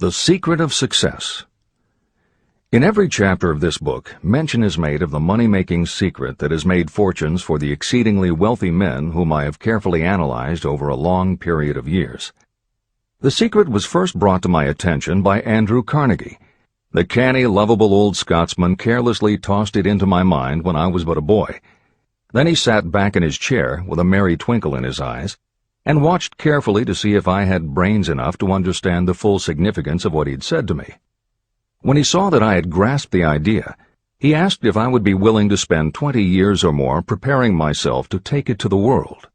The Secret of Success. In every chapter of this book, mention is made of the money-making secret that has made fortunes for the exceedingly wealthy men whom I have carefully analyzed over a long period of years. The secret was first brought to my attention by Andrew Carnegie. The canny, lovable old Scotsman carelessly tossed it into my mind when I was but a boy. Then he sat back in his chair with a merry twinkle in his eyes, and watched carefully to see if I had brains enough to understand the full significance of what he had said to me. When he saw that I had grasped the idea, he asked if I would be willing to spend 20 years or more preparing myself to take it to the world,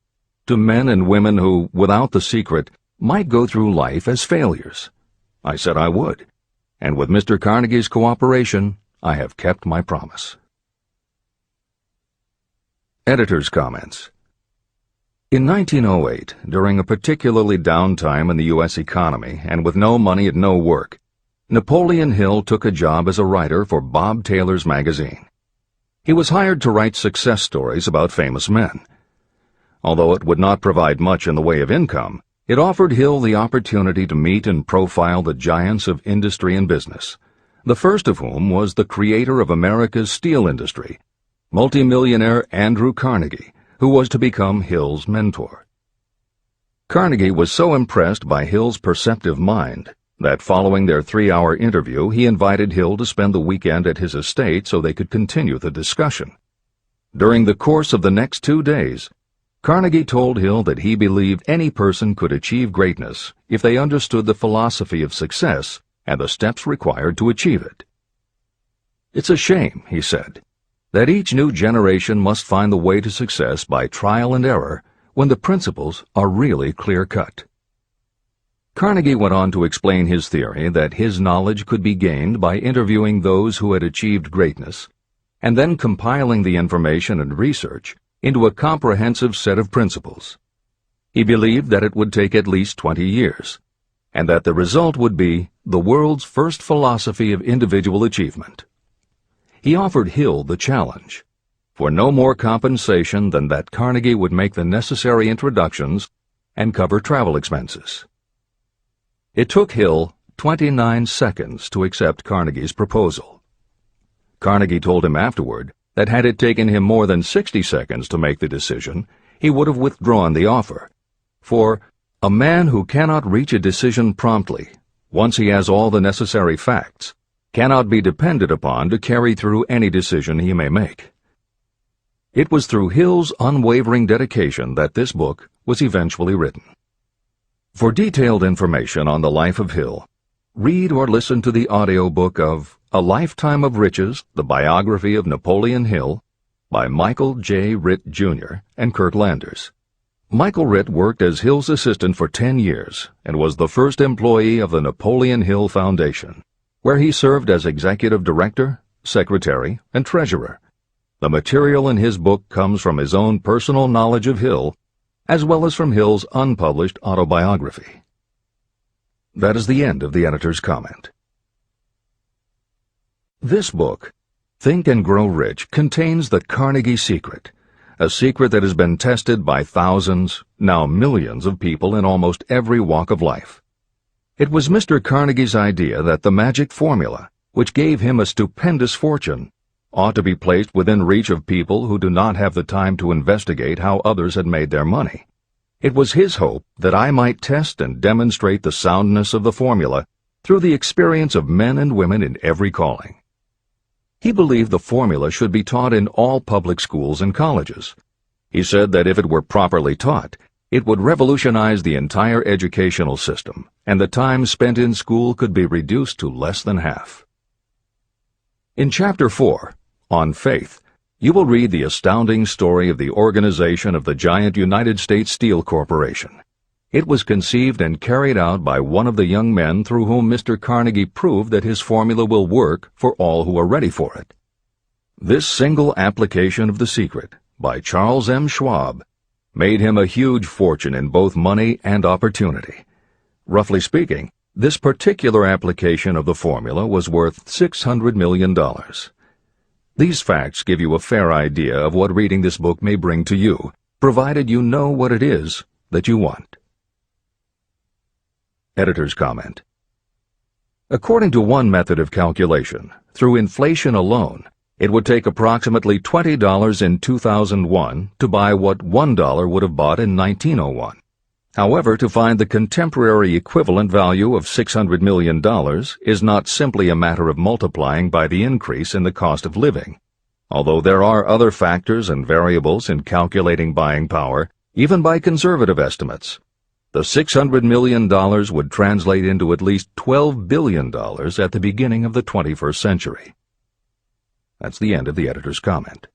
to men and women who, without the secret, might go through life as failures. I said I would, and with Mr. Carnegie's cooperation, I have kept my promise. Editor's comments. In 1908, during a particularly down time in the U.S. economy and with no money and no work, Napoleon Hill took a job as a writer for Bob Taylor's magazine. He was hired to write success stories about famous men. Although it would not provide much in the way of income, it offered Hill the opportunity to meet and profile the giants of industry and business, the first of whom was the creator of America's steel industry, multimillionaire Andrew Carnegie, who was to become Hill's mentor. Carnegie was so impressed by Hill's perceptive mind that following their 3-hour interview he invited Hill to spend the weekend at his estate so they could continue the discussion. During the course of the next 2 days, Carnegie told Hill that he believed any person could achieve greatness if they understood the philosophy of success and the steps required to achieve it. "It's a shame," he said, "that each new generation must find the way to success by trial and error when the principles are really clear-cut." Carnegie went on to explain his theory that his knowledge could be gained by interviewing those who had achieved greatness, and then compiling the information and research into a comprehensive set of principles. He believed that it would take at least 20 years, and that the result would be the world's first philosophy of individual achievement. He offered Hill the challenge, for no more compensation than that Carnegie would make the necessary introductions and cover travel expenses. It took Hill 29 seconds to accept Carnegie's proposal. Carnegie told him afterward that had it taken him more than 60 seconds to make the decision, he would have withdrawn the offer, for a man who cannot reach a decision promptly, once he has all the necessary facts, cannot be depended upon to carry through any decision he may make. It was through Hill's unwavering dedication that this book was eventually written. For detailed information on the life of Hill, read or listen to the audiobook of A Lifetime of Riches, the Biography of Napoleon Hill, by Michael J. Ritt, Jr. and Kurt Landers. Michael Ritt worked as Hill's assistant for 10 years and was the first employee of the Napoleon Hill Foundation, where he served as executive director, secretary, and treasurer. The material in his book comes from his own personal knowledge of Hill, as well as from Hill's unpublished autobiography. That is the end of the editor's comment. This book, Think and Grow Rich, contains the Carnegie secret, a secret that has been tested by thousands, now millions of people in almost every walk of life. It was Mr. Carnegie's idea that the magic formula, which gave him a stupendous fortune, ought to be placed within reach of people who do not have the time to investigate how others had made their money. It was his hope that I might test and demonstrate the soundness of the formula through the experience of men and women in every calling. He believed the formula should be taught in all public schools and colleges. He said that if it were properly taught, it would revolutionize the entire educational system, and the time spent in school could be reduced to less than half. In Chapter 4, On Faith, you will read the astounding story of the organization of the giant United States Steel Corporation. It was conceived and carried out by one of the young men through whom Mr. Carnegie proved that his formula will work for all who are ready for it. This single application of the secret, by Charles M. Schwab, made him a huge fortune in both money and opportunity. Roughly speaking, this particular application of the formula was worth $600 million. These facts give you a fair idea of what reading this book may bring to you, provided you know what it is that you want. Editor's comment. According to one method of calculation, through inflation alone, it would take approximately $20 in 2001 to buy what $1 would have bought in 1901. However, to find the contemporary equivalent value of $600 million is not simply a matter of multiplying by the increase in the cost of living. Although there are other factors and variables in calculating buying power, even by conservative estimates, the $600 million would translate into at least $12 billion at the beginning of the 21st century. That's the end of the editor's comment.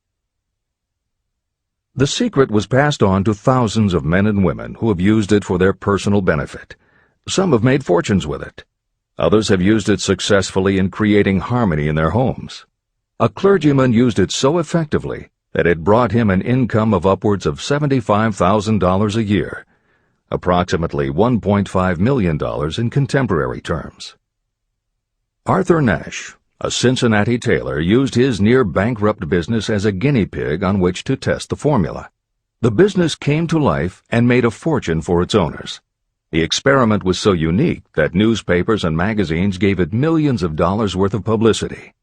The secret was passed on to thousands of men and women who have used it for their personal benefit. Some have made fortunes with it. Others have used it successfully in creating harmony in their homes. A clergyman used it so effectively that it brought him an income of upwards of $75,000 a year, approximately $1.5 million in contemporary terms. Arthur Nash, a Cincinnati tailor, used his near-bankrupt business as a guinea pig on which to test the formula. The business came to life and made a fortune for its owners. The experiment was so unique that newspapers and magazines gave it millions of dollars worth of publicity.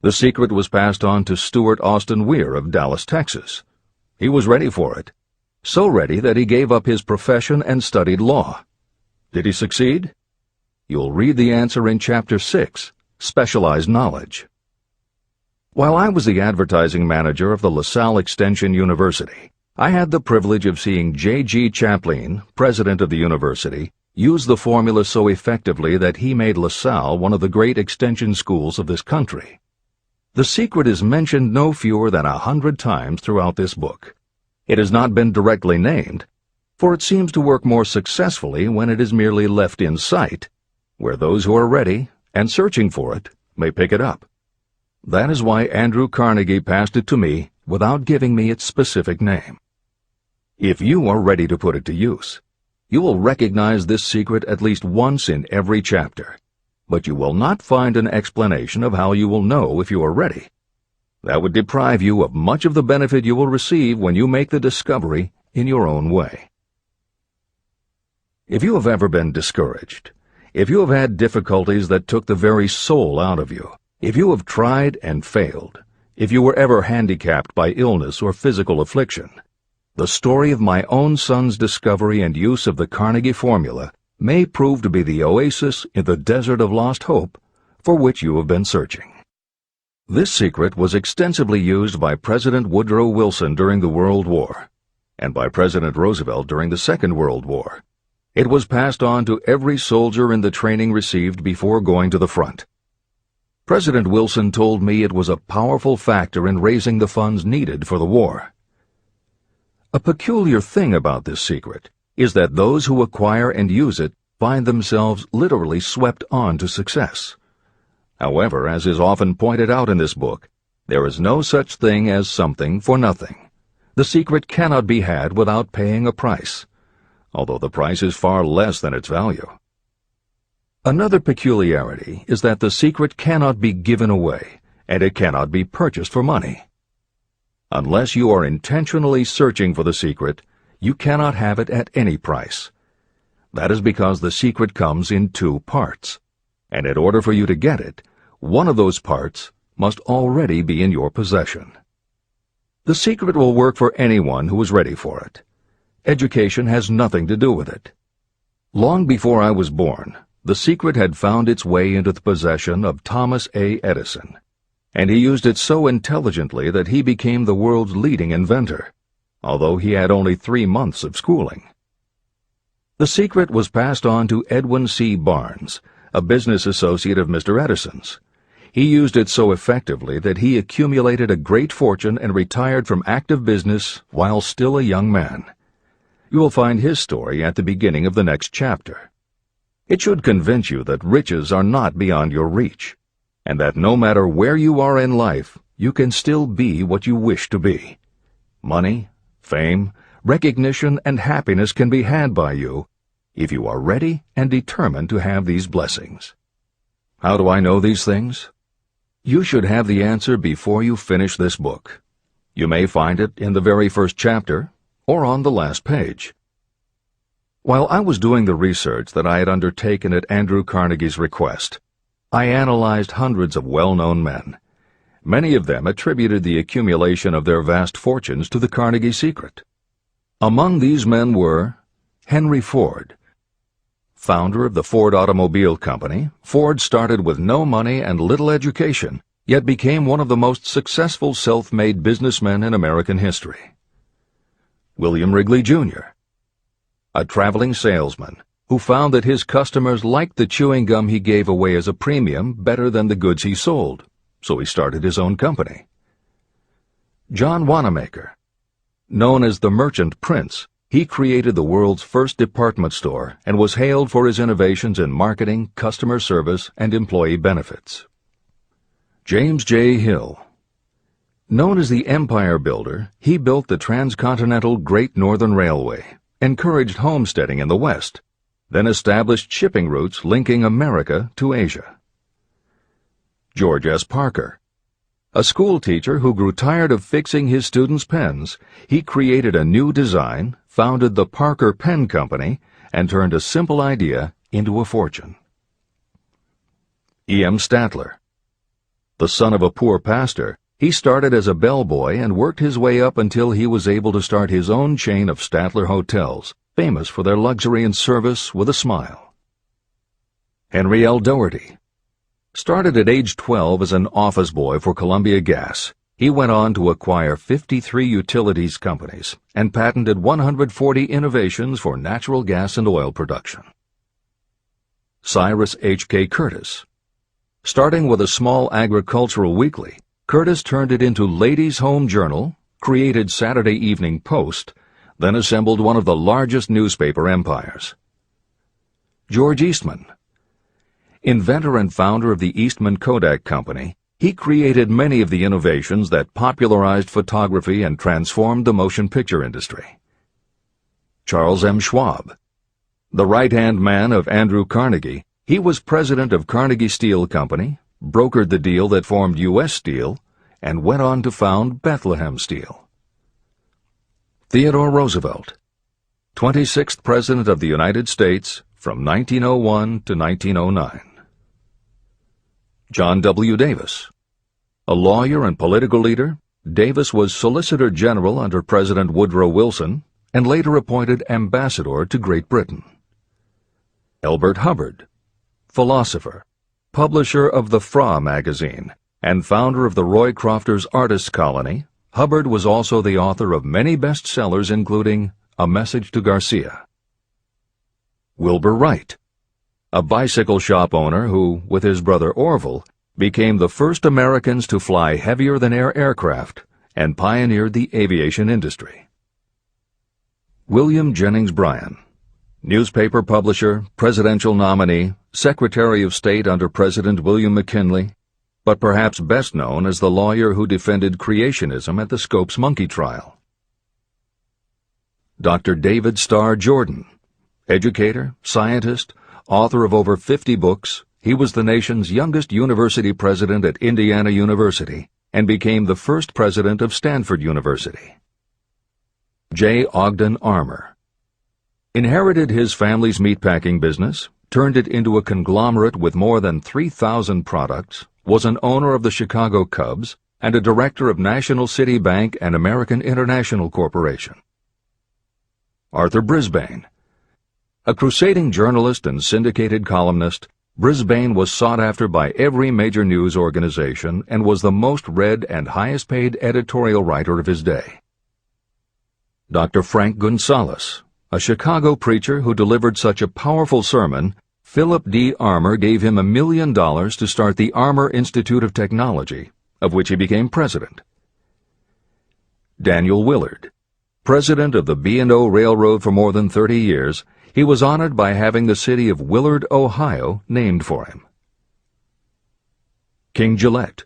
The secret was passed on to Stuart Austin Weir of Dallas, Texas. He was ready for it, so ready that he gave up his profession and studied law. Did he succeed? You'll read the answer in Chapter 6. Specialized knowledge. While I was the advertising manager of the LaSalle Extension University, I had the privilege of seeing J.G. Chaplin, president of the university, use the formula so effectively that he made LaSalle one of the great extension schools of this country. The secret is mentioned no fewer than 100 times throughout this book. It has not been directly named, for it seems to work more successfully when it is merely left in sight, where those who are ready and searching for it may pick it up. That is why Andrew Carnegie passed it to me without giving me its specific name. If you are ready to put it to use, you will recognize this secret at least once in every chapter, but you will not find an explanation of how you will know if you are ready. That would deprive you of much of the benefit you will receive when you make the discovery in your own way. If you have ever been discouraged, if you have had difficulties that took the very soul out of you, if you have tried and failed, if you were ever handicapped by illness or physical affliction, the story of my own son's discovery and use of the Carnegie formula may prove to be the oasis in the desert of lost hope for which you have been searching. This secret was extensively used by President Woodrow Wilson during the World War, and by President Roosevelt during the Second World War. It was passed on to every soldier in the training received before going to the front. President Wilson told me it was a powerful factor in raising the funds needed for the war. A peculiar thing about this secret is that those who acquire and use it find themselves literally swept on to success. However, as is often pointed out in this book, there is no such thing as something for nothing. The secret cannot be had without paying a price, although the price is far less than its value. Another peculiarity is that the secret cannot be given away, and it cannot be purchased for money. Unless you are intentionally searching for the secret, you cannot have it at any price. That is because the secret comes in two parts, and in order for you to get it, one of those parts must already be in your possession. The secret will work for anyone who is ready for it. Education has nothing to do with it. Long before I was born, the secret had found its way into the possession of Thomas A. Edison, and he used it so intelligently that he became the world's leading inventor, although he had only 3 months of schooling. The secret was passed on to Edwin C. Barnes, a business associate of Mr. Edison's. He used it so effectively that he accumulated a great fortune and retired from active business while still a young man. You will find his story at the beginning of the next chapter. It should convince you that riches are not beyond your reach, and that no matter where you are in life, you can still be what you wish to be. Money, fame, recognition, and happiness can be had by you if you are ready and determined to have these blessings. How do I know these things? You should have the answer before you finish this book. You may find it in the very first chapter, or on the last page. While I was doing the research that I had undertaken at Andrew Carnegie's request, I analyzed hundreds of well-known men. Many of them attributed the accumulation of their vast fortunes to the Carnegie secret. Among these men were Henry Ford. Founder of the Ford Automobile Company, Ford started with no money and little education, yet became one of the most successful self-made businessmen in American history. William Wrigley, Jr., a traveling salesman who found that his customers liked the chewing gum he gave away as a premium better than the goods he sold, so he started his own company. John Wanamaker. Known as the Merchant Prince, he created the world's first department store and was hailed for his innovations in marketing, customer service, and employee benefits. James J. Hill. Known as the Empire Builder, he built the transcontinental Great Northern Railway, encouraged homesteading in the West, then established shipping routes linking America to Asia. George S. Parker. A school teacher who grew tired of fixing his students' pens, he created a new design, founded the Parker Pen Company, and turned a simple idea into a fortune. E. M. Statler. The son of a poor pastor, he started as a bellboy and worked his way up until he was able to start his own chain of Statler hotels, famous for their luxury and service with a smile. Henry L. Doherty. Started at age 12 as an office boy for Columbia Gas, he went on to acquire 53 utilities companies and patented 140 innovations for natural gas and oil production. Cyrus H.K. Curtis. Starting with a small agricultural weekly, Curtis turned it into Ladies' Home Journal, created Saturday Evening Post, then assembled one of the largest newspaper empires. George Eastman. Inventor and founder of the Eastman Kodak Company, he created many of the innovations that popularized photography and transformed the motion picture industry. Charles M. Schwab. The right-hand man of Andrew Carnegie, he was president of Carnegie Steel Company, brokered the deal that formed U.S. Steel, and went on to found Bethlehem Steel. Theodore Roosevelt. 26th President of the United States from 1901 to 1909. John W. Davis. A lawyer and political leader, Davis was Solicitor General under President Woodrow Wilson and later appointed Ambassador to Great Britain. Elbert Hubbard. Philosopher, publisher of the Fra magazine, and founder of the Roy Crofters Artists Colony, Hubbard was also the author of many bestsellers including A Message to Garcia. Wilbur Wright. A bicycle shop owner who, with his brother Orville, became the first Americans to fly heavier-than-air aircraft and pioneered the aviation industry. William Jennings Bryan. Newspaper publisher, presidential nominee, Secretary of State under President William McKinley, but perhaps best known as the lawyer who defended creationism at the Scopes monkey trial. Dr. David Starr Jordan. Educator, scientist, author of over 50 books, he was the nation's youngest university president at Indiana University and became the first president of Stanford University. J. Ogden Armour. Inherited his family's meatpacking business, turned it into a conglomerate with more than 3,000 products, was an owner of the Chicago Cubs, and a director of National City Bank and American International Corporation. Arthur Brisbane. A crusading journalist and syndicated columnist, Brisbane was sought after by every major news organization and was the most read and highest-paid editorial writer of his day. Dr. Frank Gonzalez. A Chicago preacher who delivered such a powerful sermon, Philip D. Armour gave him $1 million to start the Armour Institute of Technology, of which he became president. Daniel Willard. President of the B&O Railroad for more than 30 years, he was honored by having the city of Willard, Ohio, named for him. King Gillette.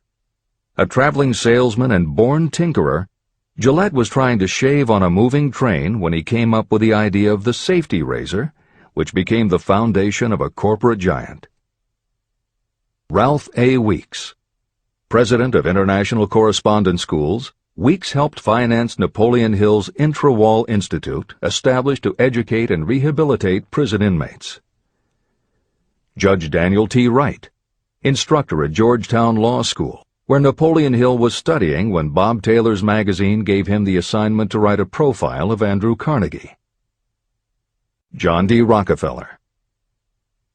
A traveling salesman and born tinkerer, Gillette was trying to shave on a moving train when he came up with the idea of the safety razor, which became the foundation of a corporate giant. Ralph A. Weeks. President of International Correspondence Schools, Weeks helped finance Napoleon Hill's Intrawall Institute, established to educate and rehabilitate prison inmates. Judge Daniel T. Wright. instructor at Georgetown Law School, where Napoleon Hill was studying when Bob Taylor's magazine gave him the assignment to write a profile of Andrew Carnegie. John D. Rockefeller.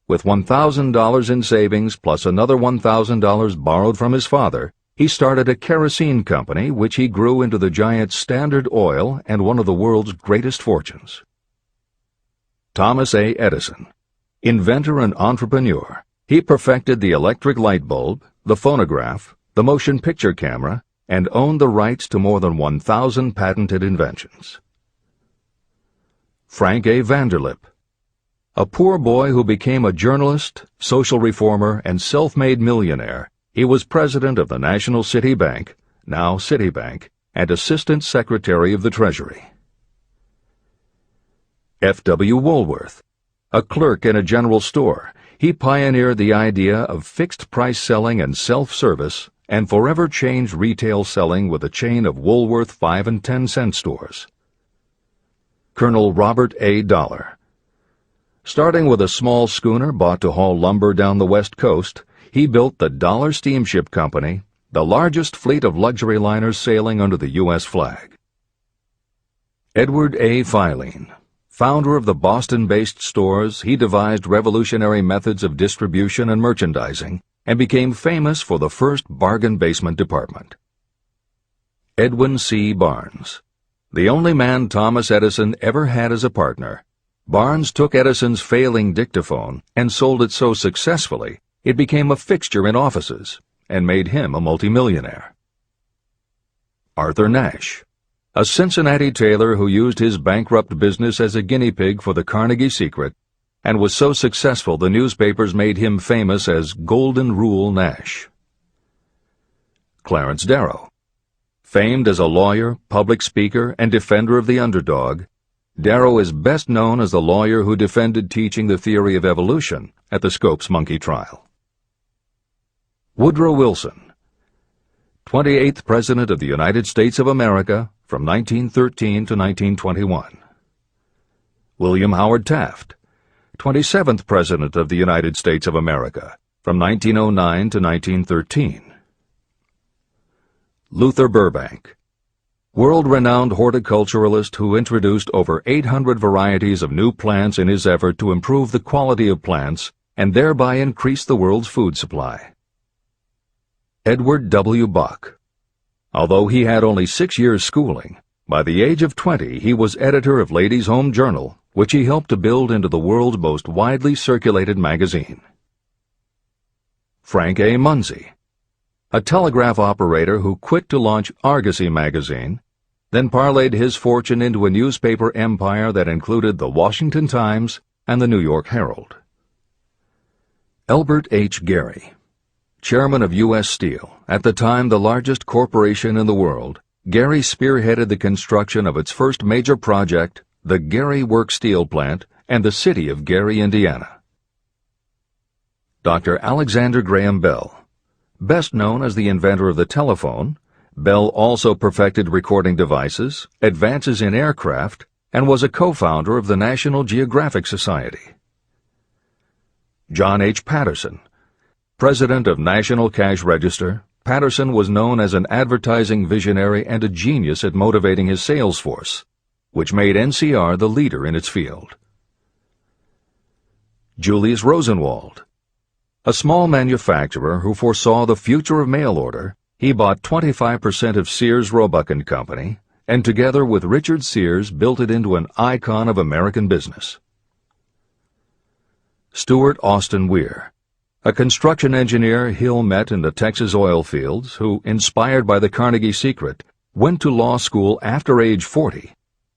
With $1,000 in savings plus another $1,000 borrowed from his father, he started a kerosene company which he grew into the giant Standard Oil and one of the world's greatest fortunes. Thomas A. Edison. Inventor and entrepreneur, he perfected the electric light bulb, the phonograph, the motion picture camera, and owned the rights to more than 1,000 patented inventions. Frank A. Vanderlip. A poor boy who became a journalist, social reformer, and self-made millionaire, he was president of the National City Bank, now Citibank, and Assistant Secretary of the Treasury. F. W. Woolworth. A clerk in a general store, he pioneered the idea of fixed-price selling and self-service and forever changed retail selling with a chain of Woolworth 5 and 10 cent stores. Colonel Robert A. Dollar. Starting with a small schooner bought to haul lumber down the West Coast, he built the Dollar Steamship Company, the largest fleet of luxury liners sailing under the U.S. flag. Edward A. Filene. Founder of the Boston-based stores, he devised revolutionary methods of distribution and merchandising and became famous for the first bargain basement department. Edwin C. Barnes. The only man Thomas Edison ever had as a partner, Barnes took Edison's failing dictaphone and sold it so successfully it became a fixture in offices and made him a multimillionaire. Arthur Nash. A Cincinnati tailor who used his bankrupt business as a guinea pig for the Carnegie secret and was so successful the newspapers made him famous as Golden Rule Nash. Clarence Darrow. Famed as a lawyer, public speaker, and defender of the underdog, Darrow is best known as the lawyer who defended teaching the theory of evolution at the Scopes monkey trial. Woodrow Wilson. 28th President of the United States of America from 1913 to 1921. William Howard Taft. 27th President of the United States of America from 1909 to 1913. Luther Burbank. World-renowned horticulturalist who introduced over 800 varieties of new plants in his effort to improve the quality of plants and thereby increase the world's food supply. Edward W. Bok. Although he had only 6 years' schooling, by the age of 20 he was editor of Ladies' Home Journal, which he helped to build into the world's most widely circulated magazine. Frank A. Munsey. A telegraph operator who quit to launch Argosy magazine, then parlayed his fortune into a newspaper empire that included the Washington Times and the New York Herald. Elbert H. Gary. Chairman of U.S. Steel, at the time the largest corporation in the world, Gary spearheaded the construction of its first major project, the Gary Works Steel Plant, and the city of Gary, Indiana. Dr. Alexander Graham Bell. Best known as the inventor of the telephone, Bell also perfected recording devices, advances in aircraft, and was a co-founder of the National Geographic Society. John H. Patterson. President of National Cash Register, Patterson was known as an advertising visionary and a genius at motivating his sales force, which made NCR the leader in its field. Julius Rosenwald. A small manufacturer who foresaw the future of mail order, he bought 25% of Sears Roebuck & Company, and together with Richard Sears built it into an icon of American business. Stuart Austin Weir. A construction engineer Hill met in the Texas oil fields who, inspired by the Carnegie secret, went to law school after age 40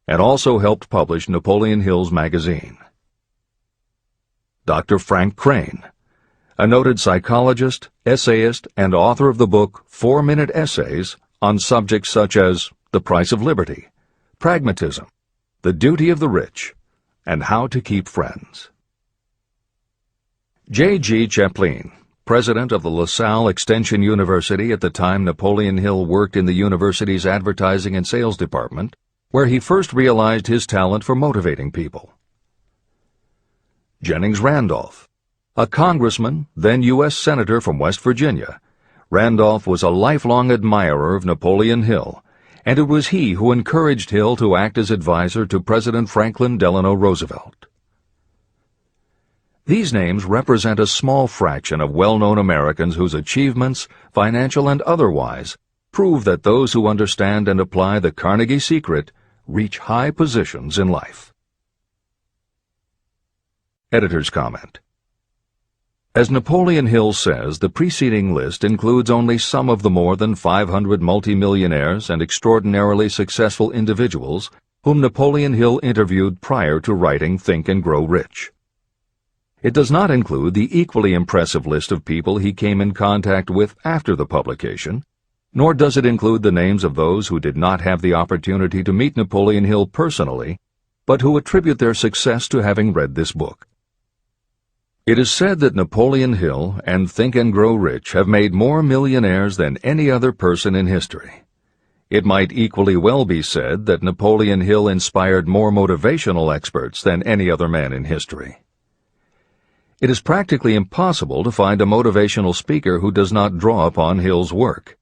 and also helped publish Napoleon Hill's magazine. Dr. Frank Crane. A noted psychologist, essayist, and author of the book 4-Minute Essays on subjects such as the price of liberty, pragmatism, the duty of the rich, and how to keep friends. J.G. Chaplin, president of the LaSalle Extension University at the time Napoleon Hill worked in the university's advertising and sales department, where he first realized his talent for motivating people. Jennings Randolph. A congressman, then U.S. Senator from West Virginia, Randolph was a lifelong admirer of Napoleon Hill, and it was he who encouraged Hill to act as advisor to President Franklin Delano Roosevelt. These names represent a small fraction of well-known Americans whose achievements, financial and otherwise, prove that those who understand and apply the Carnegie secret reach high positions in life. Editor's comment. As Napoleon Hill says, the preceding list includes only some of the more than 500 multimillionaires and extraordinarily successful individuals whom Napoleon Hill interviewed prior to writing Think and Grow Rich. It does not include the equally impressive list of people he came in contact with after the publication, nor does it include the names of those who did not have the opportunity to meet Napoleon Hill personally, but who attribute their success to having read this book. It is said that Napoleon Hill and Think and Grow Rich have made more millionaires than any other person in history. It might equally well be said that Napoleon Hill inspired more motivational experts than any other man in history. It is practically impossible to find a motivational speaker who does not draw upon Hill's work.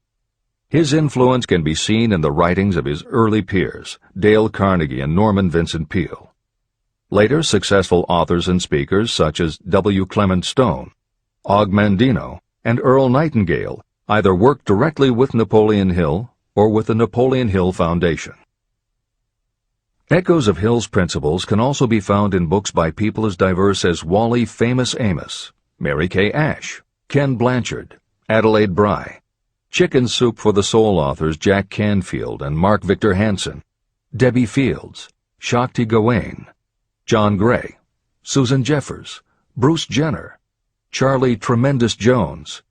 His influence can be seen in the writings of his early peers, Dale Carnegie and Norman Vincent Peale. Later, successful authors and speakers such as W. Clement Stone, Og Mandino, and Earl Nightingale either worked directly with Napoleon Hill or with the Napoleon Hill Foundation. Echoes of Hill's principles can also be found in books by people as diverse as Wally Famous Amos, Mary Kay Ash, Ken Blanchard, Adelaide Bry, Chicken Soup for the Soul authors Jack Canfield and Mark Victor Hansen, Debbie Fields, Shakti Gawain, John Gray, Susan Jeffers, Bruce Jenner, Charlie Tremendous Jones,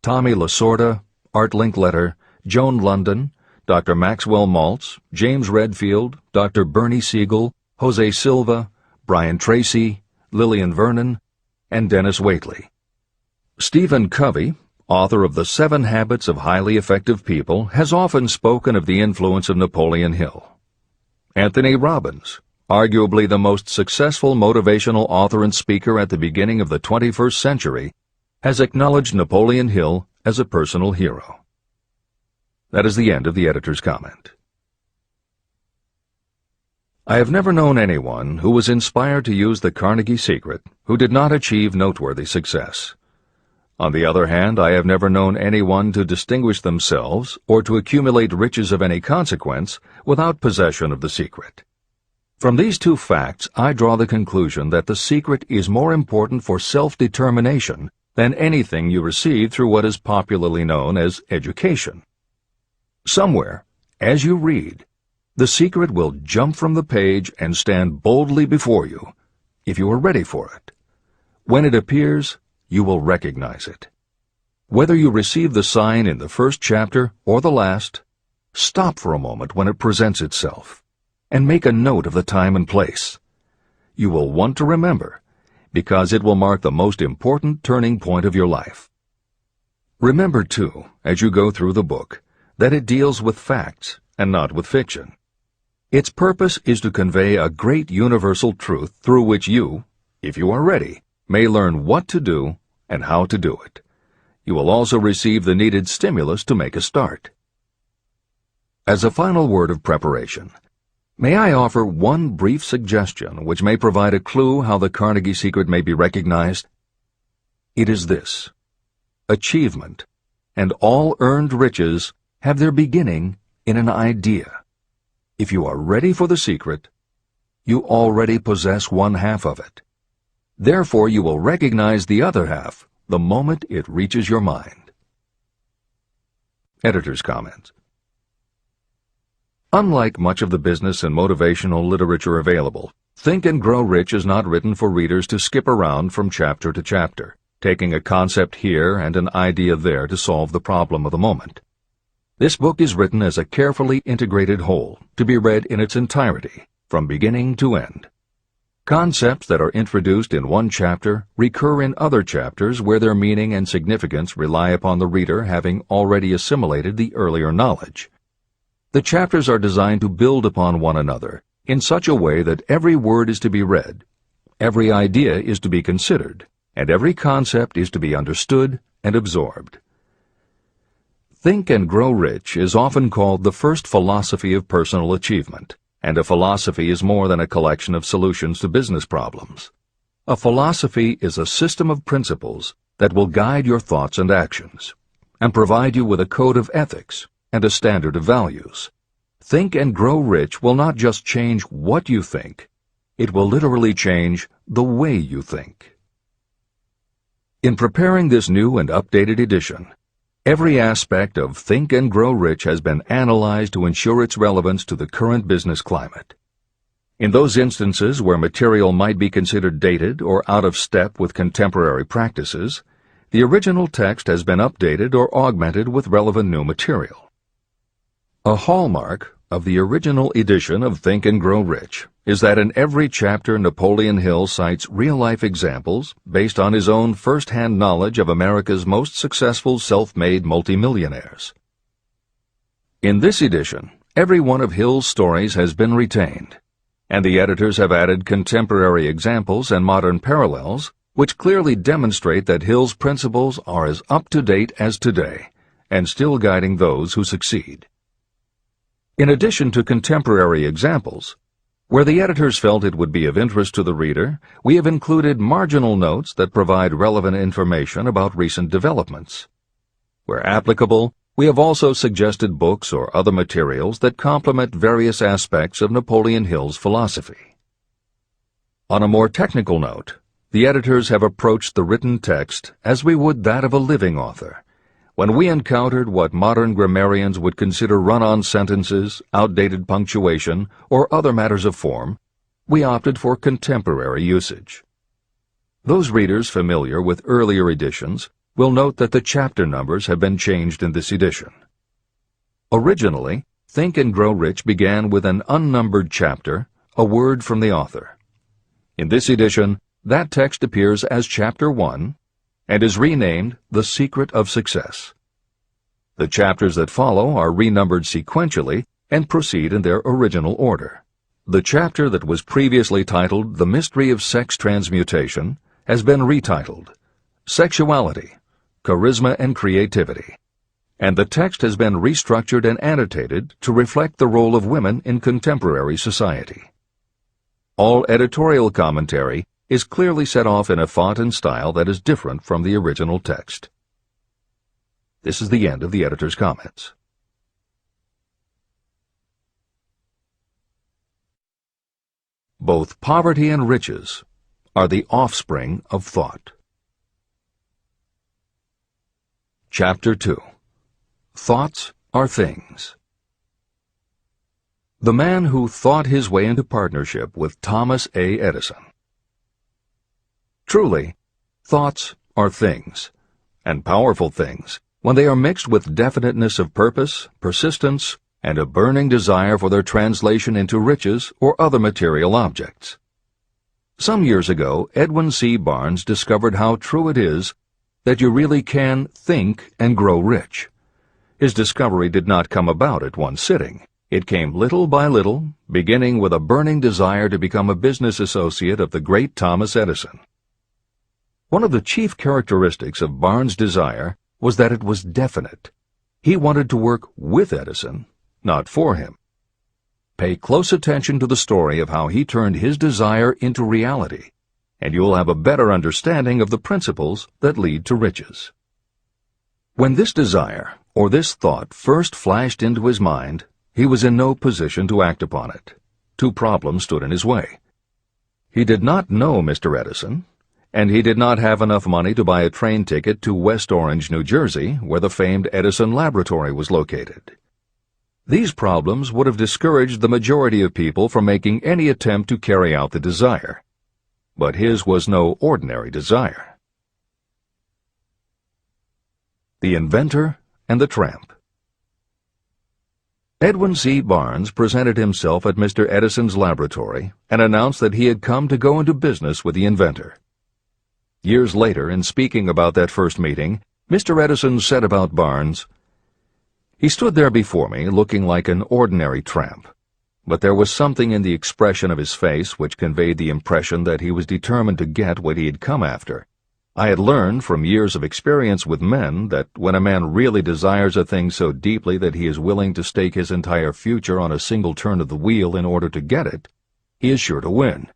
Tommy Lasorda, Art Linkletter, Joan London, Dr. Maxwell Maltz, James Redfield, Dr. Bernie Siegel, Jose Silva, Brian Tracy, Lillian Vernon, and Dennis Waitley. Stephen Covey, author of The 7 Habits of Highly Effective People, has often spoken of the influence of Napoleon Hill. Anthony Robbins, arguably the most successful motivational author and speaker at the beginning of the 21st century, has acknowledged Napoleon Hill as a personal hero. That is the end of the editor's comment. I have never known anyone who was inspired to use the Carnegie secret who did not achieve noteworthy success. On the other hand, I have never known anyone to distinguish themselves or to accumulate riches of any consequence without possession of the secret. From these two facts, I draw the conclusion that the secret is more important for self-determination than anything you receive through what is popularly known as education. Somewhere, as you read, the secret will jump from the page and stand boldly before you, if you are ready for it. When it appears, you will recognize it. Whether you receive the sign in the first chapter or the last, stop for a moment when it presents itself, and make a note of the time and place. You will want to remember, because it will mark the most important turning point of your life. Remember, too, as you go through the book, that it deals with facts and not with fiction. Its purpose is to convey a great universal truth through which you, if you are ready, may learn what to do and how to do it. You will also receive the needed stimulus to make a start. As a final word of preparation, may I offer one brief suggestion which may provide a clue how the Carnegie secret may be recognized? It is this: achievement and all earned riches have their beginning in an idea. If you are ready for the secret, you already possess one half of it. Therefore, you will recognize the other half the moment it reaches your mind. Editor's comment. Unlike much of the business and motivational literature available, Think and Grow Rich is not written for readers to skip around from chapter to chapter, taking a concept here and an idea there to solve the problem of the moment. This book is written as a carefully integrated whole, to be read in its entirety, from beginning to end. Concepts that are introduced in one chapter recur in other chapters where their meaning and significance rely upon the reader having already assimilated the earlier knowledge. The chapters are designed to build upon one another in such a way that every word is to be read, every idea is to be considered, and every concept is to be understood and absorbed. Think and Grow Rich is often called the first philosophy of personal achievement, and a philosophy is more than a collection of solutions to business problems. A philosophy is a system of principles that will guide your thoughts and actions, and provide you with a code of ethics and a standard of values. Think and Grow Rich will not just change what you think, it will literally change the way you think. In preparing this new and updated edition, every aspect of Think and Grow Rich has been analyzed to ensure its relevance to the current business climate. In those instances where material might be considered dated or out of step with contemporary practices, the original text has been updated or augmented with relevant new material. A hallmark of the original edition of Think and Grow Rich is that in every chapter Napoleon Hill cites real-life examples based on his own first-hand knowledge of America's most successful self-made multimillionaires. In this edition, every one of Hill's stories has been retained, and the editors have added contemporary examples and modern parallels which clearly demonstrate that Hill's principles are as up-to-date as today and still guiding those who succeed. In addition to contemporary examples, where the editors felt it would be of interest to the reader, we have included marginal notes that provide relevant information about recent developments. Where applicable, we have also suggested books or other materials that complement various aspects of Napoleon Hill's philosophy. On a more technical note, the editors have approached the written text as we would that of a living author. When we encountered what modern grammarians would consider run-on sentences, outdated punctuation, or other matters of form, we opted for contemporary usage. Those readers familiar with earlier editions will note that the chapter numbers have been changed in this edition. Originally, Think and Grow Rich began with an unnumbered chapter, a word from the author. In this edition, that text appears as Chapter 1, and is renamed The Secret of Success. The chapters that follow are renumbered sequentially and proceed in their original order. The chapter that was previously titled The Mystery of Sex Transmutation has been retitled Sexuality, Charisma and Creativity, and the text has been restructured and annotated to reflect the role of women in contemporary society. All editorial commentary is clearly set off in a font and style that is different from the original text. This is the end of the editor's comments. Both poverty and riches are the offspring of thought. Chapter 2. Thoughts are things. The man who thought his way into partnership with Thomas A. Edison. Truly, thoughts are things, and powerful things, when they are mixed with definiteness of purpose, persistence, and a burning desire for their translation into riches or other material objects. Some years ago, Edwin C. Barnes discovered how true it is that you really can think and grow rich. His discovery did not come about at one sitting. It came little by little, beginning with a burning desire to become a business associate of the great Thomas Edison. One of the chief characteristics of Barnes' desire was that it was definite. He wanted to work with Edison, not for him. Pay close attention to the story of how he turned his desire into reality, and you will have a better understanding of the principles that lead to riches. When this desire, or this thought, first flashed into his mind, he was in no position to act upon it. Two problems stood in his way. He did not know Mr. Edison, and he did not have enough money to buy a train ticket to West Orange, New Jersey, where the famed Edison laboratory was located. These problems would have discouraged the majority of people from making any attempt to carry out the desire. But his was no ordinary desire. The Inventor and the Tramp. Edwin C. Barnes presented himself at Mr. Edison's laboratory and announced that he had come to go into business with the inventor. Years later, in speaking about that first meeting, Mr. Edison said about Barnes, "He stood there before me looking like an ordinary tramp, but there was something in the expression of his face which conveyed the impression that he was determined to get what he had come after, I had learned from years of experience with men that when a man really desires a thing so deeply that he is willing to stake his entire future on a single turn of the wheel in order to get it, he is sure to win.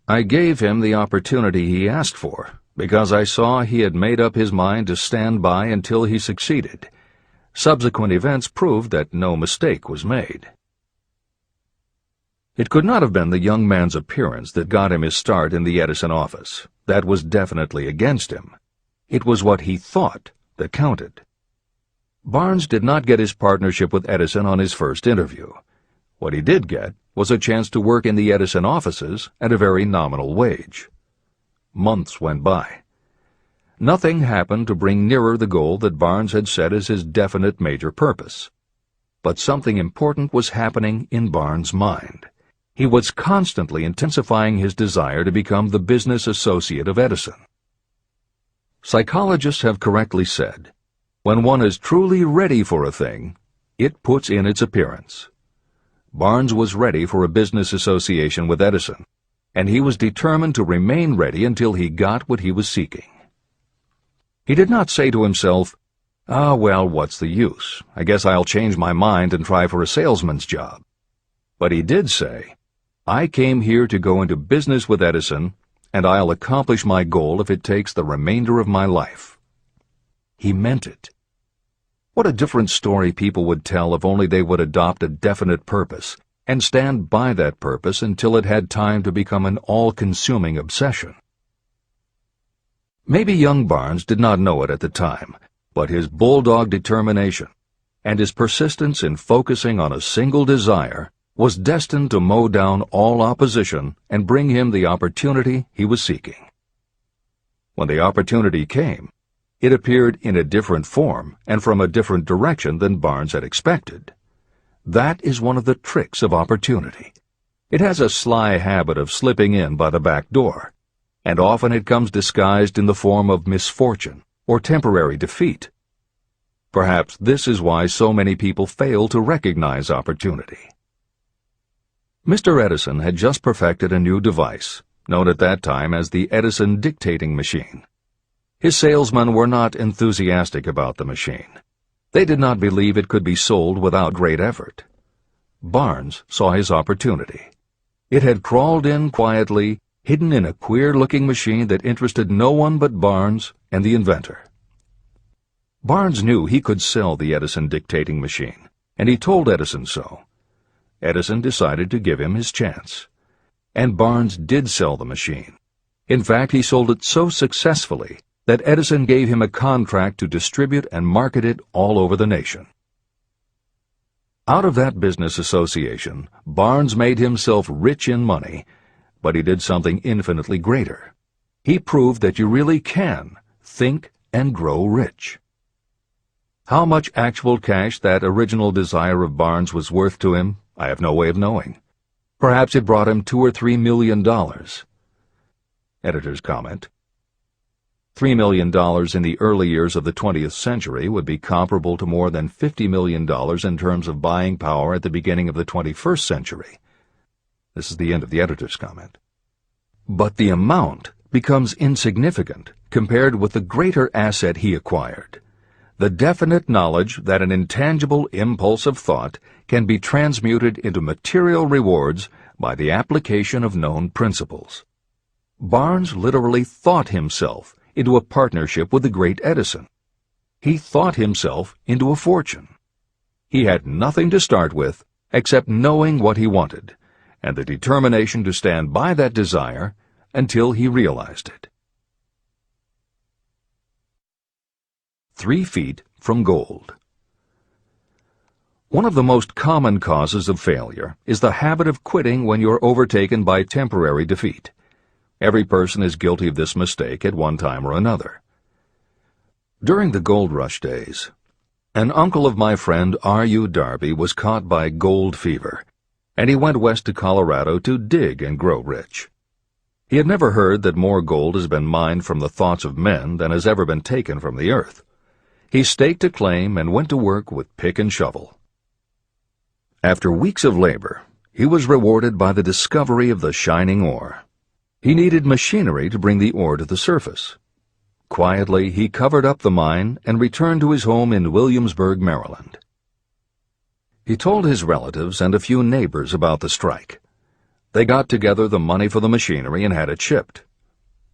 I gave him the opportunity he asked for, because I saw he had made up his mind to stand by until he succeeded. Subsequent events proved that no mistake was made. It could not have been the young man's appearance that got him his start in the Edison office. That was definitely against him. It was what he thought that counted. Barnes did not get his partnership with Edison on his first interview. What he did get was a chance to work in the Edison offices at a very nominal wage. Months went by. Nothing happened to bring nearer the goal that Barnes had set as his definite major purpose. But something important was happening in Barnes' mind. He was constantly intensifying his desire to become the business associate of Edison. Psychologists have correctly said, when one is truly ready for a thing, it puts in its appearance. Barnes was ready for a business association with Edison, and he was determined to remain ready until he got what he was seeking. He did not say to himself, "Ah, well, what's the use? I guess I'll change my mind and try for a salesman's job." But he did say, "I came here to go into business with Edison, and I'll accomplish my goal if it takes the remainder of my life." He meant it. What a different story people would tell if only they would adopt a definite purpose and stand by that purpose until it had time to become an all-consuming obsession. Maybe young Barnes did not know it at the time, but his bulldog determination and his persistence in focusing on a single desire was destined to mow down all opposition and bring him the opportunity he was seeking. When the opportunity came, it appeared in a different form and from a different direction than Barnes had expected. That is one of the tricks of opportunity. It has a sly habit of slipping in by the back door, and often it comes disguised in the form of misfortune or temporary defeat. Perhaps this is why so many people fail to recognize opportunity. Mr. Edison had just perfected a new device, known at that time as the Edison dictating machine. His salesmen were not enthusiastic about the machine. They did not believe it could be sold without great effort. Barnes saw his opportunity. It had crawled in quietly, hidden in a queer-looking machine that interested no one but Barnes and the inventor. Barnes knew he could sell the Edison dictating machine, and he told Edison so. Edison decided to give him his chance. And Barnes did sell the machine. In fact, he sold it so successfully that Edison gave him a contract to distribute and market it all over the nation. Out of that business association, Barnes made himself rich in money, but he did something infinitely greater. He proved that you really can think and grow rich. How much actual cash that original desire of Barnes was worth to him, I have no way of knowing. Perhaps it brought him $2 or $3 million. Editor's comment: $3 million in the early years of the 20th century would be comparable to more than $50 million in terms of buying power at the beginning of the 21st century. This is the end of the editor's comment. But the amount becomes insignificant compared with the greater asset he acquired: the definite knowledge that an intangible impulse of thought can be transmuted into material rewards by the application of known principles. Barnes literally thought himself into a partnership with the great Edison. He thought himself into a fortune. He had nothing to start with except knowing what he wanted, and the determination to stand by that desire until he realized it. 3 feet from gold. One of the most common causes of failure is the habit of quitting when you're overtaken by temporary defeat. Every person is guilty of this mistake at one time or another. During the gold rush days, an uncle of my friend R.U. Darby was caught by gold fever, and he went west to Colorado to dig and grow rich. He had never heard that more gold has been mined from the thoughts of men than has ever been taken from the earth. He staked a claim and went to work with pick and shovel. After weeks of labor, he was rewarded by the discovery of the shining ore. He needed machinery to bring the ore to the surface. Quietly, he covered up the mine and returned to his home in Williamsburg, Maryland. He told his relatives and a few neighbors about the strike. They got together the money for the machinery and had it shipped.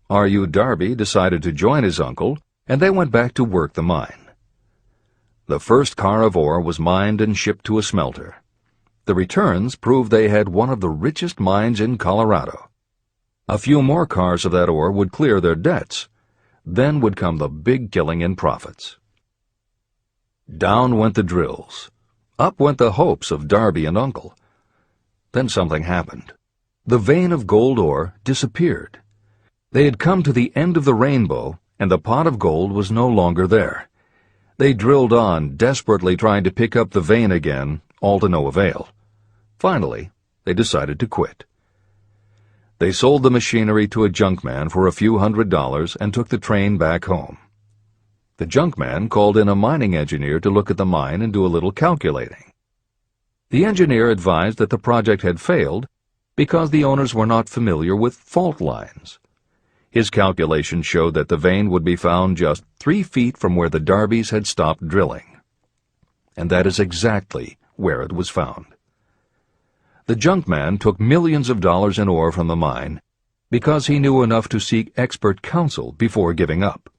R.U. Darby decided to join his uncle, and they went back to work the mine. The first car of ore was mined and shipped to a smelter. The returns proved they had one of the richest mines in Colorado. A few more cars of that ore would clear their debts. Then would come the big killing in profits. Down went the drills. Up went the hopes of Darby and Uncle. Then something happened. The vein of gold ore disappeared. They had come to the end of the rainbow, and the pot of gold was no longer there. They drilled on, desperately trying to pick up the vein again, all to no avail. Finally, they decided to quit. They sold the machinery to a junkman for a few $100s and took the train back home. The junkman called in a mining engineer to look at the mine and do a little calculating. The engineer advised that the project had failed because the owners were not familiar with fault lines. His calculation showed that the vein would be found just 3 feet from where the Darbys had stopped drilling. And that is exactly where it was found. The junkman took millions of dollars in ore from the mine because he knew enough to seek expert counsel before giving up.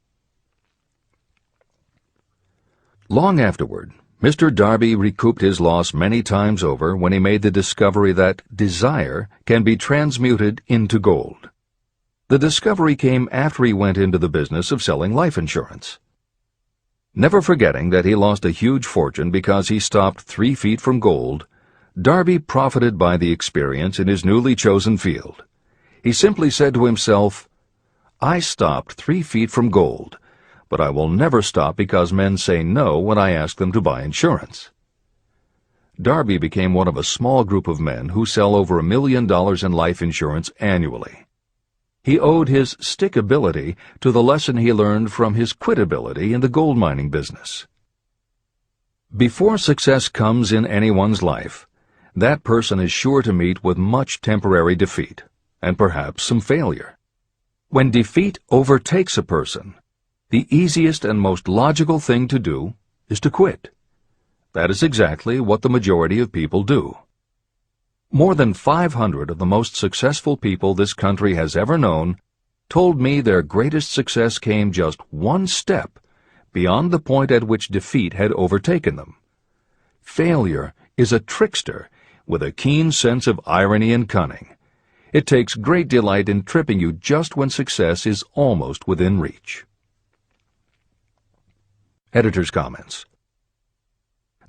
Long afterward, Mr. Darby recouped his loss many times over when he made the discovery that desire can be transmuted into gold. The discovery came after he went into the business of selling life insurance. Never forgetting that he lost a huge fortune because he stopped 3 feet from gold, Darby profited by the experience in his newly chosen field. He simply said to himself, "I stopped 3 feet from gold, but I will never stop because men say no when I ask them to buy insurance." Darby became one of a small group of men who sell over $1 million in life insurance annually. He owed his stickability to the lesson he learned from his quitability in the gold mining business. Before success comes in anyone's life, that person is sure to meet with much temporary defeat, and perhaps some failure. When defeat overtakes a person, the easiest and most logical thing to do is to quit. That is exactly what the majority of people do. More than 500 of the most successful people this country has ever known told me their greatest success came just one step beyond the point at which defeat had overtaken them. Failure is a trickster with a keen sense of irony and cunning. It takes great delight in tripping you just when success is almost within reach. Editor's comments.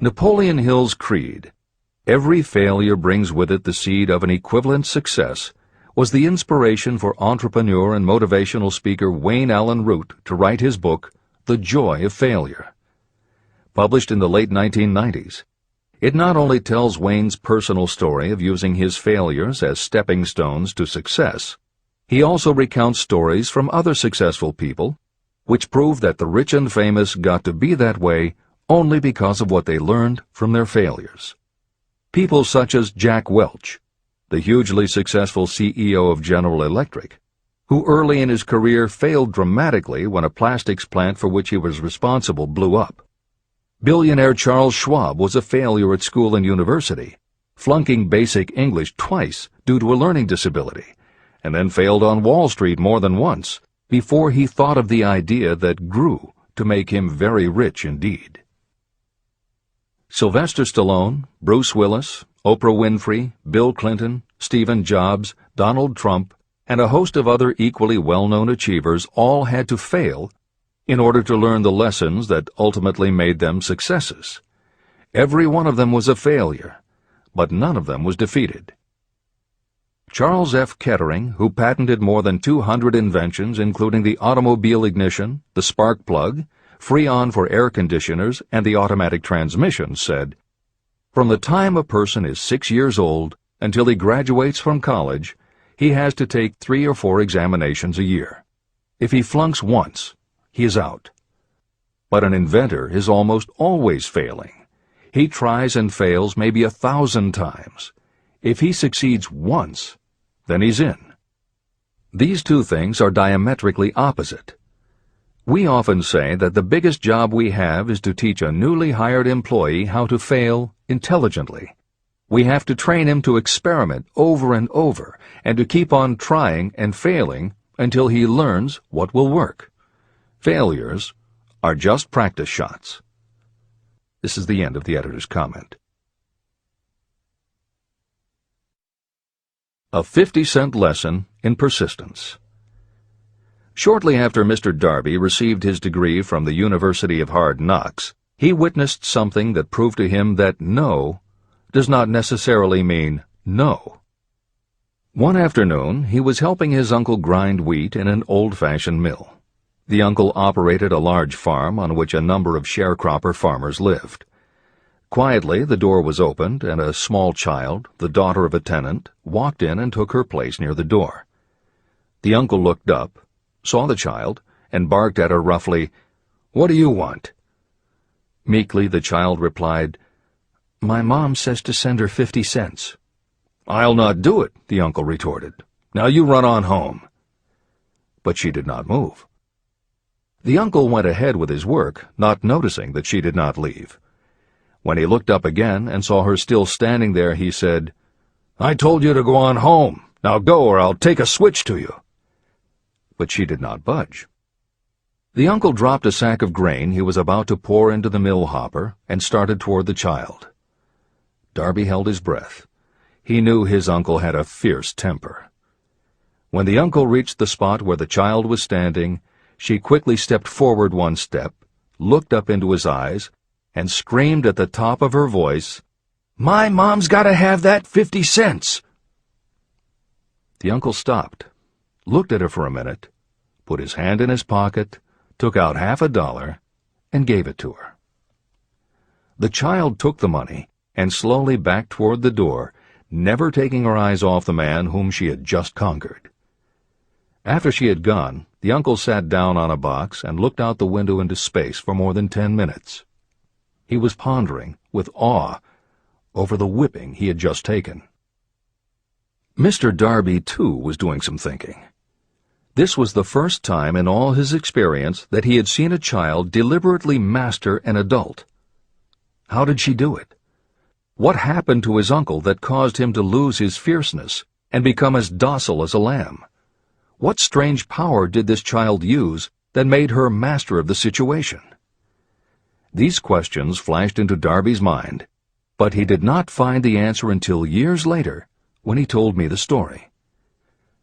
Napoleon Hill's creed, "Every failure brings with it the seed of an equivalent success," was the inspiration for entrepreneur and motivational speaker Wayne Allen Root to write his book, The Joy of Failure. Published in the late 1990s, it not only tells Wayne's personal story of using his failures as stepping stones to success, he also recounts stories from other successful people, which prove that the rich and famous got to be that way only because of what they learned from their failures. People such as Jack Welch, the hugely successful CEO of General Electric, who early in his career failed dramatically when a plastics plant for which he was responsible blew up. Billionaire Charles Schwab was a failure at school and university, flunking basic English twice due to a learning disability, and then failed on Wall Street more than once before he thought of the idea that grew to make him very rich indeed. Sylvester Stallone, Bruce Willis, Oprah Winfrey, Bill Clinton, Stephen Jobs, Donald Trump, and a host of other equally well-known achievers all had to fail in order to learn the lessons that ultimately made them successes. Every one of them was a failure, but none of them was defeated. Charles F. Kettering, who patented more than 200 inventions including the automobile ignition, the spark plug, Freon for air conditioners, and the automatic transmission, said, "From the time a person is 6 years old until he graduates from college, he has to take 3 or 4 examinations a year. If he flunks once, he is out. But an inventor is almost always failing. He tries and fails maybe 1,000 times. If he succeeds once, then he's in." These two things are diametrically opposite. We often say that the biggest job we have is to teach a newly hired employee how to fail intelligently. We have to train him to experiment over and over and to keep on trying and failing until he learns what will work. Failures are just practice shots. This is the end of the editor's comment. A 50-cent lesson in persistence. Shortly after Mr. Darby received his degree from the University of Hard Knocks, he witnessed something that proved to him that no does not necessarily mean no. One afternoon, he was helping his uncle grind wheat in an old-fashioned mill. The uncle operated a large farm on which a number of sharecropper farmers lived. Quietly, the door was opened, and a small child, the daughter of a tenant, walked in and took her place near the door. The uncle looked up, saw the child, and barked at her roughly, "What do you want?" Meekly, the child replied, "My mom says to send her 50 cents. "I'll not do it," the uncle retorted. "Now you run on home." But she did not move. The uncle went ahead with his work, not noticing that she did not leave. When he looked up again and saw her still standing there, he said, "I told you to go on home. Now go, or I'll take a switch to you." But she did not budge. The uncle dropped a sack of grain he was about to pour into the mill hopper and started toward the child. Darby held his breath. He knew his uncle had a fierce temper. When the uncle reached the spot where the child was standing, she quickly stepped forward one step, looked up into his eyes, and screamed at the top of her voice, "My mom's got to have that 50 cents!" The uncle stopped, looked at her for a minute, put his hand in his pocket, took out $50, and gave it to her. The child took the money and slowly backed toward the door, never taking her eyes off the man whom she had just conquered. After she had gone, the uncle sat down on a box and looked out the window into space for more than 10 minutes. He was pondering, with awe, over the whipping he had just taken. Mr. Darby, too, was doing some thinking. This was the first time in all his experience that he had seen a child deliberately master an adult. How did she do it? What happened to his uncle that caused him to lose his fierceness and become as docile as a lamb? What strange power did this child use that made her master of the situation? These questions flashed into Darby's mind, but he did not find the answer until years later, when he told me the story.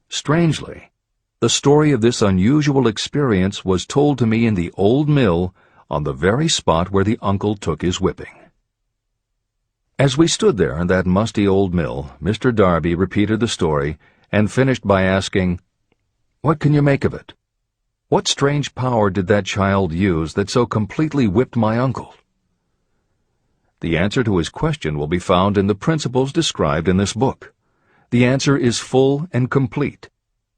Strangely, the story of this unusual experience was told to me in the old mill on the very spot where the uncle took his whipping. As we stood there in that musty old mill, Mr. Darby repeated the story and finished by asking, "What can you make of it? What strange power did that child use that so completely whipped my uncle?" The answer to his question will be found in the principles described in this book. The answer is full and complete.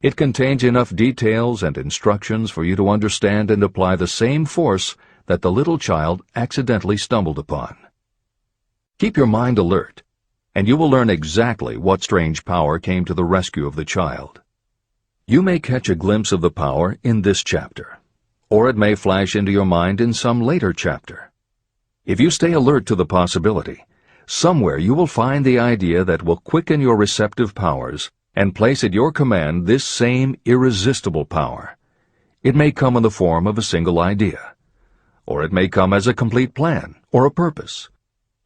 It contains enough details and instructions for you to understand and apply the same force that the little child accidentally stumbled upon. Keep your mind alert, and you will learn exactly what strange power came to the rescue of the child. You may catch a glimpse of the power in this chapter, or it may flash into your mind in some later chapter. If you stay alert to the possibility, somewhere you will find the idea that will quicken your receptive powers and place at your command this same irresistible power. It may come in the form of a single idea, or it may come as a complete plan or a purpose.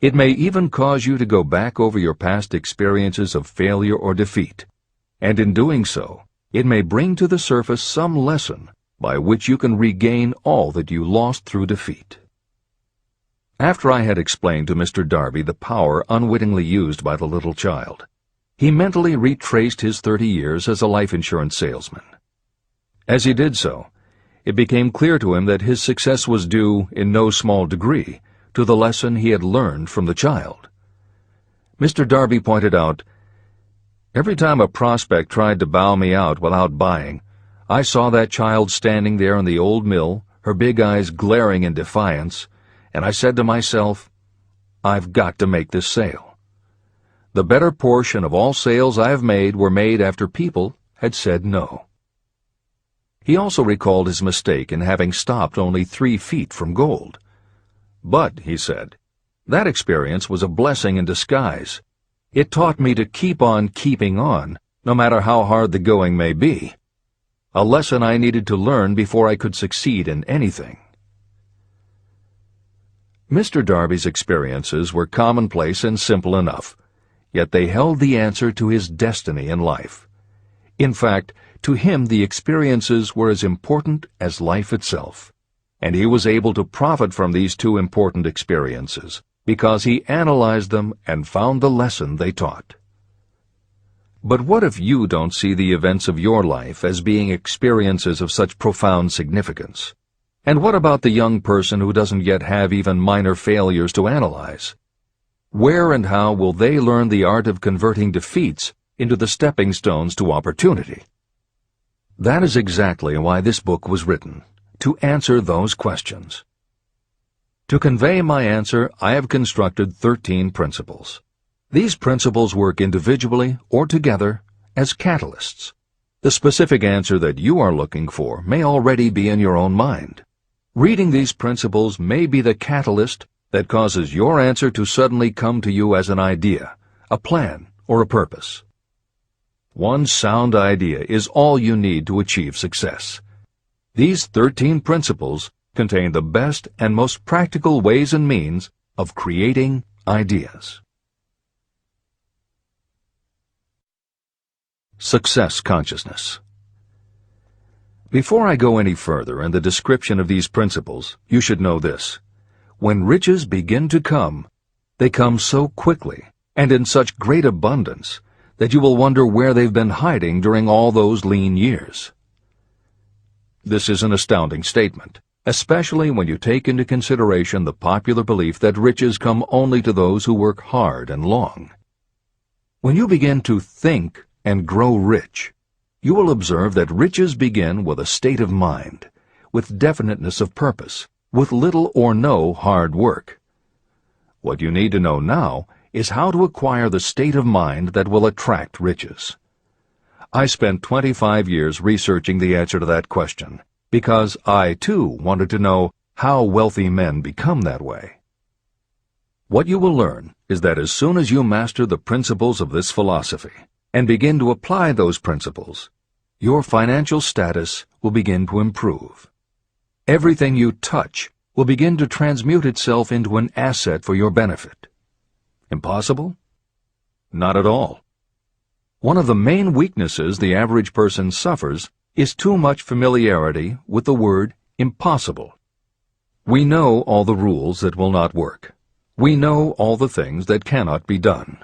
It may even cause you to go back over your past experiences of failure or defeat, and in doing so, it may bring to the surface some lesson by which you can regain all that you lost through defeat. After I had explained to Mr. Darby the power unwittingly used by the little child, he mentally retraced his 30 years as a life insurance salesman. As he did so, it became clear to him that his success was due, in no small degree, to the lesson he had learned from the child. Mr. Darby pointed out, "Every time a prospect tried to bow me out without buying, I saw that child standing there in the old mill, her big eyes glaring in defiance, and I said to myself, I've got to make this sale. The better portion of all sales I have made were made after people had said no." He also recalled his mistake in having stopped only 3 feet from gold. But, he said, that experience was a blessing in disguise. It taught me to keep on keeping on, no matter how hard the going may be. A lesson I needed to learn before I could succeed in anything. Mr. Darby's experiences were commonplace and simple enough, yet they held the answer to his destiny in life. In fact, to him the experiences were as important as life itself, and he was able to profit from these 2 important experiences because he analyzed them and found the lesson they taught. But what if you don't see the events of your life as being experiences of such profound significance? And what about the young person who doesn't yet have even minor failures to analyze? Where and how will they learn the art of converting defeats into the stepping stones to opportunity? That is exactly why this book was written, to answer those questions. To convey my answer, I have constructed 13 principles. These principles work individually or together as catalysts. The specific answer that you are looking for may already be in your own mind. Reading these principles may be the catalyst that causes your answer to suddenly come to you as an idea, a plan, or a purpose. One sound idea is all you need to achieve success. These 13 principles contain the best and most practical ways and means of creating ideas. Success consciousness. Before I go any further in the description of these principles, you should know this. When riches begin to come, they come so quickly and in such great abundance that you will wonder where they've been hiding during all those lean years. This is an astounding statement, especially when you take into consideration the popular belief that riches come only to those who work hard and long. When you begin to think and grow rich, you will observe that riches begin with a state of mind, with definiteness of purpose, with little or no hard work. What you need to know now is how to acquire the state of mind that will attract riches. I spent 25 years researching the answer to that question, because I, too, wanted to know how wealthy men become that way. What you will learn is that as soon as you master the principles of this philosophy, and begin to apply those principles, your financial status will begin to improve. Everything you touch will begin to transmute itself into an asset for your benefit. Impossible? Not at all. One of the main weaknesses the average person suffers is too much familiarity with the word impossible. We know all the rules that will not work. We know all the things that cannot be done.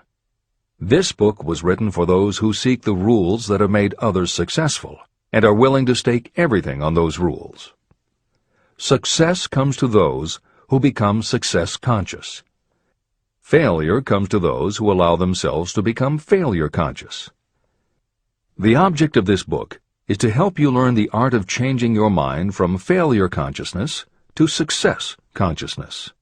This book was written for those who seek the rules that have made others successful and are willing to stake everything on those rules. Success comes to those who become success conscious. Failure comes to those who allow themselves to become failure conscious. The object of this book is to help you learn the art of changing your mind from failure consciousness to success consciousness.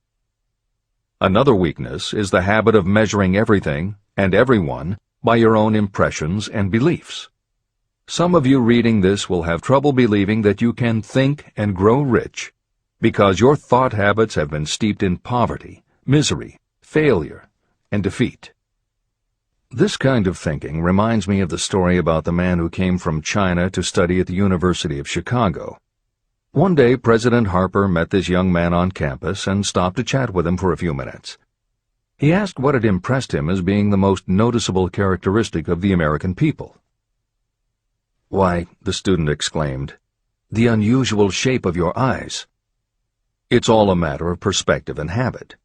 Another weakness is the habit of measuring everything and everyone by your own impressions and beliefs. Some of you reading this will have trouble believing that you can think and grow rich because your thought habits have been steeped in poverty, misery, failure, and defeat. This kind of thinking reminds me of the story about the man who came from China to study at the University of Chicago. One day, President Harper met this young man on campus and stopped to chat with him for a few minutes. He asked what had impressed him as being the most noticeable characteristic of the American people. "Why," the student exclaimed, "the unusual shape of your eyes." It's all a matter of perspective and habit.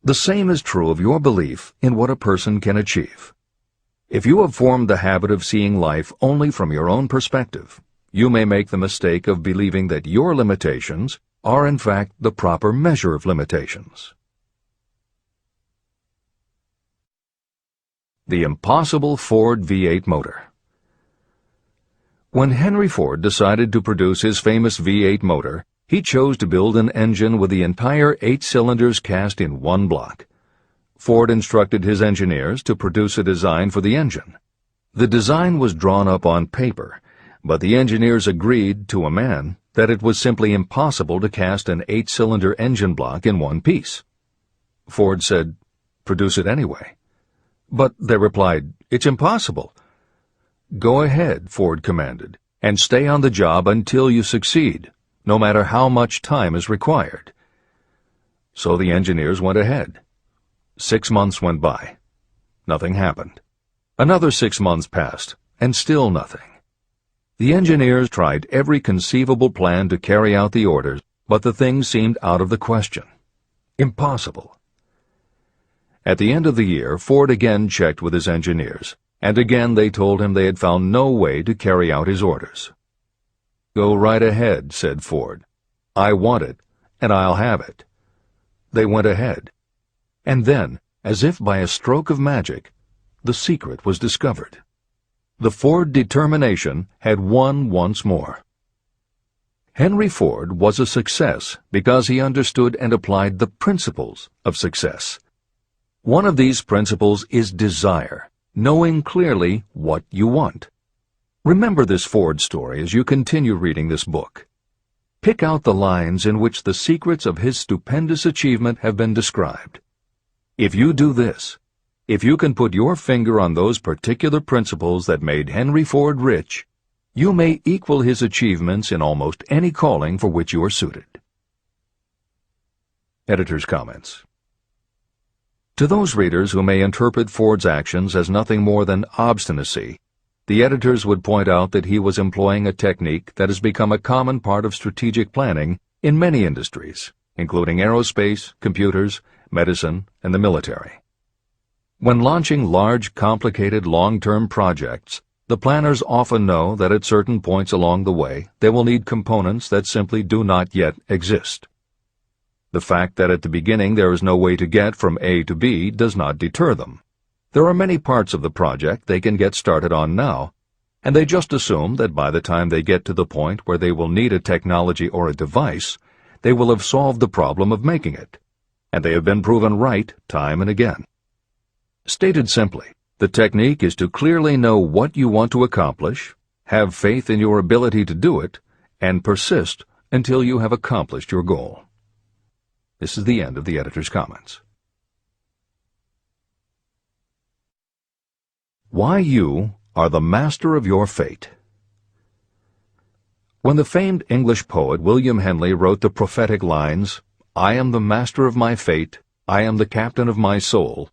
The same is true of your belief in what a person can achieve. If you have formed the habit of seeing life only from your own perspective, you may make the mistake of believing that your limitations are in fact the proper measure of limitations. The impossible Ford V8 motor. When Henry Ford decided to produce his famous V8 motor, he chose to build an engine with the entire 8 cylinders cast in one block. Ford instructed his engineers to produce a design for the engine. The design was drawn up on paper, but the engineers agreed, to a man, that it was simply impossible to cast an 8-cylinder engine block in one piece. Ford said, "Produce it anyway." But they replied, "It's impossible." "Go ahead," Ford commanded, "and stay on the job until you succeed, no matter how much time is required." So the engineers went ahead. 6 months went by. Nothing happened. Another 6 months passed, and still nothing. The engineers tried every conceivable plan to carry out the orders, but the thing seemed out of the question. Impossible. At the end of the year, Ford again checked with his engineers, and again they told him they had found no way to carry out his orders. "Go right ahead," said Ford. "I want it, and I'll have it." They went ahead. And then, as if by a stroke of magic, the secret was discovered. The Ford determination had won once more. Henry Ford was a success because he understood and applied the principles of success. One of these principles is desire, knowing clearly what you want. Remember this Ford story as you continue reading this book. Pick out the lines in which the secrets of his stupendous achievement have been described. If you do this, if you can put your finger on those particular principles that made Henry Ford rich, you may equal his achievements in almost any calling for which you are suited. Editor's comments. To those readers who may interpret Ford's actions as nothing more than obstinacy, the editors would point out that he was employing a technique that has become a common part of strategic planning in many industries, including aerospace, computers, medicine, and the military. When launching large, complicated, long-term projects, the planners often know that at certain points along the way they will need components that simply do not yet exist. The fact that at the beginning there is no way to get from A to B does not deter them. There are many parts of the project they can get started on now, and they just assume that by the time they get to the point where they will need a technology or a device, they will have solved the problem of making it, and they have been proven right time and again. Stated simply, the technique is to clearly know what you want to accomplish, have faith in your ability to do it, and persist until you have accomplished your goal. This is the end of the editor's comments. Why you are the master of your fate. When the famed English poet William Henley wrote the prophetic lines, "I am the master of my fate, I am the captain of my soul,"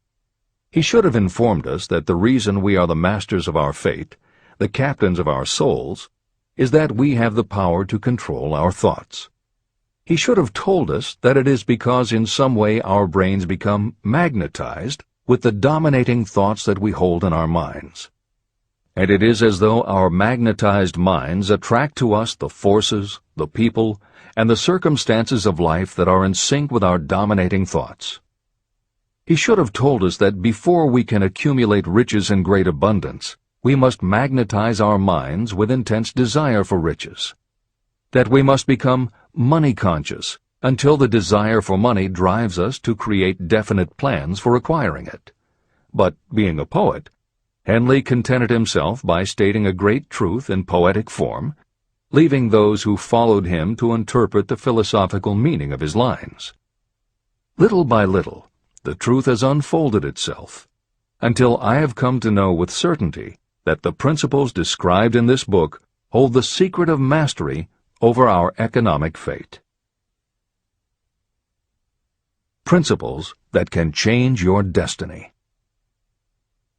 he should have informed us that the reason we are the masters of our fate, the captains of our souls, is that we have the power to control our thoughts. He should have told us that it is because in some way our brains become magnetized with the dominating thoughts that we hold in our minds. And it is as though our magnetized minds attract to us the forces, the people, and the circumstances of life that are in sync with our dominating thoughts. He should have told us that before we can accumulate riches in great abundance, we must magnetize our minds with intense desire for riches. That we must become money-conscious until the desire for money drives us to create definite plans for acquiring it. But, being a poet, Henley contented himself by stating a great truth in poetic form, leaving those who followed him to interpret the philosophical meaning of his lines. Little by little, the truth has unfolded itself, until I have come to know with certainty that the principles described in this book hold the secret of mastery over our economic fate. Principles that can change your destiny.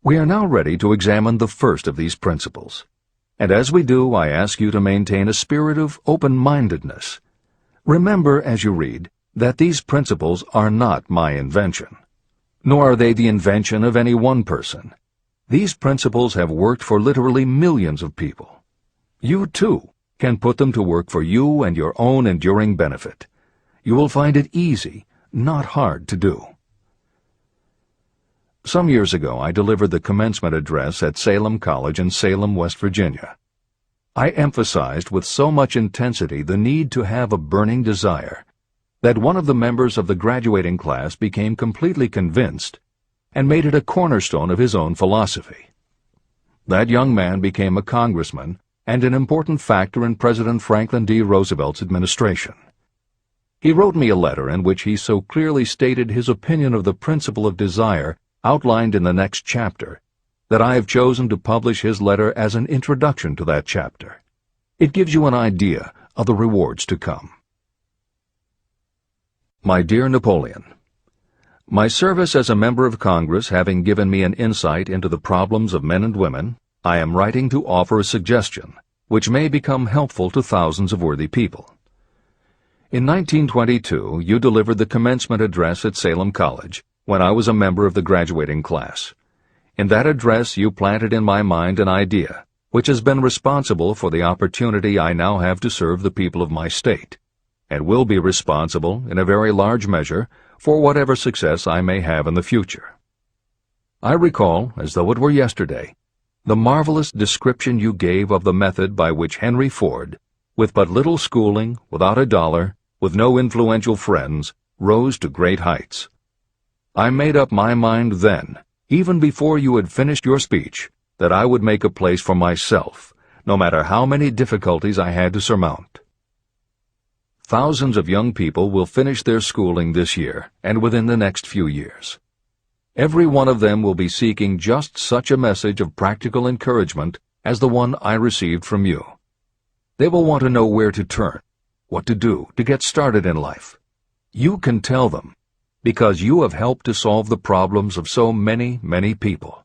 We are now ready to examine the first of these principles, and as we do, I ask you to maintain a spirit of open-mindedness. Remember as you read that these principles are not my invention, nor are they the invention of any one person. These principles have worked for literally millions of people. You, too, can put them to work for you and your own enduring benefit. You will find it easy, not hard to do. Some years ago, I delivered the commencement address at Salem College in Salem, West Virginia. I emphasized with so much intensity the need to have a burning desire that one of the members of the graduating class became completely convinced and made it a cornerstone of his own philosophy. That young man became a congressman and an important factor in President Franklin D. Roosevelt's administration. He wrote me a letter in which he so clearly stated his opinion of the principle of desire outlined in the next chapter that I have chosen to publish his letter as an introduction to that chapter. It gives you an idea of the rewards to come. My dear Napoleon, my service as a member of Congress having given me an insight into the problems of men and women, I am writing to offer a suggestion which may become helpful to thousands of worthy people. In 1922, you delivered the commencement address at Salem College when I was a member of the graduating class. In that address, you planted in my mind an idea which has been responsible for the opportunity I now have to serve the people of my state, and will be responsible, in a very large measure, for whatever success I may have in the future. I recall, as though it were yesterday, the marvelous description you gave of the method by which Henry Ford, with but little schooling, without a dollar, with no influential friends, rose to great heights. I made up my mind then, even before you had finished your speech, that I would make a place for myself, no matter how many difficulties I had to surmount. Thousands of young people will finish their schooling this year and within the next few years. Every one of them will be seeking just such a message of practical encouragement as the one I received from you. They will want to know where to turn, what to do to get started in life. You can tell them, because you have helped to solve the problems of so many, many people.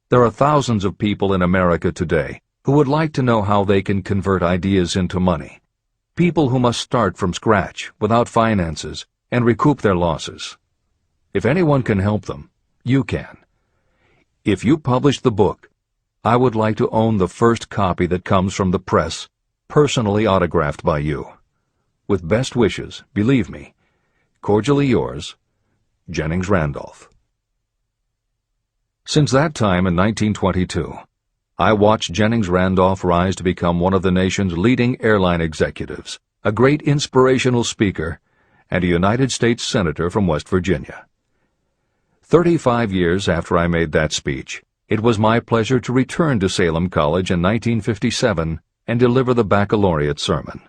There are thousands of people in America today who would like to know how they can convert ideas into money. People who must start from scratch, without finances, and recoup their losses. If anyone can help them, you can. If you publish the book, I would like to own the first copy that comes from the press, personally autographed by you. With best wishes, believe me, cordially yours, Jennings Randolph. Since that time in 1922, I watched Jennings Randolph rise to become one of the nation's leading airline executives, a great inspirational speaker, and a United States Senator from West Virginia. 35 years after I made that speech, it was my pleasure to return to Salem College in 1957 and deliver the baccalaureate sermon.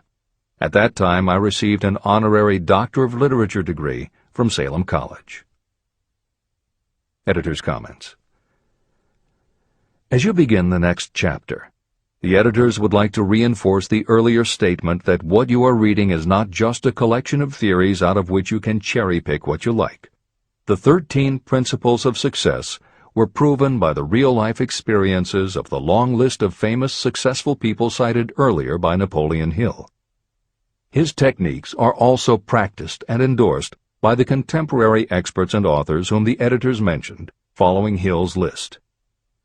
At that time, I received an honorary Doctor of Literature degree from Salem College. Editor's comments. As you begin the next chapter, the editors would like to reinforce the earlier statement that what you are reading is not just a collection of theories out of which you can cherry-pick what you like. The 13 principles of success were proven by the real-life experiences of the long list of famous successful people cited earlier by Napoleon Hill. His techniques are also practiced and endorsed by the contemporary experts and authors whom the editors mentioned, following Hill's list.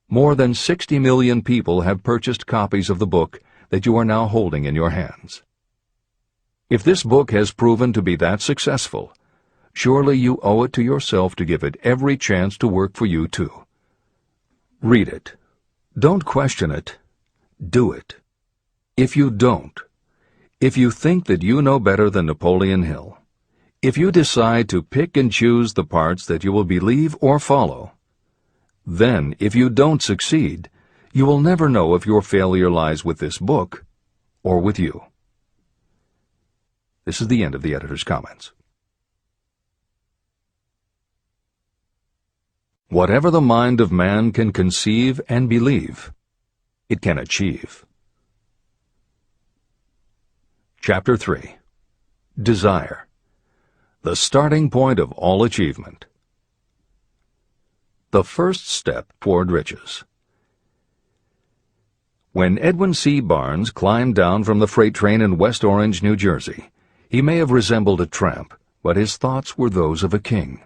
More than 60 million people have purchased copies of the book that you are now holding in your hands. If this book has proven to be that successful, surely you owe it to yourself to give it every chance to work for you too. Read it. Don't question it. Do it. If you don't, if you think that you know better than Napoleon Hill, if you decide to pick and choose the parts that you will believe or follow, then, if you don't succeed, you will never know if your failure lies with this book or with you. This is the end of the editor's comments. Whatever the mind of man can conceive and believe, it can achieve. Chapter 3. Desire, the starting point of all achievement. The first step toward riches. When Edwin C. Barnes climbed down from the freight train in West Orange, New Jersey, he may have resembled a tramp, but his thoughts were those of a king.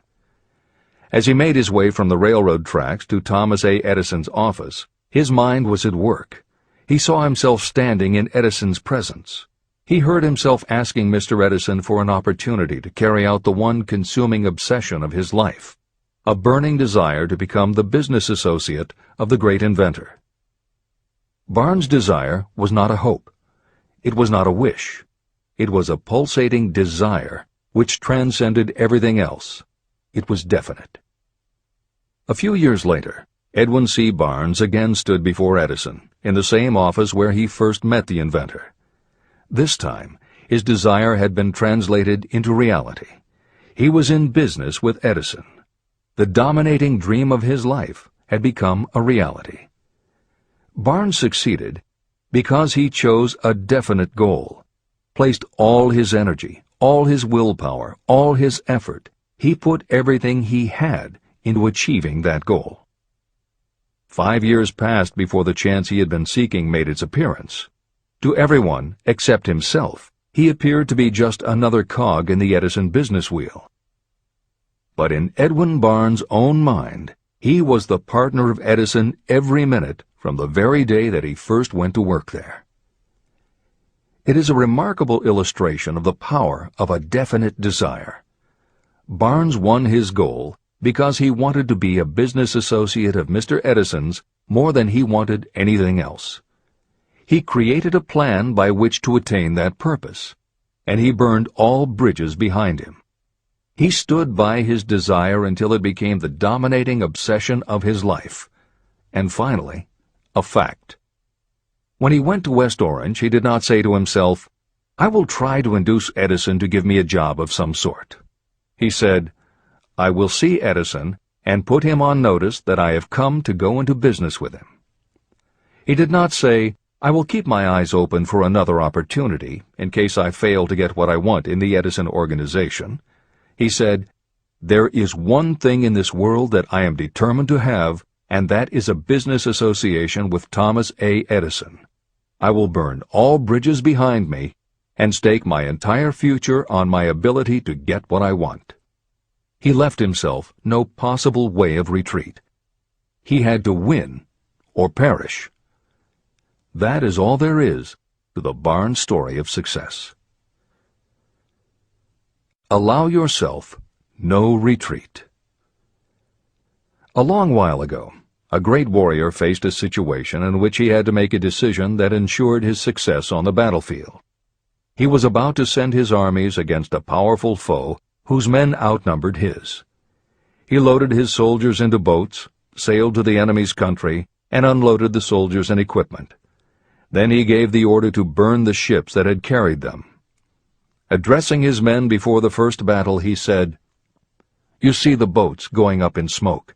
As he made his way from the railroad tracks to Thomas A. Edison's office, his mind was at work. He saw himself standing in Edison's presence. He heard himself asking Mr. Edison for an opportunity to carry out the one consuming obsession of his life, a burning desire to become the business associate of the great inventor. Barnes' desire was not a hope. It was not a wish. It was a pulsating desire which transcended everything else. It was definite. A few years later, Edwin C. Barnes again stood before Edison, in the same office where he first met the inventor. This time, his desire had been translated into reality. He was in business with Edison. The dominating dream of his life had become a reality. Barnes succeeded because he chose a definite goal, placed all his energy, all his willpower, all his effort. He put everything he had into achieving that goal. 5 years passed before the chance he had been seeking made its appearance. To everyone except himself, he appeared to be just another cog in the Edison business wheel. But in Edwin Barnes' own mind, he was the partner of Edison every minute from the very day that he first went to work there. It is a remarkable illustration of the power of a definite desire. Barnes won his goal because he wanted to be a business associate of Mr. Edison's more than he wanted anything else. He created a plan by which to attain that purpose, and he burned all bridges behind him. He stood by his desire until it became the dominating obsession of his life, and finally, a fact. When he went to West Orange, he did not say to himself, "I will try to induce Edison to give me a job of some sort." He said, "I will see Edison and put him on notice that I have come to go into business with him." He did not say, "I will keep my eyes open for another opportunity in case I fail to get what I want in the Edison organization." He said, "There is one thing in this world that I am determined to have, and that is a business association with Thomas A. Edison. I will burn all bridges behind me and stake my entire future on my ability to get what I want." He left himself no possible way of retreat. He had to win or perish. That is all there is to the Barnes story of success. Allow yourself no retreat. A long while ago, a great warrior faced a situation in which he had to make a decision that ensured his success on the battlefield. He was about to send his armies against a powerful foe whose men outnumbered his. He loaded his soldiers into boats, sailed to the enemy's country, and unloaded the soldiers and equipment. Then he gave the order to burn the ships that had carried them. Addressing his men before the first battle, he said, "You see the boats going up in smoke.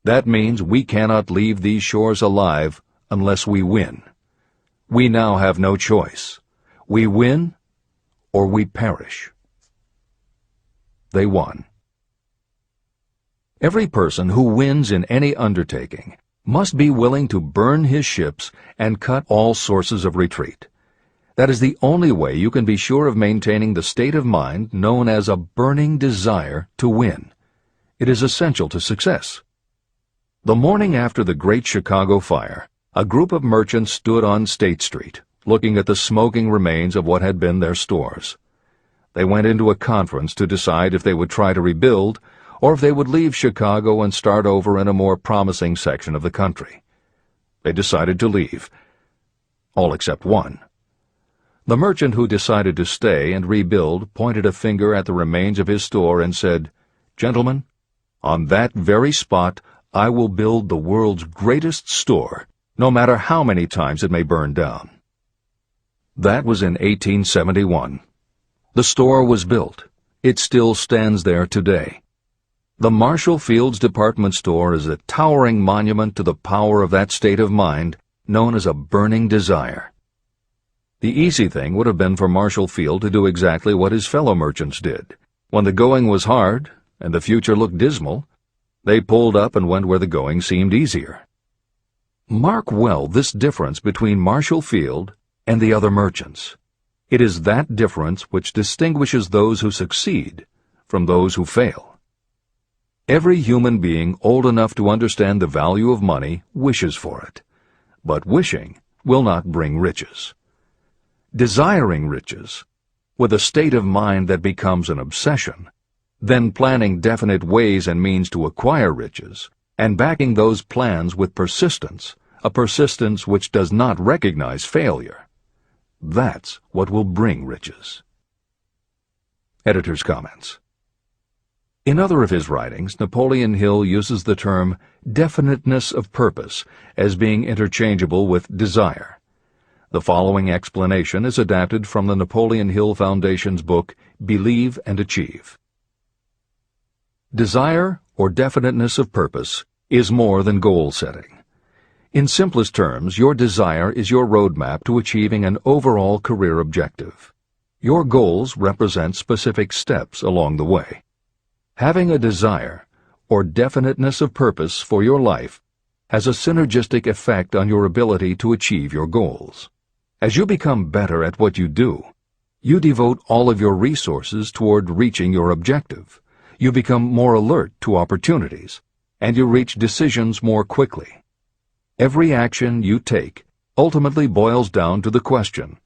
That means we cannot leave these shores alive unless we win. We now have no choice. We win or we perish." They won. Every person who wins in any undertaking must be willing to burn his ships and cut all sources of retreat. That is the only way you can be sure of maintaining the state of mind known as a burning desire to win. It is essential to success. The morning after the Great Chicago Fire, a group of merchants stood on State Street, looking at the smoking remains of what had been their stores. They went into a conference to decide if they would try to rebuild or if they would leave Chicago and start over in a more promising section of the country. They decided to leave. All except one. The merchant who decided to stay and rebuild pointed a finger at the remains of his store and said, "Gentlemen, on that very spot I will build the world's greatest store, no matter how many times it may burn down." That was in 1871. The store was built. It still stands there today. The Marshall Field's department store is a towering monument to the power of that state of mind known as a burning desire. The easy thing would have been for Marshall Field to do exactly what his fellow merchants did. When the going was hard and the future looked dismal, they pulled up and went where the going seemed easier. Mark well this difference between Marshall Field and the other merchants. It is that difference which distinguishes those who succeed from those who fail. Every human being old enough to understand the value of money wishes for it, but wishing will not bring riches. Desiring riches, with a state of mind that becomes an obsession, then planning definite ways and means to acquire riches, and backing those plans with persistence, a persistence which does not recognize failure. That's what will bring riches. Editor's comments. In other of his writings, Napoleon Hill uses the term definiteness of purpose as being interchangeable with desire. The following explanation is adapted from the Napoleon Hill Foundation's book, Believe and Achieve. Desire, or definiteness of purpose, is more than goal setting. In simplest terms, your desire is your roadmap to achieving an overall career objective. Your goals represent specific steps along the way. Having a desire, or definiteness of purpose for your life, has a synergistic effect on your ability to achieve your goals. As you become better at what you do, you devote all of your resources toward reaching your objective. You become more alert to opportunities, and you reach decisions more quickly. Every action you take ultimately boils down to the question,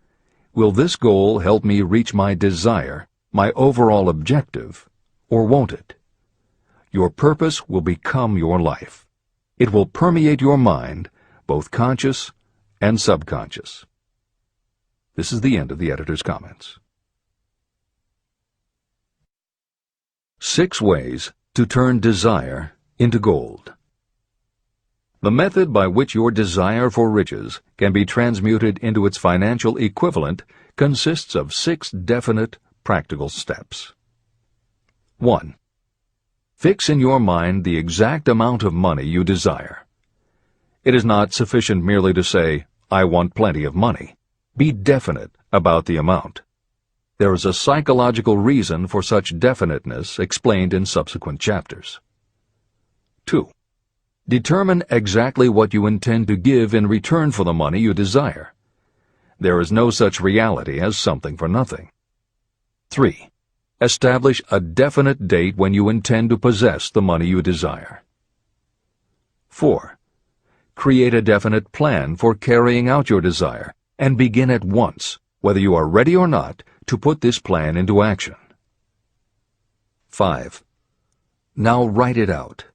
will this goal help me reach my desire, my overall objective, or won't it? Your purpose will become your life. It will permeate your mind, both conscious and subconscious. This is the end of the editor's comments. 6 ways to turn desire into gold. The method by which your desire for riches can be transmuted into its financial equivalent consists of 6 definite, practical steps. 1. Fix in your mind the exact amount of money you desire. It is not sufficient merely to say, "I want plenty of money." Be definite about the amount. There is a psychological reason for such definiteness explained in subsequent chapters. 2. Determine exactly what you intend to give in return for the money you desire. There is no such reality as something for nothing. 3. Establish a definite date when you intend to possess the money you desire. 4. Create a definite plan for carrying out your desire, and begin at once, whether you are ready or not, to put this plan into action. 5. Now write it out.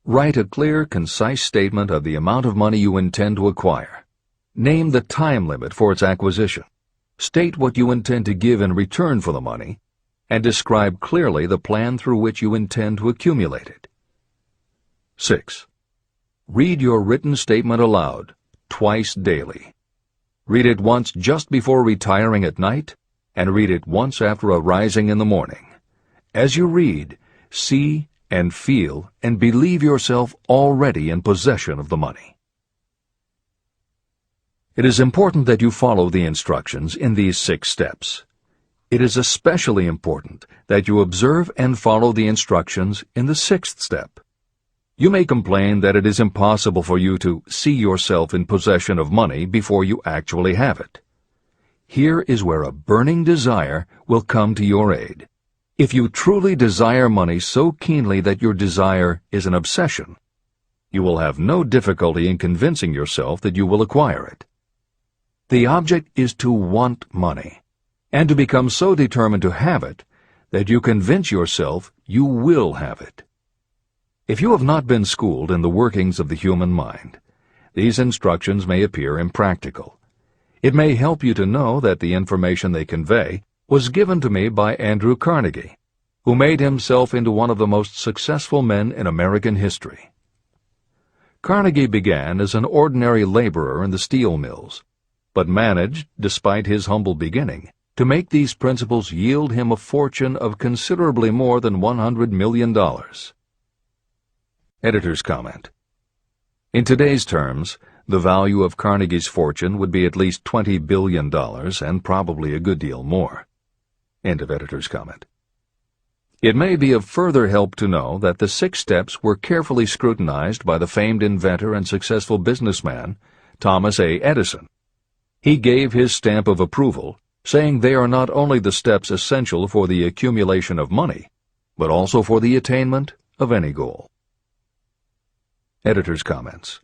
Write a clear, concise statement of the amount of money you intend to acquire. Name the time limit for its acquisition. State what you intend to give in return for the money, and describe clearly the plan through which you intend to accumulate it. 6. Read your written statement aloud, twice daily. Read it once just before retiring at night, and read it once after arising in the morning. As you read, see and feel and believe yourself already in possession of the money. It is important that you follow the instructions in these 6 steps. It is especially important that you observe and follow the instructions in the 6th step. You may complain that it is impossible for you to see yourself in possession of money before you actually have it. Here is where a burning desire will come to your aid. If you truly desire money so keenly that your desire is an obsession, you will have no difficulty in convincing yourself that you will acquire it. The object is to want money, and to become so determined to have it that you convince yourself you will have it. If you have not been schooled in the workings of the human mind, these instructions may appear impractical. It may help you to know that the information they convey was given to me by Andrew Carnegie, who made himself into one of the most successful men in American history. Carnegie began as an ordinary laborer in the steel mills, but managed, despite his humble beginning, to make these principles yield him a fortune of considerably more than $100 million. Editor's comment. In today's terms, the value of Carnegie's fortune would be at least $20 billion and probably a good deal more. End of editor's comment. It may be of further help to know that the 6 steps were carefully scrutinized by the famed inventor and successful businessman, Thomas A. Edison. He gave his stamp of approval, saying they are not only the steps essential for the accumulation of money, but also for the attainment of any goal. Editor's comments.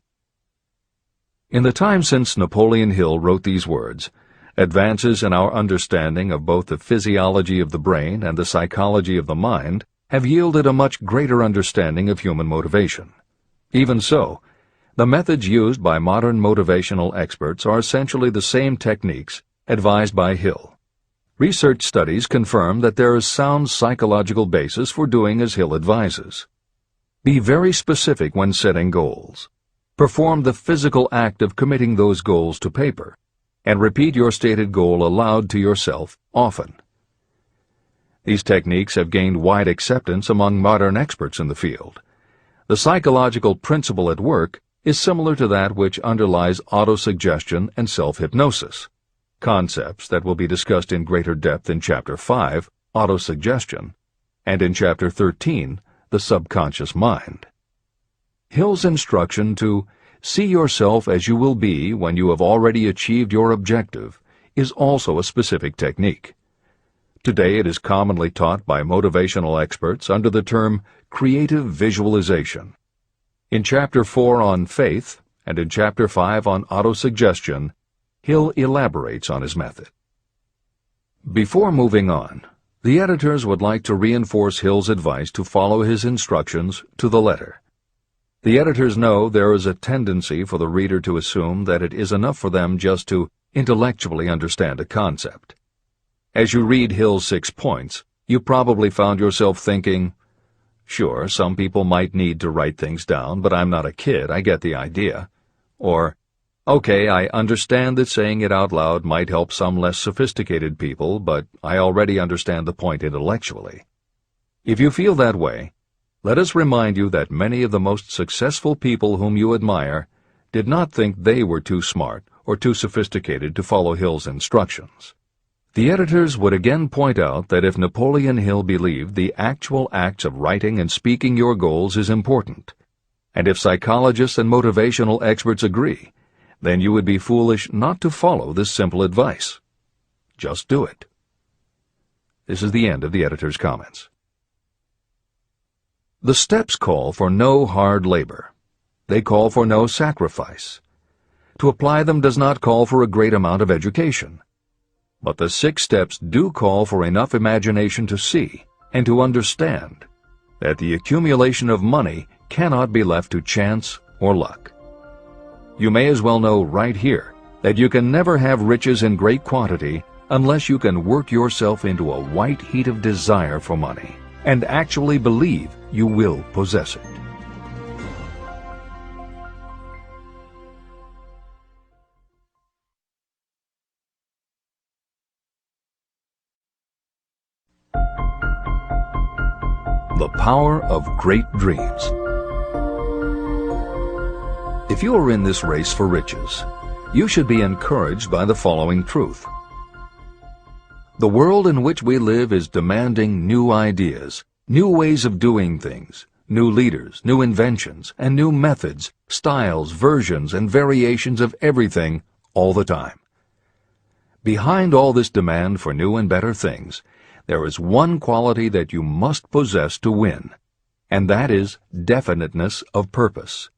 In the time since Napoleon Hill wrote these words, advances in our understanding of both the physiology of the brain and the psychology of the mind have yielded a much greater understanding of human motivation. Even so, the methods used by modern motivational experts are essentially the same techniques advised by Hill. Research studies confirm that there is sound psychological basis for doing as Hill advises. Be very specific when setting goals. Perform the physical act of committing those goals to paper, and repeat your stated goal aloud to yourself often. These techniques have gained wide acceptance among modern experts in the field. The psychological principle at work is similar to that which underlies autosuggestion and self-hypnosis, concepts that will be discussed in greater depth in Chapter 5, Autosuggestion, and in Chapter 13, The Subconscious Mind. Hill's instruction to see yourself as you will be when you have already achieved your objective is also a specific technique. Today it is commonly taught by motivational experts under the term creative visualization. In Chapter 4 on faith and in Chapter 5 on autosuggestion, Hill elaborates on his method. Before moving on, the editors would like to reinforce Hill's advice to follow his instructions to the letter. The editors know there is a tendency for the reader to assume that it is enough for them just to intellectually understand a concept. As you read Hill's 6 points, you probably found yourself thinking, "Sure, some people might need to write things down, but I'm not a kid, I get the idea." Or, "Okay, I understand that saying it out loud might help some less sophisticated people, but I already understand the point intellectually." If you feel that way, let us remind you that many of the most successful people whom you admire did not think they were too smart or too sophisticated to follow Hill's instructions. The editors would again point out that if Napoleon Hill believed the actual acts of writing and speaking your goals is important, and if psychologists and motivational experts agree, then you would be foolish not to follow this simple advice. Just do it. This is the end of the editor's comments. The steps call for no hard labor. They call for no sacrifice. To apply them does not call for a great amount of education. But the 6 steps do call for enough imagination to see and to understand that the accumulation of money cannot be left to chance or luck. You may as well know right here that you can never have riches in great quantity unless you can work yourself into a white heat of desire for money and actually believe you will possess it. The power of great dreams. If you are in this race for riches, you should be encouraged by the following truth. The world in which we live is demanding new ideas, new ways of doing things, new leaders, new inventions, and new methods, styles, versions, and variations of everything all the time. Behind all this demand for new and better things, there is one quality that you must possess to win, and that is definiteness of purpose,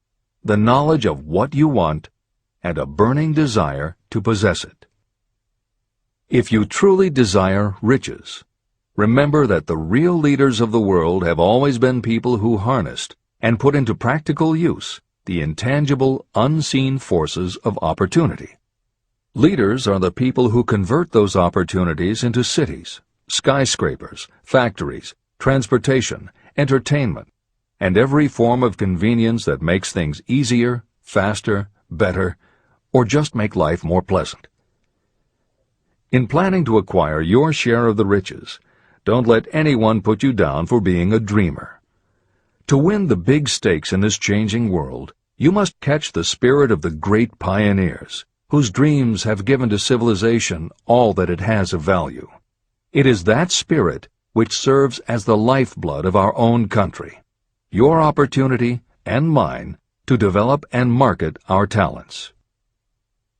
the knowledge of what you want, and a burning desire to possess it. If you truly desire riches, remember that the real leaders of the world have always been people who harnessed and put into practical use the intangible, unseen forces of opportunity. Leaders are the people who convert those opportunities into cities, skyscrapers, factories, transportation, entertainment, and every form of convenience that makes things easier, faster, better, or just make life more pleasant. In planning to acquire your share of the riches, don't let anyone put you down for being a dreamer. To win the big stakes in this changing world, you must catch the spirit of the great pioneers, whose dreams have given to civilization all that it has of value. It is that spirit which serves as the lifeblood of our own country, your opportunity and mine to develop and market our talents.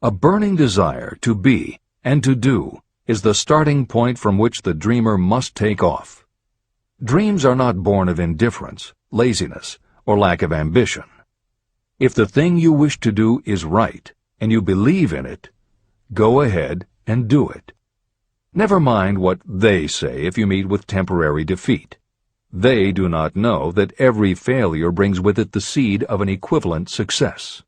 A burning desire to be and to do is the starting point from which the dreamer must take off. Dreams are not born of indifference, laziness, or lack of ambition. If the thing you wish to do is right, and you believe in it, go ahead and do it. Never mind what they say if you meet with temporary defeat. They do not know that every failure brings with it the seed of an equivalent success.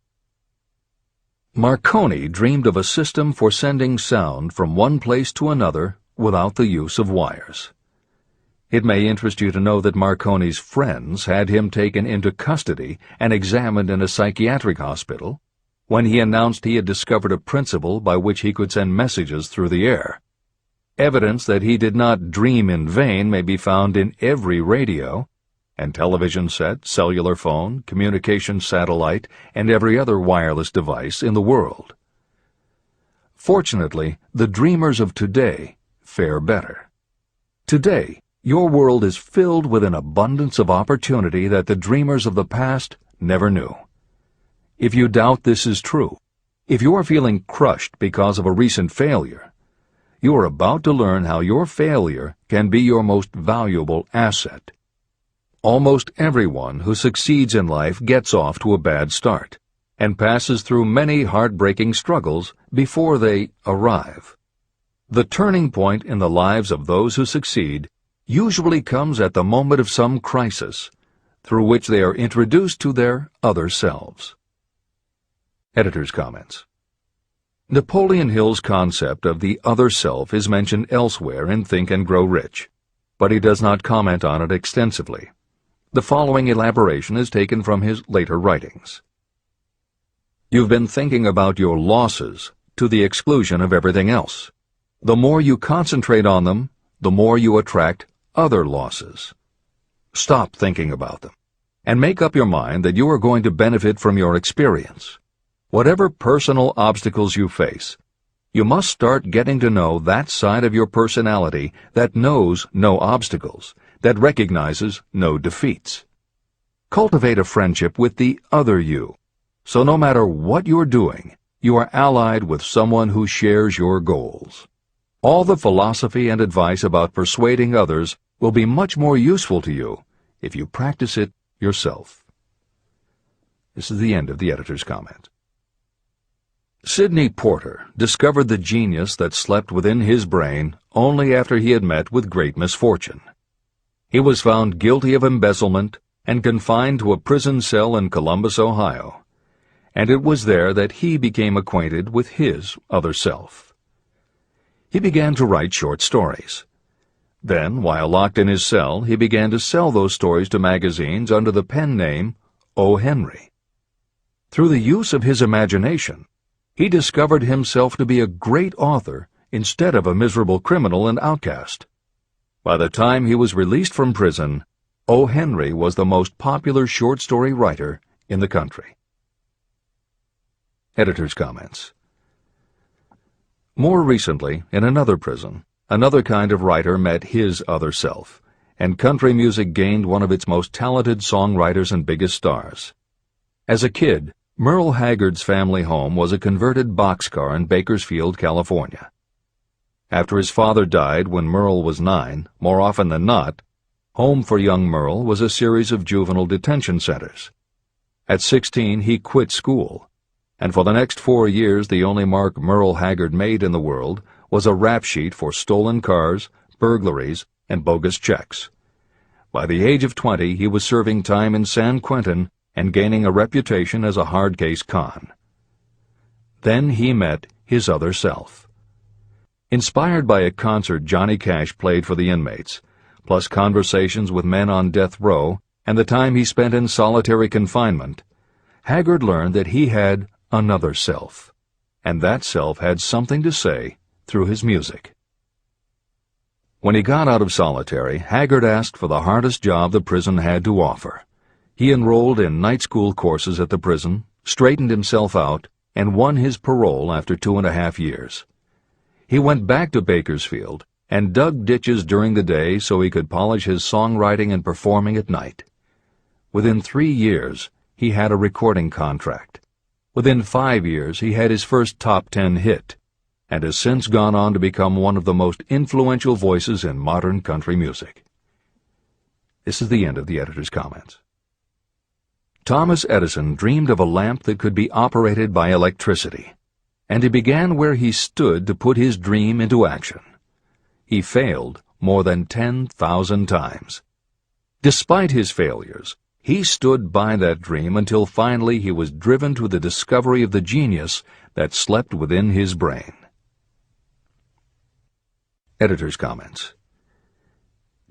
Marconi dreamed of a system for sending sound from one place to another without the use of wires. It may interest you to know that Marconi's friends had him taken into custody and examined in a psychiatric hospital when he announced he had discovered a principle by which he could send messages through the air. Evidence that he did not dream in vain may be found in every radio and television set, cellular phone, communication satellite, and every other wireless device in the world. Fortunately, the dreamers of today fare better. Today, your world is filled with an abundance of opportunity that the dreamers of the past never knew. If you doubt this is true, if you are feeling crushed because of a recent failure, you are about to learn how your failure can be your most valuable asset. Almost everyone who succeeds in life gets off to a bad start and passes through many heartbreaking struggles before they arrive. The turning point in the lives of those who succeed usually comes at the moment of some crisis through which they are introduced to their other selves. Editor's comments. Napoleon Hill's concept of the other self is mentioned elsewhere in Think and Grow Rich, but he does not comment on it extensively. The following elaboration is taken from his later writings. You've been thinking about your losses to the exclusion of everything else. The more you concentrate on them, the more you attract other losses. Stop thinking about them, and make up your mind that you are going to benefit from your experience. Whatever personal obstacles you face, you must start getting to know that side of your personality that knows no obstacles, that recognizes no defeats. Cultivate a friendship with the other you, so no matter what you're doing, you are allied with someone who shares your goals. All the philosophy and advice about persuading others will be much more useful to you if you practice it yourself. This is the end of the editor's comment. Sidney Porter discovered the genius that slept within his brain only after he had met with great misfortune. He was found guilty of embezzlement and confined to a prison cell in Columbus, Ohio, and it was there that he became acquainted with his other self. He began to write short stories. Then, while locked in his cell, he began to sell those stories to magazines under the pen name O. Henry. Through the use of his imagination, he discovered himself to be a great author instead of a miserable criminal and outcast. By the time he was released from prison, O. Henry was the most popular short story writer in the country. Editor's comments. More recently, in another prison, another kind of writer met his other self, and country music gained one of its most talented songwriters and biggest stars. As a kid, Merle Haggard's family home was a converted boxcar in Bakersfield, California. After his father died when Merle was 9, more often than not, home for young Merle was a series of juvenile detention centers. At 16, he quit school, and for the next 4 years the only mark Merle Haggard made in the world was a rap sheet for stolen cars, burglaries, and bogus checks. By the age of 20, he was serving time in San Quentin and gaining a reputation as a hard-case con. Then he met his other self. Inspired by a concert Johnny Cash played for the inmates, plus conversations with men on death row and the time he spent in solitary confinement, Haggard learned that he had another self, and that self had something to say through his music. When he got out of solitary, Haggard asked for the hardest job the prison had to offer. He enrolled in night school courses at the prison, straightened himself out, and won his parole after 2.5 years. He went back to Bakersfield and dug ditches during the day so he could polish his songwriting and performing at night. Within 3 years, he had a recording contract. Within 5 years, he had his first top 10 hit, and has since gone on to become one of the most influential voices in modern country music. This is the end of the editor's comments. Thomas Edison dreamed of a lamp that could be operated by electricity, and he began where he stood to put his dream into action. He failed more than 10,000 times. Despite his failures, he stood by that dream until finally he was driven to the discovery of the genius that slept within his brain. Editor's comments.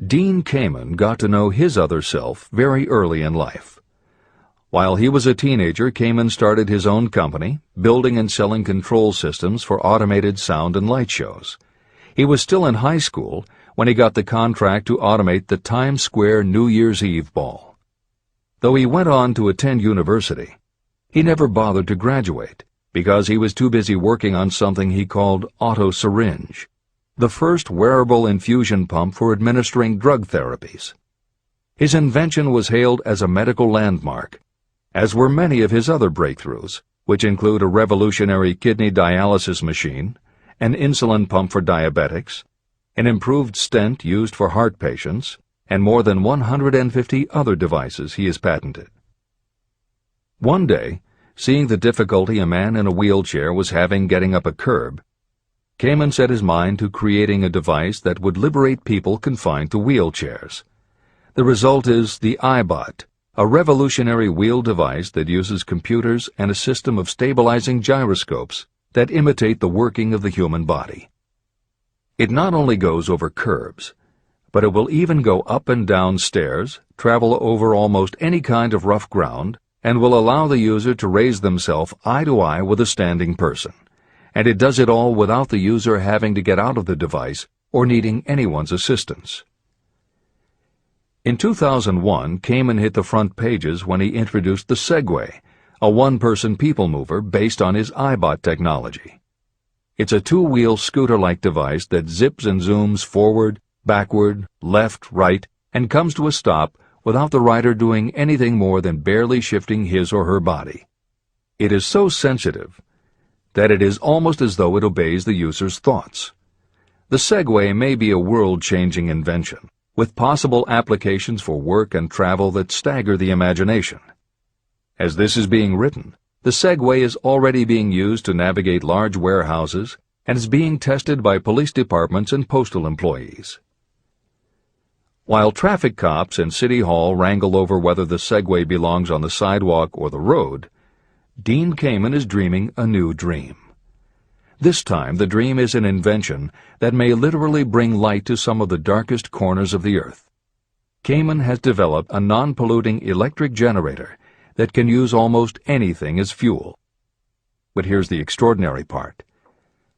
Dean Kamen got to know his other self very early in life. While he was a teenager, Kamen started his own company, building and selling control systems for automated sound and light shows. He was still in high school when he got the contract to automate the Times Square New Year's Eve ball. Though he went on to attend university, he never bothered to graduate because he was too busy working on something he called auto-syringe, the first wearable infusion pump for administering drug therapies. His invention was hailed as a medical landmark, as were many of his other breakthroughs, which include a revolutionary kidney dialysis machine, an insulin pump for diabetics, an improved stent used for heart patients, and more than 150 other devices he has patented. One day, seeing the difficulty a man in a wheelchair was having getting up a curb, Kamen set his mind to creating a device that would liberate people confined to wheelchairs. The result is the iBot, a revolutionary wheel device that uses computers and a system of stabilizing gyroscopes that imitate the working of the human body. It not only goes over curbs, but it will even go up and down stairs, travel over almost any kind of rough ground, and will allow the user to raise themselves eye to eye with a standing person. And it does it all without the user having to get out of the device or needing anyone's assistance. In 2001, Kamen hit the front pages when he introduced the Segway, a one-person people mover based on his iBot technology. It's a two-wheel scooter-like device that zips and zooms forward, backward, left, right, and comes to a stop without the rider doing anything more than barely shifting his or her body. It is so sensitive that it is almost as though it obeys the user's thoughts. The Segway may be a world-changing invention, with possible applications for work and travel that stagger the imagination. As this is being written, the Segway is already being used to navigate large warehouses and is being tested by police departments and postal employees. While traffic cops and City Hall wrangle over whether the Segway belongs on the sidewalk or the road, Dean Kamen is dreaming a new dream. This time, the dream is an invention that may literally bring light to some of the darkest corners of the earth. Kamen has developed a non-polluting electric generator that can use almost anything as fuel. But here's the extraordinary part.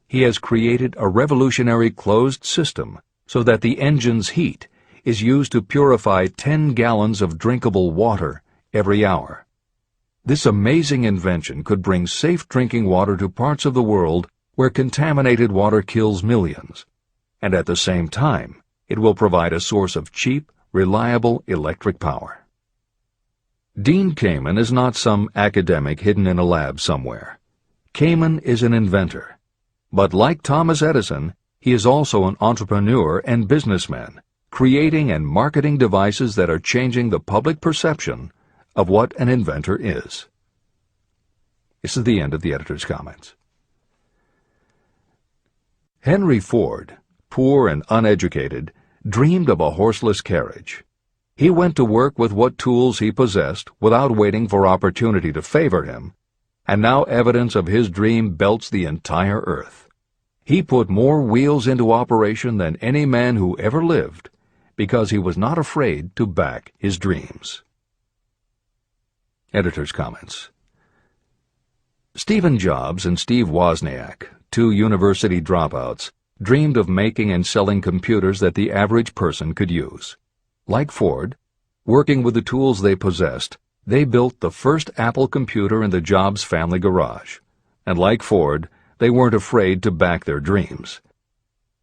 He has created a revolutionary closed system so that the engine's heat is used to purify 10 gallons of drinkable water every hour. This amazing invention could bring safe drinking water to parts of the world where contaminated water kills millions, and at the same time, it will provide a source of cheap, reliable electric power. Dean Kamen is not some academic hidden in a lab somewhere. Kamen is an inventor. But like Thomas Edison, he is also an entrepreneur and businessman, creating and marketing devices that are changing the public perception of what an inventor is. This is the end of the editor's comments. Henry Ford, poor and uneducated, dreamed of a horseless carriage. He went to work with what tools he possessed without waiting for opportunity to favor him, and now evidence of his dream belts the entire earth. He put more wheels into operation than any man who ever lived because he was not afraid to back his dreams. Editor's comments. Stephen Jobs and Steve Wozniak, two university dropouts, dreamed of making and selling computers that the average person could use. Like Ford, working with the tools they possessed, they built the first Apple computer in the Jobs family garage. And like Ford, they weren't afraid to back their dreams.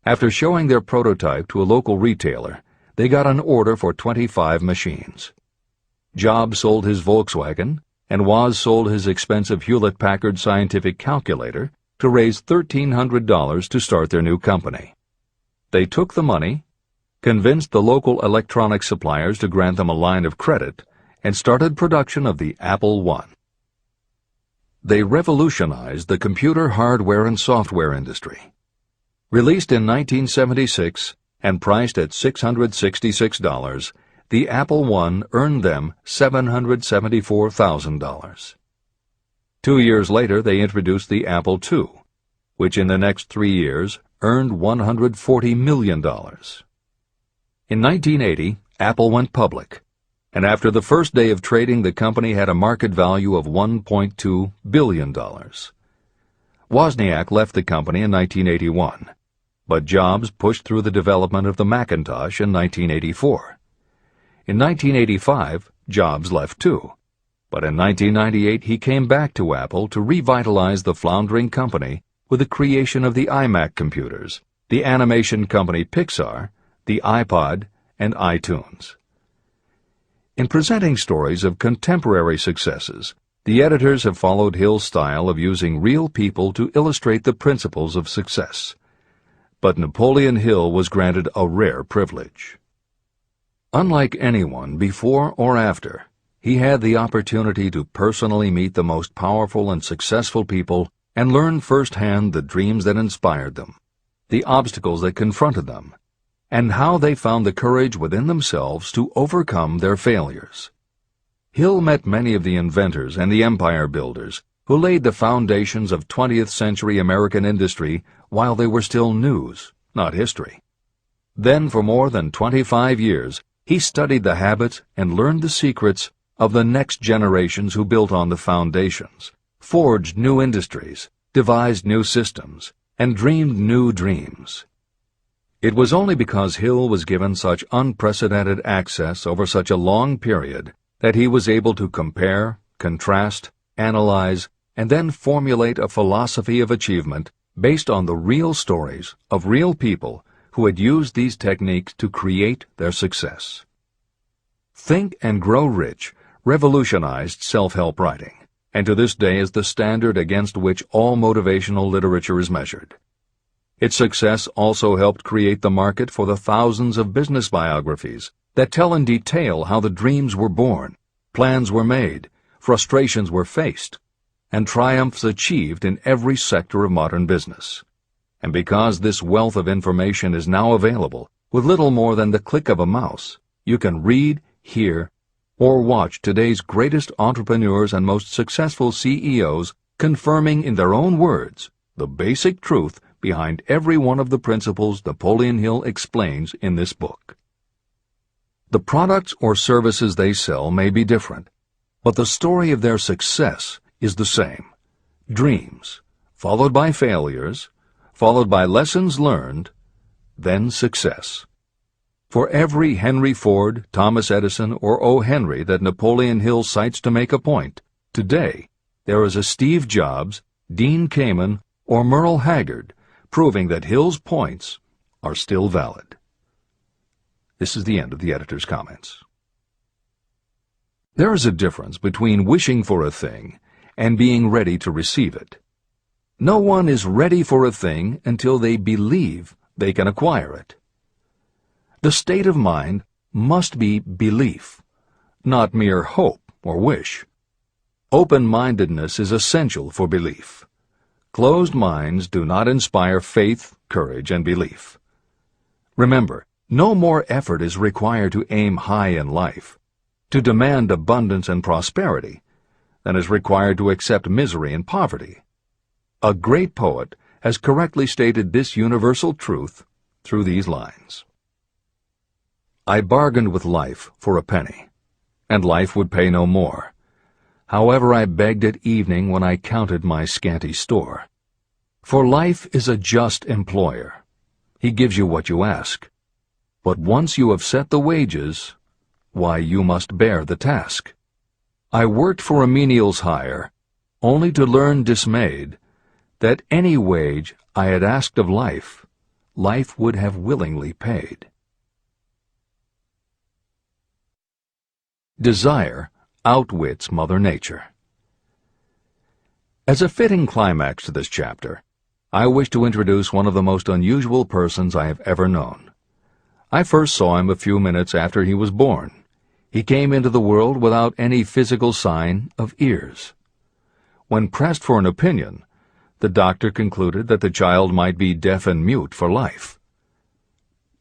After showing their prototype to a local retailer, they got an order for 25 machines. Jobs sold his Volkswagen, and Woz sold his expensive Hewlett-Packard scientific calculator to raise $1,300 to start their new company. They took the money, convinced the local electronics suppliers to grant them a line of credit, and started production of the Apple I. They revolutionized the computer hardware and software industry. Released in 1976 and priced at $666, the Apple I earned them $774,000. 2 years later, they introduced the Apple II, which in the next 3 years earned $140 million. In 1980, Apple went public, and after the first day of trading, the company had a market value of $1.2 billion. Wozniak left the company in 1981, but Jobs pushed through the development of the Macintosh in 1984. In 1985, Jobs left too, but in 1998 he came back to Apple to revitalize the floundering company with the creation of the iMac computers, the animation company Pixar, the iPod, and iTunes. In presenting stories of contemporary successes, the editors have followed Hill's style of using real people to illustrate the principles of success. But Napoleon Hill was granted a rare privilege. Unlike anyone before or after, he had the opportunity to personally meet the most powerful and successful people and learn firsthand the dreams that inspired them, the obstacles that confronted them, and how they found the courage within themselves to overcome their failures. Hill met many of the inventors and the empire builders who laid the foundations of 20th century American industry while they were still news, not history. Then for more than 25 years, he studied the habits and learned the secrets of the next generations who built on the foundations, forged new industries, devised new systems, and dreamed new dreams. It was only because Hill was given such unprecedented access over such a long period that he was able to compare, contrast, analyze, and then formulate a philosophy of achievement based on the real stories of real people who had used these techniques to create their success. Think and Grow Rich revolutionized self-help writing, and to this day is the standard against which all motivational literature is measured. Its success also helped create the market for the thousands of business biographies that tell in detail how the dreams were born, plans were made, frustrations were faced, and triumphs achieved in every sector of modern business. And because this wealth of information is now available, with little more than the click of a mouse, you can read, hear, or watch today's greatest entrepreneurs and most successful CEOs confirming in their own words the basic truth behind every one of the principles Napoleon Hill explains in this book. The products or services they sell may be different, but the story of their success is the same. Dreams, followed by failures, followed by lessons learned, then success. For every Henry Ford, Thomas Edison, or O. Henry that Napoleon Hill cites to make a point, today there is a Steve Jobs, Dean Kamen, or Merle Haggard, proving that Hill's points are still valid. This is the end of the editor's comments. There is a difference between wishing for a thing and being ready to receive it. No one is ready for a thing until they believe they can acquire it. The state of mind must be belief, not mere hope or wish. Open-mindedness is essential for belief. Closed minds do not inspire faith, courage, and belief. Remember, no more effort is required to aim high in life, to demand abundance and prosperity, than is required to accept misery and poverty. A great poet has correctly stated this universal truth through these lines. I bargained with life for a penny, and life would pay no more. However, I begged at evening when I counted my scanty store. For life is a just employer. He gives you what you ask. But once you have set the wages, why, you must bear the task. I worked for a menial's hire, only to learn dismayed that any wage I had asked of life, life would have willingly paid. Desire outwits Mother Nature. As a fitting climax to this chapter, I wish to introduce one of the most unusual persons I have ever known. I first saw him a few minutes after he was born. He came into the world without any physical sign of ears. When pressed for an opinion, the doctor concluded that the child might be deaf and mute for life.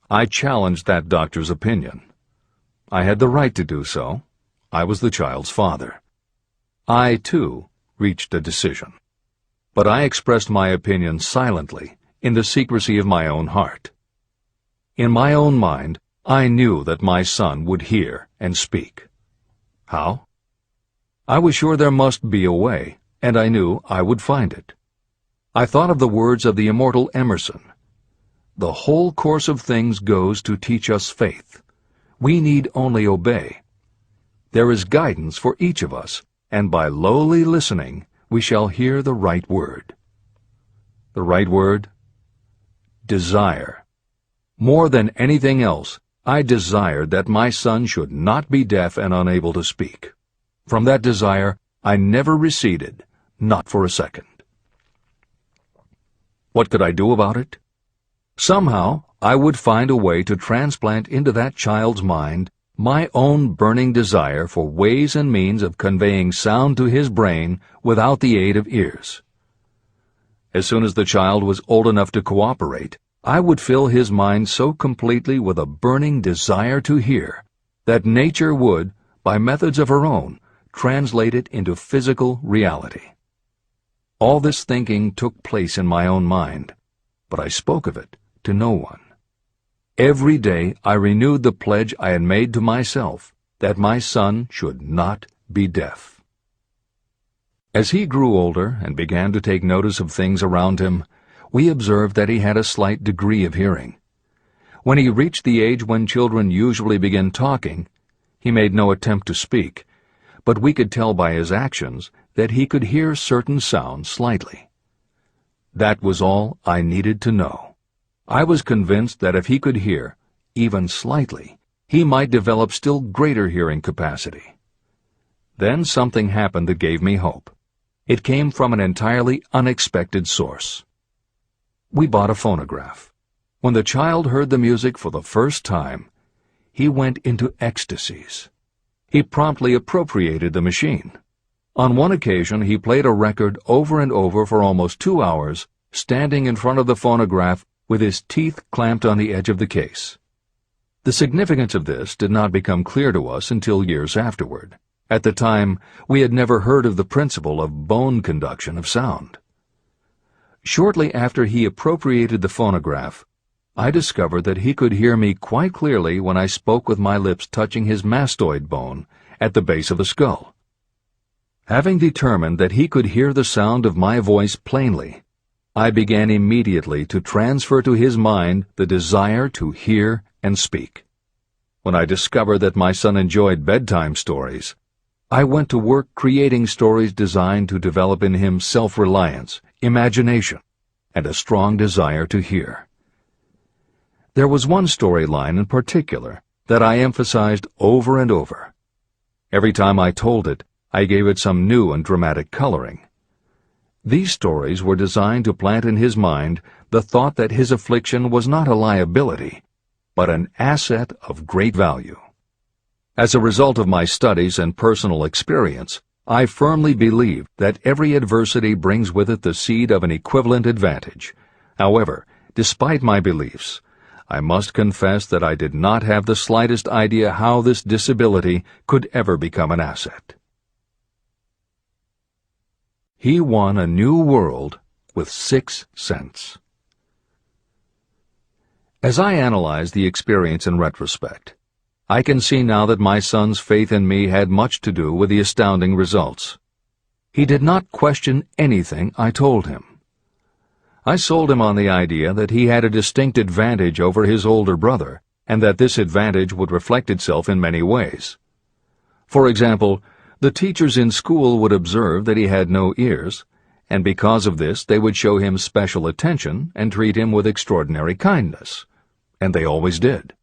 I challenged that doctor's opinion. I had the right to do so. I was the child's father. I, too, reached a decision. but I expressed my opinion silently, in the secrecy of my own heart. In my own mind, I knew that my son would hear and speak. How? I was sure there must be a way, and I knew I would find it. I thought of the words of the immortal Emerson. The whole course of things goes to teach us faith. We need only obey. There is guidance for each of us, and by lowly listening, we shall hear the right word. The right word? Desire. More than anything else, I desired that my son should not be deaf and unable to speak. From that desire, I never receded, not for a second. What could I do about it? Somehow, I would find a way to transplant into that child's mind my own burning desire for ways and means of conveying sound to his brain without the aid of ears. As soon as the child was old enough to cooperate, I would fill his mind so completely with a burning desire to hear that nature would, by methods of her own, translate it into physical reality. All this thinking took place in my own mind, but I spoke of it to no one. Every day I renewed the pledge I had made to myself that my son should not be deaf. As he grew older and began to take notice of things around him, we observed that he had a slight degree of hearing. When he reached the age when children usually begin talking, he made no attempt to speak, but we could tell by his actions that he could hear certain sounds slightly. That was all I needed to know. I was convinced that if he could hear, even slightly, he might develop still greater hearing capacity. Then something happened that gave me hope. It came from an entirely unexpected source. We bought a phonograph. When the child heard the music for the first time, he went into ecstasies. He promptly appropriated the machine. On one occasion, he played a record over and over for almost 2 hours, standing in front of the phonograph with his teeth clamped on the edge of the case. The significance of this did not become clear to us until years afterward. At the time, we had never heard of the principle of bone conduction of sound. Shortly after he appropriated the phonograph, I discovered that he could hear me quite clearly when I spoke with my lips touching his mastoid bone at the base of the skull. Having determined that he could hear the sound of my voice plainly, I began immediately to transfer to his mind the desire to hear and speak. When I discovered that my son enjoyed bedtime stories, I went to work creating stories designed to develop in him self-reliance, imagination, and a strong desire to hear. There was one storyline in particular that I emphasized over and over. Every time I told it, I gave it some new and dramatic coloring. These stories were designed to plant in his mind the thought that his affliction was not a liability, but an asset of great value. As a result of my studies and personal experience, I firmly believe that every adversity brings with it the seed of an equivalent advantage. However, despite my beliefs, I must confess that I did not have the slightest idea how this disability could ever become an asset. He won a new world with 6 cents. As I analyze the experience in retrospect, I can see now that my son's faith in me had much to do with the astounding results. He did not question anything I told him. I sold him on the idea that he had a distinct advantage over his older brother, and that this advantage would reflect itself in many ways. For example, the teachers in school would observe that he had no ears, and because of this they would show him special attention and treat him with extraordinary kindness. And they always did.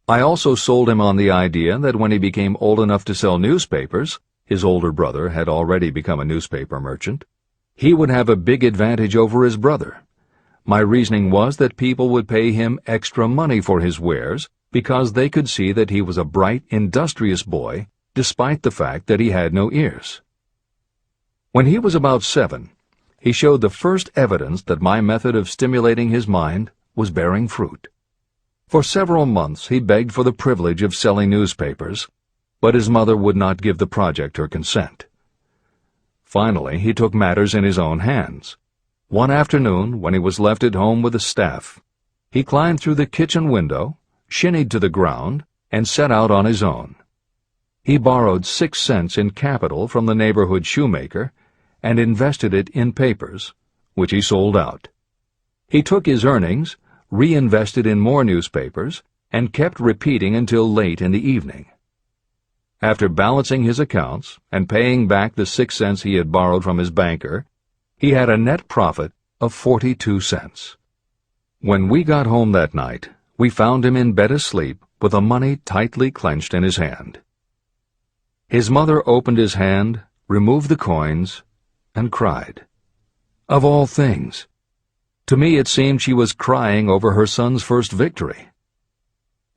I also sold him on the idea that when he became old enough to sell newspapers, his older brother had already become a newspaper merchant, he would have a big advantage over his brother. My reasoning was that people would pay him extra money for his wares because they could see that he was a bright, industrious boy, despite the fact that he had no ears. When he was about 7, he showed the first evidence that my method of stimulating his mind was bearing fruit. For several months he begged for the privilege of selling newspapers, but his mother would not give the project her consent. Finally, he took matters in his own hands. One afternoon, when he was left at home with the staff, he climbed through the kitchen window, shinnied to the ground, and set out on his own. He borrowed 6 cents in capital from the neighborhood shoemaker and invested it in papers, which he sold out. He took his earnings, reinvested in more newspapers, and kept repeating until late in the evening. After balancing his accounts and paying back the 6 cents he had borrowed from his banker, he had a net profit of 42 cents. When we got home that night, we found him in bed asleep with the money tightly clenched in his hand. His mother opened his hand, removed the coins, and cried. Of all things, to me it seemed she was crying over her son's first victory.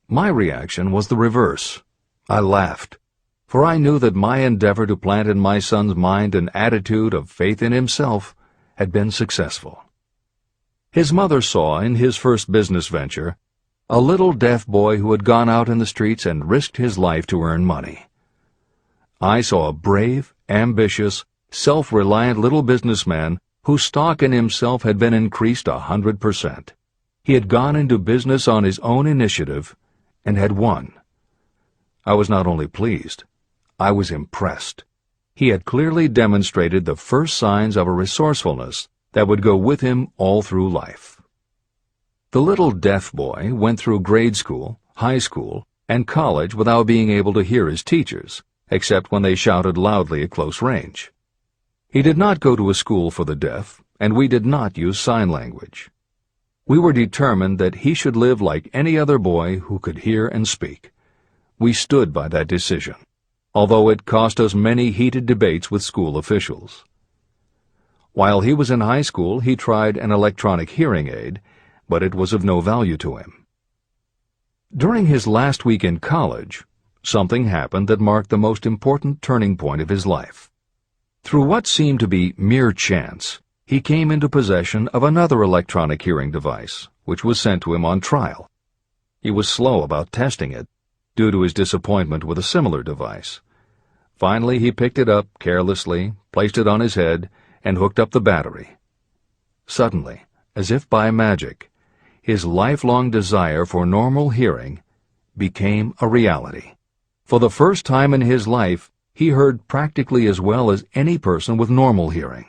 My reaction was the reverse. I laughed, for I knew that my endeavor to plant in my son's mind an attitude of faith in himself had been successful. His mother saw in his first business venture a little deaf boy who had gone out in the streets and risked his life to earn money. I saw a brave, ambitious, self-reliant little businessman whose stock in himself had been increased 100%. He had gone into business on his own initiative and had won. I was not only pleased, I was impressed. He had clearly demonstrated the first signs of a resourcefulness that would go with him all through life. The little deaf boy went through grade school, high school, and college without being able to hear his teachers, except when they shouted loudly at close range. He did not go to a school for the deaf, and we did not use sign language. We were determined that he should live like any other boy who could hear and speak. We stood by that decision, although it cost us many heated debates with school officials. While he was in high school, he tried an electronic hearing aid, but it was of no value to him. During his last week in college, something happened that marked the most important turning point of his life. Through what seemed to be mere chance, he came into possession of another electronic hearing device, which was sent to him on trial. He was slow about testing it, due to his disappointment with a similar device. Finally, he picked it up carelessly, placed it on his head, and hooked up the battery. Suddenly, as if by magic, his lifelong desire for normal hearing became a reality. For the first time in his life, he heard practically as well as any person with normal hearing.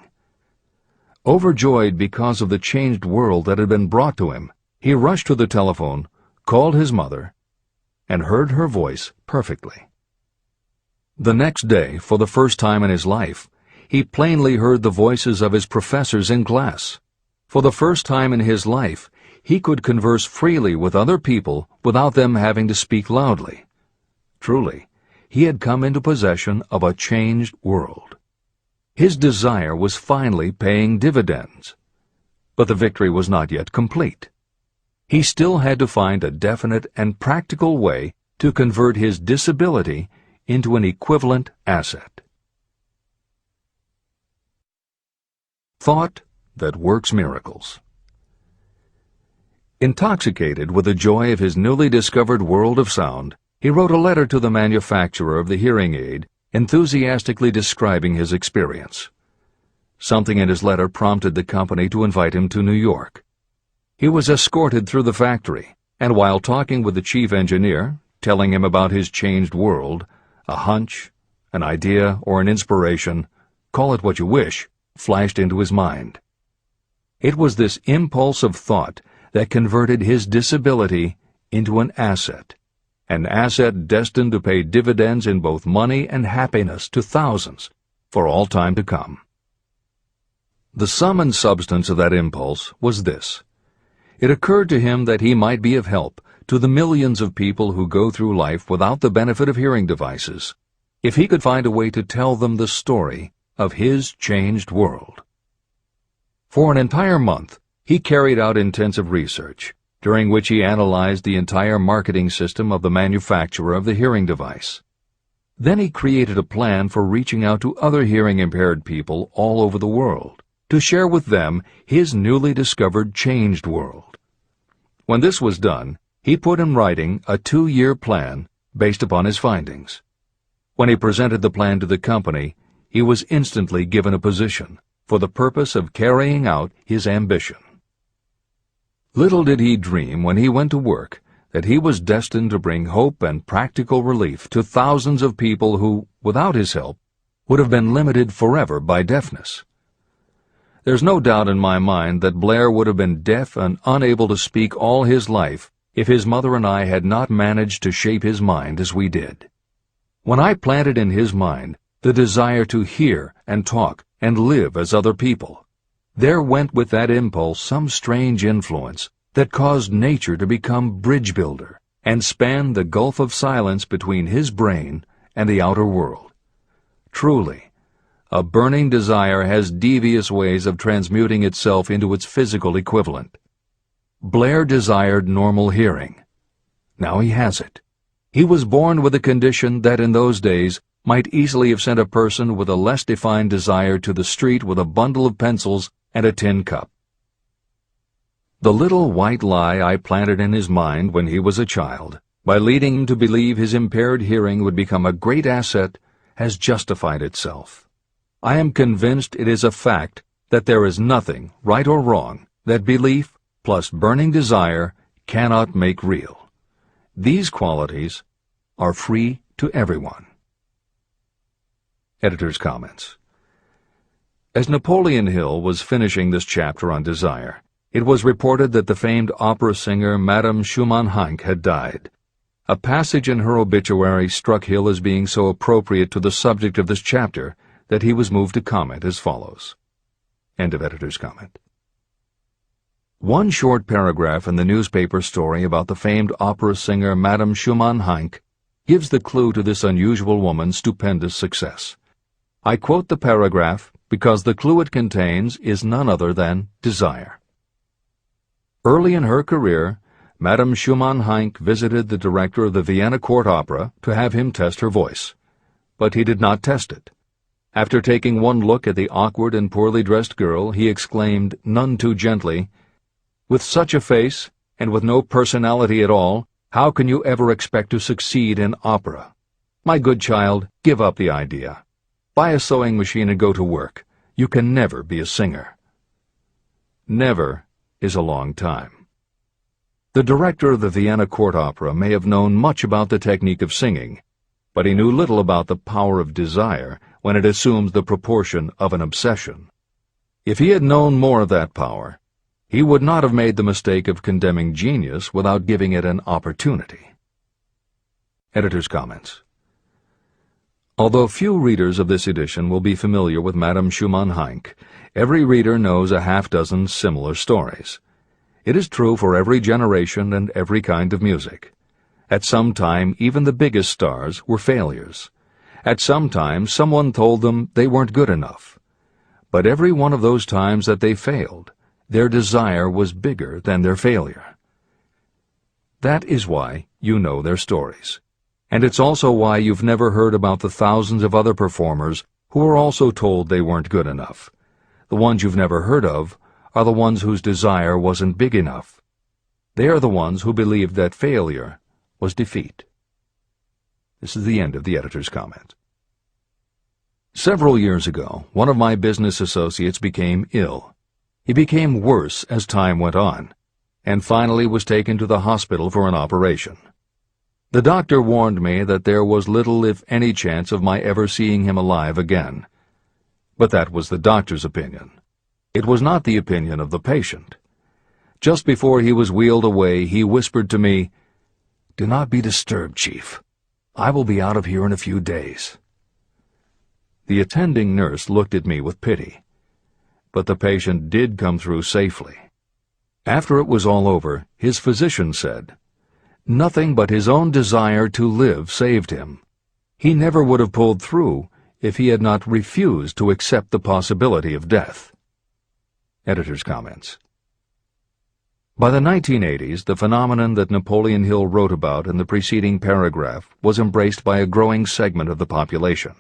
Overjoyed because of the changed world that had been brought to him, he rushed to the telephone, called his mother, and heard her voice perfectly. The next day, for the first time in his life, he plainly heard the voices of his professors in class. For the first time in his life, he could converse freely with other people without them having to speak loudly. Truly, he had come into possession of a changed world. His desire was finally paying dividends. But the victory was not yet complete. He still had to find a definite and practical way to convert his disability into an equivalent asset. Thought that works miracles. Intoxicated with the joy of his newly discovered world of sound, he wrote a letter to the manufacturer of the hearing aid, enthusiastically describing his experience. Something in his letter prompted the company to invite him to New York. He was escorted through the factory, and while talking with the chief engineer, telling him about his changed world, a hunch, an idea, or an inspiration, call it what you wish, flashed into his mind. It was this impulse of thought that converted his disability into an asset destined to pay dividends in both money and happiness to thousands for all time to come. The sum and substance of that impulse was this. It occurred to him that he might be of help to the millions of people who go through life without the benefit of hearing devices, if he could find a way to tell them the story of his changed world. For an entire month, he carried out intensive research, during which he analyzed the entire marketing system of the manufacturer of the hearing device. Then he created a plan for reaching out to other hearing-impaired people all over the world, to share with them his newly discovered changed world. When this was done, he put in writing a 2-year plan based upon his findings. When he presented the plan to the company, he was instantly given a position for the purpose of carrying out his ambition. Little did he dream when he went to work that he was destined to bring hope and practical relief to thousands of people who, without his help, would have been limited forever by deafness. There's no doubt in my mind that Blair would have been deaf and unable to speak all his life if his mother and I had not managed to shape his mind as we did. When I planted in his mind the desire to hear and talk and live as other people, there went with that impulse some strange influence that caused nature to become bridge builder and span the gulf of silence between his brain and the outer world. Truly, a burning desire has devious ways of transmuting itself into its physical equivalent. Blair desired normal hearing. Now he has it. He was born with a condition that in those days might easily have sent a person with a less defined desire to the street with a bundle of pencils and a tin cup. The little white lie I planted in his mind when he was a child, by leading him to believe his impaired hearing would become a great asset, has justified itself. I am convinced it is a fact that there is nothing, right or wrong, that belief plus burning desire cannot make real. These qualities are free to everyone. Editor's comments. As Napoleon Hill was finishing this chapter on desire, it was reported that the famed opera singer Madame Schumann-Heink had died. A passage in her obituary struck Hill as being so appropriate to the subject of this chapter that he was moved to comment as follows. End of editor's comment. One short paragraph in the newspaper story about the famed opera singer Madame Schumann-Heink gives the clue to this unusual woman's stupendous success. I quote the paragraph because the clue it contains is none other than desire. Early in her career, Madame Schumann-Heink visited the director of the Vienna Court Opera to have him test her voice, but he did not test it. After taking one look at the awkward and poorly dressed girl, he exclaimed, none too gently, "With such a face, and with no personality at all, how can you ever expect to succeed in opera? My good child, give up the idea. Buy a sewing machine and go to work. You can never be a singer." Never is a long time. The director of the Vienna Court Opera may have known much about the technique of singing, but he knew little about the power of desire when it assumes the proportion of an obsession. If he had known more of that power, he would not have made the mistake of condemning genius without giving it an opportunity. Editor's comments. Although few readers of this edition will be familiar with Madame Schumann-Heink, every reader knows a half-dozen similar stories. It is true for every generation and every kind of music. At some time, even the biggest stars were failures. At some time, someone told them they weren't good enough. But every one of those times that they failed, their desire was bigger than their failure. That is why you know their stories. And it's also why you've never heard about the thousands of other performers who were also told they weren't good enough. The ones you've never heard of are the ones whose desire wasn't big enough. They are the ones who believed that failure was defeat. This is the end of the editor's comment. Several years ago, one of my business associates became ill. He became worse as time went on, and finally was taken to the hospital for an operation. The doctor warned me that there was little, if any, chance of my ever seeing him alive again. But that was the doctor's opinion. It was not the opinion of the patient. Just before he was wheeled away, he whispered to me, "Do not be disturbed, Chief. I will be out of here in a few days." The attending nurse looked at me with pity. But the patient did come through safely. After it was all over, his physician said, nothing but his own desire to live saved him. He never would have pulled through if he had not refused to accept the possibility of death. Editor's comments. By the 1980s, the phenomenon that Napoleon Hill wrote about in the preceding paragraph was embraced by a growing segment of the population.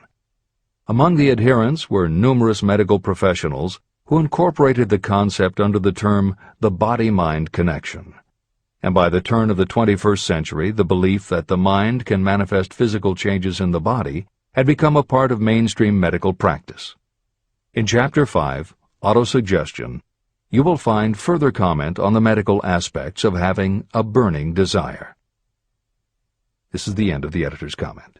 Among the adherents were numerous medical professionals who incorporated the concept under the term the body-mind connection. And by the turn of the 21st century, the belief that the mind can manifest physical changes in the body had become a part of mainstream medical practice. In Chapter 5, Autosuggestion, you will find further comment on the medical aspects of having a burning desire. This is the end of the editor's comment.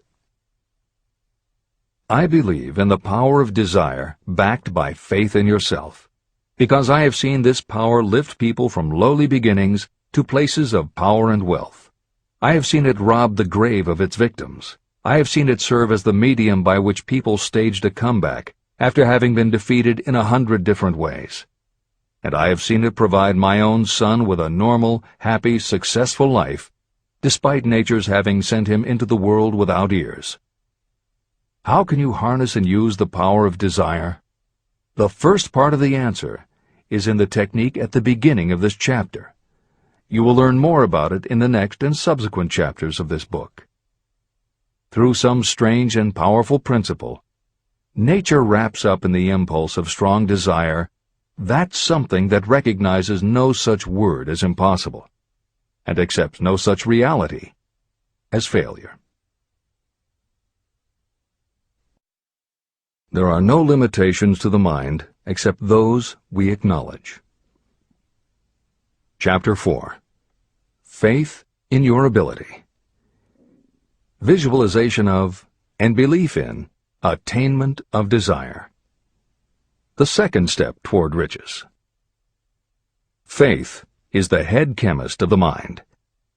I believe in the power of desire backed by faith in yourself, because I have seen this power lift people from lowly beginnings to places of power and wealth. I have seen it rob the grave of its victims. I have seen it serve as the medium by which people staged a comeback after having been defeated in 100 different ways. And I have seen it provide my own son with a normal, happy, successful life, despite nature's having sent him into the world without ears. How can you harness and use the power of desire? The first part of the answer is in the technique at the beginning of this chapter. You will learn more about it in the next and subsequent chapters of this book. Through some strange and powerful principle, nature wraps up in the impulse of strong desire that something that recognizes no such word as impossible, and accepts no such reality as failure. There are no limitations to the mind except those we acknowledge. Chapter 4. Faith in your ability. Visualization of, and belief in, attainment of desire. The second step toward riches. Faith is the head chemist of the mind.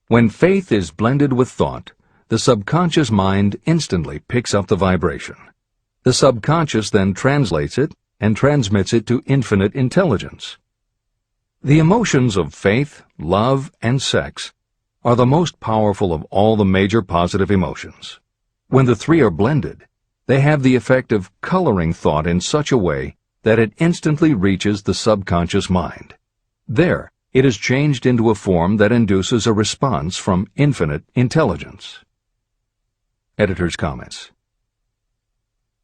When faith is blended with thought, the subconscious mind instantly picks up the vibration. The subconscious then translates it and transmits it to infinite intelligence. The emotions of faith, love, and sex are the most powerful of all the major positive emotions. When the three are blended, they have the effect of coloring thought in such a way that it instantly reaches the subconscious mind. There, it is changed into a form that induces a response from infinite intelligence. Editor's comments.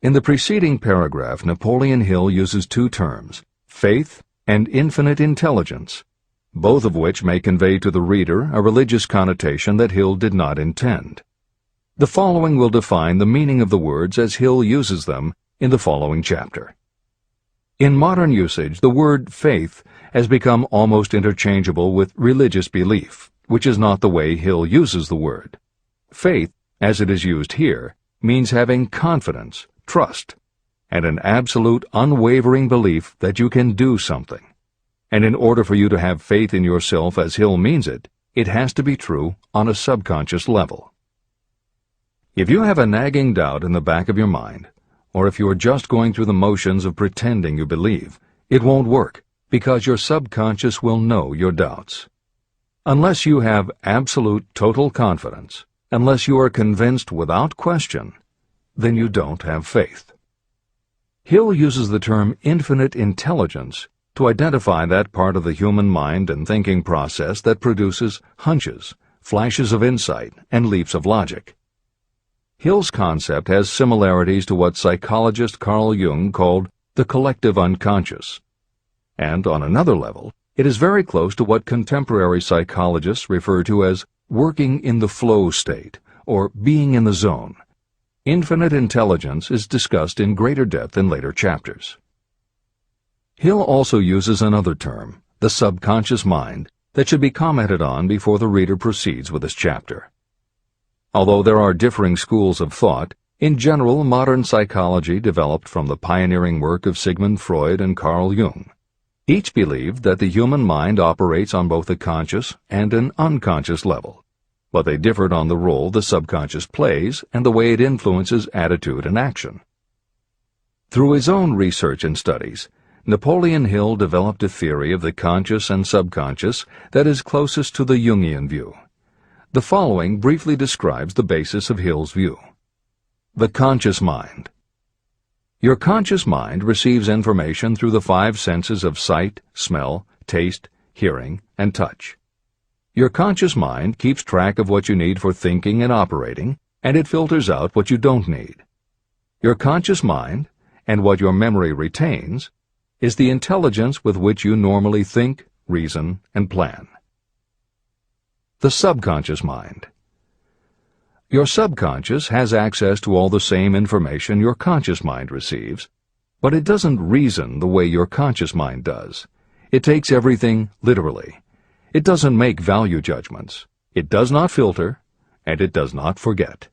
In the preceding paragraph, Napoleon Hill uses two terms, faith and infinite intelligence, both of which may convey to the reader a religious connotation that Hill did not intend. The following will define the meaning of the words as Hill uses them in the following chapter. In modern usage, the word faith has become almost interchangeable with religious belief, which is not the way Hill uses the word. Faith, as it is used here, means having confidence, trust, and an absolute unwavering belief that you can do something. And in order for you to have faith in yourself as Hill means it, it has to be true on a subconscious level. If you have a nagging doubt in the back of your mind, or if you are just going through the motions of pretending you believe, it won't work, because your subconscious will know your doubts. Unless you have absolute total confidence, unless you are convinced without question, then you don't have faith. Hill uses the term infinite intelligence to identify that part of the human mind and thinking process that produces hunches, flashes of insight, and leaps of logic. Hill's concept has similarities to what psychologist Carl Jung called the collective unconscious. And on another level, it is very close to what contemporary psychologists refer to as working in the flow state, or being in the zone. Infinite intelligence is discussed in greater depth in later chapters. Hill also uses another term, the subconscious mind, that should be commented on before the reader proceeds with this chapter. Although there are differing schools of thought, in general modern psychology developed from the pioneering work of Sigmund Freud and Carl Jung. Each believed that the human mind operates on both a conscious and an unconscious level, but they differed on the role the subconscious plays and the way it influences attitude and action. Through his own research and studies, Napoleon Hill developed a theory of the conscious and subconscious that is closest to the Jungian view. The following briefly describes the basis of Hill's view. The conscious mind. Your conscious mind receives information through the five senses of sight, smell, taste, hearing, and touch. Your conscious mind keeps track of what you need for thinking and operating, and it filters out what you don't need. Your conscious mind, and what your memory retains, is the intelligence with which you normally think, reason, and plan. The subconscious mind. Your subconscious has access to all the same information your conscious mind receives, but it doesn't reason the way your conscious mind does. It takes everything literally. It doesn't make value judgments. It does not filter, and it does not forget.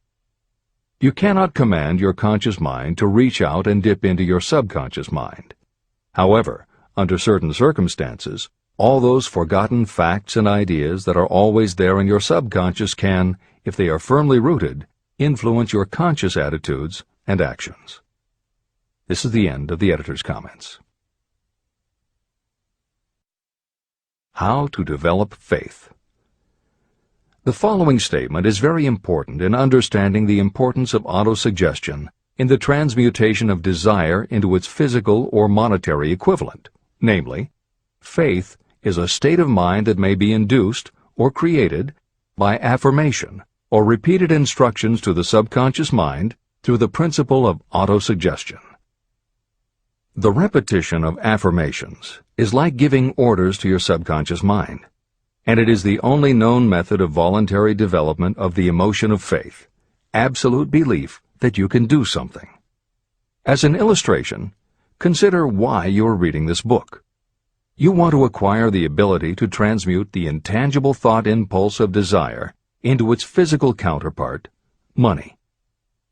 You cannot command your conscious mind to reach out and dip into your subconscious mind. However, under certain circumstances, all those forgotten facts and ideas that are always there in your subconscious can, if they are firmly rooted, influence your conscious attitudes and actions. This is the end of the editor's comments. How to develop faith. The following statement is very important in understanding the importance of autosuggestion in the transmutation of desire into its physical or monetary equivalent, namely, faith is a state of mind that may be induced or created by affirmation or repeated instructions to the subconscious mind through the principle of autosuggestion. The repetition of affirmations is like giving orders to your subconscious mind, and it is the only known method of voluntary development of the emotion of faith, absolute belief that you can do something. As an illustration, consider why you are reading this book. You want to acquire the ability to transmute the intangible thought impulse of desire into its physical counterpart, money.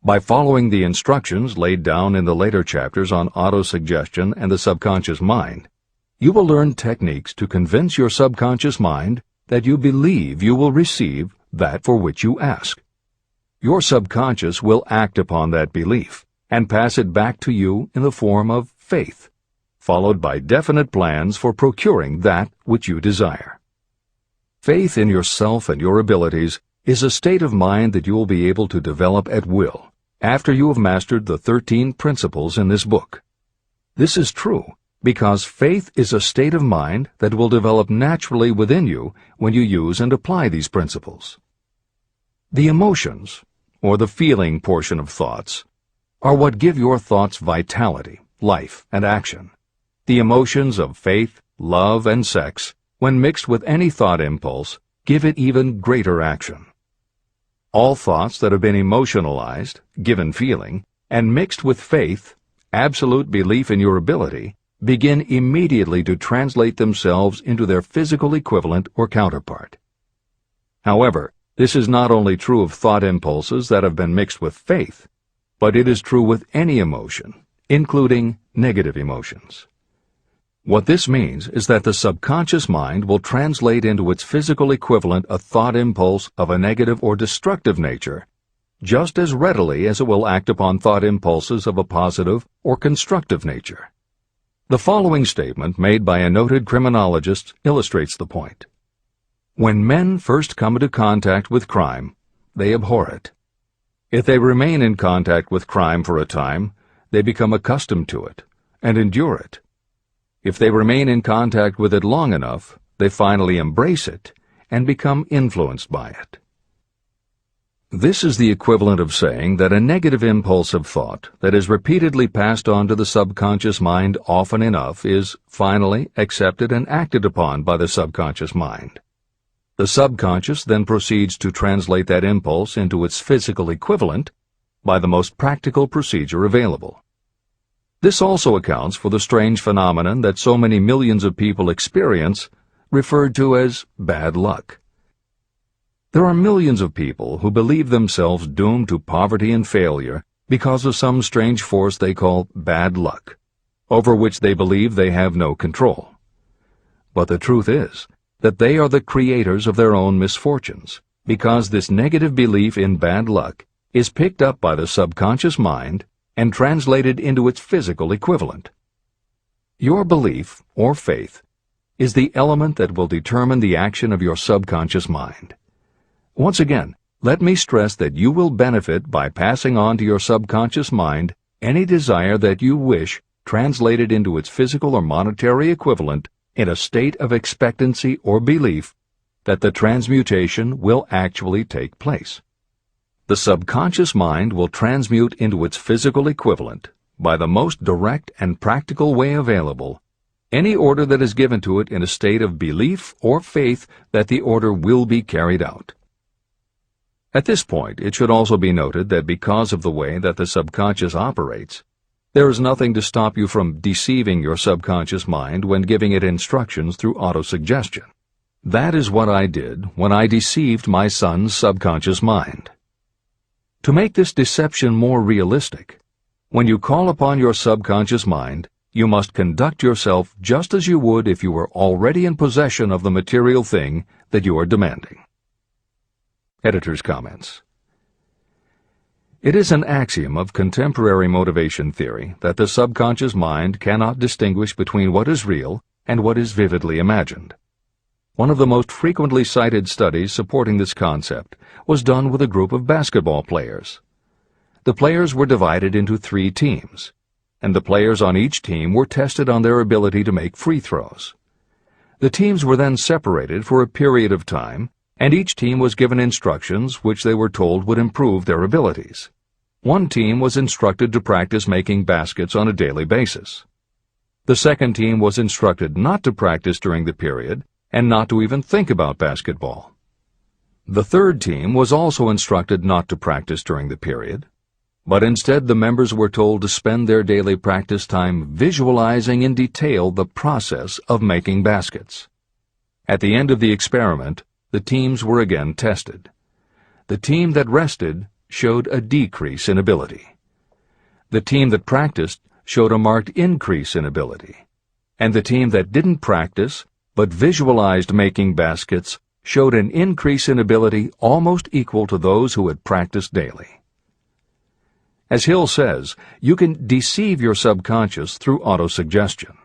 By following the instructions laid down in the later chapters on autosuggestion and the subconscious mind, you will learn techniques to convince your subconscious mind that you believe you will receive that for which you ask. Your subconscious will act upon that belief and pass it back to you in the form of faith, followed by definite plans for procuring that which you desire. Faith in yourself and your abilities is a state of mind that you will be able to develop at will after you have mastered the 13 principles in this book. This is true because faith is a state of mind that will develop naturally within you when you use and apply these principles. The emotions, or the feeling portion of thoughts, are what give your thoughts vitality, life, and action. The emotions of faith, love, and sex, when mixed with any thought impulse, give it even greater action. All thoughts that have been emotionalized, given feeling, and mixed with faith, absolute belief in your ability, begin immediately to translate themselves into their physical equivalent or counterpart. However, this is not only true of thought impulses that have been mixed with faith, but it is true with any emotion, including negative emotions. What this means is that the subconscious mind will translate into its physical equivalent a thought impulse of a negative or destructive nature just as readily as it will act upon thought impulses of a positive or constructive nature. The following statement made by a noted criminologist illustrates the point. When men first come into contact with crime, they abhor it. If they remain in contact with crime for a time, they become accustomed to it and endure it. If they remain in contact with it long enough, they finally embrace it and become influenced by it. This is the equivalent of saying that a negative impulse of thought that is repeatedly passed on to the subconscious mind often enough is finally accepted and acted upon by the subconscious mind. The subconscious then proceeds to translate that impulse into its physical equivalent by the most practical procedure available. This also accounts for the strange phenomenon that so many millions of people experience, referred to as bad luck. There are millions of people who believe themselves doomed to poverty and failure because of some strange force they call bad luck, over which they believe they have no control. But the truth is that they are the creators of their own misfortunes, because this negative belief in bad luck is picked up by the subconscious mind and translated into its physical equivalent. Your belief, or faith, is the element that will determine the action of your subconscious mind. Once again, let me stress that you will benefit by passing on to your subconscious mind any desire that you wish translated into its physical or monetary equivalent in a state of expectancy or belief that the transmutation will actually take place. The subconscious mind will transmute into its physical equivalent, by the most direct and practical way available, any order that is given to it in a state of belief or faith that the order will be carried out. At this point, it should also be noted that because of the way that the subconscious operates, there is nothing to stop you from deceiving your subconscious mind when giving it instructions through autosuggestion. That is what I did when I deceived my son's subconscious mind. To make this deception more realistic, when you call upon your subconscious mind, you must conduct yourself just as you would if you were already in possession of the material thing that you are demanding. Editor's comments. It is an axiom of contemporary motivation theory that the subconscious mind cannot distinguish between what is real and what is vividly imagined. One of the most frequently cited studies supporting this concept was done with a group of basketball players. The players were divided into 3 teams, and the players on each team were tested on their ability to make free throws. The teams were then separated for a period of time, and each team was given instructions which they were told would improve their abilities. One team was instructed to practice making baskets on a daily basis. The second team was instructed not to practice during the period and not to even think about basketball. The third team was also instructed not to practice during the period, but instead the members were told to spend their daily practice time visualizing in detail the process of making baskets. At the end of the experiment, the teams were again tested. The team that rested showed a decrease in ability. The team that practiced showed a marked increase in ability. And the team that didn't practice but visualized making baskets showed an increase in ability almost equal to those who had practiced daily. As Hill says, you can deceive your subconscious through autosuggestion.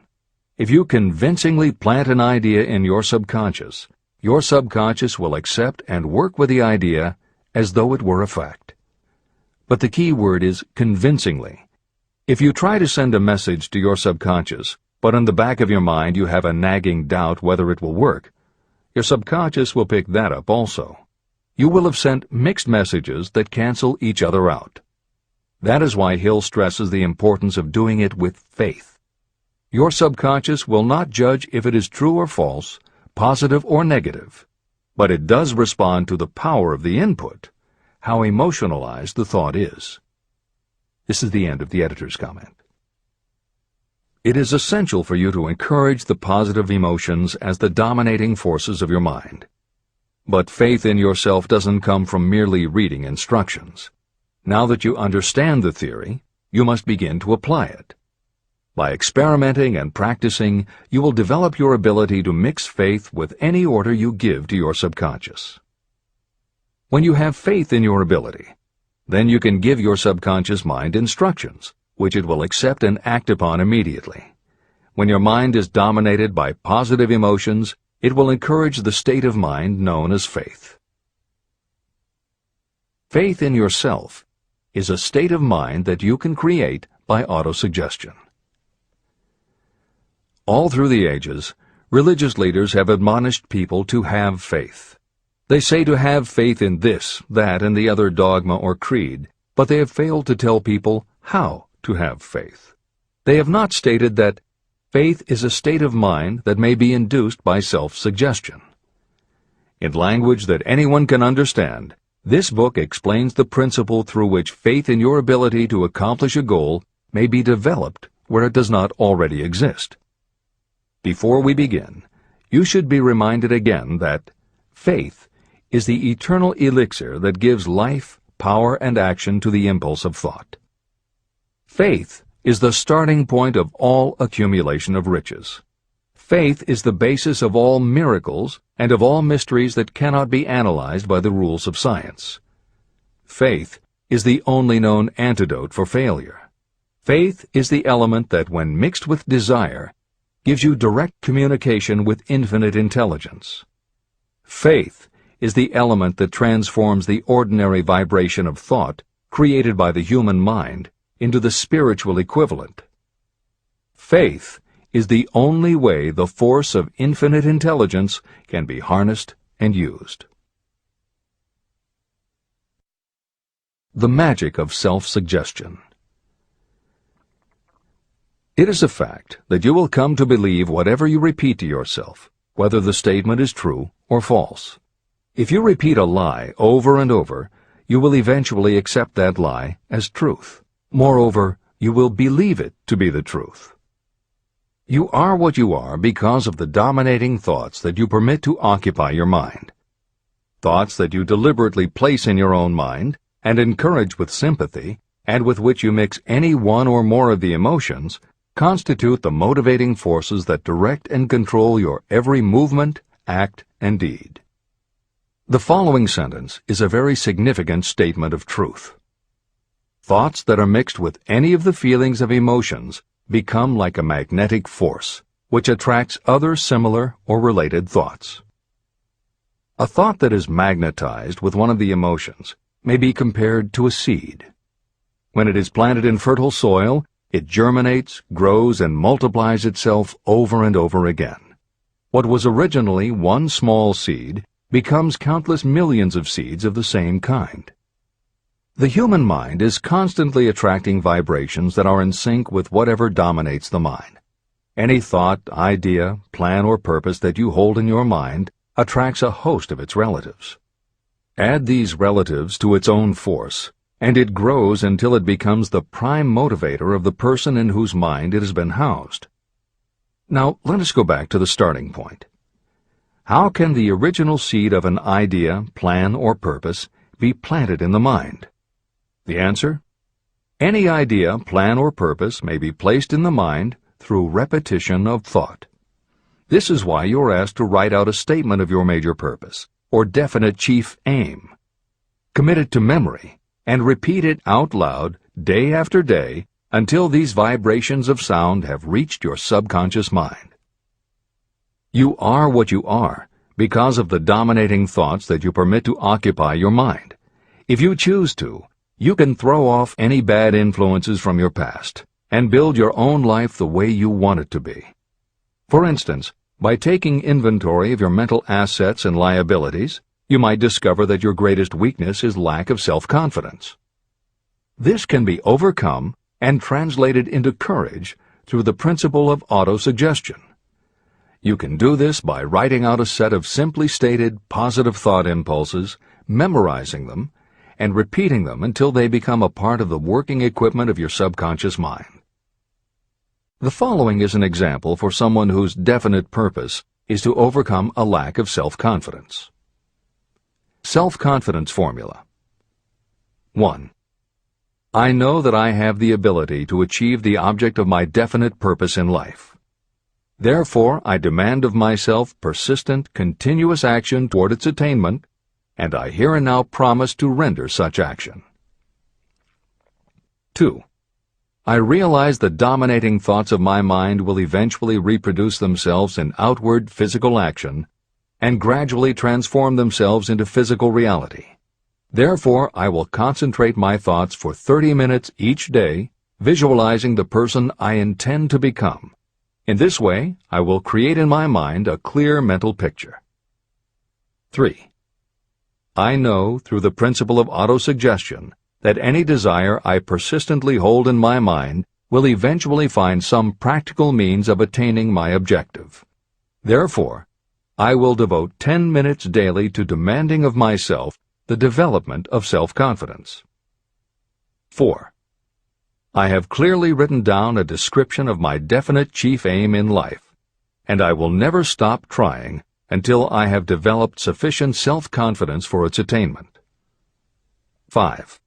If you convincingly plant an idea in your subconscious will accept and work with the idea as though it were a fact. But the key word is convincingly. If you try to send a message to your subconscious, but in the back of your mind you have a nagging doubt whether it will work, your subconscious will pick that up also. You will have sent mixed messages that cancel each other out. That is why Hill stresses the importance of doing it with faith. Your subconscious will not judge if it is true or false, positive or negative, but it does respond to the power of the input, how emotionalized the thought is. This is the end of the editor's comment. It is essential for you to encourage the positive emotions as the dominating forces of your mind. But faith in yourself doesn't come from merely reading instructions. Now that you understand the theory, you must begin to apply it. By experimenting and practicing, you will develop your ability to mix faith with any order you give to your subconscious. When you have faith in your ability, then you can give your subconscious mind instructions, which it will accept and act upon immediately. When your mind is dominated by positive emotions, it will encourage the state of mind known as faith. Faith in yourself is a state of mind that you can create by autosuggestion. All through the ages, religious leaders have admonished people to have faith. They say to have faith in this, that, and the other dogma or creed, but they have failed to tell people how to have faith. They have not stated that faith is a state of mind that may be induced by self-suggestion. In language that anyone can understand, this book explains the principle through which faith in your ability to accomplish a goal may be developed where it does not already exist. Before we begin, you should be reminded again that faith is the eternal elixir that gives life, power, and action to the impulse of thought. Faith is the starting point of all accumulation of riches. Faith is the basis of all miracles and of all mysteries that cannot be analyzed by the rules of science. Faith is the only known antidote for failure. Faith is the element that, when mixed with desire, gives you direct communication with infinite intelligence. Faith is the element that transforms the ordinary vibration of thought created by the human mind into the spiritual equivalent. Faith is the only way the force of infinite intelligence can be harnessed and used. The magic of self-suggestion. It is a fact that you will come to believe whatever you repeat to yourself, whether the statement is true or false. If you repeat a lie over and over, you will eventually accept that lie as truth. Moreover, you will believe it to be the truth. You are what you are because of the dominating thoughts that you permit to occupy your mind. Thoughts that you deliberately place in your own mind and encourage with sympathy, and with which you mix any one or more of the emotions, constitute the motivating forces that direct and control your every movement, act, and deed. The following sentence is a very significant statement of truth. Thoughts that are mixed with any of the feelings of emotions become like a magnetic force, which attracts other similar or related thoughts. A thought that is magnetized with one of the emotions may be compared to a seed. When it is planted in fertile soil, it germinates, grows, and multiplies itself over and over again. What was originally one small seed becomes countless millions of seeds of the same kind. The human mind is constantly attracting vibrations that are in sync with whatever dominates the mind. Any thought, idea, plan, or purpose that you hold in your mind attracts a host of its relatives. Add these relatives to its own force, and it grows until it becomes the prime motivator of the person in whose mind it has been housed. Now, let us go back to the starting point. How can the original seed of an idea, plan, or purpose be planted in the mind? The answer? Any idea, plan, or purpose may be placed in the mind through repetition of thought. This is why you are asked to write out a statement of your major purpose, or definite chief aim. Commit it to memory, and repeat it out loud day after day until these vibrations of sound have reached your subconscious mind. You are what you are because of the dominating thoughts that you permit to occupy your mind. If you choose to, you can throw off any bad influences from your past and build your own life the way you want it to be. For instance, by taking inventory of your mental assets and liabilities, you might discover that your greatest weakness is lack of self-confidence. This can be overcome and translated into courage through the principle of autosuggestion. You can do this by writing out a set of simply stated positive thought impulses, memorizing them, and repeating them until they become a part of the working equipment of your subconscious mind. The following is an example for someone whose definite purpose is to overcome a lack of self-confidence. Self-confidence formula. 1. I know that I have the ability to achieve the object of my definite purpose in life. Therefore, I demand of myself persistent, continuous action toward its attainment, and I here and now promise to render such action. 2. I realize the dominating thoughts of my mind will eventually reproduce themselves in outward physical action and gradually transform themselves into physical reality. Therefore, I will concentrate my thoughts for 30 minutes each day, visualizing the person I intend to become. In this way, I will create in my mind a clear mental picture. 3. I know, through the principle of autosuggestion, that any desire I persistently hold in my mind will eventually find some practical means of attaining my objective. Therefore, I will devote 10 minutes daily to demanding of myself the development of self-confidence. 4. I have clearly written down a description of my definite chief aim in life, and I will never stop trying until I have developed sufficient self-confidence for its attainment. 5.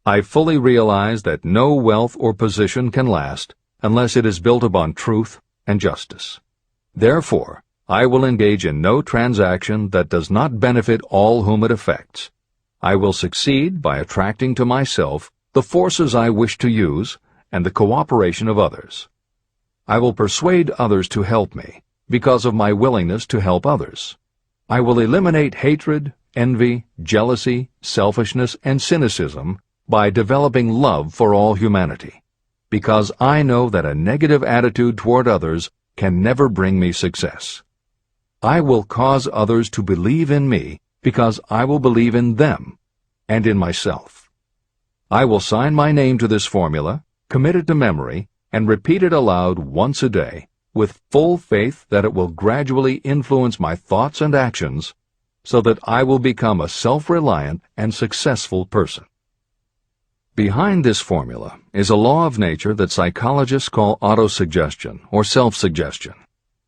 I fully realize that no wealth or position can last unless it is built upon truth and justice. Therefore, I will engage in no transaction that does not benefit all whom it affects. I will succeed by attracting to myself the forces I wish to use and the cooperation of others. I will persuade others to help me because of my willingness to help others. I will eliminate hatred, envy, jealousy, selfishness, and cynicism by developing love for all humanity, because I know that a negative attitude toward others can never bring me success. I will cause others to believe in me because I will believe in them and in myself. I will sign my name to this formula, commit it to memory, and repeat it aloud once a day, with full faith that it will gradually influence my thoughts and actions so that I will become a self-reliant and successful person. Behind this formula is a law of nature that psychologists call autosuggestion or self-suggestion.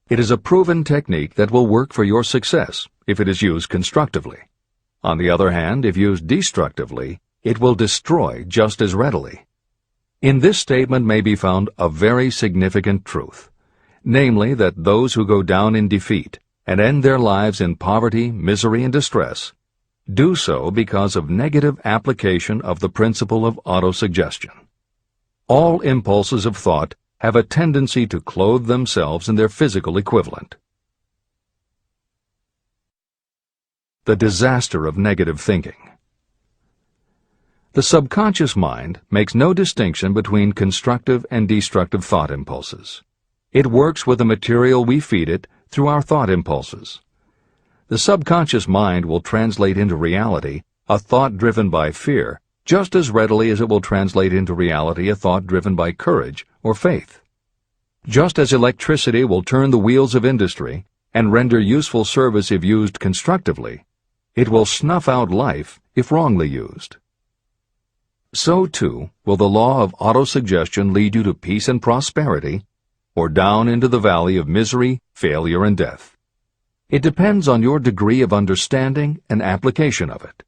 It is a proven technique that will work for your success if it is used constructively. On the other hand, if used destructively, it will destroy just as readily. In this statement may be found a very significant truth, namely that those who go down in defeat and end their lives in poverty, misery, and distress do so because of negative application of the principle of autosuggestion. All impulses of thought have a tendency to clothe themselves in their physical equivalent. The disaster of negative thinking. The subconscious mind makes no distinction between constructive and destructive thought impulses. It works with the material we feed it through our thought impulses. The subconscious mind will translate into reality a thought driven by fear just as readily as it will translate into reality a thought driven by courage or faith. Just as electricity will turn the wheels of industry and render useful service if used constructively, it will snuff out life if wrongly used. So, too, will the law of autosuggestion lead you to peace and prosperity, or down into the valley of misery, failure, and death. It depends on your degree of understanding and application of it.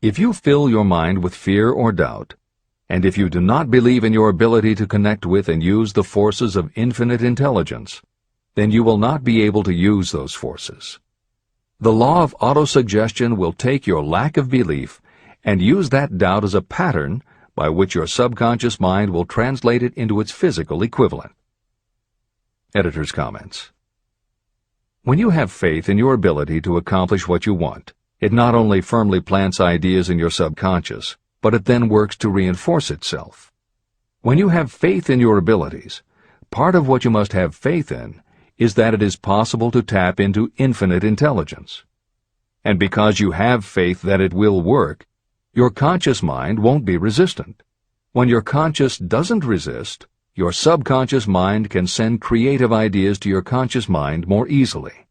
If you fill your mind with fear or doubt, and if you do not believe in your ability to connect with and use the forces of infinite intelligence, then you will not be able to use those forces. The law of autosuggestion will take your lack of belief and use that doubt as a pattern by which your subconscious mind will translate it into its physical equivalent. Editor's comments. When you have faith in your ability to accomplish what you want, it not only firmly plants ideas in your subconscious, but it then works to reinforce itself. When you have faith in your abilities, part of what you must have faith in is that it is possible to tap into infinite intelligence. And because you have faith that it will work, your conscious mind won't be resistant. When your conscious doesn't resist, your subconscious mind can send creative ideas to your conscious mind more easily.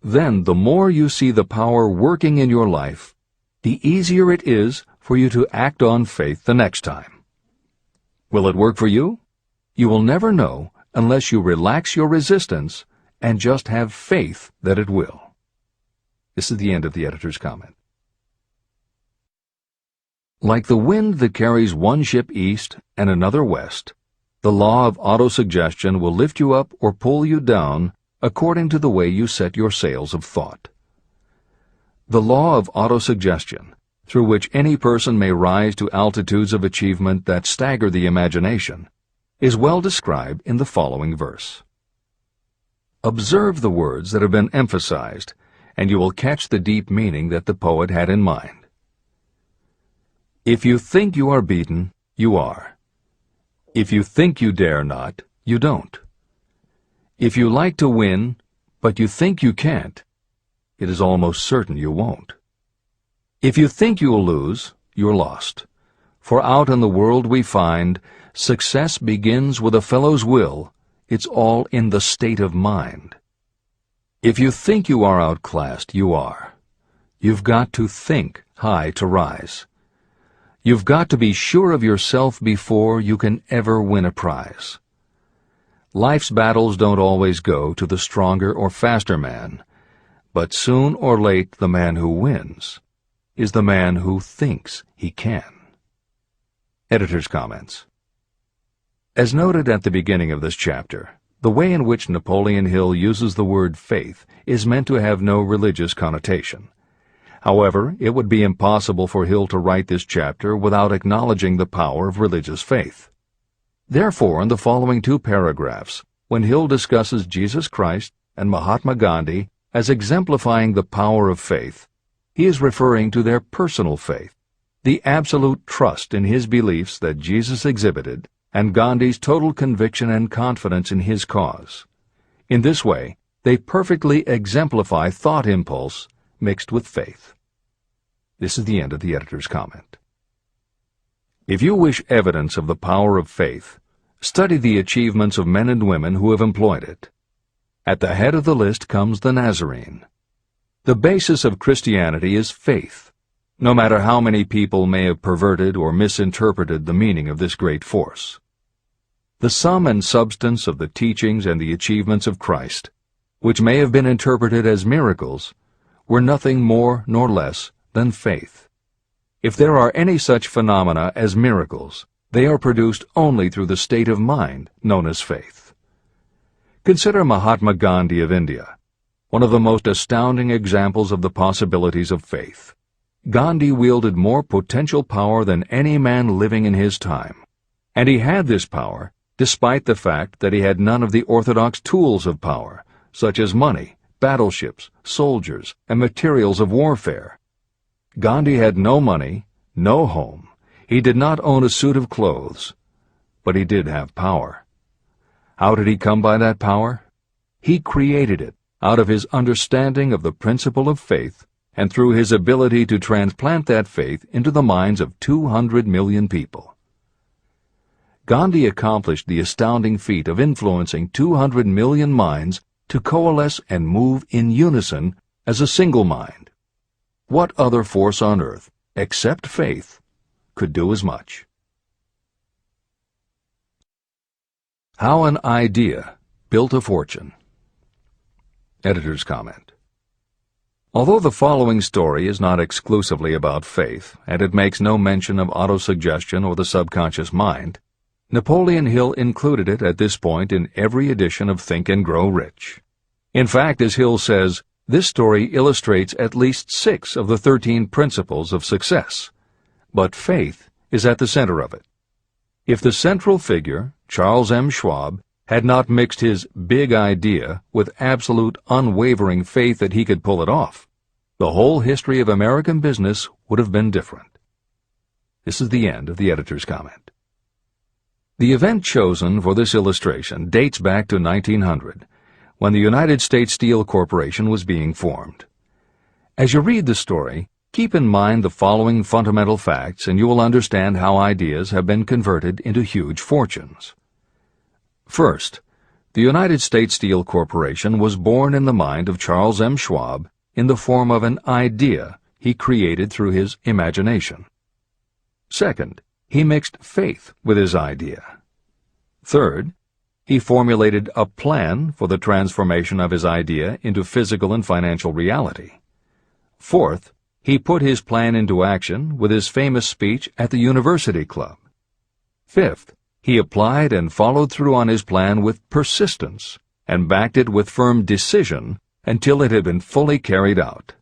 Then, the more you see the power working in your life, the easier it is for you to act on faith the next time. Will it work for you? You will never know unless you relax your resistance and just have faith that it will. This is the end of the editor's comment. Like the wind that carries one ship east and another west, the law of autosuggestion will lift you up or pull you down according to the way you set your sails of thought. The law of autosuggestion, through which any person may rise to altitudes of achievement that stagger the imagination, is well described in the following verse. Observe the words that have been emphasized, and you will catch the deep meaning that the poet had in mind. If you think you are beaten, you are. If you think you dare not, you don't. If you like to win, but you think you can't, it is almost certain you won't. If you think you'll lose, you're lost. For out in the world we find, success begins with a fellow's will. It's all in the state of mind. If you think you are outclassed, you are. You've got to think high to rise. You've got to be sure of yourself before you can ever win a prize. Life's battles don't always go to the stronger or faster man, but soon or late the man who wins is the man who thinks he can. Editor's comments. As noted at the beginning of this chapter, the way in which Napoleon Hill uses the word faith is meant to have no religious connotation. However, it would be impossible for Hill to write this chapter without acknowledging the power of religious faith. Therefore, in the following two paragraphs, when Hill discusses Jesus Christ and Mahatma Gandhi as exemplifying the power of faith, he is referring to their personal faith, the absolute trust in his beliefs that Jesus exhibited, and Gandhi's total conviction and confidence in his cause. In this way, they perfectly exemplify thought impulse mixed with faith. This is the end of the editor's comment. If you wish evidence of the power of faith, study the achievements of men and women who have employed it. At the head of the list comes the Nazarene. The basis of Christianity is faith, no matter how many people may have perverted or misinterpreted the meaning of this great force. The sum and substance of the teachings and the achievements of Christ, which may have been interpreted as miracles, were nothing more nor less than faith. If there are any such phenomena as miracles, they are produced only through the state of mind known as faith. Consider Mahatma Gandhi of India, one of the most astounding examples of the possibilities of faith. Gandhi wielded more potential power than any man living in his time, and he had this power despite the fact that he had none of the orthodox tools of power, such as money, battleships, soldiers, and materials of warfare. Gandhi had no money, no home. He did not own a suit of clothes, but he did have power. How did he come by that power? He created it out of his understanding of the principle of faith and through his ability to transplant that faith into the minds of 200 million people. Gandhi accomplished the astounding feat of influencing 200 million minds to coalesce and move in unison as a single mind. What other force on earth, except faith, could do as much? How an idea built a fortune. Editor's comment. Although the following story is not exclusively about faith, and it makes no mention of autosuggestion or the subconscious mind, Napoleon Hill included it at this point in every edition of Think and Grow Rich. In fact, as Hill says, this story illustrates at least 6 of the 13 principles of success, but faith is at the center of it. If the central figure, Charles M. Schwab, had not mixed his big idea with absolute unwavering faith that he could pull it off, the whole history of American business would have been different. This is the end of the editor's comment. The event chosen for this illustration dates back to 1900, when the United States Steel Corporation was being formed. As you read the story, keep in mind the following fundamental facts and you will understand how ideas have been converted into huge fortunes. First, the United States Steel Corporation was born in the mind of Charles M. Schwab in the form of an idea he created through his imagination. Second, he mixed faith with his idea. Third, he formulated a plan for the transformation of his idea into physical and financial reality. Fourth, he put his plan into action with his famous speech at the University Club. Fifth, he applied and followed through on his plan with persistence and backed it with firm decision until it had been fully carried out.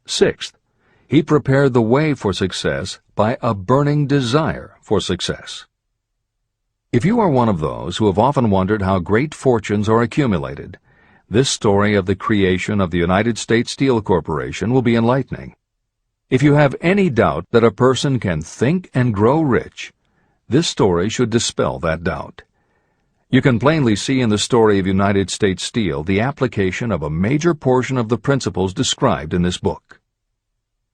Sixth, he prepared the way for success by a burning desire for success. If you are one of those who have often wondered how great fortunes are accumulated, this story of the creation of the United States Steel Corporation will be enlightening. If you have any doubt that a person can think and grow rich, this story should dispel that doubt. You can plainly see in the story of United States Steel the application of a major portion of the principles described in this book.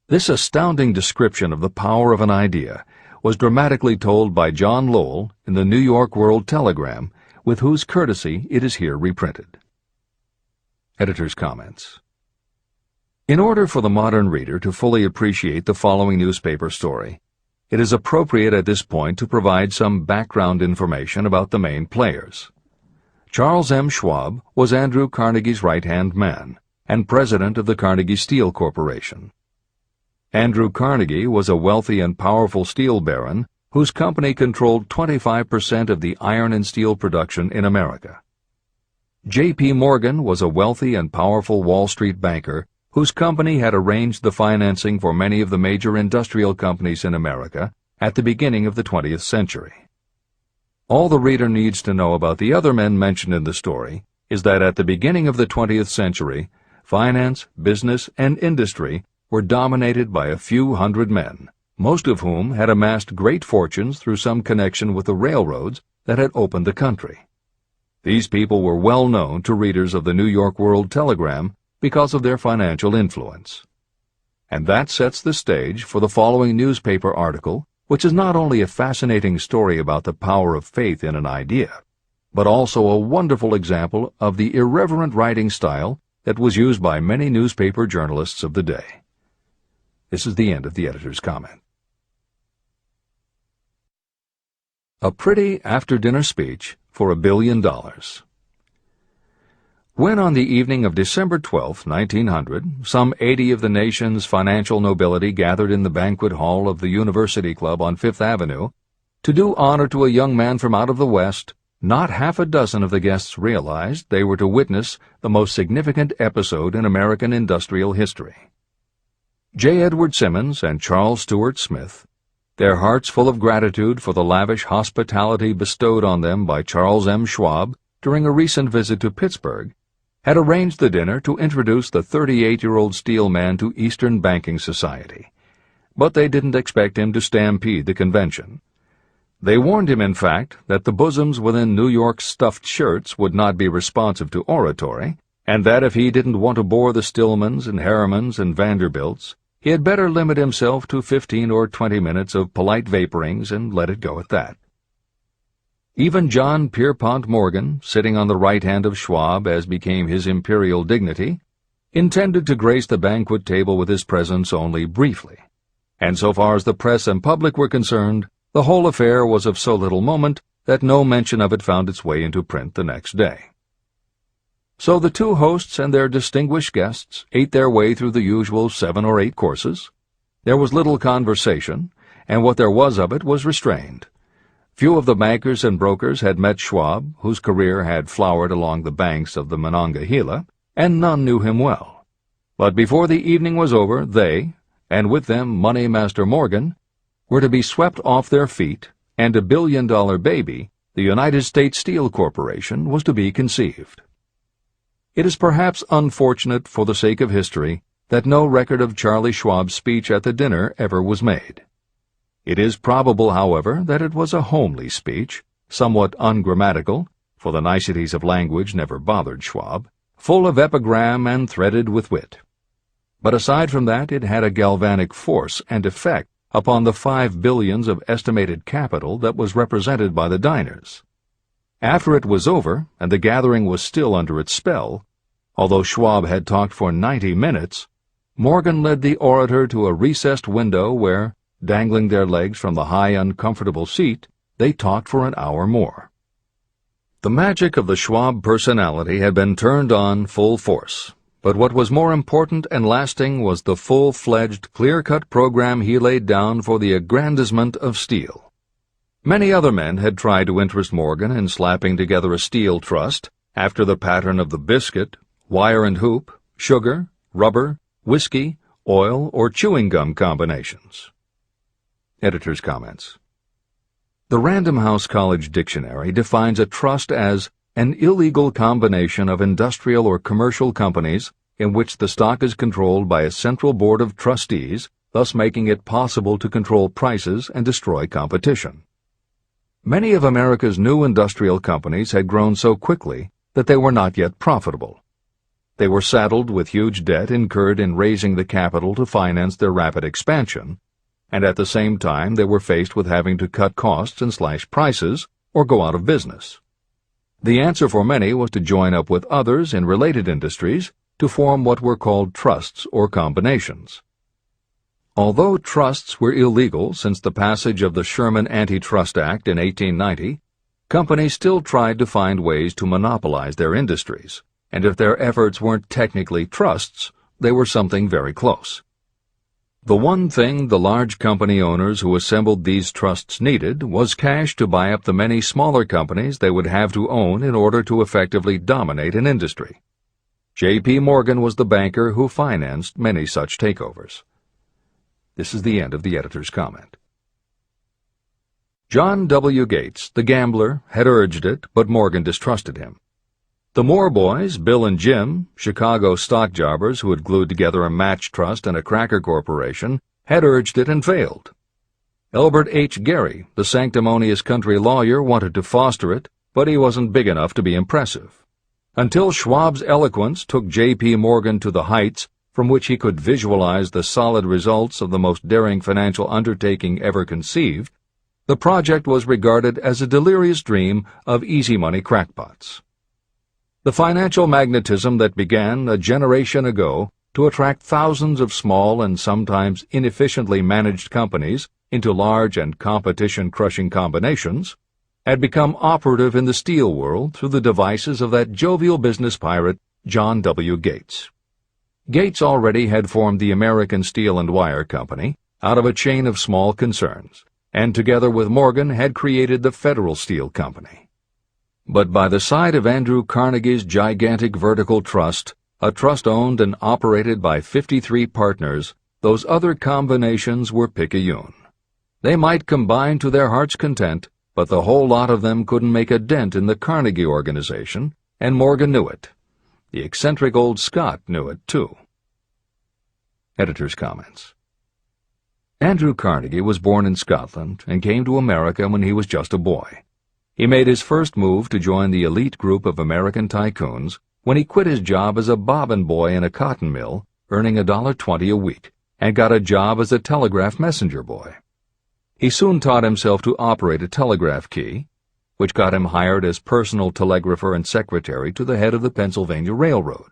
This astounding description of the power of an idea was dramatically told by John Lowell in the New York World Telegram, with whose courtesy it is here reprinted. Editor's comments. In order for the modern reader to fully appreciate the following newspaper story, it is appropriate at this point to provide some background information about the main players. Charles M. Schwab was Andrew Carnegie's right-hand man and president of the Carnegie Steel Corporation. Andrew Carnegie was a wealthy and powerful steel baron whose company controlled 25% of the iron and steel production in America. J.P. Morgan was a wealthy and powerful Wall Street banker whose company had arranged the financing for many of the major industrial companies in America at the beginning of the 20th century. All the reader needs to know about the other men mentioned in the story is that at the beginning of the 20th century, finance, business, and industry were dominated by a few hundred men, most of whom had amassed great fortunes through some connection with the railroads that had opened the country. These people were well known to readers of the New York World Telegram because of their financial influence. And that sets the stage for the following newspaper article, which is not only a fascinating story about the power of faith in an idea, but also a wonderful example of the irreverent writing style that was used by many newspaper journalists of the day. This is the end of the editor's comment. A pretty after-dinner speech for $1 billion. When on the evening of December 12, 1900, some 80 of the nation's financial nobility gathered in the banquet hall of the University Club on Fifth Avenue to do honor to a young man from out of the West, not half a dozen of the guests realized they were to witness the most significant episode in American industrial history. J. Edward Simmons and Charles Stewart Smith, their hearts full of gratitude for the lavish hospitality bestowed on them by Charles M. Schwab during a recent visit to Pittsburgh, had arranged the dinner to introduce the 38-year-old steel man to Eastern banking society. But they didn't expect him to stampede the convention. They warned him, in fact, that the bosoms within New York's stuffed shirts would not be responsive to oratory, and that if he didn't want to bore the Stillmans and Harrimans and Vanderbilts, he had better limit himself to 15 or 20 minutes of polite vaporings and let it go at that. Even John Pierpont Morgan, sitting on the right hand of Schwab as became his imperial dignity, intended to grace the banquet table with his presence only briefly, and so far as the press and public were concerned, the whole affair was of so little moment that no mention of it found its way into print the next day. So the two hosts and their distinguished guests ate their way through the usual 7 or 8 courses. There was little conversation, and what there was of it was restrained. Few of the bankers and brokers had met Schwab, whose career had flowered along the banks of the Monongahela, and none knew him well. But before the evening was over, they, and with them Money Master Morgan, were to be swept off their feet, and $1 billion baby, the United States Steel Corporation, was to be conceived. It is perhaps unfortunate for the sake of history that no record of Charlie Schwab's speech at the dinner ever was made. It is probable, however, that it was a homely speech, somewhat ungrammatical, for the niceties of language never bothered Schwab, full of epigram and threaded with wit. But aside from that, it had a galvanic force and effect upon the 5 billions of estimated capital that was represented by the diners. After it was over, and the gathering was still under its spell, although Schwab had talked for 90 minutes, Morgan led the orator to a recessed window where, dangling their legs from the high, uncomfortable seat, they talked for an hour more. The magic of the Schwab personality had been turned on full force, but what was more important and lasting was the full-fledged, clear-cut program he laid down for the aggrandizement of steel. Many other men had tried to interest Morgan in slapping together a steel trust after the pattern of the biscuit, wire and hoop, sugar, rubber, whiskey, oil, or chewing gum combinations. Editor's comments. The Random House College Dictionary defines a trust as an illegal combination of industrial or commercial companies in which the stock is controlled by a central board of trustees, thus making it possible to control prices and destroy competition. Many of America's new industrial companies had grown so quickly that they were not yet profitable. They were saddled with huge debt incurred in raising the capital to finance their rapid expansion, and at the same time they were faced with having to cut costs and slash prices or go out of business. The answer for many was to join up with others in related industries to form what were called trusts or combinations. Although trusts were illegal since the passage of the Sherman Antitrust Act in 1890, companies still tried to find ways to monopolize their industries, and if their efforts weren't technically trusts, they were something very close. The one thing the large company owners who assembled these trusts needed was cash to buy up the many smaller companies they would have to own in order to effectively dominate an industry. J.P. Morgan was the banker who financed many such takeovers. This is the end of the editor's comment. John W. Gates, the gambler, had urged it, but Morgan distrusted him. The Moore boys, Bill and Jim, Chicago stock jobbers who had glued together a match trust and a cracker corporation, had urged it and failed. Elbert H. Gary, the sanctimonious country lawyer, wanted to foster it, but he wasn't big enough to be impressive. Until Schwab's eloquence took J.P. Morgan to the heights from which he could visualize the solid results of the most daring financial undertaking ever conceived, the project was regarded as a delirious dream of easy-money crackpots. The financial magnetism that began a generation ago to attract thousands of small and sometimes inefficiently managed companies into large and competition-crushing combinations had become operative in the steel world through the devices of that jovial business pirate, John W. Gates. Gates already had formed the American Steel and Wire Company out of a chain of small concerns, and together with Morgan had created the Federal Steel Company. But by the side of Andrew Carnegie's gigantic vertical trust, a trust owned and operated by 53 partners, those other combinations were picayune. They might combine to their heart's content, but the whole lot of them couldn't make a dent in the Carnegie organization, and Morgan knew it. The eccentric old Scot knew it, too. Editor's comments. Andrew Carnegie was born in Scotland and came to America when he was just a boy. He made his first move to join the elite group of American tycoons when he quit his job as a bobbin boy in a cotton mill, earning $1.20 a week, and got a job as a telegraph messenger boy. He soon taught himself to operate a telegraph key, which got him hired as personal telegrapher and secretary to the head of the Pennsylvania Railroad.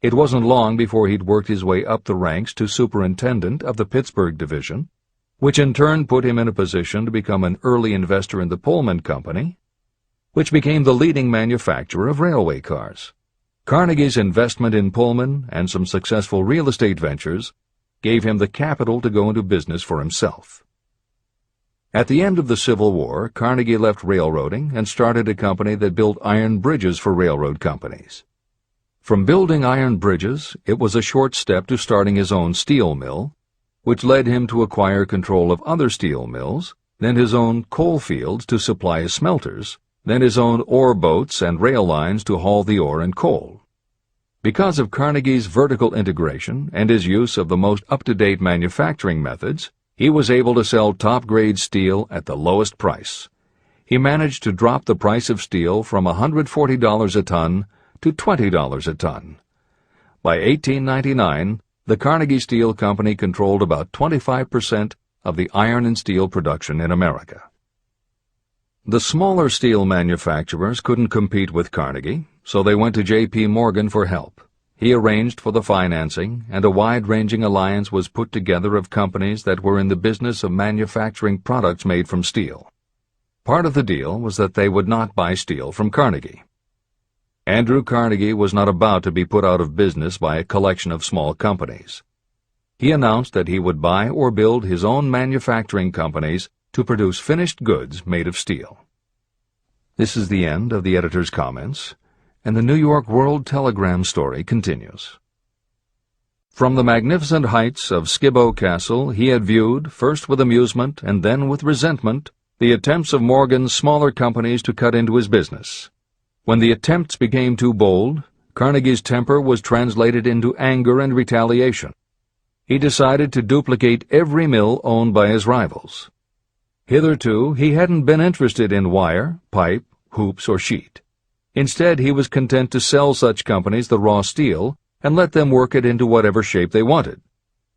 It wasn't long before he'd worked his way up the ranks to superintendent of the Pittsburgh division, which in turn put him in a position to become an early investor in the Pullman Company, which became the leading manufacturer of railway cars. Carnegie's investment in Pullman and some successful real estate ventures gave him the capital to go into business for himself. At the end of the Civil War, Carnegie left railroading and started a company that built iron bridges for railroad companies. From building iron bridges, it was a short step to starting his own steel mill, which led him to acquire control of other steel mills, then his own coal fields to supply his smelters, then his own ore boats and rail lines to haul the ore and coal. Because of Carnegie's vertical integration and his use of the most up-to-date manufacturing methods, he was able to sell top-grade steel at the lowest price. He managed to drop the price of steel from $140 a ton to $20 a ton. By 1899, the Carnegie Steel Company controlled about 25% of the iron and steel production in America. The smaller steel manufacturers couldn't compete with Carnegie, so they went to J.P. Morgan for help. He arranged for the financing, and a wide-ranging alliance was put together of companies that were in the business of manufacturing products made from steel. Part of the deal was that they would not buy steel from Carnegie. Andrew Carnegie was not about to be put out of business by a collection of small companies. He announced that he would buy or build his own manufacturing companies to produce finished goods made of steel. This is the end of the editor's comments, and the New York World Telegram story continues. From the magnificent heights of Skibo Castle he had viewed, first with amusement and then with resentment, the attempts of Morgan's smaller companies to cut into his business. When the attempts became too bold, Carnegie's temper was translated into anger and retaliation. He decided to duplicate every mill owned by his rivals. Hitherto, he hadn't been interested in wire, pipe, hoops, or sheet. Instead, he was content to sell such companies the raw steel and let them work it into whatever shape they wanted.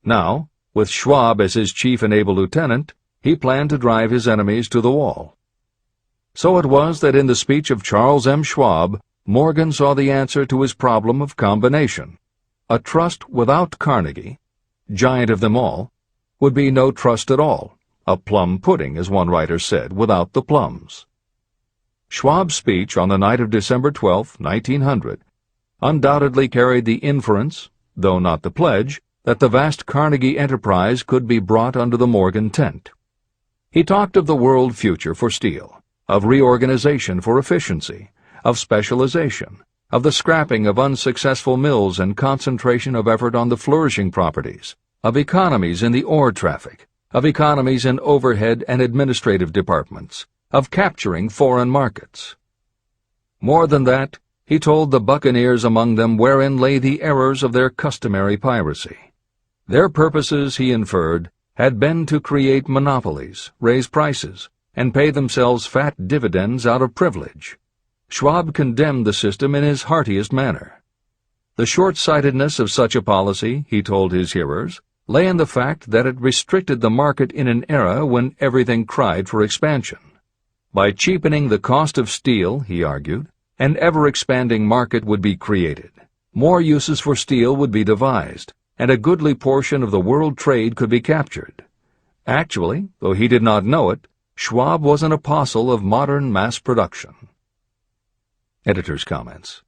Now, with Schwab as his chief and able lieutenant, he planned to drive his enemies to the wall. So it was that in the speech of Charles M. Schwab, Morgan saw the answer to his problem of combination. A trust without Carnegie, giant of them all, would be no trust at all, a plum pudding, as one writer said, without the plums. Schwab's speech on the night of December 12, 1900, undoubtedly carried the inference, though not the pledge, that the vast Carnegie enterprise could be brought under the Morgan tent. He talked of the world future for steel, of reorganization for efficiency, of specialization, of the scrapping of unsuccessful mills and concentration of effort on the flourishing properties, of economies in the ore traffic, of economies in overhead and administrative departments, of capturing foreign markets. More than that, he told the buccaneers among them wherein lay the errors of their customary piracy. Their purposes, he inferred, had been to create monopolies, raise prices, and pay themselves fat dividends out of privilege. Schwab condemned the system in his heartiest manner. The short-sightedness of such a policy, he told his hearers, lay in the fact that it restricted the market in an era when everything cried for expansion. By cheapening the cost of steel, he argued, An ever-expanding market would be created. More uses for steel would be devised, and a goodly portion of the world trade could be captured. Actually, though he did not know it, Schwab was an apostle of modern mass production. Editor's comments.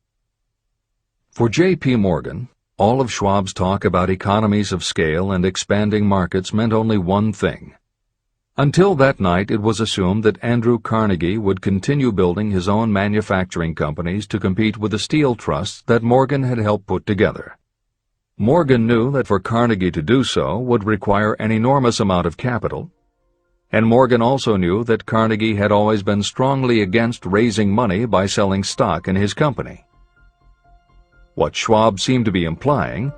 For J.P. Morgan, all of Schwab's talk about economies of scale and expanding markets meant only one thing. Until that night, it was assumed that Andrew Carnegie would continue building his own manufacturing companies to compete with the steel trusts that Morgan had helped put together. Morgan knew that for Carnegie to do so would require an enormous amount of capital, and Morgan also knew that Carnegie had always been strongly against raising money by selling stock in his company. What Schwab seemed to be implying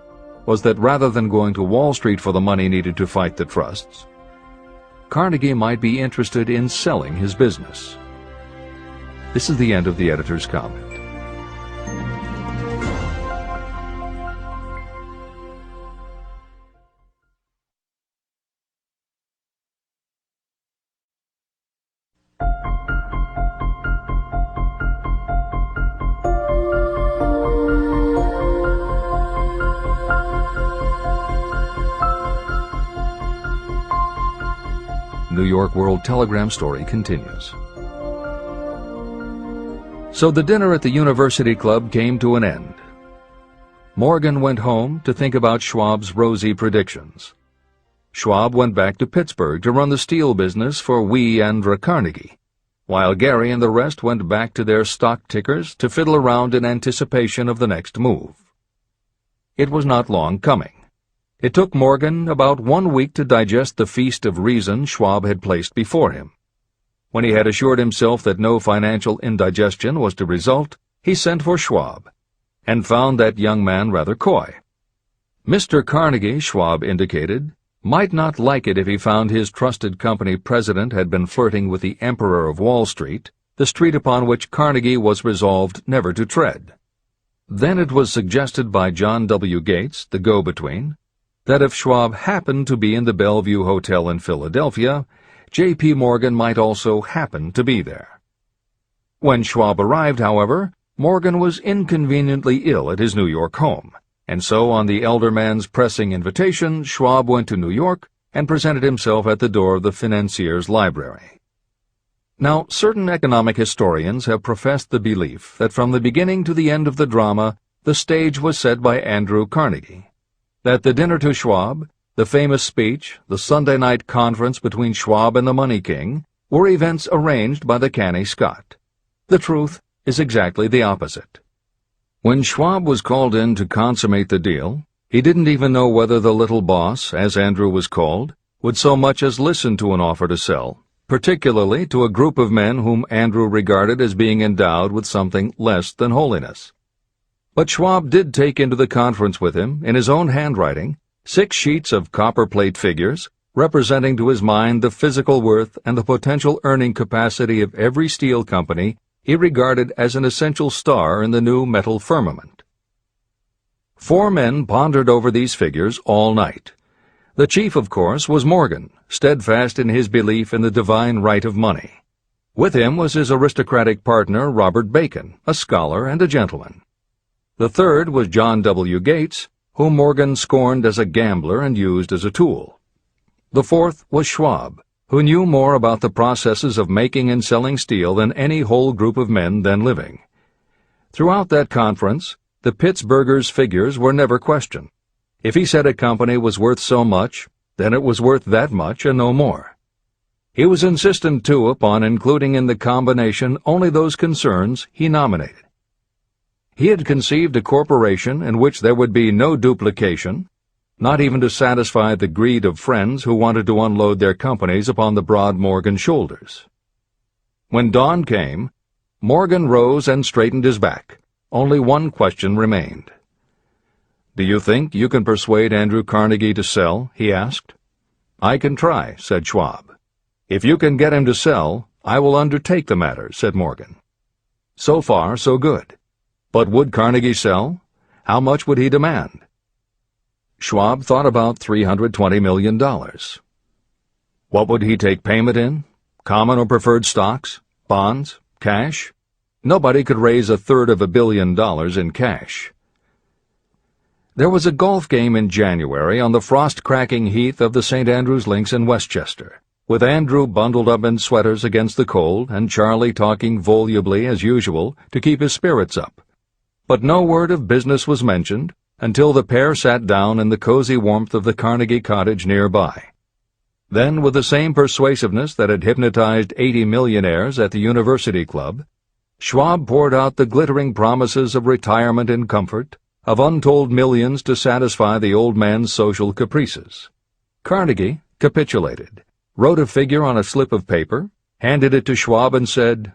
was that rather than going to Wall Street for the money needed to fight the trusts, Carnegie might be interested in selling his business. This is the end of the editor's comment. New York World Telegram story continues. So the dinner at the University Club came to an end. Morgan went home to think about Schwab's rosy predictions. Schwab went back to Pittsburgh to run the steel business for Andrew Carnegie, while Gary and the rest went back to their stock tickers to fiddle around in anticipation of the next move. It was not long coming. It took Morgan about 1 week to digest the feast of reason Schwab had placed before him. When he had assured himself that no financial indigestion was to result, he sent for Schwab, and found that young man rather coy. Mr. Carnegie, Schwab indicated, might not like it if he found his trusted company president had been flirting with the Emperor of Wall Street, the street upon which Carnegie was resolved never to tread. Then it was suggested by John W. Gates, the go-between, that if Schwab happened to be in the Bellevue Hotel in Philadelphia, J.P. Morgan might also happen to be there. When Schwab arrived, however, Morgan was inconveniently ill at his New York home, and so on the elder man's pressing invitation, Schwab went to New York and presented himself at the door of the financier's library. Now, certain economic historians have professed the belief that from the beginning to the end of the drama, the stage was set by Andrew Carnegie, that the dinner to Schwab, the famous speech, the Sunday night conference between Schwab and the Money King, were events arranged by the canny Scot. The truth is exactly the opposite. When Schwab was called in to consummate the deal, he didn't even know whether the little boss, as Andrew was called, would so much as listen to an offer to sell, particularly to a group of men whom Andrew regarded as being endowed with something less than holiness. But Schwab did take into the conference with him, in his own handwriting, 6 sheets of copperplate figures, representing to his mind the physical worth and the potential earning capacity of every steel company he regarded as an essential star in the new metal firmament. 4 men pondered over these figures all night. The chief, of course, was Morgan, steadfast in his belief in the divine right of money. With him was his aristocratic partner, Robert Bacon, a scholar and a gentleman. The third was John W. Gates, whom Morgan scorned as a gambler and used as a tool. The fourth was Schwab, who knew more about the processes of making and selling steel than any whole group of men then living. Throughout that conference, the Pittsburgher's figures were never questioned. If he said a company was worth so much, then it was worth that much and no more. He was insistent, too, upon including in the combination only those concerns he nominated. He had conceived a corporation in which there would be no duplication, not even to satisfy the greed of friends who wanted to unload their companies upon the broad Morgan shoulders. When dawn came, Morgan rose and straightened his back. Only one question remained. "Do you think you can persuade Andrew Carnegie to sell?" he asked. "I can try," said Schwab. "If you can get him to sell, I will undertake the matter," said Morgan. So far, so good. But would Carnegie sell? How much would he demand? Schwab thought about $320 million. What would he take payment in? Common or preferred stocks? Bonds? Cash? Nobody could raise $1/3 billion in cash. There was a golf game in January on the frost-cracking heath of the St. Andrew's Links in Westchester, with Andrew bundled up in sweaters against the cold and Charlie talking volubly as usual to keep his spirits up. But no word of business was mentioned until the pair sat down in the cozy warmth of the Carnegie cottage nearby. Then, with the same persuasiveness that had hypnotized 80 millionaires at the University Club, Schwab poured out the glittering promises of retirement and comfort, of untold millions to satisfy the old man's social caprices. Carnegie capitulated, wrote a figure on a slip of paper, handed it to Schwab and said,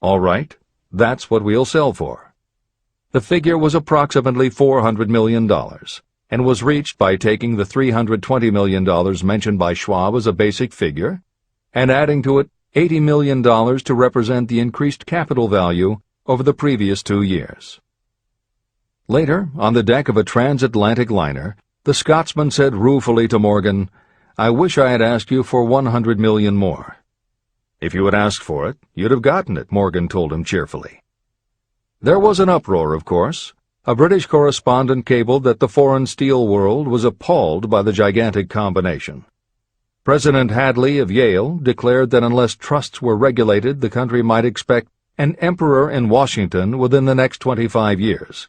"All right, that's what we'll sell for." The figure was approximately $400 million, and was reached by taking the $320 million mentioned by Schwab as a basic figure, and adding to it $80 million to represent the increased capital value over the previous 2 years. Later, on the deck of a transatlantic liner, the Scotsman said ruefully to Morgan, "I wish I had asked you for $100 million more." "If you had asked for it, you'd have gotten it," Morgan told him cheerfully. There was an uproar, of course. A British correspondent cabled that the foreign steel world was appalled by the gigantic combination. President Hadley of Yale declared that unless trusts were regulated, the country might expect an emperor in Washington within the next 25 years.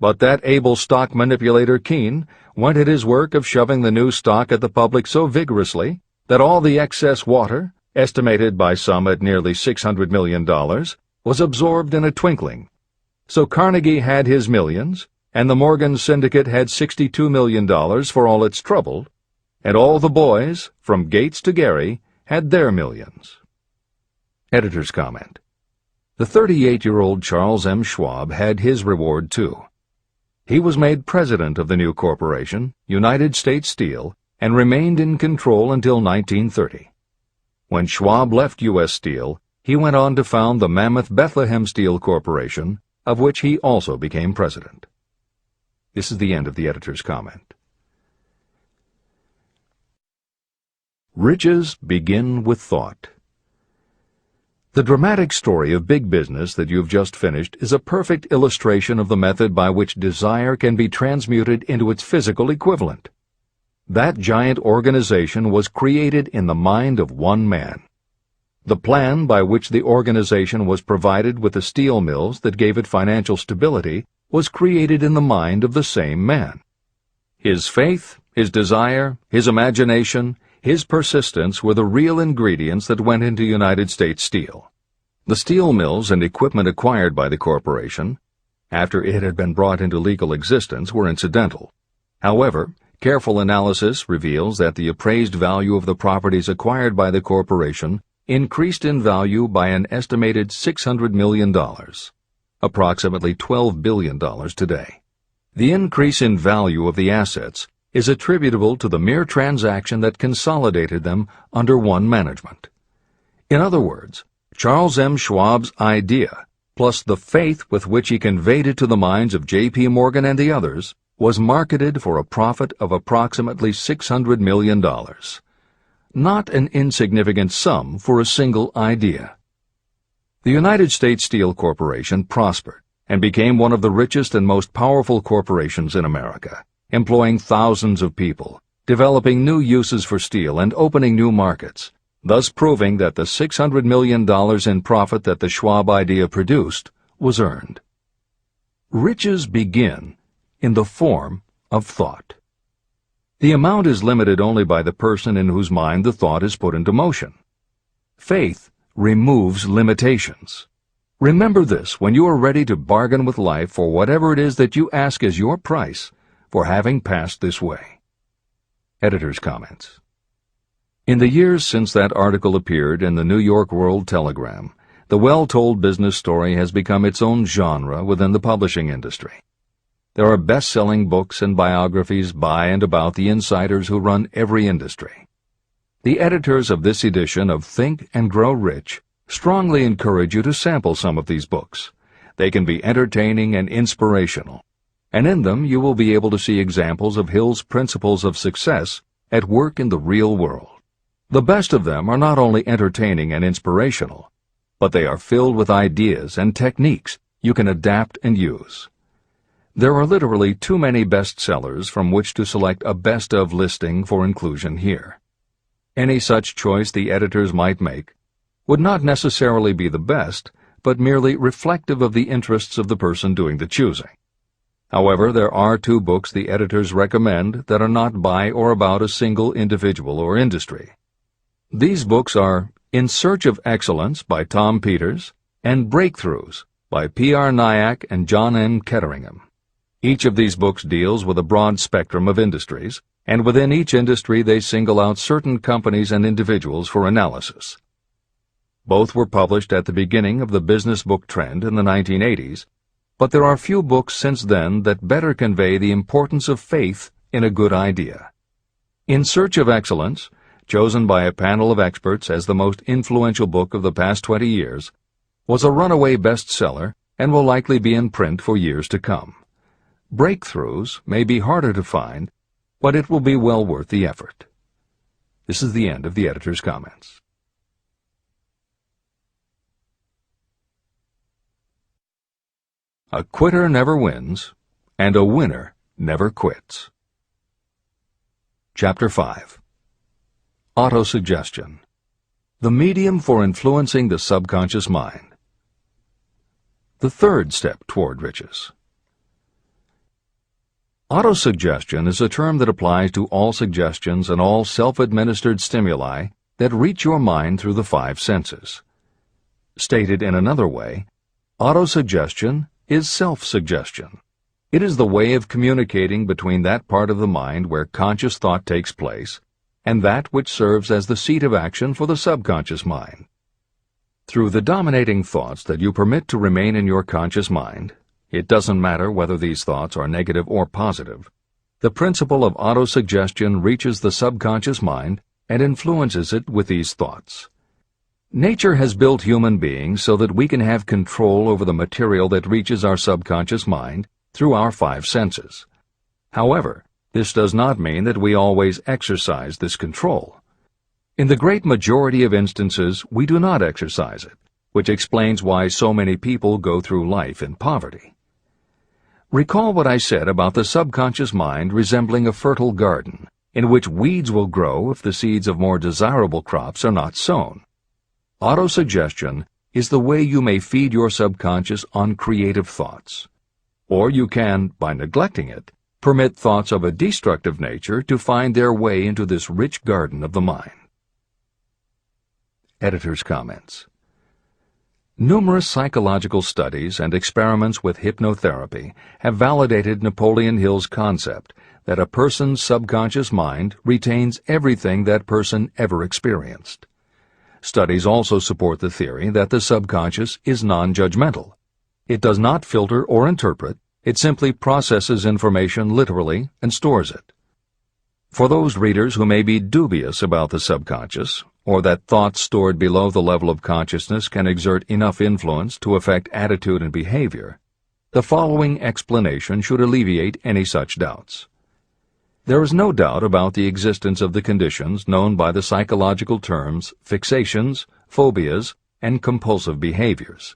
But that able stock manipulator Keene went at his work of shoving the new stock at the public so vigorously that all the excess water, estimated by some at nearly $600 million, was absorbed in a twinkling. So Carnegie had his millions, and the Morgan Syndicate had $62 million for all its trouble, and all the boys, from Gates to Gary, had their millions. Editor's comment. The 38-year-old Charles M. Schwab had his reward, too. He was made president of the new corporation, United States Steel, and remained in control until 1930. When Schwab left U.S. Steel, he went on to found the mammoth Bethlehem Steel Corporation, of which he also became president. This is the end of the editor's comment. Riches begin with thought. The dramatic story of big business that you've just finished is a perfect illustration of the method by which desire can be transmuted into its physical equivalent. That giant organization was created in the mind of one man. The plan by which the organization was provided with the steel mills that gave it financial stability was created in the mind of the same man. His faith, his desire, his imagination, his persistence were the real ingredients that went into United States Steel. The steel mills and equipment acquired by the corporation, after it had been brought into legal existence, were incidental. However, careful analysis reveals that the appraised value of the properties acquired by the corporation increased in value by an estimated $600 million, approximately $12 billion today. The increase in value of the assets is attributable to the mere transaction that consolidated them under one management. In other words, Charles M. Schwab's idea, plus the faith with which he conveyed it to the minds of J.P. Morgan and the others, was marketed for a profit of approximately $600 million. Not an insignificant sum for a single idea. The United States Steel Corporation prospered and became one of the richest and most powerful corporations in America, employing thousands of people, developing new uses for steel and opening new markets, thus proving that the $600 million in profit that the Schwab idea produced was earned. Riches begin in the form of thought. The amount is limited only by the person in whose mind the thought is put into motion. Faith removes limitations. Remember this when you are ready to bargain with life for whatever it is that you ask as your price for having passed this way. Editor's comments. In the years since that article appeared in the New York World Telegram, the well-told business story has become its own genre within the publishing industry. There are best-selling books and biographies by and about the insiders who run every industry. The editors of this edition of Think and Grow Rich strongly encourage you to sample some of these books. They can be entertaining and inspirational, and in them you will be able to see examples of Hill's principles of success at work in the real world. The best of them are not only entertaining and inspirational, but they are filled with ideas and techniques you can adapt and use. There are literally too many bestsellers from which to select a best-of listing for inclusion here. Any such choice the editors might make would not necessarily be the best, but merely reflective of the interests of the person doing the choosing. However, there are 2 books the editors recommend that are not by or about a single individual or industry. These books are In Search of Excellence by Tom Peters and Breakthroughs by P.R. Nyack and John M. Ketteringham. Each of these books deals with a broad spectrum of industries, and within each industry they single out certain companies and individuals for analysis. Both were published at the beginning of the business book trend in the 1980s, but there are few books since then that better convey the importance of faith in a good idea. In Search of Excellence, chosen by a panel of experts as the most influential book of the past 20 years, was a runaway bestseller and will likely be in print for years to come. Breakthroughs may be harder to find, but it will be well worth the effort. This is the end of the editor's comments. A quitter never wins, and a winner never quits. Chapter 5. Autosuggestion. The medium for influencing the subconscious mind. The third step toward riches. Autosuggestion is a term that applies to all suggestions and all self-administered stimuli that reach your mind through the 5 senses. Stated in another way, autosuggestion is self-suggestion. It is the way of communicating between that part of the mind where conscious thought takes place and that which serves as the seat of action for the subconscious mind. Through the dominating thoughts that you permit to remain in your conscious mind, it doesn't matter whether these thoughts are negative or positive, the principle of autosuggestion reaches the subconscious mind and influences it with these thoughts. Nature has built human beings so that we can have control over the material that reaches our subconscious mind through our 5 senses. However, this does not mean that we always exercise this control. In the great majority of instances, we do not exercise it, which explains why so many people go through life in poverty. Recall what I said about the subconscious mind resembling a fertile garden, in which weeds will grow if the seeds of more desirable crops are not sown. Autosuggestion is the way you may feed your subconscious on creative thoughts. Or you can, by neglecting it, permit thoughts of a destructive nature to find their way into this rich garden of the mind. Editor's comments. Numerous psychological studies and experiments with hypnotherapy have validated Napoleon Hill's concept that a person's subconscious mind retains everything that person ever experienced. Studies also support the theory that the subconscious is non-judgmental. It does not filter or interpret, it simply processes information literally and stores it. For those readers who may be dubious about the subconscious, or that thoughts stored below the level of consciousness can exert enough influence to affect attitude and behavior, the following explanation should alleviate any such doubts. There is no doubt about the existence of the conditions known by the psychological terms fixations, phobias, and compulsive behaviors.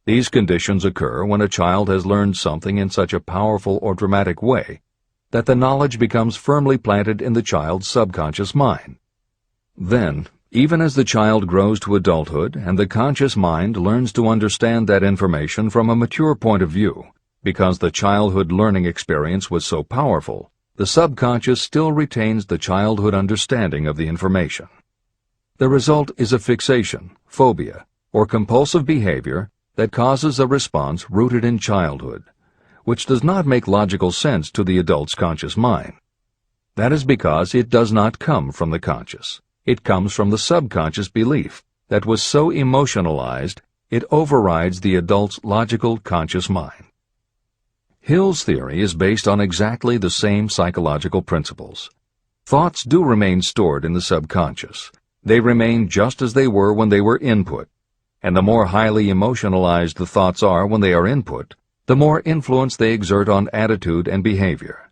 These conditions occur when a child has learned something in such a powerful or dramatic way that the knowledge becomes firmly planted in the child's subconscious mind. Then, even as the child grows to adulthood and the conscious mind learns to understand that information from a mature point of view, because the childhood learning experience was so powerful, the subconscious still retains the childhood understanding of the information. The result is a fixation, phobia, or compulsive behavior that causes a response rooted in childhood, which does not make logical sense to the adult's conscious mind. That is because it does not come from the conscious. It comes from the subconscious belief that was so emotionalized it overrides the adult's logical conscious mind. Hill's theory is based on exactly the same psychological principles. Thoughts do remain stored in the subconscious. They remain just as they were when they were input, and the more highly emotionalized the thoughts are when they are input, the more influence they exert on attitude and behavior.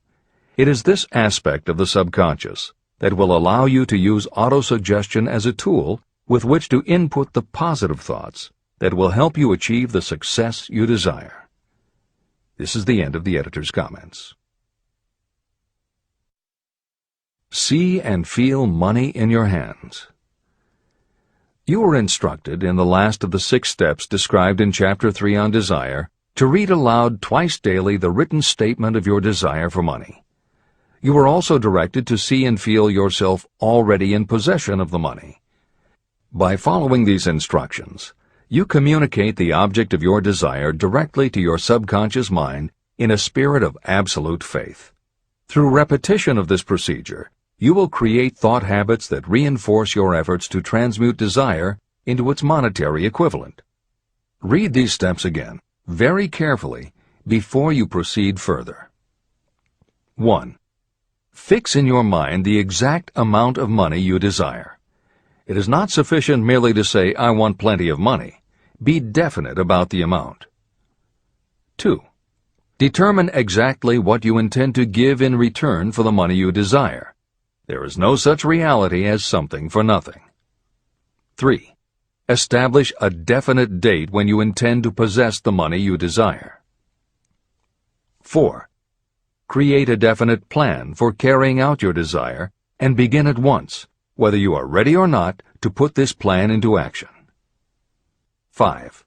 It is this aspect of the subconscious that will allow you to use autosuggestion as a tool with which to input the positive thoughts that will help you achieve the success you desire. This is the end of the editor's comments. See and feel money in your hands. You were instructed in the last of the 6 steps described in Chapter 3 on Desire to read aloud twice daily the written statement of your desire for money. You were also directed to see and feel yourself already in possession of the money. By following these instructions, you communicate the object of your desire directly to your subconscious mind in a spirit of absolute faith. Through repetition of this procedure, you will create thought habits that reinforce your efforts to transmute desire into its monetary equivalent. Read these steps again, very carefully, before you proceed further. 1. Fix in your mind the exact amount of money you desire. It is not sufficient merely to say, "I want plenty of money." Be definite about the amount. 2. Determine exactly what you intend to give in return for the money you desire. There is no such reality as something for nothing. 3. Establish a definite date when you intend to possess the money you desire. 4. Create a definite plan for carrying out your desire and begin at once, whether you are ready or not, to put this plan into action. 5.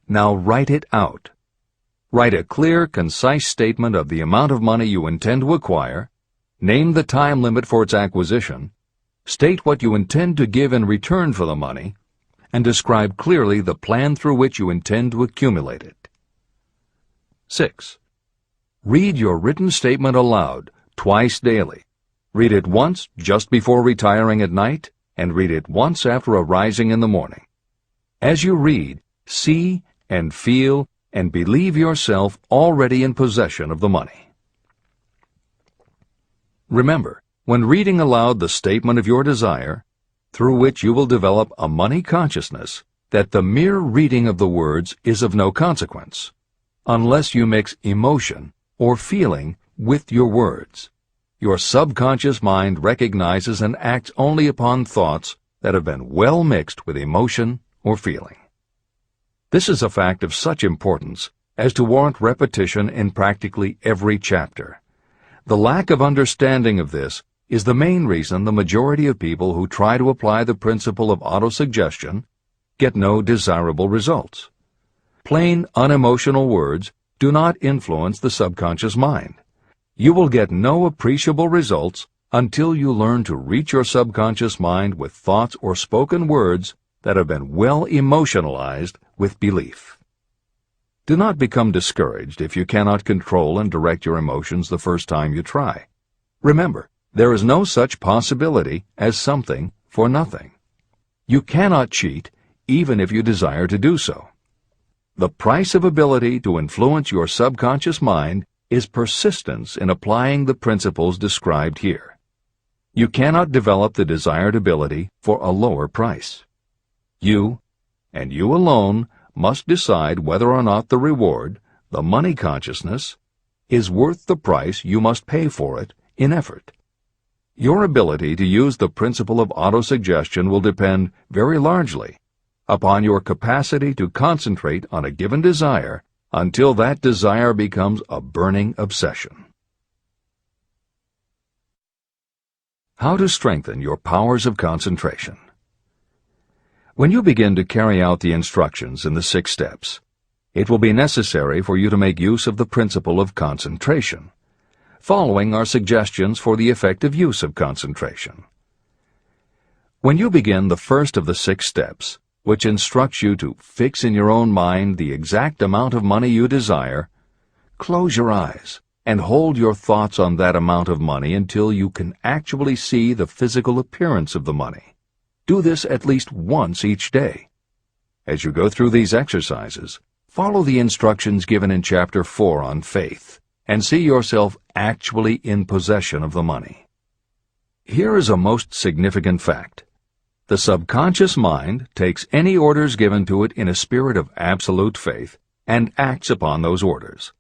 Now write it out. Write a clear, concise statement of the amount of money you intend to acquire, name the time limit for its acquisition, state what you intend to give in return for the money, and describe clearly the plan through which you intend to accumulate it. 6. Read your written statement aloud, twice daily. Read it once just before retiring at night, and read it once after arising in the morning. As you read, see and feel and believe yourself already in possession of the money. Remember, when reading aloud the statement of your desire, through which you will develop a money consciousness, that the mere reading of the words is of no consequence, unless you mix emotion or feeling with your words. Your subconscious mind recognizes and acts only upon thoughts that have been well mixed with emotion or feeling. This is a fact of such importance as to warrant repetition in practically every chapter. The lack of understanding of this is the main reason the majority of people who try to apply the principle of autosuggestion get no desirable results. Plain, unemotional words do not influence the subconscious mind. You will get no appreciable results until you learn to reach your subconscious mind with thoughts or spoken words that have been well emotionalized with belief. Do not become discouraged if you cannot control and direct your emotions the first time you try. Remember, there is no such possibility as something for nothing. You cannot cheat even if you desire to do so. The price of ability to influence your subconscious mind is persistence in applying the principles described here. You cannot develop the desired ability for a lower price. You, and you alone, must decide whether or not the reward, the money consciousness, is worth the price you must pay for it in effort. Your ability to use the principle of autosuggestion will depend very largely upon your capacity to concentrate on a given desire until that desire becomes a burning obsession. How to strengthen your powers of concentration. When you begin to carry out the instructions in the 6 steps, it will be necessary for you to make use of the principle of concentration. Following are suggestions for the effective use of concentration. When you begin the first of the 6 steps, which instructs you to fix in your own mind the exact amount of money you desire, close your eyes and hold your thoughts on that amount of money until you can actually see the physical appearance of the money. Do this at least once each day. As you go through these exercises, follow the instructions given in Chapter 4 on faith and see yourself actually in possession of the money. Here is a most significant fact. The subconscious mind takes any orders given to it in a spirit of absolute faith and acts upon those orders.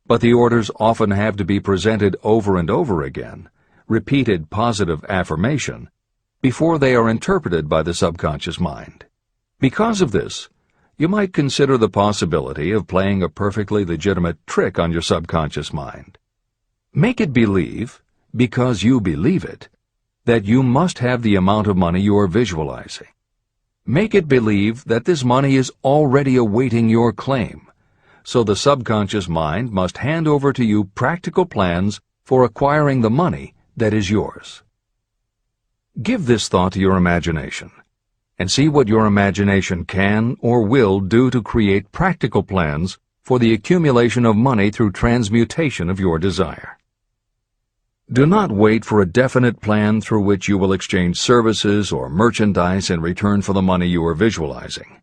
But the orders often have to be presented over and over again, repeated positive affirmation, before they are interpreted by the subconscious mind. Because of this, you might consider the possibility of playing a perfectly legitimate trick on your subconscious mind. Make it believe, because you believe it, that you must have the amount of money you are visualizing. Make it believe that this money is already awaiting your claim, so the subconscious mind must hand over to you practical plans for acquiring the money that is yours. Give this thought to your imagination, and see what your imagination can or will do to create practical plans for the accumulation of money through transmutation of your desire. Do not wait for a definite plan through which you will exchange services or merchandise in return for the money you are visualizing.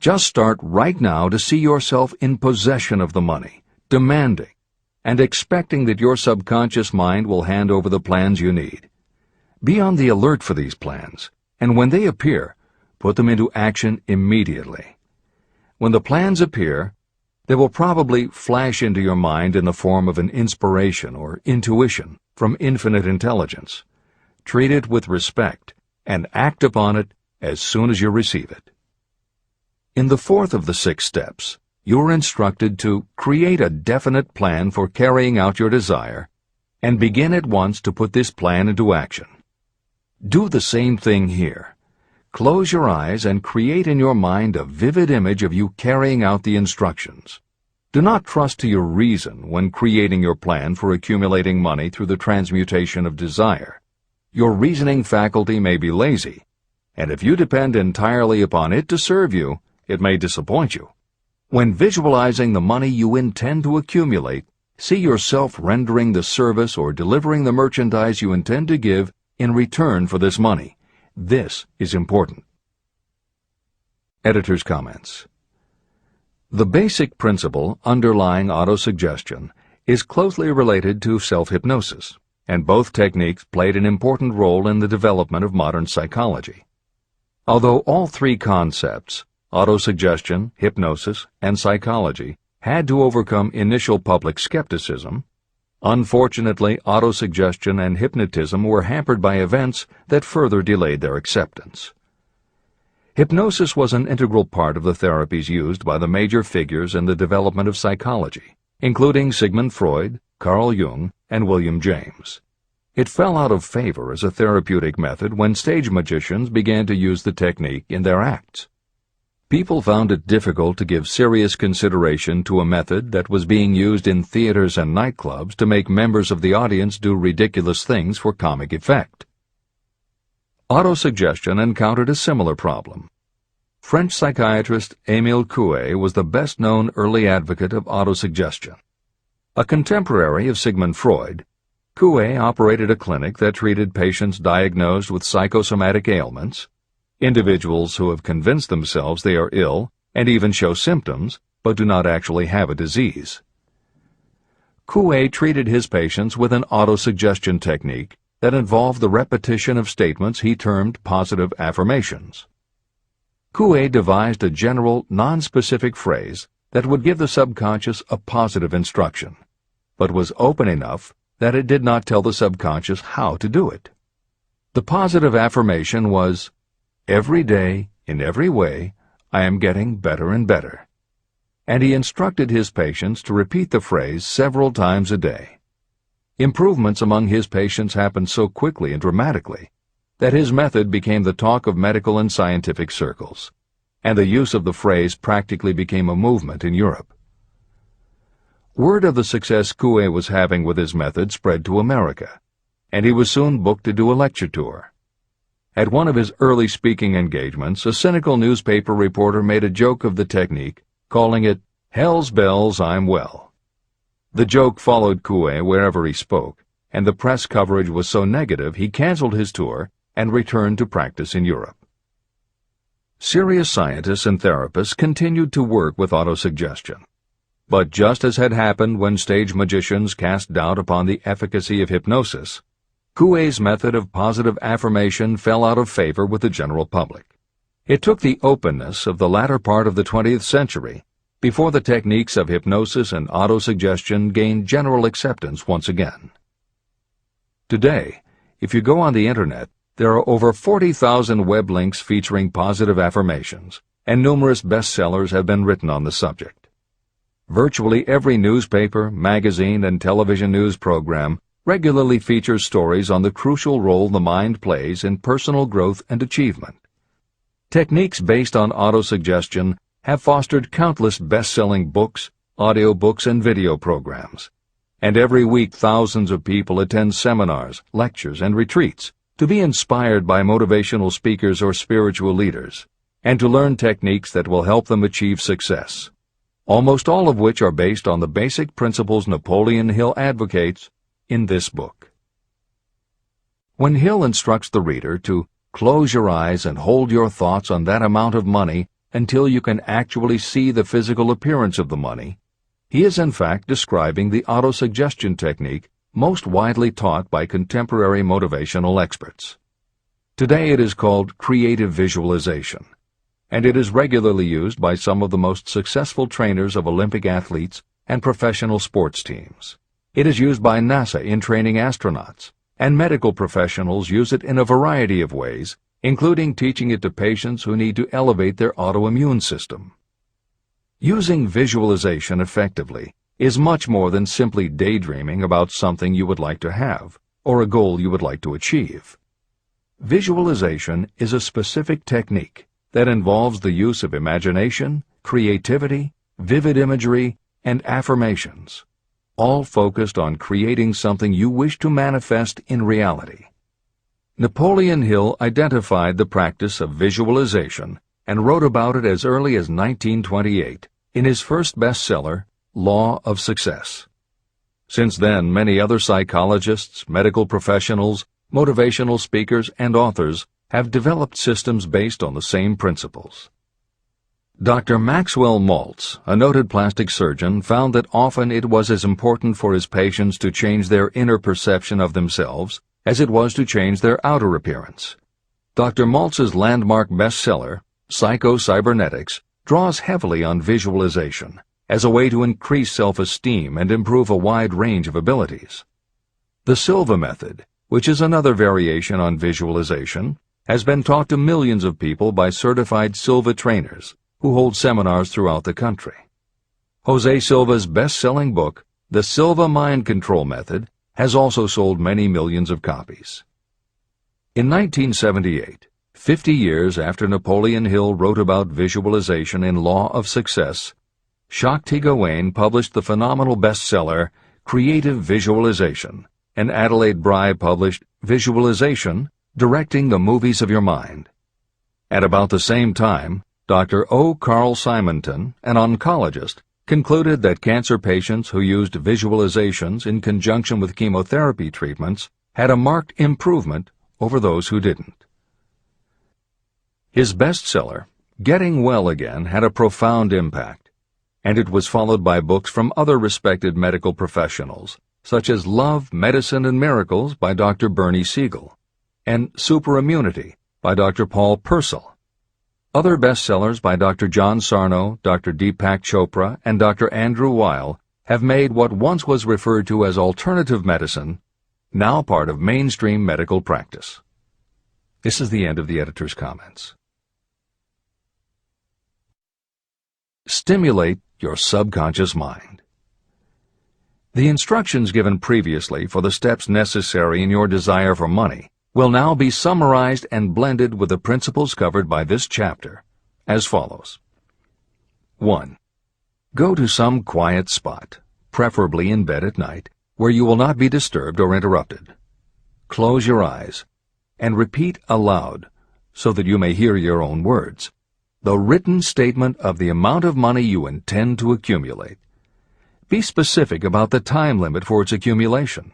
Just start right now to see yourself in possession of the money, demanding, and expecting that your subconscious mind will hand over the plans you need. Be on the alert for these plans, and when they appear, put them into action immediately. When the plans appear, they will probably flash into your mind in the form of an inspiration or intuition from infinite intelligence. Treat it with respect and act upon it as soon as you receive it. In the fourth of the 6 steps, you are instructed to create a definite plan for carrying out your desire and begin at once to put this plan into action. Do the same thing here. Close your eyes and create in your mind a vivid image of you carrying out the instructions. Do not trust to your reason when creating your plan for accumulating money through the transmutation of desire. Your reasoning faculty may be lazy, and if you depend entirely upon it to serve you, it may disappoint you. When visualizing the money you intend to accumulate, see yourself rendering the service or delivering the merchandise you intend to give in return for this money. This is important. Editor's comments. The basic principle underlying autosuggestion is closely related to self-hypnosis, and both techniques played an important role in the development of modern psychology. Although all 3 concepts, autosuggestion, hypnosis, and psychology, had to overcome initial public skepticism, unfortunately, autosuggestion and hypnotism were hampered by events that further delayed their acceptance. Hypnosis was an integral part of the therapies used by the major figures in the development of psychology, including Sigmund Freud, Carl Jung, and William James. It fell out of favor as a therapeutic method when stage magicians began to use the technique in their acts. People found it difficult to give serious consideration to a method that was being used in theaters and nightclubs to make members of the audience do ridiculous things for comic effect. Autosuggestion encountered a similar problem. French psychiatrist Émile Coué was the best-known early advocate of autosuggestion. A contemporary of Sigmund Freud, Coué operated a clinic that treated patients diagnosed with psychosomatic ailments, individuals who have convinced themselves they are ill and even show symptoms but do not actually have a disease. Coué treated his patients with an autosuggestion technique that involved the repetition of statements he termed positive affirmations. Coué devised a general, non-specific phrase that would give the subconscious a positive instruction, but was open enough that it did not tell the subconscious how to do it. The positive affirmation was, "Every day, in every way, I am getting better and better," and he instructed his patients to repeat the phrase several times a day. Improvements among his patients happened so quickly and dramatically that his method became the talk of medical and scientific circles, and the use of the phrase practically became a movement in Europe. Word of the success Coué was having with his method spread to America, and he was soon booked to do a lecture tour. At one of his early speaking engagements, a cynical newspaper reporter made a joke of the technique, calling it, "Hell's bells, I'm well." The joke followed Coué wherever he spoke, and the press coverage was so negative he canceled his tour and returned to practice in Europe. Serious scientists and therapists continued to work with autosuggestion. But just as had happened when stage magicians cast doubt upon the efficacy of hypnosis, Coué's method of positive affirmation fell out of favor with the general public. It took the openness of the latter part of the 20th century before the techniques of hypnosis and autosuggestion gained general acceptance once again. Today, if you go on the Internet, there are over 40,000 web links featuring positive affirmations, and numerous bestsellers have been written on the subject. Virtually every newspaper, magazine, and television news program regularly features stories on the crucial role the mind plays in personal growth and achievement. Techniques based on autosuggestion have fostered countless best-selling books, audiobooks, and video programs. And every week thousands of people attend seminars, lectures, and retreats to be inspired by motivational speakers or spiritual leaders, and to learn techniques that will help them achieve success, almost all of which are based on the basic principles Napoleon Hill advocates in this book. When Hill instructs the reader to close your eyes and hold your thoughts on that amount of money until you can actually see the physical appearance of the money, he is in fact describing the autosuggestion technique most widely taught by contemporary motivational experts. Today it is called creative visualization, and it is regularly used by some of the most successful trainers of Olympic athletes and professional sports teams. It is used by NASA in training astronauts, and medical professionals use it in a variety of ways, including teaching it to patients who need to elevate their autoimmune system. Using visualization effectively is much more than simply daydreaming about something you would like to have or a goal you would like to achieve. Visualization is a specific technique that involves the use of imagination, creativity, vivid imagery, and affirmations, all focused on creating something you wish to manifest in reality. Napoleon Hill identified the practice of visualization and wrote about it as early as 1928 in his first bestseller, Law of Success. Since then, many other psychologists, medical professionals, motivational speakers, and authors have developed systems based on the same principles. Dr. Maxwell Maltz, a noted plastic surgeon, found that often it was as important for his patients to change their inner perception of themselves as it was to change their outer appearance. Dr. Maltz's landmark bestseller, Psycho-Cybernetics, draws heavily on visualization as a way to increase self-esteem and improve a wide range of abilities. The Silva method, which is another variation on visualization, has been taught to millions of people by certified Silva trainers who hold seminars throughout the country. Jose Silva's best-selling book, The Silva Mind Control Method, has also sold many millions of copies. In 1978, 50 years after Napoleon Hill wrote about visualization in Law of Success, Shakti Gawain published the phenomenal bestseller Creative Visualization, and Adelaide Bry published Visualization, Directing the Movies of Your Mind. At about the same time, Dr. O. Carl Simonton, an oncologist, concluded that cancer patients who used visualizations in conjunction with chemotherapy treatments had a marked improvement over those who didn't. His bestseller, Getting Well Again, had a profound impact, and it was followed by books from other respected medical professionals, such as Love, Medicine, and Miracles by Dr. Bernie Siegel, and Superimmunity by Dr. Paul Purcell. Other bestsellers by Dr. John Sarno, Dr. Deepak Chopra, and Dr. Andrew Weil have made what once was referred to as alternative medicine now part of mainstream medical practice. This is the end of the editor's comments. Stimulate your subconscious mind. The instructions given previously for the steps necessary in your desire for money will now be summarized and blended with the principles covered by this chapter, as follows. 1. Go to some quiet spot, preferably in bed at night, where you will not be disturbed or interrupted. Close your eyes and repeat aloud, so that you may hear your own words, the written statement of the amount of money you intend to accumulate. Be specific about the time limit for its accumulation,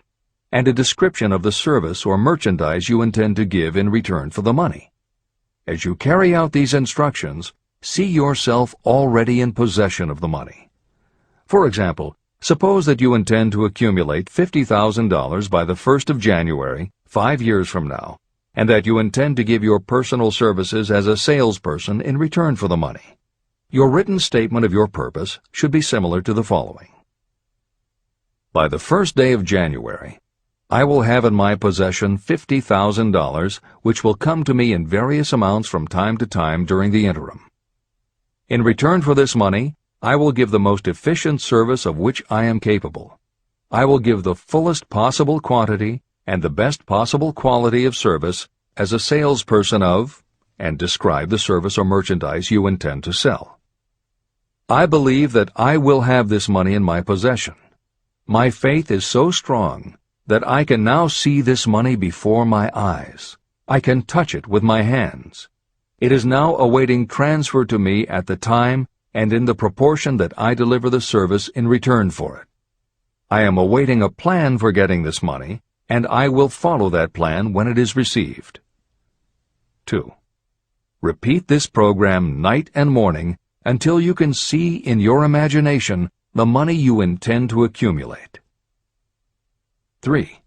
and a description of the service or merchandise you intend to give in return for the money. As you carry out these instructions, see yourself already in possession of the money. For example, suppose that you intend to accumulate $50,000 by the 1st of January, 5 years from now, and that you intend to give your personal services as a salesperson in return for the money. Your written statement of your purpose should be similar to the following. By the first day of January, I will have in my possession $50,000, which will come to me in various amounts from time to time during the interim. In return for this money, I will give the most efficient service of which I am capable. I will give the fullest possible quantity and the best possible quality of service as a salesperson of, and describe the service or merchandise you intend to sell. I believe that I will have this money in my possession. My faith is so strong that I can now see this money before my eyes. I can touch it with my hands. It is now awaiting transfer to me at the time and in the proportion that I deliver the service in return for it. I am awaiting a plan for getting this money, and I will follow that plan when it is received. 2. Repeat this program night and morning until you can see in your imagination the money you intend to accumulate. 3.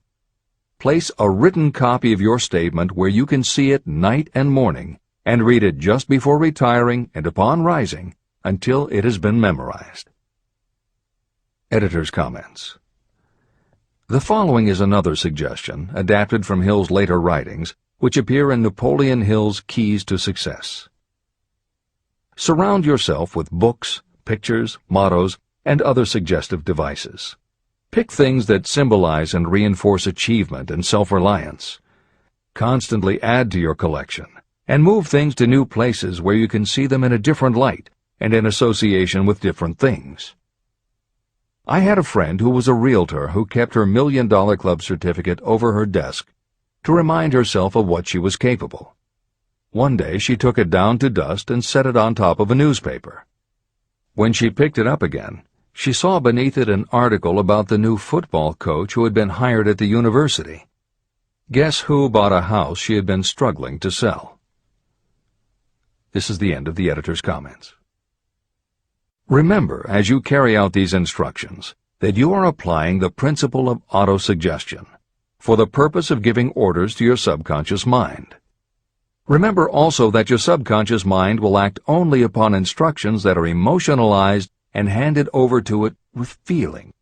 Place a written copy of your statement where you can see it night and morning, and read it just before retiring and upon rising until it has been memorized. Editor's comments. The following is another suggestion, adapted from Hill's later writings, which appear in Napoleon Hill's Keys to Success. Surround yourself with books, pictures, mottos, and other suggestive devices. Pick things that symbolize and reinforce achievement and self-reliance. Constantly add to your collection, and move things to new places where you can see them in a different light and in association with different things. I had a friend who was a realtor who kept her $1 Million Club certificate over her desk to remind herself of what she was capable. One day she took it down to dust and set it on top of a newspaper. When she picked it up again, she saw beneath it an article about the new football coach who had been hired at the university. Guess who bought a house she had been struggling to sell? This is the end of the editor's comments. Remember, as you carry out these instructions, that you are applying the principle of autosuggestion for the purpose of giving orders to your subconscious mind. Remember also that your subconscious mind will act only upon instructions that are emotionalized and handed over to it with feeling.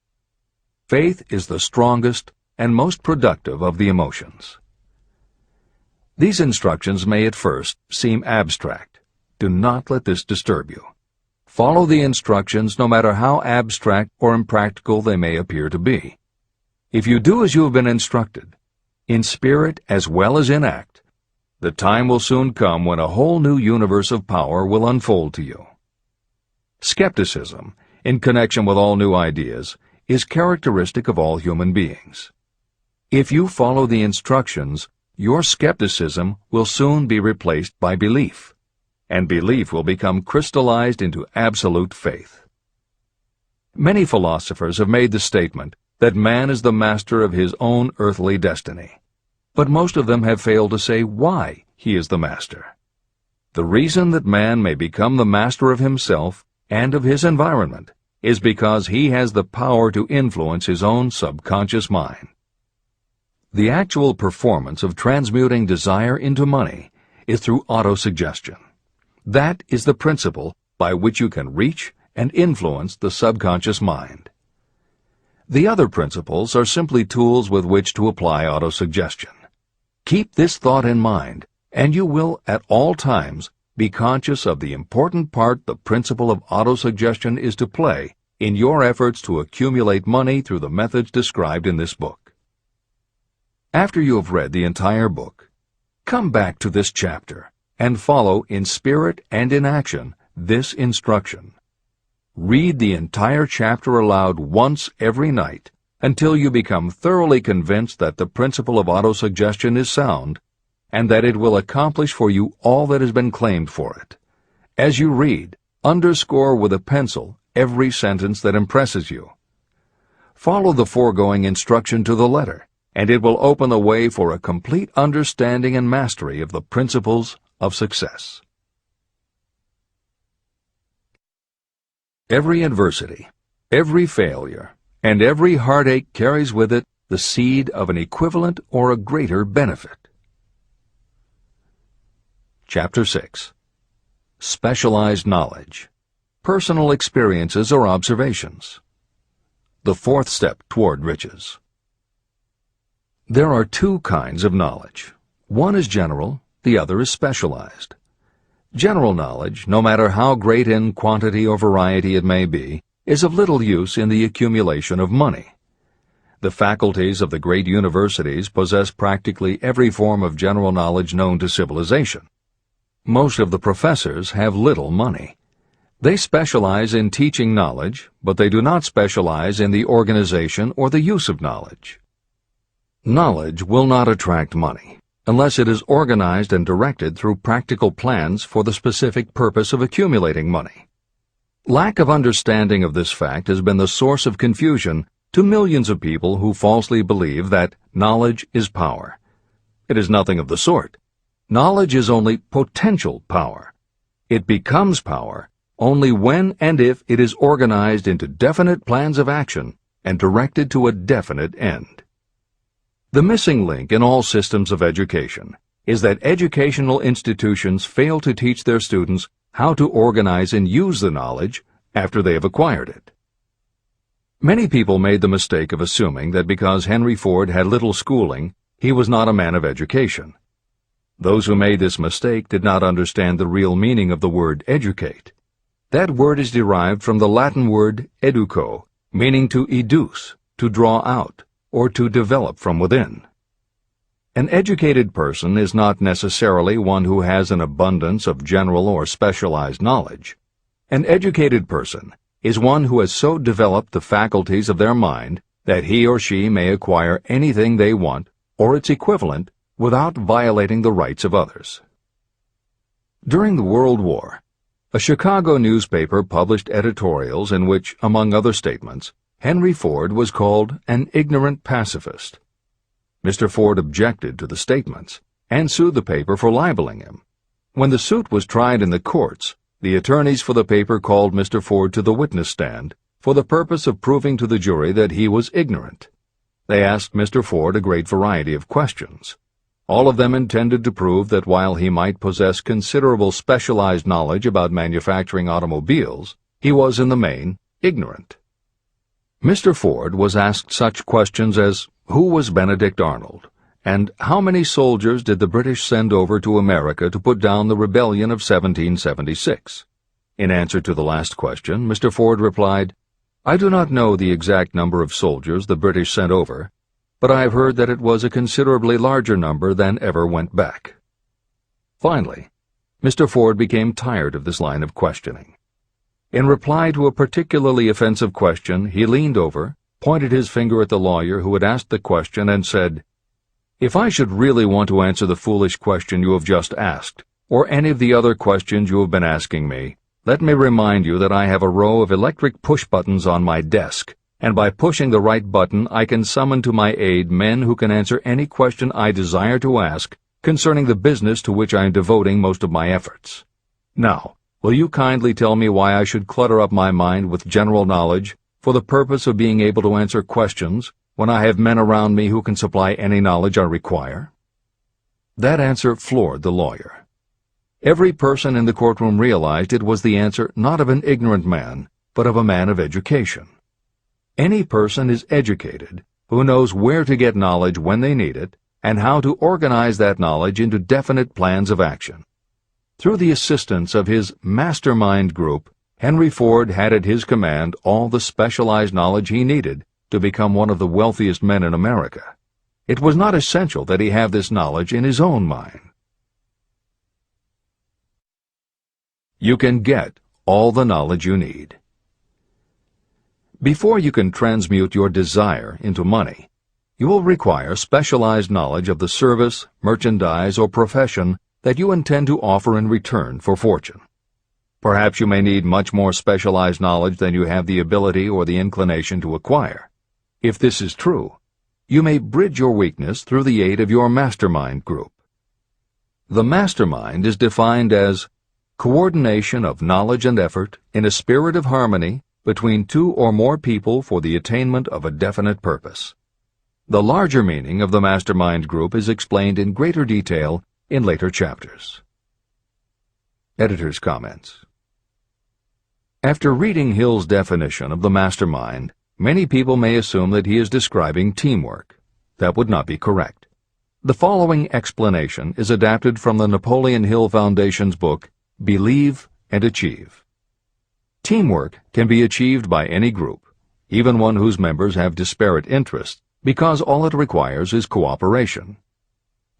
Faith is the strongest and most productive of the emotions. These instructions may at first seem abstract. Do not let this disturb you. Follow the instructions no matter how abstract or impractical they may appear to be. If you do as you have been instructed, in spirit as well as in act, the time will soon come when a whole new universe of power will unfold to you. Skepticism, in connection with all new ideas, is characteristic of all human beings. If you follow the instructions, your skepticism will soon be replaced by belief, and belief will become crystallized into absolute faith. Many philosophers have made the statement that man is the master of his own earthly destiny, but most of them have failed to say why he is the master. The reason that man may become the master of himself and of his environment is because he has the power to influence his own subconscious mind. The actual performance of transmuting desire into money is through autosuggestion. That is the principle by which you can reach and influence the subconscious mind. The other principles are simply tools with which to apply autosuggestion. Keep this thought in mind, and you will at all times be conscious of the important part the principle of autosuggestion is to play in your efforts to accumulate money through the methods described in this book. After you have read the entire book, come back to this chapter and follow in spirit and in action this instruction. Read the entire chapter aloud once every night until you become thoroughly convinced that the principle of autosuggestion is sound and that it will accomplish for you all that has been claimed for it. As you read, underscore with a pencil every sentence that impresses you. Follow the foregoing instruction to the letter, and it will open the way for a complete understanding and mastery of the principles of success. Every adversity, every failure, and every heartache carries with it the seed of an equivalent or a greater benefit. Chapter 6. Specialized Knowledge. Personal Experiences or Observations. The fourth step toward riches. There are two kinds of knowledge. One is general, the other is specialized. General knowledge, no matter how great in quantity or variety it may be, is of little use in the accumulation of money. The faculties of the great universities possess practically every form of general knowledge known to civilization. Most of the professors have little money. They specialize in teaching knowledge, but they do not specialize in the organization or the use of knowledge. Knowledge will not attract money unless it is organized and directed through practical plans for the specific purpose of accumulating money. Lack of understanding of this fact has been the source of confusion to millions of people who falsely believe that knowledge is power. It is nothing of the sort. Knowledge is only potential power. It becomes power only when and if it is organized into definite plans of action and directed to a definite end. The missing link in all systems of education is that educational institutions fail to teach their students how to organize and use the knowledge after they have acquired it. Many people made the mistake of assuming that because Henry Ford had little schooling, he was not a man of education. Those who made this mistake did not understand the real meaning of the word educate. That word is derived from the Latin word educo, meaning to educe, to draw out, or to develop from within. An educated person is not necessarily one who has an abundance of general or specialized knowledge. An educated person is one who has so developed the faculties of their mind that he or she may acquire anything they want or its equivalent without violating the rights of others. During the World War, a Chicago newspaper published editorials in which, among other statements, Henry Ford was called an ignorant pacifist. Mr. Ford objected to the statements and sued the paper for libeling him. When the suit was tried in the courts, the attorneys for the paper called Mr. Ford to the witness stand for the purpose of proving to the jury that he was ignorant. They asked Mr. Ford a great variety of questions. All of them intended to prove that while he might possess considerable specialized knowledge about manufacturing automobiles, he was in the main ignorant. Mr. Ford was asked such questions as, who was Benedict Arnold, and how many soldiers did the British send over to America to put down the rebellion of 1776? In answer to the last question, Mr. Ford replied, I do not know the exact number of soldiers the British sent over, but I have heard that it was a considerably larger number than ever went back. Finally, Mr. Ford became tired of this line of questioning. In reply to a particularly offensive question, he leaned over, pointed his finger at the lawyer who had asked the question, and said, If I should really want to answer the foolish question you have just asked, or any of the other questions you have been asking me, let me remind you that I have a row of electric push buttons on my desk, and by pushing the right button I can summon to my aid men who can answer any question I desire to ask concerning the business to which I am devoting most of my efforts. Now, will you kindly tell me why I should clutter up my mind with general knowledge for the purpose of being able to answer questions when I have men around me who can supply any knowledge I require? That answer floored the lawyer. Every person in the courtroom realized it was the answer not of an ignorant man, but of a man of education. Any person is educated who knows where to get knowledge when they need it and how to organize that knowledge into definite plans of action. Through the assistance of his mastermind group, Henry Ford had at his command all the specialized knowledge he needed to become one of the wealthiest men in America. It was not essential that he have this knowledge in his own mind. You can get all the knowledge you need. Before you can transmute your desire into money, you will require specialized knowledge of the service, merchandise, or profession that you intend to offer in return for fortune. Perhaps you may need much more specialized knowledge than you have the ability or the inclination to acquire. If this is true, you may bridge your weakness through the aid of your mastermind group. The mastermind is defined as coordination of knowledge and effort in a spirit of harmony between two or more people for the attainment of a definite purpose. The larger meaning of the mastermind group is explained in greater detail in later chapters. Editor's comments. After reading Hill's definition of the mastermind, many people may assume that he is describing teamwork. That would not be correct. The following explanation is adapted from the Napoleon Hill Foundation's book, Believe and Achieve. Teamwork can be achieved by any group, even one whose members have disparate interests, because all it requires is cooperation.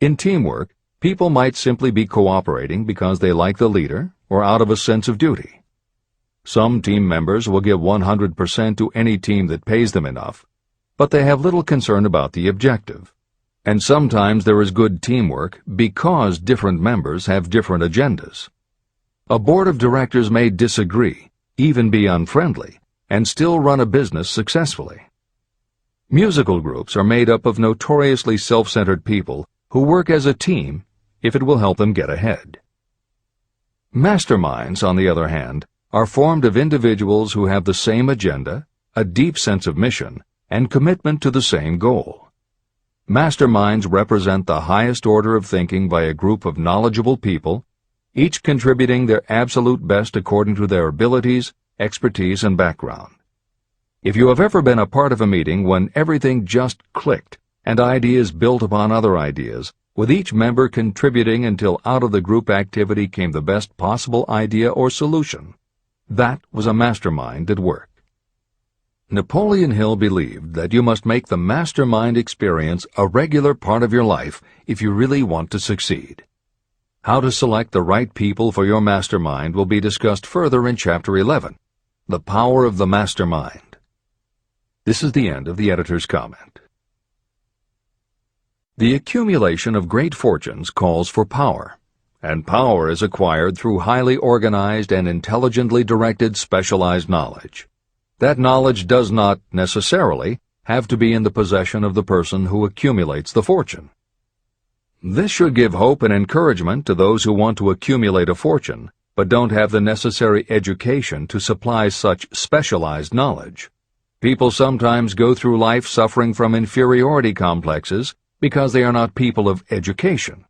In teamwork, people might simply be cooperating because they like the leader or out of a sense of duty. Some team members will give 100% to any team that pays them enough, but they have little concern about the objective. And sometimes there is good teamwork because different members have different agendas. A board of directors may disagree, even be unfriendly, and still run a business successfully. Musical groups are made up of notoriously self-centered people who work as a team if it will help them get ahead. Masterminds, on the other hand, are formed of individuals who have the same agenda, a deep sense of mission, and commitment to the same goal. Masterminds represent the highest order of thinking by a group of knowledgeable people, each contributing their absolute best according to their abilities, expertise, and background. If you have ever been a part of a meeting when everything just clicked and ideas built upon other ideas, with each member contributing until out of the group activity came the best possible idea or solution, that was a mastermind at work. Napoleon Hill believed that you must make the mastermind experience a regular part of your life if you really want to succeed. How to select the right people for your mastermind will be discussed further in Chapter 11, The Power of the Mastermind. This is the end of the editor's comment. The accumulation of great fortunes calls for power, and power is acquired through highly organized and intelligently directed specialized knowledge. That knowledge does not, necessarily, have to be in the possession of the person who accumulates the fortune. This should give hope and encouragement to those who want to accumulate a fortune, but don't have the necessary education to supply such specialized knowledge. People sometimes go through life suffering from inferiority complexes because they are not people of education.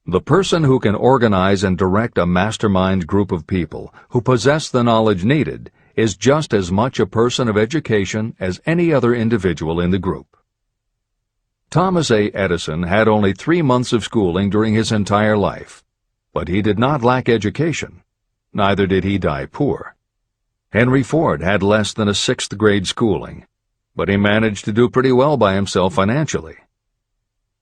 The person who can organize and direct a mastermind group of people who possess the knowledge needed is just as much a person of education as any other individual in the group. Thomas A. Edison had only 3 months of schooling during his entire life, but he did not lack education. Neither did he die poor. Henry Ford had less than a 6th grade schooling, but he managed to do pretty well by himself financially.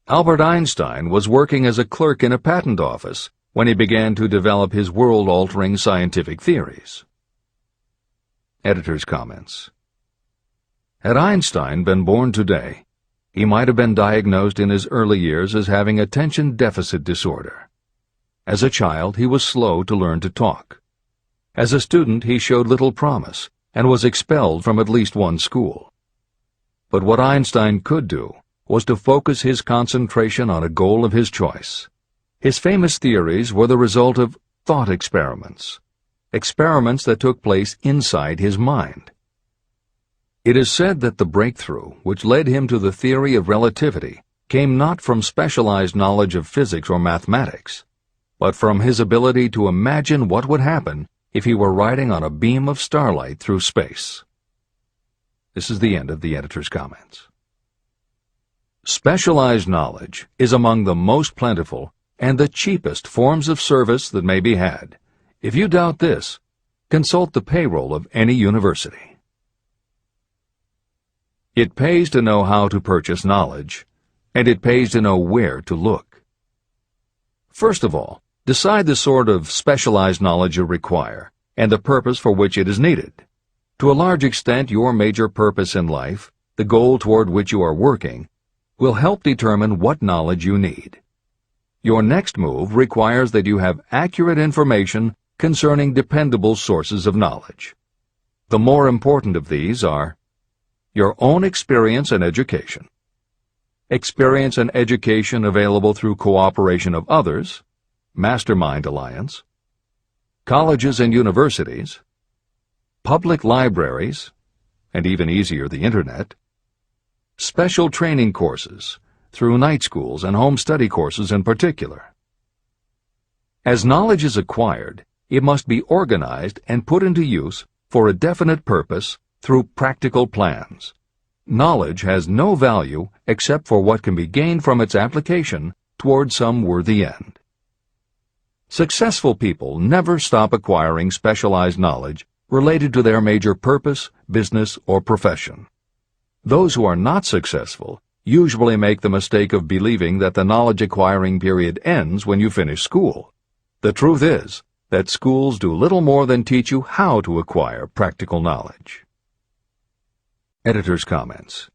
Albert Einstein was working as a clerk in a patent office when he began to develop his world-altering scientific theories. Editor's comments. Had Einstein been born today, he might have been diagnosed in his early years as having attention deficit disorder. As a child, he was slow to learn to talk. As a student, he showed little promise and was expelled from at least one school. But what Einstein could do was to focus his concentration on a goal of his choice. His famous theories were the result of thought experiments that took place inside his mind. It is said that the breakthrough which led him to the theory of relativity came not from specialized knowledge of physics or mathematics, but from his ability to imagine what would happen if he were riding on a beam of starlight through space. This is the end of the editor's comments. Specialized knowledge is among the most plentiful and the cheapest forms of service that may be had. If you doubt this, consult the payroll of any university. It pays to know how to purchase knowledge, and it pays to know where to look. First of all, decide the sort of specialized knowledge you require and the purpose for which it is needed. To a large extent, your major purpose in life, the goal toward which you are working, will help determine what knowledge you need. Your next move requires that you have accurate information concerning dependable sources of knowledge. The more important of these are your own experience and education, experience and education available through cooperation of others, mastermind alliance, colleges and universities, public libraries, and even easier, the Internet, special training courses through night schools and home study courses in particular. As knowledge is acquired, it must be organized and put into use for a definite purpose through practical plans. knowledge has no value except for what can be gained from its application toward some worthy end. Successful people never stop acquiring specialized knowledge related to their major purpose, business, or profession. Those who are not successful usually make the mistake of believing that the knowledge-acquiring period ends when you finish school. The truth is that schools do little more than teach you how to acquire practical knowledge. Editor's comments.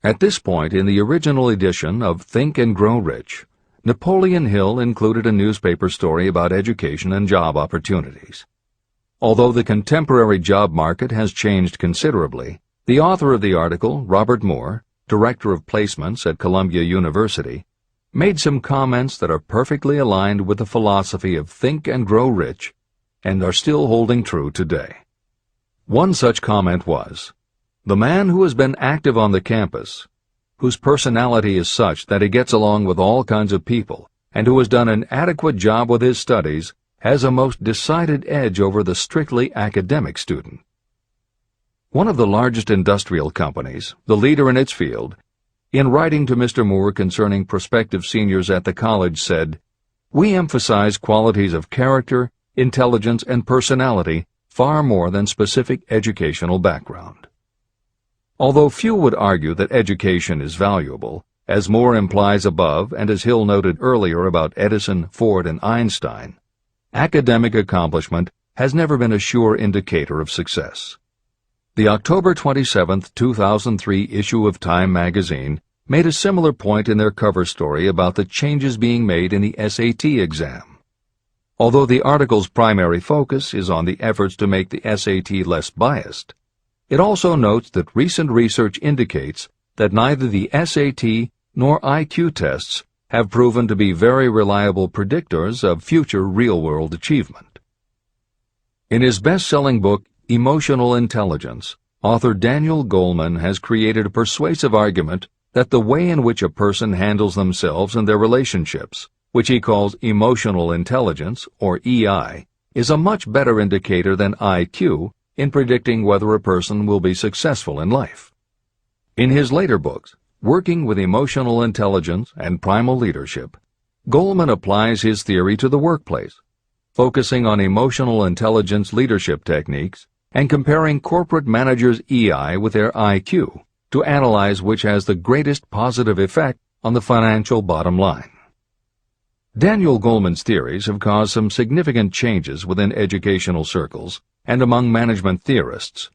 At this point in the original edition of Think and Grow Rich, Napoleon Hill included a newspaper story about education and job opportunities. Although the contemporary job market has changed considerably, the author of the article, Robert Moore, Director of Placements at Columbia University, made some comments that are perfectly aligned with the philosophy of Think and Grow Rich and are still holding true today. One such comment was, "The man who has been active on the campus, whose personality is such that he gets along with all kinds of people, and who has done an adequate job with his studies, has a most decided edge over the strictly academic student." One of the largest industrial companies, the leader in its field, in writing to Mr. Moore concerning prospective seniors at the college said, "We emphasize qualities of character, intelligence, and personality far more than specific educational background." Although few would argue that education is valuable, as Moore implies above and as Hill noted earlier about Edison, Ford, and Einstein, academic accomplishment has never been a sure indicator of success. The October 27, 2003 issue of Time magazine made a similar point in their cover story about the changes being made in the SAT exam. Although the article's primary focus is on the efforts to make the SAT less biased, it also notes that recent research indicates that neither the SAT nor IQ tests have proven to be very reliable predictors of future real-world achievement. In his best-selling book, Emotional Intelligence, author Daniel Goleman has created a persuasive argument that the way in which a person handles themselves and their relationships, which he calls emotional intelligence, or EI, is a much better indicator than IQ in predicting whether a person will be successful in life. In his later books, Working with Emotional Intelligence and Primal Leadership, Goleman applies his theory to the workplace, focusing on emotional intelligence leadership techniques and comparing corporate managers' EI with their IQ to analyze which has the greatest positive effect on the financial bottom line. Daniel Goleman's theories have caused some significant changes within educational circles and among management theorists,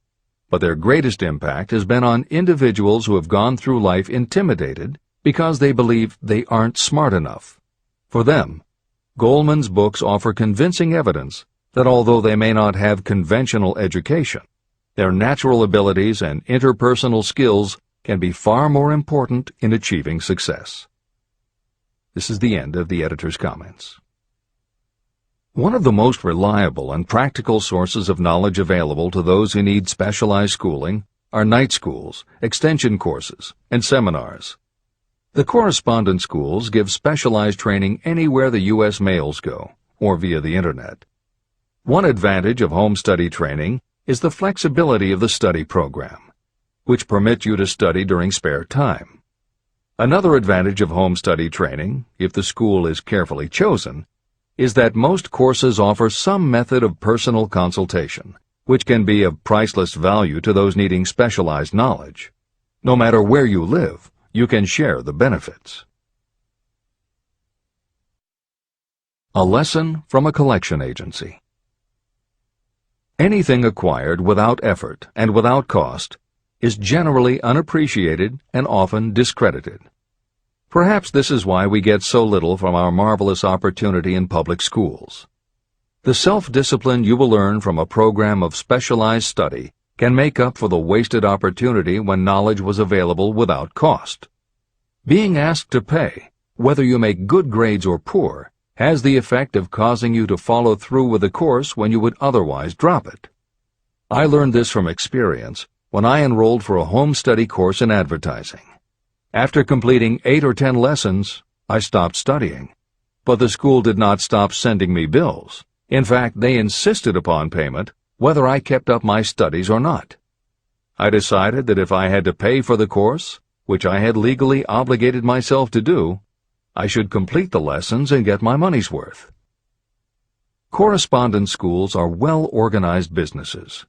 but their greatest impact has been on individuals who have gone through life intimidated because they believe they aren't smart enough. For them, Goleman's books offer convincing evidence that although they may not have conventional education, their natural abilities and interpersonal skills can be far more important in achieving success. This is the end of the editor's comments. One of the most reliable and practical sources of knowledge available to those who need specialized schooling are night schools, extension courses, and seminars. The correspondence schools give specialized training anywhere the U.S. mails go, or via the Internet. One advantage of home study training is the flexibility of the study program, which permits you to study during spare time. Another advantage of home study training, if the school is carefully chosen, is that most courses offer some method of personal consultation, which can be of priceless value to those needing specialized knowledge. No matter where you live, you can share the benefits. A lesson from a collection agency. Anything acquired without effort and without cost is generally unappreciated and often discredited. Perhaps this is why we get so little from our marvelous opportunity in public schools. The self-discipline you will learn from a program of specialized study can make up for the wasted opportunity when knowledge was available without cost. Being asked to pay, whether you make good grades or poor, has the effect of causing you to follow through with the course when you would otherwise drop it. I learned this from experience when I enrolled for a home study course in advertising. After completing 8 or 10 lessons, I stopped studying. But the school did not stop sending me bills. In fact, they insisted upon payment, whether I kept up my studies or not. I decided that if I had to pay for the course, which I had legally obligated myself to do, I should complete the lessons and get my money's worth. Correspondence schools are well-organized businesses.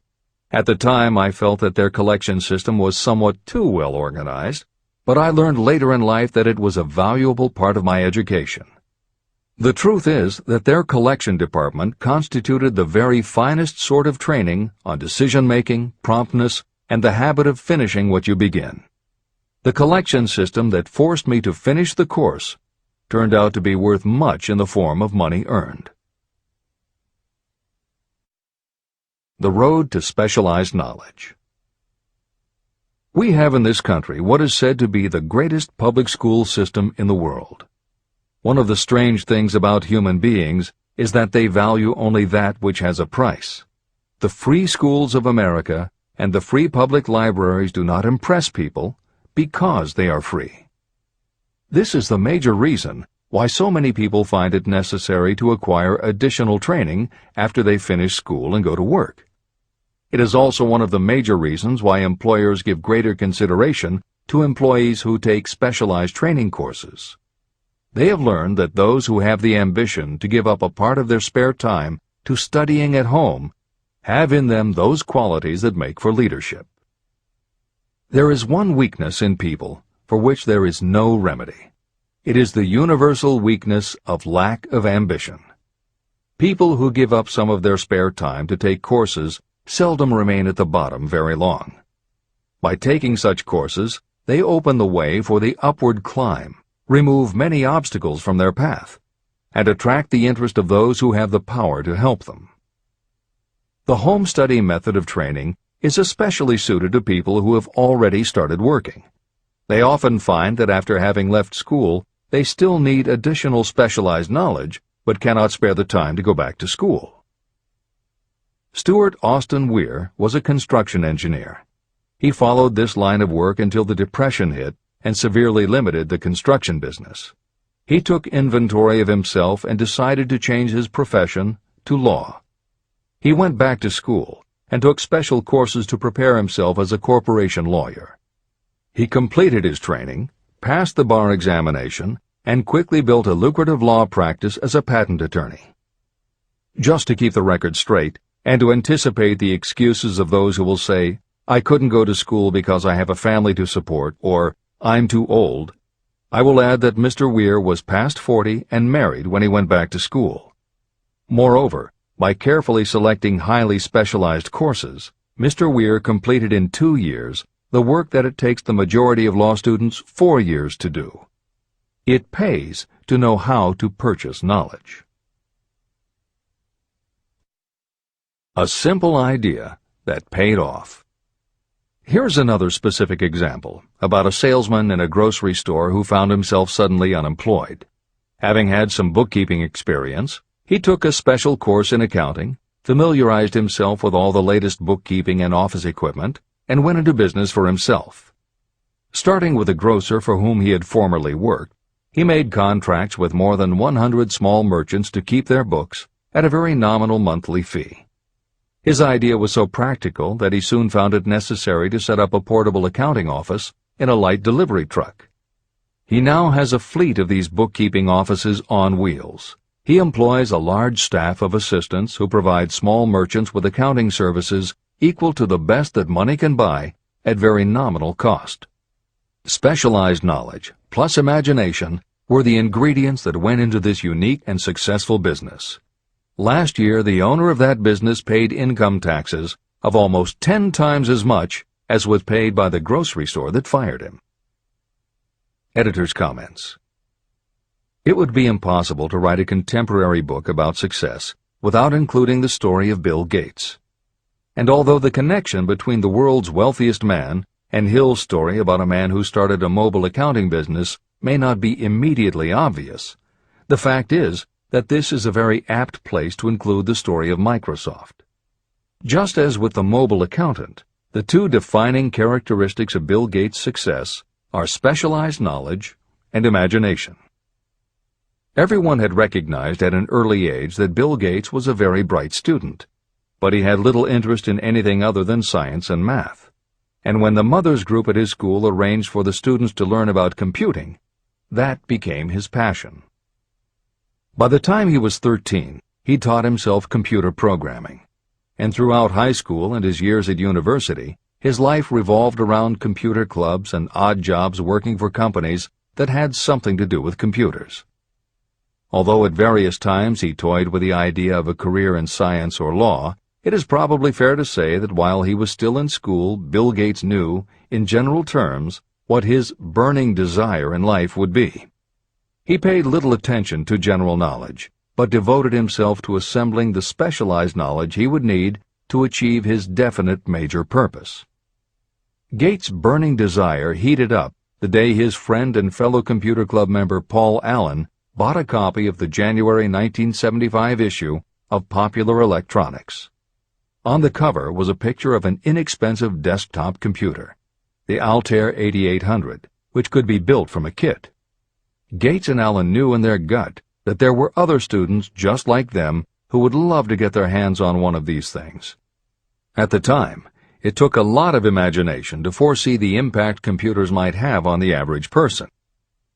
At the time, I felt that their collection system was somewhat too well organized, but I learned later in life that it was a valuable part of my education. The truth is that their collection department constituted the very finest sort of training on decision-making, promptness, and the habit of finishing what you begin. The collection system that forced me to finish the course turned out to be worth much in the form of money earned. The road to specialized knowledge. We have in this country what is said to be the greatest public school system in the world. One of the strange things about human beings is that they value only that which has a price. The free schools of America and the free public libraries do not impress people because they are free. This is the major reason why so many people find it necessary to acquire additional training after they finish school and go to work. It is also one of the major reasons why employers give greater consideration to employees who take specialized training courses. They have learned that those who have the ambition to give up a part of their spare time to studying at home have in them those qualities that make for leadership. There is one weakness in people for which there is no remedy. It is the universal weakness of lack of ambition. People who give up some of their spare time to take courses seldom remain at the bottom very long. By taking such courses, they open the way for the upward climb, remove many obstacles from their path, and attract the interest of those who have the power to help them. The home study method of training is especially suited to people who have already started working. They often find that after having left school, they still need additional specialized knowledge, but cannot spare the time to go back to school. Stuart Austin Weir was a construction engineer. He followed this line of work until the Depression hit and severely limited the construction business. He took inventory of himself and decided to change his profession to law. He went back to school and took special courses to prepare himself as a corporation lawyer. He completed his training, passed the bar examination, and quickly built a lucrative law practice as a patent attorney. Just to keep the record straight, and to anticipate the excuses of those who will say, "I couldn't go to school because I have a family to support," or "I'm too old," I will add that Mr. Weir was past 40 and married when he went back to school. Moreover, by carefully selecting highly specialized courses, Mr. Weir completed in 2 years the work that it takes the majority of law students 4 years to do. It pays to know how to purchase knowledge. A simple idea that paid off. Here's another specific example about a salesman in a grocery store who found himself suddenly unemployed. Having had some bookkeeping experience, he took a special course in accounting, familiarized himself with all the latest bookkeeping and office equipment, and went into business for himself. Starting with a grocer for whom he had formerly worked, he made contracts with more than 100 small merchants to keep their books at a very nominal monthly fee. His idea was so practical that he soon found it necessary to set up a portable accounting office in a light delivery truck. He now has a fleet of these bookkeeping offices on wheels. He employs a large staff of assistants who provide small merchants with accounting services equal to the best that money can buy at very nominal cost. Specialized knowledge plus imagination were the ingredients that went into this unique and successful business. Last year, the owner of that business paid income taxes of almost 10 times as much as was paid by the grocery store that fired him. Editor's comments. It would be impossible to write a contemporary book about success without including the story of Bill Gates. And although the connection between the world's wealthiest man and Hill's story about a man who started a mobile accounting business may not be immediately obvious, the fact is that this is a very apt place to include the story of Microsoft. Just as with the mobile accountant, the two defining characteristics of Bill Gates' success are specialized knowledge and imagination. Everyone had recognized at an early age that Bill Gates was a very bright student, but he had little interest in anything other than science and math. and when the mothers group at his school arranged for the students to learn about computing, that became his passion. By the time he was 13, he taught himself computer programming, and throughout high school and his years at university, his life revolved around computer clubs and odd jobs working for companies that had something to do with computers. Although at various times he toyed with the idea of a career in science or law, it is probably fair to say that while he was still in school, Bill Gates knew, in general terms, what his burning desire in life would be. He paid little attention to general knowledge, but devoted himself to assembling the specialized knowledge he would need to achieve his definite major purpose. Gates' burning desire heated up the day his friend and fellow computer club member Paul Allen bought a copy of the January 1975 issue of Popular Electronics. On the cover was a picture of an inexpensive desktop computer, the Altair 8800, which could be built from a kit. Gates and Allen knew in their gut that there were other students just like them who would love to get their hands on one of these things. At the time, it took a lot of imagination to foresee the impact computers might have on the average person.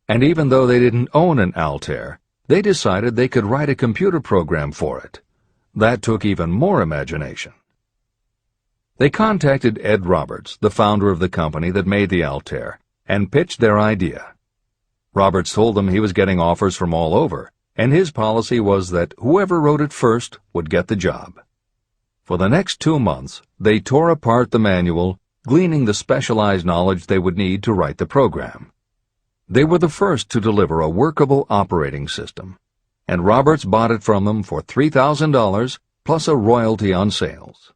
And even though they didn't own an Altair, they decided they could write a computer program for it. That took even more imagination. They contacted Ed Roberts, the founder of the company that made the Altair, and pitched their idea. Roberts told them he was getting offers from all over, and his policy was that whoever wrote it first would get the job. For the next 2 months, they tore apart the manual, gleaning the specialized knowledge they would need to write the program. They were the first to deliver a workable operating system, and Roberts bought it from them for $3,000 plus a royalty on sales.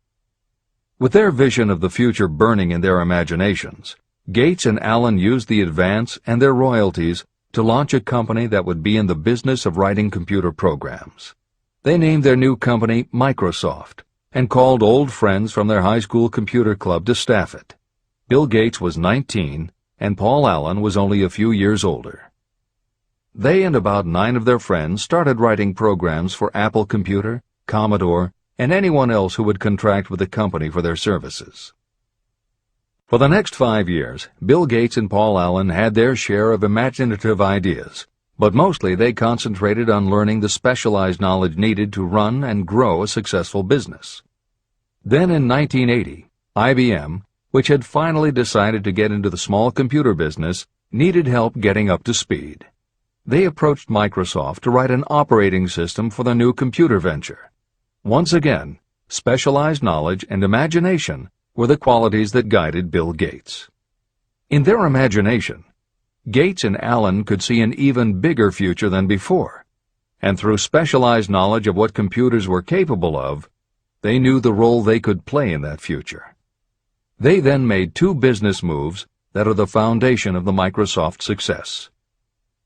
With their vision of the future burning in their imaginations, Gates and Allen used the advance and their royalties to launch a company that would be in the business of writing computer programs. They named their new company Microsoft and called old friends from their high school computer club to staff it. Bill Gates was 19, and Paul Allen was only a few years older. They and about 9 of their friends started writing programs for Apple Computer, Commodore, and anyone else who would contract with the company for their services. For the next 5 years, Bill Gates and Paul Allen had their share of imaginative ideas, but mostly they concentrated on learning the specialized knowledge needed to run and grow a successful business. Then in 1980, IBM, which had finally decided to get into the small computer business, needed help getting up to speed. They approached Microsoft to write an operating system for the new computer venture. Once again, specialized knowledge and imagination were the qualities that guided Bill Gates. In their imagination, Gates and Allen could see an even bigger future than before, and through specialized knowledge of what computers were capable of, they knew the role they could play in that future. They then made 2 business moves that are the foundation of the Microsoft success.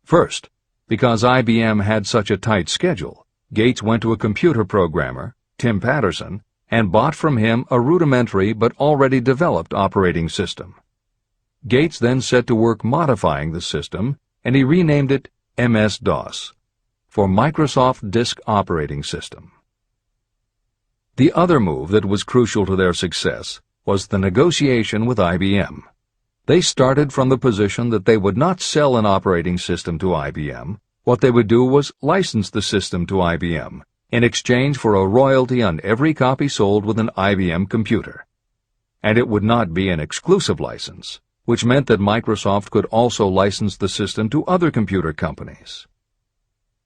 First, because IBM had such a tight schedule, Gates went to a computer programmer, Tim Patterson, and bought from him a rudimentary but already developed operating system. Gates then set to work modifying the system, and he renamed it MS-DOS, for Microsoft Disk Operating System. The other move that was crucial to their success was the negotiation with IBM. They started from the position that they would not sell an operating system to IBM. What they would do was license the system to IBM in exchange for a royalty on every copy sold with an IBM computer. And it would not be an exclusive license, which meant that Microsoft could also license the system to other computer companies.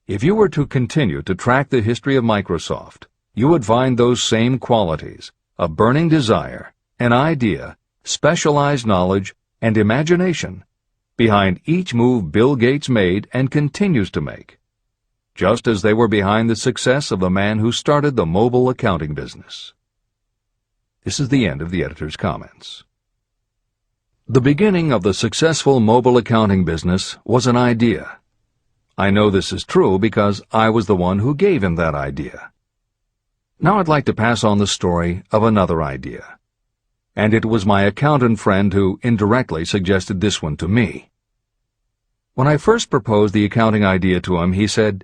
If you were to continue to track the history of Microsoft, you would find those same qualities: a burning desire, an idea, specialized knowledge, and imagination behind each move Bill Gates made and continues to make, just as they were behind the success of the man who started the mobile accounting business. This is the end of the editor's comments. The beginning of the successful mobile accounting business was an idea. I know this is true because I was the one who gave him that idea. Now I'd like to pass on the story of another idea. And it was my accountant friend who indirectly suggested this one to me. When I first proposed the accounting idea to him, he said,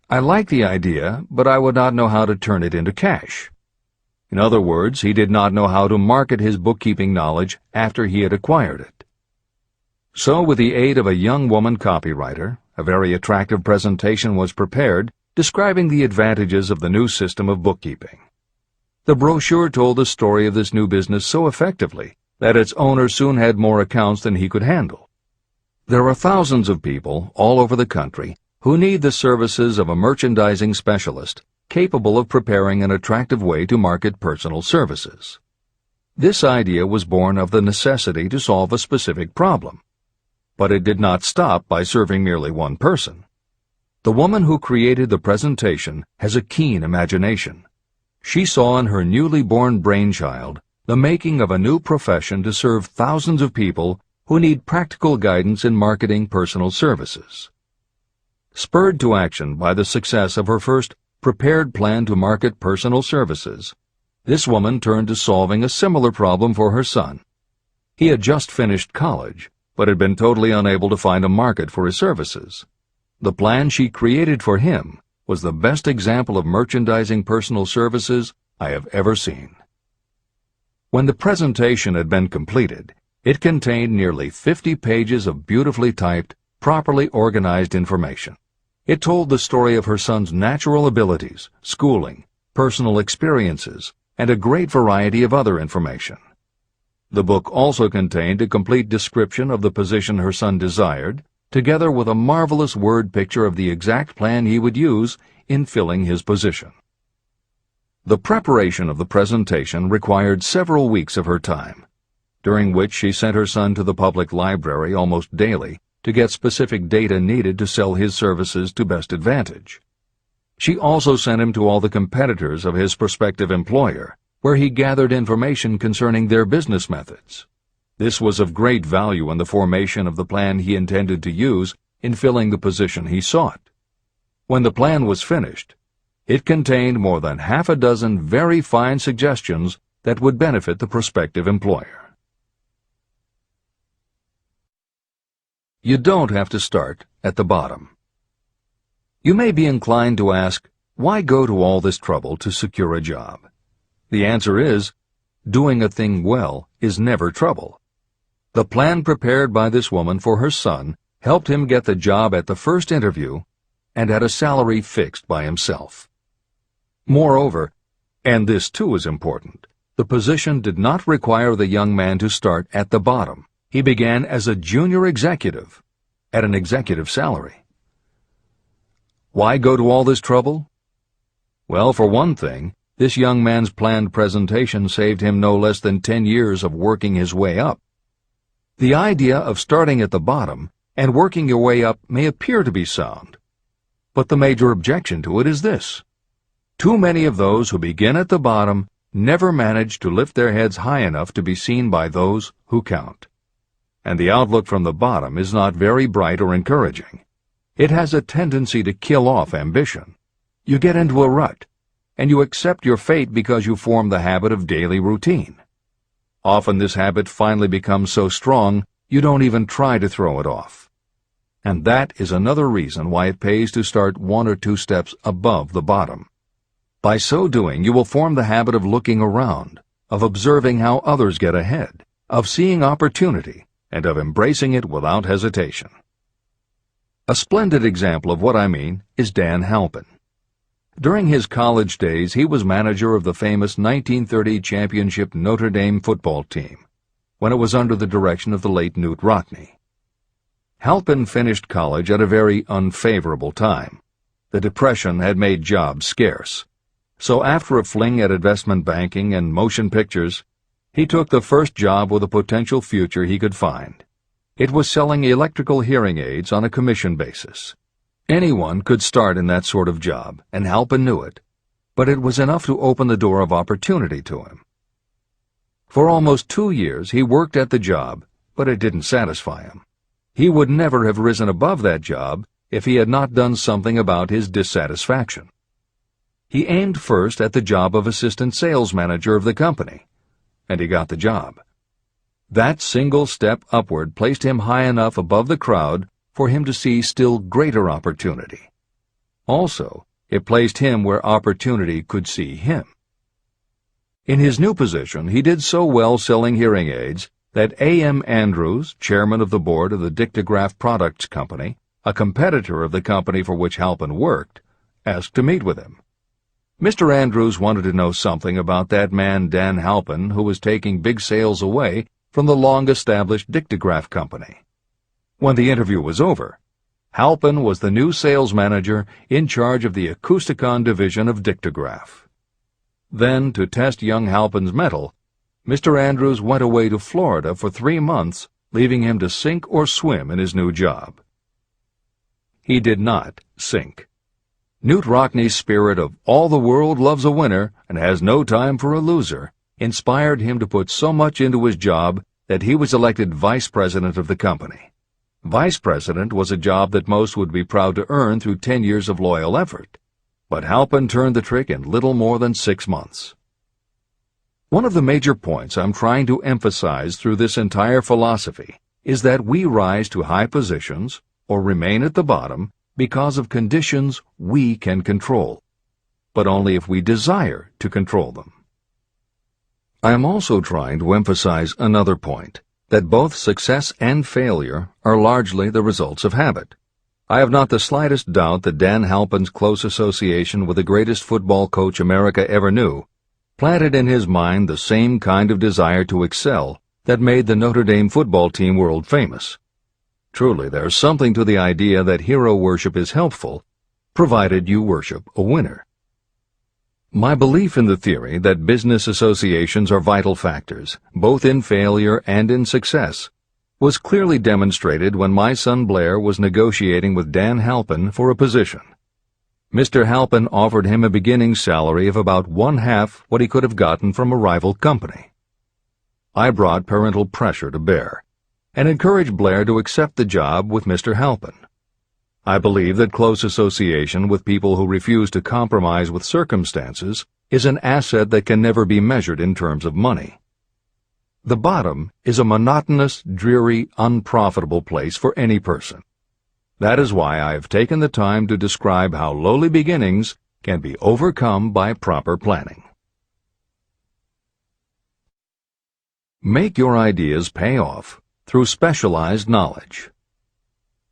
"I like the idea, but I would not know how to turn it into cash." In other words, he did not know how to market his bookkeeping knowledge after he had acquired it. So, with the aid of a young woman copywriter, a very attractive presentation was prepared describing the advantages of the new system of bookkeeping. The brochure told the story of this new business so effectively that its owner soon had more accounts than he could handle. There are thousands of people all over the country who need the services of a merchandising specialist capable of preparing an attractive way to market personal services. This idea was born of the necessity to solve a specific problem. But it did not stop by serving merely one person. The woman who created the presentation has a keen imagination. She saw in her newly born brainchild the making of a new profession to serve thousands of people who need practical guidance in marketing personal services. Spurred to action by the success of her first prepared plan to market personal services, this woman turned to solving a similar problem for her son. He had just finished college, but had been totally unable to find a market for his services. The plan she created for him was the best example of merchandising personal services I have ever seen. When the presentation had been completed, it contained nearly 50 pages of beautifully typed, properly organized information. It told the story of her son's natural abilities, schooling, personal experiences, and a great variety of other information. The book also contained a complete description of the position her son desired, together with a marvelous word picture of the exact plan he would use in filling his position. The preparation of the presentation required several weeks of her time, during which she sent her son to the public library almost daily to get specific data needed to sell his services to best advantage. She also sent him to all the competitors of his prospective employer, where he gathered information concerning their business methods. This was of great value in the formation of the plan he intended to use in filling the position he sought. When the plan was finished, it contained more than half a dozen very fine suggestions that would benefit the prospective employer. You don't have to start at the bottom. You may be inclined to ask, why go to all this trouble to secure a job? The answer is, doing a thing well is never trouble. The plan prepared by this woman for her son helped him get the job at the first interview and at a salary fixed by himself. Moreover, and this too is important, the position did not require the young man to start at the bottom. He began as a junior executive, at an executive salary. Why go to all this trouble? Well, for one thing, this young man's planned presentation saved him no less than 10 years of working his way up. The idea of starting at the bottom and working your way up may appear to be sound, but the major objection to it is this. Too many of those who begin at the bottom never manage to lift their heads high enough to be seen by those who count. And the outlook from the bottom is not very bright or encouraging. It has a tendency to kill off ambition. You get into a rut, and you accept your fate because you form the habit of daily routine. Often this habit finally becomes so strong you don't even try to throw it off. And that is another reason why it pays to start 1 or 2 steps above the bottom. By so doing, you will form the habit of looking around, of observing how others get ahead, of seeing opportunity, and of embracing it without hesitation. A splendid example of what I mean is Dan Halpin. During his college days, he was manager of the famous 1930 championship Notre Dame football team, when it was under the direction of the late Newt Rockne. Halpin finished college at a very unfavorable time. The Depression had made jobs scarce. So after a fling at investment banking and motion pictures, he took the first job with a potential future he could find. It was selling electrical hearing aids on a commission basis. Anyone could start in that sort of job, and Halpin knew it, but it was enough to open the door of opportunity to him. For almost 2 years he worked at the job, but it didn't satisfy him. He would never have risen above that job if he had not done something about his dissatisfaction. He aimed first at the job of assistant sales manager of the company, and he got the job. That single step upward placed him high enough above the crowd for him to see still greater opportunity. Also, it placed him where opportunity could see him. In his new position, he did so well selling hearing aids that A.M. Andrews, chairman of the board of the Dictograph Products Company, a competitor of the company for which Halpin worked, asked to meet with him. Mr. Andrews wanted to know something about that man Dan Halpin, who was taking big sales away from the long-established Dictograph Company. When the interview was over, Halpin was the new sales manager in charge of the Acousticon division of Dictograph. Then, to test young Halpin's mettle, Mr. Andrews went away to Florida for 3 months, leaving him to sink or swim in his new job. He did not sink. Knute Rockne's spirit of "all the world loves a winner and has no time for a loser" inspired him to put so much into his job that he was elected vice president of the company. Vice president was a job that most would be proud to earn through 10 years of loyal effort, but Halpin turned the trick in little more than 6 months. One of the major points I'm trying to emphasize through this entire philosophy is that we rise to high positions or remain at the bottom because of conditions we can control, but only if we desire to control them. I am also trying to emphasize another point, that both success and failure are largely the results of habit. I have not the slightest doubt that Dan Halpin's close association with the greatest football coach America ever knew planted in his mind the same kind of desire to excel that made the Notre Dame football team world famous. Truly, there's something to the idea that hero worship is helpful, provided you worship a winner. My belief in the theory that business associations are vital factors, both in failure and in success, was clearly demonstrated when my son Blair was negotiating with Dan Halpin for a position. Mr. Halpin offered him a beginning salary of about 1/2 what he could have gotten from a rival company. I brought parental pressure to bear and encouraged Blair to accept the job with Mr. Halpin. I believe that close association with people who refuse to compromise with circumstances is an asset that can never be measured in terms of money. The bottom is a monotonous, dreary, unprofitable place for any person. That is why I have taken the time to describe how lowly beginnings can be overcome by proper planning. Make your ideas pay off through specialized knowledge.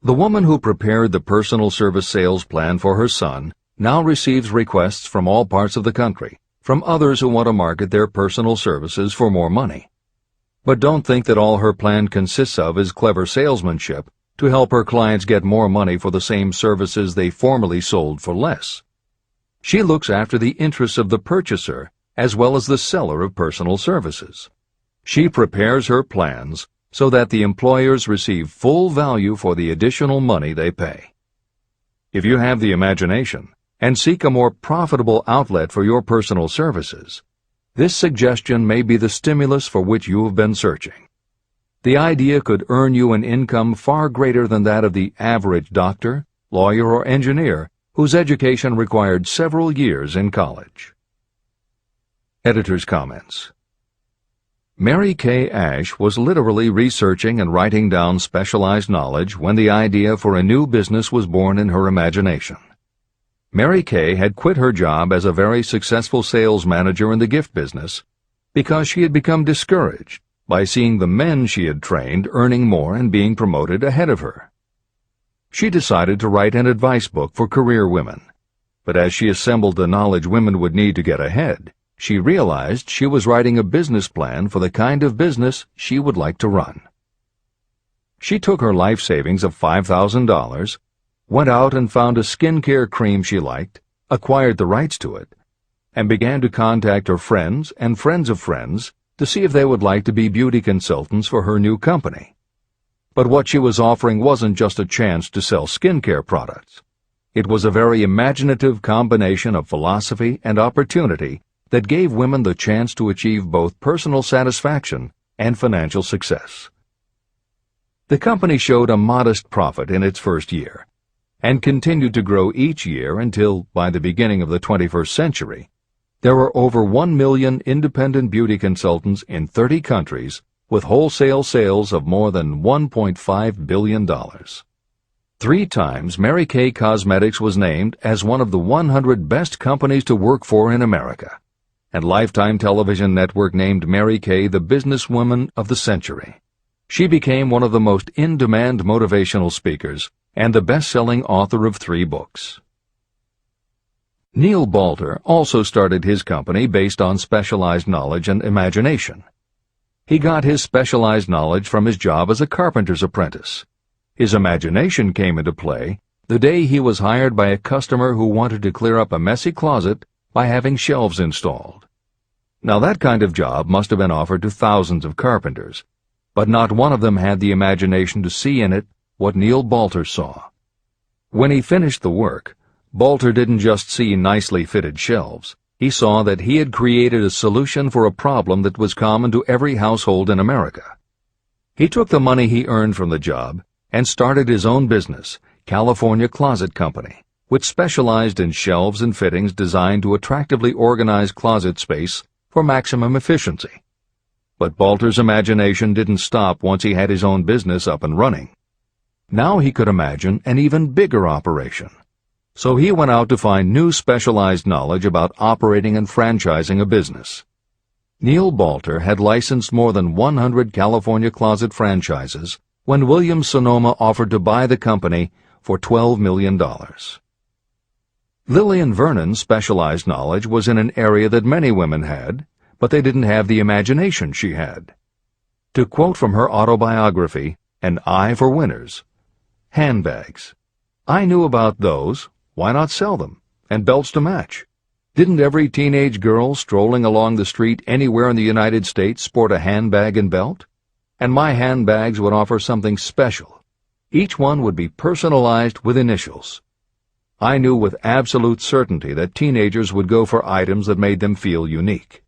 The woman who prepared the personal service sales plan for her son now receives requests from all parts of the country, from others who want to market their personal services for more money. But don't think that all her plan consists of is clever salesmanship to help her clients get more money for the same services they formerly sold for less. She looks after the interests of the purchaser as well as the seller of personal services. She prepares her plans so that the employers receive full value for the additional money they pay. If you have the imagination and seek a more profitable outlet for your personal services, this suggestion may be the stimulus for which you have been searching. The idea could earn you an income far greater than that of the average doctor, lawyer, or engineer whose education required several years in college. Editor's comments. Mary Kay Ash was literally researching and writing down specialized knowledge when the idea for a new business was born in her imagination. Mary Kay had quit her job as a very successful sales manager in the gift business because she had become discouraged by seeing the men she had trained earning more and being promoted ahead of her. She decided to write an advice book for career women, but as she assembled the knowledge women would need to get ahead, she realized she was writing a business plan for the kind of business she would like to run. She took her life savings of $5,000, went out and found a skincare cream she liked, acquired the rights to it, and began to contact her friends and friends of friends to see if they would like to be beauty consultants for her new company. But what she was offering wasn't just a chance to sell skincare products. It was a very imaginative combination of philosophy and opportunity that gave women the chance to achieve both personal satisfaction and financial success. The company showed a modest profit in its first year, and continued to grow each year until, by the beginning of the 21st century, there were over 1 million independent beauty consultants in 30 countries with wholesale sales of more than $1.5 billion. 3 times Mary Kay Cosmetics was named as one of the 100 best companies to work for in America. and Lifetime television network named Mary Kay the businesswoman of the century. She became one of the most in-demand motivational speakers and the best-selling author of 3 books. Neil Balter also started his company based on specialized knowledge and imagination. He got his specialized knowledge from his job as a carpenter's apprentice. His imagination came into play the day he was hired by a customer who wanted to clear up a messy closet by having shelves installed. Now that kind of job must have been offered to thousands of carpenters, but not one of them had the imagination to see in it what Neil Balter saw. When he finished the work, Balter didn't just see nicely fitted shelves. He saw that he had created a solution for a problem that was common to every household in America. He took the money he earned from the job and started his own business, California Closet Company, which specialized in shelves and fittings designed to attractively organize closet space for maximum efficiency. But Balter's imagination didn't stop once he had his own business up and running. Now he could imagine an even bigger operation. So he went out to find new specialized knowledge about operating and franchising a business. Neil Balter had licensed more than 100 California closet franchises when Williams-Sonoma offered to buy the company for $12 million. Lillian Vernon's specialized knowledge was in an area that many women had, but they didn't have the imagination she had. To quote from her autobiography, An Eye for Winners, handbags. I knew about those, why not sell them, and belts to match? Didn't every teenage girl strolling along the street anywhere in the United States sport a handbag and belt? And my handbags would offer something special. Each one would be personalized with initials. I knew with absolute certainty that teenagers would go for items that made them feel unique.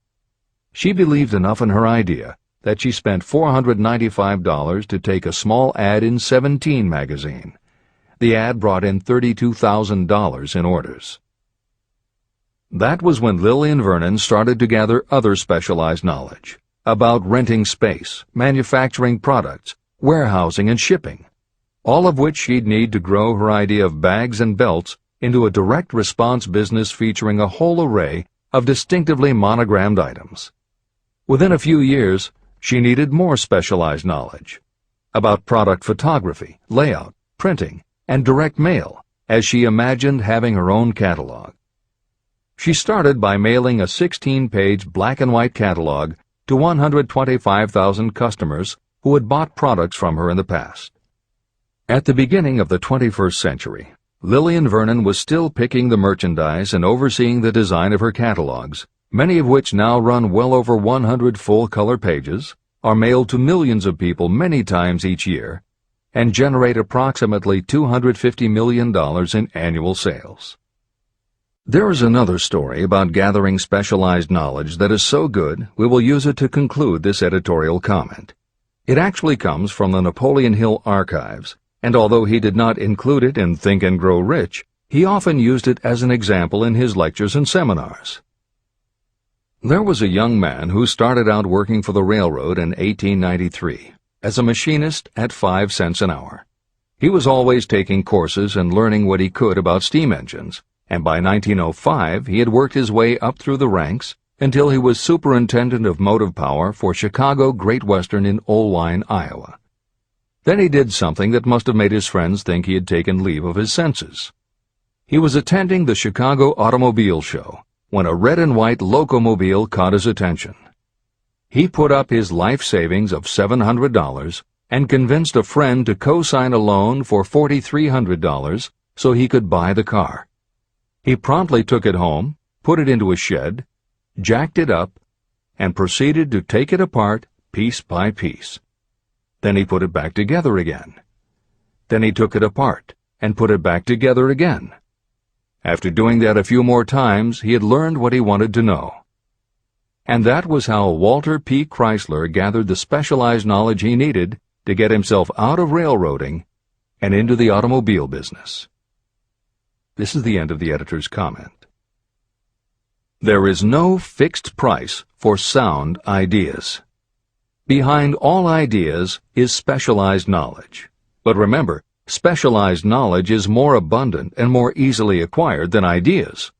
She believed enough in her idea that she spent $495 to take a small ad in 17 magazine. The ad brought in $32,000 in orders. That was when Lillian Vernon started to gather other specialized knowledge about renting space, manufacturing products, warehousing, and shipping, all of which she'd need to grow her idea of bags and belts into a direct response business featuring a whole array of distinctively monogrammed items. Within a few years, she needed more specialized knowledge about product photography, layout, printing, and direct mail, as she imagined having her own catalog. She started by mailing a 16-page black-and-white catalog to 125,000 customers who had bought products from her in the past. At the beginning of the 21st century, Lillian Vernon was still picking the merchandise and overseeing the design of her catalogs, many of which now run well over 100 full-color pages, are mailed to millions of people many times each year, and generate approximately $250 million in annual sales. There is another story about gathering specialized knowledge that is so good we will use it to conclude this editorial comment. It actually comes from the Napoleon Hill archives, and although he did not include it in Think and Grow Rich, he often used it as an example in his lectures and seminars. There was a young man who started out working for the railroad in 1893 as a machinist at 5 cents an hour. He was always taking courses and learning what he could about steam engines, and by 1905 he had worked his way up through the ranks until he was superintendent of motive power for Chicago Great Western in Olwine, Iowa. Then he did something that must have made his friends think he had taken leave of his senses. He was attending the Chicago Automobile Show when a red and white locomobile caught his attention. He put up his life savings of $700 and convinced a friend to co-sign a loan for $4,300 so he could buy the car. He promptly took it home, put it into a shed, jacked it up, and proceeded to take it apart piece by piece. Then he put it back together again. Then he took it apart and put it back together again. After doing that a few more times, he had learned what he wanted to know. And that was how Walter P. Chrysler gathered the specialized knowledge he needed to get himself out of railroading and into the automobile business. This is the end of the editor's comment. There is no fixed price for sound ideas. Behind all ideas is specialized knowledge. But remember, specialized knowledge is more abundant and more easily acquired than ideas.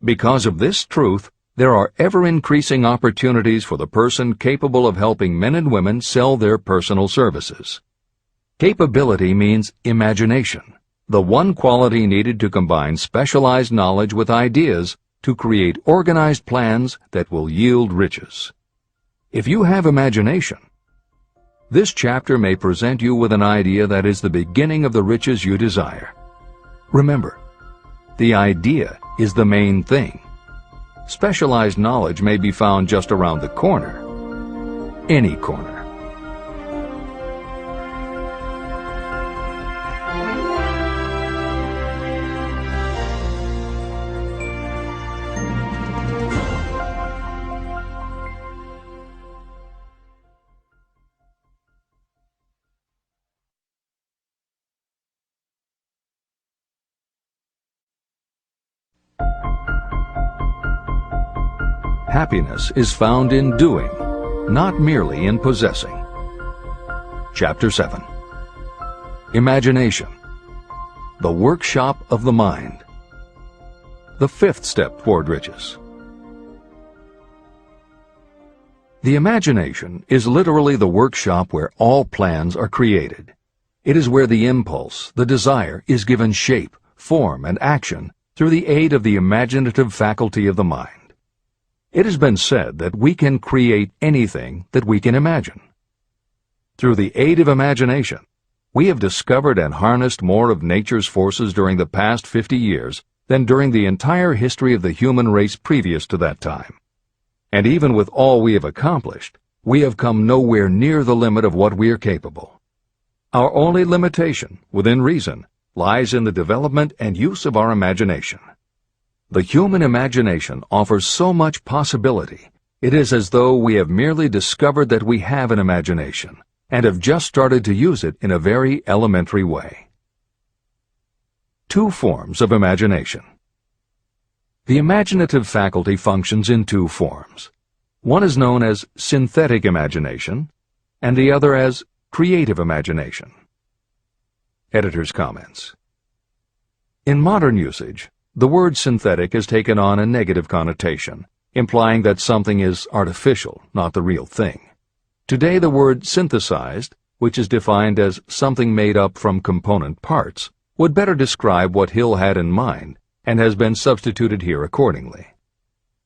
Because of this truth, there are ever-increasing opportunities for the person capable of helping men and women sell their personal services. Capability means imagination, the one quality needed to combine specialized knowledge with ideas to create organized plans that will yield riches. If you have imagination, this chapter may present you with an idea that is the beginning of the riches you desire. Remember, the idea is the main thing. Specialized knowledge may be found just around the corner. Any corner. Happiness is found in doing, not merely in possessing. Chapter 7. Imagination, the workshop of the mind. The fifth step toward riches. The imagination is literally the workshop where all plans are created. It is where the impulse, the desire, is given shape, form, and action through the aid of the imaginative faculty of the mind. It has been said that we can create anything that we can imagine. Through the aid of imagination, we have discovered and harnessed more of nature's forces during the past 50 years than during the entire history of the human race previous to that time. And even with all we have accomplished, we have come nowhere near the limit of what we are capable. Our only limitation, within reason, lies in the development and use of our imagination. The human imagination offers so much possibility. It is as though we have merely discovered that we have an imagination and have just started to use it in a very elementary way. Two forms of imagination. The imaginative faculty functions in two forms. One is known as synthetic imagination, and the other as creative imagination. Editor's comments. In modern usage, the word synthetic has taken on a negative connotation, implying that something is artificial, not the real thing. Today the word synthesized, which is defined as something made up from component parts, would better describe what Hill had in mind and has been substituted here accordingly.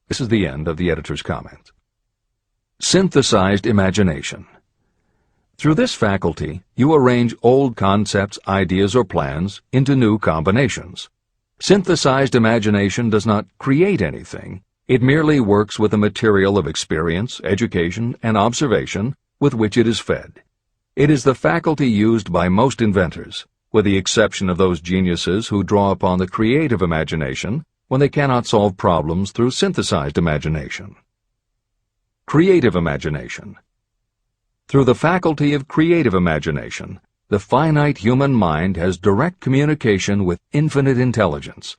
This is the end of the editor's comment. Synthesized imagination. Through this faculty, you arrange old concepts, ideas, or plans into new combinations. Synthesized imagination does not create anything. It merely works with the material of experience, education, and observation with which it is fed. It is the faculty used by most inventors, with the exception of those geniuses who draw upon the creative imagination when they cannot solve problems through synthesized imagination. Creative imagination. Through the faculty of creative imagination, the finite human mind has direct communication with infinite intelligence,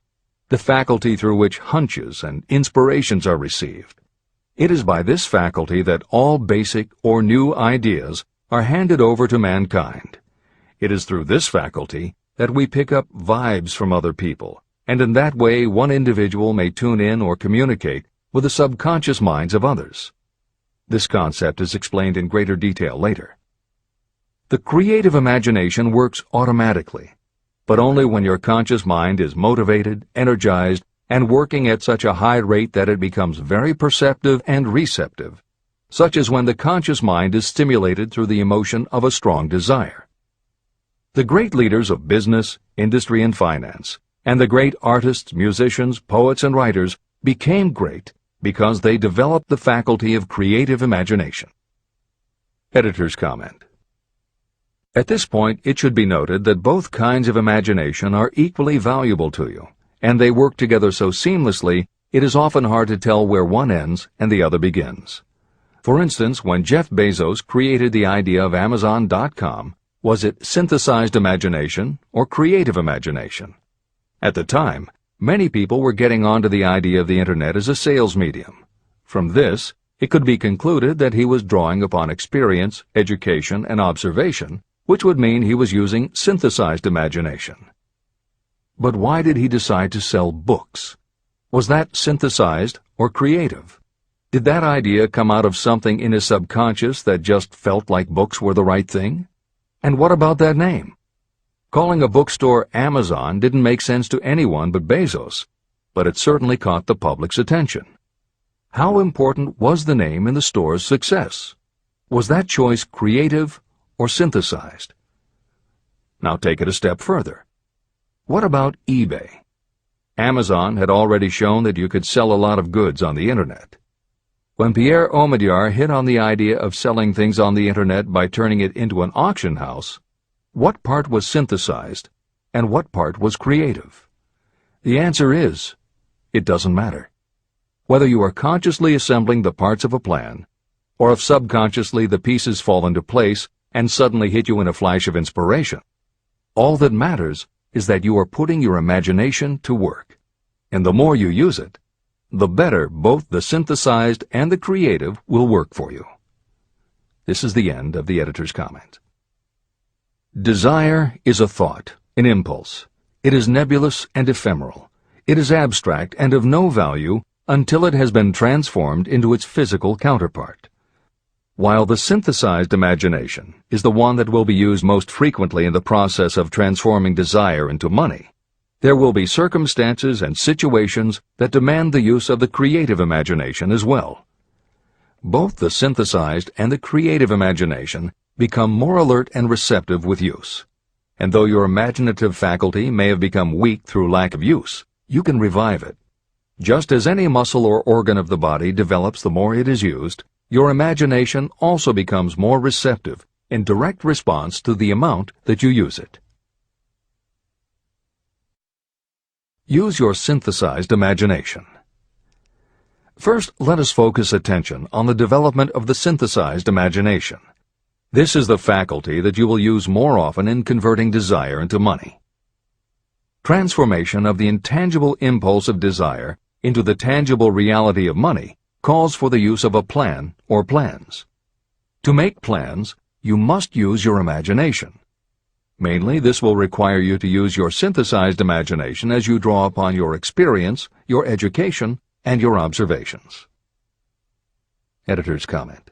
the faculty through which hunches and inspirations are received. It is by this faculty that all basic or new ideas are handed over to mankind. It is through this faculty that we pick up vibes from other people, and in that way one individual may tune in or communicate with the subconscious minds of others. This concept is explained in greater detail later. The creative imagination works automatically, but only when your conscious mind is motivated, energized, and working at such a high rate that it becomes very perceptive and receptive, such as when the conscious mind is stimulated through the emotion of a strong desire. The great leaders of business, industry, and finance, and the great artists, musicians, poets, and writers became great because they developed the faculty of creative imagination. Editor's comment. At this point, it should be noted that both kinds of imagination are equally valuable to you, and they work together so seamlessly it is often hard to tell where one ends and the other begins. For instance, when Jeff Bezos created the idea of Amazon.com, was it synthesized imagination or creative imagination? At the time, many people were getting onto the idea of the Internet as a sales medium. From this, it could be concluded that he was drawing upon experience, education, and observation, which would mean he was using synthesized imagination. But why did he decide to sell books? Was that synthesized or creative? Did that idea come out of something in his subconscious that just felt like books were the right thing? And what about that name? Calling a bookstore Amazon didn't make sense to anyone but Bezos, but it certainly caught the public's attention. How important was the name in the store's success? Was that choice creative or synthesized? Now take it a step further. What about eBay? Amazon had already shown that you could sell a lot of goods on the Internet. When Pierre Omidyar hit on the idea of selling things on the Internet by turning it into an auction house, what part was synthesized and what part was creative? The answer is, it doesn't matter. Whether you are consciously assembling the parts of a plan, or if subconsciously the pieces fall into place and suddenly hit you in a flash of inspiration, all that matters is that you are putting your imagination to work. And the more you use it, the better both the synthesized and the creative will work for you. This is the end of the editor's comment. Desire is a thought, an impulse. It is nebulous and ephemeral. It is abstract and of no value until it has been transformed into its physical counterpart. While the synthesized imagination is the one that will be used most frequently in the process of transforming desire into money, there will be circumstances and situations that demand the use of the creative imagination as well. Both the synthesized and the creative imagination become more alert and receptive with use. And though your imaginative faculty may have become weak through lack of use, you can revive it. Just as any muscle or organ of the body develops the more it is used, your imagination also becomes more receptive in direct response to the amount that you use it. Use your synthesized imagination. First, let us focus attention on the development of the synthesized imagination. This is the faculty that you will use more often in converting desire into money. Transformation of the intangible impulse of desire into the tangible reality of money calls for the use of a plan or plans. To make plans, you must use your imagination. Mainly, this will require you to use your synthesized imagination as you draw upon your experience, your education, and your observations. Editor's comment.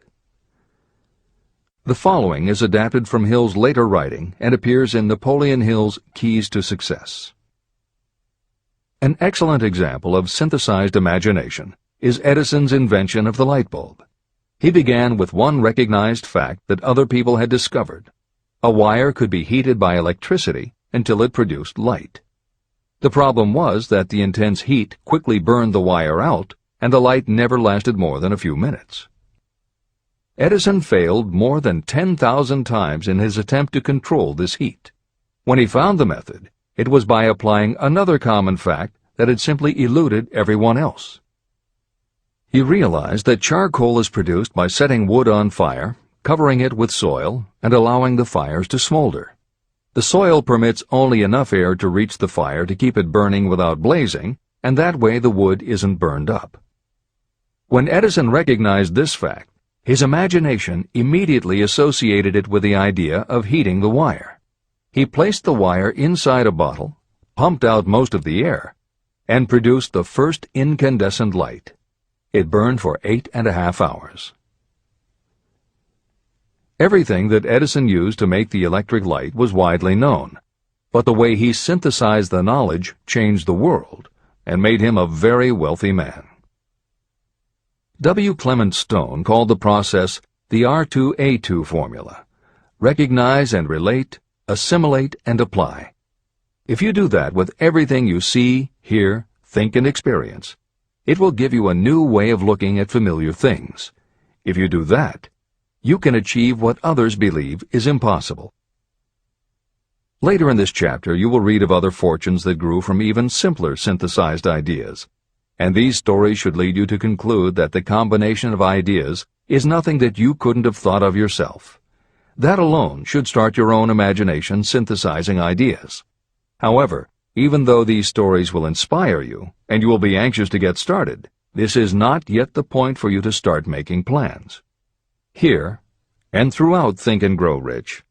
The following is adapted from Hill's later writing and appears in Napoleon Hill's Keys to Success. An excellent example of synthesized imagination is Edison's invention of the light bulb. He began with one recognized fact that other people had discovered. A wire could be heated by electricity until it produced light. The problem was that the intense heat quickly burned the wire out, and the light never lasted more than a few minutes. Edison failed more than 10,000 times in his attempt to control this heat. When he found the method, it was by applying another common fact that had simply eluded everyone else. He realized that charcoal is produced by setting wood on fire, covering it with soil, and allowing the fires to smolder. The soil permits only enough air to reach the fire to keep it burning without blazing, and that way the wood isn't burned up. When Edison recognized this fact, his imagination immediately associated it with the idea of heating the wire. He placed the wire inside a bottle, pumped out most of the air, and produced the first incandescent light. It burned for 8.5 hours. Everything that Edison used to make the electric light was widely known, but the way he synthesized the knowledge changed the world and made him a very wealthy man. W. Clement Stone called the process the R2A2 formula: recognize and relate, assimilate and apply. If you do that with everything you see, hear, think, and experience, it will give you a new way of looking at familiar things. If you do that, you can achieve what others believe is impossible. Later in this chapter, you will read of other fortunes that grew from even simpler synthesized ideas, and these stories should lead you to conclude that the combination of ideas is nothing that you couldn't have thought of yourself. That alone should start your own imagination synthesizing ideas. However, even though these stories will inspire you, and you will be anxious to get started, this is not yet the point for you to start making plans. Here, and throughout Think and Grow Rich,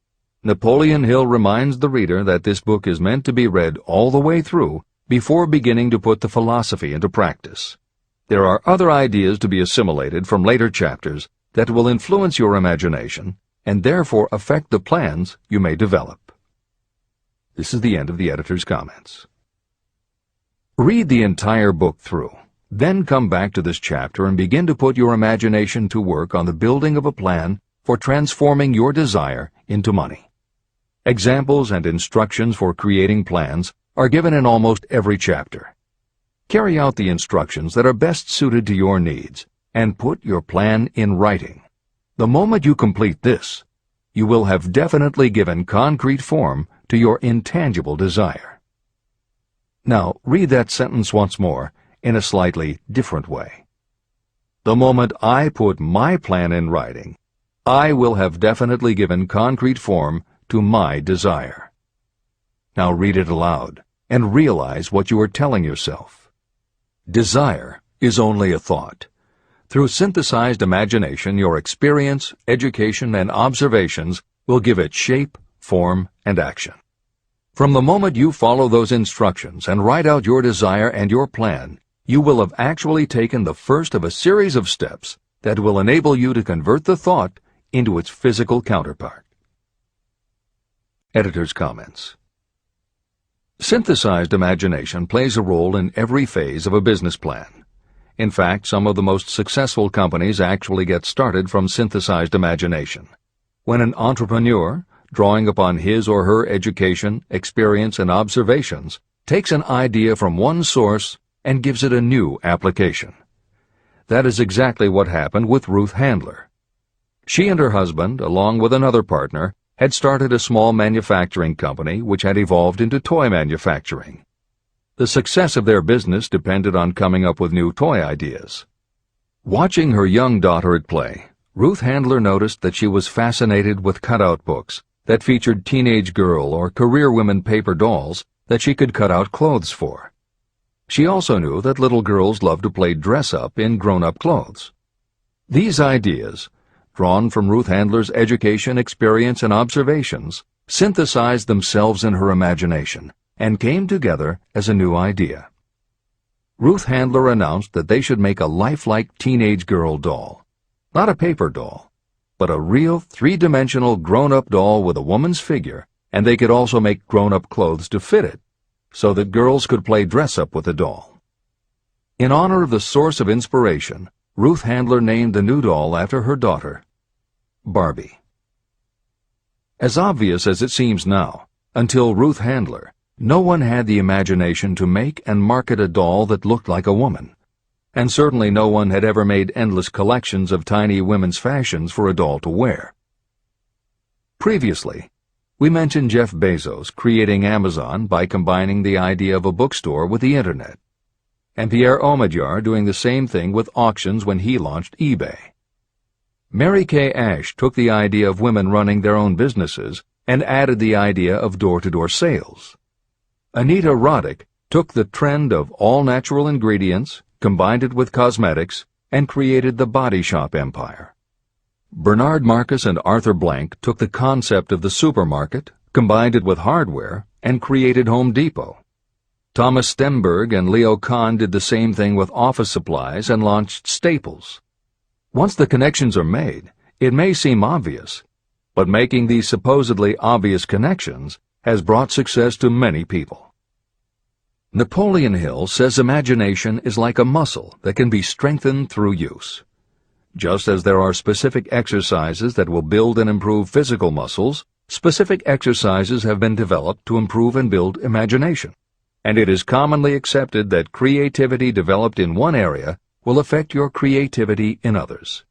Napoleon Hill reminds the reader that this book is meant to be read all the way through before beginning to put the philosophy into practice. There are other ideas to be assimilated from later chapters that will influence your imagination and therefore affect the plans you may develop. This is the end of the editor's comments. Read the entire book through, then come back to this chapter and begin to put your imagination to work on the building of a plan for transforming your desire into money. Examples and instructions for creating plans are given in almost every chapter. Carry out the instructions that are best suited to your needs and put your plan in writing. The moment you complete this, you will have definitely given concrete form to your intangible desire. Now, read that sentence once more in a slightly different way. The moment I put my plan in writing, I will have definitely given concrete form to my desire. Now read it aloud and realize what you are telling yourself. Desire is only a thought. Through synthesized imagination, your experience, education, and observations will give it shape, form, and action. From the moment you follow those instructions and write out your desire and your plan, you will have actually taken the first of a series of steps that will enable you to convert the thought into its physical counterpart. Editor's comments. Synthesized imagination plays a role in every phase of a business plan. In fact, some of the most successful companies actually get started from synthesized imagination. When an entrepreneur, drawing upon his or her education, experience, and observations, takes an idea from one source and gives it a new application. That is exactly what happened with Ruth Handler. She and her husband, along with another partner, had started a small manufacturing company which had evolved into toy manufacturing. The success of their business depended on coming up with new toy ideas. Watching her young daughter at play, Ruth Handler noticed that she was fascinated with cutout books that featured teenage girl or career women paper dolls that she could cut out clothes for. She also knew that little girls loved to play dress-up in grown-up clothes. These ideas, drawn from Ruth Handler's education, experience, and observations, synthesized themselves in her imagination and came together as a new idea. Ruth Handler announced that they should make a lifelike teenage girl doll, not a paper doll, but a real three-dimensional grown-up doll with a woman's figure, and they could also make grown-up clothes to fit it, so that girls could play dress-up with the doll. In honor of the source of inspiration, Ruth Handler named the new doll after her daughter, Barbie. As obvious as it seems now, until Ruth Handler, no one had the imagination to make and market a doll that looked like a woman, and certainly no one had ever made endless collections of tiny women's fashions for a doll to wear. Previously, we mentioned Jeff Bezos creating Amazon by combining the idea of a bookstore with the Internet, and Pierre Omidyar doing the same thing with auctions when he launched eBay. Mary Kay Ash took the idea of women running their own businesses and added the idea of door-to-door sales. Anita Roddick took the trend of all-natural ingredients, combined it with cosmetics, and created the body shop empire. Bernard Marcus and Arthur Blank took the concept of the supermarket, combined it with hardware, and created Home Depot. Thomas Stemberg and Leo Kahn did the same thing with office supplies and launched Staples. Once the connections are made, it may seem obvious, but making these supposedly obvious connections has brought success to many people. Napoleon Hill says imagination is like a muscle that can be strengthened through use. Just as there are specific exercises that will build and improve physical muscles, specific exercises have been developed to improve and build imagination. And it is commonly accepted that creativity developed in one area will affect your creativity in others.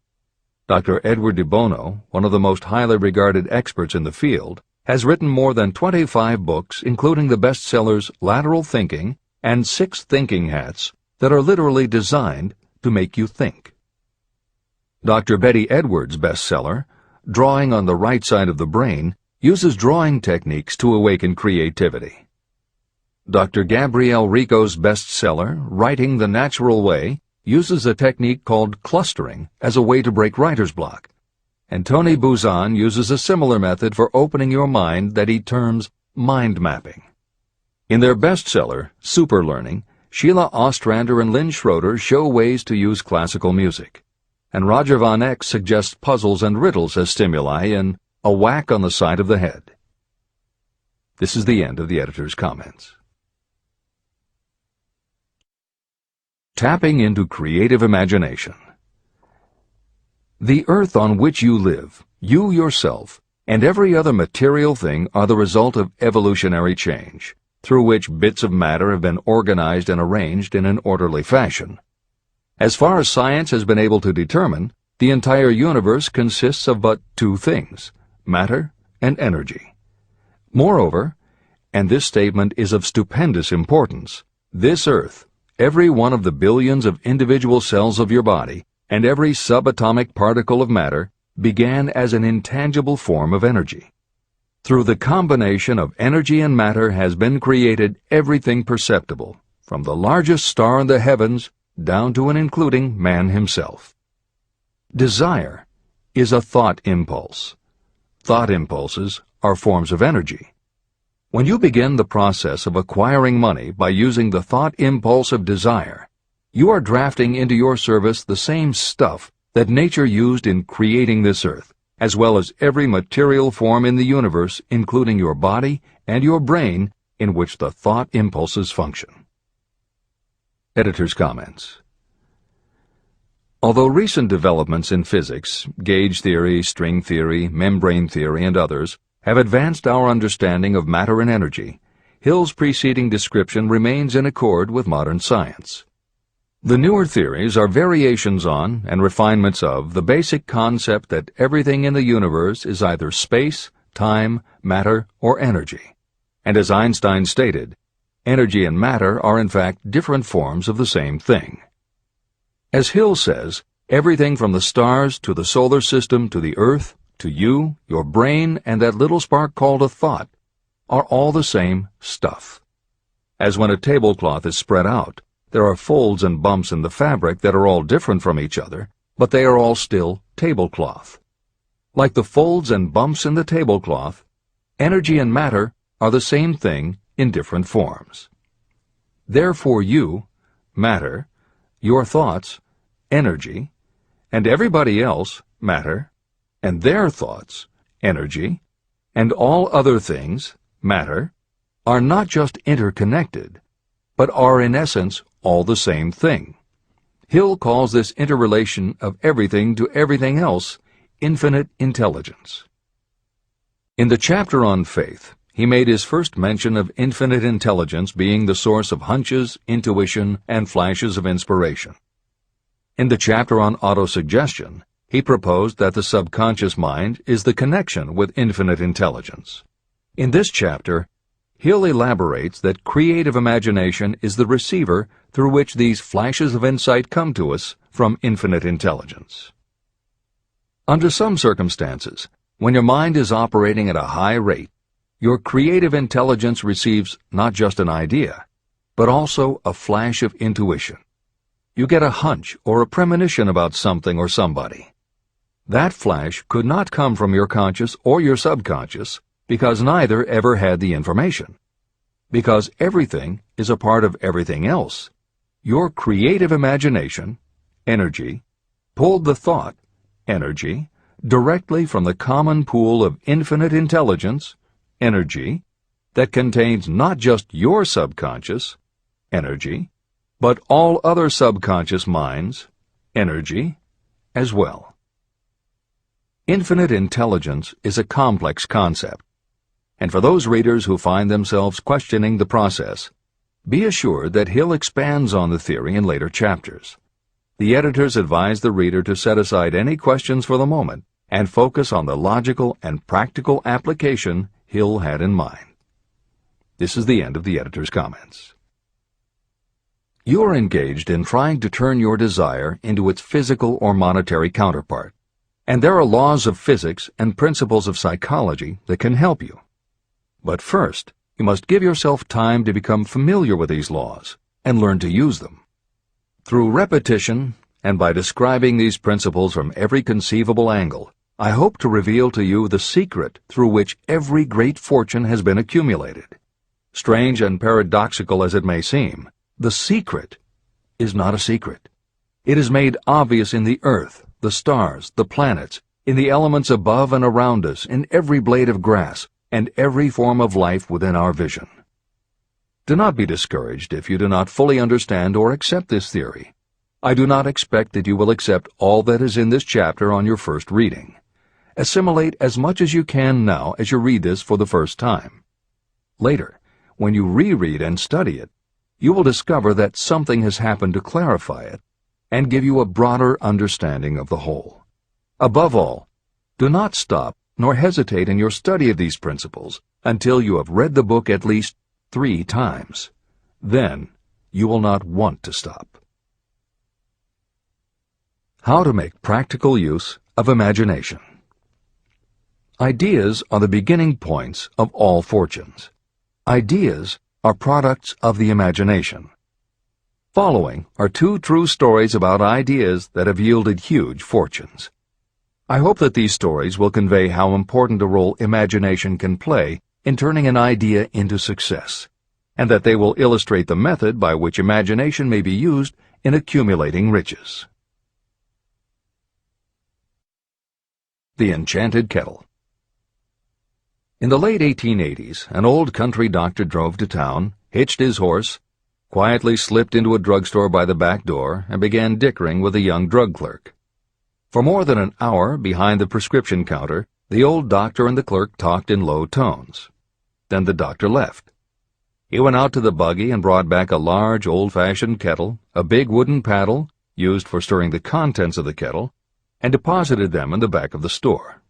Dr. Edward de Bono, one of the most highly regarded experts in the field, has written more than 25 books, including the bestsellers Lateral Thinking and 6 Thinking Hats, that are literally designed to make you think. Dr. Betty Edwards' bestseller, Drawing on the Right Side of the Brain, uses drawing techniques to awaken creativity. Dr. Gabrielle Rico's bestseller, Writing the Natural Way, uses a technique called clustering as a way to break writer's block. And Tony Buzan uses a similar method for opening your mind that he terms mind mapping. In their bestseller, Super Learning, Sheila Ostrander and Lynn Schroeder show ways to use classical music, and Roger Von Eck suggests puzzles and riddles as stimuli in A Whack on the Side of the Head. This is the end of the editor's comments. Tapping into creative imagination. The earth on which you live, you yourself, and every other material thing are the result of evolutionary change, through which bits of matter have been organized and arranged in an orderly fashion. As far as science has been able to determine, the entire universe consists of but two things, matter and energy. Moreover, and this statement is of stupendous importance, this earth, every one of the billions of individual cells of your body, and every subatomic particle of matter began as an intangible form of energy. Through the combination of energy and matter has been created everything perceptible, from the largest star in the heavens down to and including man himself. Desire is a thought impulse. Thought impulses are forms of energy. When you begin the process of acquiring money by using the thought impulse of desire, you are drafting into your service the same stuff that nature used in creating this earth, as well as every material form in the universe, including your body and your brain, in which the thought impulses function. Editor's comments. Although recent developments in physics, gauge theory, string theory, membrane theory, and others, have advanced our understanding of matter and energy, Hill's preceding description remains in accord with modern science. The newer theories are variations on and refinements of the basic concept that everything in the universe is either space, time, matter, or energy. And as Einstein stated, energy and matter are in fact different forms of the same thing. As Hill says, everything from the stars to the solar system to the earth, to you, your brain, and that little spark called a thought, are all the same stuff. As when a tablecloth is spread out, there are folds and bumps in the fabric that are all different from each other, but they are all still tablecloth. Like the folds and bumps in the tablecloth, energy and matter are the same thing in different forms. Therefore you, matter, your thoughts, energy, and everybody else, matter, and their thoughts, energy, and all other things, matter, are not just interconnected, but are in essence all the same thing. Hill calls this interrelation of everything to everything else infinite intelligence. In the chapter on faith, he made his first mention of infinite intelligence being the source of hunches, intuition, and flashes of inspiration. In the chapter on autosuggestion, he proposed that the subconscious mind is the connection with infinite intelligence. In this chapter, Hill elaborates that creative imagination is the receiver through which these flashes of insight come to us from infinite intelligence. Under some circumstances, when your mind is operating at a high rate, your creative intelligence receives not just an idea, but also a flash of intuition. You get a hunch or a premonition about something or somebody. That flash could not come from your conscious or your subconscious, because neither ever had the information. Because everything is a part of everything else, your creative imagination, energy, pulled the thought, energy, directly from the common pool of infinite intelligence, energy, that contains not just your subconscious, energy, but all other subconscious minds, energy, as well. Infinite intelligence is a complex concept, and for those readers who find themselves questioning the process, be assured that Hill expands on the theory in later chapters. The editors advise the reader to set aside any questions for the moment and focus on the logical and practical application Hill had in mind. This is the end of the editor's comments. You are engaged in trying to turn your desire into its physical or monetary counterpart, and there are laws of physics and principles of psychology that can help you. But first, you must give yourself time to become familiar with these laws and learn to use them. Through repetition, and by describing these principles from every conceivable angle, I hope to reveal to you the secret through which every great fortune has been accumulated. Strange and paradoxical as it may seem, the secret is not a secret. It is made obvious in the earth, the stars, the planets, in the elements above and around us, in every blade of grass, and every form of life within our vision. Do not be discouraged if you do not fully understand or accept this theory. I do not expect that you will accept all that is in this chapter on your first reading. Assimilate as much as you can now as you read this for the first time. Later, when you reread and study it, you will discover that something has happened to clarify it and give you a broader understanding of the whole. Above all, do not stop nor hesitate in your study of these principles until you have read the book at least 3 times. Then you will not want to stop. How to make practical use of imagination. Ideas are the beginning points of all fortunes. Ideas are products of the imagination. Following are 2 true stories about ideas that have yielded huge fortunes. I hope that these stories will convey how important a role imagination can play in turning an idea into success, and that they will illustrate the method by which imagination may be used in accumulating riches. The Enchanted Kettle. In the late 1880s, an old country doctor drove to town, hitched his horse, quietly slipped into a drugstore by the back door, and began dickering with a young drug clerk. For more than an hour behind the prescription counter, the old doctor and the clerk talked in low tones. Then the doctor left. He went out to the buggy and brought back a large old-fashioned kettle, a big wooden paddle, used for stirring the contents of the kettle, and deposited them in the back of the store.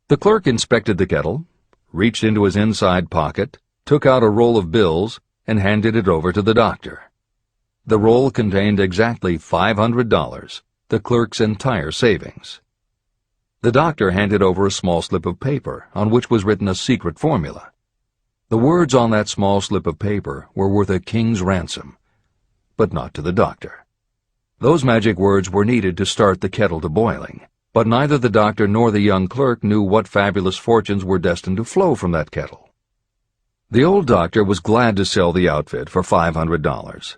The clerk inspected the kettle, reached into his inside pocket, took out a roll of bills, and handed it over to the doctor. The roll contained exactly $500, the clerk's entire savings. The doctor handed over a small slip of paper on which was written a secret formula. The words on that small slip of paper were worth a king's ransom, but not to the doctor. Those magic words were needed to start the kettle to boiling, but neither the doctor nor the young clerk knew what fabulous fortunes were destined to flow from that kettle. The old doctor was glad to sell the outfit for $500.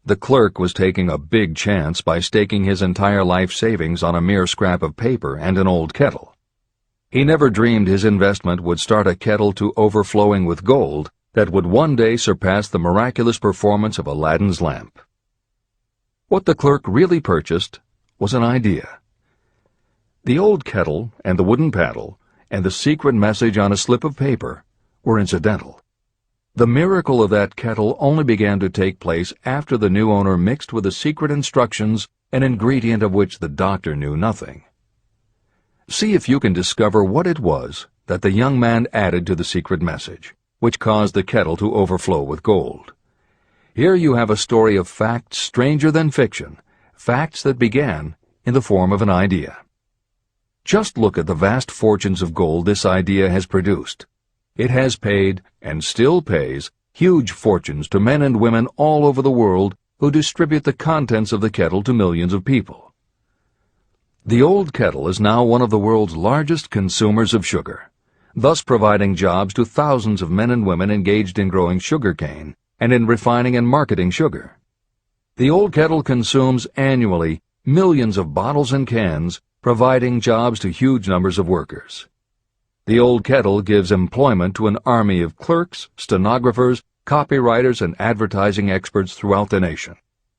The clerk was taking a big chance by staking his entire life savings on a mere scrap of paper and an old kettle. He never dreamed his investment would start a kettle to overflowing with gold that would one day surpass the miraculous performance of Aladdin's lamp. What the clerk really purchased was an idea. The old kettle and the wooden paddle and the secret message on a slip of paper were incidental. The miracle of that kettle only began to take place after the new owner mixed with the secret instructions an ingredient of which the doctor knew nothing. See if you can discover what it was that the young man added to the secret message, which caused the kettle to overflow with gold. Here you have a story of facts stranger than fiction, facts that began in the form of an idea. Just look at the vast fortunes of gold this idea has produced. It has paid, and still pays, huge fortunes to men and women all over the world who distribute the contents of the kettle to millions of people. The old kettle is now one of the world's largest consumers of sugar, thus providing jobs to thousands of men and women engaged in growing sugarcane and in refining and marketing sugar. The old kettle consumes annually millions of bottles and cans, providing jobs to huge numbers of workers. The old kettle gives employment to an army of clerks, stenographers, copywriters, and advertising experts throughout the nation.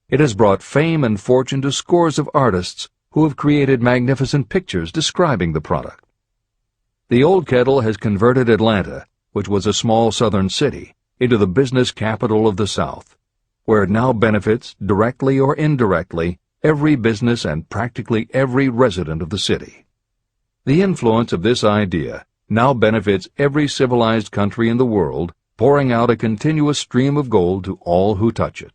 It has brought fame and fortune to scores of artists who have created magnificent pictures describing the product. The old kettle has converted Atlanta, which was a small southern city, into the business capital of the South, where it now benefits, directly or indirectly, every business and practically every resident of the city. The influence of this idea now benefits every civilized country in the world, pouring out a continuous stream of gold to all who touch it.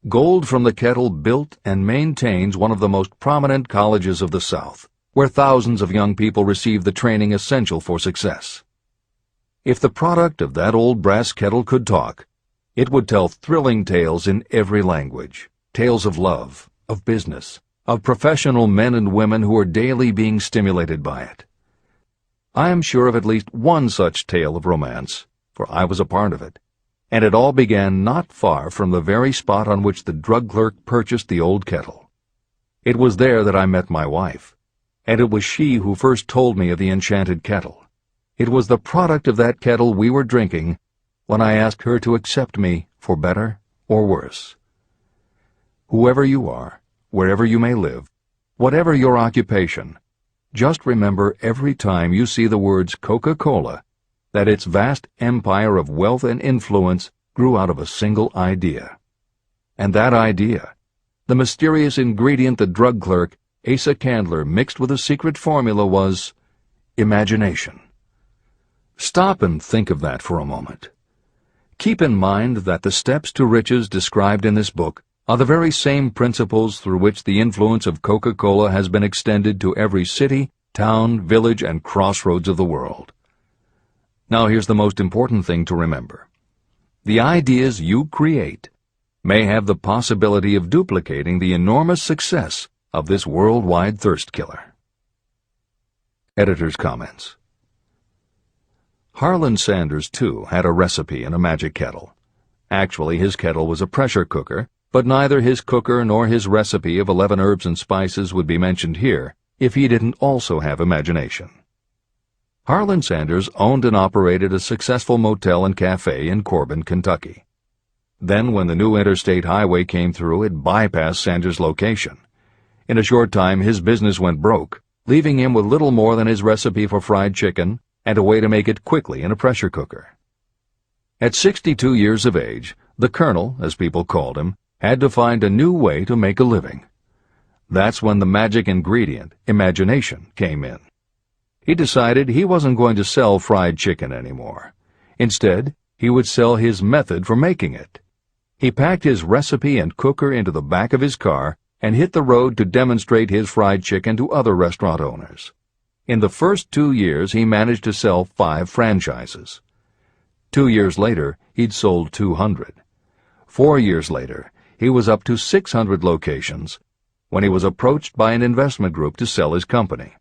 Gold from the kettle built and maintains one of the most prominent colleges of the South, where thousands of young people receive the training essential for success. If the product of that old brass kettle could talk, it would tell thrilling tales in every language, tales of love, of business, of professional men and women who are daily being stimulated by it. I am sure of at least one such tale of romance, for I was a part of it, and it all began not far from the very spot on which the drug clerk purchased the old kettle. It was there that I met my wife, and it was she who first told me of the enchanted kettle. It was the product of that kettle we were drinking when I asked her to accept me for better or worse. Whoever you are, wherever you may live, whatever your occupation, just remember every time you see the words Coca-Cola that its vast empire of wealth and influence grew out of a single idea. And that idea, the mysterious ingredient the drug clerk, Asa Candler, mixed with a secret formula, was imagination. Stop and think of that for a moment. Keep in mind that the steps to riches described in this book are the very same principles through which the influence of Coca-Cola has been extended to every city, town, village, and crossroads of the world. Now here's the most important thing to remember. The ideas you create may have the possibility of duplicating the enormous success of this worldwide thirst killer. Editor's comments. Harlan Sanders, too, had a recipe in a magic kettle. Actually, his kettle was a pressure cooker, but neither his cooker nor his recipe of 11 herbs and spices would be mentioned here if he didn't also have imagination. Harlan Sanders owned and operated a successful motel and cafe in Corbin, Kentucky. Then, when the new interstate highway came through, it bypassed Sanders' location. In a short time, his business went broke, leaving him with little more than his recipe for fried chicken and a way to make it quickly in a pressure cooker. At 62 years of age, the Colonel, as people called him, had to find a new way to make a living. That's when the magic ingredient, imagination, came in. He decided he wasn't going to sell fried chicken anymore. Instead, he would sell his method for making it. He packed his recipe and cooker into the back of his car and hit the road to demonstrate his fried chicken to other restaurant owners. In the first 2 years, he managed to sell 5 franchises. 2 years later, he'd sold 200. 4 years later, he was up to 600 locations when he was approached by an investment group to sell his company.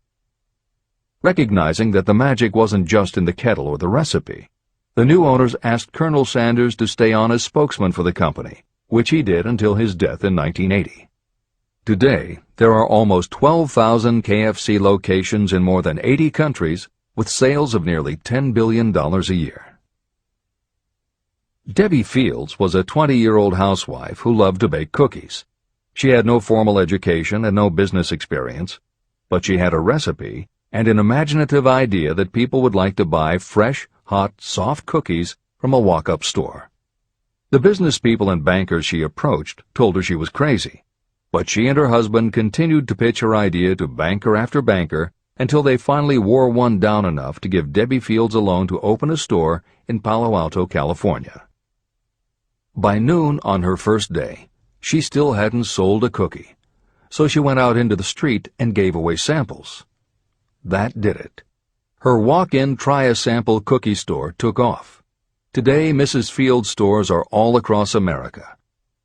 Recognizing that the magic wasn't just in the kettle or the recipe, the new owners asked Colonel Sanders to stay on as spokesman for the company, which he did until his death in 1980. Today, there are almost 12,000 KFC locations in more than 80 countries with sales of nearly $10 billion a year. Debbie Fields was a 20-year-old housewife who loved to bake cookies. She had no formal education and no business experience, but she had a recipe and an imaginative idea that people would like to buy fresh, hot, soft cookies from a walk-up store. The business people and bankers she approached told her she was crazy, but she and her husband continued to pitch her idea to banker after banker until they finally wore one down enough to give Debbie Fields a loan to open a store in Palo Alto, California. By noon on her first day, she still hadn't sold a cookie, so she went out into the street and gave away samples. That did it. Her walk-in try-a-sample cookie store took off. Today, Mrs. Fields' stores are all across America.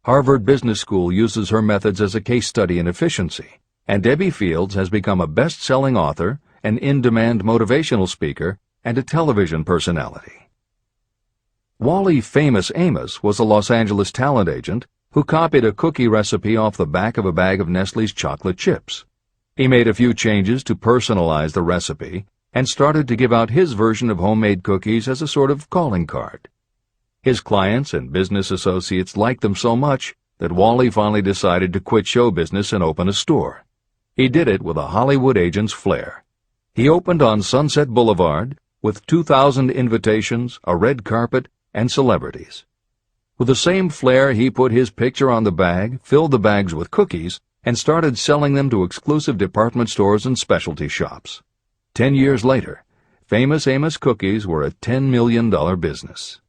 Harvard Business School uses her methods as a case study in efficiency, and Debbie Fields has become a best-selling author, an in-demand motivational speaker, and a television personality. Wally Famous Amos was a Los Angeles talent agent who copied a cookie recipe off the back of a bag of Nestle's chocolate chips. He made a few changes to personalize the recipe and started to give out his version of homemade cookies as a sort of calling card. His clients and business associates liked them so much that Wally finally decided to quit show business and open a store. He did it with a Hollywood agent's flair. He opened on Sunset Boulevard with 2,000 invitations, a red carpet, and celebrities. With the same flair, he put his picture on the bag, filled the bags with cookies, and started selling them to exclusive department stores and specialty shops. 10 years later, Famous Amos cookies were a $10 million business.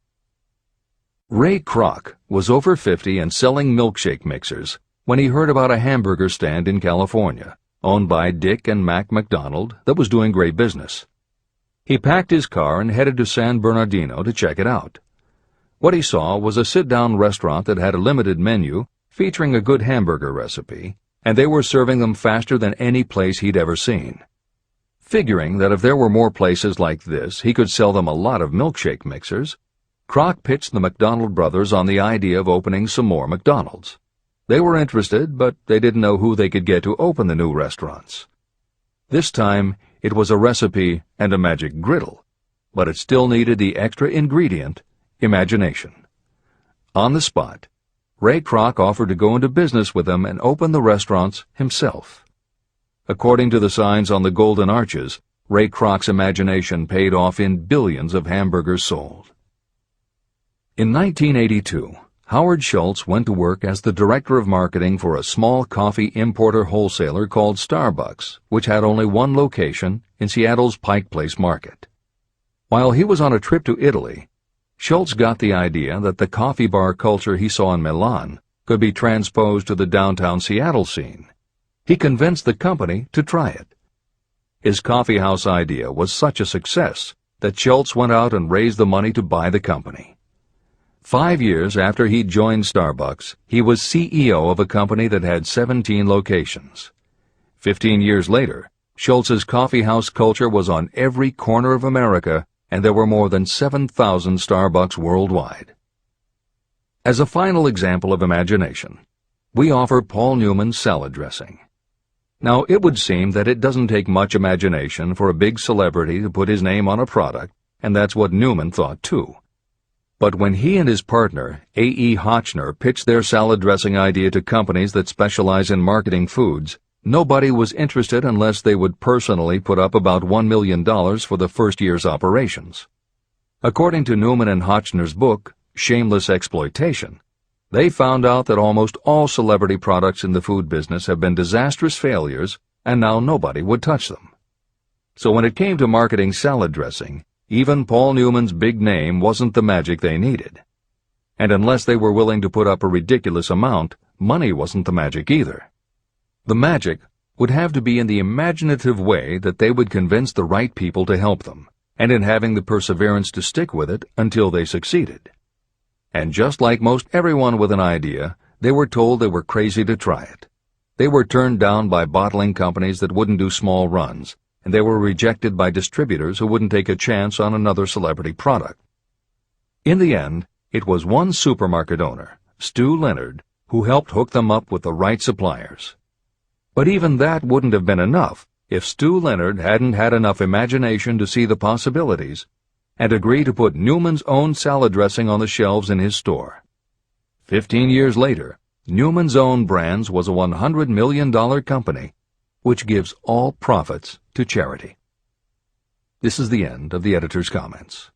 Ray Kroc was over 50 and selling milkshake mixers when he heard about a hamburger stand in California, owned by Dick and Mac McDonald, that was doing great business. He packed his car and headed to San Bernardino to check it out. What he saw was a sit-down restaurant that had a limited menu featuring a good hamburger recipe, and they were serving them faster than any place he'd ever seen. Figuring that if there were more places like this, he could sell them a lot of milkshake mixers, Kroc pitched the McDonald brothers on the idea of opening some more McDonald's. They were interested, but they didn't know who they could get to open the new restaurants. This time, it was a recipe and a magic griddle, but it still needed the extra ingredient, imagination. On the spot, Ray Kroc offered to go into business with them and open the restaurants himself. According to the signs on the golden arches, Ray Kroc's imagination paid off in billions of hamburgers sold. In 1982, Howard Schultz went to work as the director of marketing for a small coffee importer wholesaler called Starbucks, which had only one location in Seattle's Pike Place market. While he was on a trip to Italy, Schultz got the idea that the coffee bar culture he saw in Milan could be transposed to the downtown Seattle scene. He convinced the company to try it. His coffeehouse idea was such a success that Schultz went out and raised the money to buy the company. 5 years after he joined Starbucks, he was CEO of a company that had 17 locations. 15 years later, Schultz's coffeehouse culture was on every corner of America, and there were more than 7,000 Starbucks worldwide. As a final example of imagination, we offer Paul Newman's salad dressing. Now, it would seem that it doesn't take much imagination for a big celebrity to put his name on a product, and that's what Newman thought too. But when he and his partner, A.E. Hotchner, pitched their salad dressing idea to companies that specialize in marketing foods, nobody was interested unless they would personally put up about $1 million for the first year's operations. According to Newman and Hotchner's book, Shameless Exploitation, they found out that almost all celebrity products in the food business have been disastrous failures, and now nobody would touch them. So when it came to marketing salad dressing, even Paul Newman's big name wasn't the magic they needed. And unless they were willing to put up a ridiculous amount, money wasn't the magic either. The magic would have to be in the imaginative way that they would convince the right people to help them, and in having the perseverance to stick with it until they succeeded. And just like most everyone with an idea, they were told they were crazy to try it. They were turned down by bottling companies that wouldn't do small runs, and they were rejected by distributors who wouldn't take a chance on another celebrity product. In the end, it was one supermarket owner, Stu Leonard, who helped hook them up with the right suppliers. But even that wouldn't have been enough if Stu Leonard hadn't had enough imagination to see the possibilities and agree to put Newman's own salad dressing on the shelves in his store. 15 years later, Newman's Own Brands was a $100 million company, which gives all profits to charity. This is the end of the editor's comments.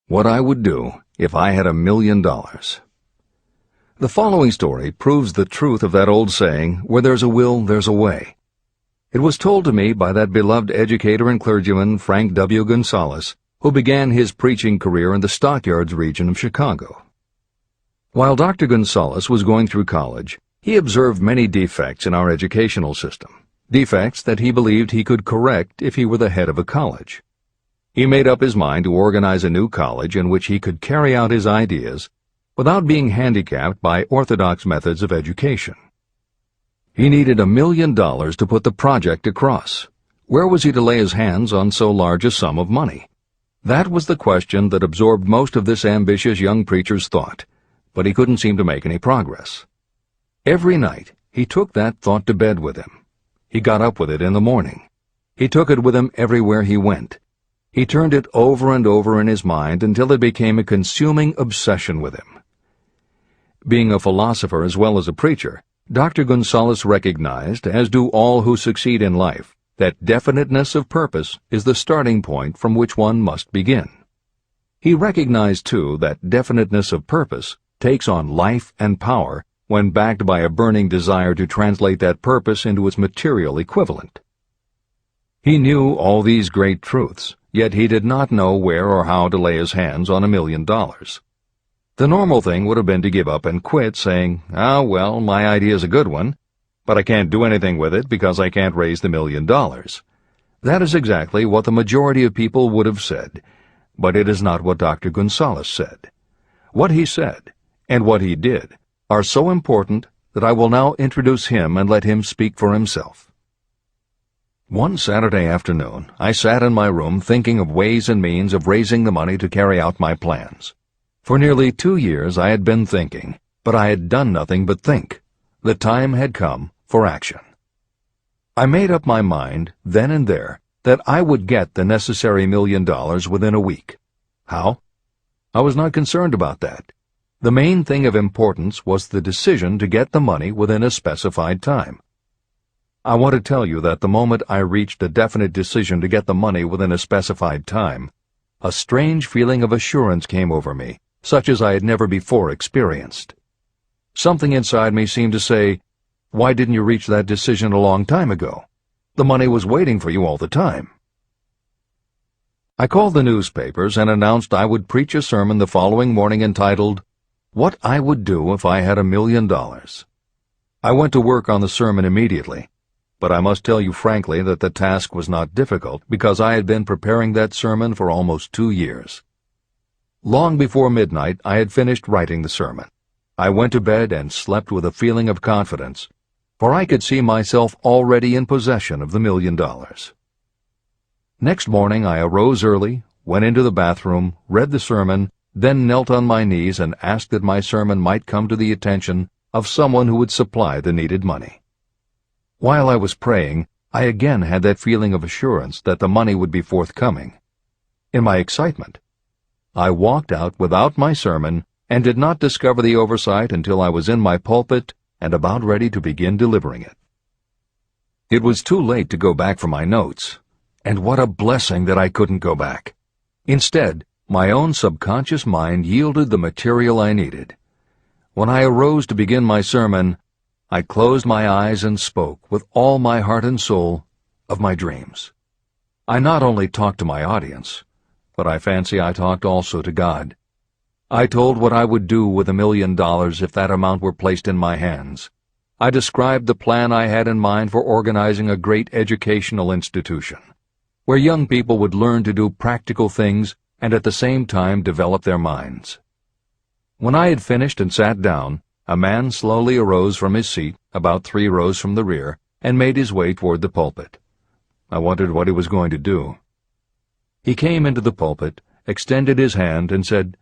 What I would do if I had $1 million. The following story proves the truth of that old saying, where there's a will, there's a way. It was told to me by that beloved educator and clergyman Frank W. Gonzalez, who began his preaching career in the Stockyards region of Chicago. While Dr. Gonzalez was going through college, he observed many defects in our educational system, defects that he believed he could correct if he were the head of a college. He made up his mind to organize a new college in which he could carry out his ideas without being handicapped by orthodox methods of education. He needed $1 million to put the project across. Where was he to lay his hands on so large a sum of money? That was the question that absorbed most of this ambitious young preacher's thought, but he couldn't seem to make any progress. Every night, he took that thought to bed with him. He got up with it in the morning. He took it with him everywhere he went. He turned it over and over in his mind until it became a consuming obsession with him. Being a philosopher as well as a preacher, Dr. Gonzalez recognized, as do all who succeed in life, that definiteness of purpose is the starting point from which one must begin. He recognized, too, that definiteness of purpose takes on life and power when backed by a burning desire to translate that purpose into its material equivalent. He knew all these great truths, yet he did not know where or how to lay his hands on $1 million. The normal thing would have been to give up and quit, saying, well, my idea's a good one, but I can't do anything with it because I can't raise the $1 million. That is exactly what the majority of people would have said, but it is not what Dr. Gonzalez said. What he said, and what he did, are so important that I will now introduce him and let him speak for himself. One Saturday afternoon, I sat in my room thinking of ways and means of raising the money to carry out my plans. For nearly 2 years I had been thinking, but I had done nothing but think. The time had come for action. I made up my mind, then and there, that I would get the necessary $1 million within a week. How? I was not concerned about that. The main thing of importance was the decision to get the money within a specified time. I want to tell you that the moment I reached a definite decision to get the money within a specified time, a strange feeling of assurance came over me, such as I had never before experienced. Something inside me seemed to say, "Why didn't you reach that decision a long time ago? The money was waiting for you all the time." I called the newspapers and announced I would preach a sermon the following morning entitled, "What I Would Do If I Had $1 Million." I went to work on the sermon immediately, but I must tell you frankly that the task was not difficult because I had been preparing that sermon for almost 2 years. Long before midnight, I had finished writing the sermon. I went to bed and slept with a feeling of confidence, for I could see myself already in possession of the $1 million. Next morning I arose early, went into the bathroom, read the sermon, then knelt on my knees and asked that my sermon might come to the attention of someone who would supply the needed money. While I was praying, I again had that feeling of assurance that the money would be forthcoming. In my excitement, I walked out without my sermon and did not discover the oversight until I was in my pulpit and about ready to begin delivering it. It was too late to go back for my notes, and what a blessing that I couldn't go back. Instead, my own subconscious mind yielded the material I needed. When I arose to begin my sermon, I closed my eyes and spoke with all my heart and soul of my dreams. I not only talked to my audience, but I fancy I talked also to God. I told what I would do with $1 million if that amount were placed in my hands. I described the plan I had in mind for organizing a great educational institution, where young people would learn to do practical things and at the same time develop their minds. When I had finished and sat down, a man slowly arose from his seat, about 3 rows from the rear, and made his way toward the pulpit. I wondered what he was going to do. He came into the pulpit, extended his hand, and said,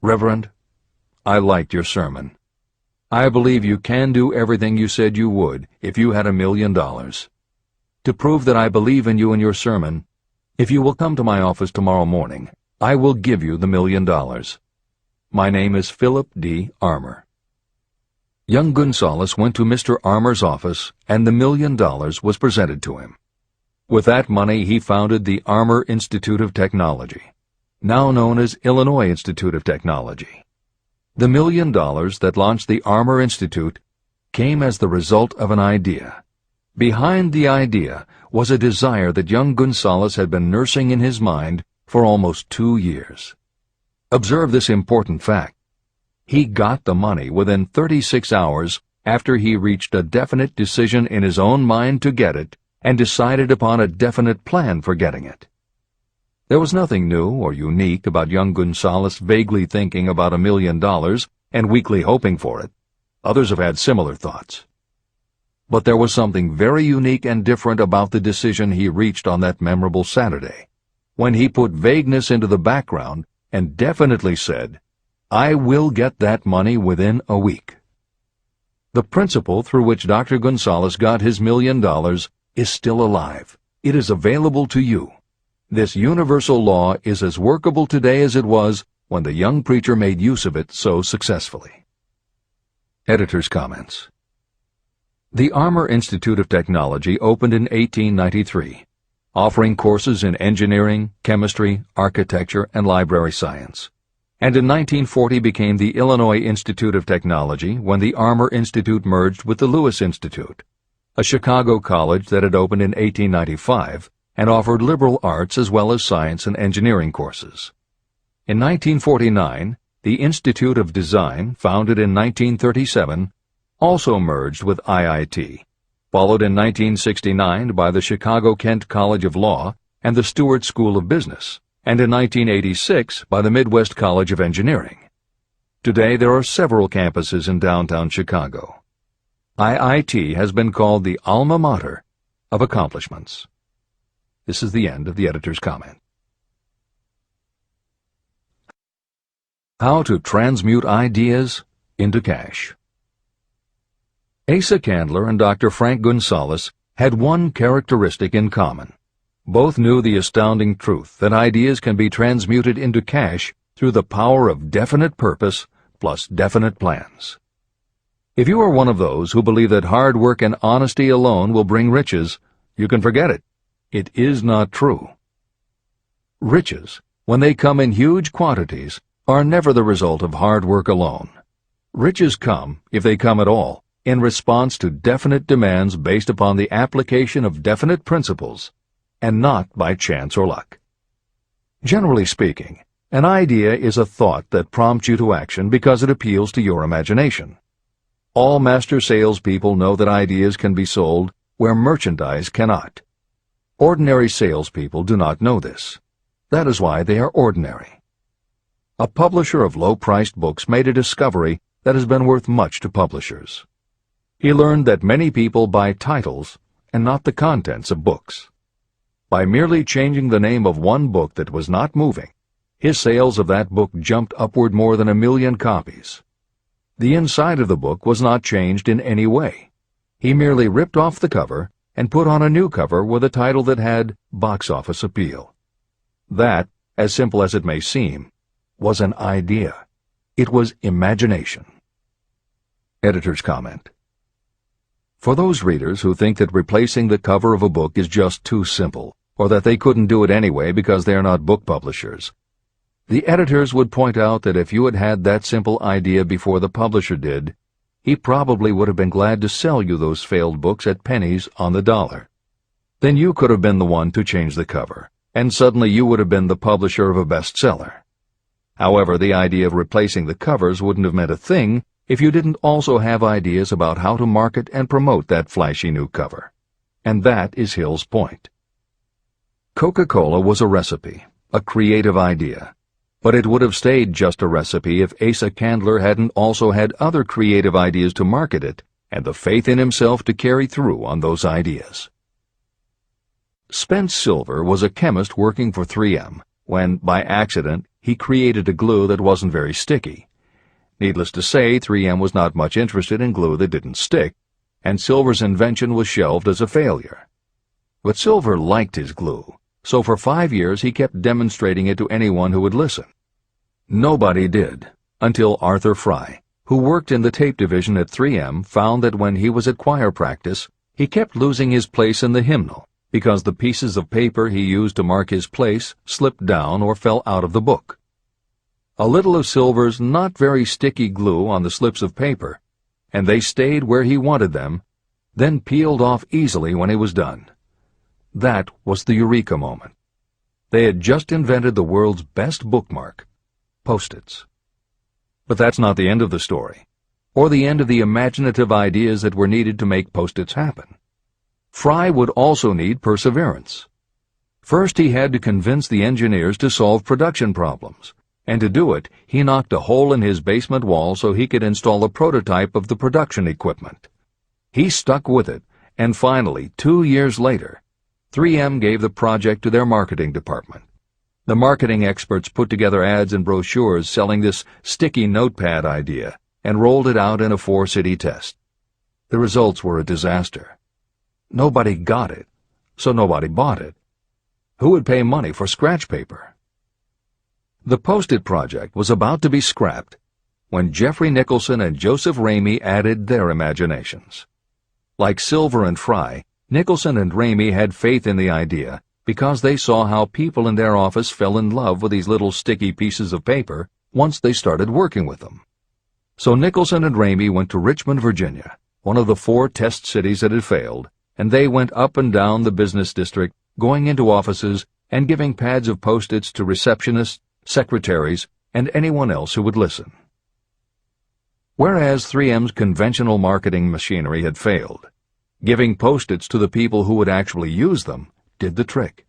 "Reverend, I liked your sermon. I believe you can do everything you said you would if you had $1 million. To prove that I believe in you and your sermon, if you will come to my office tomorrow morning, I will give you the $1 million. My name is Philip D. Armour." Young Gonzalez went to Mr. Armour's office, and the $1 million was presented to him. With that money he founded the Armour Institute of Technology, now known as Illinois Institute of Technology. The $1 million that launched the Armour Institute came as the result of an idea. Behind the idea was a desire that young Gonzalez had been nursing in his mind for almost 2 years. Observe this important fact. He got the money within 36 hours after he reached a definite decision in his own mind to get it and decided upon a definite plan for getting it. There was nothing new or unique about young Gonzalez vaguely thinking about $1 million and weakly hoping for it. Others have had similar thoughts. But there was something very unique and different about the decision he reached on that memorable Saturday, when he put vagueness into the background and definitely said, "I will get that money within a week." The principle through which Dr. Gonzalez got his $1 million is still alive. It is available to you. This universal law is as workable today as it was when the young preacher made use of it so successfully. Editor's comments. The Armour Institute of Technology opened in 1893, offering courses in engineering, chemistry, architecture, and library science, and in 1940 became the Illinois Institute of Technology when the Armour Institute merged with the Lewis Institute, a Chicago college that had opened in 1895 and offered liberal arts as well as science and engineering courses. In 1949, the Institute of Design, founded in 1937, also merged with IIT, followed in 1969 by the Chicago-Kent College of Law and the Stewart School of Business, and in 1986 by the Midwest College of Engineering. Today there are several campuses in downtown Chicago. IIT has been called the alma mater of accomplishments. This is the end of the editor's comment. How to transmute ideas into cash. Asa Candler and Dr. Frank Gonzalez had one characteristic in common. Both knew the astounding truth that ideas can be transmuted into cash through the power of definite purpose plus definite plans. If you are one of those who believe that hard work and honesty alone will bring riches, you can forget it. It is not true. Riches, when they come in huge quantities, are never the result of hard work alone. Riches come, if they come at all, in response to definite demands based upon the application of definite principles, and not by chance or luck. Generally speaking, an idea is a thought that prompts you to action because it appeals to your imagination. All master salespeople know that ideas can be sold where merchandise cannot. Ordinary salespeople do not know this. That is why they are ordinary. A publisher of low-priced books made a discovery that has been worth much to publishers. He learned that many people buy titles and not the contents of books. By merely changing the name of one book that was not moving, his sales of that book jumped upward more than 1 million copies. The inside of the book was not changed in any way. He merely ripped off the cover and put on a new cover with a title that had box office appeal. That, as simple as it may seem, was an idea. It was imagination. Editor's comment. For those readers who think that replacing the cover of a book is just too simple, or that they couldn't do it anyway because they are not book publishers, the editors would point out that if you had had that simple idea before the publisher did, he probably would have been glad to sell you those failed books at pennies on the dollar. Then you could have been the one to change the cover, and suddenly you would have been the publisher of a bestseller. However, the idea of replacing the covers wouldn't have meant a thing if you didn't also have ideas about how to market and promote that flashy new cover. And that is Hill's point. Coca-Cola was a recipe, a creative idea. But it would have stayed just a recipe if Asa Candler hadn't also had other creative ideas to market it and the faith in himself to carry through on those ideas. Spence Silver was a chemist working for 3M when, by accident, he created a glue that wasn't very sticky. Needless to say, 3M was not much interested in glue that didn't stick, and Silver's invention was shelved as a failure. But Silver liked his glue, so for 5 years he kept demonstrating it to anyone who would listen. Nobody did, until Arthur Fry, who worked in the tape division at 3M, found that when he was at choir practice, he kept losing his place in the hymnal because the pieces of paper he used to mark his place slipped down or fell out of the book. A little of Silver's not very sticky glue on the slips of paper, and they stayed where he wanted them, then peeled off easily when he was done. That was the eureka moment. They had just invented the world's best bookmark, Post-its. But that's not the end of the story, or the end of the imaginative ideas that were needed to make Post-its happen. Fry would also need perseverance. First, he had to convince the engineers to solve production problems, and to do it, he knocked a hole in his basement wall so he could install a prototype of the production equipment. He stuck with it, and finally, 2 years later, 3M gave the project to their marketing department. The marketing experts put together ads and brochures selling this sticky notepad idea and rolled it out in a 4-city test. The results were a disaster. Nobody got it, so nobody bought it. Who would pay money for scratch paper? The Post-it project was about to be scrapped when Jeffrey Nicholson and Joseph Ramey added their imaginations. Like Silver and Fry, Nicholson and Ramey had faith in the idea because they saw how people in their office fell in love with these little sticky pieces of paper once they started working with them. So Nicholson and Ramey went to Richmond, Virginia, one of the 4 test cities that had failed, and they went up and down the business district, going into offices and giving pads of Post-its to receptionists, secretaries, and anyone else who would listen. Whereas 3M's conventional marketing machinery had failed, giving Post-its to the people who would actually use them did the trick.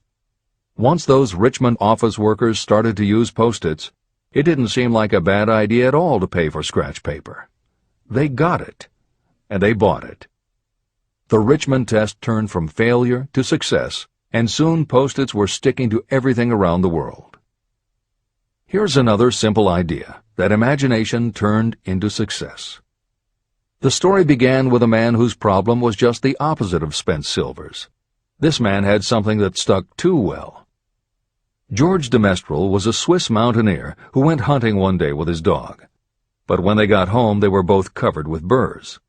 Once those Richmond office workers started to use Post-its, it didn't seem like a bad idea at all to pay for scratch paper. They got it, and they bought it. The Richmond test turned from failure to success, and soon Post-its were sticking to everything around the world. Here's another simple idea that imagination turned into success. The story began with a man whose problem was just the opposite of spent silvers. This man had something that stuck too well. George de Mestral was a Swiss mountaineer who went hunting one day with his dog. But when they got home, they were both covered with burrs.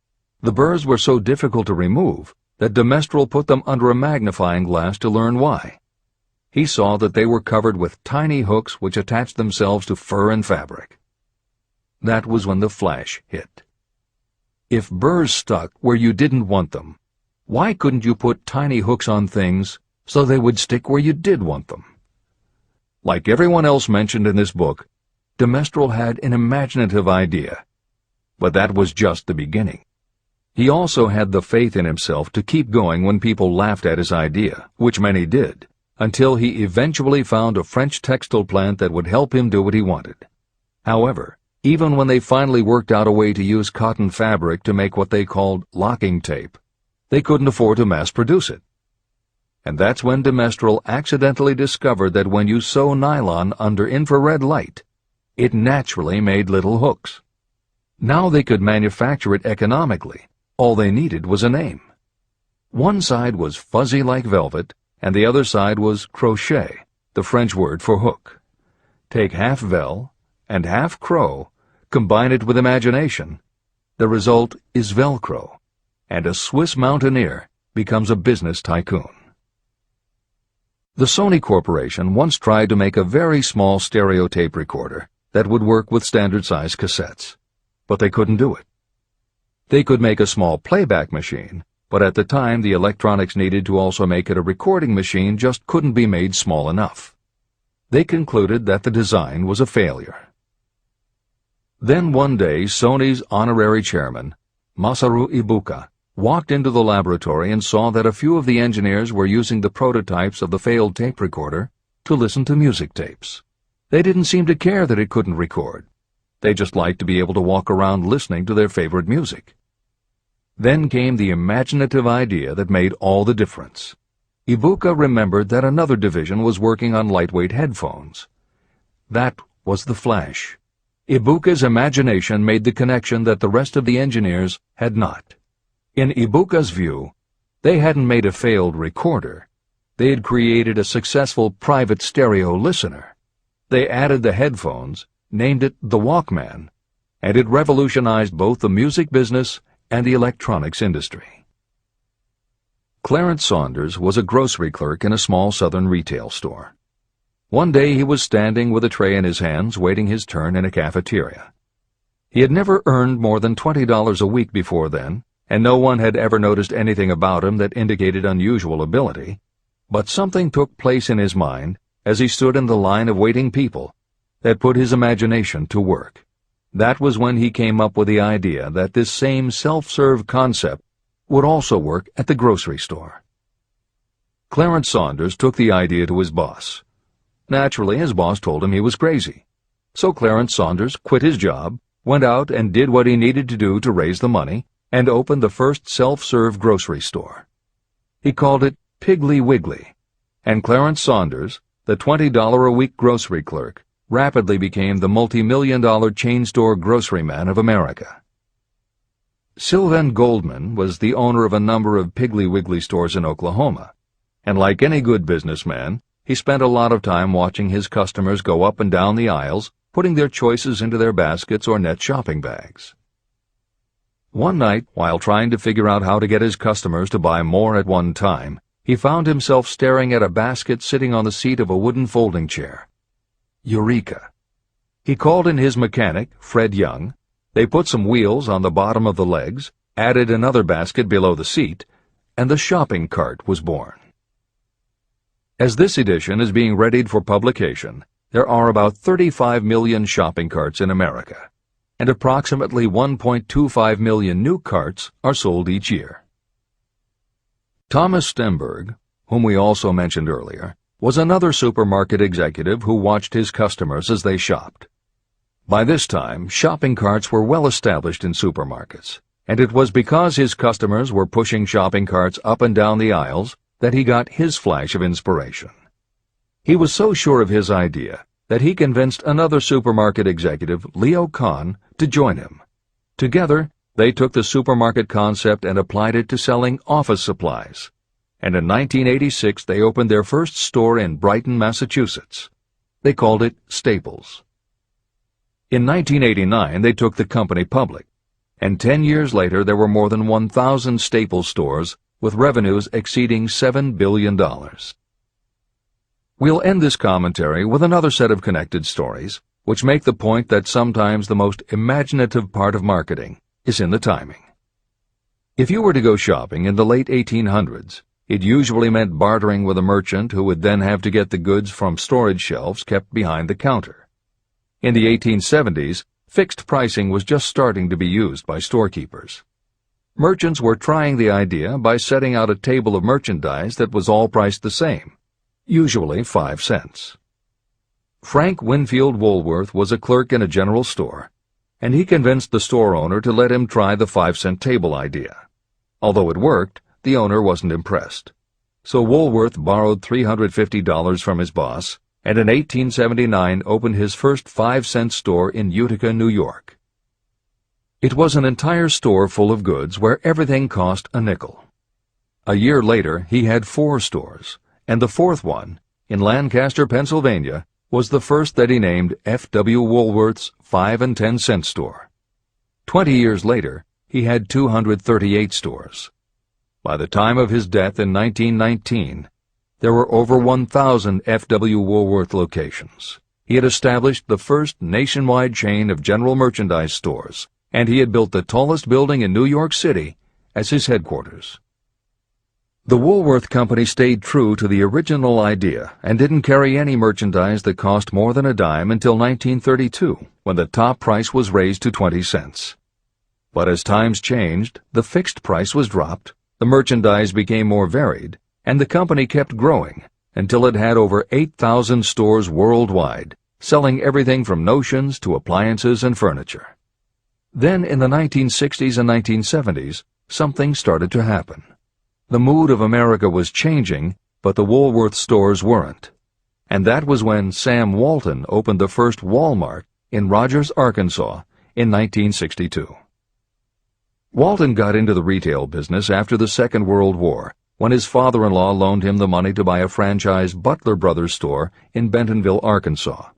The burrs were so difficult to remove that de Mestral put them under a magnifying glass to learn why. He saw that they were covered with tiny hooks which attached themselves to fur and fabric. That was when the flash hit. If burrs stuck where you didn't want them, why couldn't you put tiny hooks on things so they would stick where you did want them? Like everyone else mentioned in this book, de Mestral had an imaginative idea, but that was just the beginning. He also had the faith in himself to keep going when people laughed at his idea, which many did, until he eventually found a French textile plant that would help him do what he wanted. However, even when they finally worked out a way to use cotton fabric to make what they called locking tape, they couldn't afford to mass-produce it. And that's when de Mestral accidentally discovered that when you sew nylon under infrared light, it naturally made little hooks. Now they could manufacture it economically. All they needed was a name. One side was fuzzy like velvet, and the other side was crochet, the French word for hook. Take half vel and half crow, combine it with imagination. The result is Velcro, and a Swiss mountaineer becomes a business tycoon. The Sony Corporation once tried to make a very small stereo tape recorder that would work with standard-size cassettes, but they couldn't do it. They could make a small playback machine, but at the time the electronics needed to also make it a recording machine just couldn't be made small enough. They concluded that the design was a failure. Then one day Sony's honorary chairman, Masaru Ibuka, walked into the laboratory and saw that a few of the engineers were using the prototypes of the failed tape recorder to listen to music tapes. They didn't seem to care that it couldn't record. They just liked to be able to walk around listening to their favorite music. Then came the imaginative idea that made all the difference. Ibuka remembered that another division was working on lightweight headphones. That was the flash. Ibuka's imagination made the connection that the rest of the engineers had not. In Ibuka's view, they hadn't made a failed recorder. They had created a successful private stereo listener. They added the headphones, named it the Walkman, and it revolutionized both the music business and the electronics industry. Clarence Saunders was a grocery clerk in a small southern retail store. One day he was standing with a tray in his hands waiting his turn in a cafeteria. He had never earned more than $20 a week before then, and no one had ever noticed anything about him that indicated unusual ability, but something took place in his mind as he stood in the line of waiting people that put his imagination to work. That was when he came up with the idea that this same self-serve concept would also work at the grocery store. Clarence Saunders took the idea to his boss. Naturally, his boss told him he was crazy. So Clarence Saunders quit his job, went out and did what he needed to do to raise the money, and opened the first self-serve grocery store. He called it Piggly Wiggly, and Clarence Saunders, the $20-a-week grocery clerk, rapidly became the multi-million-dollar chain store groceryman of America. Sylvan Goldman was the owner of a number of Piggly Wiggly stores in Oklahoma, and like any good businessman, he spent a lot of time watching his customers go up and down the aisles, putting their choices into their baskets or net shopping bags. One night, while trying to figure out how to get his customers to buy more at one time, he found himself staring at a basket sitting on the seat of a wooden folding chair. Eureka! He called in his mechanic, Fred Young. They put some wheels on the bottom of the legs, added another basket below the seat, and the shopping cart was born. As this edition is being readied for publication, there are about 35 million shopping carts in America, and approximately 1.25 million new carts are sold each year. Thomas Stemberg, whom we also mentioned earlier, was another supermarket executive who watched his customers as they shopped. By this time, shopping carts were well established in supermarkets, and it was because his customers were pushing shopping carts up and down the aisles that he got his flash of inspiration. He was so sure of his idea that he convinced another supermarket executive, Leo Kahn, to join him. Together, they took the supermarket concept and applied it to selling office supplies. And in 1986, they opened their first store in Brighton, Massachusetts. They called it Staples. In 1989, they took the company public, and 10 years later there were more than 1,000 Staples stores with revenues exceeding $7 billion. We'll end this commentary with another set of connected stories, which make the point that sometimes the most imaginative part of marketing is in the timing. If you were to go shopping in the late 1800s, it usually meant bartering with a merchant who would then have to get the goods from storage shelves kept behind the counter. In the 1870s, fixed pricing was just starting to be used by storekeepers. Merchants were trying the idea by setting out a table of merchandise that was all priced the same, usually 5 cents. Frank Winfield Woolworth was a clerk in a general store, and he convinced the store owner to let him try the 5-cent table idea. Although it worked, the owner wasn't impressed. So Woolworth borrowed $350 from his boss, and in 1879 opened his first 5-cent store in Utica, New York. It was an entire store full of goods where everything cost a nickel. A year later, he had 4 stores, and the 4th one, in Lancaster, Pennsylvania, was the first that he named F.W. Woolworth's 5 and 10 cent store. 20 years later, he had 238 stores. By the time of his death in 1919, there were over 1,000 F.W. Woolworth locations. He had established the first nationwide chain of general merchandise stores, and he had built the tallest building in New York City as his headquarters. The Woolworth Company stayed true to the original idea and didn't carry any merchandise that cost more than a dime until 1932, when the top price was raised to 20 cents. But as times changed, the fixed price was dropped, the merchandise became more varied, and the company kept growing until it had over 8,000 stores worldwide, selling everything from notions to appliances and furniture. Then in the 1960s and 1970s, something started to happen. The mood of America was changing, but the Woolworth stores weren't. And that was when Sam Walton opened the first Walmart in Rogers, Arkansas, in 1962. Walton got into the retail business after the Second World War, when his father-in-law loaned him the money to buy a franchise Butler Brothers store in Bentonville, Arkansas.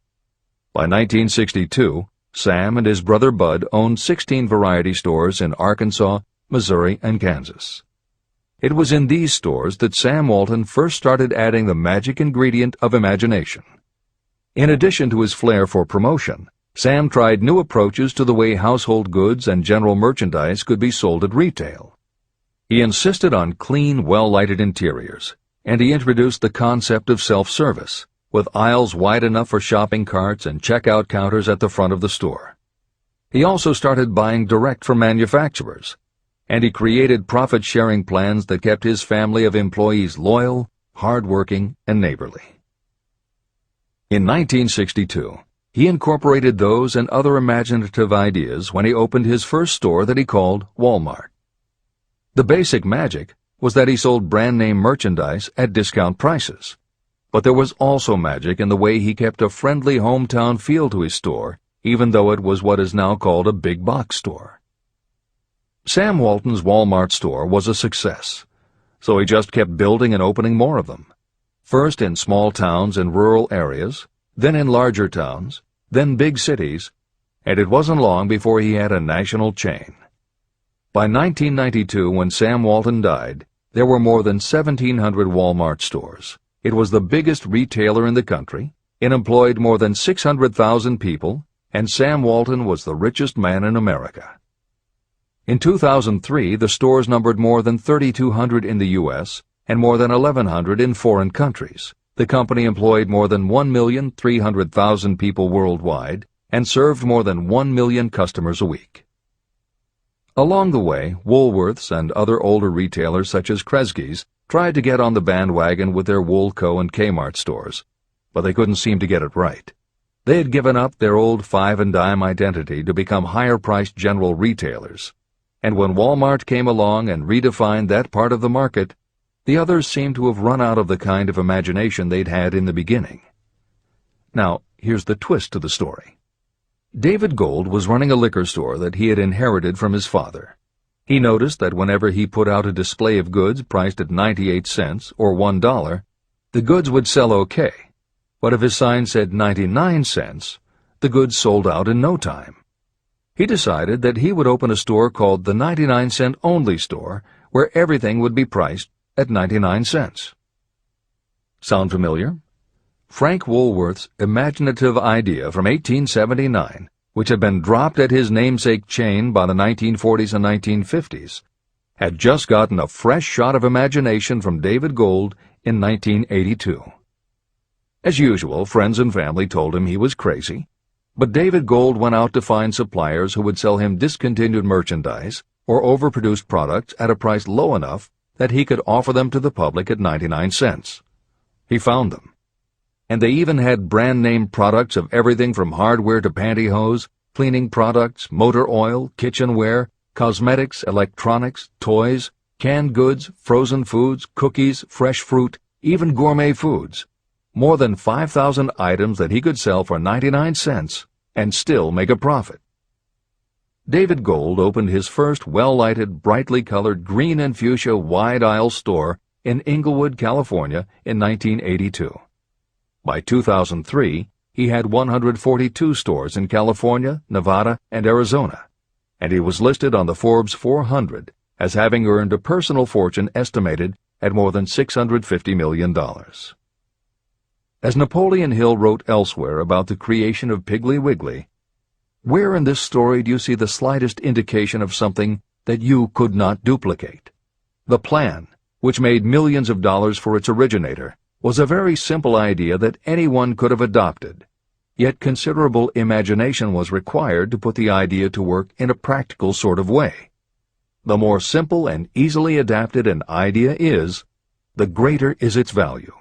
By 1962, Sam and his brother Bud owned 16 variety stores in Arkansas, Missouri, and Kansas. It was in these stores that Sam Walton first started adding the magic ingredient of imagination. In addition to his flair for promotion, Sam tried new approaches to the way household goods and general merchandise could be sold at retail. He insisted on clean, well-lighted interiors, and he introduced the concept of self-service, with aisles wide enough for shopping carts and checkout counters at the front of the store. He also started buying direct from manufacturers, and he created profit-sharing plans that kept his family of employees loyal, hard-working, and neighborly. In 1962, he incorporated those and other imaginative ideas when he opened his first store that he called Walmart. The basic magic was that he sold brand-name merchandise at discount prices. But there was also magic in the way he kept a friendly hometown feel to his store, even though it was what is now called a big box store. Sam Walton's Walmart store was a success, so he just kept building and opening more of them. First in small towns and rural areas, then in larger towns, then big cities, and it wasn't long before he had a national chain. By 1992, when Sam Walton died, there were more than 1,700 Walmart stores. It was the biggest retailer in the country, it employed more than 600,000 people, and Sam Walton was the richest man in America. In 2003, the stores numbered more than 3,200 in the U.S. and more than 1,100 in foreign countries. The company employed more than 1,300,000 people worldwide and served more than 1 million customers a week. Along the way, Woolworths and other older retailers such as Kresge's tried to get on the bandwagon with their Woolco and Kmart stores, but they couldn't seem to get it right. They had given up their old 5 and dime identity to become higher-priced general retailers. and when Walmart came along and redefined that part of the market, the others seemed to have run out of the kind of imagination they'd had in the beginning. Now, here's the twist to the story. David Gold was running a liquor store that he had inherited from his father. He noticed that whenever he put out a display of goods priced at 98 cents or $1, the goods would sell okay, but if his sign said 99 cents, the goods sold out in no time. He decided that he would open a store called the 99-cent only store, where everything would be priced at 99 cents. Sound familiar? Frank Woolworth's imaginative idea from 1879, which had been dropped at his namesake chain by the 1940s and 1950s, had just gotten a fresh shot of imagination from David Gold in 1982. As usual, friends and family told him he was crazy, but David Gold went out to find suppliers who would sell him discontinued merchandise or overproduced products at a price low enough that he could offer them to the public at 99 cents. He found them. And they even had brand-name products of everything from hardware to pantyhose, cleaning products, motor oil, kitchenware, cosmetics, electronics, toys, canned goods, frozen foods, cookies, fresh fruit, even gourmet foods. More than 5,000 items that he could sell for 99 cents and still make a profit. David Gold opened his first well-lighted, brightly colored green and fuchsia wide-aisle store in Inglewood, California in 1982. By 2003, he had 142 stores in California, Nevada, and Arizona, and he was listed on the Forbes 400 as having earned a personal fortune estimated at more than $650 million. As Napoleon Hill wrote elsewhere about the creation of Piggly Wiggly, where in this story do you see the slightest indication of something that you could not duplicate? The plan, which made millions of dollars for its originator, was a very simple idea that anyone could have adopted, yet considerable imagination was required to put the idea to work in a practical sort of way. The more simple and easily adapted an idea is, the greater is its value,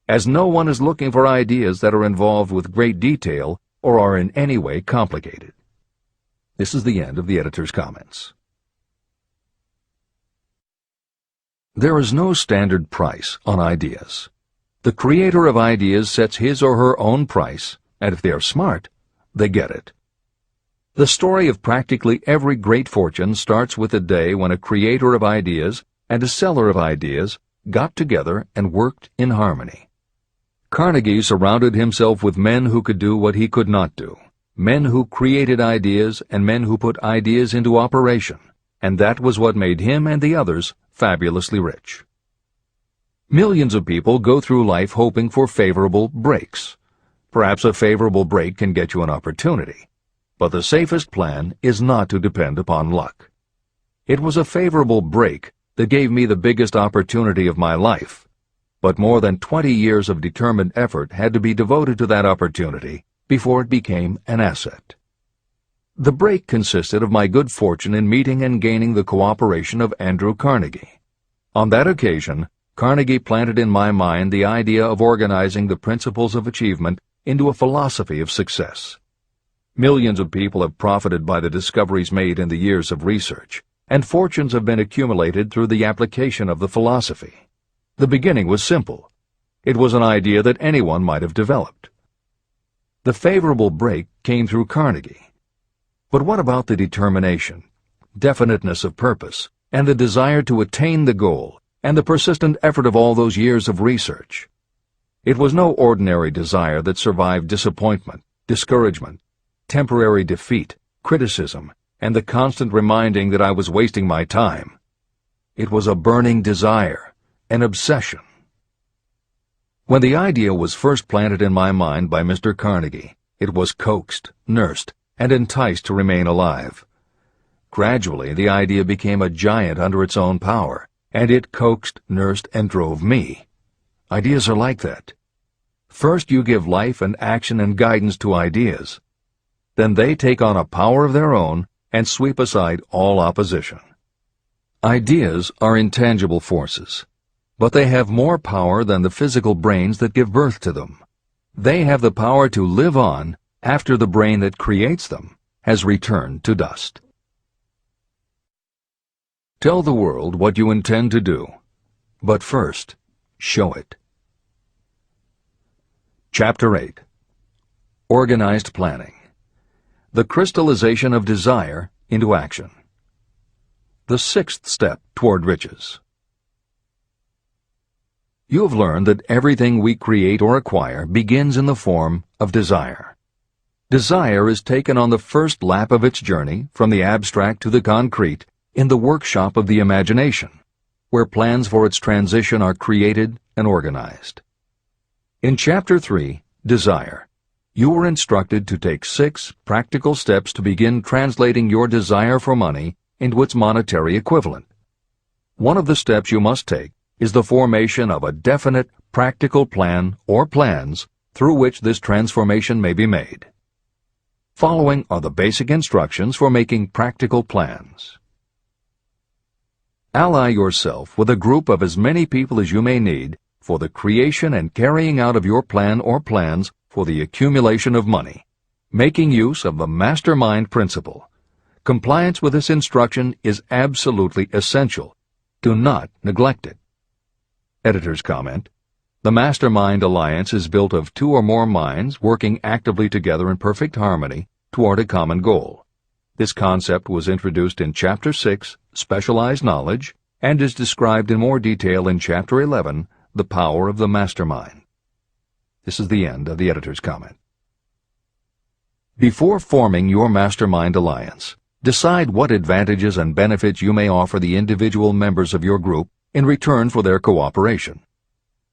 as no one is looking for ideas that are involved with great detail or are in any way complicated. This is the end of the editor's comments. There is no standard price on ideas. The creator of ideas sets his or her own price, and if they are smart, they get it. The story of practically every great fortune starts with the day when a creator of ideas and a seller of ideas got together and worked in harmony. Carnegie surrounded himself with men who could do what he could not do, men who created ideas and men who put ideas into operation, and that was what made him and the others fabulously rich. Millions of people go through life hoping for favorable breaks. Perhaps a favorable break can get you an opportunity, but the safest plan is not to depend upon luck. It was a favorable break that gave me the biggest opportunity of my life, but more than 20 years of determined effort had to be devoted to that opportunity before it became an asset. The break consisted of my good fortune in meeting and gaining the cooperation of Andrew Carnegie. On that occasion, Carnegie planted in my mind the idea of organizing the principles of achievement into a philosophy of success. Millions of people have profited by the discoveries made in the years of research, and fortunes have been accumulated through the application of the philosophy. The beginning was simple. It was an idea that anyone might have developed. The favorable break came through Carnegie. But what about the determination, definiteness of purpose, and the desire to attain the goal, and the persistent effort of all those years of research? It was no ordinary desire that survived disappointment, discouragement, temporary defeat, criticism, and the constant reminding that I was wasting my time. It was a burning desire, an obsession. When the idea was first planted in my mind by Mr. Carnegie, it was coaxed, nursed, and enticed to remain alive. Gradually, the idea became a giant under its own power, and it coaxed, nursed, and drove me. Ideas are like that. First you give life and action and guidance to ideas. Then they take on a power of their own and sweep aside all opposition. Ideas are intangible forces, but they have more power than the physical brains that give birth to them. They have the power to live on after the brain that creates them has returned to dust. Tell the world what you intend to do, but first, show it. Chapter 8. Organized Planning. The crystallization of desire into action. The sixth step toward riches. You have learned that everything we create or acquire begins in the form of desire. Desire is taken on the first lap of its journey from the abstract to the concrete in the workshop of the imagination, where plans for its transition are created and organized. In Chapter 3, Desire, you were instructed to take 6 practical steps to begin translating your desire for money into its monetary equivalent. One of the steps you must take is the formation of a definite, practical plan or plans through which this transformation may be made. Following are the basic instructions for making practical plans. Ally yourself with a group of as many people as you may need for the creation and carrying out of your plan or plans for the accumulation of money, making use of the mastermind principle. Compliance with this instruction is absolutely essential. Do not neglect it. Editor's comment: the Mastermind Alliance is built of 2 or more minds working actively together in perfect harmony toward a common goal. This concept was introduced in Chapter 6, Specialized Knowledge, and is described in more detail in Chapter 11, The Power of the Mastermind. This is the end of the editor's comment. Before forming your Mastermind Alliance, decide what advantages and benefits you may offer the individual members of your group in return for their cooperation.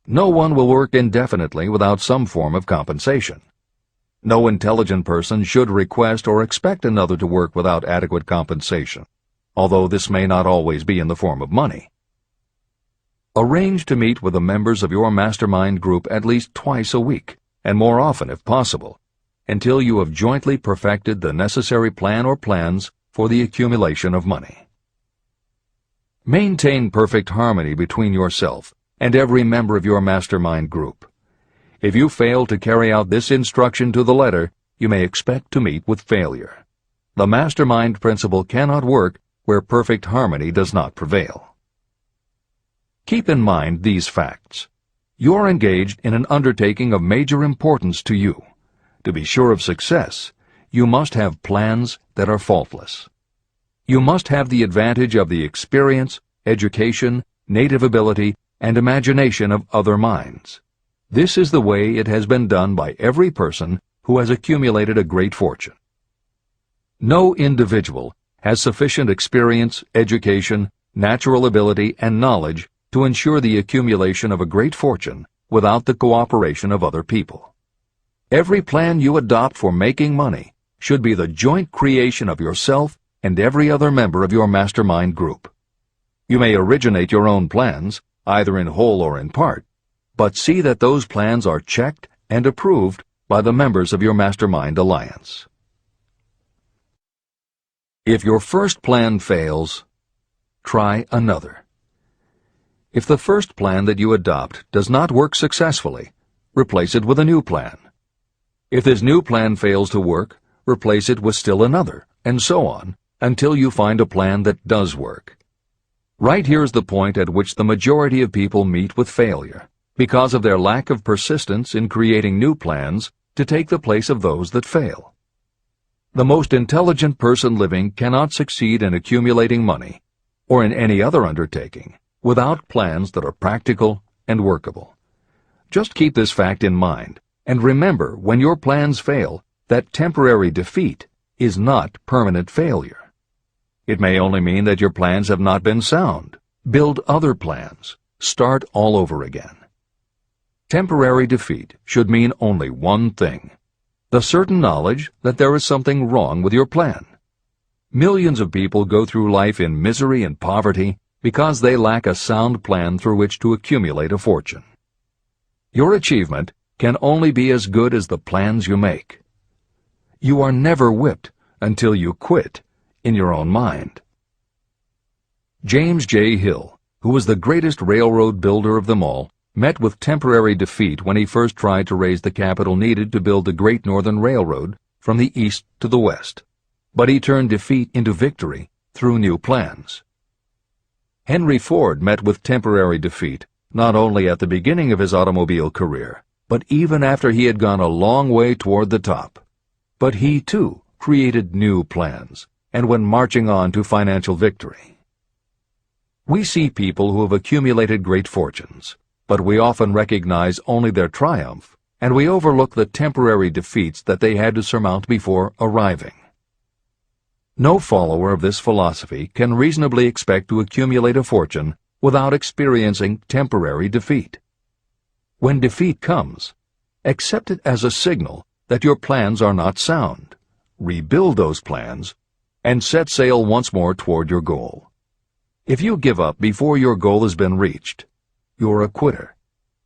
No one will work indefinitely without some form of compensation. No intelligent person should request or expect another to work without adequate compensation, although this may not always be in the form of money. Arrange to meet with the members of your mastermind group at least twice a week, and more often if possible, until you have jointly perfected the necessary plan or plans for the accumulation of money. Maintain perfect harmony between yourself and every member of your mastermind group. If you fail to carry out this instruction to the letter, you may expect to meet with failure. The mastermind principle cannot work where perfect harmony does not prevail. Keep in mind these facts. You are engaged in an undertaking of major importance to you. To be sure of success, you must have plans that are faultless. You must have the advantage of the experience, education, native ability, and imagination of other minds. This is the way it has been done by every person who has accumulated a great fortune. No individual has sufficient experience, education, natural ability, and knowledge to ensure the accumulation of a great fortune without the cooperation of other people. Every plan you adopt for making money should be the joint creation of yourself and every other member of your mastermind group. You may originate your own plans, either in whole or in part, but see that those plans are checked and approved by the members of your mastermind alliance. If your first plan fails, try another. If the first plan that you adopt does not work successfully, replace it with a new plan. If this new plan fails to work, replace it with still another, and so on, until you find a plan that does work. Right here is the point at which the majority of people meet with failure, because of their lack of persistence in creating new plans to take the place of those that fail. The most intelligent person living cannot succeed in accumulating money, or in any other undertaking, without plans that are practical and workable. Just keep this fact in mind, and remember when your plans fail that temporary defeat is not permanent failure. It may only mean that your plans have not been sound. Build other plans. Start all over again. Temporary defeat should mean only one thing: the certain knowledge that there is something wrong with your plan. Millions of people go through life in misery and poverty because they lack a sound plan through which to accumulate a fortune. Your achievement can only be as good as the plans you make. You are never whipped until you quit in your own mind. James J. Hill, who was the greatest railroad builder of them all, met with temporary defeat when he first tried to raise the capital needed to build the Great Northern Railroad from the east to the west. But he turned defeat into victory through new plans. Henry Ford met with temporary defeat not only at the beginning of his automobile career, but even after he had gone a long way toward the top. But he, too, created new plans and went marching on to financial victory. We see people who have accumulated great fortunes, but we often recognize only their triumph, and we overlook the temporary defeats that they had to surmount before arriving. No follower of this philosophy can reasonably expect to accumulate a fortune without experiencing temporary defeat. When defeat comes, accept it as a signal that your plans are not sound. Rebuild those plans and set sail once more toward your goal. If you give up before your goal has been reached, you're a quitter.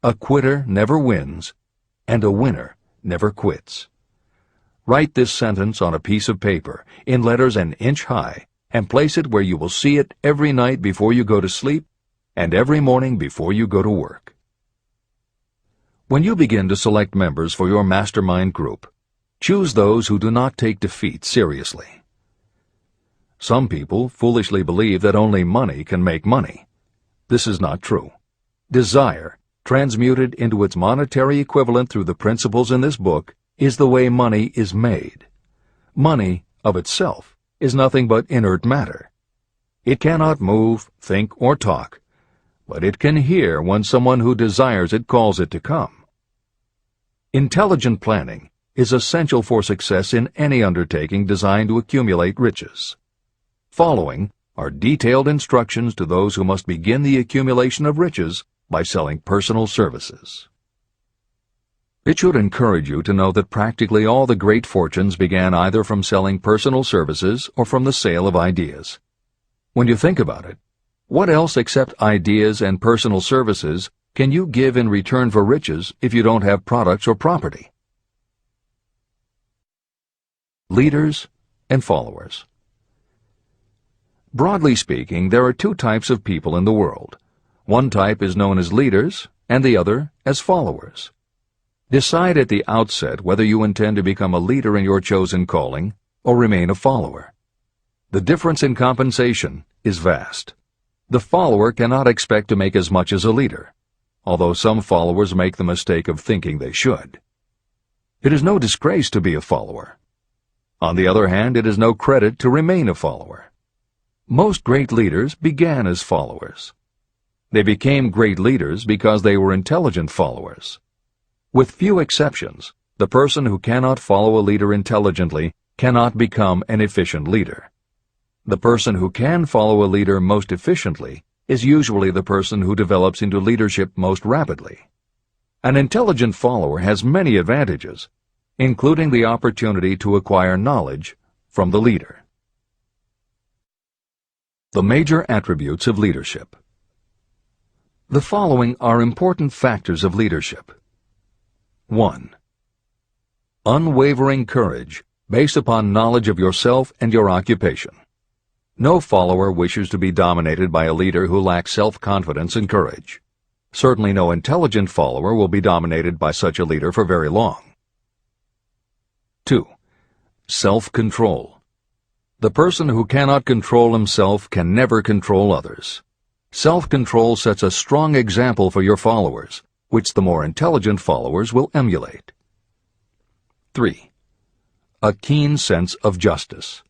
A quitter never wins, and a winner never quits. Write this sentence on a piece of paper in letters an inch high and place it where you will see it every night before you go to sleep and every morning before you go to work. When you begin to select members for your mastermind group, choose those who do not take defeat seriously. Some people foolishly believe that only money can make money. This is not true. Desire, transmuted into its monetary equivalent through the principles in this book, is the way money is made. Money, of itself, is nothing but inert matter. It cannot move, think, or talk, but it can hear when someone who desires it calls it to come. Intelligent planning is essential for success in any undertaking designed to accumulate riches. Following are detailed instructions to those who must begin the accumulation of riches by selling personal services. It should encourage you to know that practically all the great fortunes began either from selling personal services or from the sale of ideas. When you think about it, what else except ideas and personal services can you give in return for riches if you don't have products or property? Leaders and followers. Broadly speaking, there are two types of people in the world. One type is known as leaders, and the other as followers. Decide at the outset whether you intend to become a leader in your chosen calling or remain a follower. The difference in compensation is vast. The follower cannot expect to make as much as a leader, although some followers make the mistake of thinking they should. It is no disgrace to be a follower. On the other hand, it is no credit to remain a follower. Most great leaders began as followers. They became great leaders because they were intelligent followers. With few exceptions, the person who cannot follow a leader intelligently cannot become an efficient leader. The person who can follow a leader most efficiently is usually the person who develops into leadership most rapidly. An intelligent follower has many advantages, including the opportunity to acquire knowledge from the leader. The major attributes of leadership. The following are important factors of leadership. 1. Unwavering courage based upon knowledge of yourself and your occupation. No follower wishes to be dominated by a leader who lacks self-confidence and courage. Certainly no intelligent follower will be dominated by such a leader for very long. 2. Self-control. The person who cannot control himself can never control others. Self-control sets a strong example for your followers, which the more intelligent followers will emulate. 3. A keen sense of justice.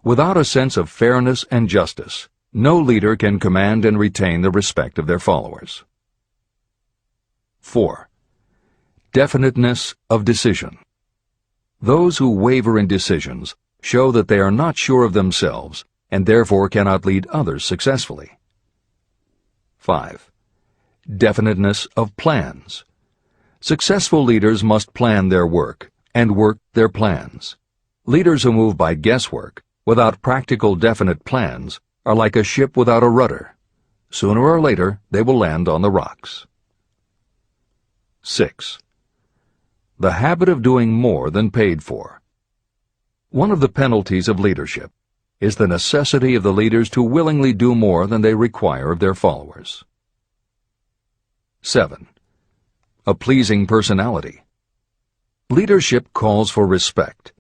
Without a sense of fairness and justice, no leader can command and retain the respect of their followers. 4. Definiteness of decision. Those who waver in decisions show that they are not sure of themselves and therefore cannot lead others successfully. 5. Definiteness of plans. Successful leaders must plan their work and work their plans. Leaders who move by guesswork, without practical definite plans, are like a ship without a rudder. Sooner or later, they will land on the rocks. 6. The habit of doing more than paid for. One of the penalties of leadership is the necessity of the leaders to willingly do more than they require of their followers. 7. A pleasing personality. Leadership calls for respect.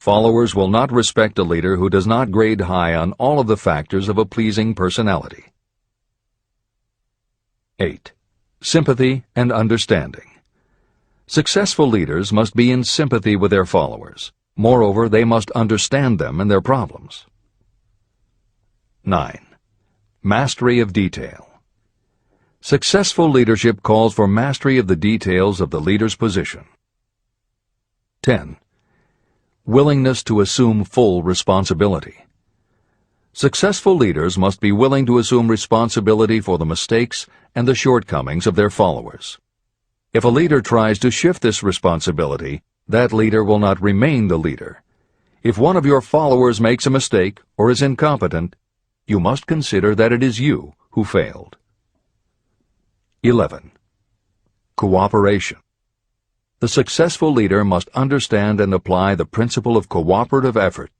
Followers will not respect a leader who does not grade high on all of the factors of a pleasing personality. 8. Sympathy and understanding. Successful leaders must be in sympathy with their followers. Moreover, they must understand them and their problems. 9. Mastery of detail. Successful leadership calls for mastery of the details of the leader's position. 10. Willingness to assume full responsibility. Successful leaders must be willing to assume responsibility for the mistakes and the shortcomings of their followers. If a leader tries to shift this responsibility, that leader will not remain the leader. If one of your followers makes a mistake or is incompetent, you must consider that it is you who failed. 11. Cooperation. The successful leader must understand and apply the principle of cooperative effort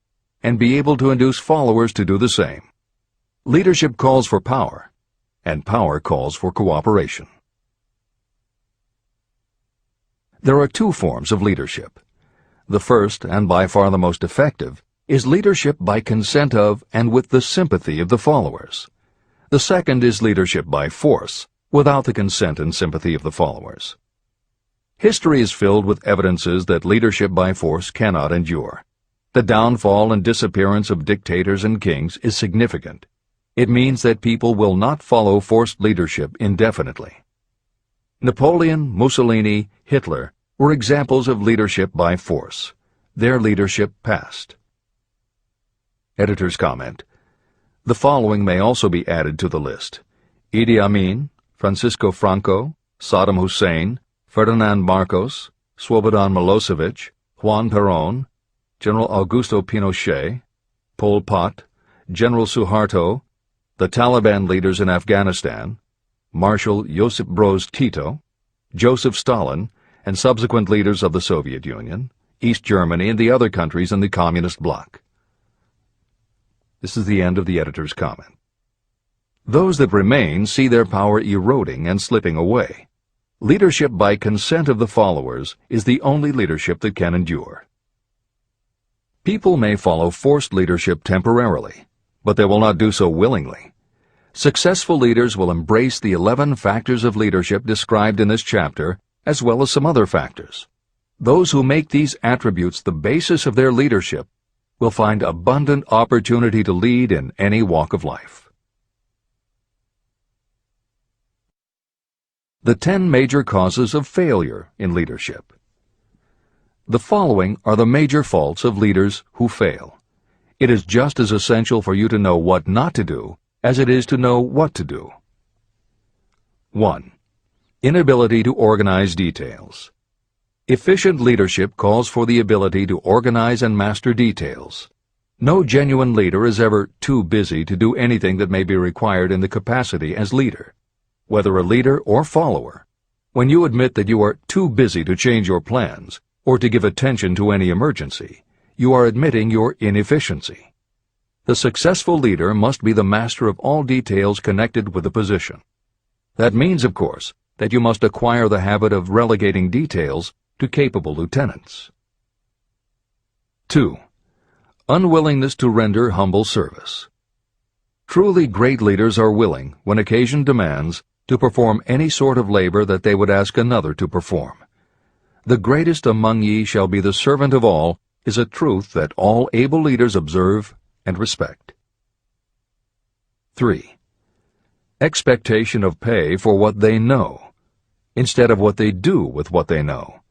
and be able to induce followers to do the same. Leadership calls for power, and power calls for cooperation. There are two forms of leadership. The first, and by far the most effective, is leadership by consent of and with the sympathy of the followers. The second is leadership by force, without the consent and sympathy of the followers. History is filled with evidences that leadership by force cannot endure. The downfall and disappearance of dictators and kings is significant. It means that people will not follow forced leadership indefinitely. Napoleon, Mussolini, Hitler were examples of leadership by force. Their leadership passed. Editor's comment. The following may also be added to the list: Idi Amin, Francisco Franco, Saddam Hussein, Ferdinand Marcos, Slobodan Milosevic, Juan Perón, General Augusto Pinochet, Pol Pot, General Suharto, the Taliban leaders in Afghanistan, Marshal Josip Broz Tito, Joseph Stalin, and subsequent leaders of the Soviet Union, East Germany, and the other countries in the Communist bloc. This is the end of the editor's comment. Those that remain see their power eroding and slipping away. Leadership by consent of the followers is the only leadership that can endure. People may follow forced leadership temporarily, but they will not do so willingly. Successful leaders will embrace the 11 factors of leadership described in this chapter, as well as some other factors. Those who make these attributes the basis of their leadership will find abundant opportunity to lead in any walk of life. The 10 major causes of failure in leadership. The following are the major faults of leaders who fail. It is just as essential for you to know what not to do as it is to know what to do. 1. Inability to organize details. Efficient leadership calls for the ability to organize and master details. No genuine leader is ever too busy to do anything that may be required in the capacity as leader. Whether a leader or follower, when you admit that you are too busy to change your plans or to give attention to any emergency, you are admitting your inefficiency. The successful leader must be the master of all details connected with the position. That means, of course, that you must acquire the habit of relegating details to capable lieutenants. 2. Unwillingness to render humble service. Truly great leaders are willing, when occasion demands, to perform any sort of labor that they would ask another to perform. The greatest among ye shall be the servant of all is a truth that all able leaders observe and respect. 3. Expectation of pay for what they know, instead of what they do with what they know.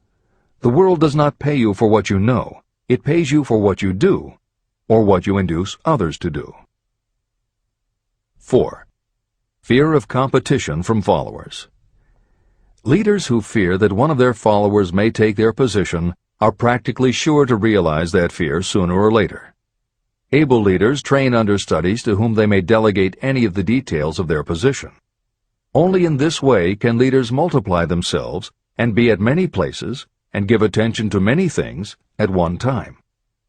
The world does not pay you for what you know. It pays you for what you do, or what you induce others to do. 4. Fear of competition from followers. Leaders who fear that one of their followers may take their position are practically sure to realize that fear sooner or later. Able leaders train understudies to whom they may delegate any of the details of their position. Only in this way can leaders multiply themselves and be at many places and give attention to many things at one time.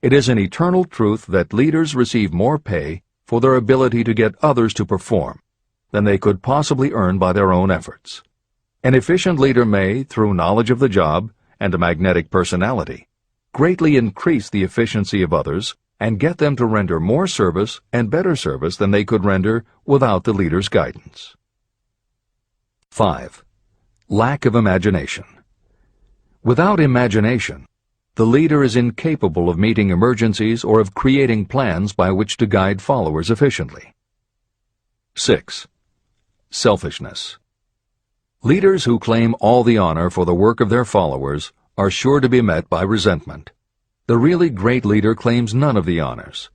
It is an eternal truth that leaders receive more pay for their ability to get others to perform than they could possibly earn by their own efforts. An efficient leader may, through knowledge of the job and a magnetic personality, greatly increase the efficiency of others, and get them to render more service and better service than they could render without the leader's guidance. 5. Lack of imagination. Without imagination, the leader is incapable of meeting emergencies or of creating plans by which to guide followers efficiently. 6. Selfishness. Leaders who claim all the honor for the work of their followers are sure to be met by resentment. The really great leader claims none of the honors.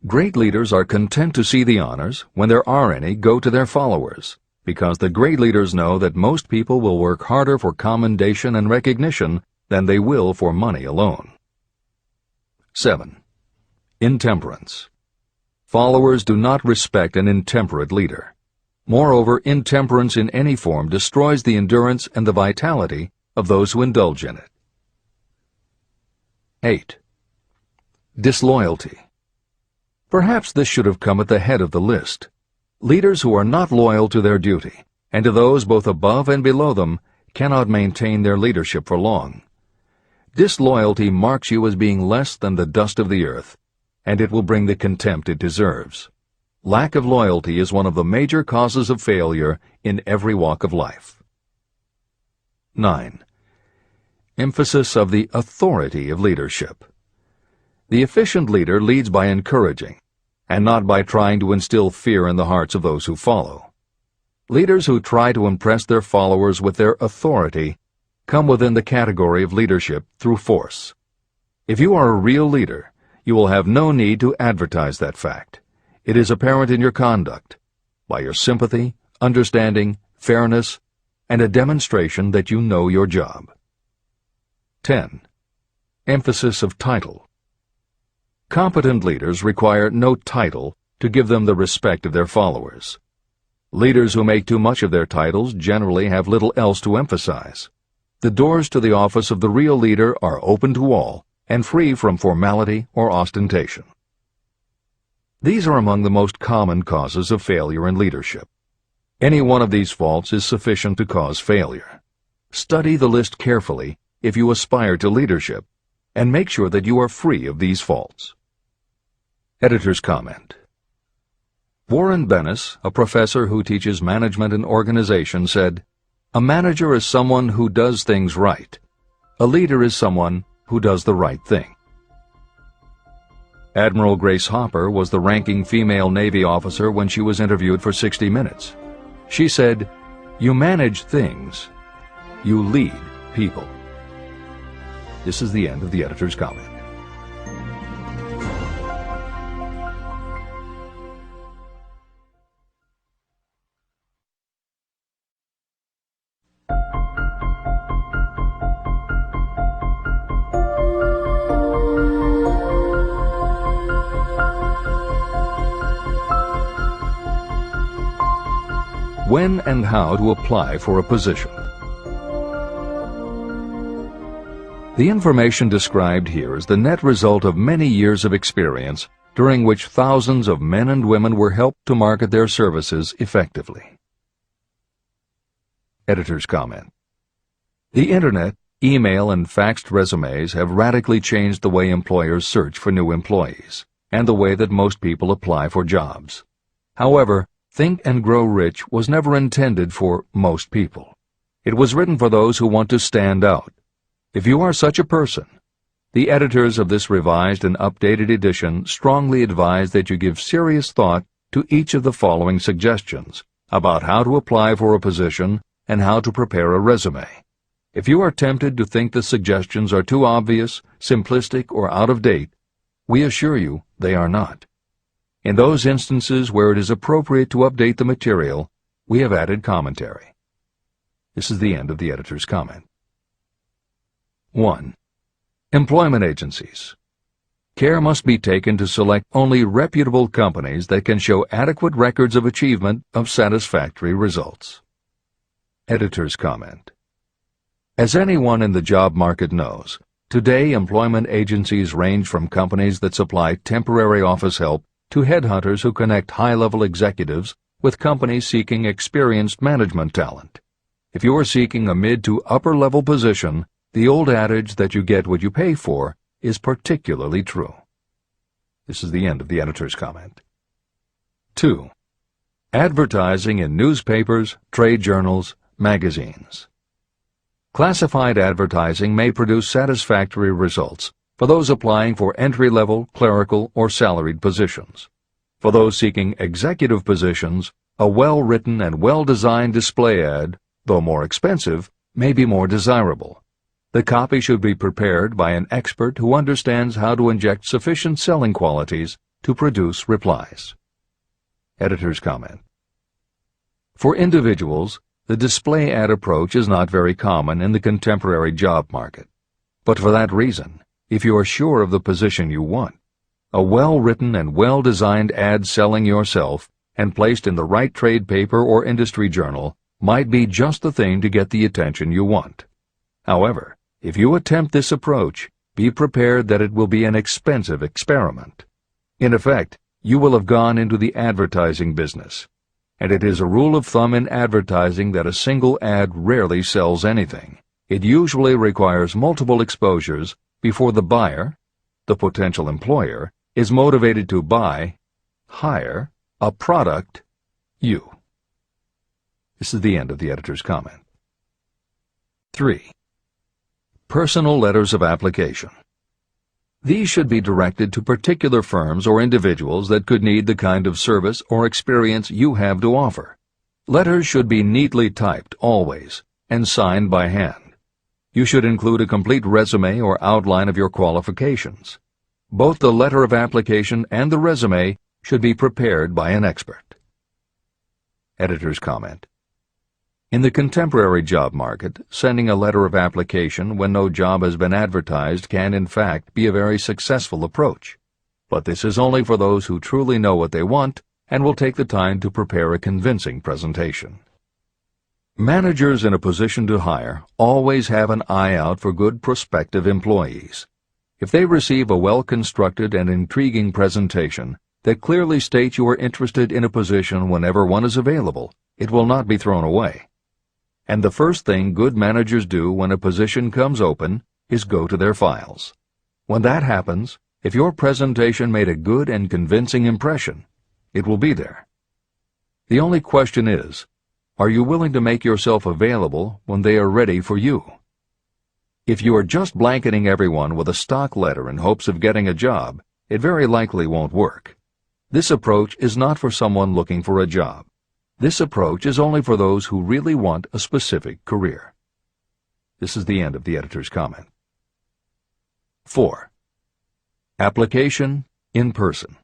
Great leaders are content to see the honors, when there are any, go to their followers, because the great leaders know that most people will work harder for commendation and recognition than they will for money alone. 7. Intemperance. Followers do not respect an intemperate leader. Moreover, intemperance in any form destroys the endurance and the vitality of those who indulge in it. 8. Disloyalty. Perhaps this should have come at the head of the list. Leaders who are not loyal to their duty, and to those both above and below them, cannot maintain their leadership for long. Disloyalty marks you as being less than the dust of the earth, and it will bring the contempt it deserves. Lack of loyalty is one of the major causes of failure in every walk of life. 9. Emphasis of the authority of leadership. The efficient leader leads by encouraging, and not by trying to instill fear in the hearts of those who follow. Leaders who try to impress their followers with their authority come within the category of leadership through force. If you are a real leader, you will have no need to advertise that fact. It is apparent in your conduct, by your sympathy, understanding, fairness, and a demonstration that you know your job. 10. Emphasis of title. Competent leaders require no title to give them the respect of their followers. Leaders who make too much of their titles generally have little else to emphasize. The doors to the office of the real leader are open to all and free from formality or ostentation. These are among the most common causes of failure in leadership. Any one of these faults is sufficient to cause failure. Study the list carefully if you aspire to leadership, and make sure that you are free of these faults. Editor's comment. Warren Bennis, a professor who teaches management and organization, said, "A manager is someone who does things right. A leader is someone who does the right thing." Admiral Grace Hopper was the ranking female Navy officer when she was interviewed for 60 Minutes. She said, "You manage things. You lead people." This is the end of the editor's comment. When and how to apply for a position. The information described here is the net result of many years of experience, during which thousands of men and women were helped to market their services effectively. Editor's comment. The Internet, email, and faxed resumes have radically changed the way employers search for new employees, and the way that most people apply for jobs. However, Think and Grow Rich was never intended for most people. It was written for those who want to stand out. If you are such a person, the editors of this revised and updated edition strongly advise that you give serious thought to each of the following suggestions about how to apply for a position and how to prepare a resume. If you are tempted to think the suggestions are too obvious, simplistic, or out of date, we assure you they are not. In those instances where it is appropriate to update the material, we have added commentary. This is the end of the editor's comment. 1. Employment agencies. Care must be taken to select only reputable companies that can show adequate records of achievement of satisfactory results. Editor's comment. As anyone in the job market knows, today employment agencies range from companies that supply temporary office help to headhunters who connect high-level executives with companies seeking experienced management talent. If you are seeking a mid to upper-level position, the old adage that you get what you pay for is particularly true. This is the end of the editor's comment. 2. Advertising in newspapers, trade journals, magazines. Classified advertising may produce satisfactory results for those applying for entry-level, clerical, or salaried positions. For those seeking executive positions, a well-written and well-designed display ad, though more expensive, may be more desirable. The copy should be prepared by an expert who understands how to inject sufficient selling qualities to produce replies. Editor's comment. For individuals, the display ad approach is not very common in the contemporary job market. But for that reason, if you are sure of the position you want, a well-written and well-designed ad selling yourself and placed in the right trade paper or industry journal might be just the thing to get the attention you want. However, if you attempt this approach, be prepared that it will be an expensive experiment. In effect, you will have gone into the advertising business, and it is a rule of thumb in advertising that a single ad rarely sells anything. It usually requires multiple exposures before the buyer, the potential employer, is motivated to buy, hire, a product, you. This is the end of the editor's comment. 3. Personal letters of application. These should be directed to particular firms or individuals that could need the kind of service or experience you have to offer. Letters should be neatly typed always and signed by hand. You should include a complete resume or outline of your qualifications. Both the letter of application and the resume should be prepared by an expert. Editor's comment. In the contemporary job market, sending a letter of application when no job has been advertised can in fact be a very successful approach. But this is only for those who truly know what they want and will take the time to prepare a convincing presentation. Managers in a position to hire always have an eye out for good prospective employees. If they receive a well-constructed and intriguing presentation that clearly states you are interested in a position whenever one is available, it will not be thrown away. And the first thing good managers do when a position comes open is go to their files. When that happens, if your presentation made a good and convincing impression, it will be there. The only question is, are you willing to make yourself available when they are ready for you? If you are just blanketing everyone with a stock letter in hopes of getting a job, it very likely won't work. This approach is not for someone looking for a job. This approach is only for those who really want a specific career. This is the end of the editor's comment. 4. Application in person.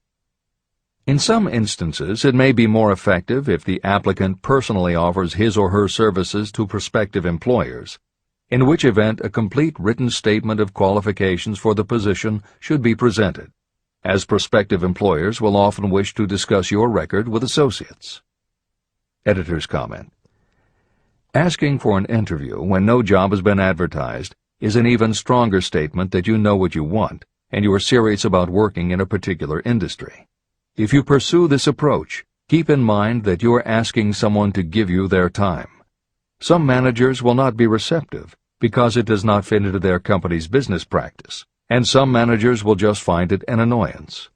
In some instances, it may be more effective if the applicant personally offers his or her services to prospective employers, in which event a complete written statement of qualifications for the position should be presented, as prospective employers will often wish to discuss your record with associates. Editor's comment. Asking for an interview when no job has been advertised is an even stronger statement that you know what you want and you are serious about working in a particular industry. If you pursue this approach, keep in mind that you are asking someone to give you their time. Some managers will not be receptive because it does not fit into their company's business practice, and some managers will just find it an annoyance.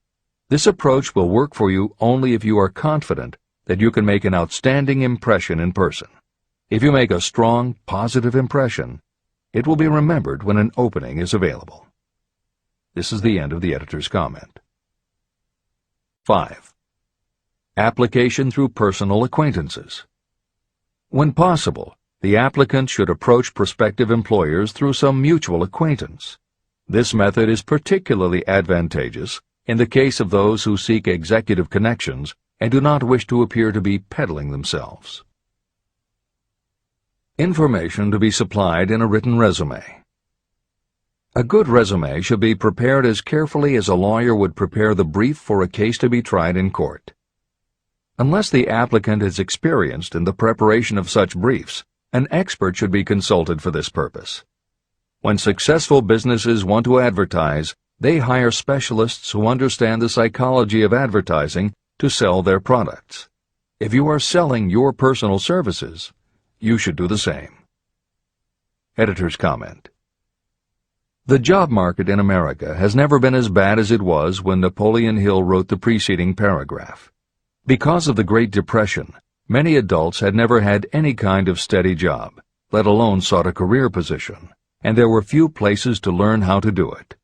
This approach will work for you only if you are confident that you can make an outstanding impression in person. If you make a strong, positive impression, it will be remembered when an opening is available. This is the end of the editor's comment. 5. Application through personal acquaintances. When possible, the applicant should approach prospective employers through some mutual acquaintance. This method is particularly advantageous in the case of those who seek executive connections and do not wish to appear to be peddling themselves. Information to be supplied in a written resume. A good resume should be prepared as carefully as a lawyer would prepare the brief for a case to be tried in court. Unless the applicant is experienced in the preparation of such briefs, an expert should be consulted for this purpose. When successful businesses want to advertise, they hire specialists who understand the psychology of advertising to sell their products. If you are selling your personal services, you should do the same. Editor's comment. The job market in America has never been as bad as it was when Napoleon Hill wrote the preceding paragraph. Because of the Great Depression, many adults had never had any kind of steady job, let alone sought a career position, and there were few places to learn how to do it.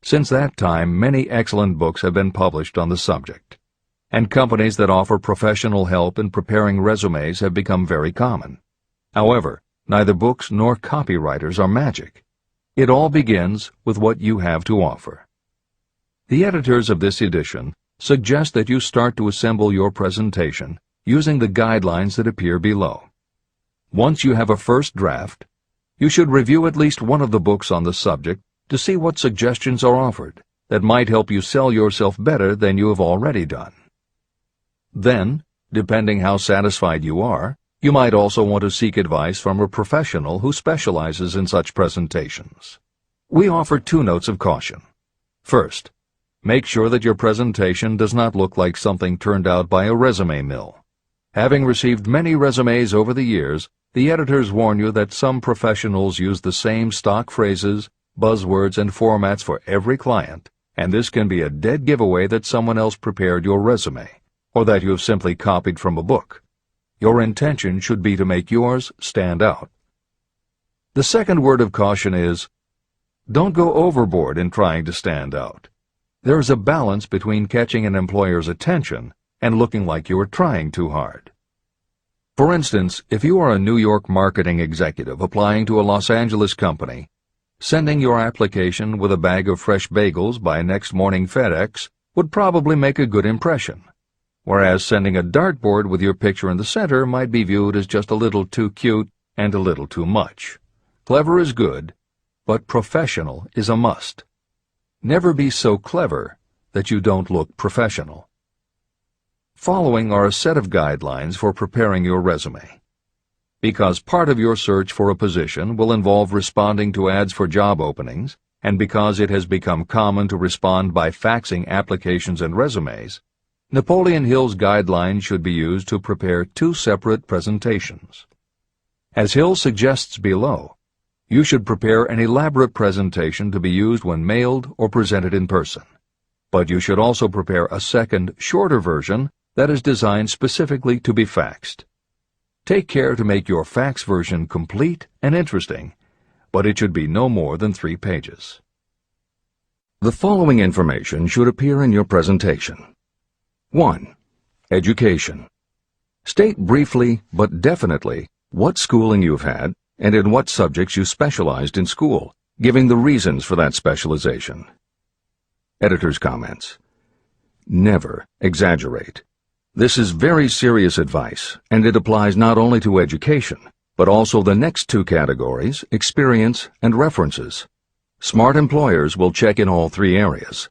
Since that time, many excellent books have been published on the subject, and companies that offer professional help in preparing resumes have become very common. However, neither books nor copywriters are magic. It all begins with what you have to offer. The editors of this edition suggest that you start to assemble your presentation using the guidelines that appear below. Once you have a first draft, you should review at least one of the books on the subject to see what suggestions are offered that might help you sell yourself better than you have already done. Then, depending how satisfied you are, you might also want to seek advice from a professional who specializes in such presentations. We offer 2 notes of caution. First, make sure that your presentation does not look like something turned out by a resume mill. Having received many resumes over the years, the editors warn you that some professionals use the same stock phrases, buzzwords, and formats for every client, and this can be a dead giveaway that someone else prepared your resume, or that you have simply copied from a book. Your intention should be to make yours stand out. The second word of caution is, don't go overboard in trying to stand out. There is a balance between catching an employer's attention and looking like you are trying too hard. For instance, if you are a New York marketing executive applying to a Los Angeles company, sending your application with a bag of fresh bagels by next morning FedEx would probably make a good impression, whereas sending a dartboard with your picture in the center might be viewed as just a little too cute and a little too much. Clever is good, but professional is a must. Never be so clever that you don't look professional. Following are a set of guidelines for preparing your resume. Because part of your search for a position will involve responding to ads for job openings, and because it has become common to respond by faxing applications and resumes, Napoleon Hill's guidelines should be used to prepare 2 separate presentations. As Hill suggests below, you should prepare an elaborate presentation to be used when mailed or presented in person. But you should also prepare a second, shorter version that is designed specifically to be faxed. Take care to make your fax version complete and interesting, but it should be no more than 3 pages. The following information should appear in your presentation. 1. Education. State briefly but definitely what schooling you've had and in what subjects you specialized in school, giving the reasons for that specialization. Editor's comments. Never exaggerate. This is very serious advice, and it applies not only to education, but also the next 2 categories, experience and references. Smart employers will check in all 3 areas.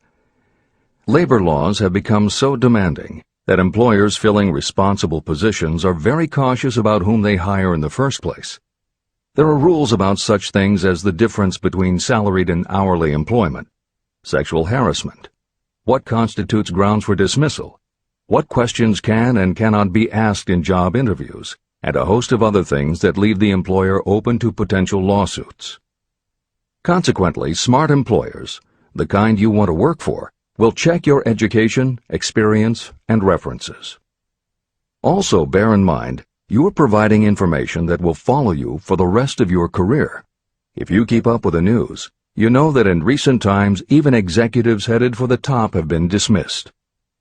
Labor laws have become so demanding that employers filling responsible positions are very cautious about whom they hire in the first place. There are rules about such things as the difference between salaried and hourly employment, sexual harassment, what constitutes grounds for dismissal, what questions can and cannot be asked in job interviews, and a host of other things that leave the employer open to potential lawsuits. Consequently, smart employers, the kind you want to work for, will check your education, experience, and references. Also, bear in mind, you are providing information that will follow you for the rest of your career. If you keep up with the news, you know that in recent times even executives headed for the top have been dismissed.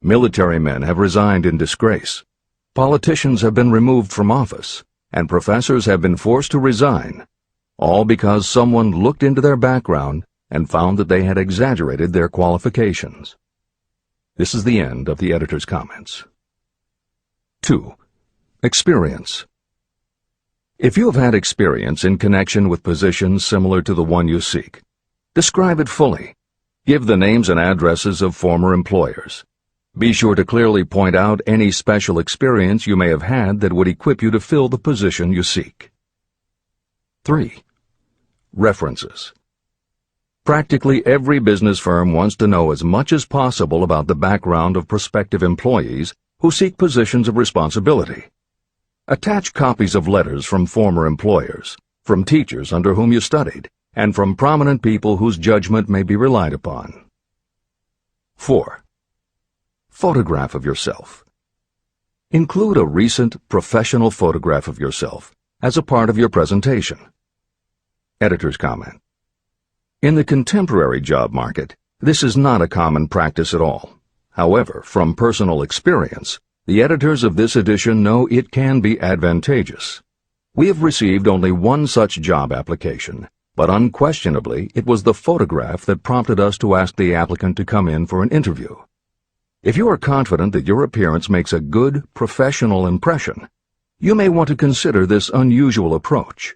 Military men have resigned in disgrace. Politicians have been removed from office, and professors have been forced to resign, all because someone looked into their background and found that they had exaggerated their qualifications. This is the end of the editor's comments. 2. Experience. If you have had experience in connection with positions similar to the one you seek, describe it fully. Give the names and addresses of former employers. Be sure to clearly point out any special experience you may have had that would equip you to fill the position you seek. 3. References. Practically every business firm wants to know as much as possible about the background of prospective employees who seek positions of responsibility. Attach copies of letters from former employers, from teachers under whom you studied, and from prominent people whose judgment may be relied upon. 4. Photograph of yourself. Include a recent professional photograph of yourself as a part of your presentation. Editor's comment. In the contemporary job market, this is not a common practice at all. However, from personal experience, the editors of this edition know it can be advantageous. We have received only one such job application, but unquestionably it was the photograph that prompted us to ask the applicant to come in for an interview. If you are confident that your appearance makes a good, professional impression, you may want to consider this unusual approach.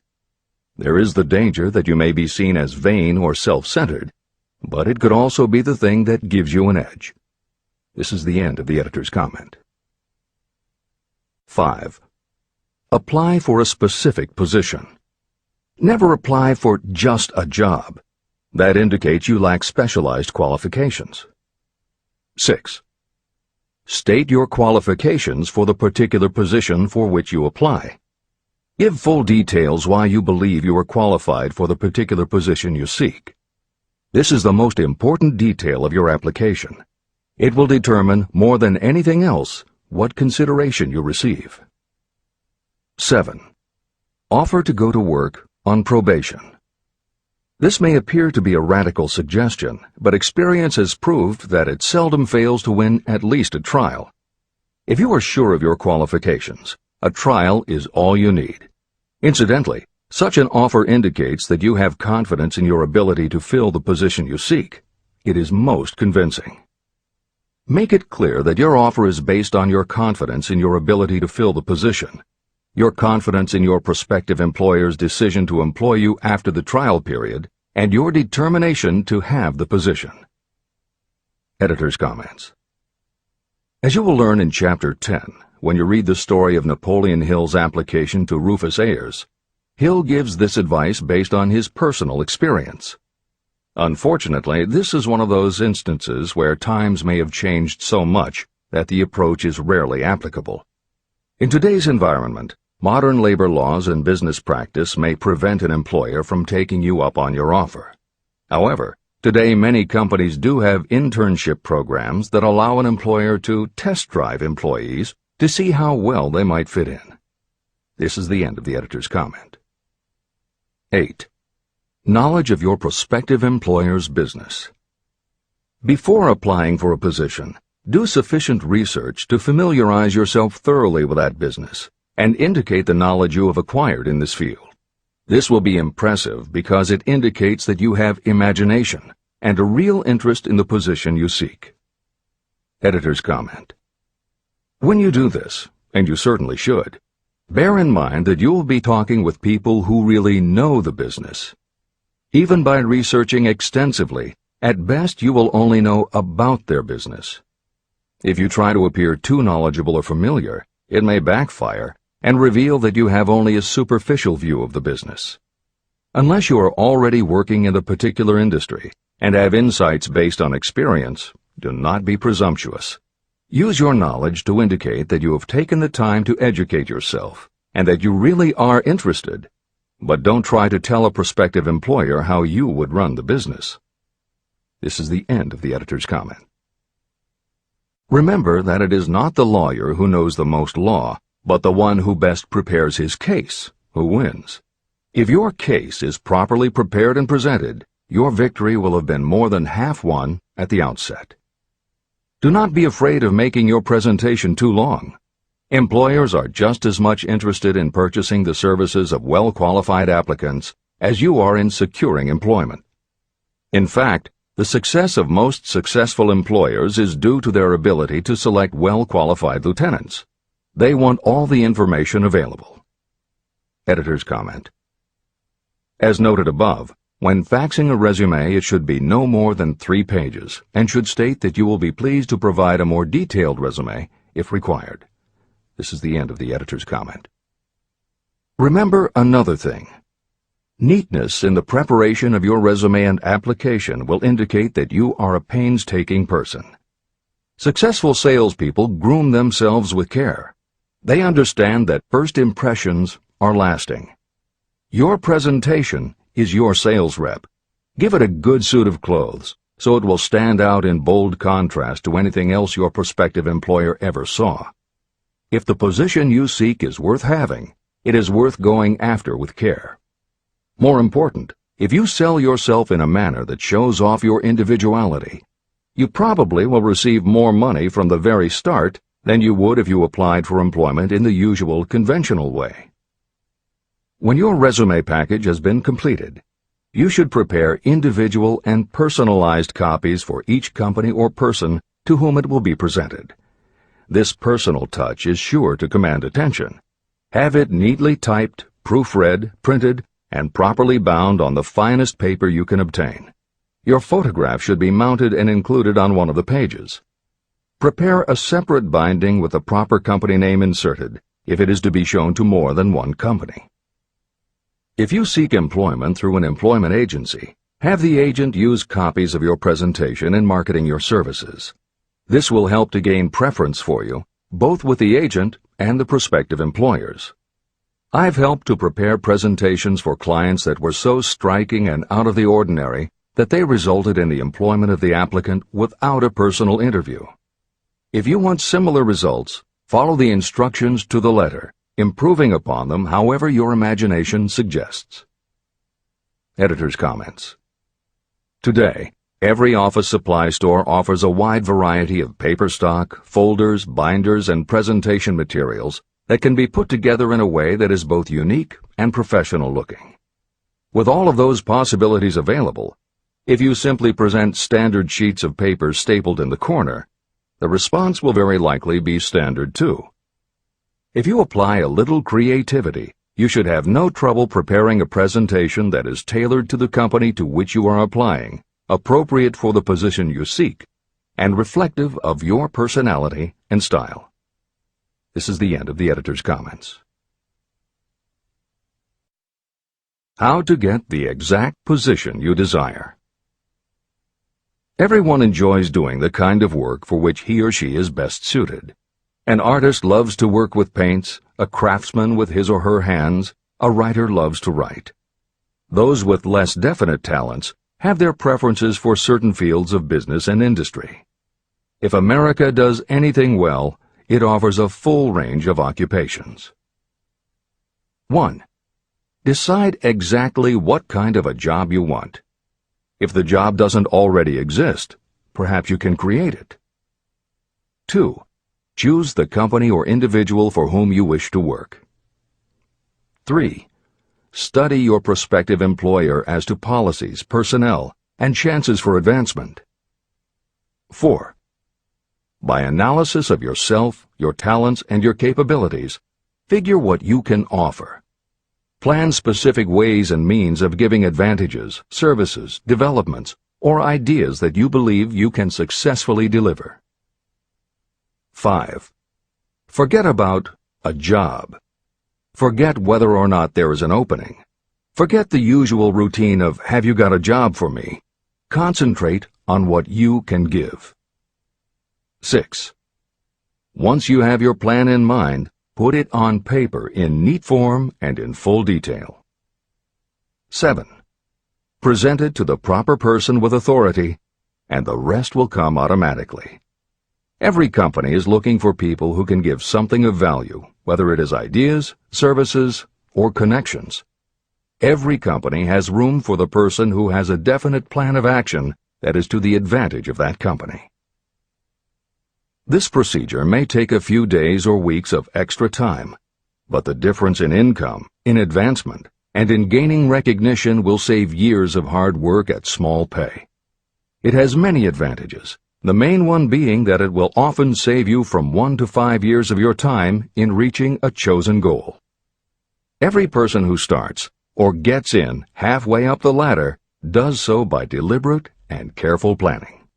There is the danger that you may be seen as vain or self-centered, but it could also be the thing that gives you an edge. This is the end of the editor's comment. 5. Apply for a specific position. Never apply for just a job. That indicates you lack specialized qualifications. 6. State your qualifications for the particular position for which you apply. Give full details why you believe you are qualified for the particular position you seek. This is the most important detail of your application. It will determine, more than anything else, what consideration you receive. 7. Offer to go to work on probation. This may appear to be a radical suggestion, but experience has proved that it seldom fails to win at least a trial. If you are sure of your qualifications, a trial is all you need. Incidentally, such an offer indicates that you have confidence in your ability to fill the position you seek. It is most convincing. Make it clear that your offer is based on your confidence in your ability to fill the position, your confidence in your prospective employer's decision to employ you after the trial period, and your determination to have the position. Editor's comments. As you will learn in Chapter 10, when you read the story of Napoleon Hill's application to Rufus Ayers, Hill gives this advice based on his personal experience. Unfortunately, this is one of those instances where times may have changed so much that the approach is rarely applicable. In today's environment, modern labor laws and business practice may prevent an employer from taking you up on your offer. However, today many companies do have internship programs that allow an employer to test drive employees to see how well they might fit in. This is the end of the editor's comment. 8. Knowledge of your prospective employer's business. Before applying for a position, do sufficient research to familiarize yourself thoroughly with that business and indicate the knowledge you have acquired in this field. This will be impressive because it indicates that you have imagination and a real interest in the position you seek. Editor's comment. When you do this, and you certainly should, bear in mind that you will be talking with people who really know the business. Even by researching extensively, at best you will only know about their business. If you try to appear too knowledgeable or familiar, it may backfire and reveal that you have only a superficial view of the business. Unless you are already working in the particular industry and have insights based on experience, do not be presumptuous. Use your knowledge to indicate that you have taken the time to educate yourself and that you really are interested, but don't try to tell a prospective employer how you would run the business. This is the end of the editor's comment. Remember that it is not the lawyer who knows the most law, but the one who best prepares his case who wins. If your case is properly prepared and presented, your victory will have been more than half won at the outset. Do not be afraid of making your presentation too long. Employers are just as much interested in purchasing the services of well-qualified applicants as you are in securing employment. In fact, the success of most successful employers is due to their ability to select well-qualified lieutenants. They want all the information available. Editor's comment. As noted above, when faxing a resume, it should be no more than 3 pages and should state that you will be pleased to provide a more detailed resume if required. This is the end of the editor's comment. Remember another thing. Neatness in the preparation of your resume and application will indicate that you are a painstaking person. Successful salespeople groom themselves with care. They understand that first impressions are lasting. Your presentation is your sales rep. Give it a good suit of clothes, so it will stand out in bold contrast to anything else your prospective employer ever saw. If the position you seek is worth having, it is worth going after with care. More important, if you sell yourself in a manner that shows off your individuality, you probably will receive more money from the very start than you would if you applied for employment in the usual conventional way. When your resume package has been completed, you should prepare individual and personalized copies for each company or person to whom it will be presented. This personal touch is sure to command attention. Have it neatly typed, proofread, printed, and properly bound on the finest paper you can obtain. Your photograph should be mounted and included on one of the pages. Prepare a separate binding with the proper company name inserted if it is to be shown to more than one company. If you seek employment through an employment agency, have the agent use copies of your presentation in marketing your services. This will help to gain preference for you, both with the agent and the prospective employers. I've helped to prepare presentations for clients that were so striking and out of the ordinary that they resulted in the employment of the applicant without a personal interview. If you want similar results, follow the instructions to the letter, improving upon them however your imagination suggests. Editor's comments. Today, every office supply store offers a wide variety of paper stock, folders, binders, and presentation materials that can be put together in a way that is both unique and professional looking. With all of those possibilities available, if you simply present standard sheets of paper stapled in the corner, the response will very likely be standard too. If you apply a little creativity, you should have no trouble preparing a presentation that is tailored to the company to which you are applying, appropriate for the position you seek, and reflective of your personality and style. This is the end of the editor's comments. How to get the exact position you desire. Everyone enjoys doing the kind of work for which he or she is best suited. An artist loves to work with paints, a craftsman with his or her hands, a writer loves to write. Those with less definite talents have their preferences for certain fields of business and industry. If America does anything well, it offers a full range of occupations. 1. Decide exactly what kind of a job you want. If the job doesn't already exist, perhaps you can create it. 2. Choose the company or individual for whom you wish to work. 3. Study your prospective employer as to policies, personnel, and chances for advancement. 4. By analysis of yourself, your talents, and your capabilities, figure what you can offer. Plan specific ways and means of giving advantages, services, developments, or ideas that you believe you can successfully deliver. 5. Forget about a job. Forget whether or not there is an opening. Forget the usual routine of, have you got a job for me? Concentrate on what you can give. 6. Once you have your plan in mind, put it on paper in neat form and in full detail. 7. Present it to the proper person with authority, and the rest will come automatically. Every company is looking for people who can give something of value, whether it is ideas, services, or connections. Every company has room for the person who has a definite plan of action that is to the advantage of that company. This procedure may take a few days or weeks of extra time, but the difference in income, in advancement, and in gaining recognition will save years of hard work at small pay. It has many advantages, the main one being that it will often save you from 1 to 5 years of your time in reaching a chosen goal. Every person who starts, or gets in halfway up the ladder, does so by deliberate and careful planning.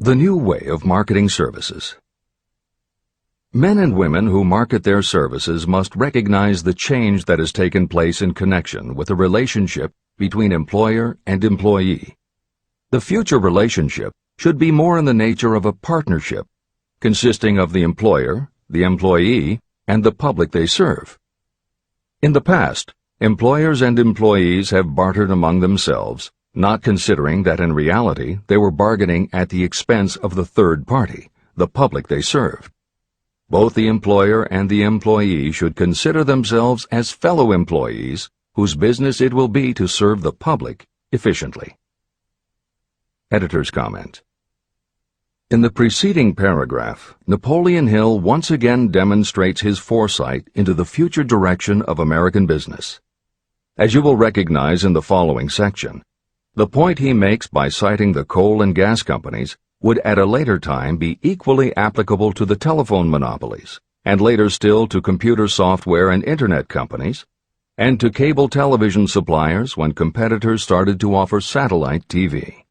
The new way of marketing services. Men and women who market their services must recognize the change that has taken place in connection with the relationship between employer and employee. The future relationship should be more in the nature of a partnership, consisting of the employer, the employee, and the public they serve. In the past, Employers and employees have bartered among themselves, not considering that in reality they were bargaining at the expense of the third party, the public they served. Both the employer and the employee should consider themselves as fellow employees whose business it will be to serve the public efficiently. Editor's comment. In the preceding paragraph, Napoleon Hill once again demonstrates his foresight into the future direction of American business. As you will recognize in the following section, the point he makes by citing the coal and gas companies would at a later time be equally applicable to the telephone monopolies, and later still to computer software and internet companies, and to cable television suppliers when competitors started to offer satellite TV.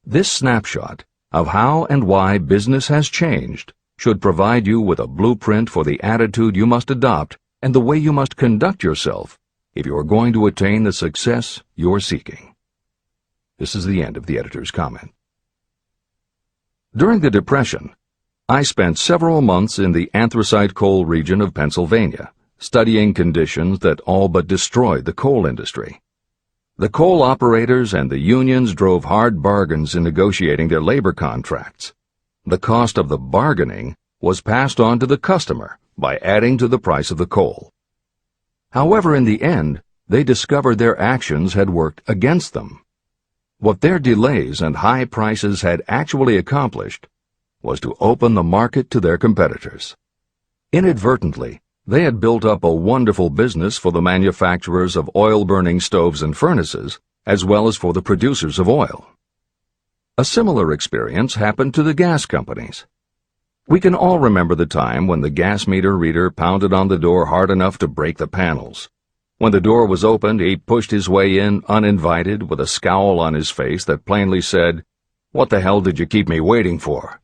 This snapshot of how and why business has changed should provide you with a blueprint for the attitude you must adopt and the way you must conduct yourself if you are going to attain the success you're seeking. This is the end of the editor's comment. During the Depression, I spent several months in the anthracite coal region of Pennsylvania, studying conditions that all but destroyed the coal industry. The coal operators and the unions drove hard bargains in negotiating their labor contracts. The cost of the bargaining was passed on to the customer by adding to the price of the coal. However, in the end, they discovered their actions had worked against them. What their delays and high prices had actually accomplished was to open the market to their competitors. Inadvertently, they had built up a wonderful business for the manufacturers of oil-burning stoves and furnaces, as well as for the producers of oil. A similar experience happened to the gas companies. We can all remember the time when the gas meter reader pounded on the door hard enough to break the panels. When the door was opened, he pushed his way in uninvited with a scowl on his face that plainly said, "What the hell did you keep me waiting for?"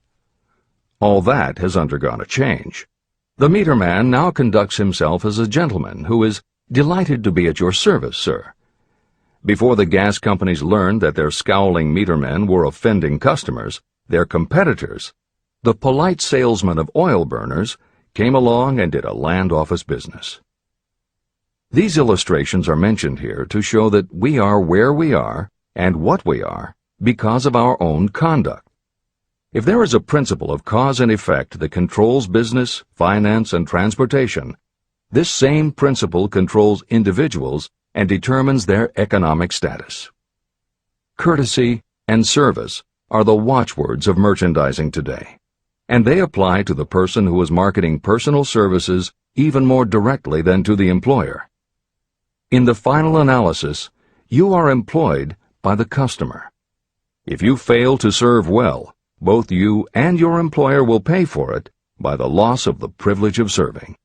All that has undergone a change. The meter man now conducts himself as a gentleman who is delighted to be at your service, sir. Before the gas companies learned that their scowling meter men were offending customers, their competitors, the polite salesmen of oil burners, came along and did a land office business. These illustrations are mentioned here to show that we are where we are and what we are because of our own conduct. If there is a principle of cause and effect that controls business, finance, and transportation, this same principle controls individuals and determines their economic status. Courtesy and service are the watchwords of merchandising today, and they apply to the person who is marketing personal services even more directly than to the employer. In the final analysis, you are employed by the customer. If you fail to serve well, both you and your employer will pay for it by the loss of the privilege of serving.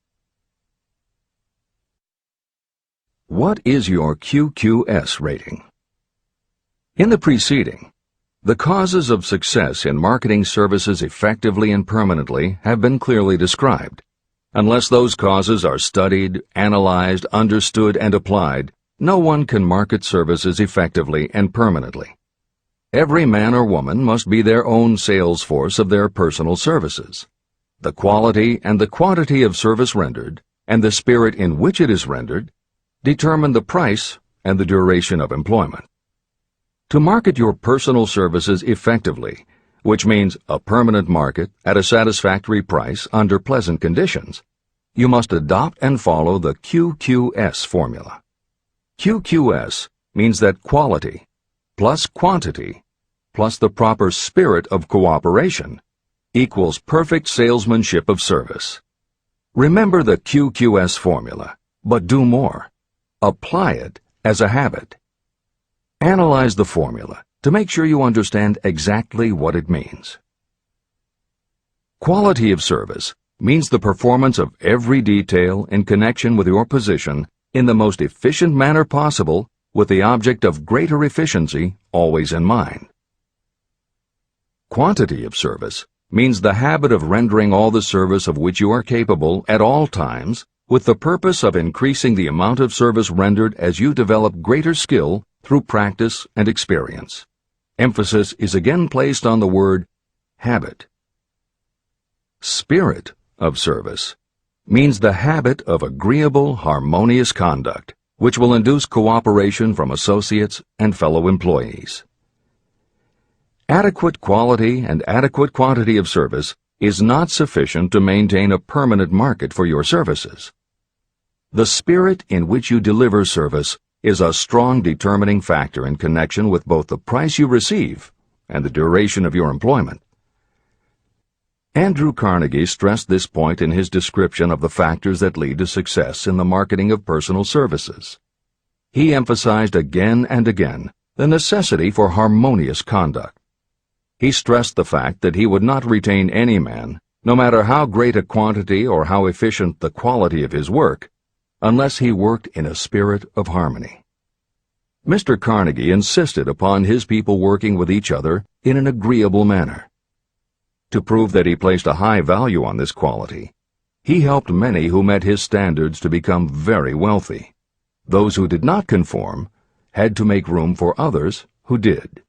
What is your QQS rating? In the preceding, the causes of success in marketing services effectively and permanently have been clearly described. Unless those causes are studied, analyzed, understood, and applied, no one can market services effectively and permanently. Every man or woman must be their own sales force of their personal services. The quality and the quantity of service rendered, and the spirit in which it is rendered, determine the price and the duration of employment. To market your personal services effectively, which means a permanent market at a satisfactory price under pleasant conditions, you must adopt and follow the QQS formula. QQS means that quality plus quantity plus the proper spirit of cooperation equals perfect salesmanship of service. Remember the QQS formula, but do more. Apply it as a habit. Analyze the formula to make sure you understand exactly what it means. Quality of service means the performance of every detail in connection with your position in the most efficient manner possible, with the object of greater efficiency always in mind. Quantity of service means the habit of rendering all the service of which you are capable at all times, with the purpose of increasing the amount of service rendered as you develop greater skill through practice and experience. Emphasis is again placed on the word habit. Spirit of service means the habit of agreeable, harmonious conduct, which will induce cooperation from associates and fellow employees. Adequate quality and adequate quantity of service is not sufficient to maintain a permanent market for your services. The spirit in which you deliver service is a strong determining factor in connection with both the price you receive and the duration of your employment. Andrew Carnegie stressed this point in his description of the factors that lead to success in the marketing of personal services. He emphasized again and again the necessity for harmonious conduct. He stressed the fact that he would not retain any man, no matter how great a quantity or how efficient the quality of his work, unless he worked in a spirit of harmony. Mr. Carnegie insisted upon his people working with each other in an agreeable manner. To prove that he placed a high value on this quality, he helped many who met his standards to become very wealthy. Those who did not conform had to make room for others who did.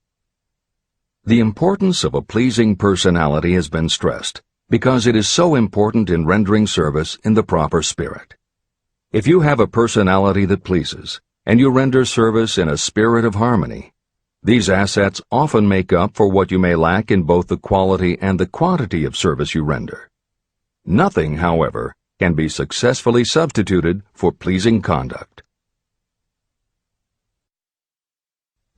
The importance of a pleasing personality has been stressed because it is so important in rendering service in the proper spirit. If you have a personality that pleases, and you render service in a spirit of harmony, these assets often make up for what you may lack in both the quality and the quantity of service you render. Nothing, however, can be successfully substituted for pleasing conduct.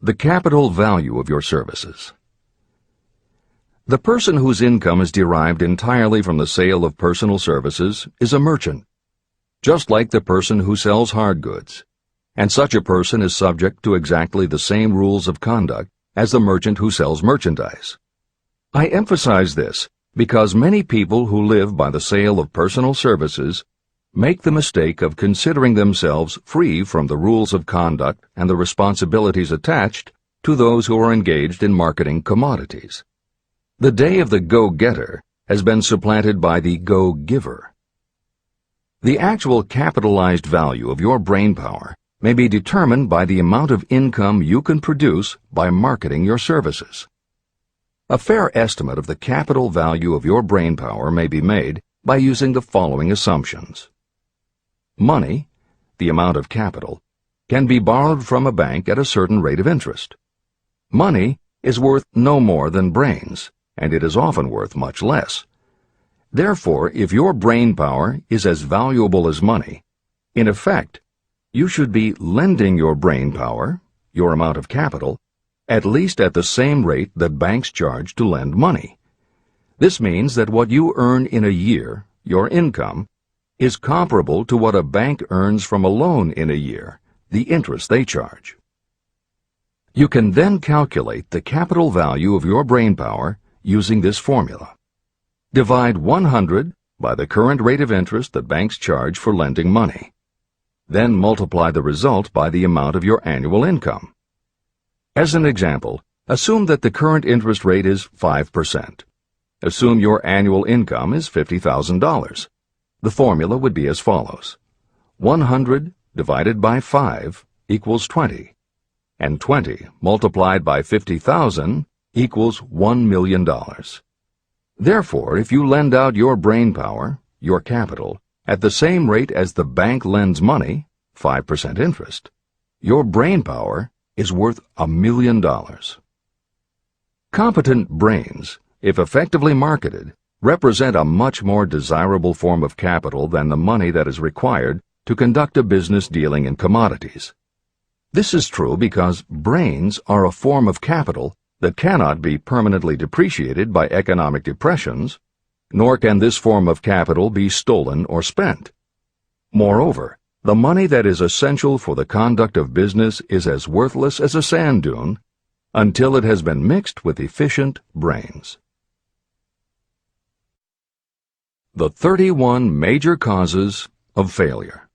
The capital value of your services. The person whose income is derived entirely from the sale of personal services is a merchant, just like the person who sells hard goods, and such a person is subject to exactly the same rules of conduct as the merchant who sells merchandise. I emphasize this because many people who live by the sale of personal services make the mistake of considering themselves free from the rules of conduct and the responsibilities attached to those who are engaged in marketing commodities. The day of the go-getter has been supplanted by the go-giver. The actual capitalized value of your brainpower may be determined by the amount of income you can produce by marketing your services. A fair estimate of the capital value of your brainpower may be made by using the following assumptions. Money, the amount of capital, can be borrowed from a bank at a certain rate of interest. Money is worth no more than brains, and it is often worth much less. Therefore, if your brainpower is as valuable as money, in effect, you should be lending your brainpower, your amount of capital, at least at the same rate that banks charge to lend money. This means that what you earn in a year, your income, is comparable to what a bank earns from a loan in a year, the interest they charge. You can then calculate the capital value of your brainpower using this formula. Divide 100 by the current rate of interest that banks charge for lending money. Then multiply the result by the amount of your annual income. As an example, assume that the current interest rate is 5%. Assume your annual income is $50,000. The formula would be as follows. 100 divided by 5 equals 20, and 20 multiplied by 50,000 equals $1 million. Therefore, if you lend out your brainpower, your capital, at the same rate as the bank lends money, 5% interest, your brainpower is worth $1 million. Competent brains, if effectively marketed, represent a much more desirable form of capital than the money that is required to conduct a business dealing in commodities. This is true because brains are a form of capital that cannot be permanently depreciated by economic depressions, nor can this form of capital be stolen or spent. Moreover, the money that is essential for the conduct of business is as worthless as a sand dune until it has been mixed with efficient brains. The 31 major causes of failure.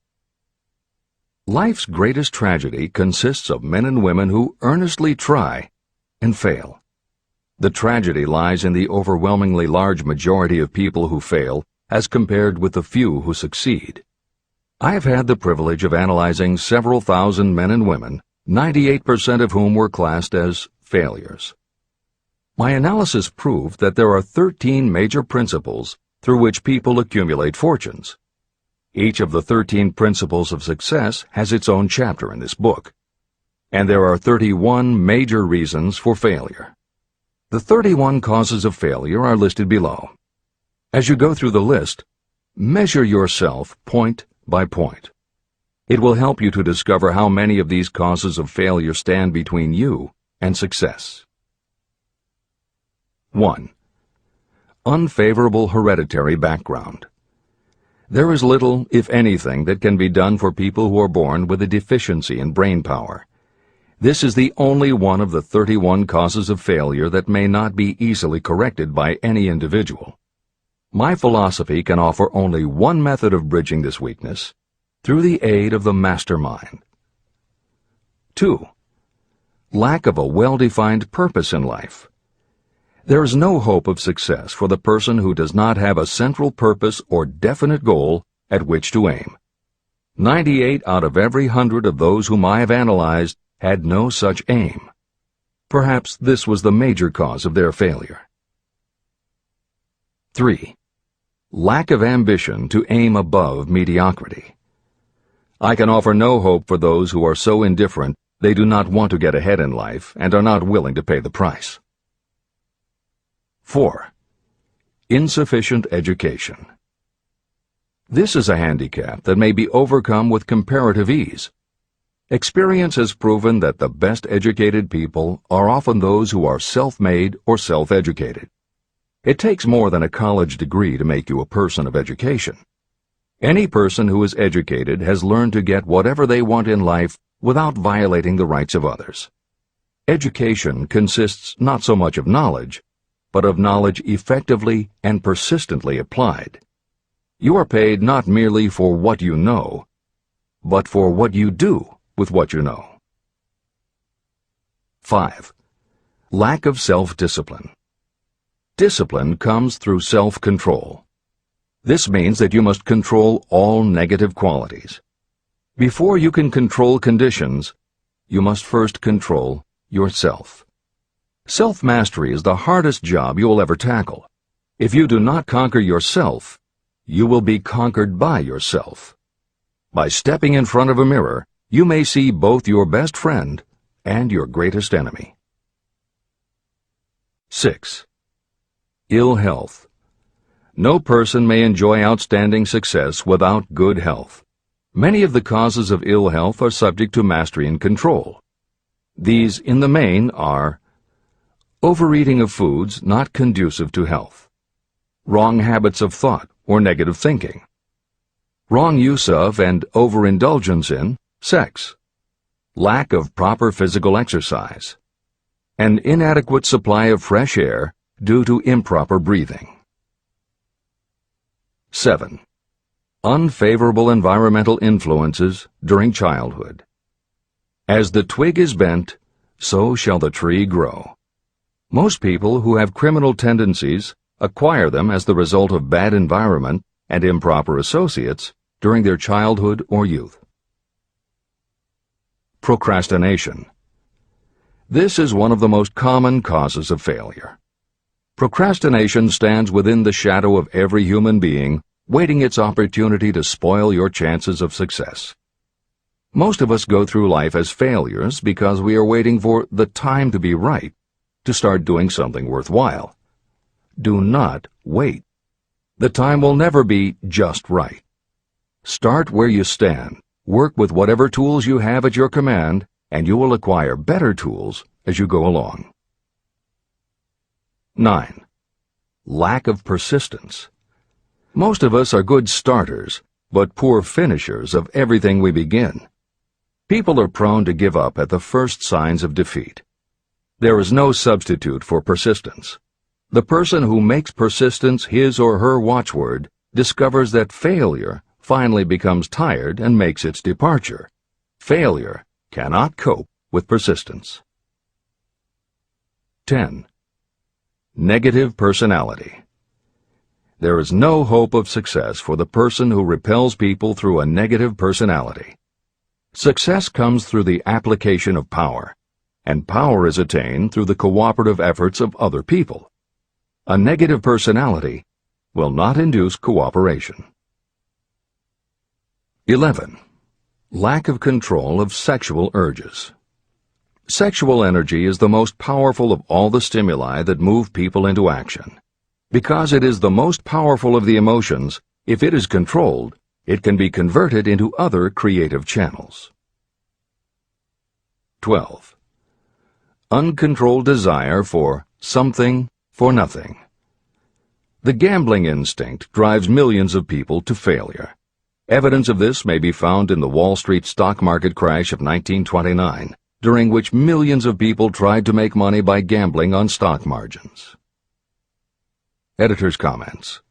Life's greatest tragedy consists of men and women who earnestly try and fail. The tragedy lies in the overwhelmingly large majority of people who fail as compared with the few who succeed. I have had the privilege of analyzing several thousand men and women, 98% of whom were classed as failures. My analysis proved that there are 13 major principles through which people accumulate fortunes. Each of the 13 principles of success has its own chapter in this book. And there are 31 major reasons for failure. The 31 causes of failure are listed below. As you go through the list, measure yourself point by point. It will help you to discover how many of these causes of failure stand between you and success. 1. Unfavorable hereditary background. There is little, if anything, that can be done for people who are born with a deficiency in brain power. This is the only one of the 31 causes of failure that may not be easily corrected by any individual. My philosophy can offer only one method of bridging this weakness, through the aid of the mastermind. 2. Lack of a well-defined purpose in life. There is no hope of success for the person who does not have a central purpose or definite goal at which to aim. 98 out of every 100 of those whom I have analyzed had no such aim. Perhaps this was the major cause of their failure. 3. Lack of ambition to aim above mediocrity. I can offer no hope for those who are so indifferent they do not want to get ahead in life and are not willing to pay the price. 4. Insufficient education. This is a handicap that may be overcome with comparative ease. Experience has proven that the best educated people are often those who are self-made or self-educated. It takes more than a college degree to make you a person of education. Any person who is educated has learned to get whatever they want in life without violating the rights of others. Education consists not so much of knowledge, but of knowledge effectively and persistently applied. You are paid not merely for what you know, but for what you do with what you know. 5. Lack of self-discipline. Discipline comes through self-control. This means that you must control all negative qualities. Before you can control conditions, you must first control yourself. Self-mastery is the hardest job you will ever tackle. If you do not conquer yourself, you will be conquered by yourself. By stepping in front of a mirror, you may see both your best friend and your greatest enemy. 6. Ill health. No person may enjoy outstanding success without good health. Many of the causes of ill health are subject to mastery and control. These, in the main, are overeating of foods not conducive to health, wrong habits of thought or negative thinking, wrong use of and overindulgence in sex, lack of proper physical exercise, an inadequate supply of fresh air due to improper breathing. 7. Unfavorable environmental influences during childhood. As the twig is bent, so shall the tree grow. Most people who have criminal tendencies acquire them as the result of bad environment and improper associates during their childhood or youth. Procrastination. This is one of the most common causes of failure. Procrastination stands within the shadow of every human being, waiting its opportunity to spoil your chances of success. Most of us go through life as failures because we are waiting for the time to be right to start doing something worthwhile. Do not wait. The time will never be just right. Start where you stand. Work with whatever tools you have at your command, and you will acquire better tools as you go along. 9. Lack of persistence. Most of us are good starters, but poor finishers of everything we begin. People are prone to give up at the first signs of defeat. There is no substitute for persistence. The person who makes persistence his or her watchword discovers that failure finally becomes tired and makes its departure. Failure cannot cope with persistence. 10. Negative personality. There is no hope of success for the person who repels people through a negative personality. Success comes through the application of power, and power is attained through the cooperative efforts of other people. A negative personality will not induce cooperation. 11. Lack of control of sexual urges. Sexual energy is the most powerful of all the stimuli that move people into action. Because it is the most powerful of the emotions, if it is controlled, it can be converted into other creative channels. 12. Uncontrolled desire for something for nothing. The gambling instinct drives millions of people to failure. Evidence of this may be found in the Wall Street stock market crash of 1929, during which millions of people tried to make money by gambling on stock margins. Editor's comments.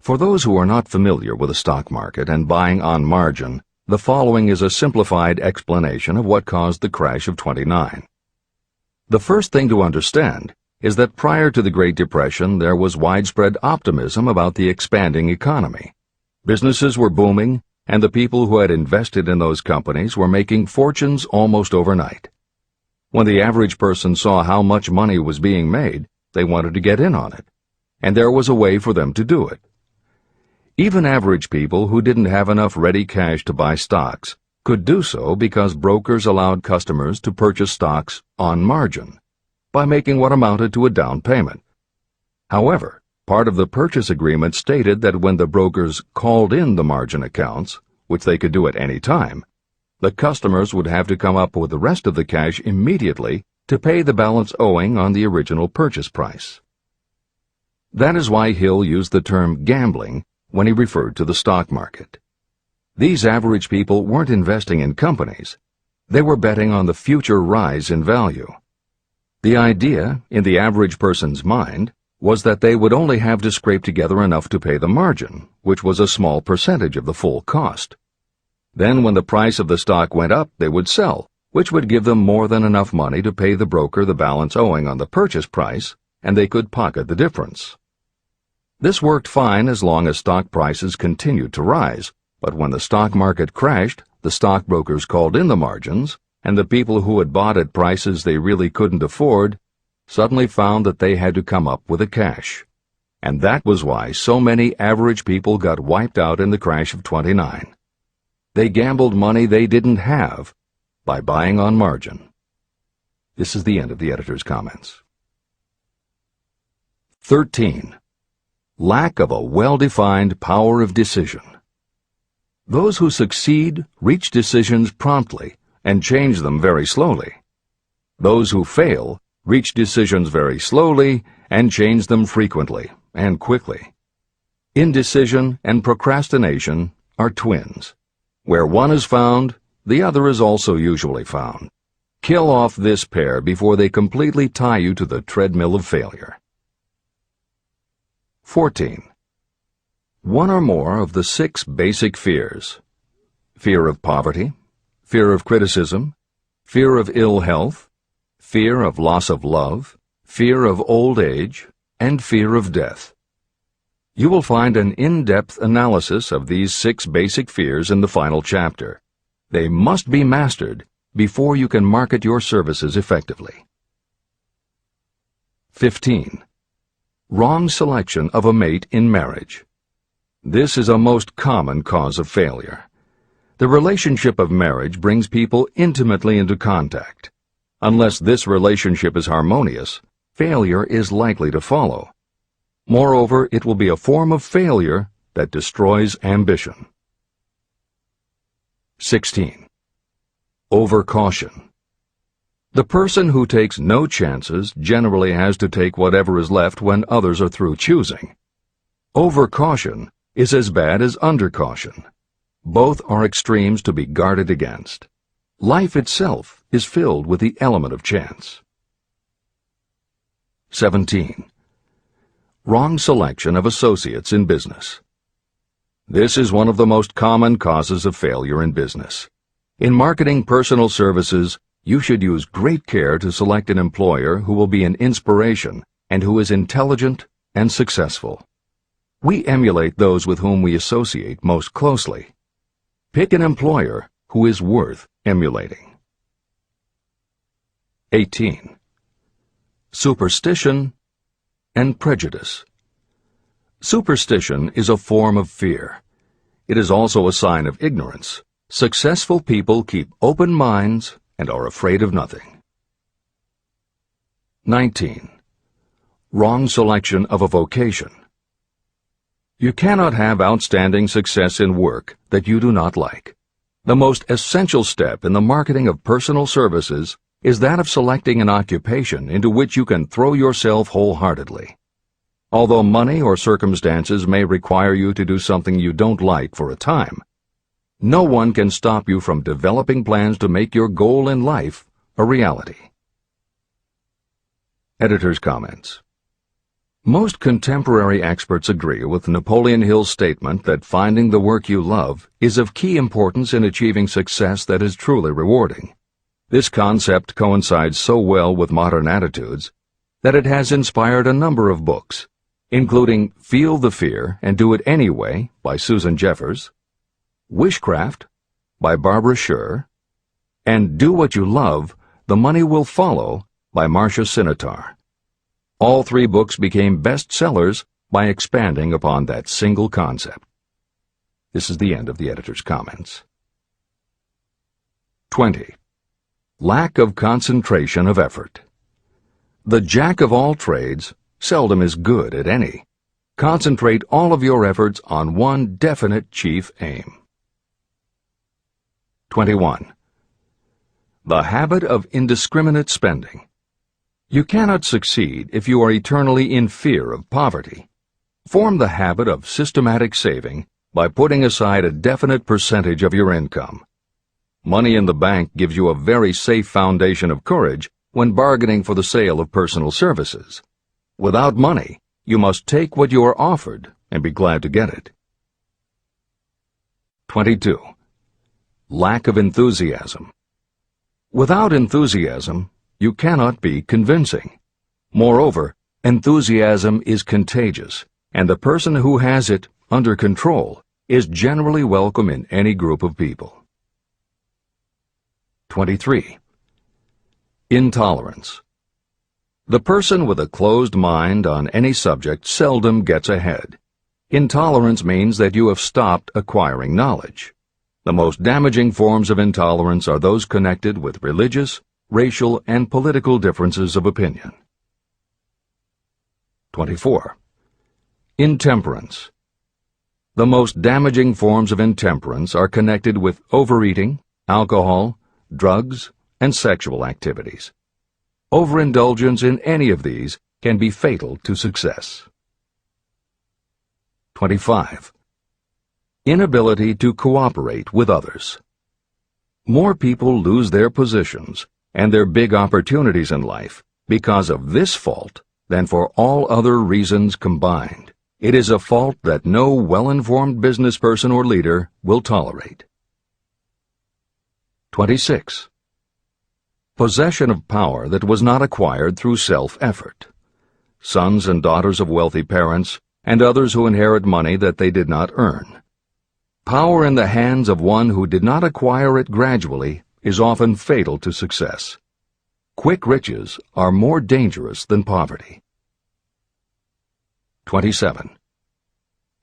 For those who are not familiar with the stock market and buying on margin, the following is a simplified explanation of what caused the crash of '29. The first thing to understand is that prior to the Great Depression there was widespread optimism about the expanding economy. Businesses were booming, and the people who had invested in those companies were making fortunes almost overnight. When the average person saw how much money was being made, they wanted to get in on it, and there was a way for them to do it. Even average people who didn't have enough ready cash to buy stocks could do so because brokers allowed customers to purchase stocks on margin by making what amounted to a down payment. However, part of the purchase agreement stated that when the brokers called in the margin accounts, which they could do at any time, the customers would have to come up with the rest of the cash immediately to pay the balance owing on the original purchase price. That is why Hill used the term gambling when he referred to the stock market. These average people weren't investing in companies. They were betting on the future rise in value. The idea, in the average person's mind, was that they would only have to scrape together enough to pay the margin, which was a small percentage of the full cost. Then when the price of the stock went up, they would sell, which would give them more than enough money to pay the broker the balance owing on the purchase price, and they could pocket the difference. This worked fine as long as stock prices continued to rise, but when the stock market crashed, the stockbrokers called in the margins, and the people who had bought at prices they really couldn't afford suddenly found that they had to come up with the cash. And that was why so many average people got wiped out in the crash of '29. They gambled money they didn't have by buying on margin. This is the end of the editor's comments. 13. Lack of a well-defined power of decision. Those who succeed reach decisions promptly and change them very slowly. Those who fail reach decisions very slowly and change them frequently and quickly. Indecision and procrastination are twins. Where one is found, the other is also usually found. Kill off this pair before they completely tie you to the treadmill of failure. 14. One or more of the 6 basic fears: fear of poverty, fear of criticism, fear of ill health, fear of loss of love, fear of old age, and fear of death. You will find an in-depth analysis of these 6 basic fears in the final chapter. They must be mastered before you can market your services effectively. 15. Wrong selection of a mate in marriage. This is a most common cause of failure. The relationship of marriage brings people intimately into contact. Unless this relationship is harmonious, failure is likely to follow. Moreover, it will be a form of failure that destroys ambition. 16. Overcaution. The person who takes no chances generally has to take whatever is left when others are through choosing. Overcaution is as bad as undercaution. Both are extremes to be guarded against. Life itself is filled with the element of chance. 17. Wrong selection of associates in business. This is one of the most common causes of failure in business. In marketing personal services, you should use great care to select an employer who will be an inspiration and who is intelligent and successful. We emulate those with whom we associate most closely. Pick an employer who is worth emulating. 18. Superstition and prejudice. Superstition is a form of fear. it is also a sign of ignorance. Successful people keep open minds and are afraid of nothing. 19. Wrong selection of a vocation. You cannot have outstanding success in work that you do not like. The most essential step in the marketing of personal services is that of selecting an occupation into which you can throw yourself wholeheartedly. Although money or circumstances may require you to do something you don't like for a time, no one can stop you from developing plans to make your goal in life a reality. Editor's comments. Most contemporary experts agree with Napoleon Hill's statement that finding the work you love is of key importance in achieving success that is truly rewarding. This concept coincides so well with modern attitudes that it has inspired a number of books, including Feel the Fear and Do It Anyway by Susan Jeffers, Wishcraft by Barbara Sher, and Do What You Love, The Money Will Follow by Marcia Sinitar. All three books became bestsellers by expanding upon that single concept. This is the end of the editor's comments. 20. Lack of concentration of effort. The jack of all trades seldom is good at any. Concentrate all of your efforts on one definite chief aim. 21. The habit of indiscriminate spending. You cannot succeed if you are eternally in fear of poverty. Form the habit of systematic saving by putting aside a definite percentage of your income. Money in the bank gives you a very safe foundation of courage when bargaining for the sale of personal services. Without money, you must take what you are offered and be glad to get it. 22. Lack of enthusiasm. Without enthusiasm, you cannot be convincing. Moreover, enthusiasm is contagious, and the person who has it under control is generally welcome in any group of people. 23. Intolerance. The person with a closed mind on any subject seldom gets ahead. Intolerance means that you have stopped acquiring knowledge. The most damaging forms of intolerance are those connected with religious, racial, and political differences of opinion. 24. Intemperance. The most damaging forms of intemperance are connected with overeating, alcohol, drugs, and sexual activities. Overindulgence in any of these can be fatal to success. 25. Inability to cooperate with others. More people lose their positions and their big opportunities in life because of this fault than for all other reasons combined. It is a fault that no well-informed business person or leader will tolerate. 26. Possession of power that was not acquired through self-effort. Sons and daughters of wealthy parents and others who inherit money that they did not earn. Power in the hands of one who did not acquire it gradually is often fatal to success. Quick riches are more dangerous than poverty. 27.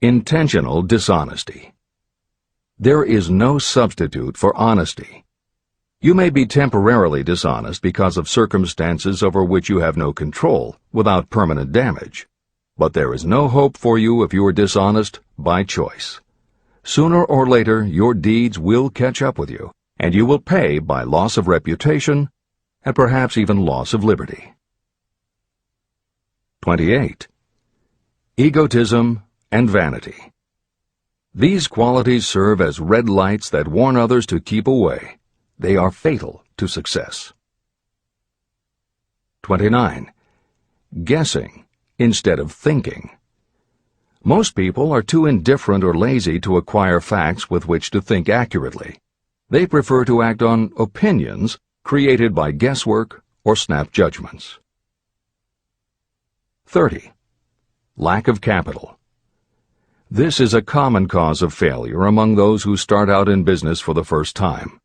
Intentional dishonesty. There is no substitute for honesty. You may be temporarily dishonest because of circumstances over which you have no control without permanent damage, but there is no hope for you if you are dishonest by choice. Sooner or later, your deeds will catch up with you, and you will pay by loss of reputation and perhaps even loss of liberty. 28. Egotism and vanity. These qualities serve as red lights that warn others to keep away. They are fatal to success. 29. Guessing instead of thinking. Most people are too indifferent or lazy to acquire facts with which to think accurately. They prefer to act on opinions created by guesswork or snap judgments. 30. Lack of capital. This is a common cause of failure among those who start out in business for the first time.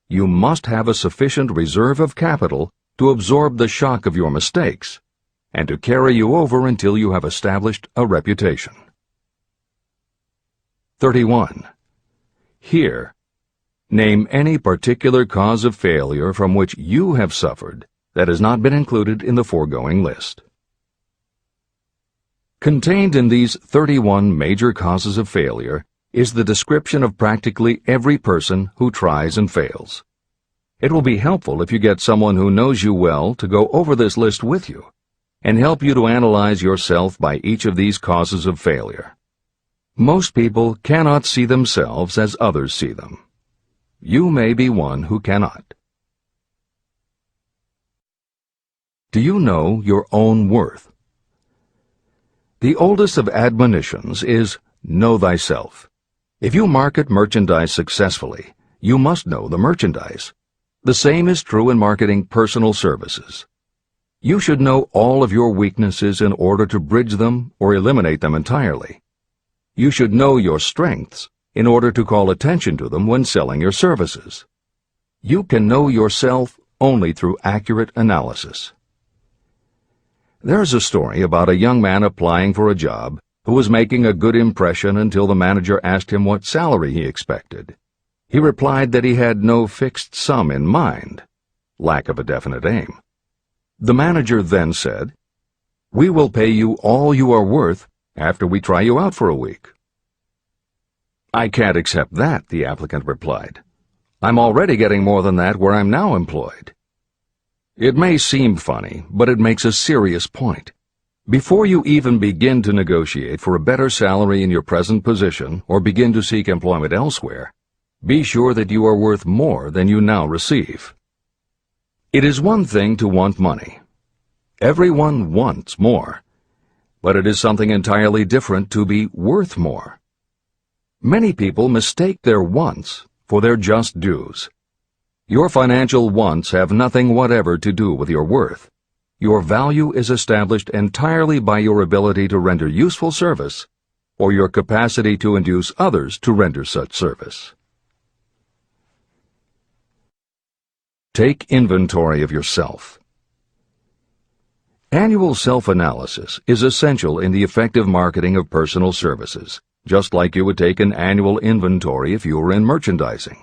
You must have a sufficient reserve of capital to absorb the shock of your mistakes and to carry you over until you have established a reputation. 31. Here, name any particular cause of failure from which you have suffered that has not been included in the foregoing list. Contained in these 31 major causes of failure is the description of practically every person who tries and fails. It will be helpful if you get someone who knows you well to go over this list with you and help you to analyze yourself by each of these causes of failure. Most people cannot see themselves as others see them. You may be one who cannot. Do you know your own worth? The oldest of admonitions is, know thyself. If you market merchandise successfully, you must know the merchandise. The same is true in marketing personal services. You should know all of your weaknesses in order to bridge them or eliminate them entirely. You should know your strengths in order to call attention to them when selling your services. You can know yourself only through accurate analysis. There is a story about a young man applying for a job who was making a good impression until the manager asked him what salary he expected. He replied that he had no fixed sum in mind, lack of a definite aim. The manager then said, "We will pay you all you are worth after we try you out for a week." "I can't accept that," the applicant replied. "I'm already getting more than that where I'm now employed." It may seem funny, but it makes a serious point. Before you even begin to negotiate for a better salary in your present position or begin to seek employment elsewhere, be sure that you are worth more than you now receive. It is one thing to want money. Everyone wants more. But it is something entirely different to be worth more. Many people mistake their wants for their just dues. Your financial wants have nothing whatever to do with your worth. Your value is established entirely by your ability to render useful service or your capacity to induce others to render such service. Take inventory of yourself. Annual self-analysis is essential in the effective marketing of personal services, just like you would take an annual inventory if you were in merchandising.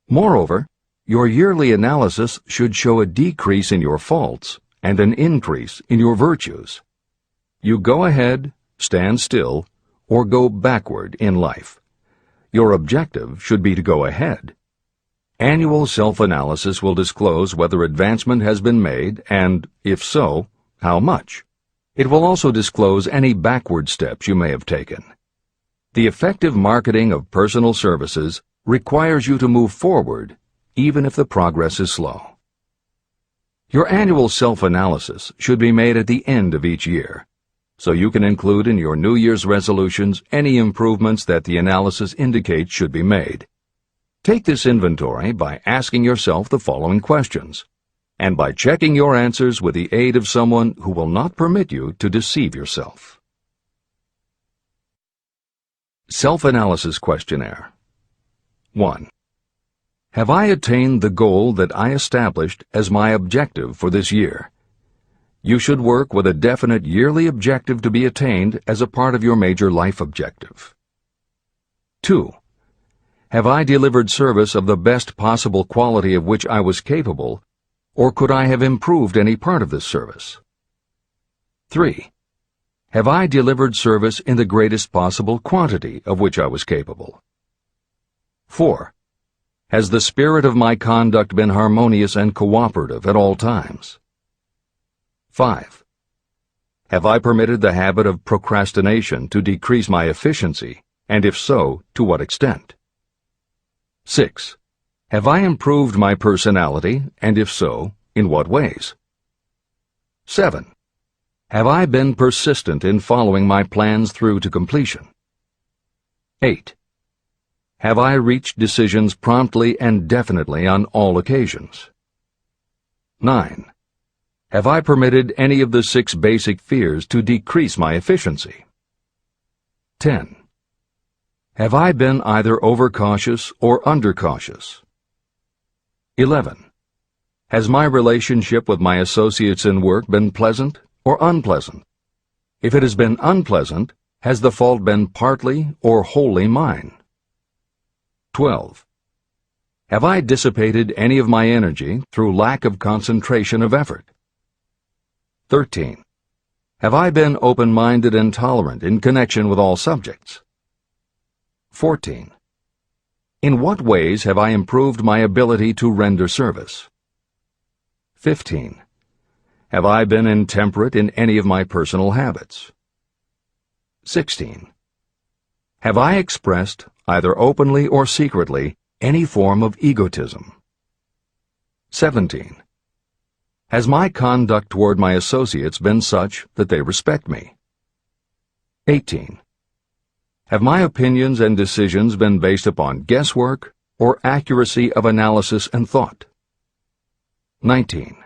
Moreover, your yearly analysis should show a decrease in your faults and an increase in your virtues. You go ahead, stand still, or go backward in life. Your objective should be to go ahead. Annual self-analysis will disclose whether advancement has been made and, if so, how much. It will also disclose any backward steps you may have taken. The effective marketing of personal services requires you to move forward even if the progress is slow. Your annual self-analysis should be made at the end of each year, so you can include in your New Year's resolutions any improvements that the analysis indicates should be made. Take this inventory by asking yourself the following questions, and by checking your answers with the aid of someone who will not permit you to deceive yourself. Self-analysis questionnaire. 1. Have I attained the goal that I established as my objective for this year? You should work with a definite yearly objective to be attained as a part of your major life objective. 2. Have I delivered service of the best possible quality of which I was capable, or could I have improved any part of this service? 3. Have I delivered service in the greatest possible quantity of which I was capable? 4. Has the spirit of my conduct been harmonious and cooperative at all times? 5. Have I permitted the habit of procrastination to decrease my efficiency, and if so, to what extent? 6. Have I improved my personality, and if so, in what ways? 7. Have I been persistent in following my plans through to completion? 8. Have I reached decisions promptly and definitely on all occasions? 9. Have I permitted any of the 6 basic fears to decrease my efficiency? 10. Have I been either overcautious or undercautious? 11. Has my relationship with my associates in work been pleasant or unpleasant? If it has been unpleasant, has the fault been partly or wholly mine? 12. Have I dissipated any of my energy through lack of concentration of effort? 13. Have I been open-minded and tolerant in connection with all subjects? 14. In what ways have I improved my ability to render service? 15. Have I been intemperate in any of my personal habits? 16. Have I expressed, either openly or secretly, any form of egotism? 17. Has my conduct toward my associates been such that they respect me? 18. Have my opinions and decisions been based upon guesswork or accuracy of analysis and thought? 19.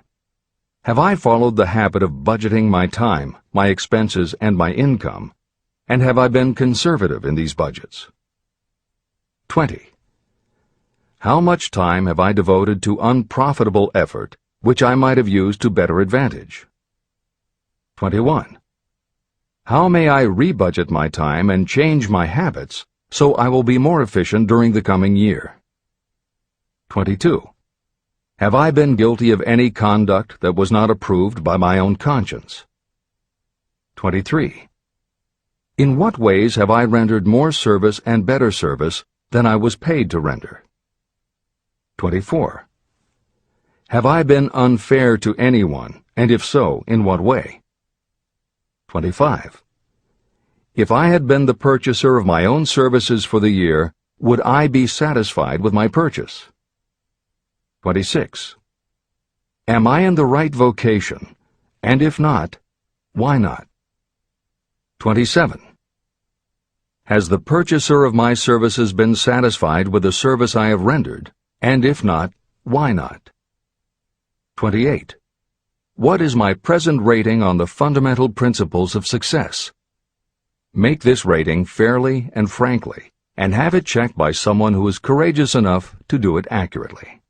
Have I followed the habit of budgeting my time, my expenses, and my income, and have I been conservative in these budgets? 20. How much time have I devoted to unprofitable effort which I might have used to better advantage? 21. How may I rebudget my time and change my habits so I will be more efficient during the coming year? 22. Have I been guilty of any conduct that was not approved by my own conscience? 23. In what ways have I rendered more service and better service than I was paid to render? 24. Have I been unfair to anyone, and if so, in what way? 25. If I had been the purchaser of my own services for the year, would I be satisfied with my purchase? 26. Am I in the right vocation, and if not, why not? 27. Has the purchaser of my services been satisfied with the service I have rendered, and if not, why not? 28. What is my present rating on the fundamental principles of success? Make this rating fairly and frankly, and have it checked by someone who is courageous enough to do it accurately.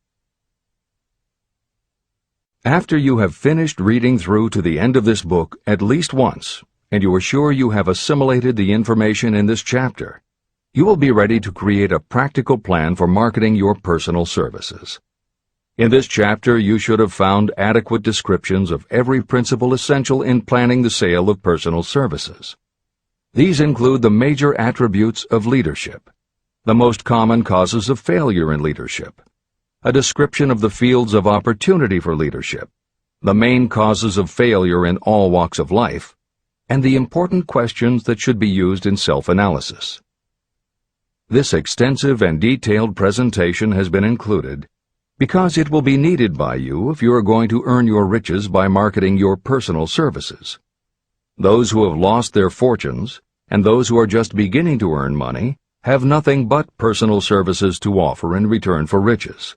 After you have finished reading through to the end of this book at least once, and you are sure you have assimilated the information in this chapter, you will be ready to create a practical plan for marketing your personal services. In this chapter, you should have found adequate descriptions of every principle essential in planning the sale of personal services. These include the major attributes of leadership, the most common causes of failure in leadership, a description of the fields of opportunity for leadership, the main causes of failure in all walks of life, and the important questions that should be used in self-analysis. This extensive and detailed presentation has been included because it will be needed by you if you are going to earn your riches by marketing your personal services. Those who have lost their fortunes and those who are just beginning to earn money have nothing but personal services to offer in return for riches.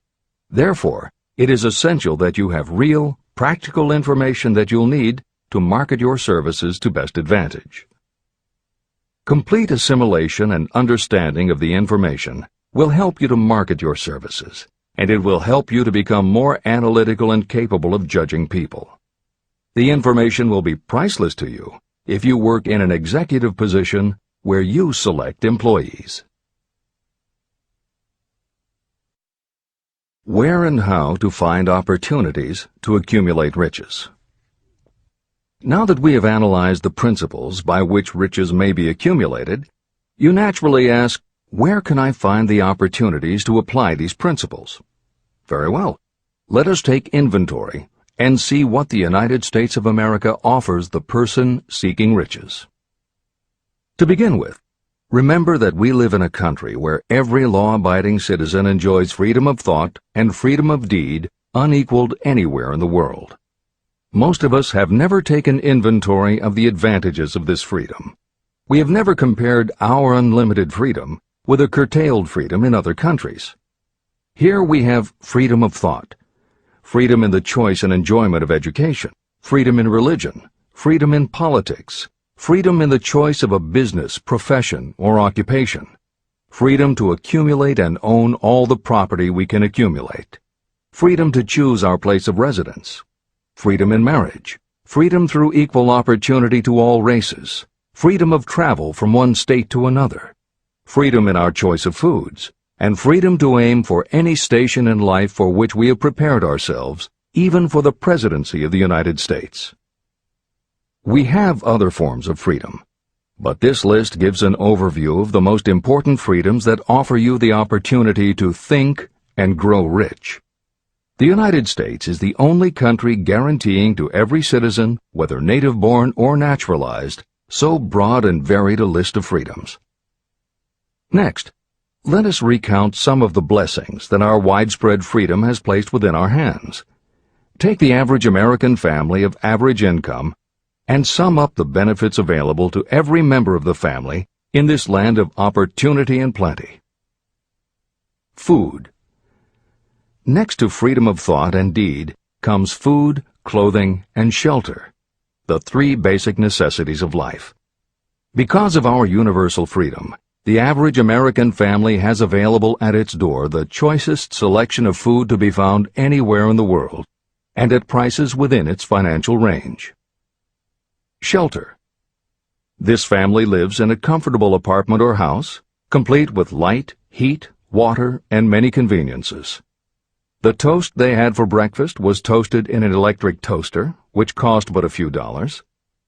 Therefore, it is essential that you have real, practical information that you'll need to market your services to best advantage. Complete assimilation and understanding of the information will help you to market your services, and it will help you to become more analytical and capable of judging people. The information will be priceless to you if you work in an executive position where you select employees. Where and how to find opportunities to accumulate riches. Now that we have analyzed the principles by which riches may be accumulated, you naturally ask, where can I find the opportunities to apply these principles? Very well. Let us take inventory and see what the United States of America offers the person seeking riches. To begin with, remember that we live in a country where every law-abiding citizen enjoys freedom of thought and freedom of deed unequaled anywhere in the world. Most of us have never taken inventory of the advantages of this freedom. We have never compared our unlimited freedom with a curtailed freedom in other countries. Here we have freedom of thought, freedom in the choice and enjoyment of education, freedom in religion, freedom in politics, freedom in the choice of a business, profession, or occupation, freedom to accumulate and own all the property we can accumulate, freedom to choose our place of residence, freedom in marriage, freedom through equal opportunity to all races, freedom of travel from one state to another, freedom in our choice of foods, and freedom to aim for any station in life for which we have prepared ourselves, even for the presidency of the United States. We have other forms of freedom, but this list gives an overview of the most important freedoms that offer you the opportunity to think and grow rich. The United States is the only country guaranteeing to every citizen, whether native-born or naturalized, so broad and varied a list of freedoms. Next, let us recount some of the blessings that our widespread freedom has placed within our hands. Take the average American family of average income and sum up the benefits available to every member of the family in this land of opportunity and plenty. Food. Next to freedom of thought and deed comes food, clothing, and shelter, the three basic necessities of life. Because of our universal freedom, the average American family has available at its door the choicest selection of food to be found anywhere in the world, and at prices within its financial range. Shelter. This family lives in a comfortable apartment or house, complete with light, heat, water, and many conveniences. The toast they had for breakfast was toasted in an electric toaster, which cost but a few dollars.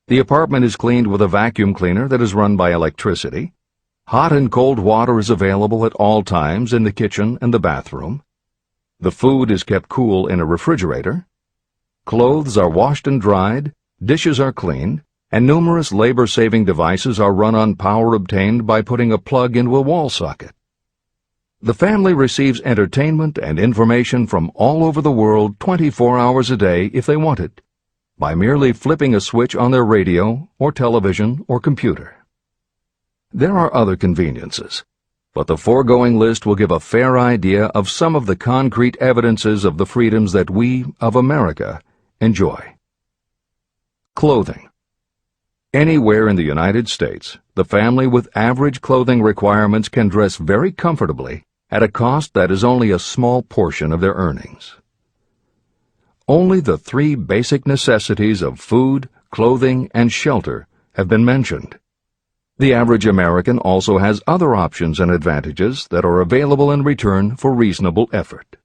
The apartment is cleaned with a vacuum cleaner that is run by electricity. Hot and cold water is available at all times in the kitchen and the bathroom. The food is kept cool in a refrigerator. Clothes are washed and dried, dishes are cleaned, and numerous labor-saving devices are run on power obtained by putting a plug into a wall socket. The family receives entertainment and information from all over the world 24 hours a day if they want it, by merely flipping a switch on their radio or television or computer. There are other conveniences, but the foregoing list will give a fair idea of some of the concrete evidences of the freedoms that we, of America, enjoy. Clothing. Anywhere in the United States, the family with average clothing requirements can dress very comfortably at a cost that is only a small portion of their earnings. Only the three basic necessities of food, clothing, and shelter have been mentioned. The average American also has other options and advantages that are available in return for reasonable effort.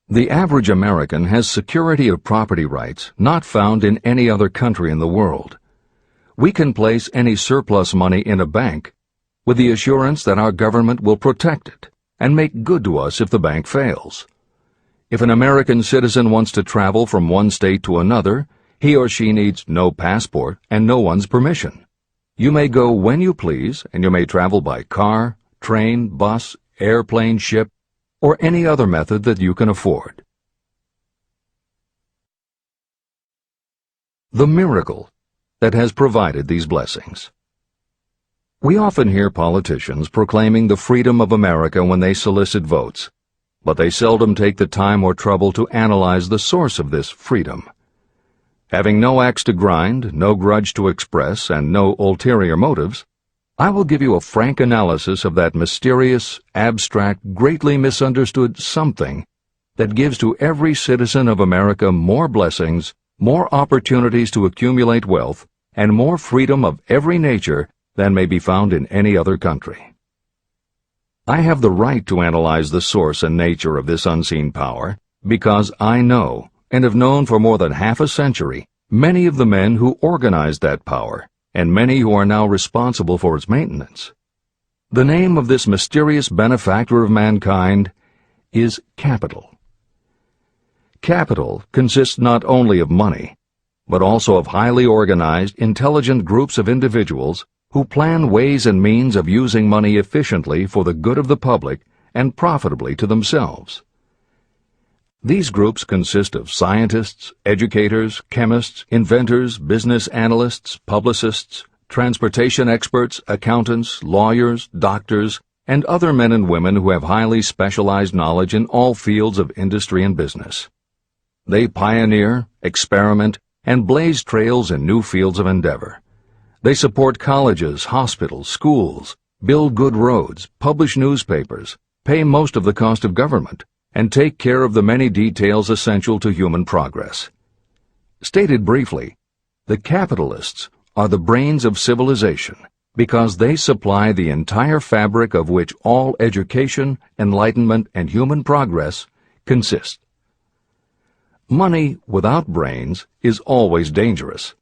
The average American has security of property rights not found in any other country in the world. We can place any surplus money in a bank with the assurance that our government will protect it and make good to us if the bank fails. If an American citizen wants to travel from one state to another, he or she needs no passport and no one's permission. You may go when you please, and you may travel by car, train, bus, airplane, ship, or any other method that you can afford. The miracle that has provided these blessings. We often hear politicians proclaiming the freedom of America when they solicit votes, but they seldom take the time or trouble to analyze the source of this freedom. Having no axe to grind, no grudge to express, and no ulterior motives, I will give you a frank analysis of that mysterious, abstract, greatly misunderstood something that gives to every citizen of America more blessings, more opportunities to accumulate wealth, and more freedom of every nature than may be found in any other country. I have the right to analyze the source and nature of this unseen power because I know, and have known for more than half a century, many of the men who organized that power, and many who are now responsible for its maintenance. The name of this mysterious benefactor of mankind is capital. Capital consists not only of money, but also of highly organized, intelligent groups of individuals who plan ways and means of using money efficiently for the good of the public and profitably to themselves. These groups consist of scientists, educators, chemists, inventors, business analysts, publicists, transportation experts, accountants, lawyers, doctors, and other men and women who have highly specialized knowledge in all fields of industry and business. They pioneer, experiment, and blaze trails in new fields of endeavor. They support colleges, hospitals, schools, build good roads, publish newspapers, pay most of the cost of government, and take care of the many details essential to human progress. Stated briefly, the capitalists are the brains of civilization, because they supply the entire fabric of which all education, enlightenment, and human progress consist. Money without brains is always dangerous.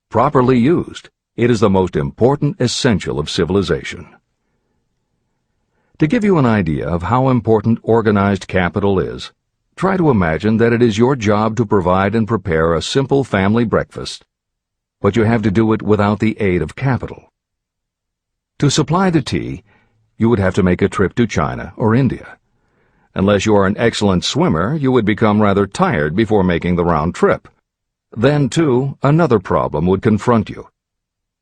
Properly used, it is the most important essential of civilization. To give you an idea of how important organized capital is, try to imagine that it is your job to provide and prepare a simple family breakfast, but you have to do it without the aid of capital. To supply the tea, you would have to make a trip to China or India. Unless you are an excellent swimmer, you would become rather tired before making the round trip. Then, too, another problem would confront you.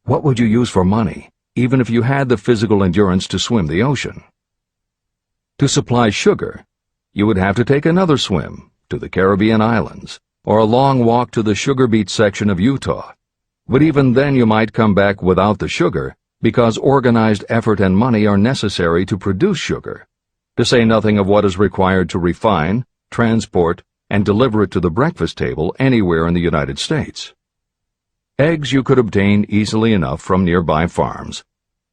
What would you use for money, even if you had the physical endurance to swim the ocean? To supply sugar, you would have to take another swim to the Caribbean islands, or a long walk to the sugar beet section of Utah. But even then you might come back without the sugar, because organized effort and money are necessary to produce sugar, to say nothing of what is required to refine, transport, and deliver it to the breakfast table anywhere in the United States. Eggs you could obtain easily enough from nearby farms,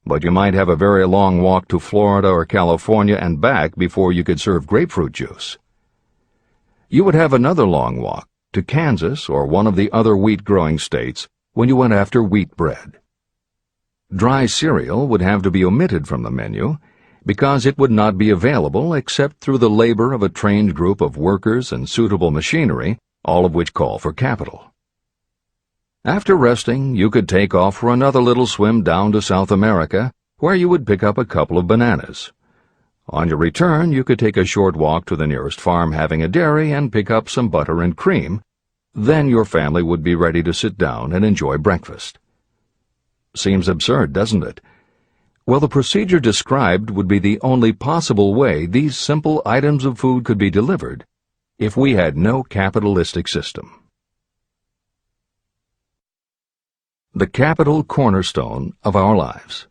but you might have a very long walk to Florida or California and back before you could serve grapefruit juice. You would have another long walk to Kansas or one of the other wheat-growing states when you went after wheat bread. Dry cereal would have to be omitted from the menu because it would not be available except through the labor of a trained group of workers and suitable machinery, all of which call for capital. After resting, you could take off for another little swim down to South America, where you would pick up a couple of bananas. On your return, you could take a short walk to the nearest farm having a dairy and pick up some butter and cream. Then your family would be ready to sit down and enjoy breakfast. Seems absurd, doesn't it? Well, the procedure described would be the only possible way these simple items of food could be delivered if we had no capitalistic system. The capital cornerstone of our lives.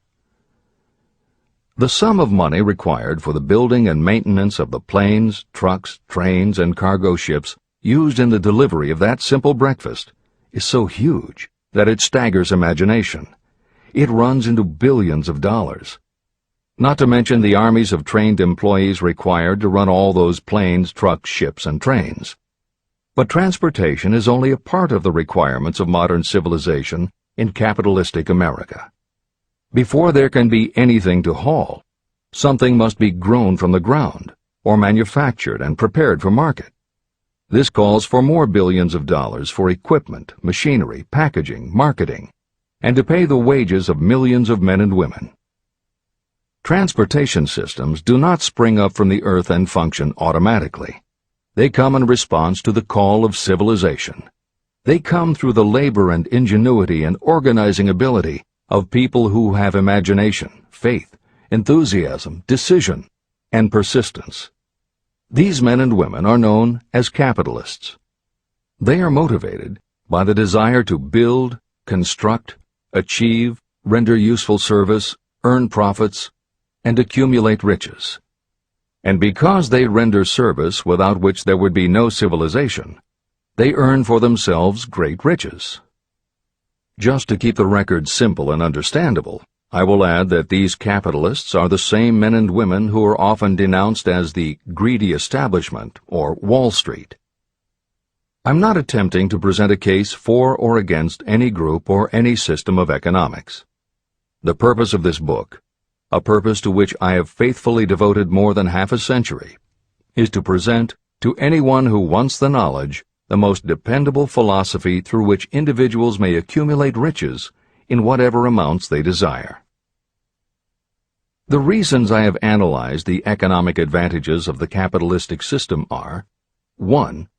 The sum of money required for the building and maintenance of the planes, trucks, trains, and cargo ships used in the delivery of that simple breakfast is so huge that it staggers imagination. It runs into billions of dollars. Not to mention the armies of trained employees required to run all those planes, trucks, ships, and trains. But transportation is only a part of the requirements of modern civilization in capitalistic America. Before there can be anything to haul, something must be grown from the ground, or manufactured and prepared for market. This calls for more billions of dollars for equipment, machinery, packaging, marketing, and to pay the wages of millions of men and women. Transportation systems do not spring up from the earth and function automatically. They come in response to the call of civilization. They come through the labor and ingenuity and organizing ability of people who have imagination, faith, enthusiasm, decision, and persistence. These men and women are known as capitalists. They are motivated by the desire to build, construct, achieve, render useful service, earn profits, and accumulate riches. And because they render service without which there would be no civilization, they earn for themselves great riches. Just to keep the record simple and understandable, I will add that these capitalists are the same men and women who are often denounced as the greedy establishment or Wall Street. I'm not attempting to present a case for or against any group or any system of economics. The purpose of this book, a purpose to which I have faithfully devoted more than half a century, is to present to anyone who wants the knowledge the most dependable philosophy through which individuals may accumulate riches in whatever amounts they desire. The reasons I have analyzed the economic advantages of the capitalistic system are: 1.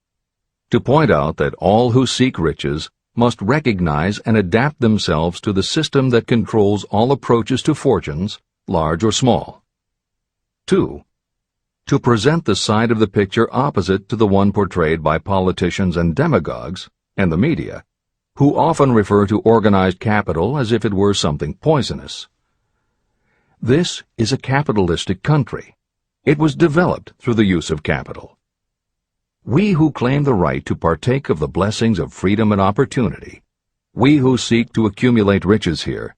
To point out that all who seek riches must recognize and adapt themselves to the system that controls all approaches to fortunes, large or small. 2. To present the side of the picture opposite to the one portrayed by politicians and demagogues, and the media, who often refer to organized capital as if it were something poisonous. This is a capitalistic country. It was developed through the use of capital. We who claim the right to partake of the blessings of freedom and opportunity, we who seek to accumulate riches here,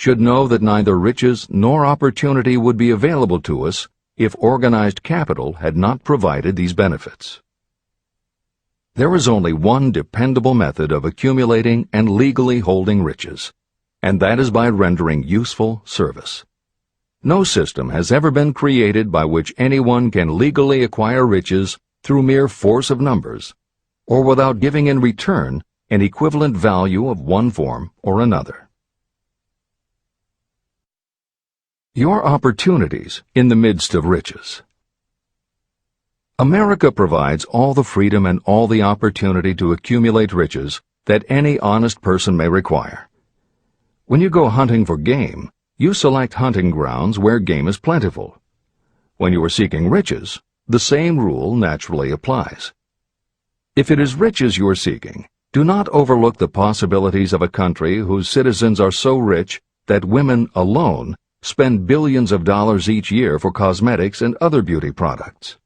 should know that neither riches nor opportunity would be available to us if organized capital had not provided these benefits. There is only one dependable method of accumulating and legally holding riches, and that is by rendering useful service. No system has ever been created by which anyone can legally acquire riches through mere force of numbers, or without giving in return an equivalent value of one form or another. Your opportunities in the midst of riches. America provides all the freedom and all the opportunity to accumulate riches that any honest person may require. When you go hunting for game, you select hunting grounds where game is plentiful. When you are seeking riches, the same rule naturally applies. If it is riches you are seeking, do not overlook the possibilities of a country whose citizens are so rich that women alone spend billions of dollars each year for cosmetics and other beauty products.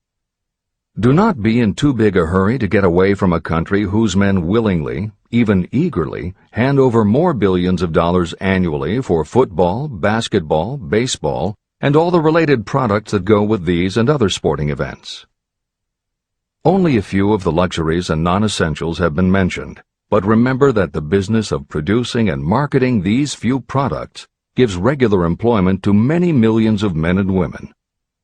Do not be in too big a hurry to get away from a country whose men willingly, even eagerly, hand over more billions of dollars annually for football, basketball, baseball, and all the related products that go with these and other sporting events. Only a few of the luxuries and non-essentials have been mentioned, but remember that the business of producing and marketing these few products gives regular employment to many millions of men and women,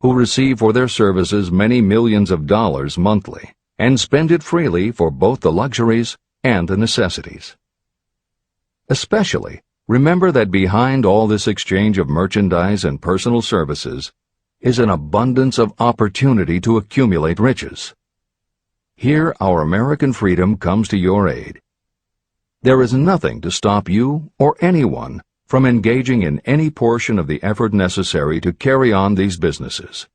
who receive for their services many millions of dollars monthly, and spend it freely for both the luxuries and the necessities. Especially, remember that behind all this exchange of merchandise and personal services is an abundance of opportunity to accumulate riches. Here our American freedom comes to your aid. There is nothing to stop you or anyone from engaging in any portion of the effort necessary to carry on these businesses.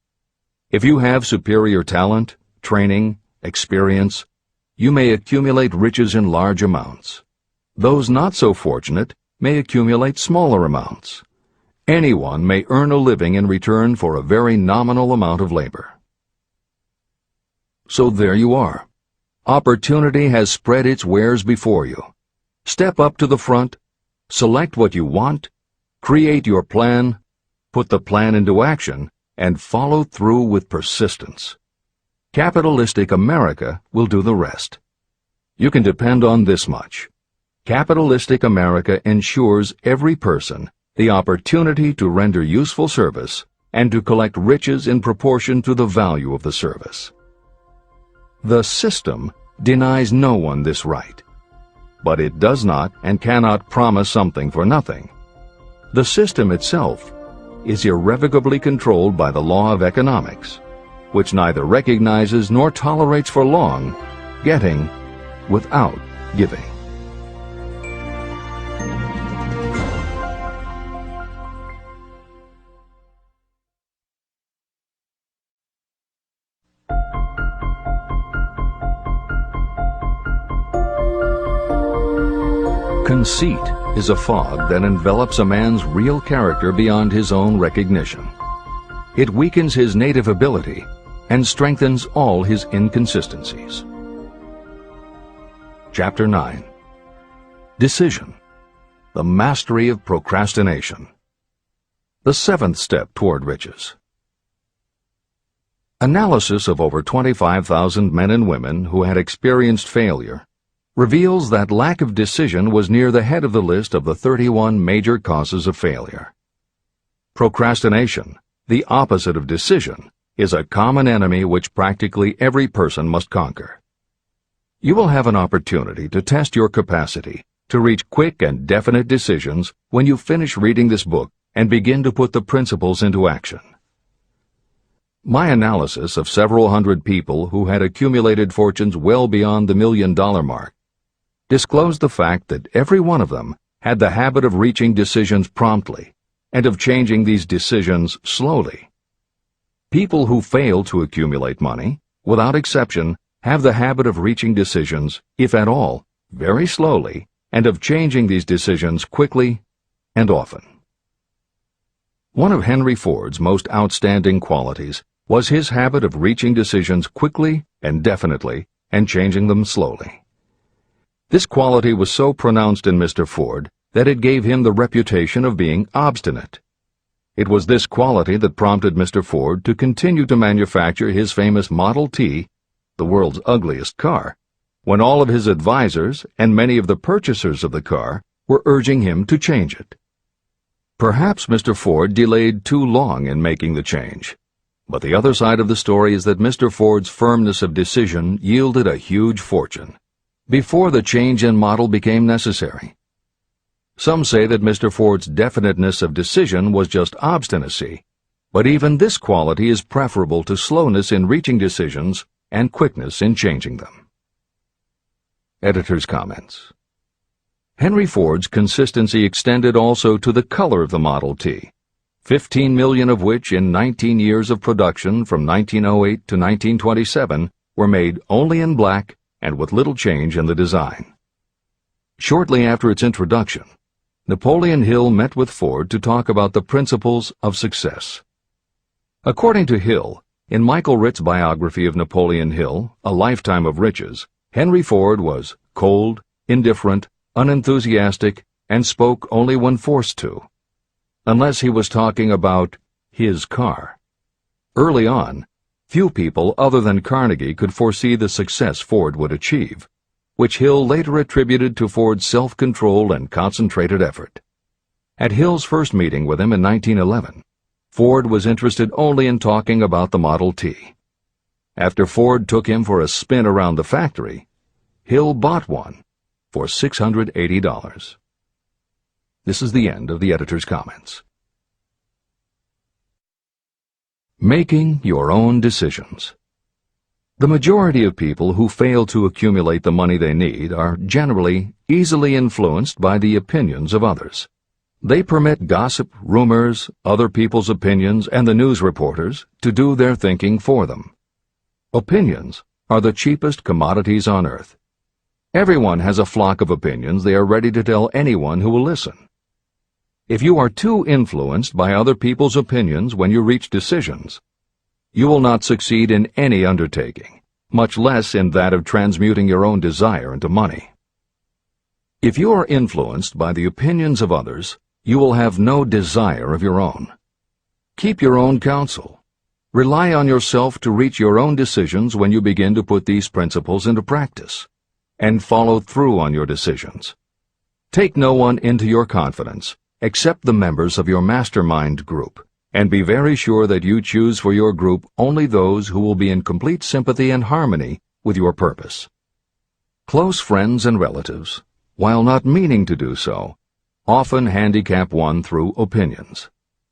If you have superior talent, training, experience, you may accumulate riches in large amounts. Those not so fortunate may accumulate smaller amounts. Anyone may earn a living in return for a very nominal amount of labor. So there you are. Opportunity has spread its wares before you. Step up to the front, select what you want, create your plan, put the plan into action, and follow through with persistence. Capitalistic America will do the rest. You can depend on this much. Capitalistic America ensures every person the opportunity to render useful service and to collect riches in proportion to the value of the service. The system denies no one this right. But it does not and cannot promise something for nothing. The system itself is irrevocably controlled by the law of economics, which neither recognizes nor tolerates for long getting without giving. Conceit is a fog that envelops a man's real character beyond his own recognition. It weakens his native ability and strengthens all his inconsistencies. Chapter 9. Decision. The mastery of procrastination. The seventh step toward riches. Analysis of over 25,000 men and women who had experienced failure reveals that lack of decision was near the head of the list of the 31 major causes of failure. Procrastination, the opposite of decision, is a common enemy which practically every person must conquer. You will have an opportunity to test your capacity to reach quick and definite decisions when you finish reading this book and begin to put the principles into action. My analysis of several hundred people who had accumulated fortunes well beyond the $1 million mark disclosed the fact that every one of them had the habit of reaching decisions promptly and of changing these decisions slowly. People who fail to accumulate money, without exception, have the habit of reaching decisions, if at all, very slowly, and of changing these decisions quickly and often. One of Henry Ford's most outstanding qualities was his habit of reaching decisions quickly and definitely and changing them slowly. This quality was so pronounced in Mr. Ford that it gave him the reputation of being obstinate. It was this quality that prompted Mr. Ford to continue to manufacture his famous Model T, the world's ugliest car, when all of his advisors and many of the purchasers of the car were urging him to change it. Perhaps Mr. Ford delayed too long in making the change, but the other side of the story is that Mr. Ford's firmness of decision yielded a huge fortune before the change in model became necessary. Some say that Mr. Ford's definiteness of decision was just obstinacy, but even this quality is preferable to slowness in reaching decisions and quickness in changing them. Editor's comments. Henry Ford's consistency extended also to the color of the Model T, 15 million of which in 19 years of production from 1908 to 1927 were made only in black and with little change in the design. Shortly after its introduction, Napoleon Hill met with Ford to talk about the principles of success. According to Hill, in Michael Ritt's biography of Napoleon Hill, A Lifetime of Riches, Henry Ford was cold, indifferent, unenthusiastic, and spoke only when forced to, unless he was talking about his car. Early on, few people other than Carnegie could foresee the success Ford would achieve, which Hill later attributed to Ford's self-control and concentrated effort. At Hill's first meeting with him in 1911, Ford was interested only in talking about the Model T. After Ford took him for a spin around the factory, Hill bought one for $680. This is the end of the editor's comments. Making your own decisions. The majority of people who fail to accumulate the money they need are generally easily influenced by the opinions of others. They permit gossip, rumors, other people's opinions, and the news reporters to do their thinking for them. Opinions are the cheapest commodities on earth. Everyone has a flock of opinions they are ready to tell anyone who will listen. If you are too influenced by other people's opinions when you reach decisions, you will not succeed in any undertaking, much less in that of transmuting your own desire into money. If you are influenced by the opinions of others, you will have no desire of your own. Keep your own counsel. Rely on yourself to reach your own decisions when you begin to put these principles into practice, and follow through on your decisions. Take no one into your confidence except the members of your mastermind group, and be very sure that you choose for your group only those who will be in complete sympathy and harmony with your purpose. Close friends and relatives, while not meaning to do so, often handicap one through opinions.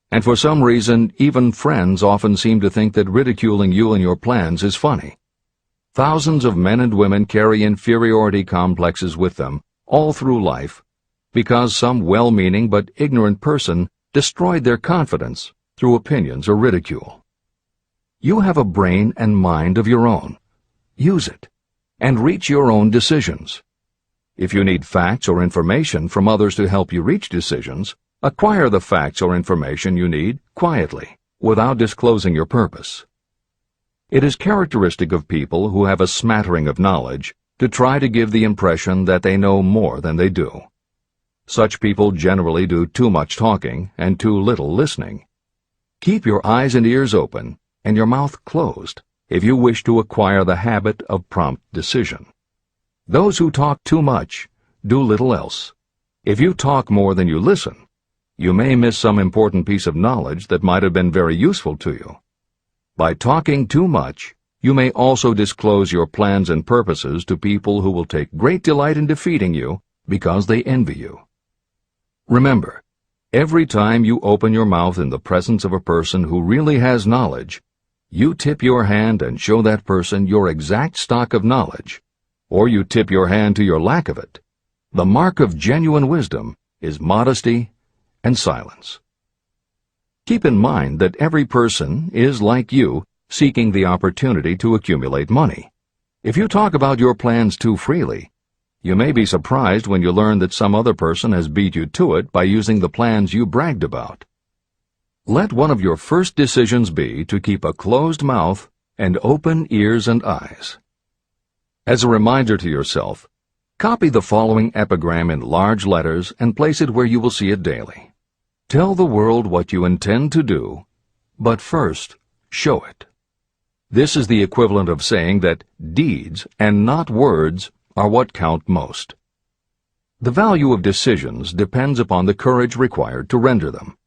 And for some reason, even friends often seem to think that ridiculing you and your plans is funny. Thousands of men and women carry inferiority complexes with them all through life because some well-meaning but ignorant person destroyed their confidence through opinions or ridicule. You have a brain and mind of your own. Use it, and reach your own decisions. If you need facts or information from others to help you reach decisions, acquire the facts or information you need quietly, without disclosing your purpose. It is characteristic of people who have a smattering of knowledge to try to give the impression that they know more than they do. Such people generally do too much talking and too little listening. Keep your eyes and ears open and your mouth closed if you wish to acquire the habit of prompt decision. Those who talk too much do little else. If you talk more than you listen, you may miss some important piece of knowledge that might have been very useful to you. By talking too much, you may also disclose your plans and purposes to people who will take great delight in defeating you because they envy you. Remember, every time you open your mouth in the presence of a person who really has knowledge, you tip your hand and show that person your exact stock of knowledge, or you tip your hand to your lack of it. The mark of genuine wisdom is modesty and silence. Keep in mind that every person is, like you, seeking the opportunity to accumulate money. If you talk about your plans too freely, you may be surprised when you learn that some other person has beat you to it by using the plans you bragged about. Let one of your first decisions be to keep a closed mouth and open ears and eyes. As a reminder to yourself, Copy the following epigram in large letters and place it where you will see it daily. Tell the world what you intend to do, but first, show it. This is the equivalent of saying that deeds and not words are what count most. The value of decisions depends upon the courage required to render them.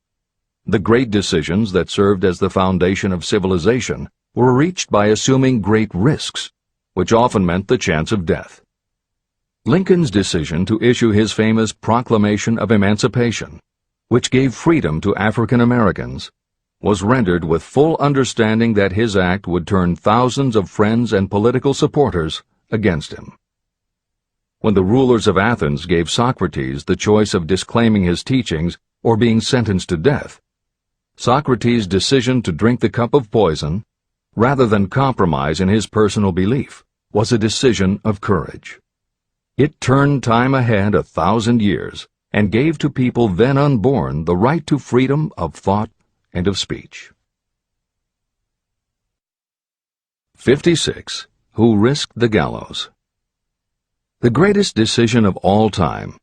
The great decisions that served as the foundation of civilization were reached by assuming great risks, which often meant the chance of death. Lincoln's decision to issue his famous Proclamation of Emancipation, which gave freedom to African Americans, was rendered with full understanding that his act would turn thousands of friends and political supporters against him. When the rulers of Athens gave Socrates the choice of disclaiming his teachings or being sentenced to death, Socrates' decision to drink the cup of poison, rather than compromise in his personal belief, was a decision of courage. It turned time ahead 1,000 years and gave to people then unborn the right to freedom of thought and of speech. 56. Who risked the gallows? The greatest decision of all time,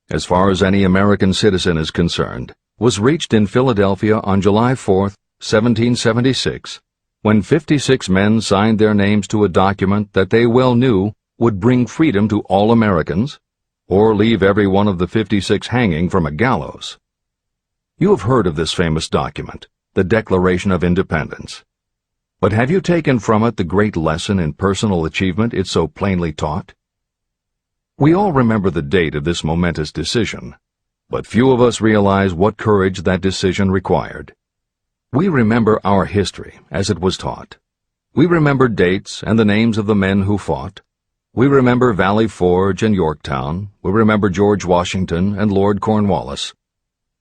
as far as any American citizen is concerned, was reached in Philadelphia on July 4, 1776, when 56 men signed their names to a document that they well knew would bring freedom to all Americans, or leave every one of the 56 hanging from a gallows. You have heard of this famous document, the Declaration of Independence. But have you taken from it the great lesson in personal achievement it so plainly taught? We all remember the date of this momentous decision, but few of us realize what courage that decision required. We remember our history as it was taught. We remember dates and the names of the men who fought. We remember Valley Forge and Yorktown. We remember George Washington and Lord Cornwallis.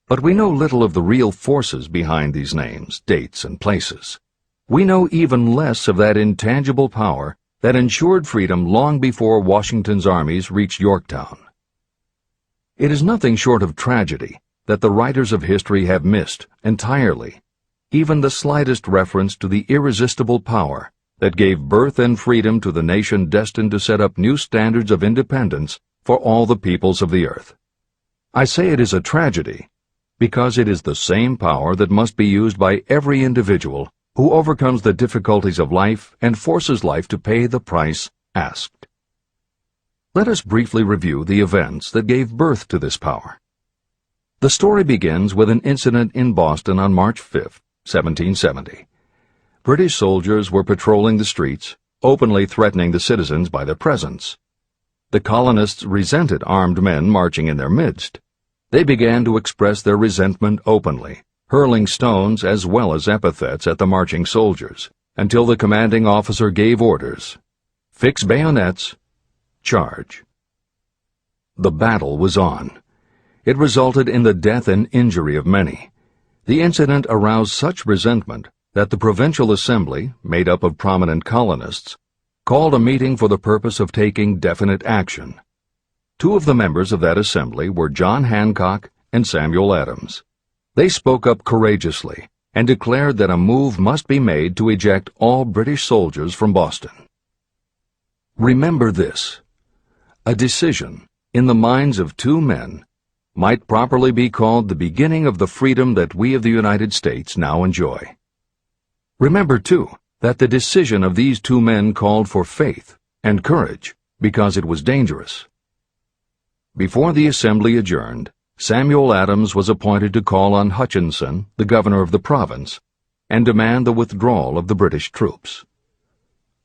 But we know little of the real forces behind these names, dates, and places. We know even less of that intangible power that ensured freedom long before Washington's armies reached Yorktown. It is nothing short of tragedy that the writers of history have missed entirely even the slightest reference to the irresistible power that gave birth and freedom to the nation destined to set up new standards of independence for all the peoples of the earth. I say it is a tragedy because it is the same power that must be used by every individual who overcomes the difficulties of life and forces life to pay the price asked. Let us briefly review the events that gave birth to this power. The story begins with an incident in Boston on March 5, 1770. British soldiers were patrolling the streets, openly threatening the citizens by their presence. The colonists resented armed men marching in their midst. They began to express their resentment openly, hurling stones as well as epithets at the marching soldiers, until the commanding officer gave orders. Fix bayonets, charge. The battle was on. It resulted in the death and injury of many. The incident aroused such resentment that the Provincial Assembly, made up of prominent colonists, called a meeting for the purpose of taking definite action. Two of the members of that assembly were John Hancock and Samuel Adams. They spoke up courageously and declared that a move must be made to eject all British soldiers from Boston. Remember this: a decision, in the minds of two men, might properly be called the beginning of the freedom that we of the United States now enjoy. Remember, too, that the decision of these two men called for faith and courage because it was dangerous. Before the assembly adjourned, Samuel Adams was appointed to call on Hutchinson, the governor of the province, and demand the withdrawal of the British troops.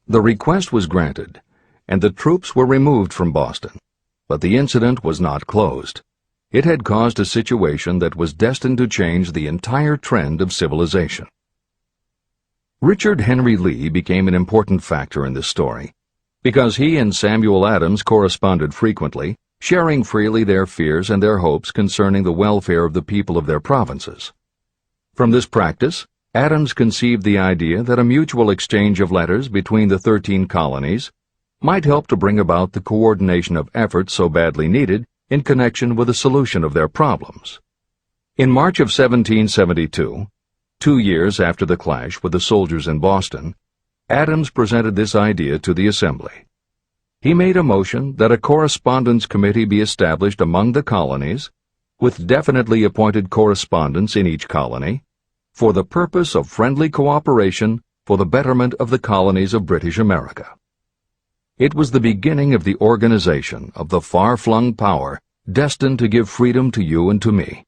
The request was granted, and the troops were removed from Boston, but the incident was not closed. It had caused a situation that was destined to change the entire trend of civilization. Richard Henry Lee became an important factor in this story, because he and Samuel Adams corresponded frequently, sharing freely their fears and their hopes concerning the welfare of the people of their provinces. From this practice, Adams conceived the idea that a mutual exchange of letters between the 13 colonies might help to bring about the coordination of efforts so badly needed in connection with the solution of their problems. In March of 1772, 2 years after the clash with the soldiers in Boston, Adams presented this idea to the Assembly. he made a motion that a correspondence committee be established among the colonies, with definitely appointed correspondents in each colony, for the purpose of friendly cooperation for the betterment of the colonies of British America. It was the beginning of the organization of the far-flung power destined to give freedom to you and to me.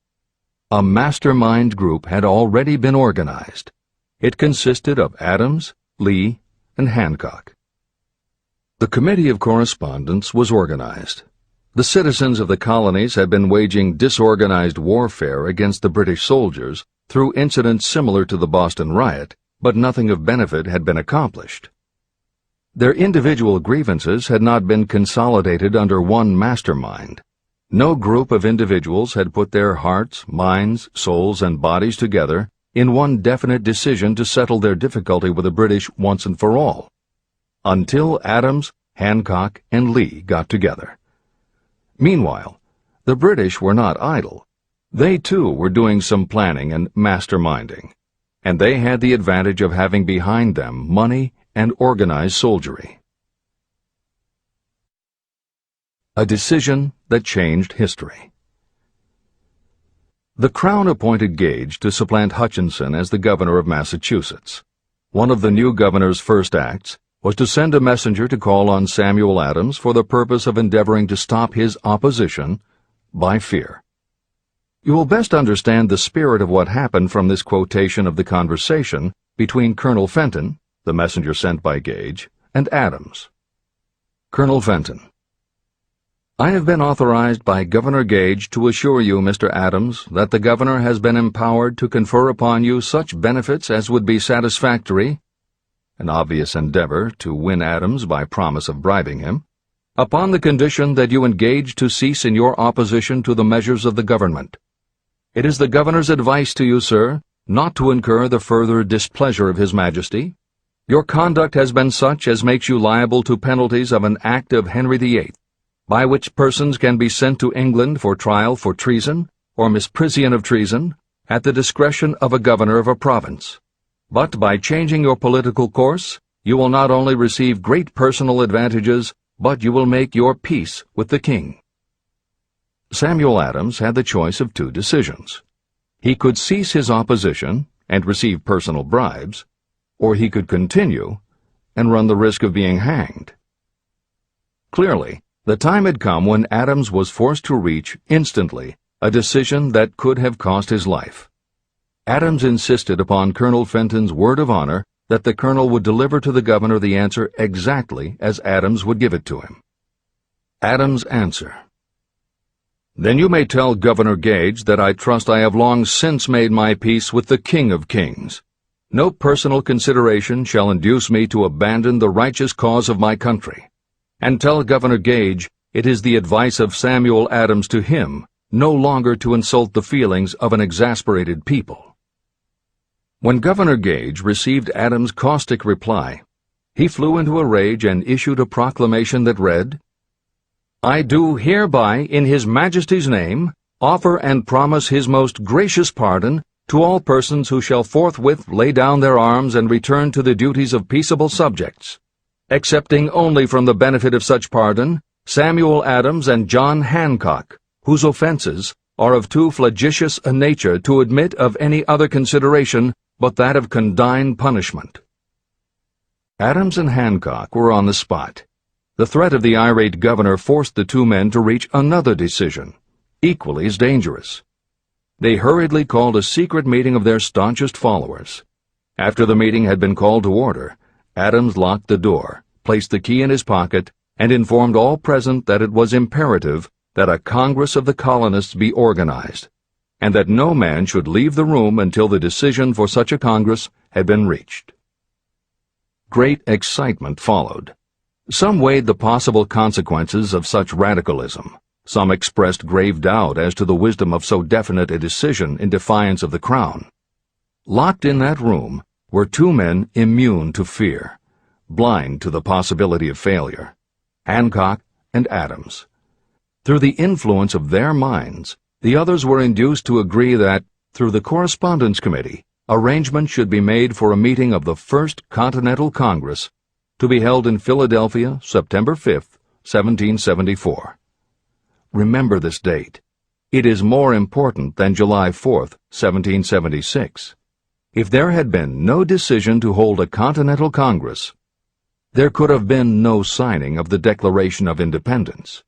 A mastermind group had already been organized. It consisted of Adams, Lee, and Hancock. The Committee of Correspondence was organized. The citizens of the colonies had been waging disorganized warfare against the British soldiers through incidents similar to the Boston riot, but nothing of benefit had been accomplished. Their individual grievances had not been consolidated under one mastermind. No group of individuals had put their hearts, minds, souls, and bodies together in one definite decision to settle their difficulty with the British once and for all, until Adams, Hancock, and Lee got together. Meanwhile, the British were not idle. They too were doing some planning and masterminding, and they had the advantage of having behind them money and organized soldiery. A decision that changed history. The Crown appointed Gage to supplant Hutchinson as the governor of Massachusetts. One of the new governor's first acts was to send a messenger to call on Samuel Adams for the purpose of endeavoring to stop his opposition by fear. You will best understand the spirit of what happened from this quotation of the conversation between Colonel Fenton, the messenger sent by Gage, and Adams. Colonel Fenton: I have been authorized by Governor Gage to assure you, Mr. Adams, that the governor has been empowered to confer upon you such benefits as would be satisfactory, an obvious endeavor to win Adams by promise of bribing him, upon the condition that you engage to cease in your opposition to the measures of the government. It is the governor's advice to you, sir, not to incur the further displeasure of His Majesty. Your conduct has been such as makes you liable to penalties of an act of Henry VIII, by which persons can be sent to England for trial for treason or misprision of treason at the discretion of a governor of a province. But by changing your political course, you will not only receive great personal advantages, but you will make your peace with the king. Samuel Adams had the choice of two decisions. He could cease his opposition and receive personal bribes, or he could continue and run the risk of being hanged. Clearly, the time had come when Adams was forced to reach, instantly, a decision that could have cost his life. Adams insisted upon Colonel Fenton's word of honor that the colonel would deliver to the governor the answer exactly as Adams would give it to him. Adams' answer: Then you may tell Governor Gage that I trust I have long since made my peace with the King of Kings. No personal consideration shall induce me to abandon the righteous cause of my country. And tell Governor Gage it is the advice of Samuel Adams to him no longer to insult the feelings of an exasperated people. When Governor Gage received Adams' caustic reply, he flew into a rage and issued a proclamation that read, I do hereby, in His Majesty's name, offer and promise His most gracious pardon to all persons who shall forthwith lay down their arms and return to the duties of peaceable subjects, excepting only from the benefit of such pardon Samuel Adams and John Hancock, whose offenses are of too flagitious a nature to admit of any other consideration but that of condign punishment. Adams and Hancock were on the spot. The threat of the irate governor forced the two men to reach another decision, equally as dangerous. They hurriedly called a secret meeting of their staunchest followers. After the meeting had been called to order, Adams locked the door, placed the key in his pocket, and informed all present that it was imperative that a Congress of the colonists be organized, and that no man should leave the room until the decision for such a Congress had been reached. Great excitement followed. Some weighed the possible consequences of such radicalism. Some expressed grave doubt as to the wisdom of so definite a decision in defiance of the Crown. Locked in that room were two men immune to fear, blind to the possibility of failure, Hancock and Adams. Through the influence of their minds, the others were induced to agree that, through the Correspondence Committee, arrangements should be made for a meeting of the First Continental Congress to be held in Philadelphia, September 5th, 1774. Remember this date. It is more important than July 4th, 1776. If there had been no decision to hold a Continental Congress, there could have been no signing of the Declaration of Independence.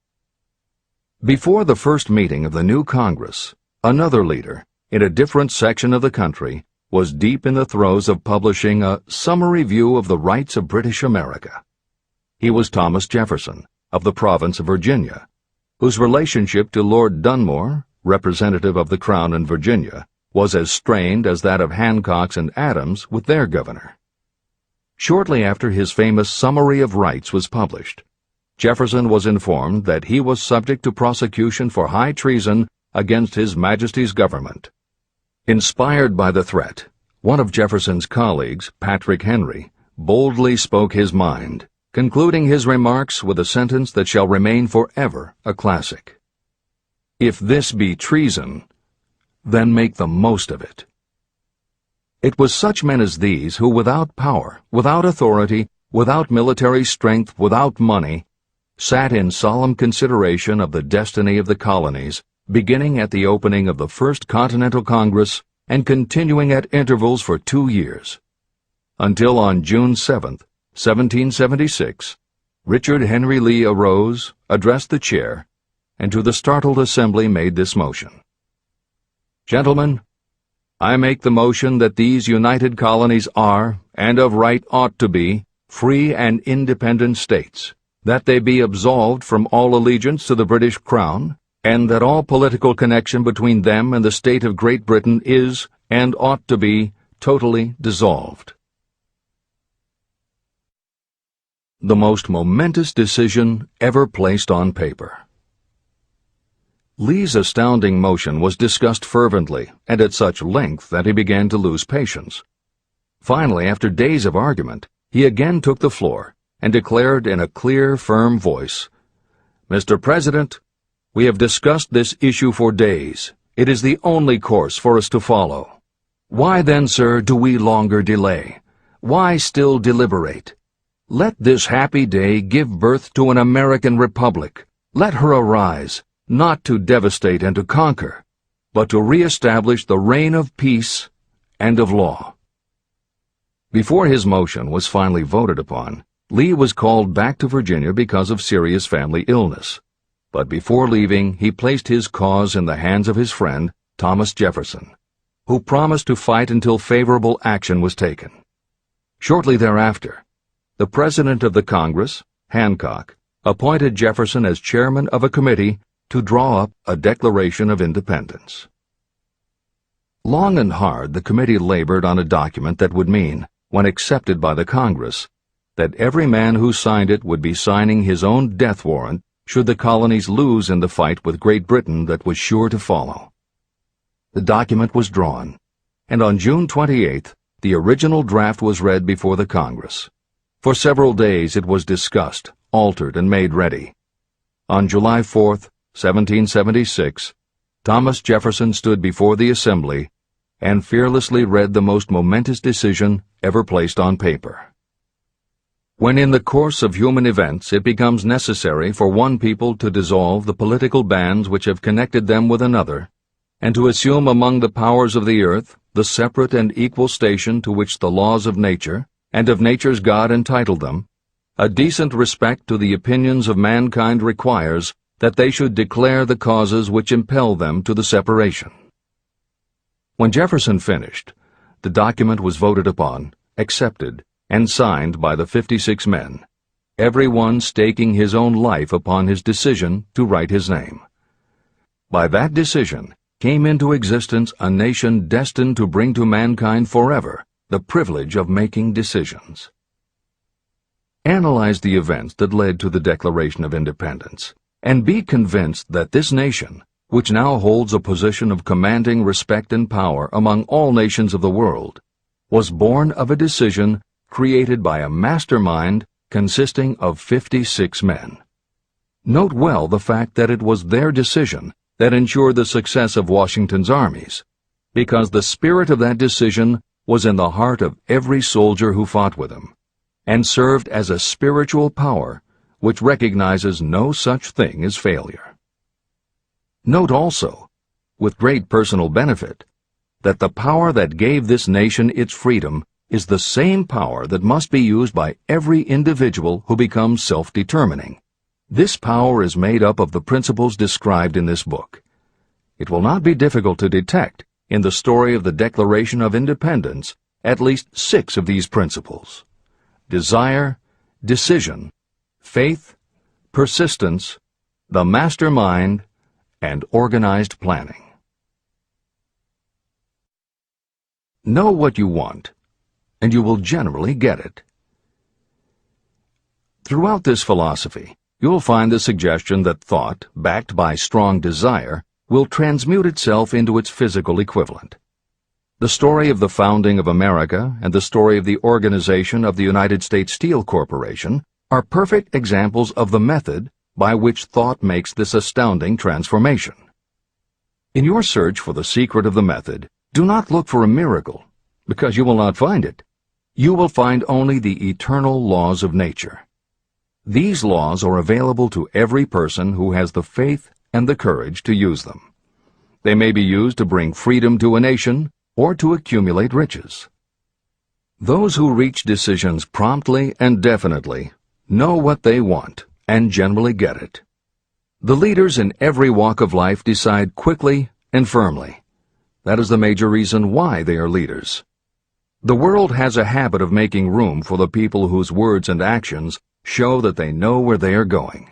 Before the first meeting of the new Congress, another leader, in a different section of the country, was deep in the throes of publishing a summary view of the rights of British America. He was Thomas Jefferson, of the province of Virginia, whose relationship to Lord Dunmore, representative of the Crown in Virginia, was as strained as that of Hancock's and Adams with their governor. Shortly after his famous Summary of Rights was published, Jefferson was informed that he was subject to prosecution for high treason against His Majesty's government. Inspired by the threat, one of Jefferson's colleagues, Patrick Henry, boldly spoke his mind, concluding his remarks with a sentence that shall remain forever a classic. "If this be treason, then make the most of it." It was such men as these who, without power, without authority, without military strength, without money, sat in solemn consideration of the destiny of the colonies, beginning at the opening of the First Continental Congress and continuing at intervals for 2 years, until on June 7th, 1776, Richard Henry Lee arose, addressed the chair, and to the startled assembly made this motion. "Gentlemen, I make the motion that these united colonies are, and of right ought to be, free and independent states, that they be absolved from all allegiance to the British Crown, and that all political connection between them and the state of Great Britain is, and ought to be, totally dissolved." The most momentous decision ever placed on paper. Lee's astounding motion was discussed fervently and at such length that he began to lose patience. Finally, after days of argument, he again took the floor and declared in a clear, firm voice, "Mr. President, we have discussed this issue for days. It is the only course for us to follow. Why then, sir, do we longer delay? Why still deliberate? Let this happy day give birth to an American republic. Let her arise, not to devastate and to conquer, but to re-establish the reign of peace and of law." Before his motion was finally voted upon, Lee was called back to Virginia because of serious family illness. But before leaving, he placed his cause in the hands of his friend, Thomas Jefferson, who promised to fight until favorable action was taken. Shortly thereafter, the President of the Congress, Hancock, appointed Jefferson as chairman of a committee to draw up a Declaration of Independence. Long and hard the committee labored on a document that would mean, when accepted by the Congress, that every man who signed it would be signing his own death warrant should the colonies lose in the fight with Great Britain that was sure to follow. The document was drawn, and on June 28th, the original draft was read before the Congress. For several days it was discussed, altered, and made ready. On July 4th, 1776, Thomas Jefferson stood before the Assembly and fearlessly read the most momentous decision ever placed on paper. When in the course of human events it becomes necessary for one people to dissolve the political bands which have connected them with another, and to assume among the powers of the earth the separate and equal station to which the laws of nature and of nature's God entitled them, a decent respect to the opinions of mankind requires that they should declare the causes which impel them to the separation. When Jefferson finished, the document was voted upon, accepted, and signed by the 56 men, every one staking his own life upon his decision to write his name. By that decision came into existence a nation destined to bring to mankind forever the privilege of making decisions. Analyze the events that led to the Declaration of Independence, and be convinced that this nation, which now holds a position of commanding respect and power among all nations of the world, was born of a decision created by a mastermind consisting of 56 men. Note well the fact that it was their decision that ensured the success of Washington's armies, because the spirit of that decision was in the heart of every soldier who fought with him, and served as a spiritual power which recognizes no such thing as failure. Note also, with great personal benefit, that the power that gave this nation its freedom is the same power that must be used by every individual who becomes self-determining. This power is made up of the principles described in this book. It will not be difficult to detect in the story of the Declaration of Independence at least 6 of these principles: desire, decision, faith, persistence, the mastermind, and organized planning. Know what you want, and you will generally get it. Throughout this philosophy, you will find the suggestion that thought, backed by strong desire, will transmute itself into its physical equivalent. The story of the founding of America and the story of the organization of the United States Steel Corporation are perfect examples of the method by which thought makes this astounding transformation. In your search for the secret of the method, do not look for a miracle, because you will not find it. You will find only the eternal laws of nature. These laws are available to every person who has the faith and the courage to use them. They may be used to bring freedom to a nation or to accumulate riches. Those who reach decisions promptly and definitely know what they want and generally get it. The leaders in every walk of life decide quickly and firmly. That is the major reason why they are leaders. The world has a habit of making room for the people whose words and actions show that they know where they are going.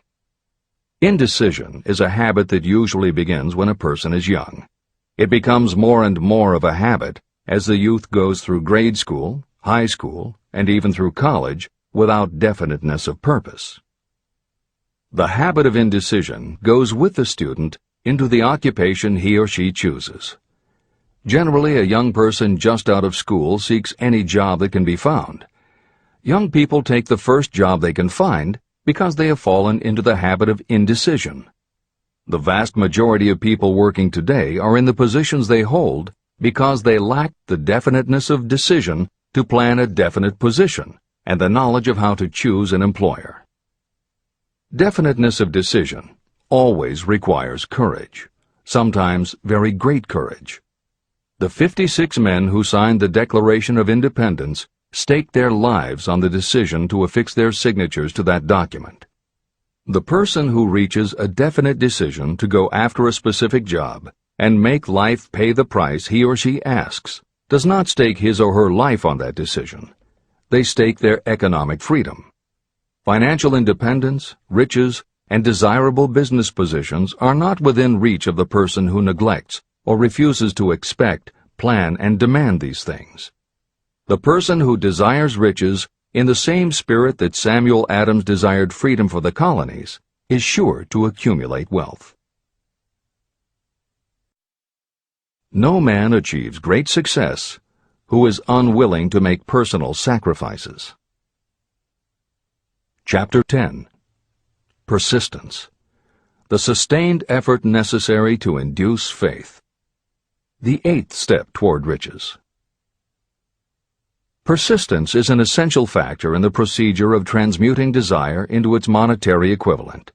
Indecision is a habit that usually begins when a person is young. It becomes more and more of a habit as the youth goes through grade school, high school, and even through college without definiteness of purpose. The habit of indecision goes with the student into the occupation he or she chooses. Generally, a young person just out of school seeks any job that can be found. Young people take the first job they can find because they have fallen into the habit of indecision. The vast majority of people working today are in the positions they hold because they lack the definiteness of decision to plan a definite position and the knowledge of how to choose an employer. Definiteness of decision always requires courage, sometimes very great courage. The 56 men who signed the Declaration of Independence staked their lives on the decision to affix their signatures to that document. The person who reaches a definite decision to go after a specific job and make life pay the price he or she asks does not stake his or her life on that decision. They stake their economic freedom. Financial independence, riches, and desirable business positions are not within reach of the person who neglects or refuses to expect, plan, and demand these things. The person who desires riches in the same spirit that Samuel Adams desired freedom for the colonies is sure to accumulate wealth. No man achieves great success who is unwilling to make personal sacrifices. Chapter 10. Persistence. The sustained effort necessary to induce faith. The 8th step toward riches. Persistence is an essential factor in the procedure of transmuting desire into its monetary equivalent.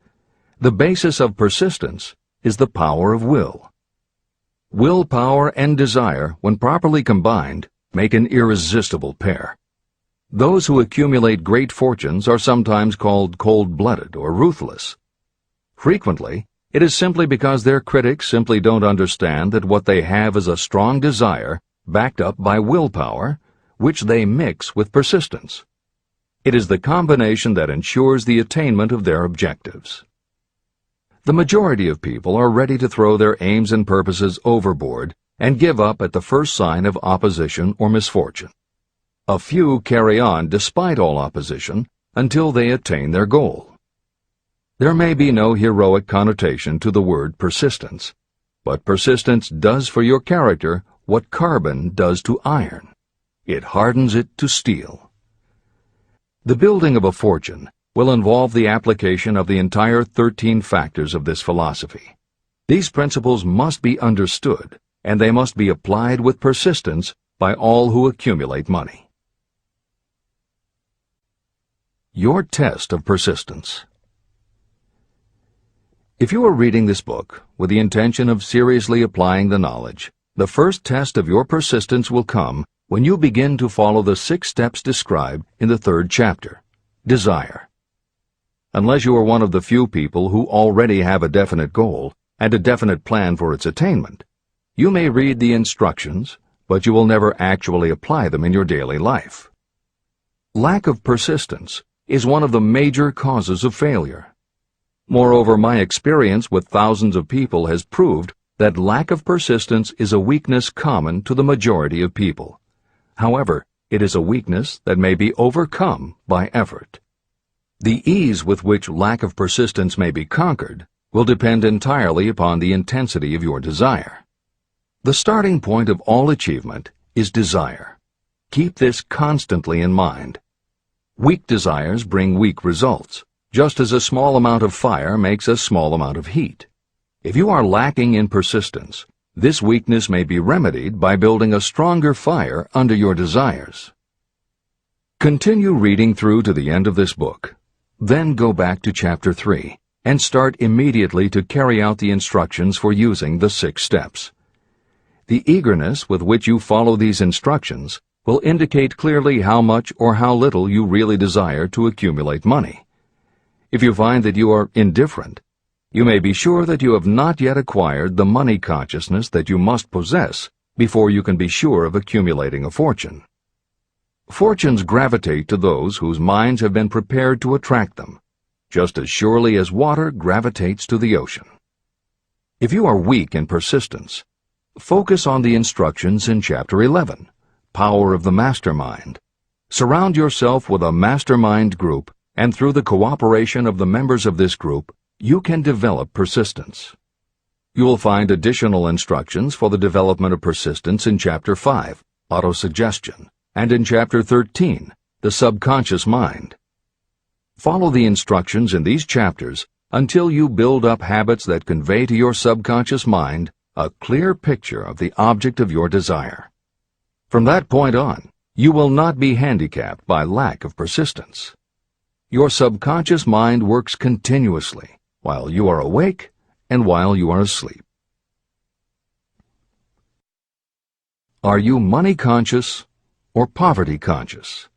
The basis of persistence is the power of will. Willpower and desire, when properly combined, make an irresistible pair. Those who accumulate great fortunes are sometimes called cold-blooded or ruthless. Frequently, it is simply because their critics simply don't understand that what they have is a strong desire backed up by willpower, which they mix with persistence. It is the combination that ensures the attainment of their objectives. The majority of people are ready to throw their aims and purposes overboard and give up at the first sign of opposition or misfortune. A few carry on despite all opposition until they attain their goal. There may be no heroic connotation to the word persistence, but persistence does for your character what carbon does to iron. It hardens it to steel. The building of a fortune will involve the application of the entire 13 factors of this philosophy. These principles must be understood, and they must be applied with persistence by all who accumulate money. Your test of persistence. If you are reading this book with the intention of seriously applying the knowledge, the first test of your persistence will come when you begin to follow the 6 steps described in the 3rd chapter. Desire. Unless you are one of the few people who already have a definite goal and a definite plan for its attainment, you may read the instructions, but you will never actually apply them in your daily life. Lack of persistence is one of the major causes of failure. Moreover, my experience with thousands of people has proved that lack of persistence is a weakness common to the majority of people. However, it is a weakness that may be overcome by effort. The ease with which lack of persistence may be conquered will depend entirely upon the intensity of your desire. The starting point of all achievement is desire. Keep this constantly in mind. Weak desires bring weak results, just as a small amount of fire makes a small amount of heat. If you are lacking in persistence, this weakness may be remedied by building a stronger fire under your desires. Continue reading through to the end of this book. Then go back to Chapter 3 and start immediately to carry out the instructions for using the 6 steps. The eagerness with which you follow these instructions will indicate clearly how much or how little you really desire to accumulate money. If you find that you are indifferent, you may be sure that you have not yet acquired the money consciousness that you must possess before you can be sure of accumulating a fortune. Fortunes gravitate to those whose minds have been prepared to attract them, just as surely as water gravitates to the ocean. If you are weak in persistence, focus on the instructions in Chapter 11, Power of the Mastermind. Surround yourself with a mastermind group, and through the cooperation of the members of this group, you can develop persistence. You will find additional instructions for the development of persistence in Chapter 5, Autosuggestion, and in Chapter 13, The Subconscious Mind. Follow the instructions in these chapters until you build up habits that convey to your subconscious mind a clear picture of the object of your desire. From that point on, you will not be handicapped by lack of persistence. Your subconscious mind works continuously while you are awake and while you are asleep. Are you money conscious or poverty conscious?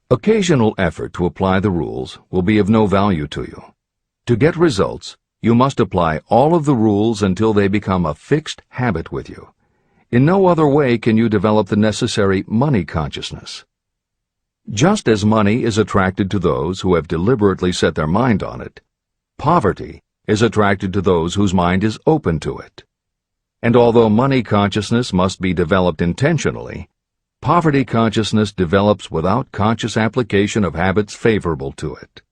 Occasional effort to apply the rules will be of no value to you. To get results, you must apply all of the rules until they become a fixed habit with you. In no other way can you develop the necessary money consciousness. Just as money is attracted to those who have deliberately set their mind on it, poverty is attracted to those whose mind is open to it. And although money consciousness must be developed intentionally, poverty consciousness develops without conscious application of habits favorable to it.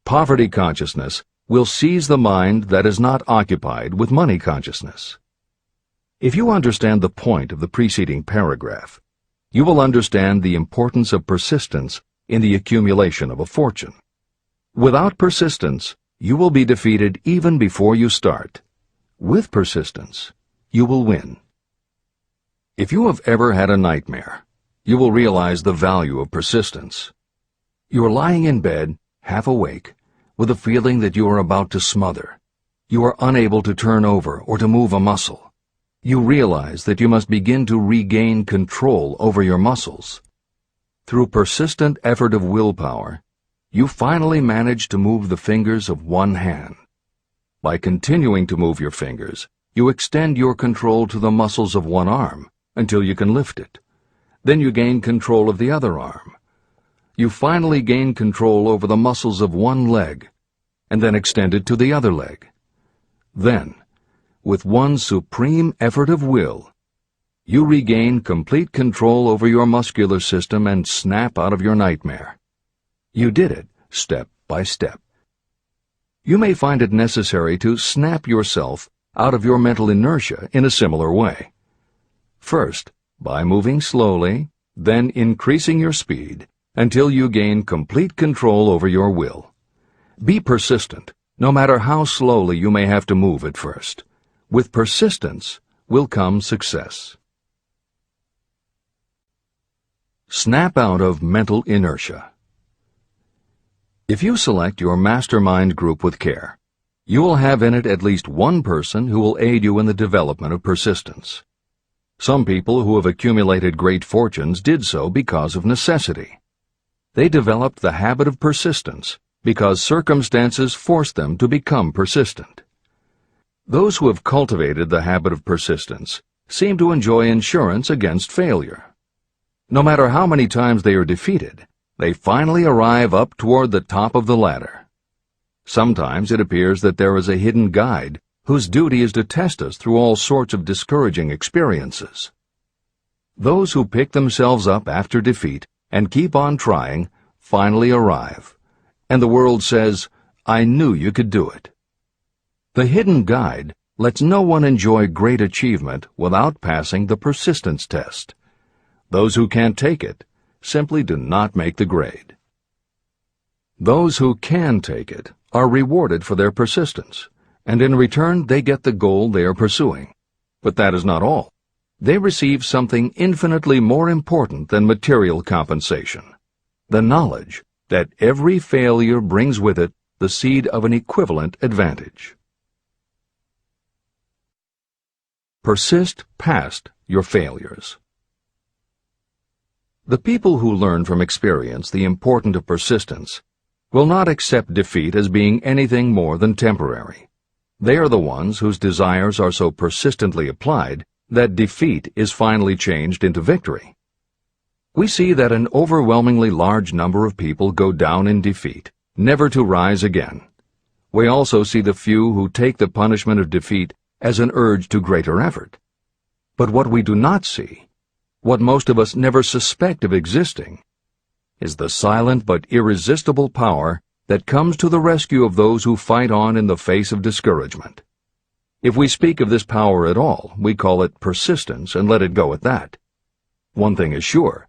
Poverty consciousness will seize the mind that is not occupied with money consciousness. If you understand the point of the preceding paragraph, you will understand the importance of persistence in the accumulation of a fortune. Without persistence, you will be defeated even before you start. With persistence, you will win. If you have ever had a nightmare, you will realize the value of persistence. You are lying in bed, half awake, with a feeling that you are about to smother. You are unable to turn over or to move a muscle. You realize that you must begin to regain control over your muscles. Through persistent effort of willpower, you finally manage to move the fingers of one hand. By continuing to move your fingers, you extend your control to the muscles of one arm until you can lift it. Then you gain control of the other arm. You finally gain control over the muscles of one leg, and then extend it to the other leg. Then, with one supreme effort of will, you regain complete control over your muscular system and snap out of your nightmare. You did it step by step. You may find it necessary to snap yourself out of your mental inertia in a similar way. First, by moving slowly, then increasing your speed until you gain complete control over your will. Be persistent, no matter how slowly you may have to move at first. With persistence will come success. Snap out of mental inertia. If you select your mastermind group with care, you will have in it at least one person who will aid you in the development of persistence. Some people who have accumulated great fortunes did so because of necessity. They developed the habit of persistence because circumstances forced them to become persistent. Those who have cultivated the habit of persistence seem to enjoy insurance against failure. No matter how many times they are defeated, they finally arrive up toward the top of the ladder. Sometimes it appears that there is a hidden guide whose duty is to test us through all sorts of discouraging experiences. Those who pick themselves up after defeat and keep on trying finally arrive, and the world says, "I knew you could do it." The hidden guide lets no one enjoy great achievement without passing the persistence test. Those who can't take it simply do not make the grade. Those who can take it are rewarded for their persistence, and in return they get the goal they are pursuing. But that is not all. They receive something infinitely more important than material compensation: the knowledge that every failure brings with it the seed of an equivalent advantage. Persist past your failures. The people who learn from experience the importance of persistence will not accept defeat as being anything more than temporary. They are the ones whose desires are so persistently applied that defeat is finally changed into victory. We see that an overwhelmingly large number of people go down in defeat, never to rise again. We also see the few who take the punishment of defeat as an urge to greater effort. But what we do not see, what most of us never suspect of existing, is the silent but irresistible power that comes to the rescue of those who fight on in the face of discouragement. If we speak of this power at all, we call it persistence and let it go at that. One thing is sure: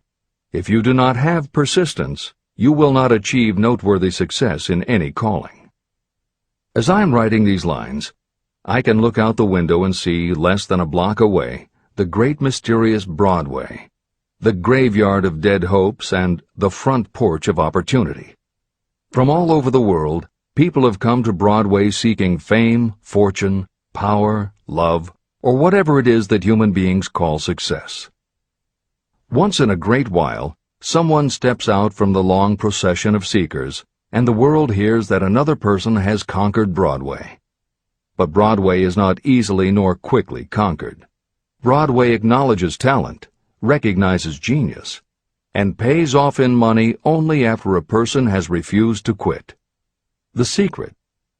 if you do not have persistence, you will not achieve noteworthy success in any calling. As I'm writing these lines, I can look out the window and see, less than a block away, the great mysterious Broadway, the graveyard of dead hopes and the front porch of opportunity. From all over the world, people have come to Broadway seeking fame, fortune, power, love, or whatever it is that human beings call success. Once in a great while, someone steps out from the long procession of seekers, and the world hears that another person has conquered Broadway. But Broadway is not easily nor quickly conquered. Broadway acknowledges talent, recognizes genius, and pays off in money only after a person has refused to quit. The secret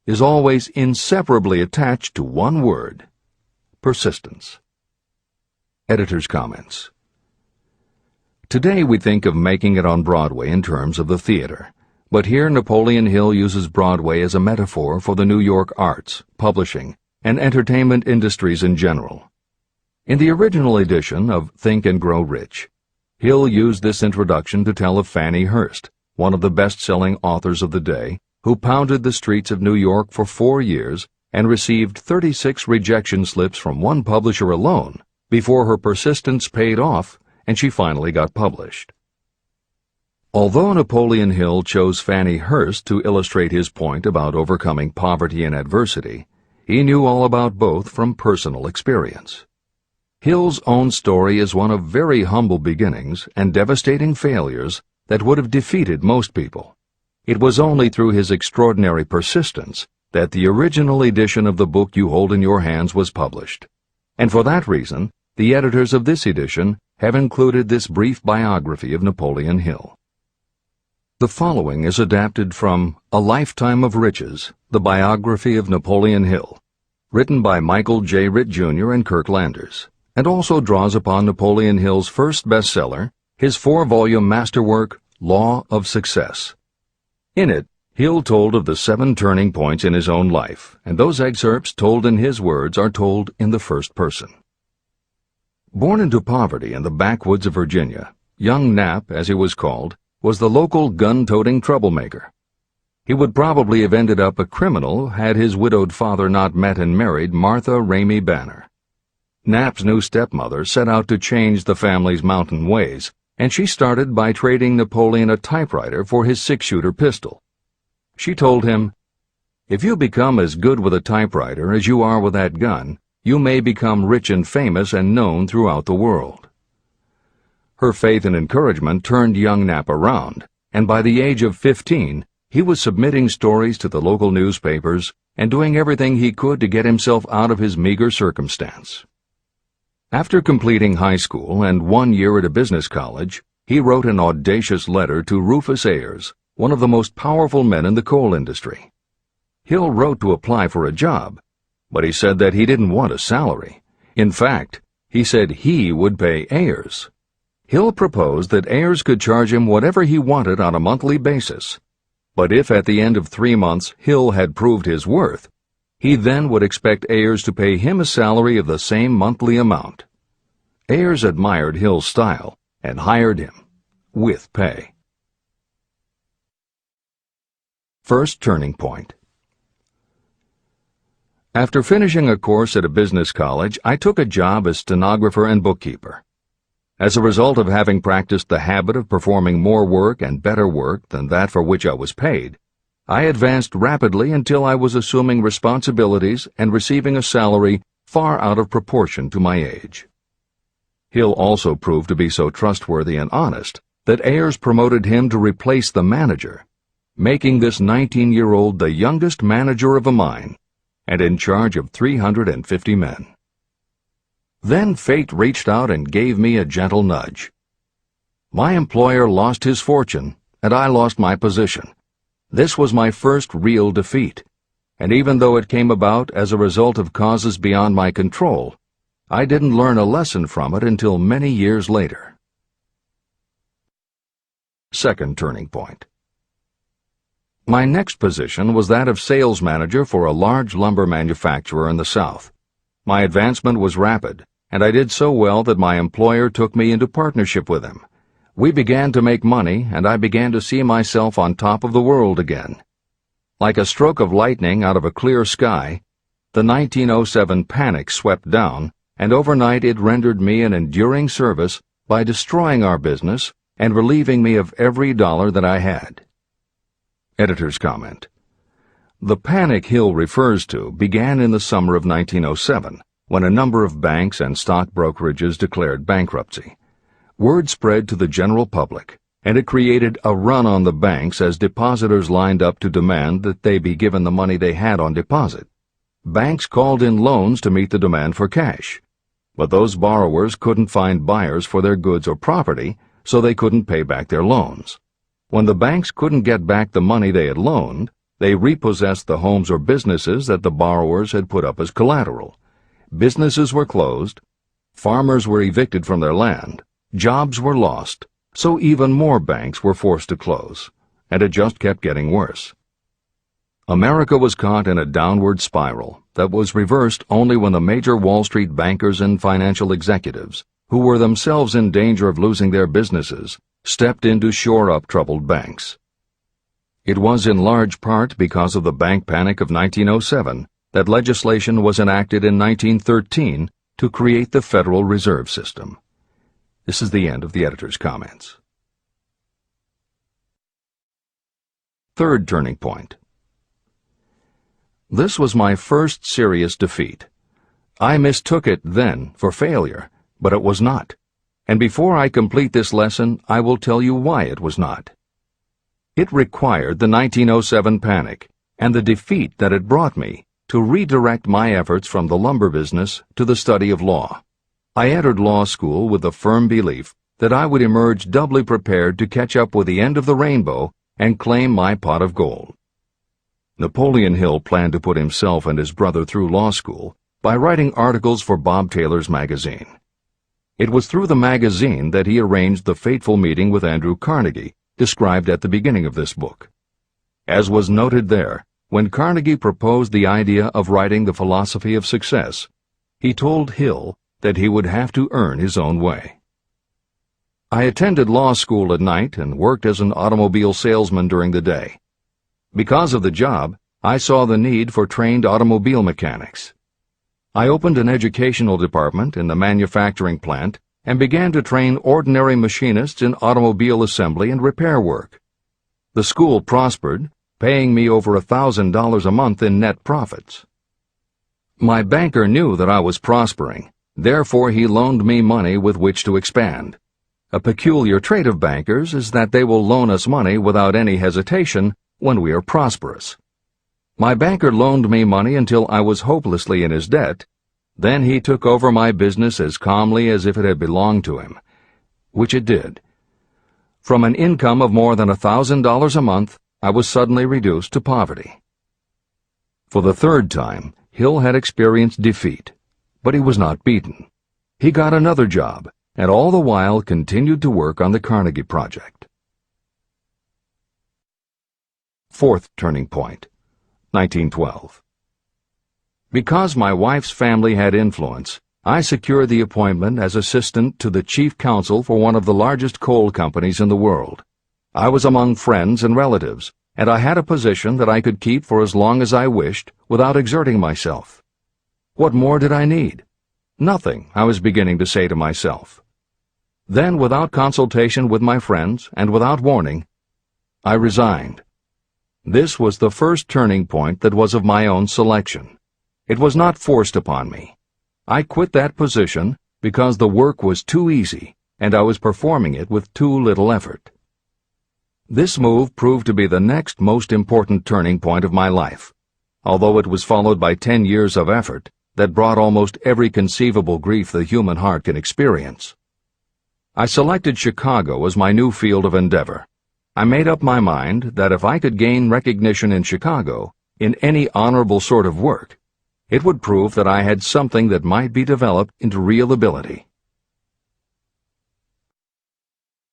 is always inseparably attached to one word: persistence. Editor's comments. Today we think of making it on Broadway in terms of the theater, but here Napoleon Hill uses Broadway as a metaphor for the New York arts, publishing, and entertainment industries in general. In the original edition of Think and Grow Rich, Hill used this introduction to tell of Fannie Hurst, one of the best-selling authors of the day, who pounded the streets of New York for 4 years and received 36 rejection slips from one publisher alone before her persistence paid off and she finally got published. Although Napoleon Hill chose Fannie Hurst to illustrate his point about overcoming poverty and adversity, he knew all about both from personal experience. Hill's own story is one of very humble beginnings and devastating failures that would have defeated most people. It was only through his extraordinary persistence that the original edition of the book you hold in your hands was published. And for that reason, the editors of this edition have included this brief biography of Napoleon Hill. The following is adapted from A Lifetime of Riches, the biography of Napoleon Hill, written by Michael J. Ritt, Jr. and Kirk Landers, and also draws upon Napoleon Hill's first bestseller, his 4-volume masterwork, Law of Success. In it, Hill told of the 7 turning points in his own life, and those excerpts told in his words are told in the first person. Born into poverty in the backwoods of Virginia, young Nap, as he was called, was the local gun-toting troublemaker. He would probably have ended up a criminal had his widowed father not met and married Martha Ramey Banner. Nap's new stepmother set out to change the family's mountain ways, and she started by trading Napoleon a typewriter for his 6-shooter pistol. She told him, "If you become as good with a typewriter as you are with that gun, you may become rich and famous and known throughout the world." Her faith and encouragement turned young Knapp around, and by the age of 15, he was submitting stories to the local newspapers and doing everything he could to get himself out of his meager circumstance. After completing high school and 1 year at a business college, he wrote an audacious letter to Rufus Ayers, one of the most powerful men in the coal industry. Hill wrote to apply for a job, but he said that he didn't want a salary. In fact, he said he would pay Ayers. Hill proposed that Ayers could charge him whatever he wanted on a monthly basis, but if at the end of 3 months Hill had proved his worth, he then would expect Ayers to pay him a salary of the same monthly amount. Ayers admired Hill's style and hired him, with pay. First turning point. After finishing a course at a business college, I took a job as stenographer and bookkeeper. As a result of having practiced the habit of performing more work and better work than that for which I was paid, I advanced rapidly until I was assuming responsibilities and receiving a salary far out of proportion to my age. Hill also proved to be so trustworthy and honest that Ayers promoted him to replace the manager, making this 19-year-old the youngest manager of a mine and in charge of 350 men. Then fate reached out and gave me a gentle nudge. My employer lost his fortune, and I lost my position. This was my first real defeat, and even though it came about as a result of causes beyond my control, I didn't learn a lesson from it until many years later. Second turning point. My next position was that of sales manager for a large lumber manufacturer in the South. My advancement was rapid, and I did so well that my employer took me into partnership with him. We began to make money, and I began to see myself on top of the world again. Like a stroke of lightning out of a clear sky, the 1907 panic swept down, and overnight it rendered me an enduring service by destroying our business and relieving me of every dollar that I had. Editor's comment. The panic Hill refers to began in the summer of 1907, when a number of banks and stock brokerages declared bankruptcy. Word spread to the general public, and it created a run on the banks as depositors lined up to demand that they be given the money they had on deposit. Banks called in loans to meet the demand for cash, but those borrowers couldn't find buyers for their goods or property, so they couldn't pay back their loans. When the banks couldn't get back the money they had loaned, they repossessed the homes or businesses that the borrowers had put up as collateral. Businesses were closed, farmers were evicted from their land, jobs were lost, so even more banks were forced to close, and it just kept getting worse. America was caught in a downward spiral that was reversed only when the major Wall Street bankers and financial executives, who were themselves in danger of losing their businesses, stepped in to shore up troubled banks. It was in large part because of the bank panic of 1907 that legislation was enacted in 1913 to create the Federal Reserve System. This is the end of the editor's comments. Third turning point. This was my first serious defeat. I mistook it then for failure, but it was not. And before I complete this lesson, I will tell you why it was not. It required the 1907 panic and the defeat that it brought me to redirect my efforts from the lumber business to the study of law. I entered law school with the firm belief that I would emerge doubly prepared to catch up with the end of the rainbow and claim my pot of gold. Napoleon Hill planned to put himself and his brother through law school by writing articles for Bob Taylor's magazine. It was through the magazine that he arranged the fateful meeting with Andrew Carnegie, described at the beginning of this book. As was noted there, when Carnegie proposed the idea of writing The Philosophy of Success, he told Hill that he would have to earn his own way. I attended law school at night and worked as an automobile salesman during the day. Because of the job, I saw the need for trained automobile mechanics. I opened an educational department in the manufacturing plant and began to train ordinary machinists in automobile assembly and repair work. The school prospered, paying me over $1,000 a month in net profits. My banker knew that I was prospering, therefore he loaned me money with which to expand. A peculiar trait of bankers is that they will loan us money without any hesitation when we are prosperous. My banker loaned me money until I was hopelessly in his debt. Then he took over my business as calmly as if it had belonged to him, which it did. From an income of more than $1,000 a month, I was suddenly reduced to poverty. For the third time, Hill had experienced defeat, but he was not beaten. He got another job, and all the while continued to work on the Carnegie Project. Fourth turning point, 1912. Because my wife's family had influence, I secured the appointment as assistant to the chief counsel for one of the largest coal companies in the world. I was among friends and relatives, and I had a position that I could keep for as long as I wished without exerting myself. What more did I need? Nothing, I was beginning to say to myself. Then, without consultation with my friends and without warning, I resigned. This was the first turning point that was of my own selection. It was not forced upon me. I quit that position because the work was too easy and I was performing it with too little effort. This move proved to be the next most important turning point of my life, although it was followed by 10 years of effort that brought almost every conceivable grief the human heart can experience. I selected Chicago as my new field of endeavor. I made up my mind that if I could gain recognition in Chicago, in any honorable sort of work, it would prove that I had something that might be developed into real ability.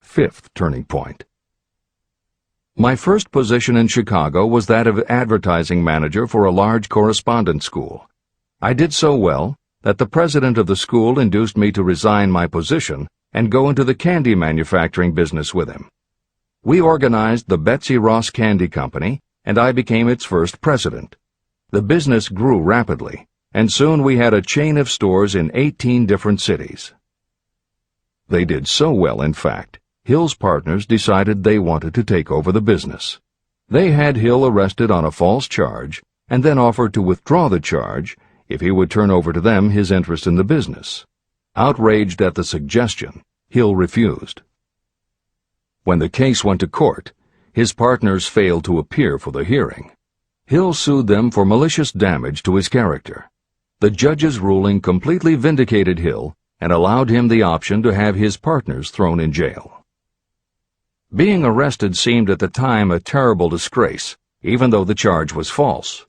Fifth turning point. My first position in Chicago was that of advertising manager for a large correspondence school. I did so well that the president of the school induced me to resign my position and go into the candy manufacturing business with him. We organized the Betsy Ross Candy Company, and I became its first president. The business grew rapidly, and soon we had a chain of stores in 18 different cities. They did so well, in fact, Hill's partners decided they wanted to take over the business. They had Hill arrested on a false charge and then offered to withdraw the charge if he would turn over to them his interest in the business. Outraged at the suggestion, Hill refused. When the case went to court, his partners failed to appear for the hearing. Hill sued them for malicious damage to his character. The judge's ruling completely vindicated Hill and allowed him the option to have his partners thrown in jail. Being arrested seemed at the time a terrible disgrace, even though the charge was false.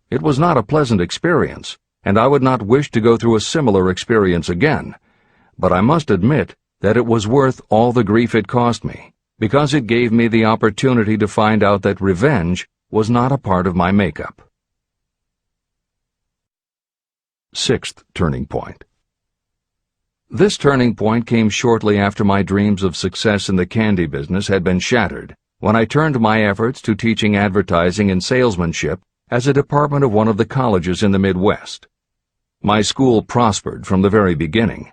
It was not a pleasant experience, and I would not wish to go through a similar experience again, but I must admit that it was worth all the grief it cost me, because it gave me the opportunity to find out that revenge was not a part of my makeup. Sixth turning point. This turning point came shortly after my dreams of success in the candy business had been shattered, when I turned my efforts to teaching advertising and salesmanship as a department of one of the colleges in the Midwest. My school prospered from the very beginning.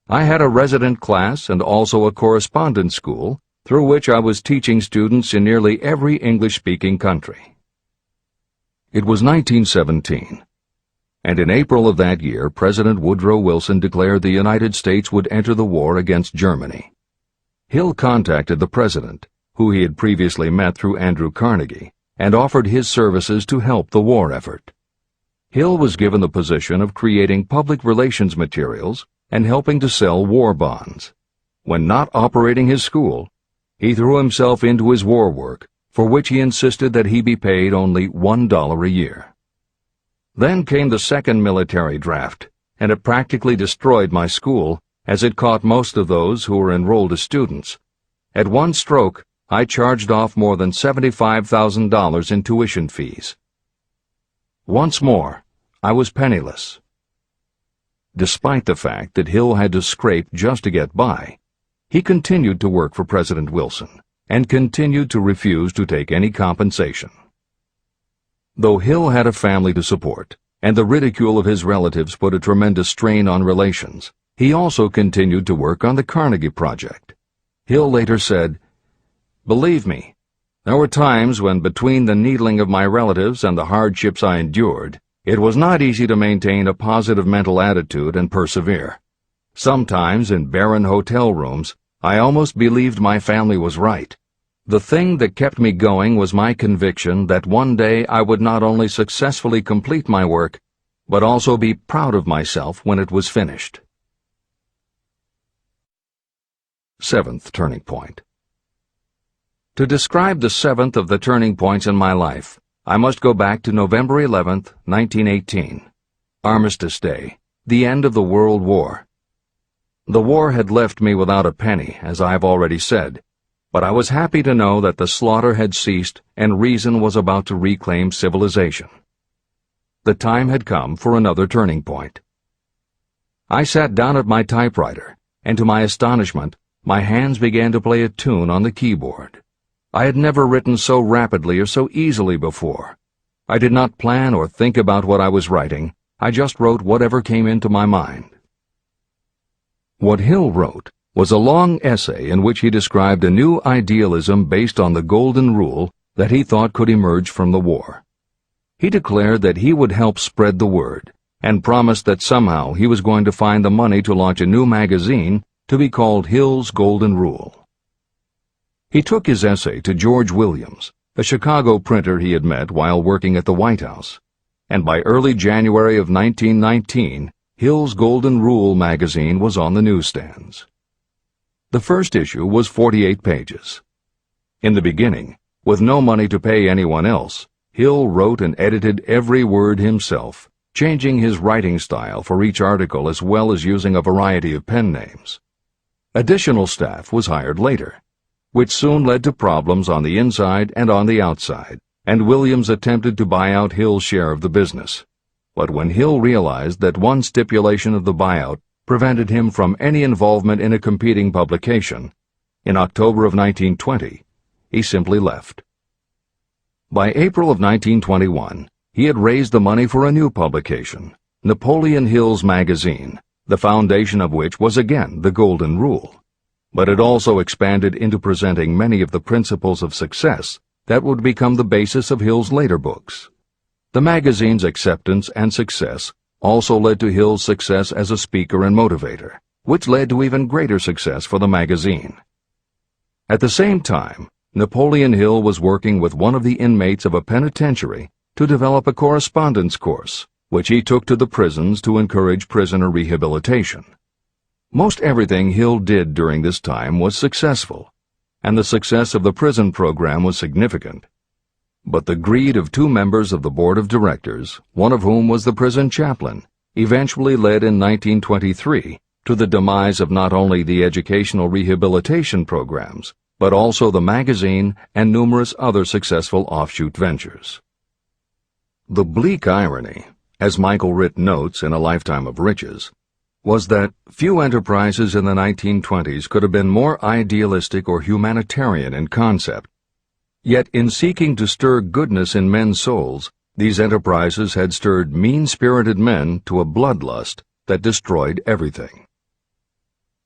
I had a resident class and also a correspondence school through which I was teaching students in nearly every English-speaking country. It was 1917, and in April of that year, President Woodrow Wilson declared the United States would enter the war against Germany. Hill contacted the president, who he had previously met through Andrew Carnegie, and offered his services to help the war effort. Hill was given the position of creating public relations materials and helping to sell war bonds. When not operating his school, he threw himself into his war work, for which he insisted that he be paid only $1 a year. Then came the second military draft, and it practically destroyed my school, as it caught most of those who were enrolled as students. At one stroke, I charged off more than $75,000 in tuition fees. Once more, I was penniless. Despite the fact that Hill had to scrape just to get by, he continued to work for President Wilson and continued to refuse to take any compensation. Though Hill had a family to support, and the ridicule of his relatives put a tremendous strain on relations, he also continued to work on the Carnegie Project. Hill later said, "Believe me, There were times when, between the needling of my relatives and the hardships I endured, it was not easy to maintain a positive mental attitude and persevere. Sometimes, in barren hotel rooms, I almost believed my family was right. The thing that kept me going was my conviction that one day I would not only successfully complete my work, but also be proud of myself when it was finished. Seventh turning point. To describe the seventh of the turning points in my life, I must go back to November 11th, 1918. Armistice Day, the end of the World War. The war had left me without a penny, as I have already said, but I was happy to know that the slaughter had ceased and reason was about to reclaim civilization. The time had come for another turning point. I sat down at my typewriter, and to my astonishment, my hands began to play a tune on the keyboard. I had never written so rapidly or so easily before. I did not plan or think about what I was writing. I just wrote whatever came into my mind. What Hill wrote was a long essay in which he described a new idealism based on the golden rule that he thought could emerge from the war. He declared that he would help spread the word, and promised that somehow he was going to find the money to launch a new magazine to be called Hill's Golden Rule. He took his essay to George Williams, a Chicago printer he had met while working at the White House, and by early January of 1919, Hill's Golden Rule magazine was on the newsstands. The first issue was 48 pages. In the beginning, with no money to pay anyone else, Hill wrote and edited every word himself, changing his writing style for each article as well as using a variety of pen names. Additional staff was hired later, which soon led to problems on the inside and on the outside, and Williams attempted to buy out Hill's share of the business. But when Hill realized that one stipulation of the buyout prevented him from any involvement in a competing publication, in October of 1920, he simply left. By April of 1921, he had raised the money for a new publication, Napoleon Hill's magazine, the foundation of which was again the Golden Rule. But it also expanded into presenting many of the principles of success that would become the basis of Hill's later books. The magazine's acceptance and success also led to Hill's success as a speaker and motivator, which led to even greater success for the magazine. At the same time, Napoleon Hill was working with one of the inmates of a penitentiary to develop a correspondence course, which he took to the prisons to encourage prisoner rehabilitation. Most everything Hill did during this time was successful, and the success of the prison program was significant. But the greed of two members of the board of directors, one of whom was the prison chaplain, eventually led in 1923 to the demise of not only the educational rehabilitation programs, but also the magazine and numerous other successful offshoot ventures. The bleak irony, as Michael Ritt notes in A Lifetime of Riches, was that few enterprises in the 1920s could have been more idealistic or humanitarian in concept. Yet in seeking to stir goodness in men's souls, these enterprises had stirred mean-spirited men to a bloodlust that destroyed everything.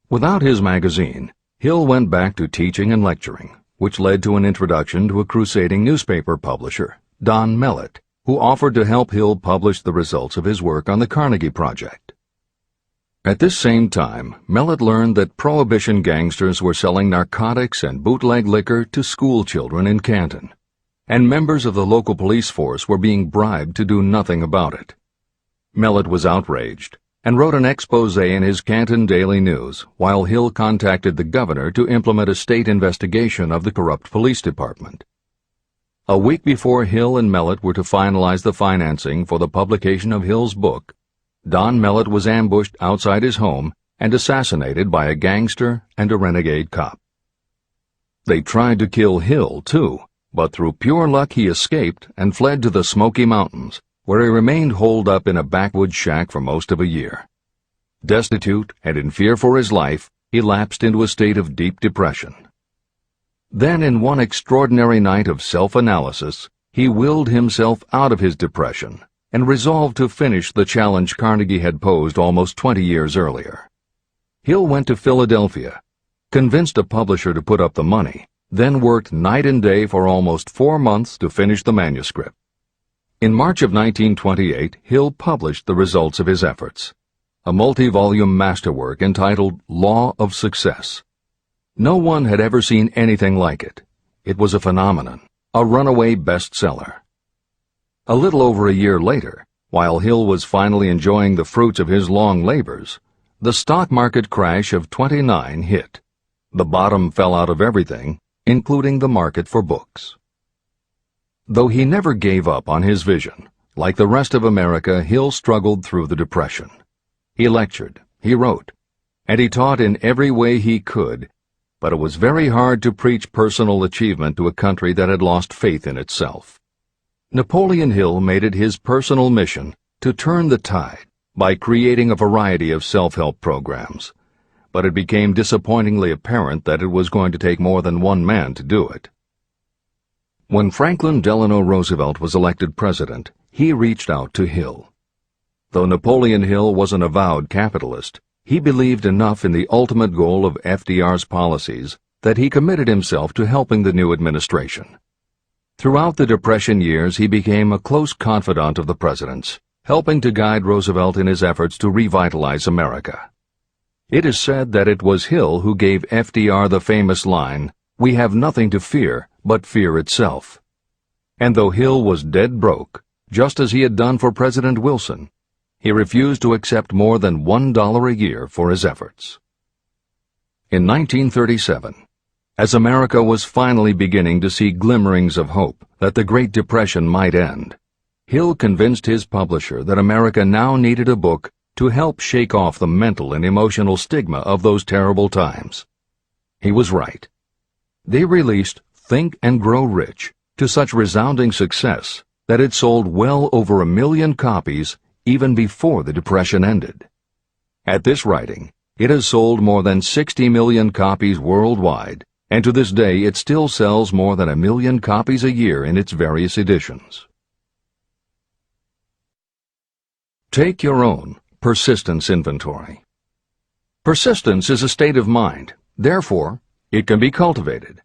Without his magazine, Hill went back to teaching and lecturing, which led to an introduction to a crusading newspaper publisher, Don Mellett, who offered to help Hill publish the results of his work on the Carnegie Project. At this same time, Mellett learned that Prohibition gangsters were selling narcotics and bootleg liquor to school children in Canton, and members of the local police force were being bribed to do nothing about it. Mellett was outraged and wrote an expose in his Canton Daily News, while Hill contacted the governor to implement a state investigation of the corrupt police department. A week before Hill and Mellett were to finalize the financing for the publication of Hill's book, Don Mellett was ambushed outside his home and assassinated by a gangster and a renegade cop. They tried to kill Hill, too, but through pure luck he escaped and fled to the Smoky Mountains, where he remained holed up in a backwoods shack for most of a year. Destitute and in fear for his life, he lapsed into a state of deep depression. Then, in one extraordinary night of self-analysis, he willed himself out of his depression and resolved to finish the challenge Carnegie had posed almost 20 years earlier. Hill went to Philadelphia, convinced a publisher to put up the money, then worked night and day for almost 4 months to finish the manuscript. In March of 1928, Hill published the results of his efforts, a multi-volume masterwork entitled Law of Success. No one had ever seen anything like it. It was a phenomenon, a runaway bestseller. A little over a year later, while Hill was finally enjoying the fruits of his long labors, the stock market crash of '29 hit. The bottom fell out of everything, including the market for books. Though he never gave up on his vision, like the rest of America, Hill struggled through the Depression. He lectured, he wrote, and he taught in every way he could, but it was very hard to preach personal achievement to a country that had lost faith in itself. Napoleon Hill made it his personal mission to turn the tide by creating a variety of self-help programs, but it became disappointingly apparent that it was going to take more than one man to do it. When Franklin Delano Roosevelt was elected president, he reached out to Hill. Though Napoleon Hill was an avowed capitalist, he believed enough in the ultimate goal of FDR's policies that he committed himself to helping the new administration. Throughout the Depression years, he became a close confidant of the president's, helping to guide Roosevelt in his efforts to revitalize America. It is said that it was Hill who gave FDR the famous line, "We have nothing to fear but fear itself." And though Hill was dead broke, just as he had done for President Wilson, he refused to accept more than $1 a year for his efforts. In 1937, as America was finally beginning to see glimmerings of hope that the Great Depression might end, Hill convinced his publisher that America now needed a book to help shake off the mental and emotional stigma of those terrible times. He was right. They released Think and Grow Rich to such resounding success that it sold well over 1 million copies even before the Depression ended. At this writing, it has sold more than 60 million copies worldwide, and to this day it still sells more than 1 million copies a year in its various editions. Take your own persistence inventory. Persistence is a state of mind. Therefore, it can be cultivated.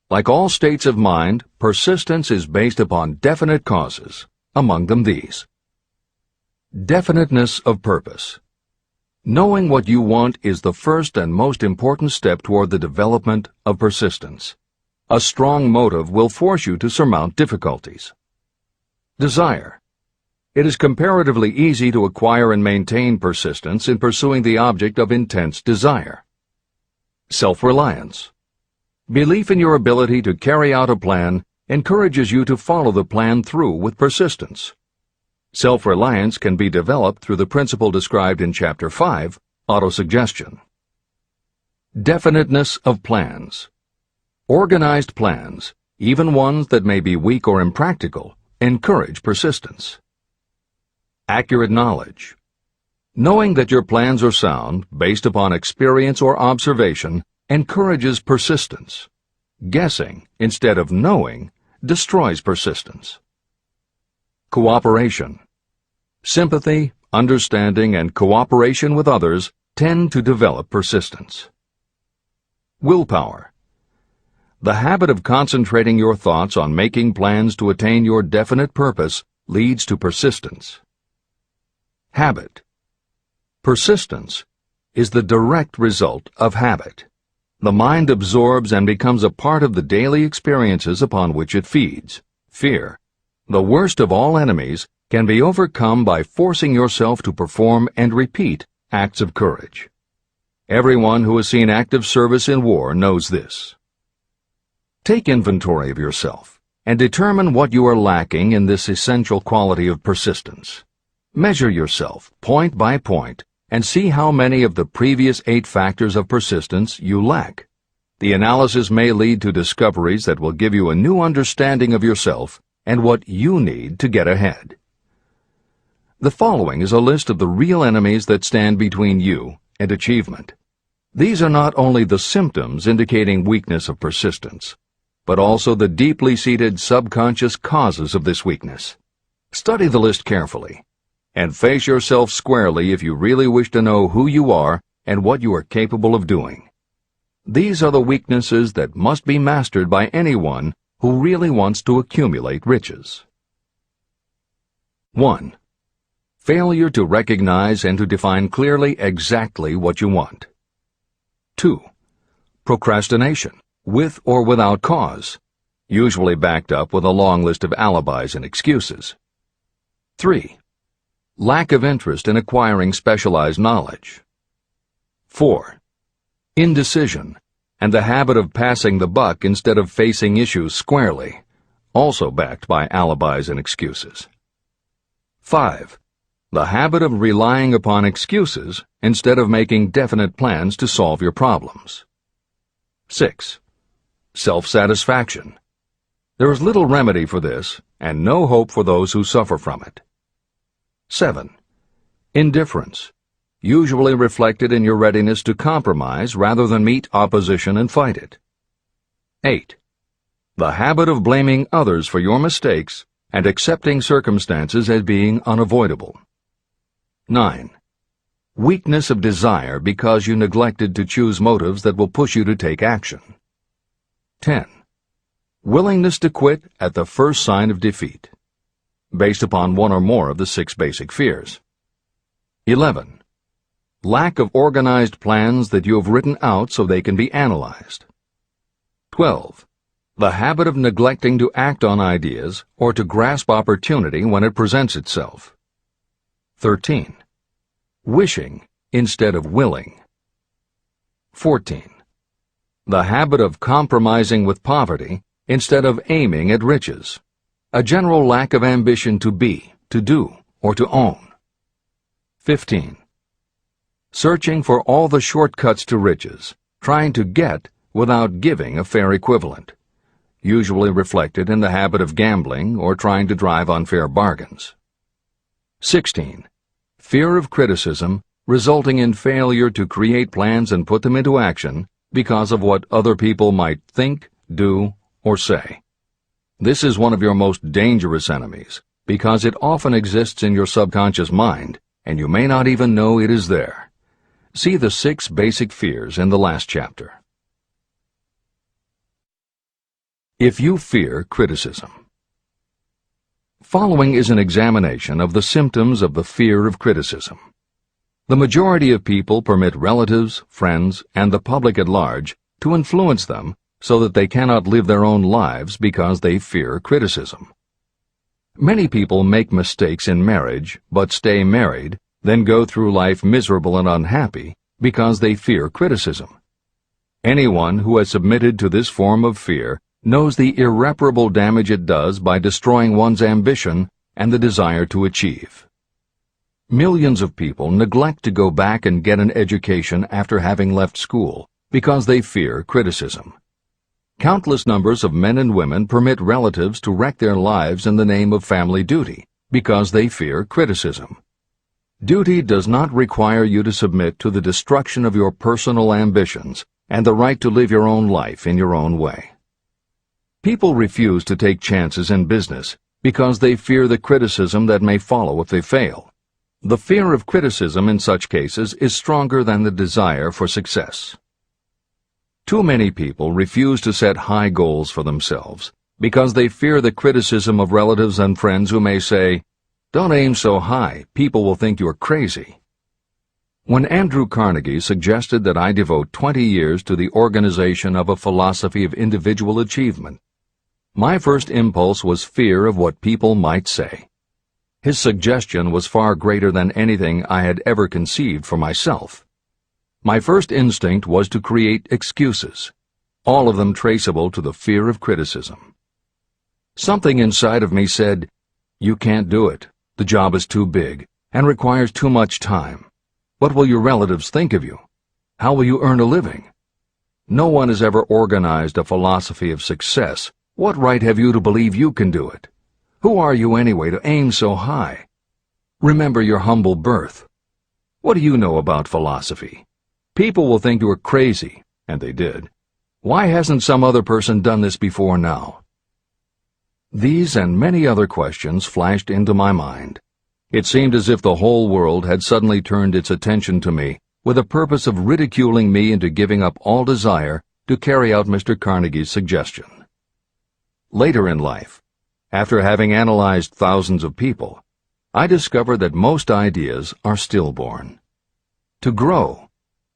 Like all states of mind, persistence is based upon definite causes, among them these. Definiteness of purpose. Knowing what you want is the first and most important step toward the development of persistence. A strong motive will force you to surmount difficulties. Desire. It is comparatively easy to acquire and maintain persistence in pursuing the object of intense desire. Self-reliance. Belief in your ability to carry out a plan encourages you to follow the plan through with persistence. Self-reliance can be developed through the principle described in Chapter 5, Autosuggestion. Definiteness of plans. Organized plans, even ones that may be weak or impractical, encourage persistence. Accurate knowledge. Knowing that your plans are sound, based upon experience or observation, encourages persistence. Guessing, instead of knowing, destroys persistence. Cooperation. Sympathy, understanding, and cooperation with others tend to develop persistence. Willpower. The habit of concentrating your thoughts on making plans to attain your definite purpose leads to persistence. Habit. Persistence is the direct result of habit. The mind absorbs and becomes a part of the daily experiences upon which it feeds. Fear, the worst of all enemies, can be overcome by forcing yourself to perform and repeat acts of courage. Everyone who has seen active service in war knows this. Take inventory of yourself and determine what you are lacking in this essential quality of persistence. Measure yourself point by point and see how many of the previous 8 factors of persistence you lack. The analysis may lead to discoveries that will give you a new understanding of yourself and what you need to get ahead. The following is a list of the real enemies that stand between you and achievement. These are not only the symptoms indicating weakness of persistence, but also the deeply seated subconscious causes of this weakness. Study the list carefully and face yourself squarely if you really wish to know who you are and what you are capable of doing. These are the weaknesses that must be mastered by anyone who really wants to accumulate riches. 1. Failure to recognize and to define clearly exactly what you want. 2. Procrastination, with or without cause, usually backed up with a long list of alibis and excuses. 3. Lack of interest in acquiring specialized knowledge. 4. Indecision, and the habit of passing the buck instead of facing issues squarely, also backed by alibis and excuses. 5. The habit of relying upon excuses instead of making definite plans to solve your problems. 6. Self-satisfaction. There is little remedy for this, and no hope for those who suffer from it. 7. Indifference, usually reflected in your readiness to compromise rather than meet opposition and fight it. 8. The habit of blaming others for your mistakes and accepting circumstances as being unavoidable. 9. Weakness of desire because you neglected to choose motives that will push you to take action. 10. Willingness to quit at the first sign of defeat, based upon one or more of the 6 basic fears. 11. Lack of organized plans that you have written out so they can be analyzed. 12. The habit of neglecting to act on ideas or to grasp opportunity when it presents itself. 13. Wishing instead of willing. 14. The habit of compromising with poverty instead of aiming at riches. A general lack of ambition to be, to do, or to own. 15. Searching for all the shortcuts to riches, trying to get without giving a fair equivalent, usually reflected in the habit of gambling or trying to drive unfair bargains. 16. Fear of criticism, resulting in failure to create plans and put them into action because of what other people might think, do, or say. This is one of your most dangerous enemies because it often exists in your subconscious mind and you may not even know it is there. See the 6 basic fears in the last chapter. If you fear criticism. Following is an examination of the symptoms of the fear of criticism. The majority of people permit relatives, friends, and the public at large to influence them so that they cannot live their own lives because they fear criticism. Many people make mistakes in marriage but stay married, then go through life miserable and unhappy because they fear criticism. Anyone who has submitted to this form of fear knows the irreparable damage it does by destroying one's ambition and the desire to achieve. Millions of people neglect to go back and get an education after having left school because they fear criticism. Countless numbers of men and women permit relatives to wreck their lives in the name of family duty because they fear criticism. Duty does not require you to submit to the destruction of your personal ambitions and the right to live your own life in your own way. People refuse to take chances in business because they fear the criticism that may follow if they fail. The fear of criticism in such cases is stronger than the desire for success. Too many people refuse to set high goals for themselves because they fear the criticism of relatives and friends who may say, "Don't aim so high, people will think you're crazy." When Andrew Carnegie suggested that I devote 20 years to the organization of a philosophy of individual achievement, my first impulse was fear of what people might say. His suggestion was far greater than anything I had ever conceived for myself. My first instinct was to create excuses, all of them traceable to the fear of criticism. Something inside of me said, "You can't do it. The job is too big and requires too much time. What will your relatives think of you? How will you earn a living? No one has ever organized a philosophy of success. What right have you to believe you can do it? Who are you anyway to aim so high? Remember your humble birth. What do you know about philosophy? People will think you are crazy," and they did. "Why hasn't some other person done this before now?" These and many other questions flashed into my mind. It seemed as if the whole world had suddenly turned its attention to me, with the purpose of ridiculing me into giving up all desire to carry out Mr. Carnegie's suggestion. Later in life, after having analyzed thousands of people, I discovered that most ideas are stillborn. To grow,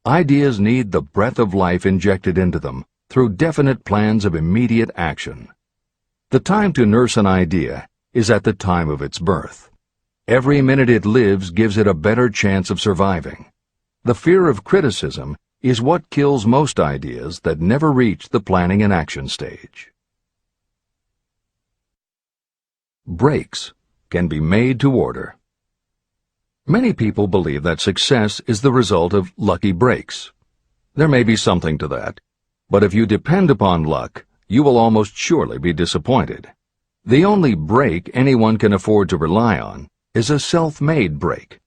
ideas need the breath of life injected into them through definite plans of immediate action. The time to nurse an idea is at the time of its birth. Every minute it lives gives it a better chance of surviving. The fear of criticism is what kills most ideas that never reach the planning and action stage. Breaks can be made to order. Many people believe that success is the result of lucky breaks. There may be something to that, but if you depend upon luck, you will almost surely be disappointed. The only break anyone can afford to rely on is a self-made break.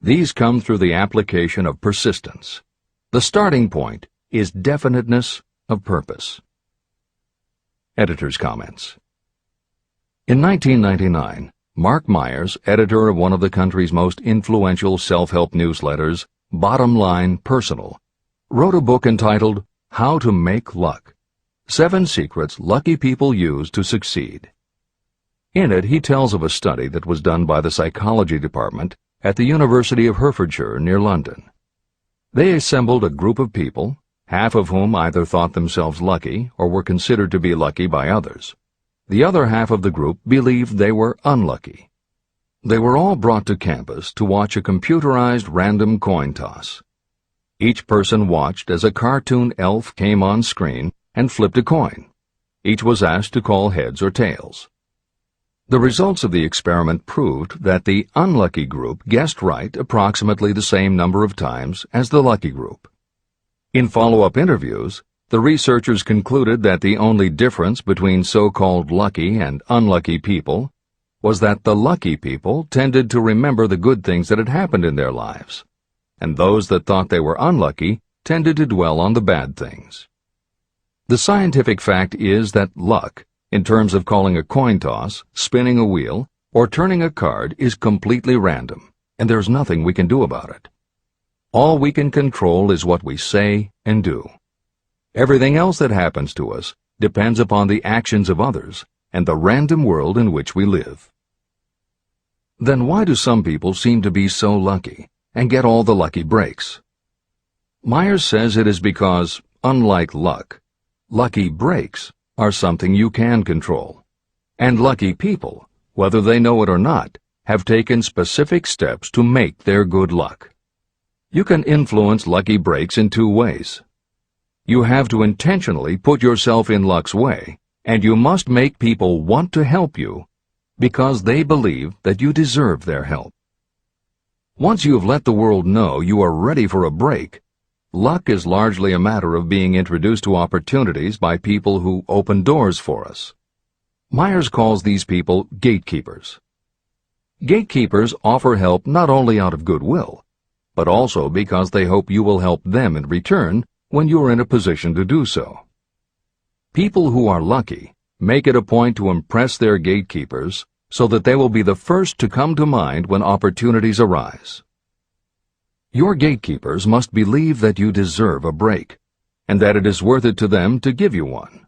These come through the application of persistence. The starting point is definiteness of purpose. Editor's comments. In 1999, Mark Myers, editor of one of the country's most influential self-help newsletters, Bottom Line Personal, wrote a book entitled How to Make Luck: 7 Secrets Lucky People Use to Succeed. In it, he tells of a study that was done by the psychology department at the University of Hertfordshire near London. They assembled a group of people, half of whom either thought themselves lucky or were considered to be lucky by others. The other half of the group believed they were unlucky. They were all brought to campus to watch a computerized random coin toss. Each person watched as a cartoon elf came on screen and flipped a coin. Each was asked to call heads or tails. The results of the experiment proved that the unlucky group guessed right approximately the same number of times as the lucky group. In follow-up interviews, the researchers concluded that the only difference between so-called lucky and unlucky people was that the lucky people tended to remember the good things that had happened in their lives, and those that thought they were unlucky tended to dwell on the bad things. The scientific fact is that luck, in terms of calling a coin toss, spinning a wheel, or turning a card, is completely random, and there's nothing we can do about it. All we can control is what we say and do. Everything else that happens to us depends upon the actions of others and the random world in which we live. Then why do some people seem to be so lucky and get all the lucky breaks? Myers says it is because, unlike luck, lucky breaks are something you can control, and lucky people, whether they know it or not, have taken specific steps to make their good luck. You can influence lucky breaks in 2 ways. You have to intentionally put yourself in luck's way, and you must make people want to help you because they believe that you deserve their help. Once you have let the world know you are ready for a break, luck is largely a matter of being introduced to opportunities by people who open doors for us. Myers calls these people gatekeepers. Gatekeepers offer help not only out of goodwill, but also because they hope you will help them in return when you are in a position to do so. People who are lucky make it a point to impress their gatekeepers so that they will be the first to come to mind when opportunities arise. Your gatekeepers must believe that you deserve a break, and that it is worth it to them to give you one.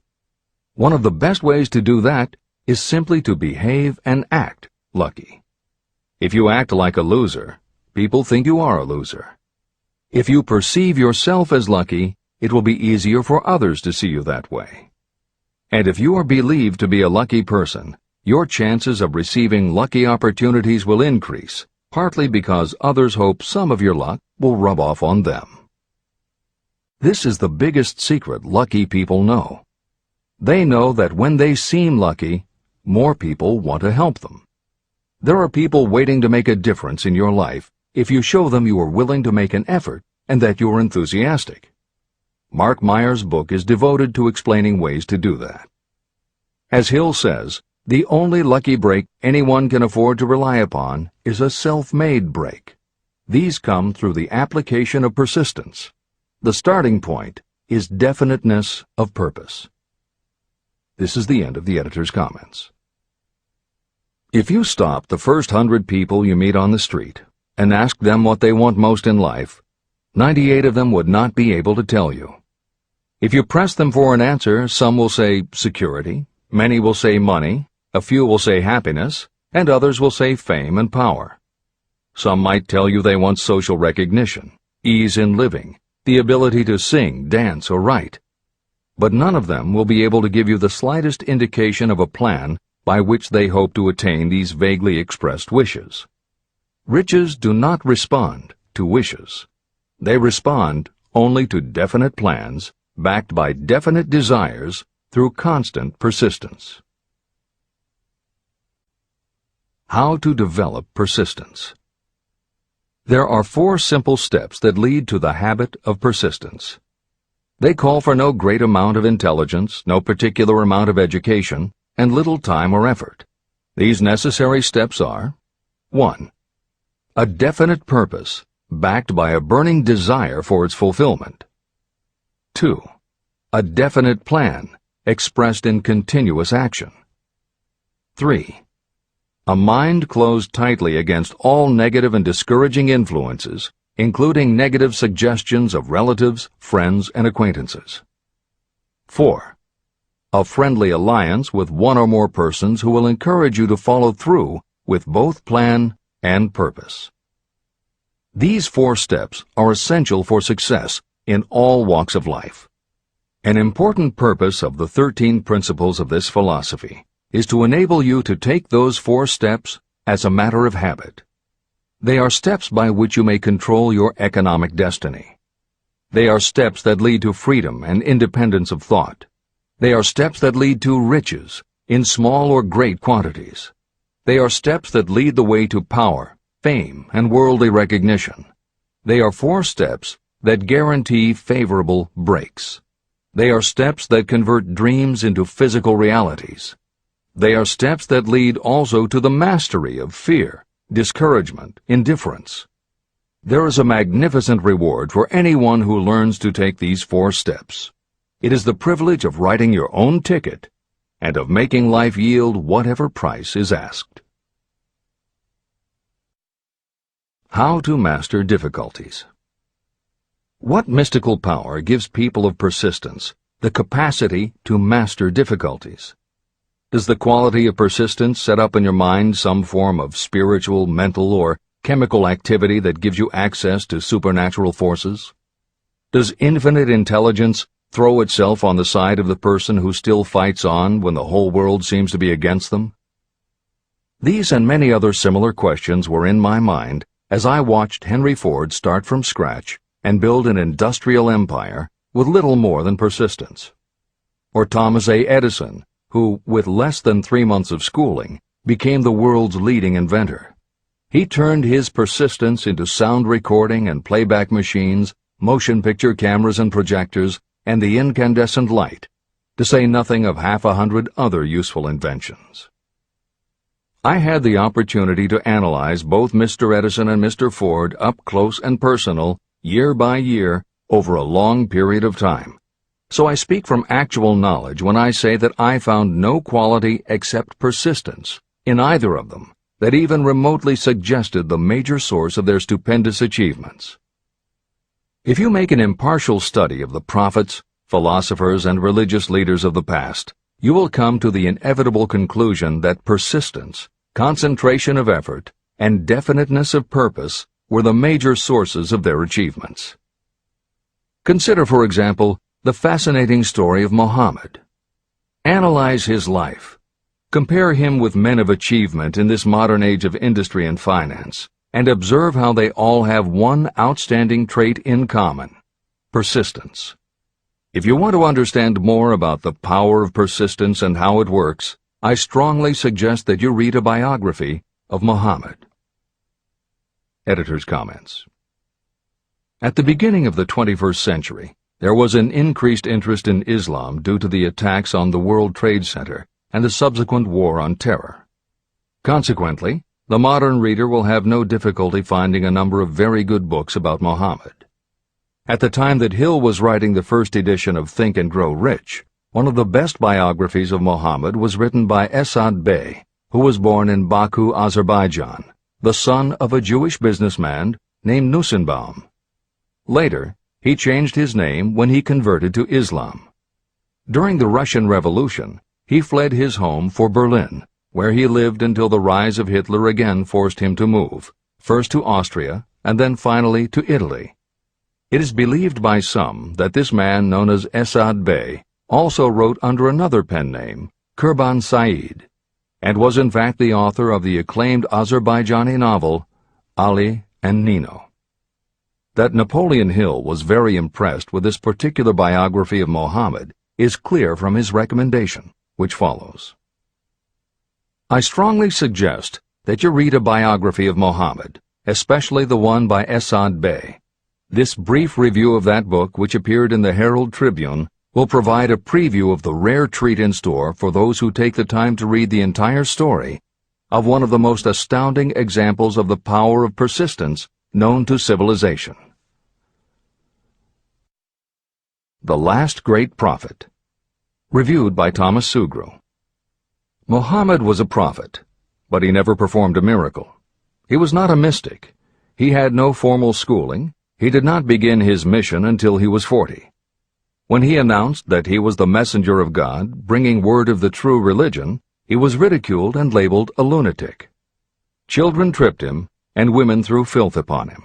One of the best ways to do that is simply to behave and act lucky. If you act like a loser, people think you are a loser. If you perceive yourself as lucky, it will be easier for others to see you that way. And if you are believed to be a lucky person, your chances of receiving lucky opportunities will increase, partly because others hope some of your luck will rub off on them. This is the biggest secret lucky people know. They know that when they seem lucky, more people want to help them. There are people waiting to make a difference in your life if you show them you are willing to make an effort and that you are enthusiastic. Mark Myers' book is devoted to explaining ways to do that. As Hill says, the only lucky break anyone can afford to rely upon is a self-made break. These come through the application of persistence. The starting point is definiteness of purpose. This is the end of the editor's comments. If you stop the first 100 people you meet on the street and ask them what they want most in life, 98 of them would not be able to tell you. If you press them for an answer, some will say security, many will say money, a few will say happiness, and others will say fame and power. Some might tell you they want social recognition, ease in living, the ability to sing, dance, or write. But none of them will be able to give you the slightest indication of a plan by which they hope to attain these vaguely expressed wishes. Riches do not respond to wishes. They respond only to definite plans, backed by definite desires through constant persistence. How to develop persistence. There are 4 simple steps that lead to the habit of persistence. They call for no great amount of intelligence, no particular amount of education, and little time or effort. These necessary steps are: 1. A definite purpose, backed by a burning desire for its fulfillment. 2. A definite plan, expressed in continuous action. 3. A mind closed tightly against all negative and discouraging influences, including negative suggestions of relatives, friends, and acquaintances. 4. A friendly alliance with one or more persons who will encourage you to follow through with both plan and purpose. These 4 steps are essential for success in all walks of life. An important purpose of the 13 principles of this philosophy is to enable you to take those 4 steps as a matter of habit. They are steps by which you may control your economic destiny. They are steps that lead to freedom and independence of thought. They are steps that lead to riches, in small or great quantities. They are steps that lead the way to power, fame, and worldly recognition. They are 4 steps that guarantee favorable breaks. They are steps that convert dreams into physical realities. They are steps that lead also to the mastery of fear, discouragement, indifference. There is a magnificent reward for anyone who learns to take these 4 steps. It is the privilege of writing your own ticket and of making life yield whatever price is asked. How to master difficulties. What mystical power gives people of persistence the capacity to master difficulties? Does the quality of persistence set up in your mind some form of spiritual, mental, or chemical activity that gives you access to supernatural forces? Does infinite intelligence throw itself on the side of the person who still fights on when the whole world seems to be against them? These and many other similar questions were in my mind as I watched Henry Ford start from scratch and build an industrial empire with little more than persistence. Or Thomas A. Edison, who, with less than 3 months of schooling, became the world's leading inventor. He turned his persistence into sound recording and playback machines, motion picture cameras and projectors, and the incandescent light, to say nothing of 100 other useful inventions. I had the opportunity to analyze both Mr. Edison and Mr. Ford up close and personal, year by year, over a long period of time. So I speak from actual knowledge when I say that I found no quality except persistence in either of them that even remotely suggested the major source of their stupendous achievements. If you make an impartial study of the prophets, philosophers, and religious leaders of the past, you will come to the inevitable conclusion that persistence, concentration of effort, and definiteness of purpose were the major sources of their achievements. Consider, for example, the fascinating story of Muhammad. Analyze his life. Compare him with men of achievement in this modern age of industry and finance, and observe how they all have one outstanding trait in common: persistence. If you want to understand more about the power of persistence and how it works, I strongly suggest that you read a biography of Muhammad. Editor's comments. At the beginning of the 21st century, there was an increased interest in Islam due to the attacks on the World Trade Center and the subsequent war on terror. Consequently, the modern reader will have no difficulty finding a number of very good books about Muhammad. At the time that Hill was writing the first edition of Think and Grow Rich, one of the best biographies of Muhammad was written by Esad Bey, who was born in Baku, Azerbaijan, the son of a Jewish businessman named Nussenbaum. Later, he changed his name when he converted to Islam. During the Russian Revolution, he fled his home for Berlin, where he lived until the rise of Hitler again forced him to move, first to Austria and then finally to Italy. It is believed by some that this man, known as Esad Bey, also wrote under another pen name, Kurban Said, and was in fact the author of the acclaimed Azerbaijani novel, Ali and Nino. That Napoleon Hill was very impressed with this particular biography of Mohammed is clear from his recommendation, which follows. I strongly suggest that you read a biography of Mohammed, especially the one by Esad Bey. This brief review of that book, which appeared in the Herald Tribune, will provide a preview of the rare treat in store for those who take the time to read the entire story of one of the most astounding examples of the power of persistence known to civilization. The Last Great Prophet. Reviewed by Thomas Sugru. Mohammed was a prophet, but he never performed a miracle. He was not a mystic. He had no formal schooling. He did not begin his mission until he was 40. When he announced that he was the messenger of God, bringing word of the true religion, he was ridiculed and labeled a lunatic. Children tripped him, and women threw filth upon him.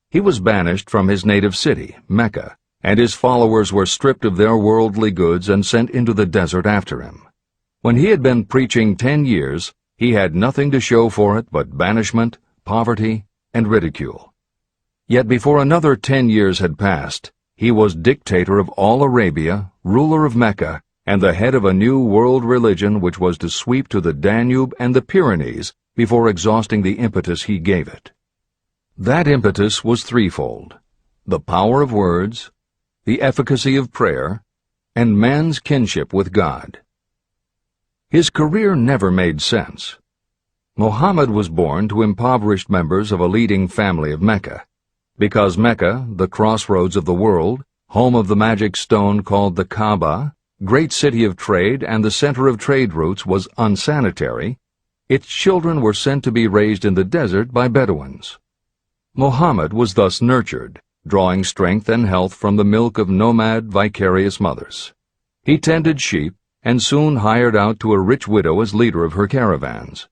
He was banished from his native city, Mecca, and his followers were stripped of their worldly goods and sent into the desert after him. When he had been preaching 10 years, he had nothing to show for it but banishment, poverty, and ridicule. Yet before another 10 years had passed, he was dictator of all Arabia, ruler of Mecca, and the head of a new world religion which was to sweep to the Danube and the Pyrenees before exhausting the impetus he gave it. That impetus was threefold: the power of words, the efficacy of prayer, and man's kinship with God. His career never made sense. Mohammed was born to impoverished members of a leading family of Mecca. Because Mecca, the crossroads of the world, home of the magic stone called the Kaaba, great city of trade and the center of trade routes, was unsanitary, its children were sent to be raised in the desert by Bedouins. Mohammed was thus nurtured, drawing strength and health from the milk of nomad, vicarious mothers. He tended sheep and soon hired out to a rich widow as leader of her caravans.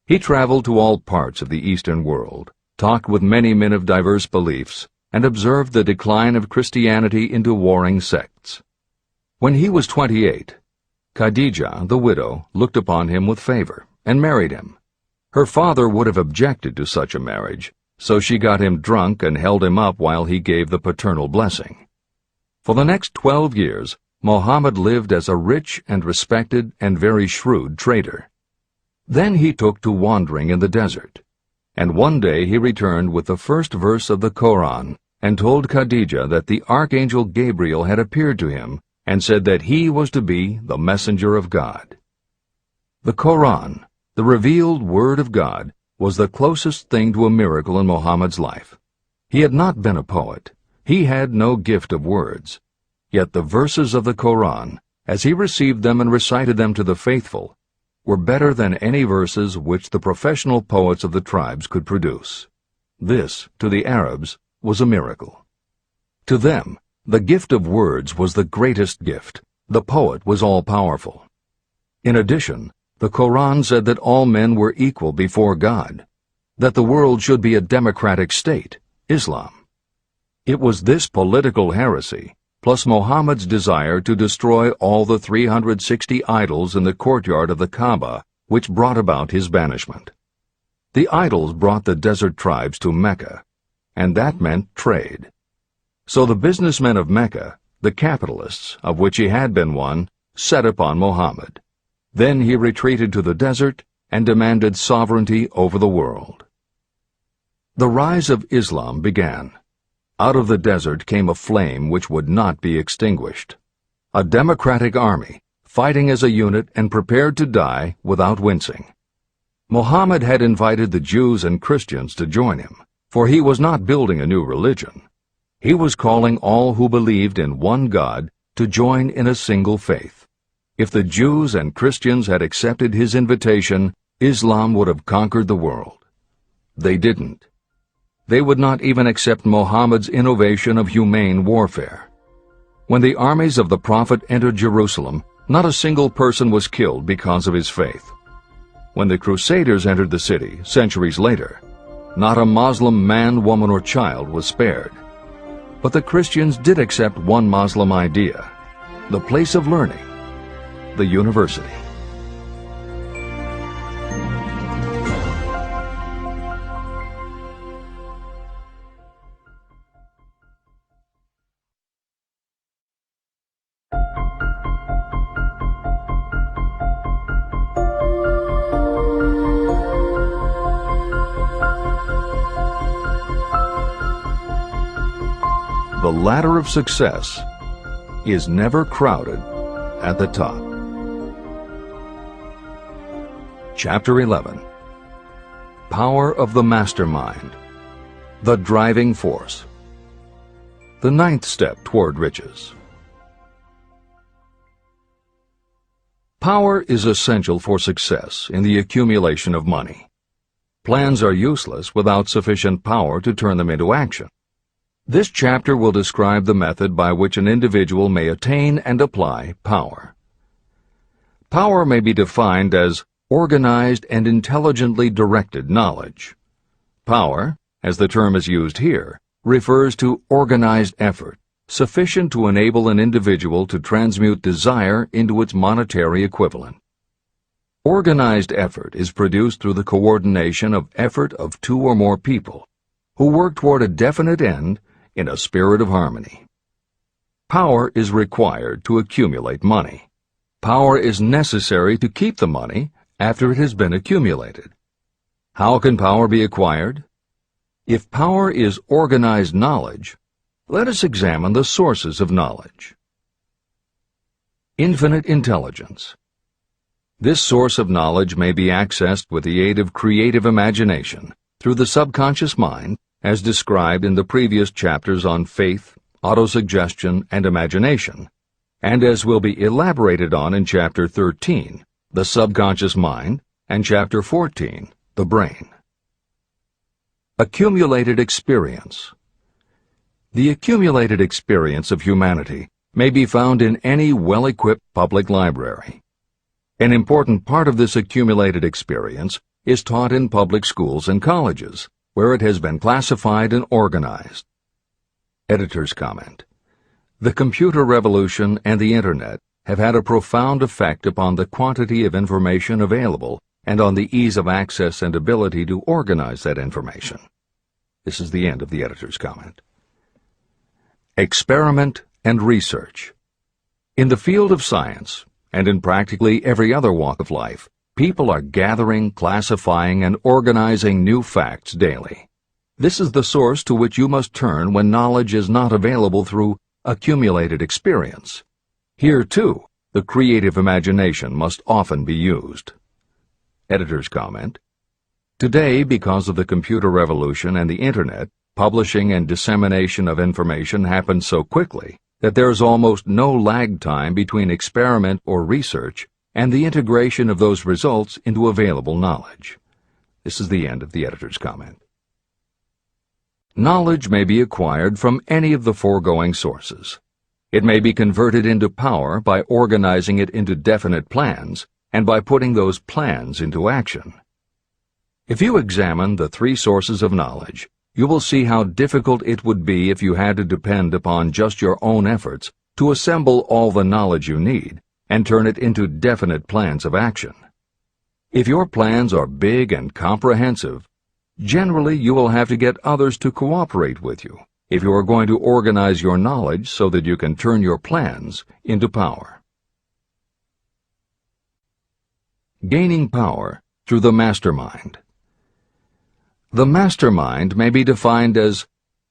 He traveled to all parts of the Eastern world, talked with many men of diverse beliefs, and observed the decline of Christianity into warring sects. When he was 28, Khadijah, the widow, looked upon him with favor and married him. Her father would have objected to such a marriage, so she got him drunk and held him up while he gave the paternal blessing. For the next 12 years, Mohammed lived as a rich and respected and very shrewd trader. Then he took to wandering in the desert, and one day he returned with the first verse of the Koran and told Khadijah that the archangel Gabriel had appeared to him and said that he was to be the messenger of God. The Koran, the revealed word of God, was the closest thing to a miracle in Mohammed's life. He had not been a poet. He had no gift of words. Yet the verses of the Koran, as he received them and recited them to the faithful, were better than any verses which the professional poets of the tribes could produce. This, to the Arabs, was a miracle. To them, the gift of words was the greatest gift. The poet was all-powerful. In addition, the Koran said that all men were equal before God, that the world should be a democratic state, Islam. It was this political heresy, plus Mohammed's desire to destroy all the 360 idols in the courtyard of the Kaaba, which brought about his banishment. The idols brought the desert tribes to Mecca, and that meant trade. So the businessmen of Mecca, the capitalists, of which he had been one, set upon Mohammed. Then he retreated to the desert and demanded sovereignty over the world. The rise of Islam began. Out of the desert came a flame which would not be extinguished. A democratic army, fighting as a unit and prepared to die without wincing. Mohammed had invited the Jews and Christians to join him, for he was not building a new religion. He was calling all who believed in one God to join in a single faith. If the Jews and Christians had accepted his invitation, Islam would have conquered the world. They didn't. they would not even accept Muhammad's innovation of humane warfare. When the armies of the Prophet entered Jerusalem, not a single person was killed because of his faith. When the Crusaders entered the city, centuries later, not a Muslim man, woman, or child was spared. But the Christians did accept one Muslim idea, the place of learning, the university. The ladder of success is never crowded at the top. Chapter 11. Power of the Mastermind, the Driving Force. The ninth step toward riches. Power is essential for success in the accumulation of money. Plans are useless without sufficient power to turn them into action. This chapter will describe the method by which an individual may attain and apply power. Power may be defined as organized and intelligently directed knowledge. Power, as the term is used here, refers to organized effort, sufficient to enable an individual to transmute desire into its monetary equivalent. Organized effort is produced through the coordination of effort of two or more people who work toward a definite end in a spirit of harmony. Power is required to accumulate money. Power is necessary to keep the money after it has been accumulated. How can power be acquired? If power is organized knowledge, let us examine the sources of knowledge. Infinite intelligence. This source of knowledge may be accessed with the aid of creative imagination through the subconscious mind, as described in the previous chapters on faith, autosuggestion, and imagination, and as will be elaborated on in Chapter 13, the subconscious mind, and Chapter 14, the brain. Accumulated experience. The accumulated experience of humanity may be found in any well-equipped public library. An important part of this accumulated experience is taught in public schools and colleges, where it has been classified and organized. Editor's comment. The computer revolution and the Internet have had a profound effect upon the quantity of information available and on the ease of access and ability to organize that information. This is the end of the editor's comment. Experiment and research. In the field of science, and in practically every other walk of life, people are gathering, classifying, and organizing new facts daily. This is the source to which you must turn when knowledge is not available through accumulated experience. Here, too, the creative imagination must often be used. Editor's comment. Today, because of the computer revolution and the Internet, publishing and dissemination of information happens so quickly that there is almost no lag time between experiment or research and the integration of those results into available knowledge. This is the end of the editor's comment. Knowledge may be acquired from any of the foregoing sources. It may be converted into power by organizing it into definite plans and by putting those plans into action. If you examine the three sources of knowledge, you will see how difficult it would be if you had to depend upon just your own efforts to assemble all the knowledge you need and turn it into definite plans of action. If your plans are big and comprehensive, generally you will have to get others to cooperate with you if you are going to organize your knowledge so that you can turn your plans into power. Gaining power through the mastermind. The mastermind may be defined as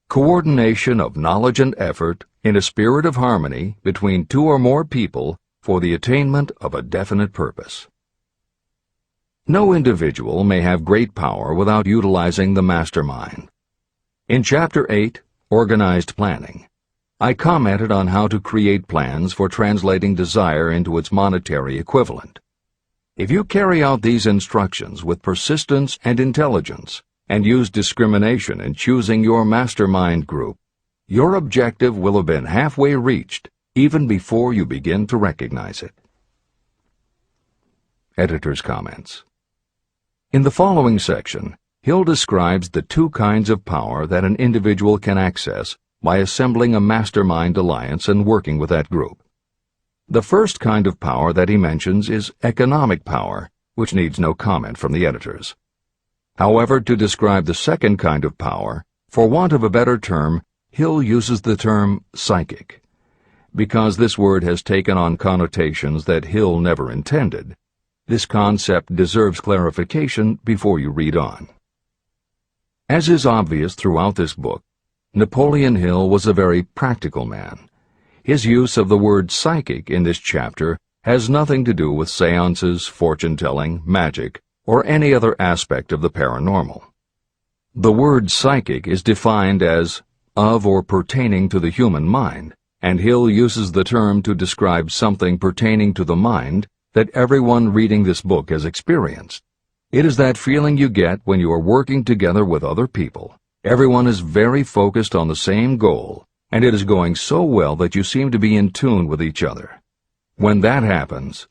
coordination of knowledge and effort in a spirit of harmony between two or more people for the attainment of a definite purpose. No individual may have great power without utilizing the mastermind. In Chapter 8, Organized Planning, I commented on how to create plans for translating desire into its monetary equivalent. If you carry out these instructions with persistence and intelligence, and use discrimination in choosing your mastermind group, your objective will have been halfway reached even before you begin to recognize it. Editor's comments. In the following section, Hill describes the two kinds of power that an individual can access by assembling a mastermind alliance and working with that group. The first kind of power that he mentions is economic power, which needs no comment from the editors. However, to describe the second kind of power, for want of a better term, Hill uses the term psychic. Because this word has taken on connotations that Hill never intended, this concept deserves clarification before you read on. As is obvious throughout this book, Napoleon Hill was a very practical man. His use of the word psychic in this chapter has nothing to do with seances, fortune-telling, magic, or any other aspect of the paranormal. The word psychic is defined as of or pertaining to the human mind, and Hill uses the term to describe something pertaining to the mind that everyone reading this book has experienced. It is that feeling you get when you are working together with other people. Everyone is very focused on the same goal, and it is going so well that you seem to be in tune with each other. When that happens,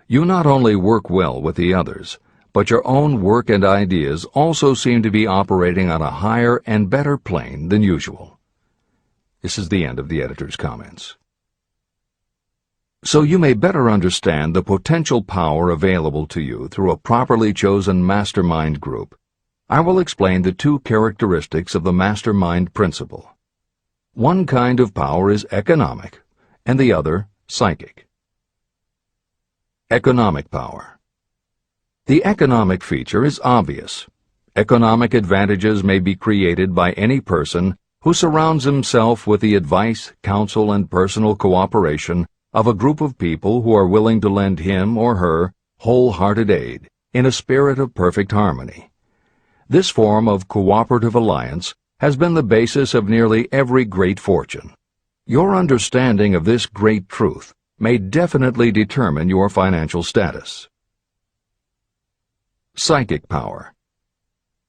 you not only work well with the others, but your own work and ideas also seem to be operating on a higher and better plane than usual. This is the end of the editor's comments. So you may better understand the potential power available to you through a properly chosen mastermind group, I will explain the two characteristics of the mastermind principle. One kind of power is economic, and the other psychic. Economic power. The economic feature is obvious. Economic advantages may be created by any person who surrounds himself with the advice, counsel, and personal cooperation of a group of people who are willing to lend him or her wholehearted aid in a spirit of perfect harmony. This form of cooperative alliance has been the basis of nearly every great fortune. Your understanding of this great truth may definitely determine your financial status. Psychic power.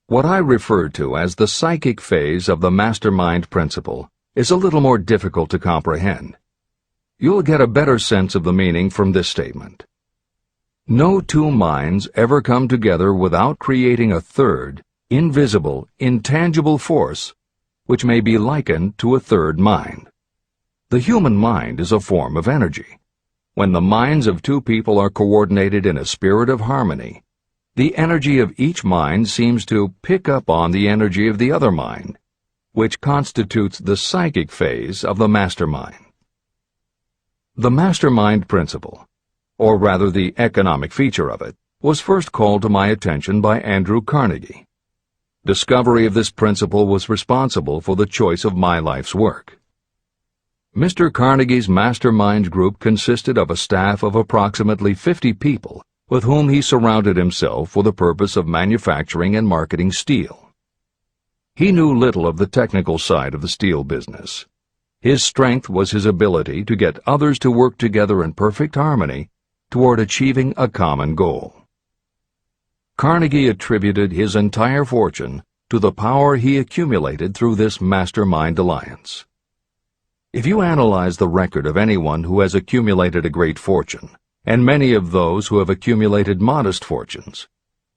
What I refer to as the psychic phase of the mastermind principle is a little more difficult to comprehend. You'll get a better sense of the meaning from this statement. No two minds ever come together without creating a third, invisible, intangible force, which may be likened to a third mind. The human mind is a form of energy. When the minds of two people are coordinated in a spirit of harmony, the energy of each mind seems to pick up on the energy of the other mind, which constitutes the psychic phase of the mastermind. The mastermind principle, or rather the economic feature of it, was first called to my attention by Andrew Carnegie. Discovery of this principle was responsible for the choice of my life's work. Mr. Carnegie's mastermind group consisted of a staff of approximately 50 people with whom he surrounded himself for the purpose of manufacturing and marketing steel. He knew little of the technical side of the steel business. His strength was his ability to get others to work together in perfect harmony toward achieving a common goal. Carnegie attributed his entire fortune to the power he accumulated through this mastermind alliance. If you analyze the record of anyone who has accumulated a great fortune, and many of those who have accumulated modest fortunes,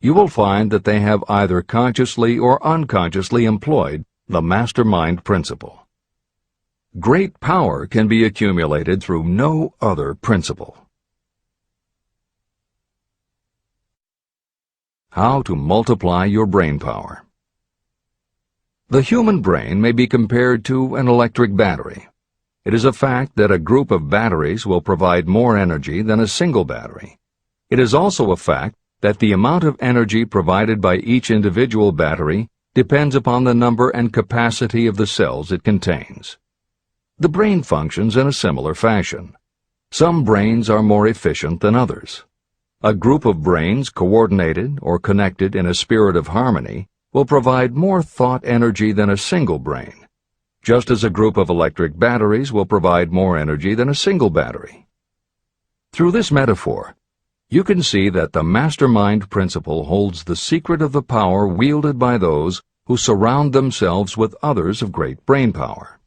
you will find that they have either consciously or unconsciously employed the mastermind principle. Great power can be accumulated through no other principle. How to multiply your brain power. The human brain may be compared to an electric battery. It is a fact that a group of batteries will provide more energy than a single battery. It is also a fact that the amount of energy provided by each individual battery depends upon the number and capacity of the cells it contains. The brain functions in a similar fashion. Some brains are more efficient than others. A group of brains coordinated or connected in a spirit of harmony will provide more thought energy than a single brain, just as a group of electric batteries will provide more energy than a single battery. Through this metaphor, you can see that the mastermind principle holds the secret of the power wielded by those who surround themselves with others of great brain power.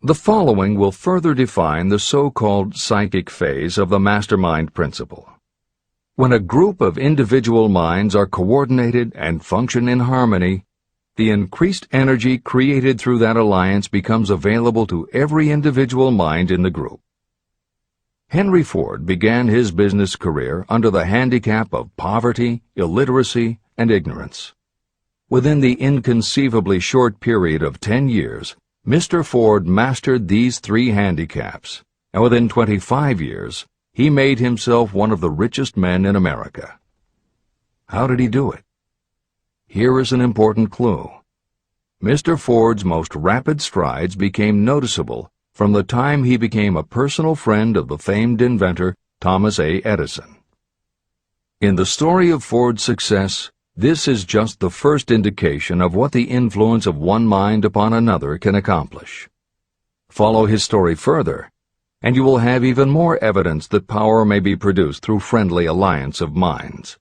The following will further define the so-called psychic phase of the mastermind principle. When a group of individual minds are coordinated and function in harmony, the increased energy created through that alliance becomes available to every individual mind in the group. Henry Ford began his business career under the handicap of poverty, illiteracy, and ignorance. Within the inconceivably short period of 10 years, Mr. Ford mastered these 3 handicaps, and within 25 years, he made himself one of the richest men in America. How did he do it? Here is an important clue. Mr. Ford's most rapid strides became noticeable from the time he became a personal friend of the famed inventor Thomas A. Edison. In the story of Ford's success, this is just the first indication of what the influence of one mind upon another can accomplish. Follow his story further, and you will have even more evidence that power may be produced through friendly alliance of minds.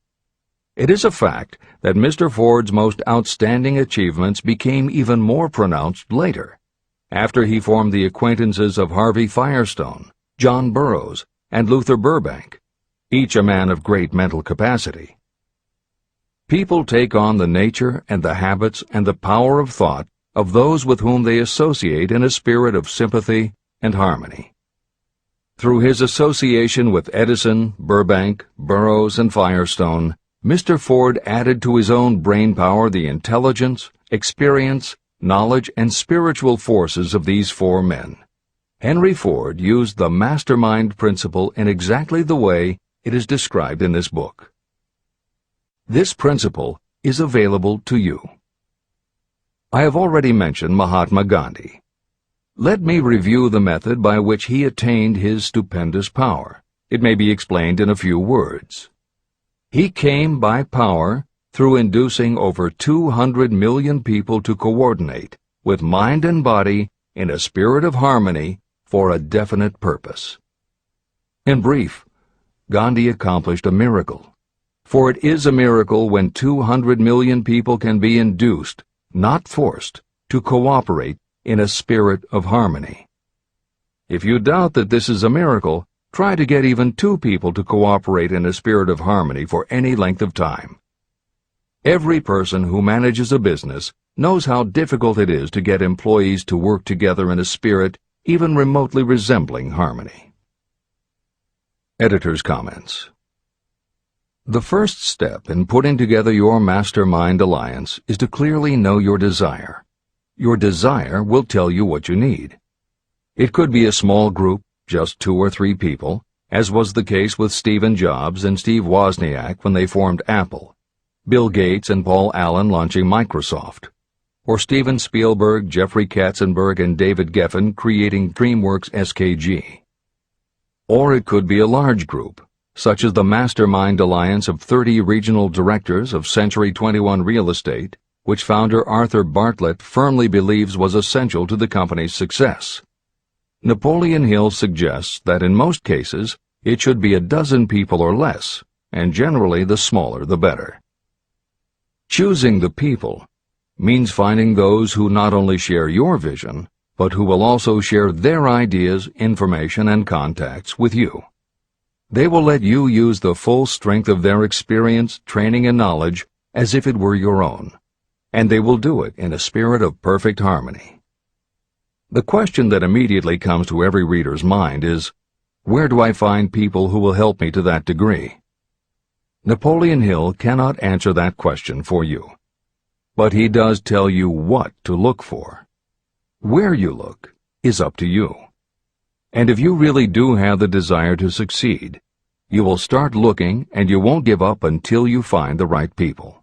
It is a fact that Mr. Ford's most outstanding achievements became even more pronounced later, after he formed the acquaintances of Harvey Firestone, John Burroughs, and Luther Burbank, each a man of great mental capacity. People take on the nature and the habits and the power of thought of those with whom they associate in a spirit of sympathy and harmony. Through his association with Edison, Burbank, Burroughs, and Firestone, Mr. Ford added to his own brain power the intelligence, experience, knowledge, and spiritual forces of these 4 men. Henry Ford used the mastermind principle in exactly the way it is described in this book. This principle is available to you. I have already mentioned Mahatma Gandhi. Let me review the method by which he attained his stupendous power. It may be explained in a few words. He came by power through inducing over 200 million people to coordinate with mind and body in a spirit of harmony for a definite purpose. In brief, Gandhi accomplished a miracle. For it is a miracle when 200 million people can be induced, not forced, to cooperate in a spirit of harmony. If you doubt that this is a miracle, try to get even 2 people to cooperate in a spirit of harmony for any length of time. Every person who manages a business knows how difficult it is to get employees to work together in a spirit even remotely resembling harmony. Editor's comments. The first step in putting together your mastermind alliance is to clearly know your desire. Your desire will tell you what you need. It could be a small group, just 2 or 3 people, as was the case with Stephen Jobs and Steve Wozniak when they formed Apple, Bill Gates and Paul Allen launching Microsoft, or Steven Spielberg, Jeffrey Katzenberg, and David Geffen creating DreamWorks SKG. Or it could be a large group, such as the Mastermind Alliance of 30 regional directors of Century 21 Real Estate, which founder Arthur Bartlett firmly believes was essential to the company's success. Napoleon Hill suggests that in most cases it should be a dozen people or less, and generally the smaller the better. Choosing the people means finding those who not only share your vision, but who will also share their ideas, information, and contacts with you. They will let you use the full strength of their experience, training, and knowledge as if it were your own, and they will do it in a spirit of perfect harmony. The question that immediately comes to every reader's mind is, where do I find people who will help me to that degree? Napoleon Hill cannot answer that question for you, but he does tell you what to look for. Where you look is up to you. And if you really do have the desire to succeed, you will start looking and you won't give up until you find the right people.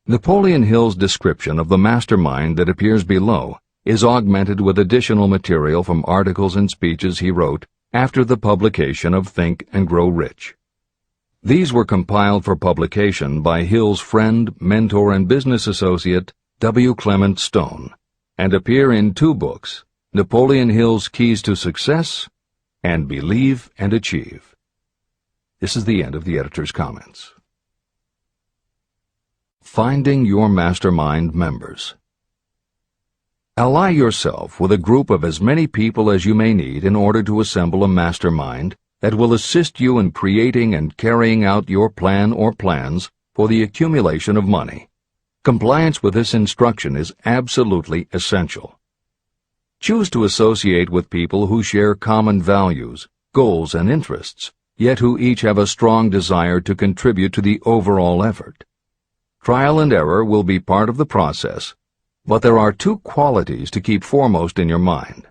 Napoleon Hill's description of the mastermind that appears below is augmented with additional material from articles and speeches he wrote after the publication of Think and Grow Rich. These were compiled for publication by Hill's friend, mentor, and business associate, W. Clement Stone, and appear in 2 books, Napoleon Hill's Keys to Success and Believe and Achieve. This is the end of the editor's comments. Finding your mastermind members. Ally yourself with a group of as many people as you may need in order to assemble a mastermind that will assist you in creating and carrying out your plan or plans for the accumulation of money. Compliance with this instruction is absolutely essential. Choose to associate with people who share common values, goals, and interests, yet who each have a strong desire to contribute to the overall effort. Trial and error will be part of the process, but there are two qualities to keep foremost in your mind.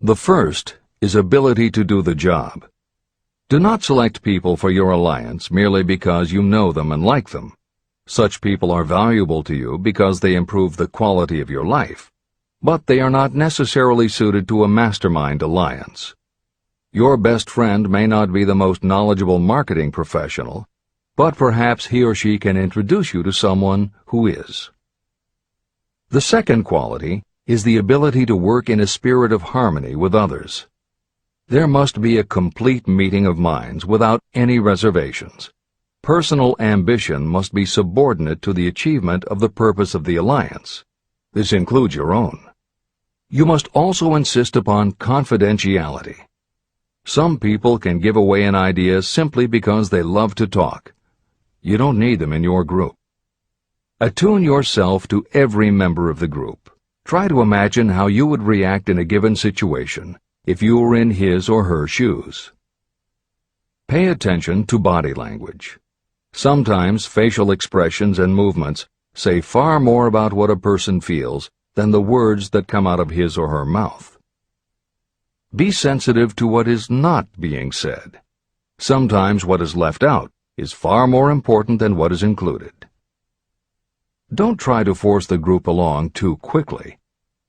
The first is ability to do the job. Do not select people for your alliance merely because you know them and like them. Such people are valuable to you because they improve the quality of your life, but they are not necessarily suited to a mastermind alliance. Your best friend may not be the most knowledgeable marketing professional, but perhaps he or she can introduce you to someone who is. The second quality is the ability to work in a spirit of harmony with others. There must be a complete meeting of minds without any reservations. Personal ambition must be subordinate to the achievement of the purpose of the alliance. This includes your own. You must also insist upon confidentiality. Some people can give away an idea simply because they love to talk. You don't need them in your group. Attune yourself to every member of the group. Try to imagine how you would react in a given situation if you were in his or her shoes. Pay attention to body language. Sometimes facial expressions and movements say far more about what a person feels than the words that come out of his or her mouth. Be sensitive to what is not being said. Sometimes what is left out is far more important than what is included. Don't try to force the group along too quickly.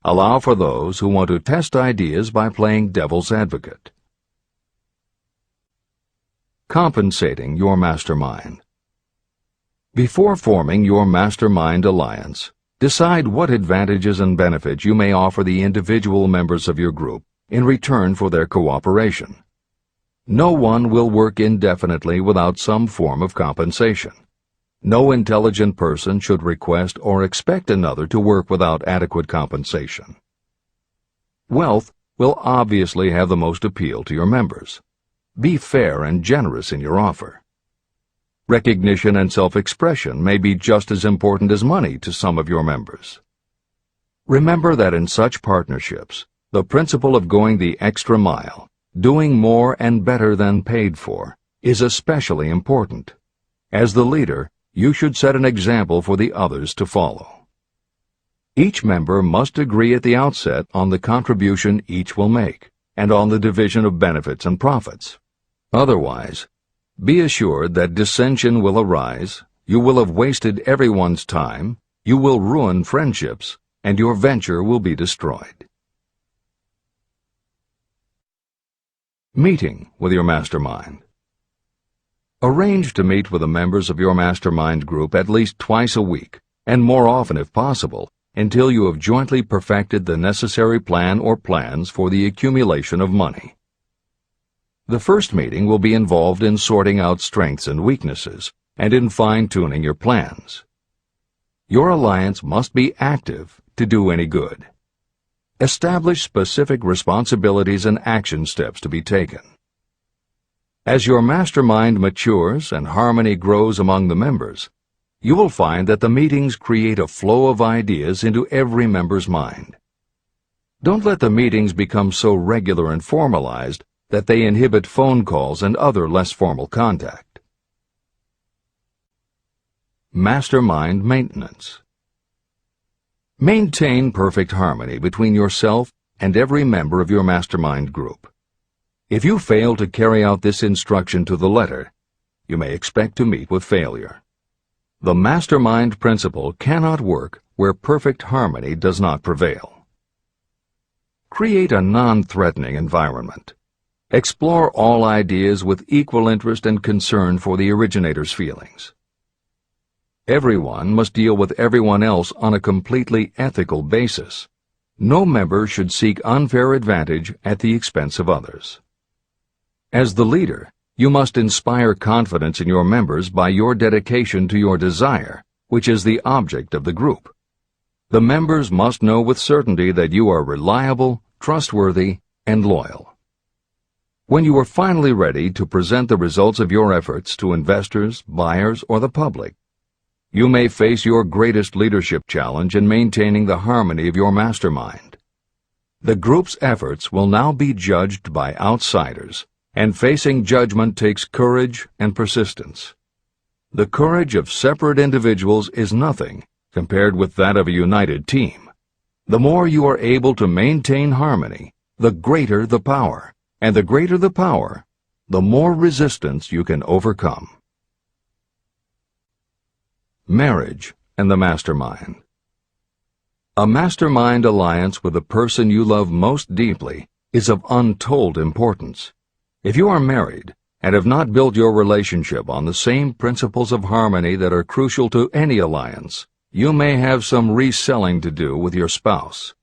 Allow for those who want to test ideas by playing devil's advocate. Compensating your mastermind. Before forming your mastermind alliance, decide what advantages and benefits you may offer the individual members of your group in return for their cooperation. No one will work indefinitely without some form of compensation. No intelligent person should request or expect another to work without adequate compensation. Wealth will obviously have the most appeal to your members. Be fair and generous in your offer. Recognition and self-expression may be just as important as money to some of your members. Remember that in such partnerships, the principle of going the extra mile, doing more and better than paid for, is especially important. As the leader, you should set an example for the others to follow. Each member must agree at the outset on the contribution each will make, and on the division of benefits and profits. Otherwise, be assured that dissension will arise, you will have wasted everyone's time, you will ruin friendships, and your venture will be destroyed. Meeting with your mastermind. Arrange to meet with the members of your mastermind group at least twice a week, and more often if possible, until you have jointly perfected the necessary plan or plans for the accumulation of money. The first meeting will be involved in sorting out strengths and weaknesses, and in fine-tuning your plans. Your alliance must be active to do any good. Establish specific responsibilities and action steps to be taken. As your mastermind matures and harmony grows among the members, you will find that the meetings create a flow of ideas into every member's mind. Don't let the meetings become so regular and formalized that they inhibit phone calls and other less formal contact. Mastermind maintenance. Maintain perfect harmony between yourself and every member of your mastermind group. If you fail to carry out this instruction to the letter, you may expect to meet with failure. The mastermind principle cannot work where perfect harmony does not prevail. Create a non-threatening environment. Explore all ideas with equal interest and concern for the originator's feelings. Everyone must deal with everyone else on a completely ethical basis. No member should seek unfair advantage at the expense of others. As the leader, You must inspire confidence in your members by your dedication to your desire, which is the object of the group. The members must know with certainty that you are reliable, trustworthy, and loyal. When you are finally ready to present the results of your efforts to investors, buyers, or the public, you may face your greatest leadership challenge in maintaining the harmony of your mastermind. The group's efforts will now be judged by outsiders, and facing judgment takes courage and persistence. The courage of separate individuals is nothing compared with that of a united team. The more you are able to maintain harmony, the greater the power, and the greater the power, the more resistance you can overcome. Marriage and the mastermind. A mastermind alliance with the person you love most deeply is of untold importance. If you are married and have not built your relationship on the same principles of harmony that are crucial to any alliance, you may have some reselling to do with your spouse.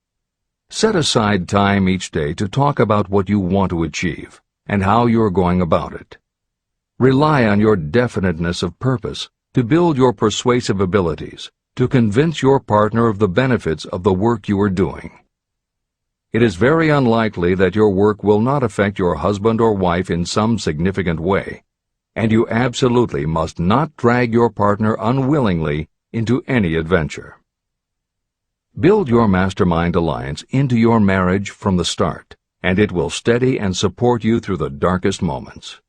Set aside time each day to talk about what you want to achieve and how you are going about it. Rely on your definiteness of purpose to build your persuasive abilities, to convince your partner of the benefits of the work you are doing. It is very unlikely that your work will not affect your husband or wife in some significant way, and you absolutely must not drag your partner unwillingly into any adventure. Build your mastermind alliance into your marriage from the start, and it will steady and support you through the darkest moments.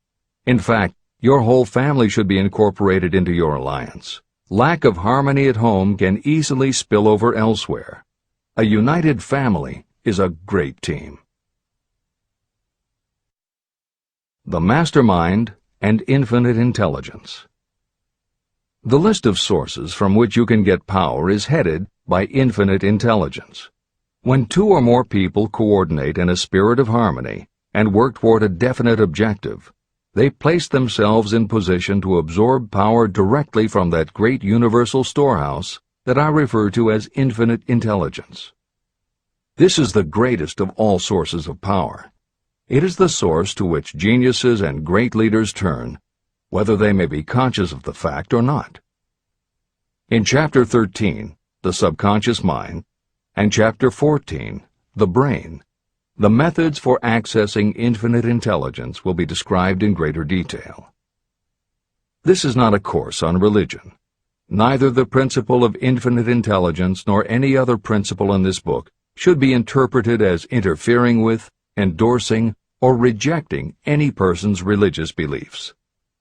In fact, your whole family should be incorporated into your alliance. Lack of harmony at home can easily spill over elsewhere. A united family is a great team. The mastermind and infinite intelligence. The list of sources from which you can get power is headed by infinite intelligence. When two or more people coordinate in a spirit of harmony and work toward a definite objective, they place themselves in position to absorb power directly from that great universal storehouse that I refer to as infinite intelligence. This is the greatest of all sources of power. It is the source to which geniuses and great leaders turn, whether they may be conscious of the fact or not. In Chapter 13, The Subconscious Mind, and Chapter 14, The Brain, the methods for accessing infinite intelligence will be described in greater detail. This is not a course on religion. Neither the principle of infinite intelligence nor any other principle in this book should be interpreted as interfering with, endorsing, or rejecting any person's religious beliefs.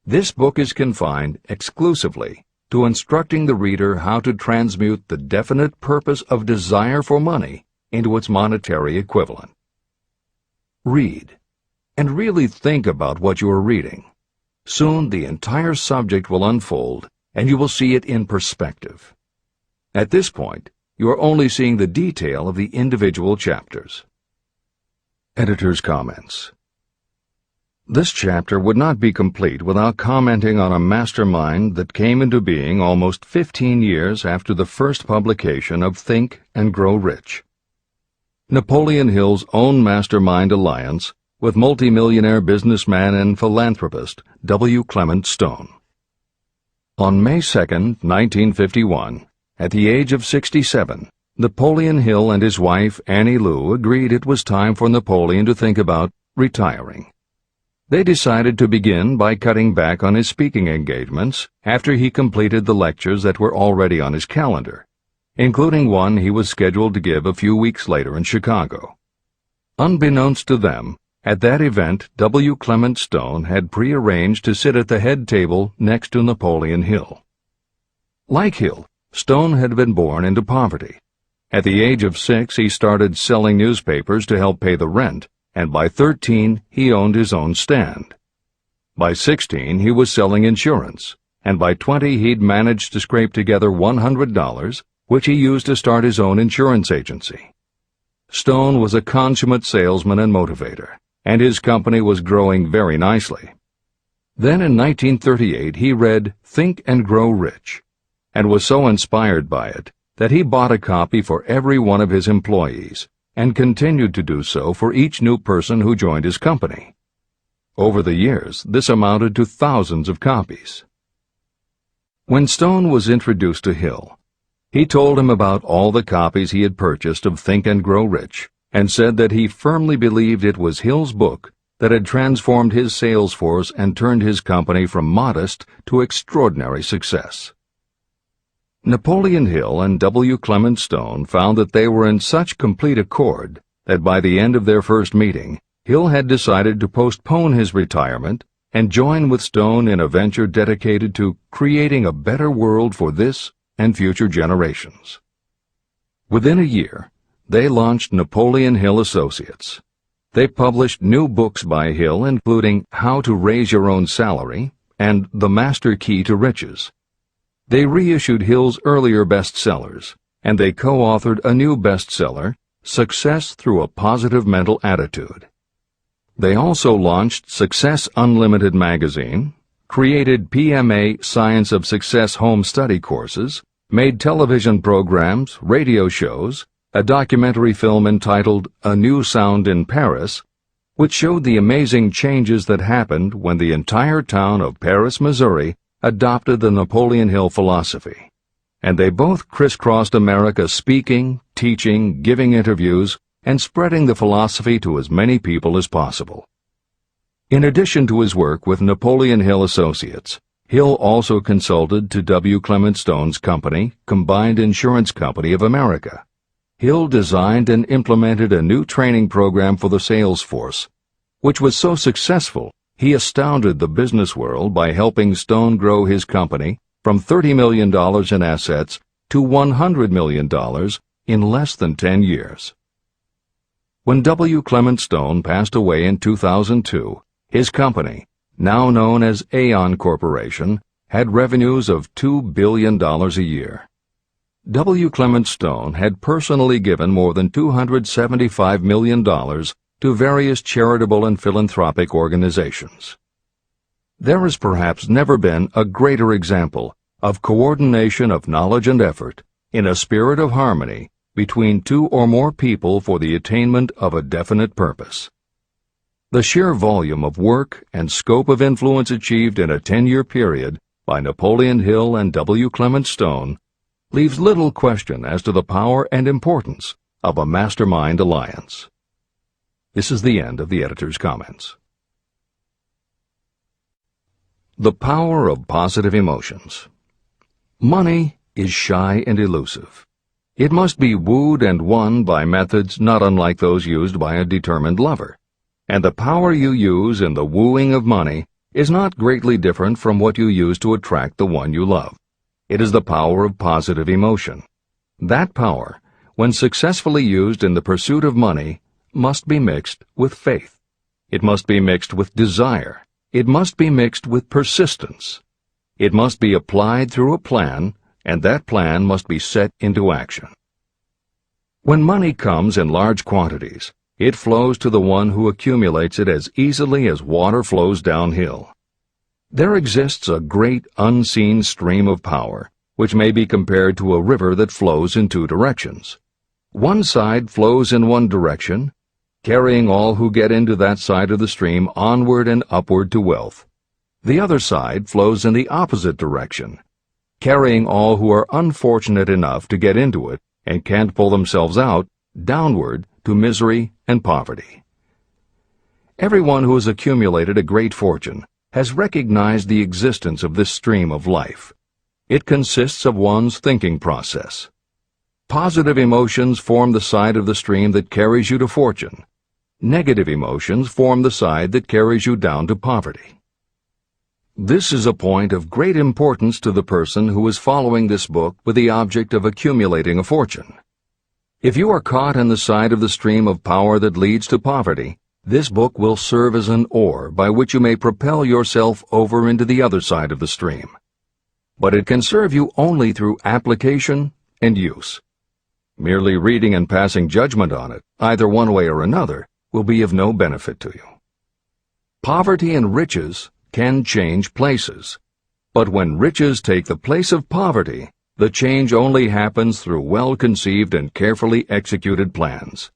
This book is confined exclusively to instructing the reader how to transmute the definite purpose of desire for money into its monetary equivalent. Read, and really think about what you are reading. Soon the entire subject will unfold, and you will see it in perspective. At this point, you are only seeing the detail of the individual chapters. Editor's comments. This chapter would not be complete without commenting on a mastermind that came into being almost 15 years after the first publication of Think and Grow Rich. Napoleon Hill's own mastermind alliance with multimillionaire businessman and philanthropist W. Clement Stone. On May 2, 1951, at the age of 67, Napoleon Hill and his wife Annie Lou agreed it was time for Napoleon to think about retiring. They decided to begin by cutting back on his speaking engagements after he completed the lectures that were already on his calendar, including one he was scheduled to give a few weeks later in Chicago. Unbeknownst to them, at that event W. Clement Stone had prearranged to sit at the head table next to Napoleon Hill. Like Hill, Stone had been born into poverty. At the age of 6, he started selling newspapers to help pay the rent, and by 13, he owned his own stand. By 16, he was selling insurance, and by 20, he'd managed to scrape together $100, which he used to start his own insurance agency. Stone was a consummate salesman and motivator, and his company was growing very nicely. Then in 1938, he read Think and Grow Rich, and was so inspired by it that he bought a copy for every one of his employees and continued to do so for each new person who joined his company. Over the years, this amounted to thousands of copies. When Stone was introduced to Hill, he told him about all the copies he had purchased of Think and Grow Rich, and said that he firmly believed it was Hill's book that had transformed his sales force and turned his company from modest to extraordinary success. Napoleon Hill and W. Clement Stone found that they were in such complete accord that by the end of their first meeting, Hill had decided to postpone his retirement and join with Stone in a venture dedicated to creating a better world for this and future generations. Within a year, they launched Napoleon Hill Associates. They published new books by Hill, including How to Raise Your Own Salary and The Master Key to Riches. They reissued Hill's earlier bestsellers, and they co-authored a new bestseller, Success Through a Positive Mental Attitude. They also launched Success Unlimited magazine, created PMA Science of Success home study courses, made television programs, radio shows, a documentary film entitled A New Sound in Paris, which showed the amazing changes that happened when the entire town of Paris, Missouri, adopted the Napoleon Hill philosophy. And they both crisscrossed America speaking, teaching, giving interviews, and spreading the philosophy to as many people as possible. In addition to his work with Napoleon Hill Associates, Hill also consulted to W. Clement Stone's company, Combined Insurance Company of America. Hill designed and implemented a new training program for the sales force, which was so successful he astounded the business world by helping Stone grow his company from $30 million in assets to $100 million in less than 10 years. When W. Clement Stone passed away in 2002, his company, now known as Aon Corporation, had revenues of $2 billion a year. W. Clement Stone had personally given more than $275 million to various charitable and philanthropic organizations. There has perhaps never been a greater example of coordination of knowledge and effort in a spirit of harmony between two or more people for the attainment of a definite purpose. The sheer volume of work and scope of influence achieved in a 10-year period by Napoleon Hill and W. Clement Stone leaves little question as to the power and importance of a mastermind alliance. This is the end of the editor's comments. The power of positive emotions. Money is shy and elusive. It must be wooed and won by methods not unlike those used by a determined lover. And the power you use in the wooing of money is not greatly different from what you use to attract the one you love. It is the power of positive emotion. That power, when successfully used in the pursuit of money, must be mixed with faith. It must be mixed with desire. It must be mixed with persistence. It must be applied through a plan, and that plan must be set into action. When money comes in large quantities, it flows to the one who accumulates it as easily as water flows downhill. There exists a great unseen stream of power, which may be compared to a river that flows in two directions. One side flows in one direction, carrying all who get into that side of the stream onward and upward to wealth. The other side flows in the opposite direction, carrying all who are unfortunate enough to get into it and can't pull themselves out downward to misery and poverty. Everyone who has accumulated a great fortune has recognized the existence of this stream of life. It consists of one's thinking process. Positive emotions form the side of the stream that carries you to fortune. Negative emotions form the side that carries you down to poverty. This is a point of great importance to the person who is following this book with the object of accumulating a fortune. If you are caught in the side of the stream of power that leads to poverty, this book will serve as an oar by which you may propel yourself over into the other side of the stream. But it can serve you only through application and use. Merely reading and passing judgment on it, either one way or another, will be of no benefit to you. Poverty and riches can change places. But when riches take the place of poverty, the change only happens through well-conceived and carefully executed plans.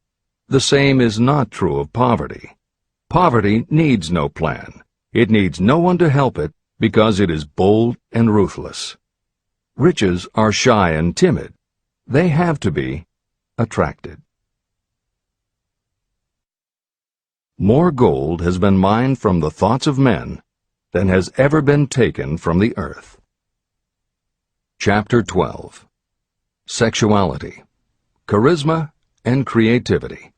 The same is not true of poverty. Poverty needs no plan. It needs no one to help it because it is bold and ruthless. Riches are shy and timid. They have to be attracted. More gold has been mined from the thoughts of men than has ever been taken from the earth. Chapter 12. Sexuality, Charisma, and Creativity.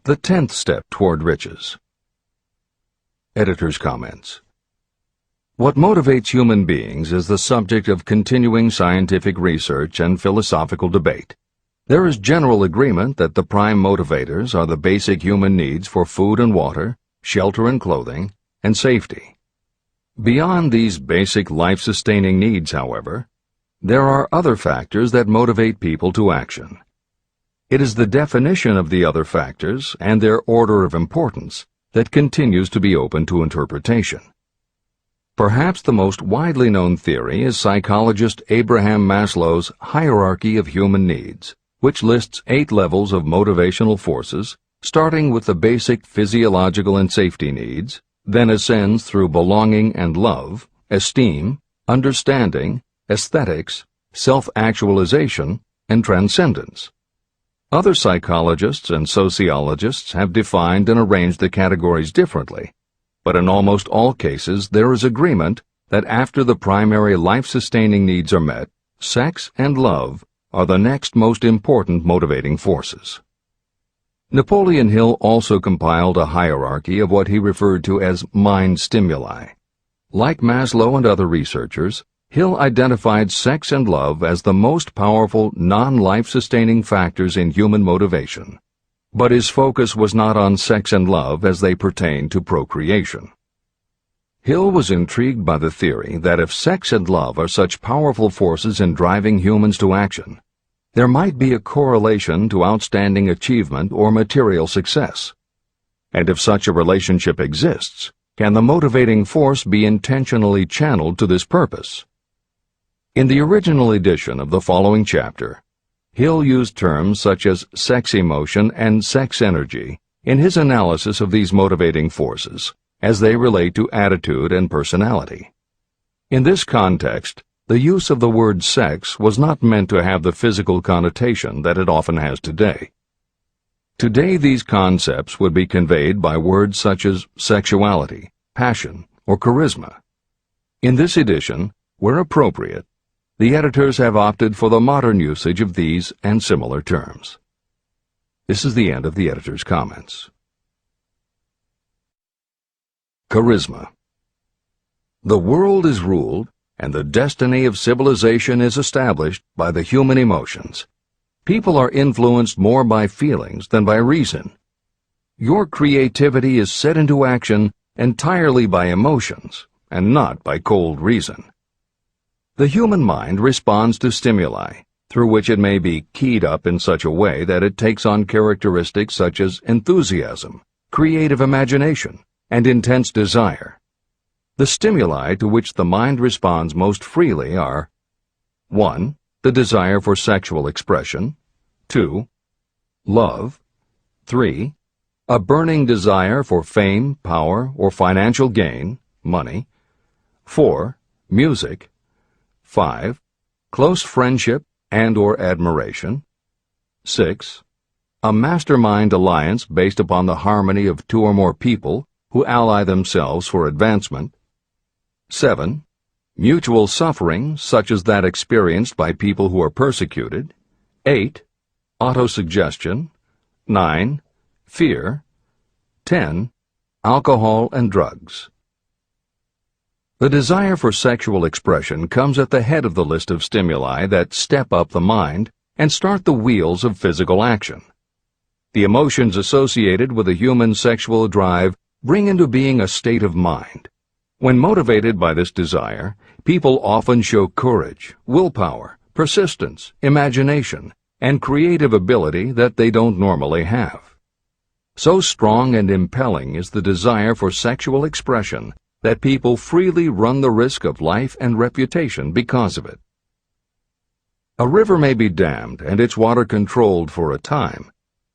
The 10th step toward riches. Editor's comments. What motivates human beings is the subject of continuing scientific research and philosophical debate. There is general agreement that the prime motivators are the basic human needs for food and water, shelter and clothing, and safety. Beyond these basic life-sustaining needs, however, there are other factors that motivate people to action. It is the definition of the other factors and their order of importance that continues to be open to interpretation. Perhaps the most widely known theory is psychologist Abraham Maslow's hierarchy of human needs, which lists 8 levels of motivational forces, starting with the basic physiological and safety needs, then ascends through belonging and love, esteem, understanding, aesthetics, self-actualization, and transcendence. Other psychologists and sociologists have defined and arranged the categories differently, but in almost all cases there is agreement that after the primary life-sustaining needs are met, sex and love are the next most important motivating forces. Napoleon Hill also compiled a hierarchy of what he referred to as mind stimuli. Like Maslow and other researchers, Hill identified sex and love as the most powerful non-life-sustaining factors in human motivation, but his focus was not on sex and love as they pertain to procreation. Hill was intrigued by the theory that if sex and love are such powerful forces in driving humans to action, there might be a correlation to outstanding achievement or material success. And if such a relationship exists, can the motivating force be intentionally channeled to this purpose? In the original edition of the following chapter, Hill used terms such as sex emotion and sex energy in his analysis of these motivating forces, as they relate to attitude and personality. In this context, the use of the word sex was not meant to have the physical connotation that it often has today. Today these concepts would be conveyed by words such as sexuality, passion, or charisma. In this edition, where appropriate, the editors have opted for the modern usage of these and similar terms. This is the end of the editor's comments. Charisma. The world is ruled, and the destiny of civilization is established by the human emotions. People are influenced more by feelings than by reason. Your creativity is set into action entirely by emotions, and not by cold reason. The human mind responds to stimuli, through which it may be keyed up in such a way that it takes on characteristics such as enthusiasm, creative imagination, and intense desire. The stimuli to which the mind responds most freely are 1. The desire for sexual expression, 2. Love, 3. A burning desire for fame, power, or financial gain, money, 4. Music, 5. Close friendship and/or admiration, 6. A mastermind alliance based upon the harmony of 2 or more people who ally themselves for advancement, 7. Mutual suffering, such as that experienced by people who are persecuted, 8. Autosuggestion, 9. Fear, 10. Alcohol and drugs. The desire for sexual expression comes at the head of the list of stimuli that step up the mind and start the wheels of physical action. The emotions associated with a human sexual drive bring into being a state of mind. When motivated by this desire, people often show courage, willpower, persistence, imagination, and creative ability that they don't normally have. So strong and impelling is the desire for sexual expression that people freely run the risk of life and reputation because of it. A river may be dammed and its water controlled for a time,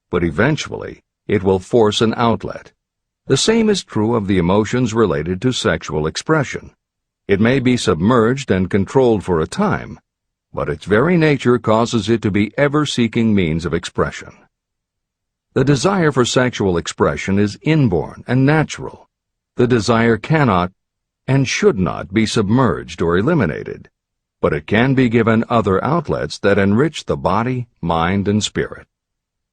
but eventually it will force an outlet. The same is true of the emotions related to sexual expression. It may be submerged and controlled for a time, but its very nature causes it to be ever-seeking means of expression. The desire for sexual expression is inborn and natural. The desire cannot and should not be submerged or eliminated, but it can be given other outlets that enrich the body, mind, and spirit.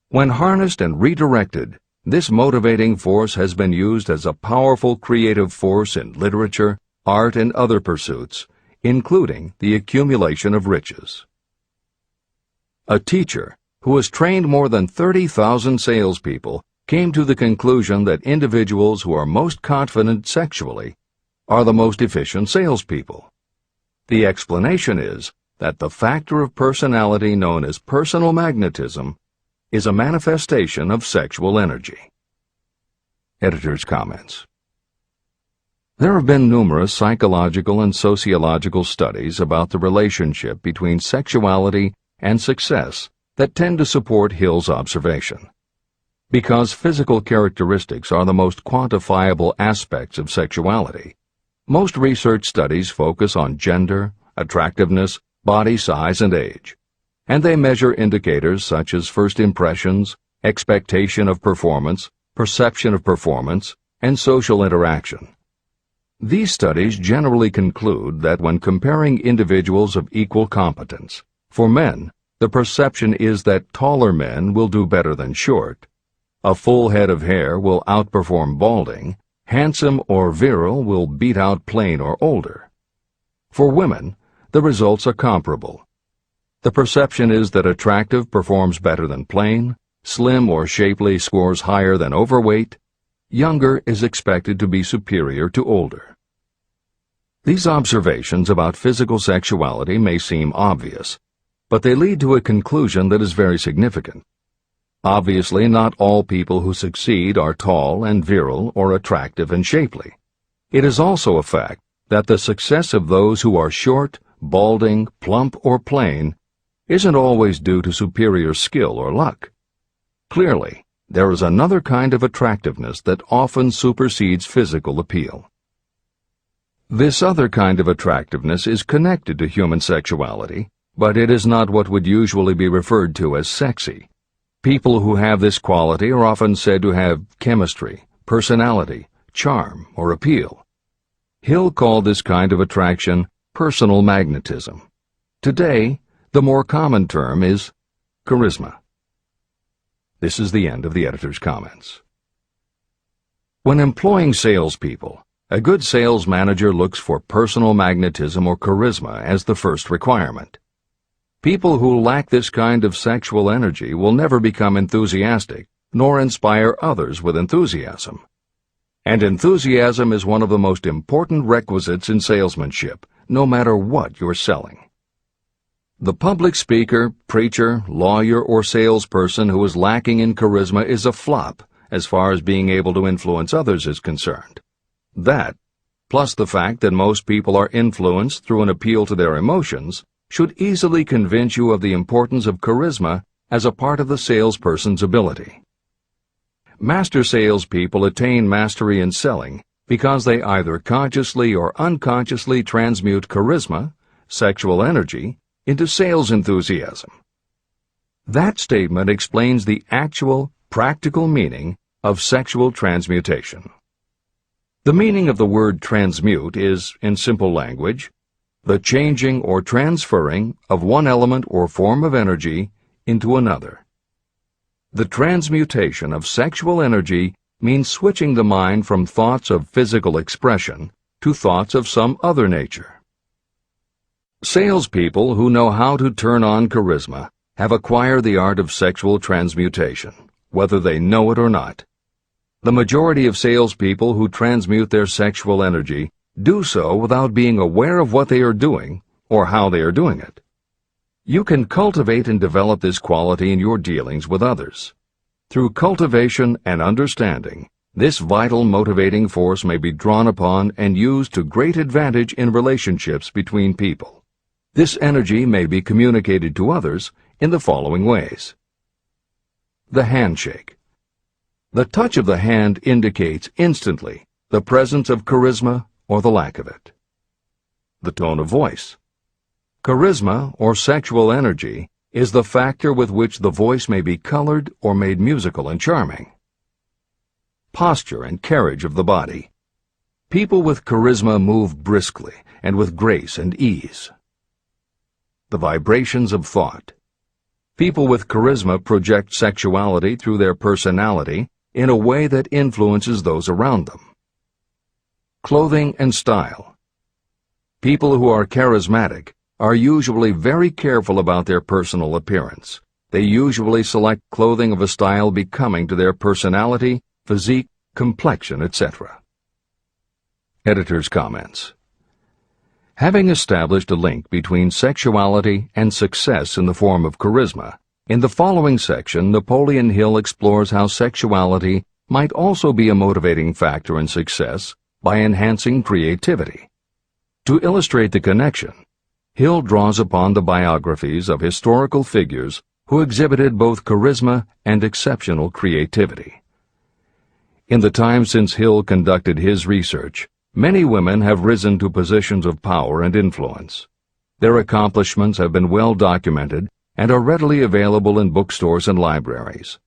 When harnessed and redirected, this motivating force has been used as a powerful creative force in literature, art, and other pursuits, including the accumulation of riches. A teacher who has trained more than 30,000 salespeople came to the conclusion that individuals who are most confident sexually are the most efficient salespeople. The explanation is that the factor of personality known as personal magnetism is a manifestation of sexual energy. Editor's comments. There have been numerous psychological and sociological studies about the relationship between sexuality and success that tend to support Hill's observation. Because physical characteristics are the most quantifiable aspects of sexuality, most research studies focus on gender, attractiveness, body size, and age, and they measure indicators such as first impressions, expectation of performance, perception of performance, and social interaction. These studies generally conclude that when comparing individuals of equal competence, for men, the perception is that taller men will do better than short, a full head of hair will outperform balding, handsome or virile will beat out plain or older. For women, the results are comparable. The perception is that attractive performs better than plain, slim or shapely scores higher than overweight, younger is expected to be superior to older. These observations about physical sexuality may seem obvious, but they lead to a conclusion that is very significant. Obviously, not all people who succeed are tall and virile or attractive and shapely. It is also a fact that the success of those who are short, balding, plump, or plain isn't always due to superior skill or luck. Clearly, there is another kind of attractiveness that often supersedes physical appeal. This other kind of attractiveness is connected to human sexuality, but it is not what would usually be referred to as sexy. People who have this quality are often said to have chemistry, personality, charm, or appeal. Hill called this kind of attraction personal magnetism. Today, the more common term is charisma. This is the end of the editor's comments. When employing salespeople, a good sales manager looks for personal magnetism or charisma as the first requirement. People who lack this kind of sexual energy will never become enthusiastic, nor inspire others with enthusiasm. And enthusiasm is one of the most important requisites in salesmanship, no matter what you're selling. The public speaker, preacher, lawyer, or salesperson who is lacking in charisma is a flop as far as being able to influence others is concerned. That, plus the fact that most people are influenced through an appeal to their emotions, should easily convince you of the importance of charisma as a part of the salesperson's ability. Master salespeople attain mastery in selling because they either consciously or unconsciously transmute charisma, sexual energy, into sales enthusiasm. That statement explains the actual, practical meaning of sexual transmutation. The meaning of the word transmute is, in simple language, the changing or transferring of one element or form of energy into another. The transmutation of sexual energy means switching the mind from thoughts of physical expression to thoughts of some other nature. Salespeople who know how to turn on charisma have acquired the art of sexual transmutation, whether they know it or not. The majority of salespeople who transmute their sexual energy do so without being aware of what they are doing or how they are doing it. You can cultivate and develop this quality in your dealings with others. Through cultivation and understanding, this vital motivating force may be drawn upon and used to great advantage in relationships between people. This energy may be communicated to others in the following ways. The handshake. The touch of the hand indicates instantly the presence of charisma or the lack of it. The tone of voice. Charisma, or sexual energy, is the factor with which the voice may be colored or made musical and charming. Posture and carriage of the body. People with charisma move briskly and with grace and ease. The vibrations of thought. People with charisma project sexuality through their personality in a way that influences those around them. Clothing and style. People who are charismatic are usually very careful about their personal appearance. They usually select clothing of a style becoming to their personality, physique, complexion, etc. Editor's comments. Having established a link between sexuality and success in the form of charisma, in the following section, Napoleon Hill explores how sexuality might also be a motivating factor in success by enhancing creativity. To illustrate the connection, Hill draws upon the biographies of historical figures who exhibited both charisma and exceptional creativity. In the time since Hill conducted his research, many women have risen to positions of power and influence. Their accomplishments have been well documented and are readily available in bookstores and libraries.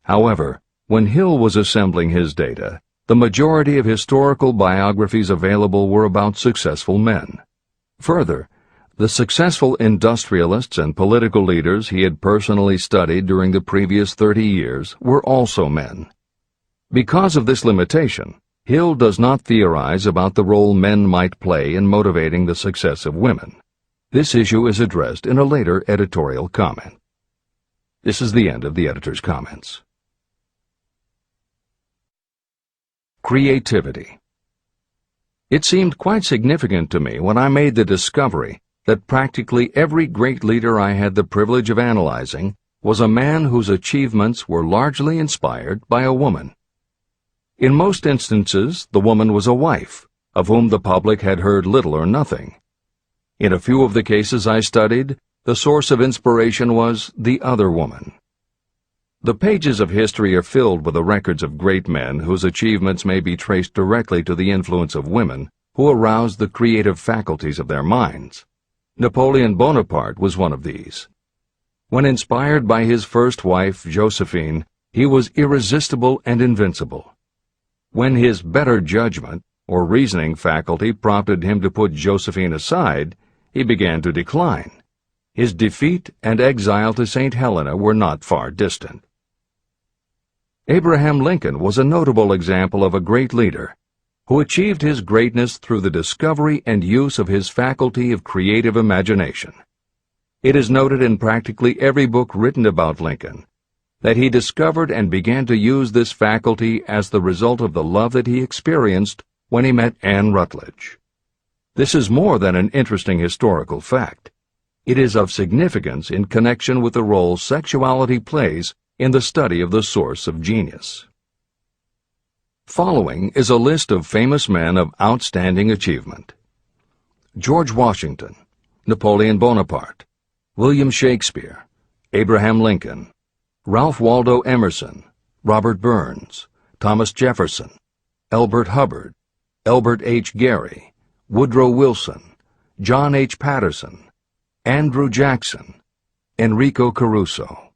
However, when Hill was assembling his data, the majority of historical biographies available were about successful men. Further, the successful industrialists and political leaders he had personally studied during the previous 30 years were also men. Because of this limitation, Hill does not theorize about the role men might play in motivating the success of women. This issue is addressed in a later editorial comment. This is the end of the editor's comments. Creativity. It seemed quite significant to me when I made the discovery that practically every great leader I had the privilege of analyzing was a man whose achievements were largely inspired by a woman. In most instances, the woman was a wife, of whom the public had heard little or nothing. In a few of the cases I studied, the source of inspiration was the other woman. The pages of history are filled with the records of great men whose achievements may be traced directly to the influence of women who aroused the creative faculties of their minds. Napoleon Bonaparte was one of these. When inspired by his first wife, Josephine, he was irresistible and invincible. When his better judgment, or reasoning faculty, prompted him to put Josephine aside, he began to decline. His defeat and exile to St. Helena were not far distant. Abraham Lincoln was a notable example of a great leader who achieved his greatness through the discovery and use of his faculty of creative imagination. It is noted in practically every book written about Lincoln that he discovered and began to use this faculty as the result of the love that he experienced when he met Anne Rutledge. This is more than an interesting historical fact. It is of significance in connection with the role sexuality plays in the study of the source of genius. Following is a list of famous men of outstanding achievement: George Washington, Napoleon Bonaparte, William Shakespeare, Abraham Lincoln, Ralph Waldo Emerson, Robert Burns, Thomas Jefferson, Elbert Hubbard, Elbert H. Gary, Woodrow Wilson, John H. Patterson, Andrew Jackson, Enrico Caruso.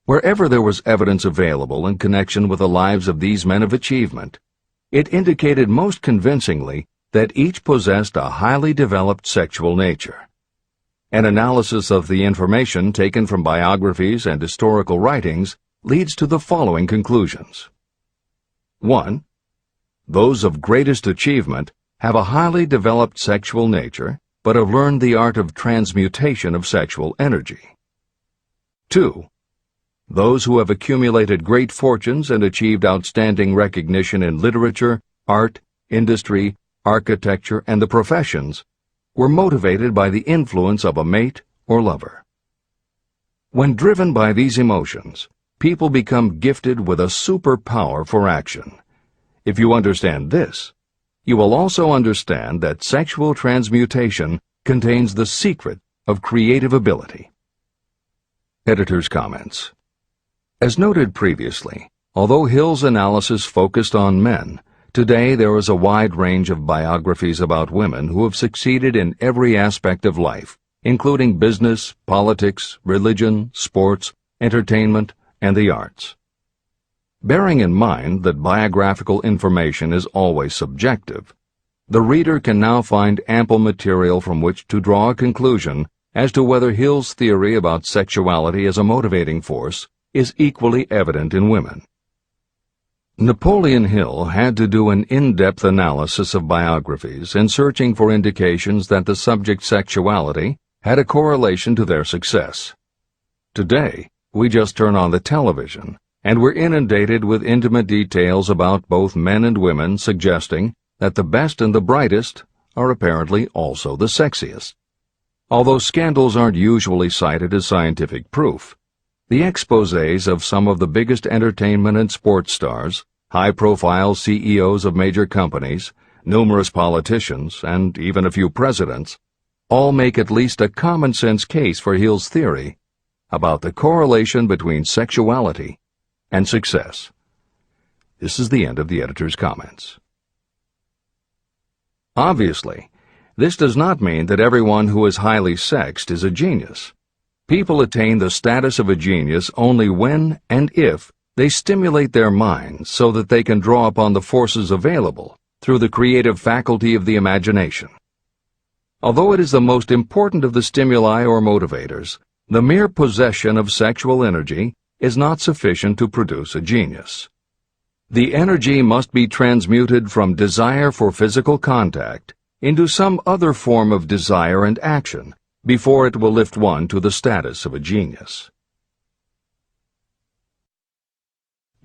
Wherever there was evidence available in connection with the lives of these men of achievement, it indicated most convincingly that each possessed a highly developed sexual nature. An analysis of the information taken from biographies and historical writings leads to the following conclusions. 1. Those of greatest achievement have a highly developed sexual nature, but have learned the art of transmutation of sexual energy. 2. Those who have accumulated great fortunes and achieved outstanding recognition in literature, art, industry, architecture, and the professions were motivated by the influence of a mate or lover. When driven by these emotions, people become gifted with a superpower for action. If you understand this, you will also understand that sexual transmutation contains the secret of creative ability. Editor's comments. As noted previously, although Hill's analysis focused on men, today there is a wide range of biographies about women who have succeeded in every aspect of life, including business, politics, religion, sports, entertainment, and the arts. Bearing in mind that biographical information is always subjective, the reader can now find ample material from which to draw a conclusion as to whether Hill's theory about sexuality as a motivating force is equally evident in women. Napoleon Hill had to do an in-depth analysis of biographies in searching for indications that the subject sexuality had a correlation to their success. Today, we just turn on the television, and we're inundated with intimate details about both men and women suggesting that the best and the brightest are apparently also the sexiest. Although scandals aren't usually cited as scientific proof, the exposés of some of the biggest entertainment and sports stars, high-profile CEOs of major companies, numerous politicians, and even a few presidents, all make at least a common-sense case for Hill's theory about the correlation between sexuality and success. This is the end of the editor's comments. Obviously, this does not mean that everyone who is highly sexed is a genius. People attain the status of a genius only when and if they stimulate their minds so that they can draw upon the forces available through the creative faculty of the imagination. Although it is the most important of the stimuli or motivators, the mere possession of sexual energy is not sufficient to produce a genius. The energy must be transmuted from desire for physical contact into some other form of desire and action before it will lift one to the status of a genius.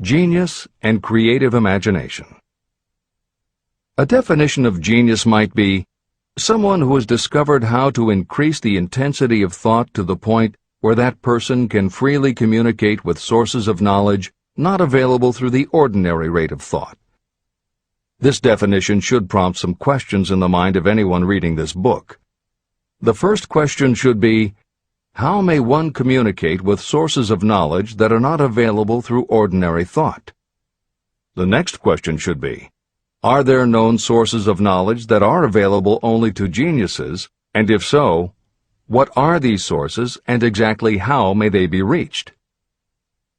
Genius and creative imagination. A definition of genius might be someone who has discovered how to increase the intensity of thought to the point where that person can freely communicate with sources of knowledge not available through the ordinary rate of thought. This definition should prompt some questions in the mind of anyone reading this book. The first question should be, how may one communicate with sources of knowledge that are not available through ordinary thought? The next question should be, are there known sources of knowledge that are available only to geniuses, and if so, what are these sources and exactly how may they be reached?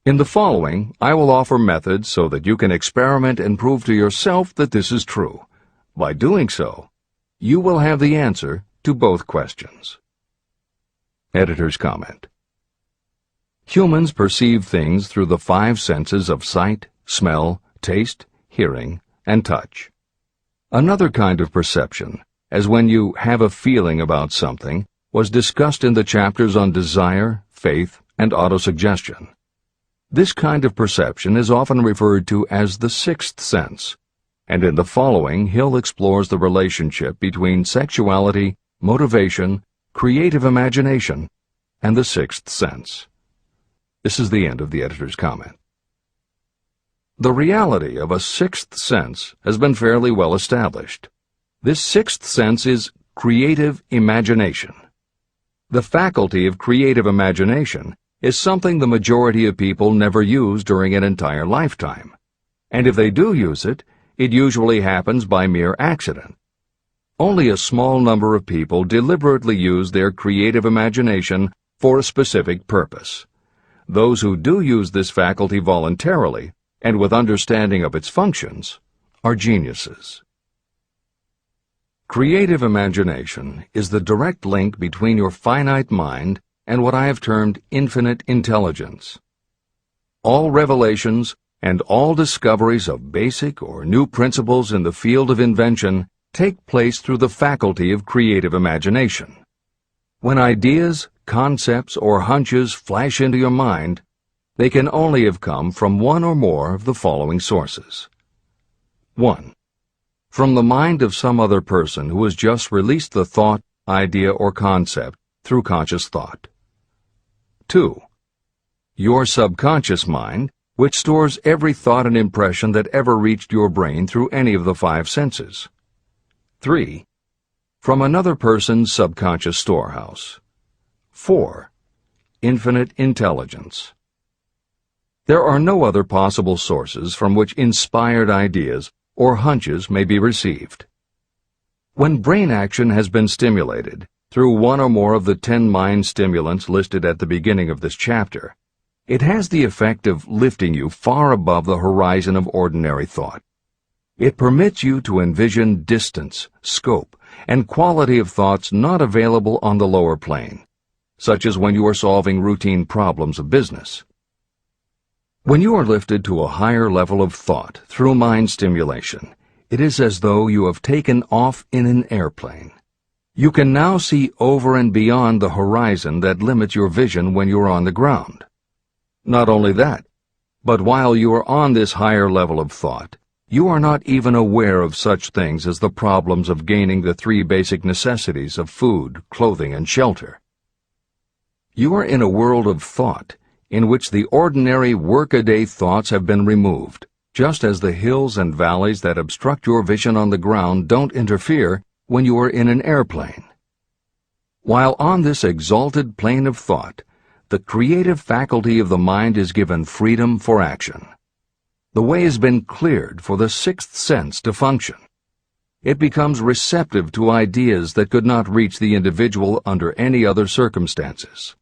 In the following, I will offer methods so that you can experiment and prove to yourself that this is true. By doing so, you will have the answer to both questions. Editor's comment. Humans perceive things through the 5 senses of sight, smell, taste, hearing, and touch. Another kind of perception, as when you have a feeling about something, was discussed in the chapters on desire, faith, and autosuggestion. This kind of perception is often referred to as the 6th sense, and in the following Hill explores the relationship between sexuality, motivation, creative imagination, and the 6th sense. This is the end of the editor's comment. The reality of a 6th sense has been fairly well established. This 6th sense is creative imagination. The faculty of creative imagination is something the majority of people never use during an entire lifetime, and if they do use it, it usually happens by mere accident. Only a small number of people deliberately use their creative imagination for a specific purpose. Those who do use this faculty voluntarily and with understanding of its functions are geniuses. Creative imagination is the direct link between your finite mind and what I have termed infinite intelligence. All revelations and all discoveries of basic or new principles in the field of invention take place through the faculty of creative imagination. When ideas, concepts, or hunches flash into your mind, they can only have come from one or more of the following sources. 1. From the mind of some other person who has just released the thought, idea, or concept through conscious thought. 2. Your subconscious mind, which stores every thought and impression that ever reached your brain through any of the 5 senses. 3. From another person's subconscious storehouse. 4. Infinite intelligence. There are no other possible sources from which inspired ideas or hunches may be received. When brain action has been stimulated through one or more of the 10 mind stimulants listed at the beginning of this chapter, it has the effect of lifting you far above the horizon of ordinary thought. It permits you to envision distance, scope, and quality of thoughts not available on the lower plane, such as when you are solving routine problems of business. When you are lifted to a higher level of thought through mind stimulation, it is as though you have taken off in an airplane. You can now see over and beyond the horizon that limits your vision when you are on the ground. Not only that, but while you are on this higher level of thought, you are not even aware of such things as the problems of gaining the 3 basic necessities of food, clothing, and shelter. You are in a world of thought in which the ordinary workaday thoughts have been removed, just as the hills and valleys that obstruct your vision on the ground don't interfere when you are in an airplane. While on this exalted plane of thought, the creative faculty of the mind is given freedom for action. The way has been cleared for the 6th sense to function. It becomes receptive to ideas that could not reach the individual under any other circumstances.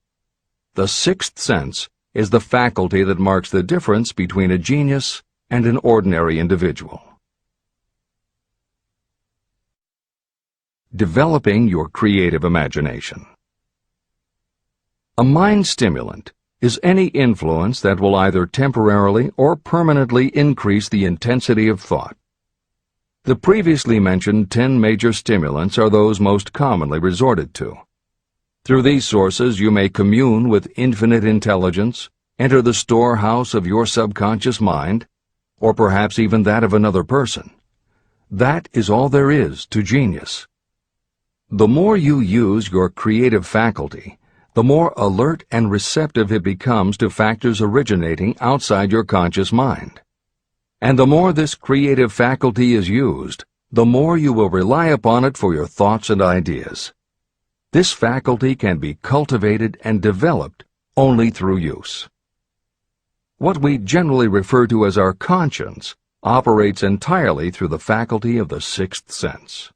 The 6th sense is the faculty that marks the difference between a genius and an ordinary individual. Developing your creative imagination. A mind stimulant is any influence that will either temporarily or permanently increase the intensity of thought. The previously mentioned 10 major stimulants are those most commonly resorted to. Through these sources you may commune with infinite intelligence, enter the storehouse of your subconscious mind, or perhaps even that of another person. That is all there is to genius. The more you use your creative faculty, the more alert and receptive it becomes to factors originating outside your conscious mind. And the more this creative faculty is used, the more you will rely upon it for your thoughts and ideas. This faculty can be cultivated and developed only through use. What we generally refer to as our conscience operates entirely through the faculty of the 6th sense.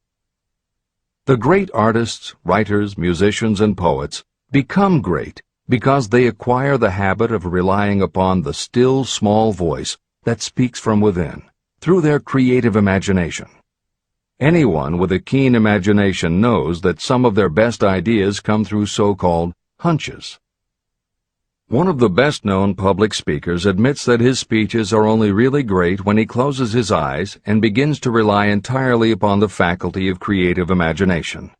The great artists, writers, musicians, and poets become great because they acquire the habit of relying upon the still small voice that speaks from within, through their creative imagination. Anyone with a keen imagination knows that some of their best ideas come through so-called hunches. One of the best-known public speakers admits that his speeches are only really great when he closes his eyes and begins to rely entirely upon the faculty of creative imagination.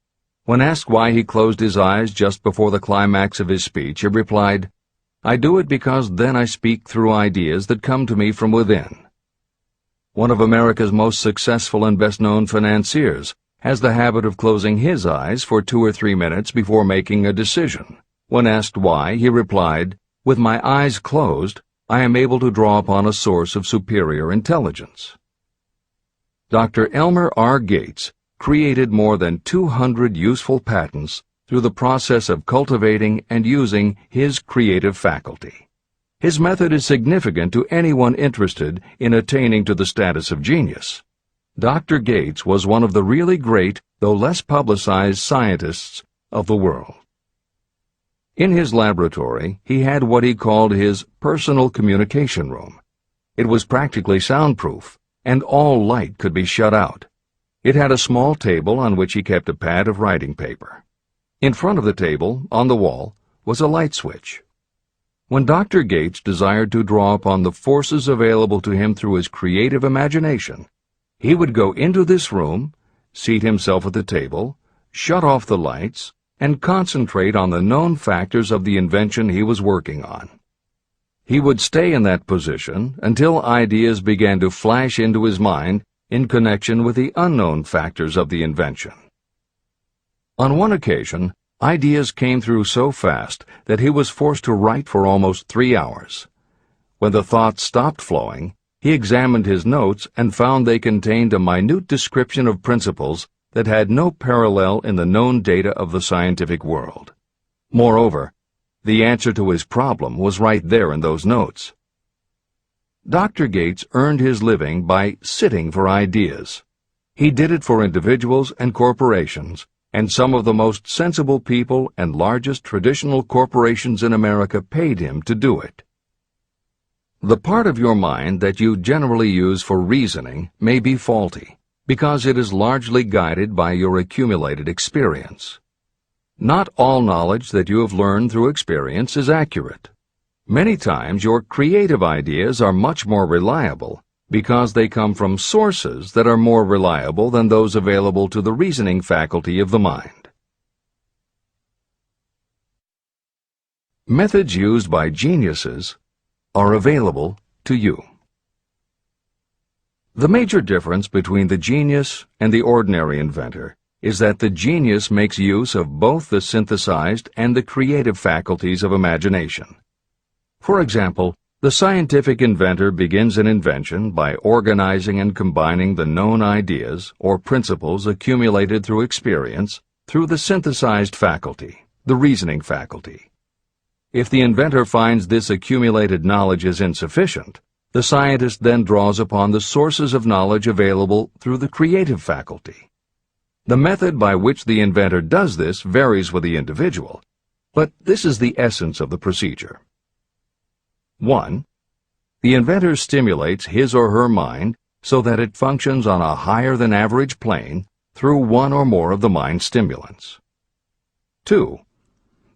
When asked why he closed his eyes just before the climax of his speech, he replied, "I do it because then I speak through ideas that come to me from within." One of America's most successful and best-known financiers has the habit of closing his eyes for 2 or 3 minutes before making a decision. When asked why, he replied, "With my eyes closed, I am able to draw upon a source of superior intelligence." Dr. Elmer R. Gates created more than 200 useful patents through the process of cultivating and using his creative faculty. His method is significant to anyone interested in attaining to the status of genius. Dr. Gates was one of the really great, though less publicized, scientists of the world. In his laboratory, he had what he called his personal communication room. It was practically soundproof, and all light could be shut out. It had a small table on which he kept a pad of writing paper. In front of the table, on the wall, was a light switch. When Dr. Gates desired to draw upon the forces available to him through his creative imagination, he would go into this room, seat himself at the table, shut off the lights, and concentrate on the known factors of the invention he was working on. He would stay in that position until ideas began to flash into his mind in connection with the unknown factors of the invention. On one occasion, ideas came through so fast that he was forced to write for almost 3 hours. When the thoughts stopped flowing, he examined his notes and found they contained a minute description of principles that had no parallel in the known data of the scientific world. Moreover, the answer to his problem was right there in those notes. Dr. Gates earned his living by sitting for ideas. He did it for individuals and corporations, and some of the most sensible people and largest traditional corporations in America paid him to do it. The part of your mind that you generally use for reasoning may be faulty, because it is largely guided by your accumulated experience. Not all knowledge that you have learned through experience is accurate. Many times your creative ideas are much more reliable because they come from sources that are more reliable than those available to the reasoning faculty of the mind. Methods used by geniuses are available to you. The major difference between the genius and the ordinary inventor is that the genius makes use of both the synthesized and the creative faculties of imagination. For example, the scientific inventor begins an invention by organizing and combining the known ideas or principles accumulated through experience through the synthesized faculty, the reasoning faculty. If the inventor finds this accumulated knowledge is insufficient, the scientist then draws upon the sources of knowledge available through the creative faculty. The method by which the inventor does this varies with the individual, but this is the essence of the procedure. 1. The inventor stimulates his or her mind so that it functions on a higher-than-average plane through one or more of the mind stimulants. 2.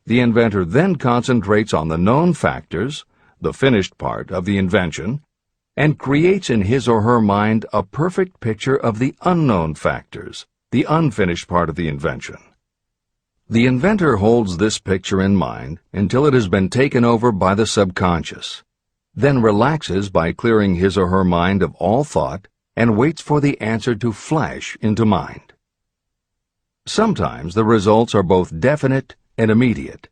The inventor then concentrates on the known factors, the finished part of the invention, and creates in his or her mind a perfect picture of the unknown factors, the unfinished part of the invention. The inventor holds this picture in mind until it has been taken over by the subconscious, then relaxes by clearing his or her mind of all thought and waits for the answer to flash into mind. Sometimes the results are both definite and immediate.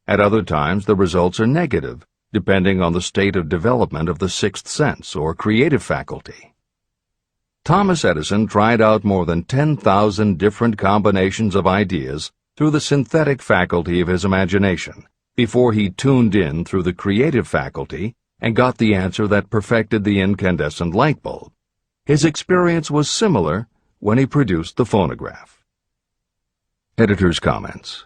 At other times the results are negative, depending on the state of development of the sixth sense or creative faculty. Thomas Edison tried out more than 10,000 different combinations of ideas through the synthetic faculty of his imagination, before he tuned in through the creative faculty and got the answer that perfected the incandescent light bulb. His experience was similar when he produced the phonograph. Editor's comments.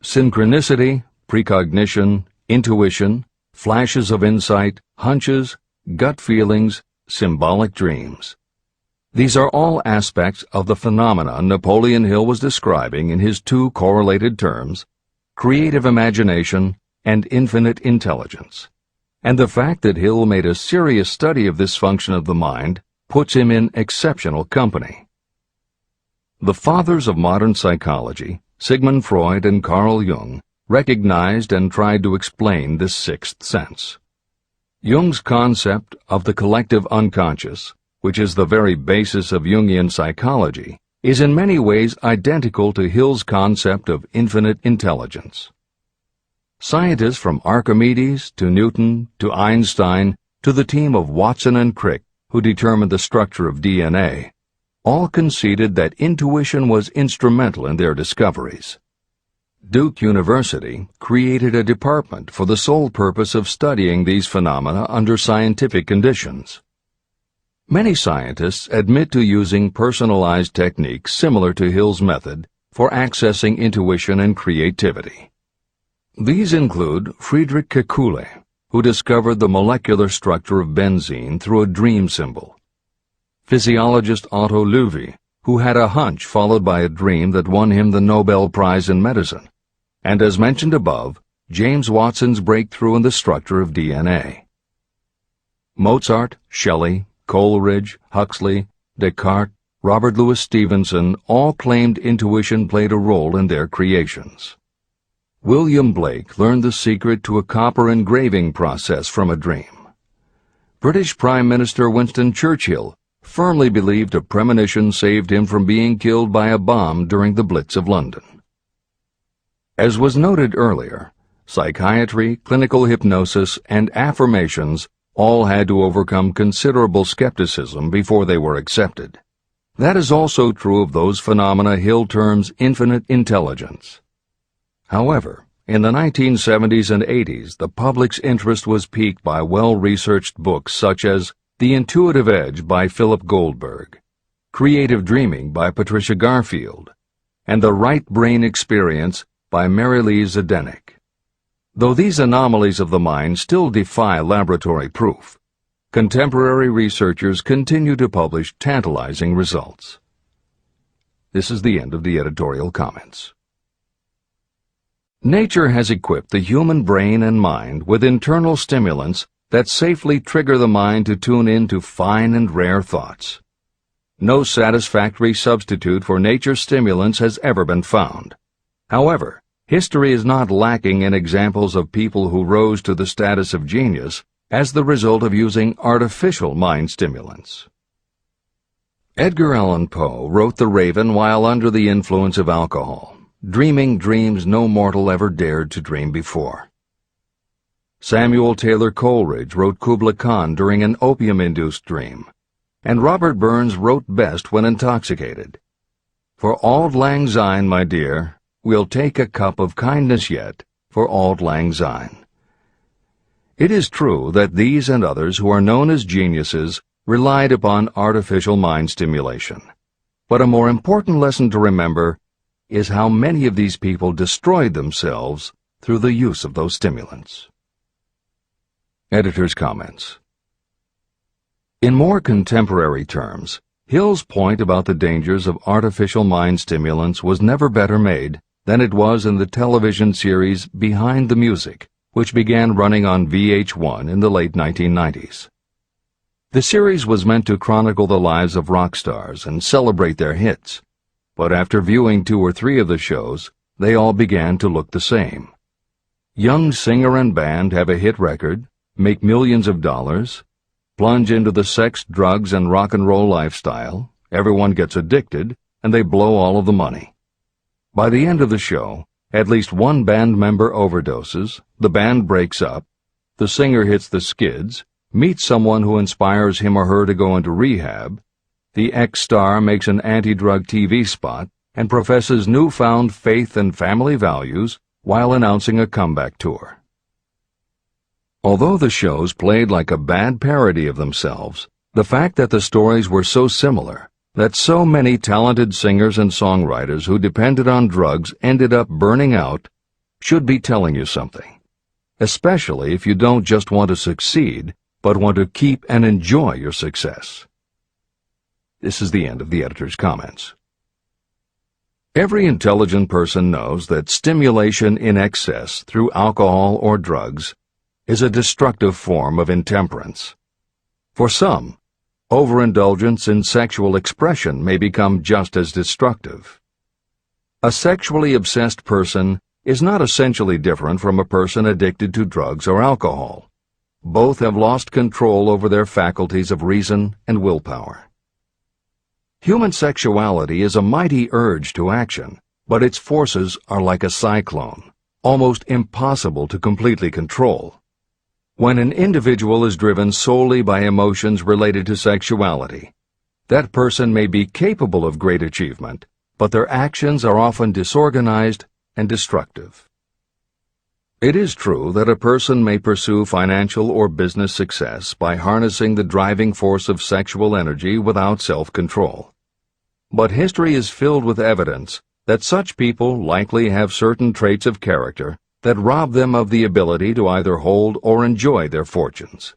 Synchronicity, precognition, intuition, flashes of insight, hunches, gut feelings, symbolic dreams. These are all aspects of the phenomena Napoleon Hill was describing in his two correlated terms, creative imagination and infinite intelligence. And the fact that Hill made a serious study of this function of the mind puts him in exceptional company. The fathers of modern psychology, Sigmund Freud and Carl Jung, recognized and tried to explain this sixth sense. Jung's concept of the collective unconscious, which is the very basis of Jungian psychology, is in many ways identical to Hill's concept of infinite intelligence. Scientists from Archimedes to Newton to Einstein to the team of Watson and Crick, who determined the structure of DNA, all conceded that intuition was instrumental in their discoveries. Duke University created a department for the sole purpose of studying these phenomena under scientific conditions. Many scientists admit to using personalized techniques similar to Hill's method for accessing intuition and creativity. These include Friedrich Kekule, who discovered the molecular structure of benzene through a dream symbol; physiologist Otto Loewi, who had a hunch followed by a dream that won him the Nobel Prize in Medicine; and as mentioned above, James Watson's breakthrough in the structure of DNA. Mozart, Shelley, Coleridge, Huxley, Descartes, Robert Louis Stevenson all claimed intuition played a role in their creations. William Blake learned the secret to a copper engraving process from a dream. British Prime Minister Winston Churchill firmly believed a premonition saved him from being killed by a bomb during the Blitz of London. As was noted earlier, psychiatry, clinical hypnosis, and affirmations all had to overcome considerable skepticism before they were accepted. That is also true of those phenomena Hill terms infinite intelligence. However, in the 1970s and 80s, the public's interest was piqued by well-researched books such as The Intuitive Edge by Philip Goldberg, Creative Dreaming by Patricia Garfield, and The Right Brain Experience by Mary-Lee Zdenek. Though these anomalies of the mind still defy laboratory proof, contemporary researchers continue to publish tantalizing results. This is the end of the editorial comments. Nature has equipped the human brain and mind with internal stimulants that safely trigger the mind to tune in to fine and rare thoughts. No satisfactory substitute for nature's stimulants has ever been found. However, history is not lacking in examples of people who rose to the status of genius as the result of using artificial mind stimulants. Edgar Allan Poe wrote The Raven while under the influence of alcohol, dreaming dreams no mortal ever dared to dream before. Samuel Taylor Coleridge wrote Kubla Khan during an opium-induced dream, and Robert Burns wrote best when intoxicated. For auld lang syne, my dear, we'll take a cup of kindness yet for auld lang syne. It is true that these and others who are known as geniuses relied upon artificial mind stimulation. But a more important lesson to remember is how many of these people destroyed themselves through the use of those stimulants. Editor's comments. In more contemporary terms, Hill's point about the dangers of artificial mind stimulants was never better made than it was in the television series Behind the Music, which began running on VH1 in the late 1990s. The series was meant to chronicle the lives of rock stars and celebrate their hits, but after viewing 2 or 3 of the shows, they all began to look the same. Young singer and band have a hit record, make millions of dollars, plunge into the sex, drugs, and rock and roll lifestyle, everyone gets addicted, and they blow all of the money. By the end of the show, at least one band member overdoses, the band breaks up, the singer hits the skids, meets someone who inspires him or her to go into rehab, the ex-star makes an anti-drug TV spot and professes newfound faith and family values while announcing a comeback tour. Although the shows played like a bad parody of themselves, the fact that the stories were so similar, that so many talented singers and songwriters who depended on drugs ended up burning out, should be telling you something, especially if you don't just want to succeed, but want to keep and enjoy your success. This is the end of the editor's comments. Every intelligent person knows that stimulation in excess through alcohol or drugs is a destructive form of intemperance. For some, overindulgence in sexual expression may become just as destructive. A sexually obsessed person is not essentially different from a person addicted to drugs or alcohol. Both have lost control over their faculties of reason and willpower. Human sexuality is a mighty urge to action, but its forces are like a cyclone, almost impossible to completely control. When an individual is driven solely by emotions related to sexuality, that person may be capable of great achievement, but their actions are often disorganized and destructive. It is true that a person may pursue financial or business success by harnessing the driving force of sexual energy without self-control. But history is filled with evidence that such people likely have certain traits of character that rob them of the ability to either hold or enjoy their fortunes.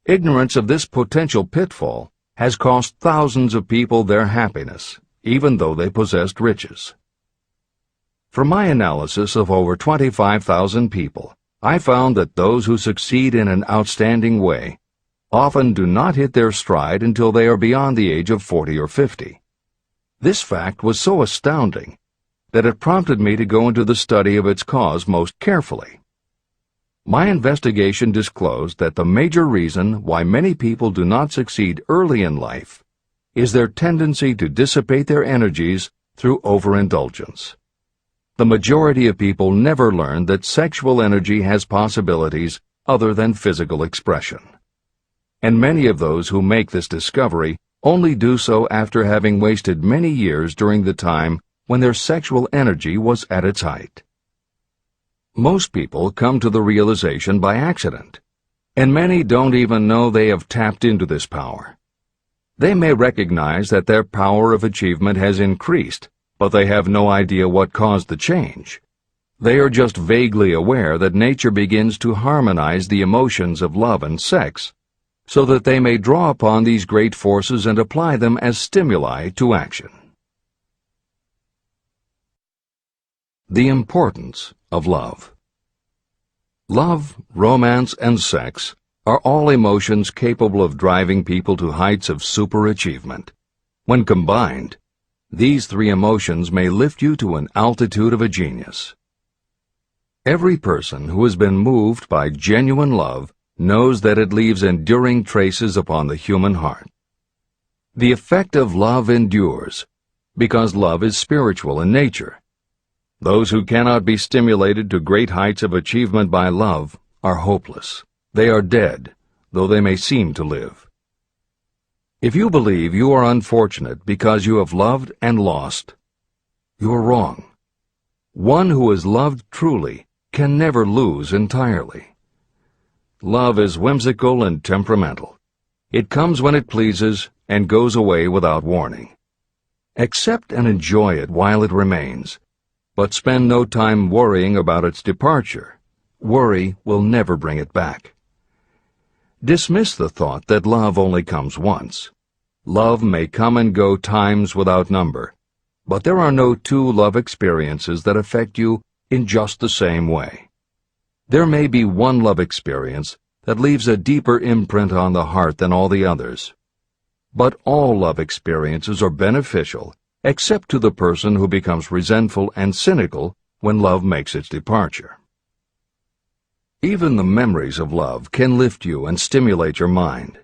Ignorance of this potential pitfall has cost thousands of people their happiness, even though they possessed riches. From my analysis of over 25,000 people, I found that those who succeed in an outstanding way often do not hit their stride until they are beyond the age of 40 or 50. This fact was so astounding that it prompted me to go into the study of its cause most carefully. My investigation disclosed that the major reason why many people do not succeed early in life is their tendency to dissipate their energies through overindulgence. The majority of people never learn that sexual energy has possibilities other than physical expression. And many of those who make this discovery only do so after having wasted many years during the time when their sexual energy was at its height. Most people come to the realization by accident, and many don't even know they have tapped into this power. They may recognize that their power of achievement has increased, but they have no idea what caused the change. They are just vaguely aware that nature begins to harmonize the emotions of love and sex, so that they may draw upon these great forces and apply them as stimuli to action. The importance of love. Love, romance, and sex are all emotions capable of driving people to heights of superachievement. When combined, these three emotions may lift you to an altitude of a genius. Every person who has been moved by genuine love knows that it leaves enduring traces upon the human heart. The effect of love endures, because love is spiritual in nature. Those who cannot be stimulated to great heights of achievement by love are hopeless. They are dead, though they may seem to live. If you believe you are unfortunate because you have loved and lost, you are wrong. One who has loved truly can never lose entirely. Love is whimsical and temperamental. It comes when it pleases and goes away without warning. Accept and enjoy it while it remains, but spend no time worrying about its departure. Worry will never bring it back. Dismiss the thought that love only comes once. Love may come and go times without number, but there are no two love experiences that affect you in just the same way. There may be one love experience that leaves a deeper imprint on the heart than all the others. But all love experiences are beneficial, except to the person who becomes resentful and cynical when love makes its departure. Even the memories of love can lift you and stimulate your mind.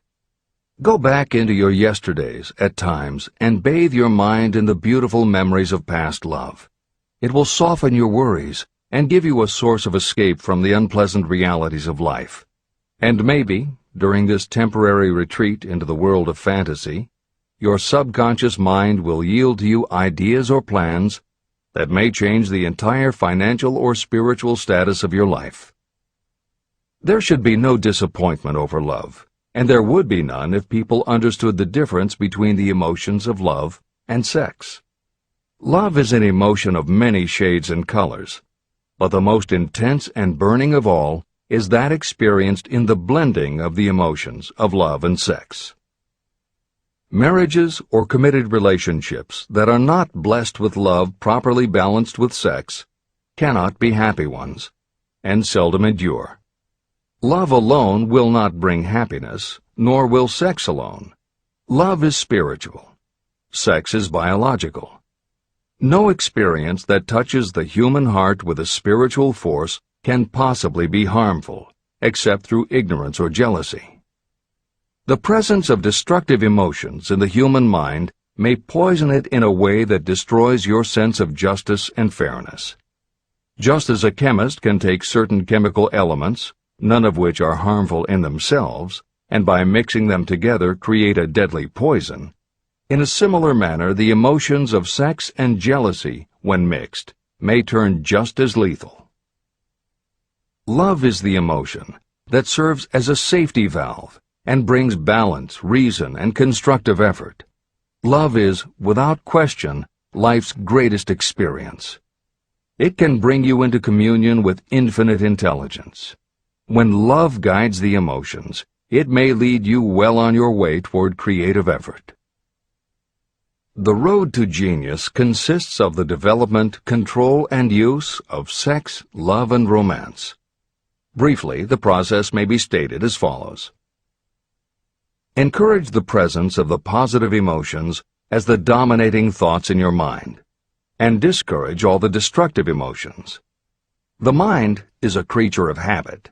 Go back into your yesterdays at times and bathe your mind in the beautiful memories of past love. It will soften your worries and give you a source of escape from the unpleasant realities of life. And maybe, during this temporary retreat into the world of fantasy, your subconscious mind will yield to you ideas or plans that may change the entire financial or spiritual status of your life. There should be no disappointment over love, and there would be none if people understood the difference between the emotions of love and sex. Love is an emotion of many shades and colors, but the most intense and burning of all is that experienced in the blending of the emotions of love and sex. Marriages or committed relationships that are not blessed with love properly balanced with sex cannot be happy ones, and seldom endure. Love alone will not bring happiness, nor will sex alone. Love is spiritual. Sex is biological. No experience that touches the human heart with a spiritual force can possibly be harmful, except through ignorance or jealousy. The presence of destructive emotions in the human mind may poison it in a way that destroys your sense of justice and fairness. Just as a chemist can take certain chemical elements, none of which are harmful in themselves, and by mixing them together create a deadly poison, in a similar manner the emotions of sex and jealousy, when mixed, may turn just as lethal. Love is the emotion that serves as a safety valve and brings balance, reason, and constructive effort. Love is, without question, life's greatest experience. It can bring you into communion with infinite intelligence. When love guides the emotions, it may lead you well on your way toward creative effort. The road to genius consists of the development, control, and use of sex, love, and romance. Briefly, the process may be stated as follows. Encourage the presence of the positive emotions as the dominating thoughts in your mind, and discourage all the destructive emotions. The mind is a creature of habit.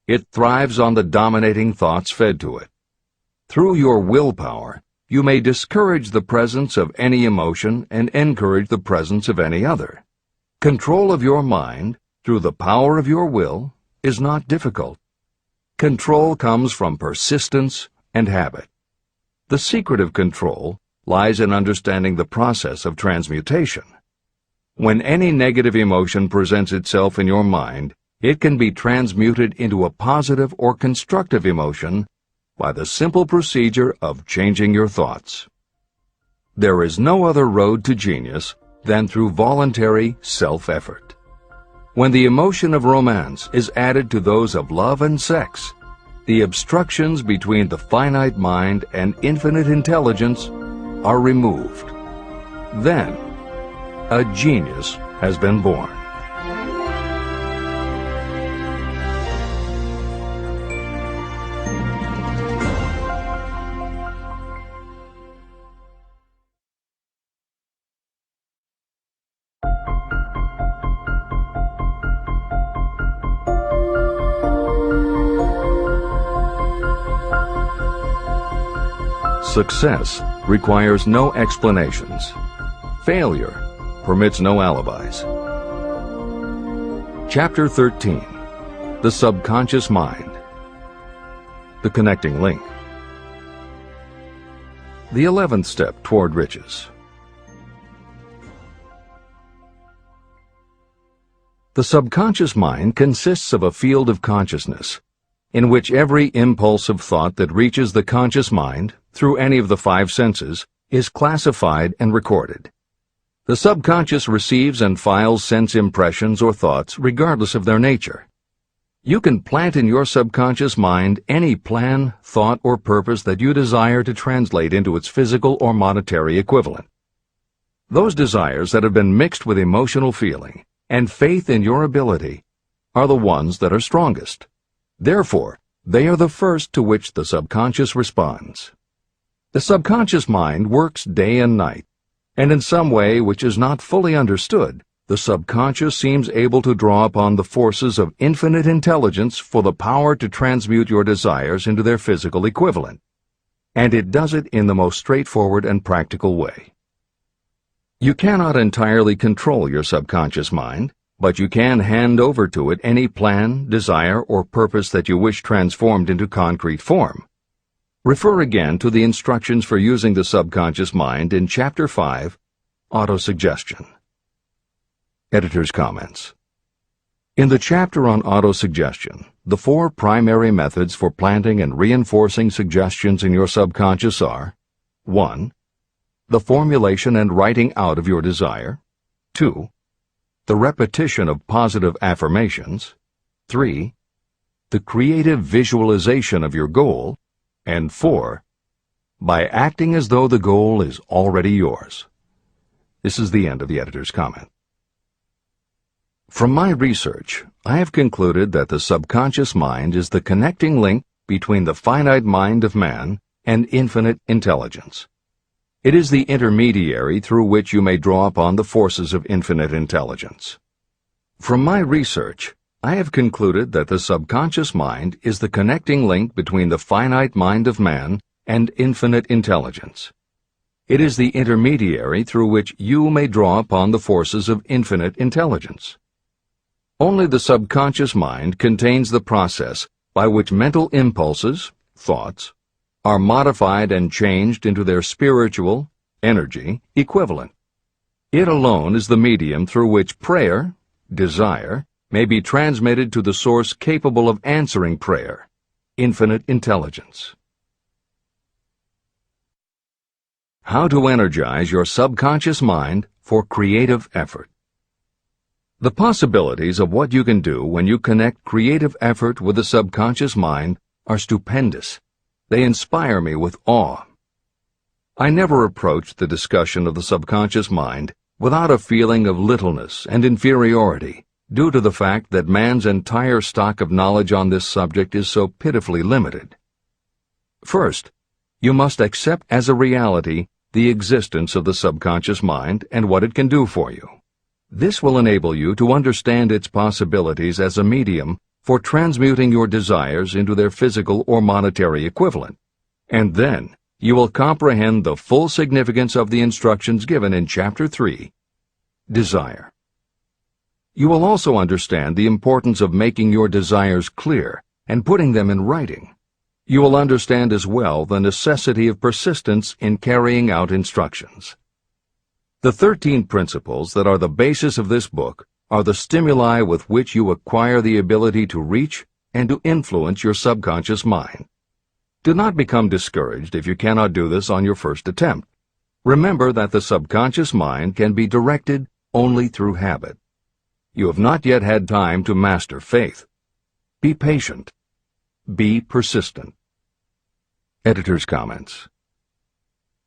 It thrives on the dominating thoughts fed to it. Through your willpower, you may discourage the presence of any emotion and encourage the presence of any other. Control of your mind, through the power of your will, is not difficult. Control comes from persistence and habit. The secret of control lies in understanding the process of transmutation. When any negative emotion presents itself in your mind, it can be transmuted into a positive or constructive emotion by the simple procedure of changing your thoughts. There is no other road to genius than through voluntary self-effort. When the emotion of romance is added to those of love and sex, the obstructions between the finite mind and infinite intelligence are removed. Then, a genius has been born. Success requires no explanations. Failure permits no alibis. Chapter 13. The Subconscious Mind. The Connecting Link. The 11th Step Toward Riches. The subconscious mind consists of a field of consciousness, in which every impulse of thought that reaches the conscious mind, through any of the 5 senses, is classified and recorded. The subconscious receives and files sense impressions or thoughts regardless of their nature. You can plant in your subconscious mind any plan, thought, or purpose that you desire to translate into its physical or monetary equivalent. Those desires that have been mixed with emotional feeling and faith in your ability are the ones that are strongest. Therefore, they are the first to which the subconscious responds. The subconscious mind works day and night, and in some way which is not fully understood, the subconscious seems able to draw upon the forces of infinite intelligence for the power to transmute your desires into their physical equivalent. And it does it in the most straightforward and practical way. You cannot entirely control your subconscious mind, but you can hand over to it any plan, desire, or purpose that you wish transformed into concrete form. Refer again to the instructions for using the subconscious mind in Chapter 5, Autosuggestion. Editor's comments. In the chapter on autosuggestion, the 4 primary methods for planting and reinforcing suggestions in your subconscious are: 1. The formulation and writing out of your desire. 2. The repetition of positive affirmations. 3. The creative visualization of your goal. And 4. By acting as though the goal is already yours. This is the end of the editor's comment. From my research, I have concluded that the subconscious mind is the connecting link between the finite mind of man and infinite intelligence. It is the intermediary through which you may draw upon the forces of infinite intelligence. From my research, I have concluded that the subconscious mind is the connecting link between the finite mind of man and infinite intelligence. It is the intermediary through which you may draw upon the forces of infinite intelligence. Only the subconscious mind contains the process by which mental impulses, thoughts, are modified and changed into their spiritual, energy, equivalent. It alone is the medium through which prayer, desire, may be transmitted to the source capable of answering prayer, infinite intelligence. How to energize your subconscious mind for creative effort. The possibilities of what you can do when you connect creative effort with the subconscious mind are stupendous. They inspire me with awe. I never approached the discussion of the subconscious mind without a feeling of littleness and inferiority, due to the fact that man's entire stock of knowledge on this subject is so pitifully limited. First, you must accept as a reality the existence of the subconscious mind and what it can do for you. This will enable you to understand its possibilities as a medium for transmuting your desires into their physical or monetary equivalent, and then you will comprehend the full significance of the instructions given in Chapter 3, Desire. You will also understand the importance of making your desires clear and putting them in writing. You will understand as well the necessity of persistence in carrying out instructions. The 13 principles that are the basis of this book are the stimuli with which you acquire the ability to reach and to influence your subconscious mind. Do not become discouraged if you cannot do this on your first attempt. Remember that the subconscious mind can be directed only through habit. You have not yet had time to master faith. Be patient. Be persistent. Editor's comments.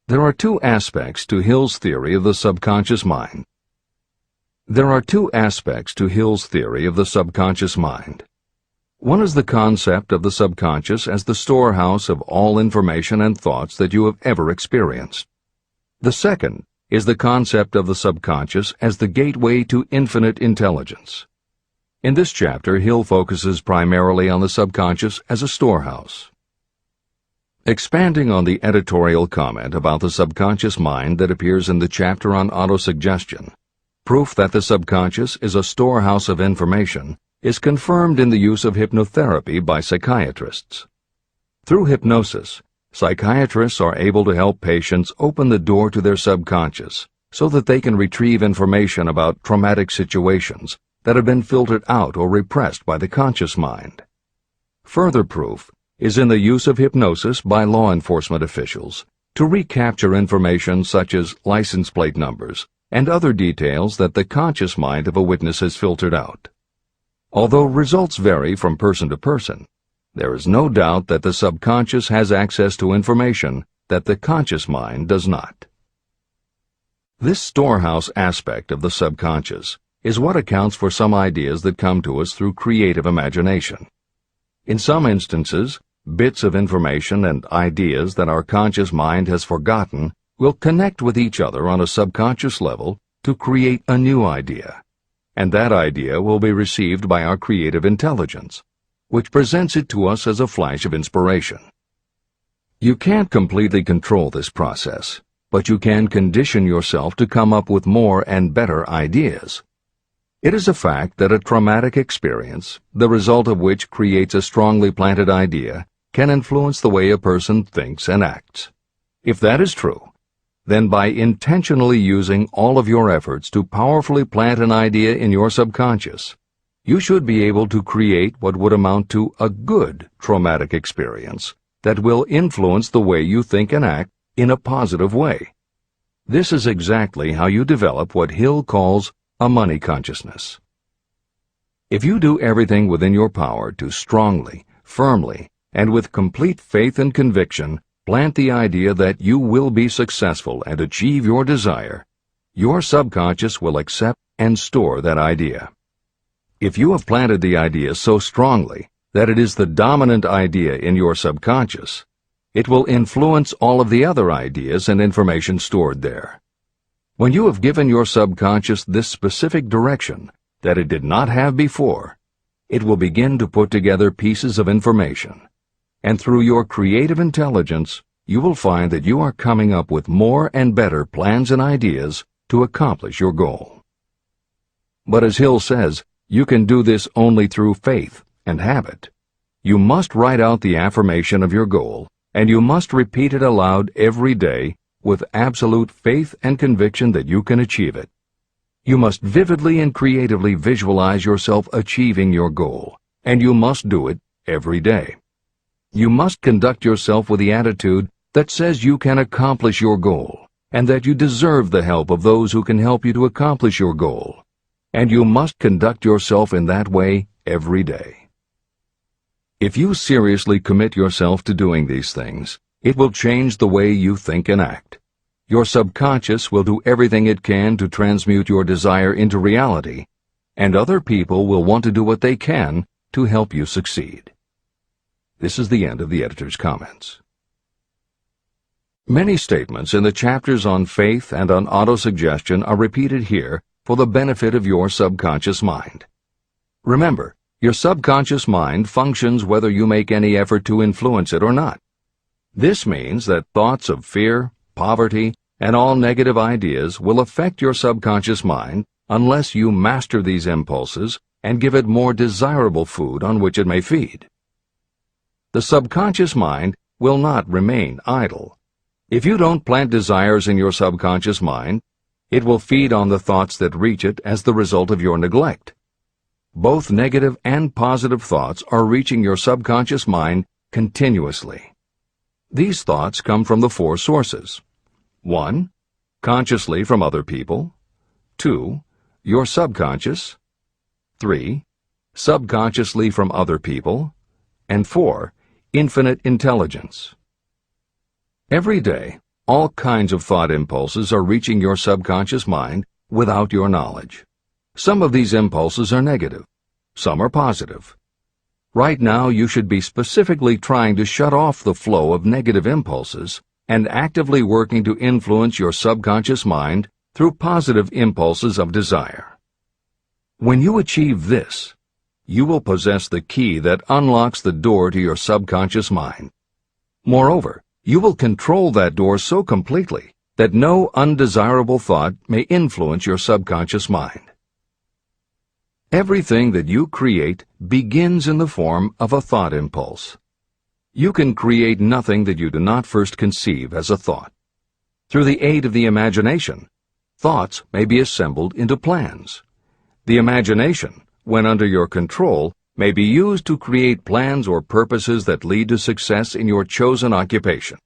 There are two aspects to Hill's theory of the subconscious mind. There are two aspects to Hill's theory of the subconscious mind. One is the concept of the subconscious as the storehouse of all information and thoughts that you have ever experienced. The second is the concept of the subconscious as the gateway to infinite intelligence. In this chapter, Hill focuses primarily on the subconscious as a storehouse. Expanding on the editorial comment about the subconscious mind that appears in the chapter on autosuggestion, proof that the subconscious is a storehouse of information is confirmed in the use of hypnotherapy by psychiatrists. Through hypnosis, psychiatrists are able to help patients open the door to their subconscious so that they can retrieve information about traumatic situations that have been filtered out or repressed by the conscious mind. Further proof is in the use of hypnosis by law enforcement officials to recapture information such as license plate numbers and other details that the conscious mind of a witness has filtered out. Although results vary from person to person, there is no doubt that the subconscious has access to information that the conscious mind does not. This storehouse aspect of the subconscious is what accounts for some ideas that come to us through creative imagination. In some instances, bits of information and ideas that our conscious mind has forgotten will connect with each other on a subconscious level to create a new idea, and that idea will be received by our creative intelligence, which presents it to us as a flash of inspiration. You can't completely control this process, but you can condition yourself to come up with more and better ideas. It is a fact that a traumatic experience, the result of which creates a strongly planted idea, can influence the way a person thinks and acts. If that is true, then by intentionally using all of your efforts to powerfully plant an idea in your subconscious, you should be able to create what would amount to a good traumatic experience that will influence the way you think and act in a positive way. This is exactly how you develop what Hill calls a money consciousness. If you do everything within your power to strongly, firmly, and with complete faith and conviction plant the idea that you will be successful and achieve your desire, your subconscious will accept and store that idea. If you have planted the idea so strongly that it is the dominant idea in your subconscious, it will influence all of the other ideas and information stored there. When you have given your subconscious this specific direction that it did not have before, it will begin to put together pieces of information, and through your creative intelligence, you will find that you are coming up with more and better plans and ideas to accomplish your goal. But as Hill says, you can do this only through faith and habit. You must write out the affirmation of your goal, and you must repeat it aloud every day with absolute faith and conviction that you can achieve it. You must vividly and creatively visualize yourself achieving your goal, and you must do it every day. You must conduct yourself with the attitude that says you can accomplish your goal, and that you deserve the help of those who can help you to accomplish your goal. And you must conduct yourself in that way every day. If you seriously commit yourself to doing these things, it will change the way you think and act. Your subconscious will do everything it can to transmute your desire into reality, and other people will want to do what they can to help you succeed. This is the end of the editor's comments. Many statements in the chapters on faith and on autosuggestion are repeated here for the benefit of your subconscious mind. Remember, your subconscious mind functions whether you make any effort to influence it or not. This means that thoughts of fear, poverty, and all negative ideas will affect your subconscious mind unless you master these impulses and give it more desirable food on which it may feed. The subconscious mind will not remain idle. If you don't plant desires in your subconscious mind, It will feed on the thoughts that reach it as the result of your neglect. Both negative and positive thoughts are reaching your subconscious mind continuously. These thoughts come from the four sources. 1. Consciously from other people. 2. Your subconscious. 3. Subconsciously from other people. And 4. Infinite intelligence. Every day, all kinds of thought impulses are reaching your subconscious mind without your knowledge. Some of these impulses are negative. Some are positive. Right now, you should be specifically trying to shut off the flow of negative impulses and actively working to influence your subconscious mind through positive impulses of desire. When you achieve this, you will possess the key that unlocks the door to your subconscious mind. Moreover, you will control that door so completely that no undesirable thought may influence your subconscious mind. Everything that you create begins in the form of a thought impulse. You can create nothing that you do not first conceive as a thought. Through the aid of the imagination, thoughts may be assembled into plans. The imagination, when under your control, may be used to create plans or purposes that lead to success in your chosen occupation.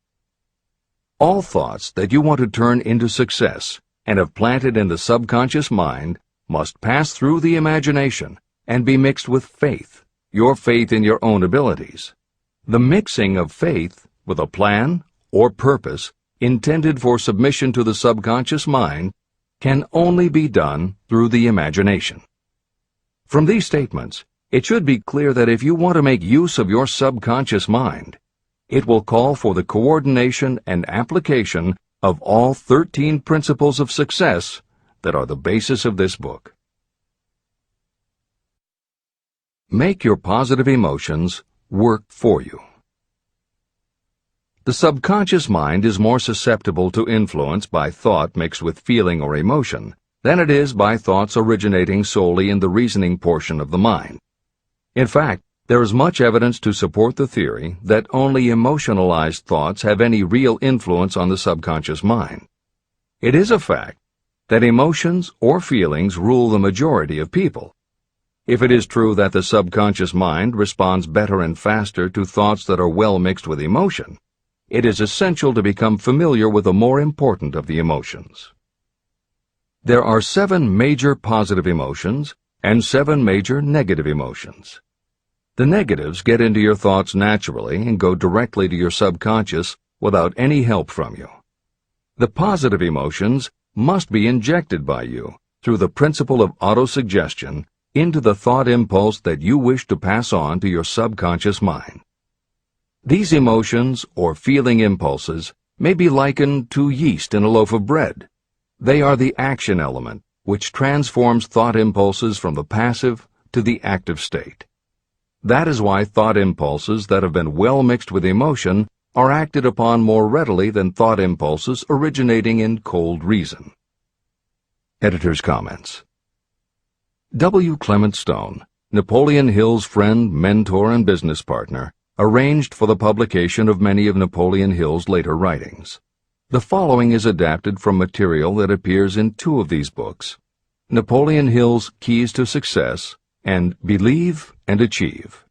All thoughts that you want to turn into success and have planted in the subconscious mind must pass through the imagination and be mixed with faith, your faith in your own abilities. The mixing of faith with a plan or purpose intended for submission to the subconscious mind can only be done through the imagination. From these statements, it should be clear that if you want to make use of your subconscious mind, it will call for the coordination and application of all 13 principles of success that are the basis of this book. Make your positive emotions work for you. The subconscious mind is more susceptible to influence by thought mixed with feeling or emotion than it is by thoughts originating solely in the reasoning portion of the mind. In fact, there is much evidence to support the theory that only emotionalized thoughts have any real influence on the subconscious mind. It is a fact that emotions or feelings rule the majority of people. If it is true that the subconscious mind responds better and faster to thoughts that are well mixed with emotion, it is essential to become familiar with the more important of the emotions. There are 7 major positive emotions and 7 major negative emotions. The negatives get into your thoughts naturally and go directly to your subconscious without any help from you. The positive emotions must be injected by you through the principle of autosuggestion into the thought impulse that you wish to pass on to your subconscious mind. These emotions or feeling impulses may be likened to yeast in a loaf of bread. They are the action element which transforms thought impulses from the passive to the active state. That is why thought impulses that have been well mixed with emotion are acted upon more readily than thought impulses originating in cold reason. Editor's comments. W. Clement Stone, Napoleon Hill's friend, mentor, and business partner, arranged for the publication of many of Napoleon Hill's later writings. The following is adapted from material that appears in 2 of these books, Napoleon Hill's Keys to Success and Believe and Achieve.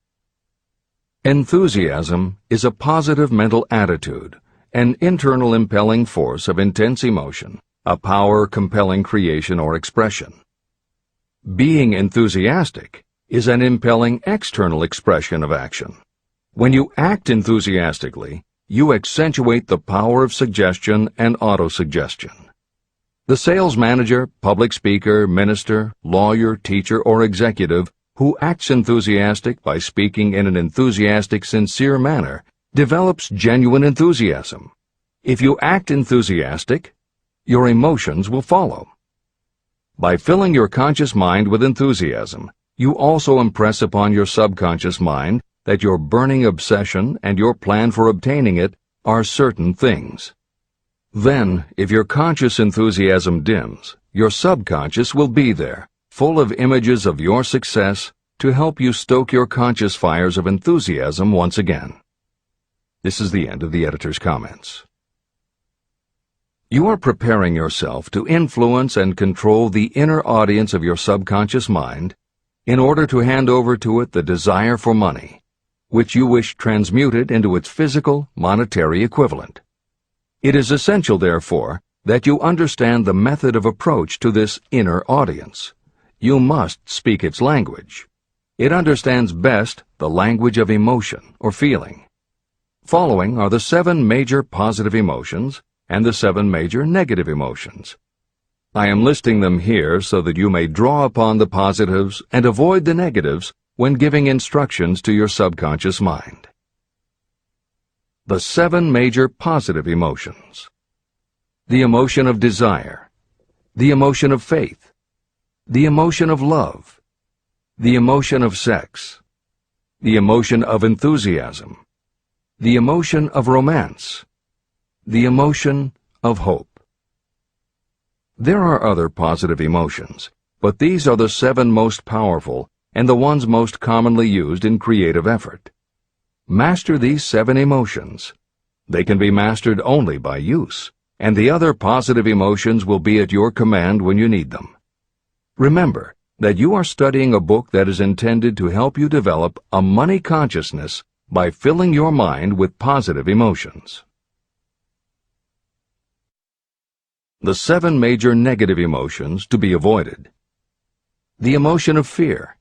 Enthusiasm is a positive mental attitude, an internal impelling force of intense emotion, a power compelling creation or expression. Being enthusiastic is an impelling external expression of action. When you act enthusiastically, you accentuate the power of suggestion and autosuggestion. The sales manager, public speaker, minister, lawyer, teacher, or executive who acts enthusiastic by speaking in an enthusiastic, sincere manner develops genuine enthusiasm. If you act enthusiastic, your emotions will follow. By filling your conscious mind with enthusiasm, you also impress upon your subconscious mind that your burning obsession and your plan for obtaining it are certain things. Then, if your conscious enthusiasm dims, your subconscious will be there, full of images of your success, to help you stoke your conscious fires of enthusiasm once again. This is the end of the editor's comments. You are preparing yourself to influence and control the inner audience of your subconscious mind in order to hand over to it the desire for money, which you wish transmuted into its physical, monetary equivalent. It is essential, therefore, that you understand the method of approach to this inner audience. You must speak its language. It understands best the language of emotion or feeling. Following are the 7 major positive emotions and the 7 major negative emotions. I am listing them here so that you may draw upon the positives and avoid the negatives when giving instructions to your subconscious mind. The 7 major positive emotions. The emotion of desire, the emotion of faith, the emotion of love, the emotion of sex, the emotion of enthusiasm, the emotion of romance, the emotion of hope. There are other positive emotions, but these are the 7 most powerful and the ones most commonly used in creative effort. Master these 7 emotions. They can be mastered only by use, and the other positive emotions will be at your command when you need them. Remember that you are studying a book that is intended to help you develop a money consciousness by filling your mind with positive emotions. The 7 major negative emotions to be avoided. The emotion of fear,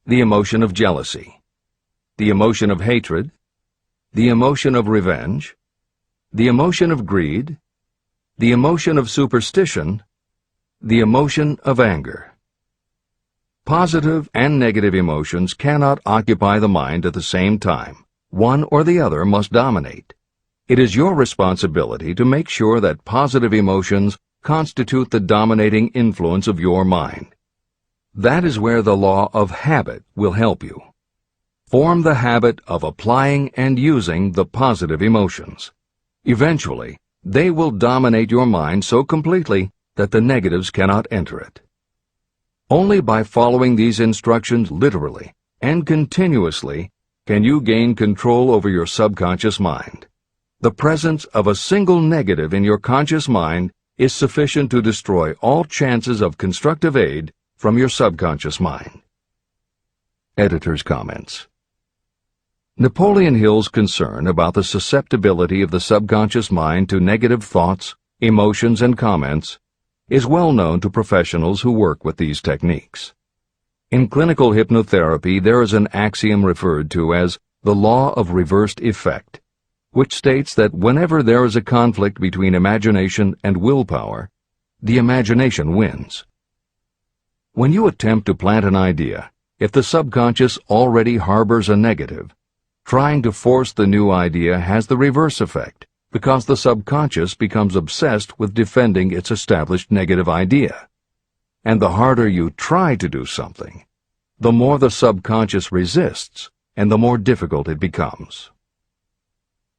the emotion of jealousy, the emotion of hatred, the emotion of revenge, the emotion of greed, the emotion of superstition, the emotion of anger. Positive and negative emotions cannot occupy the mind at the same time. One or the other must dominate. It is your responsibility to make sure that positive emotions constitute the dominating influence of your mind. That is where the law of habit will help you. Form the habit of applying and using the positive emotions. Eventually, they will dominate your mind so completely that the negatives cannot enter it. Only by following these instructions literally and continuously can you gain control over your subconscious mind. The presence of a single negative in your conscious mind is sufficient to destroy all chances of constructive aid from your subconscious mind. Editor's comments. Napoleon Hill's concern about the susceptibility of the subconscious mind to negative thoughts, emotions, and comments is well known to professionals who work with these techniques. In clinical hypnotherapy, there is an axiom referred to as the law of reversed effect, which states that whenever there is a conflict between imagination and willpower, the imagination wins. When you attempt to plant an idea, if the subconscious already harbors a negative, trying to force the new idea has the reverse effect, because the subconscious becomes obsessed with defending its established negative idea. And the harder you try to do something, the more the subconscious resists, and the more difficult it becomes.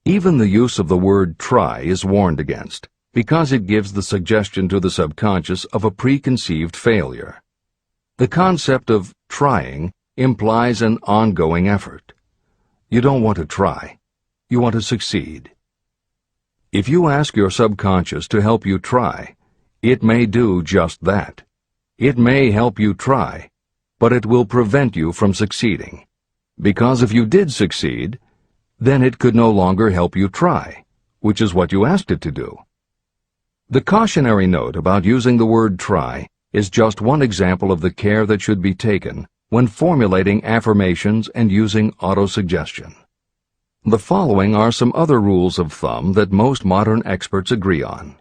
Even the use of the word try is warned against, because it gives the suggestion to the subconscious of a preconceived failure. The concept of trying implies an ongoing effort. You don't want to try. You want to succeed. If you ask your subconscious to help you try, it may do just that. It may help you try, but it will prevent you from succeeding. Because if you did succeed, then it could no longer help you try, which is what you asked it to do. The cautionary note about using the word try is just one example of the care that should be taken when formulating affirmations and using autosuggestion. The following are some other rules of thumb that most modern experts agree on.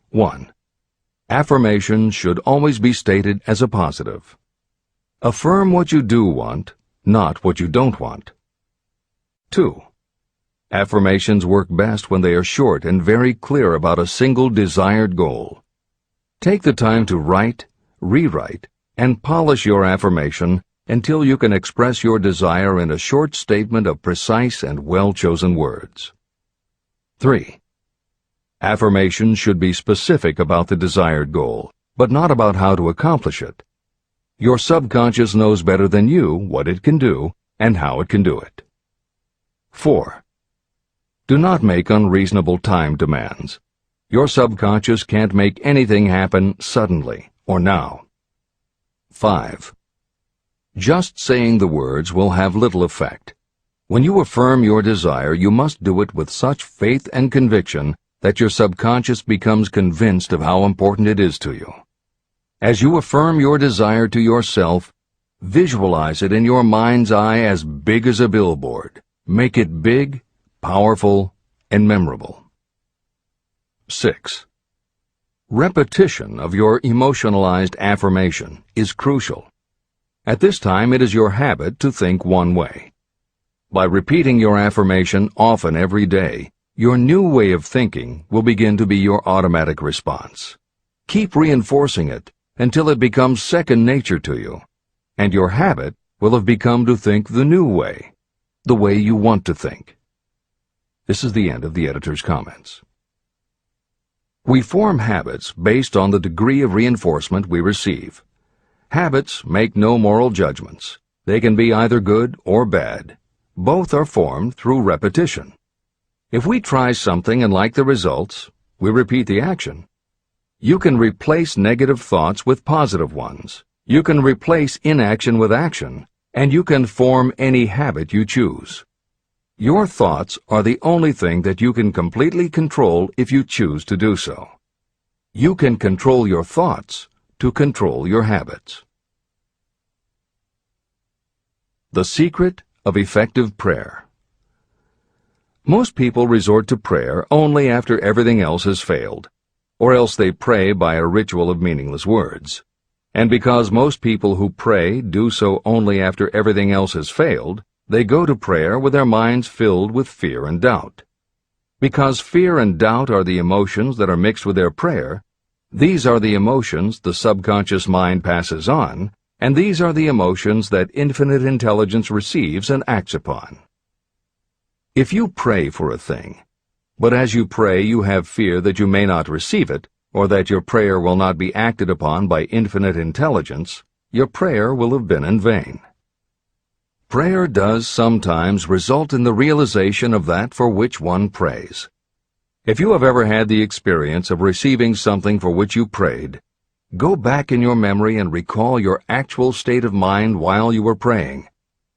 1. Affirmations should always be stated as a positive. Affirm what you do want, not what you don't want. 2. Affirmations work best when they are short and very clear about a single desired goal. Take the time to write, rewrite, and polish your affirmation until you can express your desire in a short statement of precise and well-chosen words. 3. Affirmations should be specific about the desired goal, but not about how to accomplish it. Your subconscious knows better than you what it can do and how it can do it. 4. Do not make unreasonable time demands. Your subconscious can't make anything happen suddenly or now. 5. Just saying the words will have little effect. When you affirm your desire, you must do it with such faith and conviction that your subconscious becomes convinced of how important it is to you. As you affirm your desire to yourself, visualize it in your mind's eye as big as a billboard. Make it big, powerful, and memorable. 6. Repetition of your emotionalized affirmation is crucial. At this time, it is your habit to think one way. By repeating your affirmation often every day, your new way of thinking will begin to be your automatic response. Keep reinforcing it until it becomes second nature to you, and your habit will have become to think the new way, the way you want to think. This is the end of the editor's comments. We form habits based on the degree of reinforcement we receive. Habits make no moral judgments. They can be either good or bad. Both are formed through repetition. If we try something and like the results, we repeat the action. You can replace negative thoughts with positive ones. You can replace inaction with action, and you can form any habit you choose. Your thoughts are the only thing that you can completely control if you choose to do so. You can control your thoughts to control your habits. The secret of effective prayer. Most people resort to prayer only after everything else has failed, or else they pray by a ritual of meaningless words. And because most people who pray do so only after everything else has failed, they go to prayer with their minds filled with fear and doubt. Because fear and doubt are the emotions that are mixed with their prayer, these are the emotions the subconscious mind passes on, and these are the emotions that infinite intelligence receives and acts upon. If you pray for a thing, but as you pray you have fear that you may not receive it, or that your prayer will not be acted upon by infinite intelligence, your prayer will have been in vain. Prayer does sometimes result in the realization of that for which one prays. If you have ever had the experience of receiving something for which you prayed, go back in your memory and recall your actual state of mind while you were praying,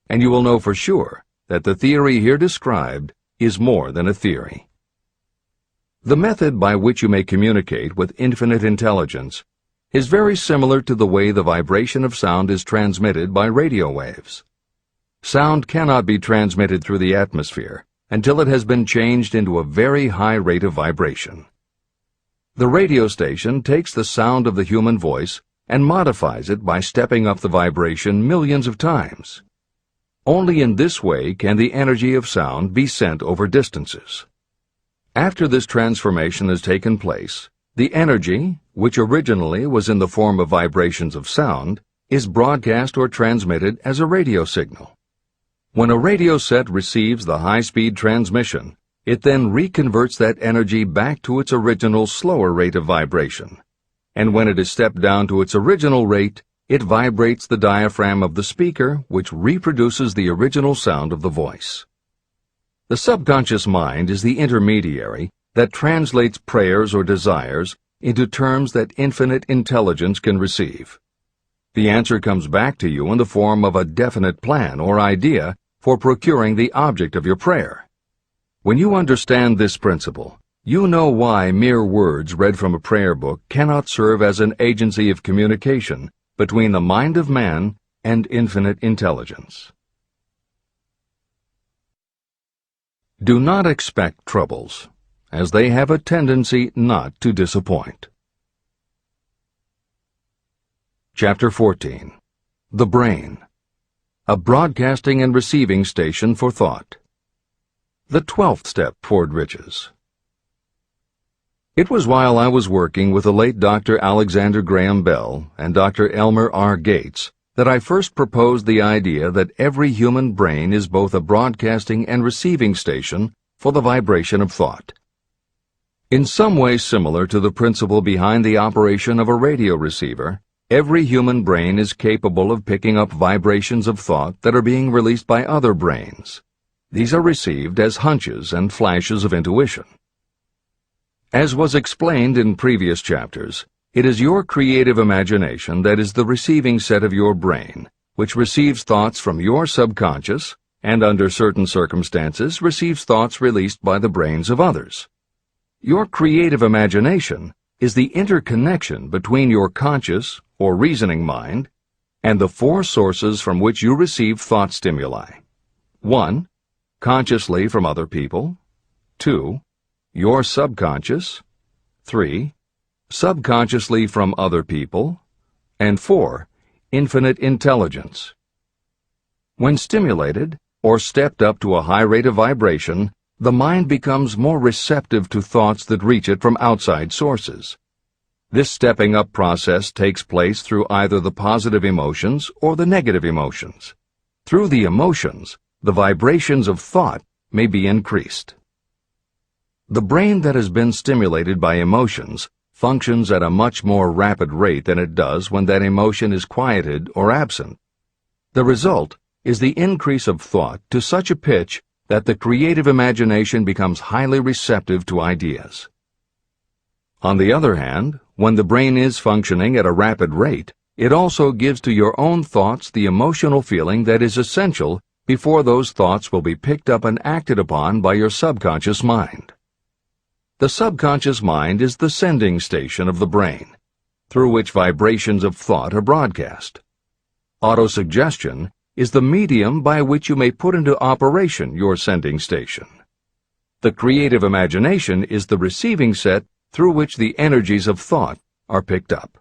and you will know for sure that the theory here described is more than a theory. The method by which you may communicate with infinite intelligence is very similar to the way the vibration of sound is transmitted by radio waves. Sound cannot be transmitted through the atmosphere until it has been changed into a very high rate of vibration. The radio station takes the sound of the human voice and modifies it by stepping up the vibration millions of times. Only in this way can the energy of sound be sent over distances. After this transformation has taken place, the energy, which originally was in the form of vibrations of sound, is broadcast or transmitted as a radio signal. When a radio set receives the high-speed transmission, it then reconverts that energy back to its original slower rate of vibration. And when it is stepped down to its original rate, it vibrates the diaphragm of the speaker, which reproduces the original sound of the voice. The subconscious mind is the intermediary that translates prayers or desires into terms that infinite intelligence can receive. The answer comes back to you in the form of a definite plan or idea for procuring the object of your prayer. When you understand this principle, you know why mere words read from a prayer book cannot serve as an agency of communication between the mind of man and infinite intelligence. Do not expect troubles, as they have a tendency not to disappoint. Chapter 14. The Brain. A broadcasting and receiving station for thought. The 12th step toward riches. It was while I was working with the late Dr. Alexander Graham Bell and Dr. Elmer R. Gates that I first proposed the idea that every human brain is both a broadcasting and receiving station for the vibration of thought. In some way similar to the principle behind the operation of a radio receiver, every human brain is capable of picking up vibrations of thought that are being released by other brains. These are received as hunches and flashes of intuition. As was explained in previous chapters, it is your creative imagination that is the receiving set of your brain, which receives thoughts from your subconscious and, under certain circumstances, receives thoughts released by the brains of others. Your creative imagination is the interconnection between your conscious or reasoning mind and the four sources from which you receive thought stimuli. 1. Consciously from other people. 2. Your subconscious. 3. Subconsciously from other people. And 4. Infinite intelligence. When stimulated or stepped up to a high rate of vibration, the mind becomes more receptive to thoughts that reach it from outside sources. This stepping up process takes place through either the positive emotions or the negative emotions. Through the emotions, the vibrations of thought may be increased. The brain that has been stimulated by emotions functions at a much more rapid rate than it does when that emotion is quieted or absent. The result is the increase of thought to such a pitch that the creative imagination becomes highly receptive to ideas. On the other hand, when the brain is functioning at a rapid rate, it also gives to your own thoughts the emotional feeling that is essential before those thoughts will be picked up and acted upon by your subconscious mind. The subconscious mind is the sending station of the brain, through which vibrations of thought are broadcast. Autosuggestion is the medium by which you may put into operation your sending station. The creative imagination is the receiving set through which the energies of thought are picked up.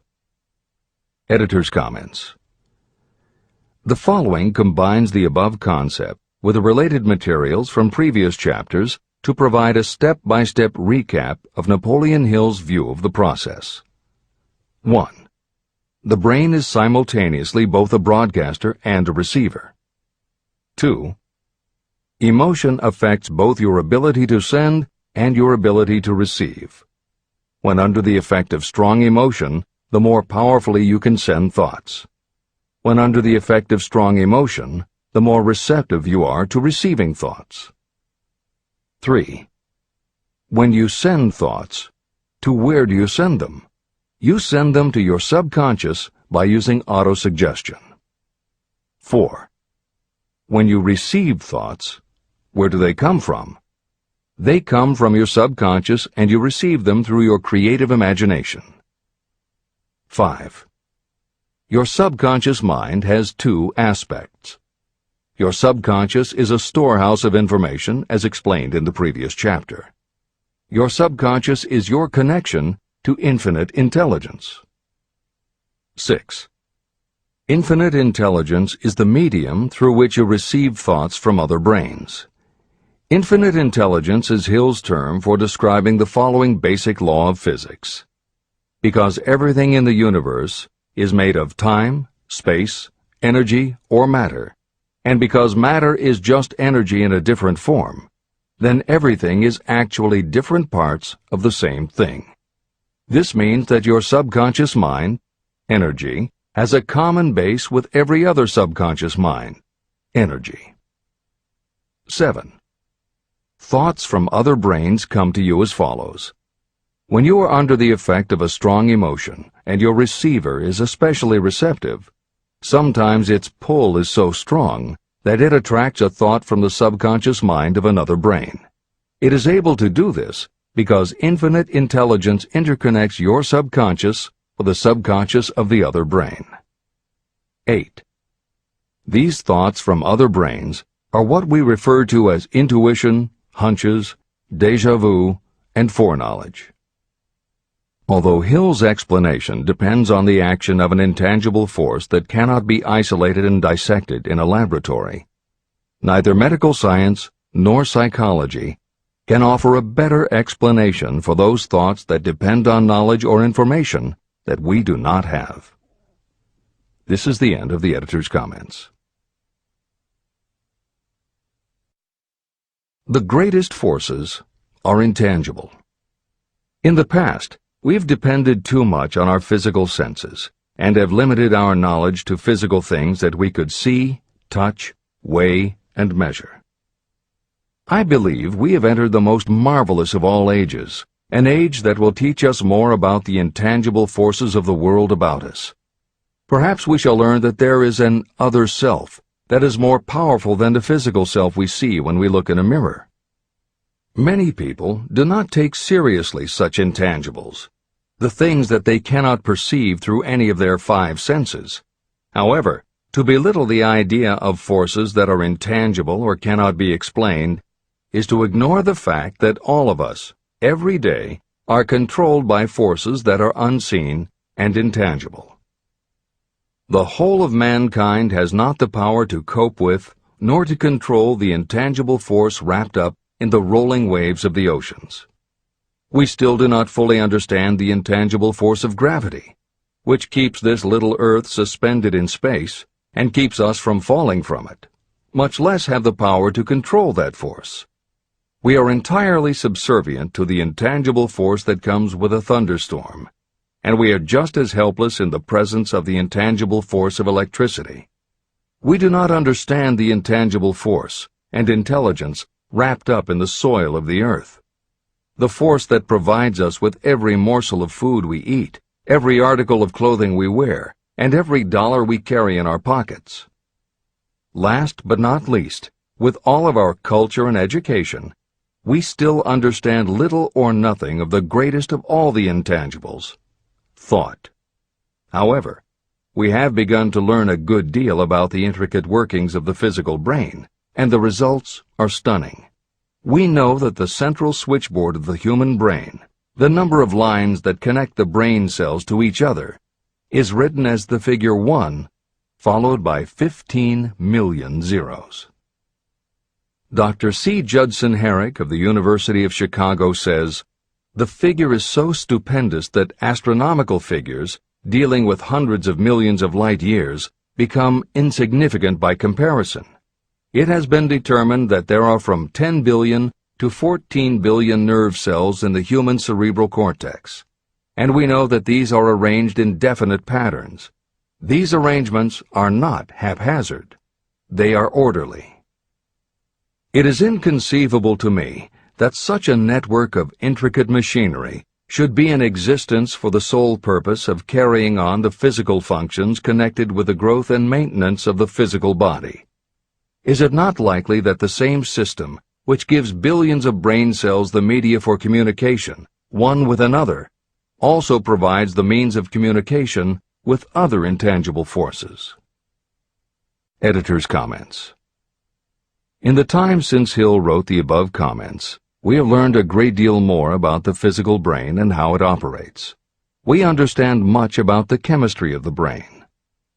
Editor's comments. The following combines the above concept with the related materials from previous chapters to provide a step-by-step recap of Napoleon Hill's view of the process. 1. The brain is simultaneously both a broadcaster and a receiver. 2. Emotion affects both your ability to send and your ability to receive. When under the effect of strong emotion, the more powerfully you can send thoughts. When under the effect of strong emotion, the more receptive you are to receiving thoughts. 3. When you send thoughts, to where do you send them? You send them to your subconscious by using autosuggestion. 4. When you receive thoughts, where do they come from? They come from your subconscious and you receive them through your creative imagination. 5. Your subconscious mind has two aspects. Your subconscious is a storehouse of information, as explained in the previous chapter. Your subconscious is your connection to infinite intelligence. 6. Infinite intelligence is the medium through which you receive thoughts from other brains. Infinite intelligence is Hill's term for describing the following basic law of physics. Because everything in the universe is made of time, space, energy, or matter, and because matter is just energy in a different form, then everything is actually different parts of the same thing. This means that your subconscious mind, energy, has a common base with every other subconscious mind, energy. 7. Thoughts from other brains come to you as follows. When you are under the effect of a strong emotion and your receiver is especially receptive, sometimes its pull is so strong that it attracts a thought from the subconscious mind of another brain. It is able to do this because infinite intelligence interconnects your subconscious with the subconscious of the other brain. 8. These thoughts from other brains are what we refer to as intuition, hunches, déjà vu, and foreknowledge. Although Hill's explanation depends on the action of an intangible force that cannot be isolated and dissected in a laboratory, neither medical science nor psychology can offer a better explanation for those thoughts that depend on knowledge or information that we do not have. This is the end of the editor's comments. The greatest forces are intangible. In the past, we've depended too much on our physical senses and have limited our knowledge to physical things that we could see, touch, weigh, and measure. I believe we have entered the most marvelous of all ages, an age that will teach us more about the intangible forces of the world about us. Perhaps we shall learn that there is an other self that is more powerful than the physical self we see when we look in a mirror. Many people do not take seriously such intangibles, the things that they cannot perceive through any of their five senses. However, to belittle the idea of forces that are intangible or cannot be explained is to ignore the fact that all of us, every day, are controlled by forces that are unseen and intangible. The whole of mankind has not the power to cope with, nor to control the intangible force wrapped up in the rolling waves of the oceans. We still do not fully understand the intangible force of gravity, which keeps this little Earth suspended in space and keeps us from falling from it, much less have the power to control that force. We are entirely subservient to the intangible force that comes with a thunderstorm, and we are just as helpless in the presence of the intangible force of electricity. We do not understand the intangible force and intelligence wrapped up in the soil of the earth, the force that provides us with every morsel of food we eat, every article of clothing we wear, and every dollar we carry in our pockets. Last but not least, with all of our culture and education, we still understand little or nothing of the greatest of all the intangibles, thought. However, we have begun to learn a good deal about the intricate workings of the physical brain, and the results are stunning. We know that the central switchboard of the human brain, the number of lines that connect the brain cells to each other, is written as the figure 1, followed by 15 million zeros. Dr. C. Judson Herrick of the University of Chicago says, "The figure is so stupendous that astronomical figures, dealing with hundreds of millions of light years, become insignificant by comparison. It has been determined that there are from 10 billion to 14 billion nerve cells in the human cerebral cortex, and we know that these are arranged in definite patterns. These arrangements are not haphazard. They are orderly. It is inconceivable to me that such a network of intricate machinery should be in existence for the sole purpose of carrying on the physical functions connected with the growth and maintenance of the physical body. Is it not likely that the same system, which gives billions of brain cells the media for communication, one with another, also provides the means of communication with other intangible forces?" Editor's comments. In the time since Hill wrote the above comments, we have learned a great deal more about the physical brain and how it operates. We understand much about the chemistry of the brain.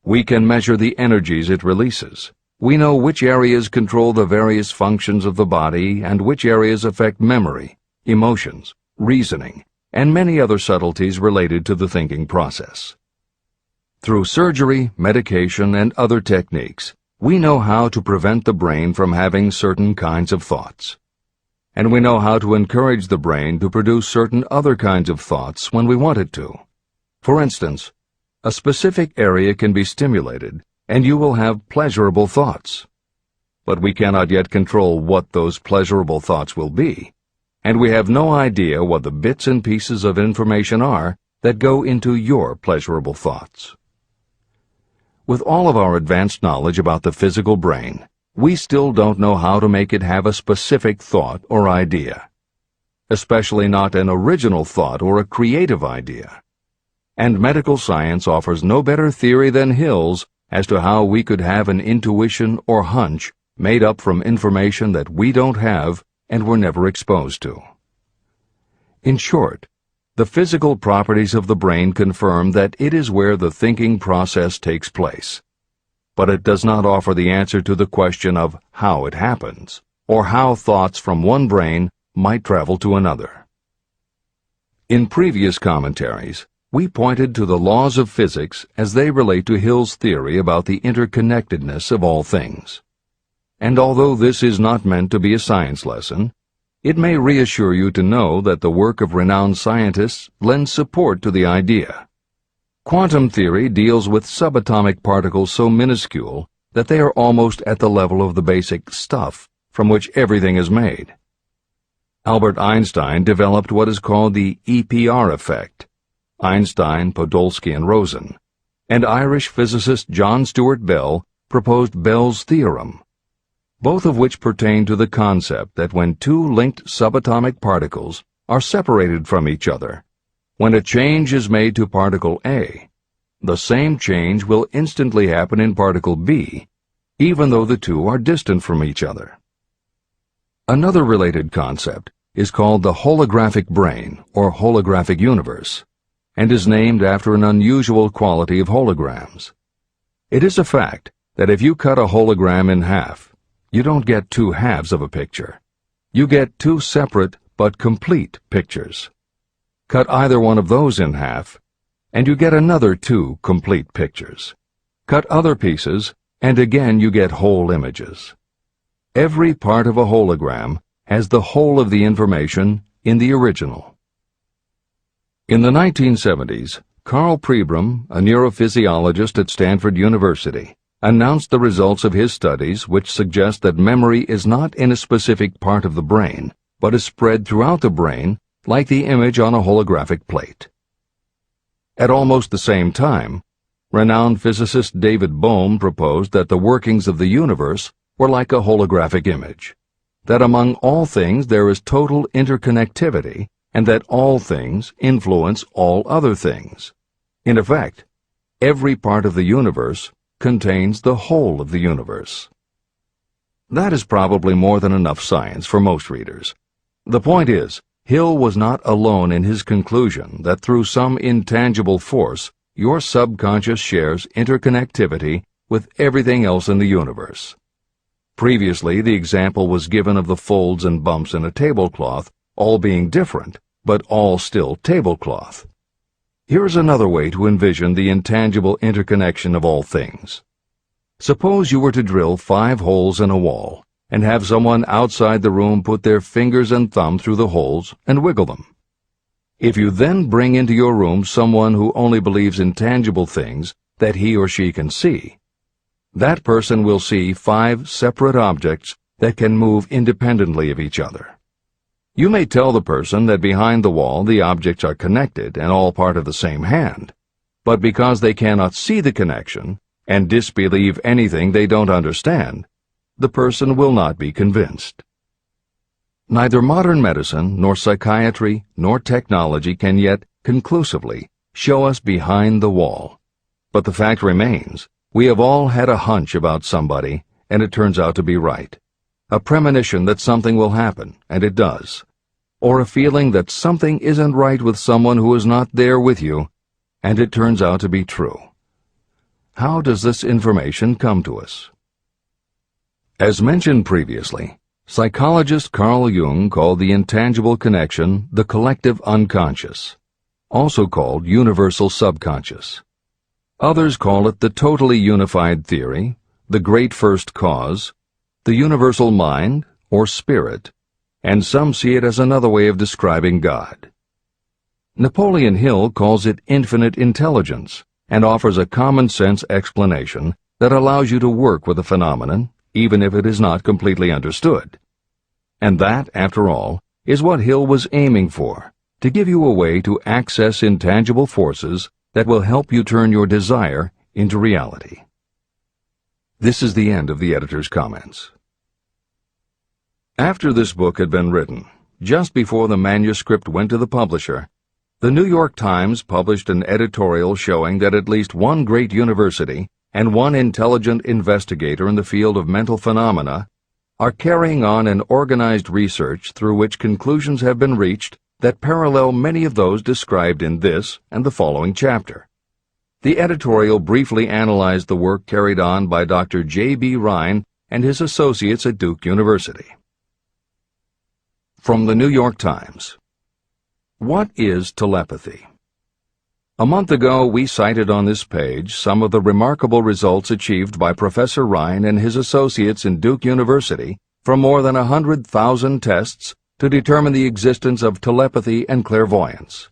We can measure the energies it releases. We know which areas control the various functions of the body and which areas affect memory, emotions, reasoning, and many other subtleties related to the thinking process. Through surgery, medication, and other techniques, we know how to prevent the brain from having certain kinds of thoughts. And we know how to encourage the brain to produce certain other kinds of thoughts when we want it to. For instance, a specific area can be stimulated, and you will have pleasurable thoughts. But we cannot yet control what those pleasurable thoughts will be, and we have no idea what the bits and pieces of information are that go into your pleasurable thoughts. With all of our advanced knowledge about the physical brain, we still don't know how to make it have a specific thought or idea, especially not an original thought or a creative idea. And medical science offers no better theory than Hill's as to how we could have an intuition or hunch made up from information that we don't have and were never exposed to. In short, the physical properties of the brain confirm that it is where the thinking process takes place, but it does not offer the answer to the question of how it happens, or how thoughts from one brain might travel to another. In previous commentaries, we pointed to the laws of physics as they relate to Hill's theory about the interconnectedness of all things. And although this is not meant to be a science lesson, it may reassure you to know that the work of renowned scientists lends support to the idea. Quantum theory deals with subatomic particles so minuscule that they are almost at the level of the basic stuff from which everything is made. Albert Einstein developed what is called the EPR effect. Einstein, Podolsky, and Rosen, and Irish physicist John Stuart Bell proposed Bell's theorem, both of which pertain to the concept that when two linked subatomic particles are separated from each other, when a change is made to particle A, the same change will instantly happen in particle B, even though the two are distant from each other. Another related concept is called the holographic brain or holographic universe, and is named after an unusual quality of holograms. It is a fact that if you cut a hologram in half, you don't get two halves of a picture. You get two separate but complete pictures. Cut either one of those in half, and you get another two complete pictures. Cut other pieces, and again you get whole images. Every part of a hologram has the whole of the information in the original. In the 1970s, Carl Pribram, a neurophysiologist at Stanford University, announced the results of his studies which suggest that memory is not in a specific part of the brain, but is spread throughout the brain like the image on a holographic plate. At almost the same time, renowned physicist David Bohm proposed that the workings of the universe were like a holographic image, that among all things there is total interconnectivity, and that all things influence all other things. In effect, every part of the universe contains the whole of the universe. That is probably more than enough science for most readers. The point is, Hill was not alone in his conclusion that through some intangible force, your subconscious shares interconnectivity with everything else in the universe. Previously, the example was given of the folds and bumps in a tablecloth, all being different, but all still tablecloth. Here is another way to envision the intangible interconnection of all things. Suppose you were to drill 5 holes in a wall, and have someone outside the room put their fingers and thumb through the holes and wiggle them. If you then bring into your room someone who only believes in tangible things that he or she can see, that person will see 5 separate objects that can move independently of each other. You may tell the person that behind the wall the objects are connected and all part of the same hand, but because they cannot see the connection and disbelieve anything they don't understand, the person will not be convinced. Neither modern medicine, nor psychiatry, nor technology can yet conclusively show us behind the wall. But the fact remains, we have all had a hunch about somebody, and it turns out to be right. A premonition that something will happen, and it does. Or a feeling that something isn't right with someone who is not there with you, and it turns out to be true. How does this information come to us? As mentioned previously, psychologist Carl Jung called the intangible connection the collective unconscious, also called universal subconscious. Others call it the totally unified theory, the great first cause, the universal mind, or spirit, and some see it as another way of describing God. Napoleon Hill calls it infinite intelligence and offers a common-sense explanation that allows you to work with a phenomenon, even if it is not completely understood. And that, after all, is what Hill was aiming for, to give you a way to access intangible forces that will help you turn your desire into reality. This is the end of the editor's comments. After this book had been written, just before the manuscript went to the publisher, the New York Times published an editorial showing that at least one great university and one intelligent investigator in the field of mental phenomena are carrying on an organized research through which conclusions have been reached that parallel many of those described in this and the following chapter. The editorial briefly analyzed the work carried on by Dr. J.B. Rhine and his associates at Duke University. From the New York Times. What is telepathy? A month ago, we cited on this page some of the remarkable results achieved by Professor Rhine and his associates in Duke University from more than 100,000 tests to determine the existence of telepathy and clairvoyance.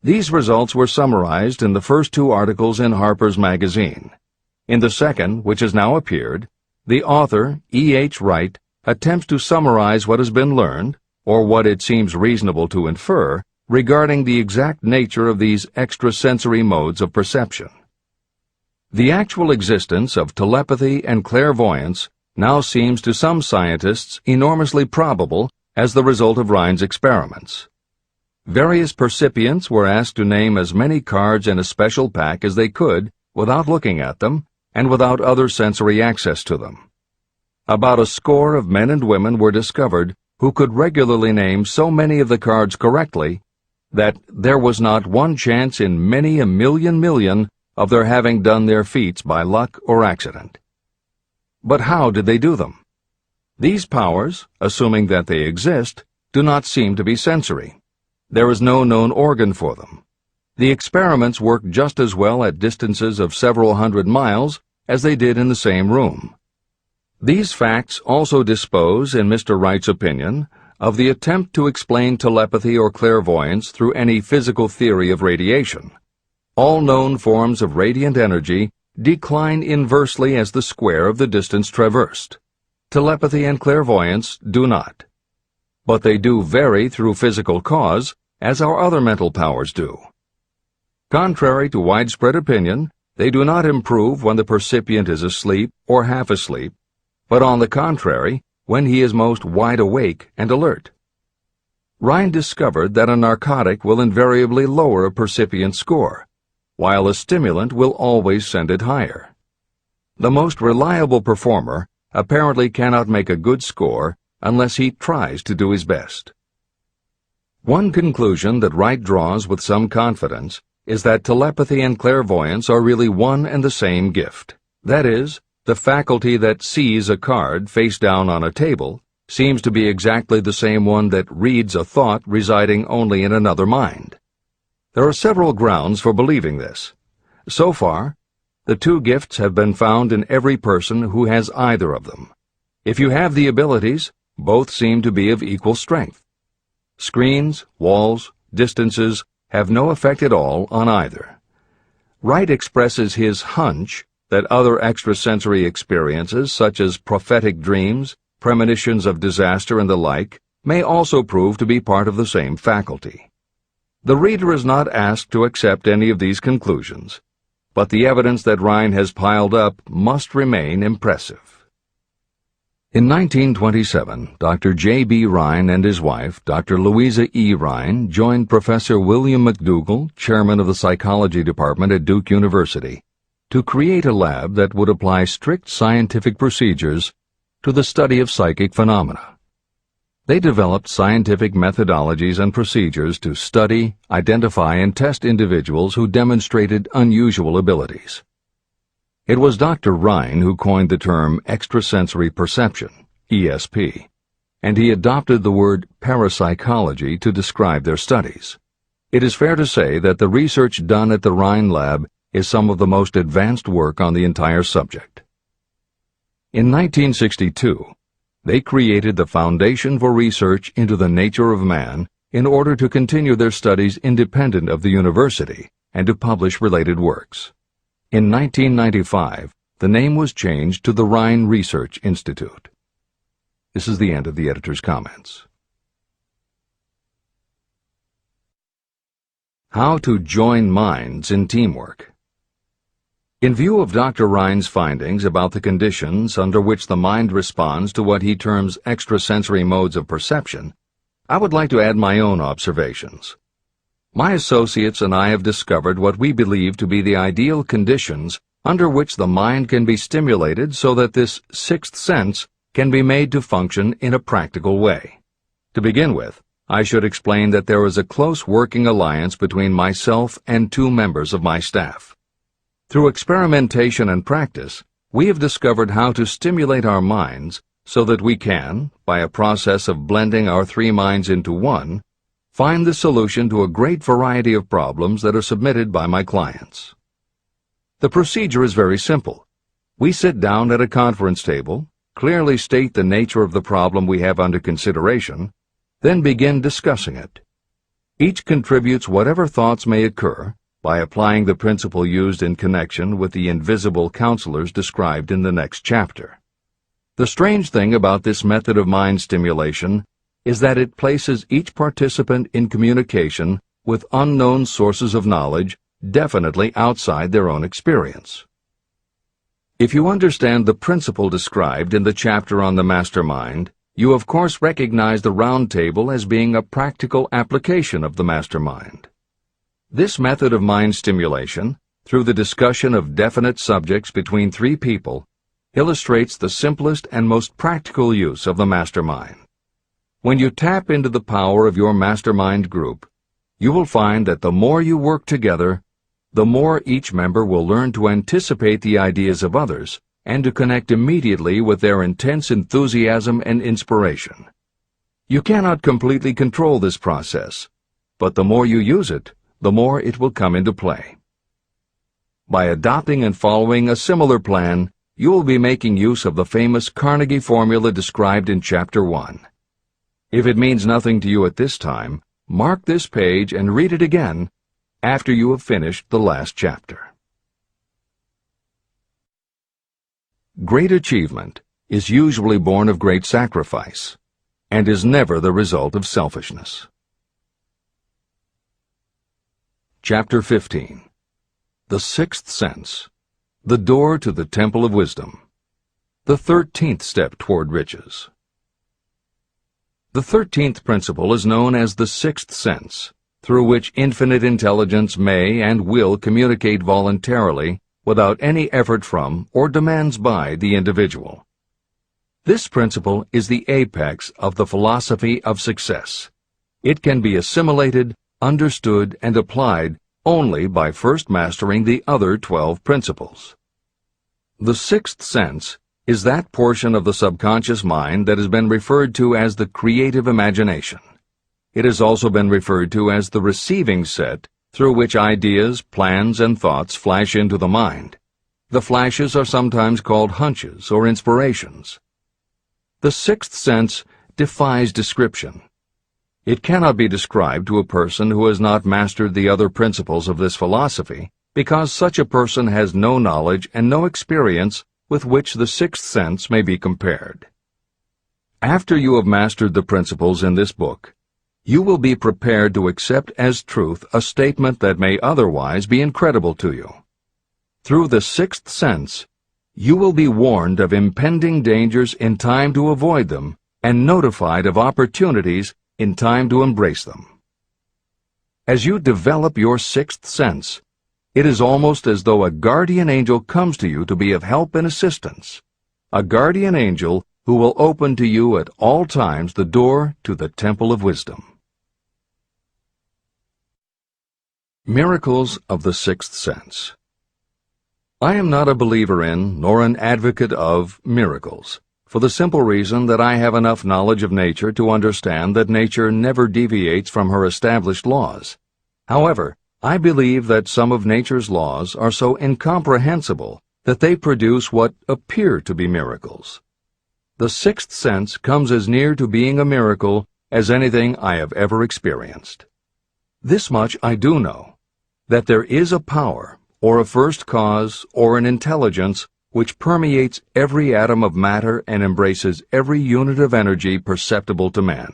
These results were summarized in the first 2 articles in Harper's Magazine. In the second, which has now appeared, the author, E.H. Wright, attempts to summarize what has been learned, or what it seems reasonable to infer, regarding the exact nature of these extrasensory modes of perception. The actual existence of telepathy and clairvoyance now seems to some scientists enormously probable as the result of Rhine's experiments. Various percipients were asked to name as many cards in a special pack as they could without looking at them and without other sensory access to them. About a score of men and women were discovered who could regularly name so many of the cards correctly that there was not one chance in many a million of their having done their feats by luck or accident. But how did they do them? These powers, assuming that they exist, do not seem to be sensory. There is no known organ for them. The experiments work just as well at distances of several hundred miles as they did in the same room. These facts also dispose, in Mr. Wright's opinion, of the attempt to explain telepathy or clairvoyance through any physical theory of radiation. All known forms of radiant energy decline inversely as the square of the distance traversed. Telepathy and clairvoyance do not. But they do vary through physical cause, as our other mental powers do. Contrary to widespread opinion, they do not improve when the percipient is asleep or half asleep, but on the contrary, when he is most wide awake and alert. Rhine discovered that a narcotic will invariably lower a percipient's score, while a stimulant will always send it higher. The most reliable performer apparently cannot make a good score unless he tries to do his best. One conclusion that Wright draws with some confidence is that telepathy and clairvoyance are really one and the same gift. That is, the faculty that sees a card face down on a table seems to be exactly the same one that reads a thought residing only in another mind. There are several grounds for believing this. So far, the two gifts have been found in every person who has either of them. If you have the abilities, both seem to be of equal strength. Screens, walls, distances have no effect at all on either. Wright expresses his hunch that other extrasensory experiences, such as prophetic dreams, premonitions of disaster, and the like, may also prove to be part of the same faculty. The reader is not asked to accept any of these conclusions, but the evidence that Rhine has piled up must remain impressive. In 1927, Dr. J.B. Rhine and his wife, Dr. Louisa E. Rhine, joined Professor William McDougall, chairman of the psychology department at Duke University, to create a lab that would apply strict scientific procedures to the study of psychic phenomena. They developed scientific methodologies and procedures to study, identify, and test individuals who demonstrated unusual abilities. It was Dr. Rhine who coined the term extrasensory perception, ESP, and he adopted the word parapsychology to describe their studies. It is fair to say that the research done at the Rhine lab is some of the most advanced work on the entire subject. In 1962, they created the Foundation for Research into the Nature of Man in order to continue their studies independent of the university and to publish related works. In 1995, the name was changed to the Rhine Research Institute. This is the end of the editor's comments. How to join minds in teamwork. In view of Dr. Rhine's findings about the conditions under which the mind responds to what he terms extrasensory modes of perception, I would like to add my own observations. My associates and I have discovered what we believe to be the ideal conditions under which the mind can be stimulated so that this sixth sense can be made to function in a practical way. To begin with, I should explain that there is a close working alliance between myself and two members of my staff. Through experimentation and practice, we have discovered how to stimulate our minds so that we can, by a process of blending our three minds into one, find the solution to a great variety of problems that are submitted by my clients. The procedure is very simple. We sit down at a conference table, clearly state the nature of the problem we have under consideration, then begin discussing it. Each contributes whatever thoughts may occur by applying the principle used in connection with the invisible counselors described in the next chapter. The strange thing about this method of mind stimulation is that it places each participant in communication with unknown sources of knowledge definitely outside their own experience. If you understand the principle described in the chapter on the mastermind, you of course recognize the round table as being a practical application of the mastermind. This method of mind stimulation, through the discussion of definite subjects between three people, illustrates the simplest and most practical use of the mastermind. When you tap into the power of your mastermind group, you will find that the more you work together, the more each member will learn to anticipate the ideas of others and to connect immediately with their intense enthusiasm and inspiration. You cannot completely control this process, but the more you use it, the more it will come into play. By adopting and following a similar plan, you will be making use of the famous Carnegie formula described in Chapter 1. If it means nothing to you at this time, mark this page and read it again after you have finished the last chapter. Great achievement is usually born of great sacrifice and is never the result of selfishness. Chapter 15. The Sixth Sense, the Door to the Temple of Wisdom, the 13th Step Toward Riches. The 13th principle is known as the Sixth Sense, through which infinite intelligence may and will communicate voluntarily without any effort from or demands by the individual. This principle is the apex of the philosophy of success. It can be assimilated, understood, and applied only by first mastering the other 12 principles. The sixth sense is that portion of the subconscious mind that has been referred to as the creative imagination. It has also been referred to as the receiving set through which ideas, plans, and thoughts flash into the mind. The flashes are sometimes called hunches or inspirations. The sixth sense defies description. It cannot be described to a person who has not mastered the other principles of this philosophy, because such a person has no knowledge and no experience with which the sixth sense may be compared. After you have mastered the principles in this book, you will be prepared to accept as truth a statement that may otherwise be incredible to you. Through the sixth sense, you will be warned of impending dangers in time to avoid them and notified of opportunities in time to embrace them. As you develop your sixth sense, it is almost as though a guardian angel comes to you to be of help and assistance, a guardian angel who will open to you at all times the door to the Temple of Wisdom. Miracles of the Sixth Sense. I am not a believer in, nor an advocate of, miracles, for the simple reason that I have enough knowledge of nature to understand that nature never deviates from her established laws. However, I believe that some of nature's laws are so incomprehensible that they produce what appear to be miracles. The sixth sense comes as near to being a miracle as anything I have ever experienced. This much I do know, that there is a power, or a first cause, or an intelligence which permeates every atom of matter and embraces every unit of energy perceptible to man.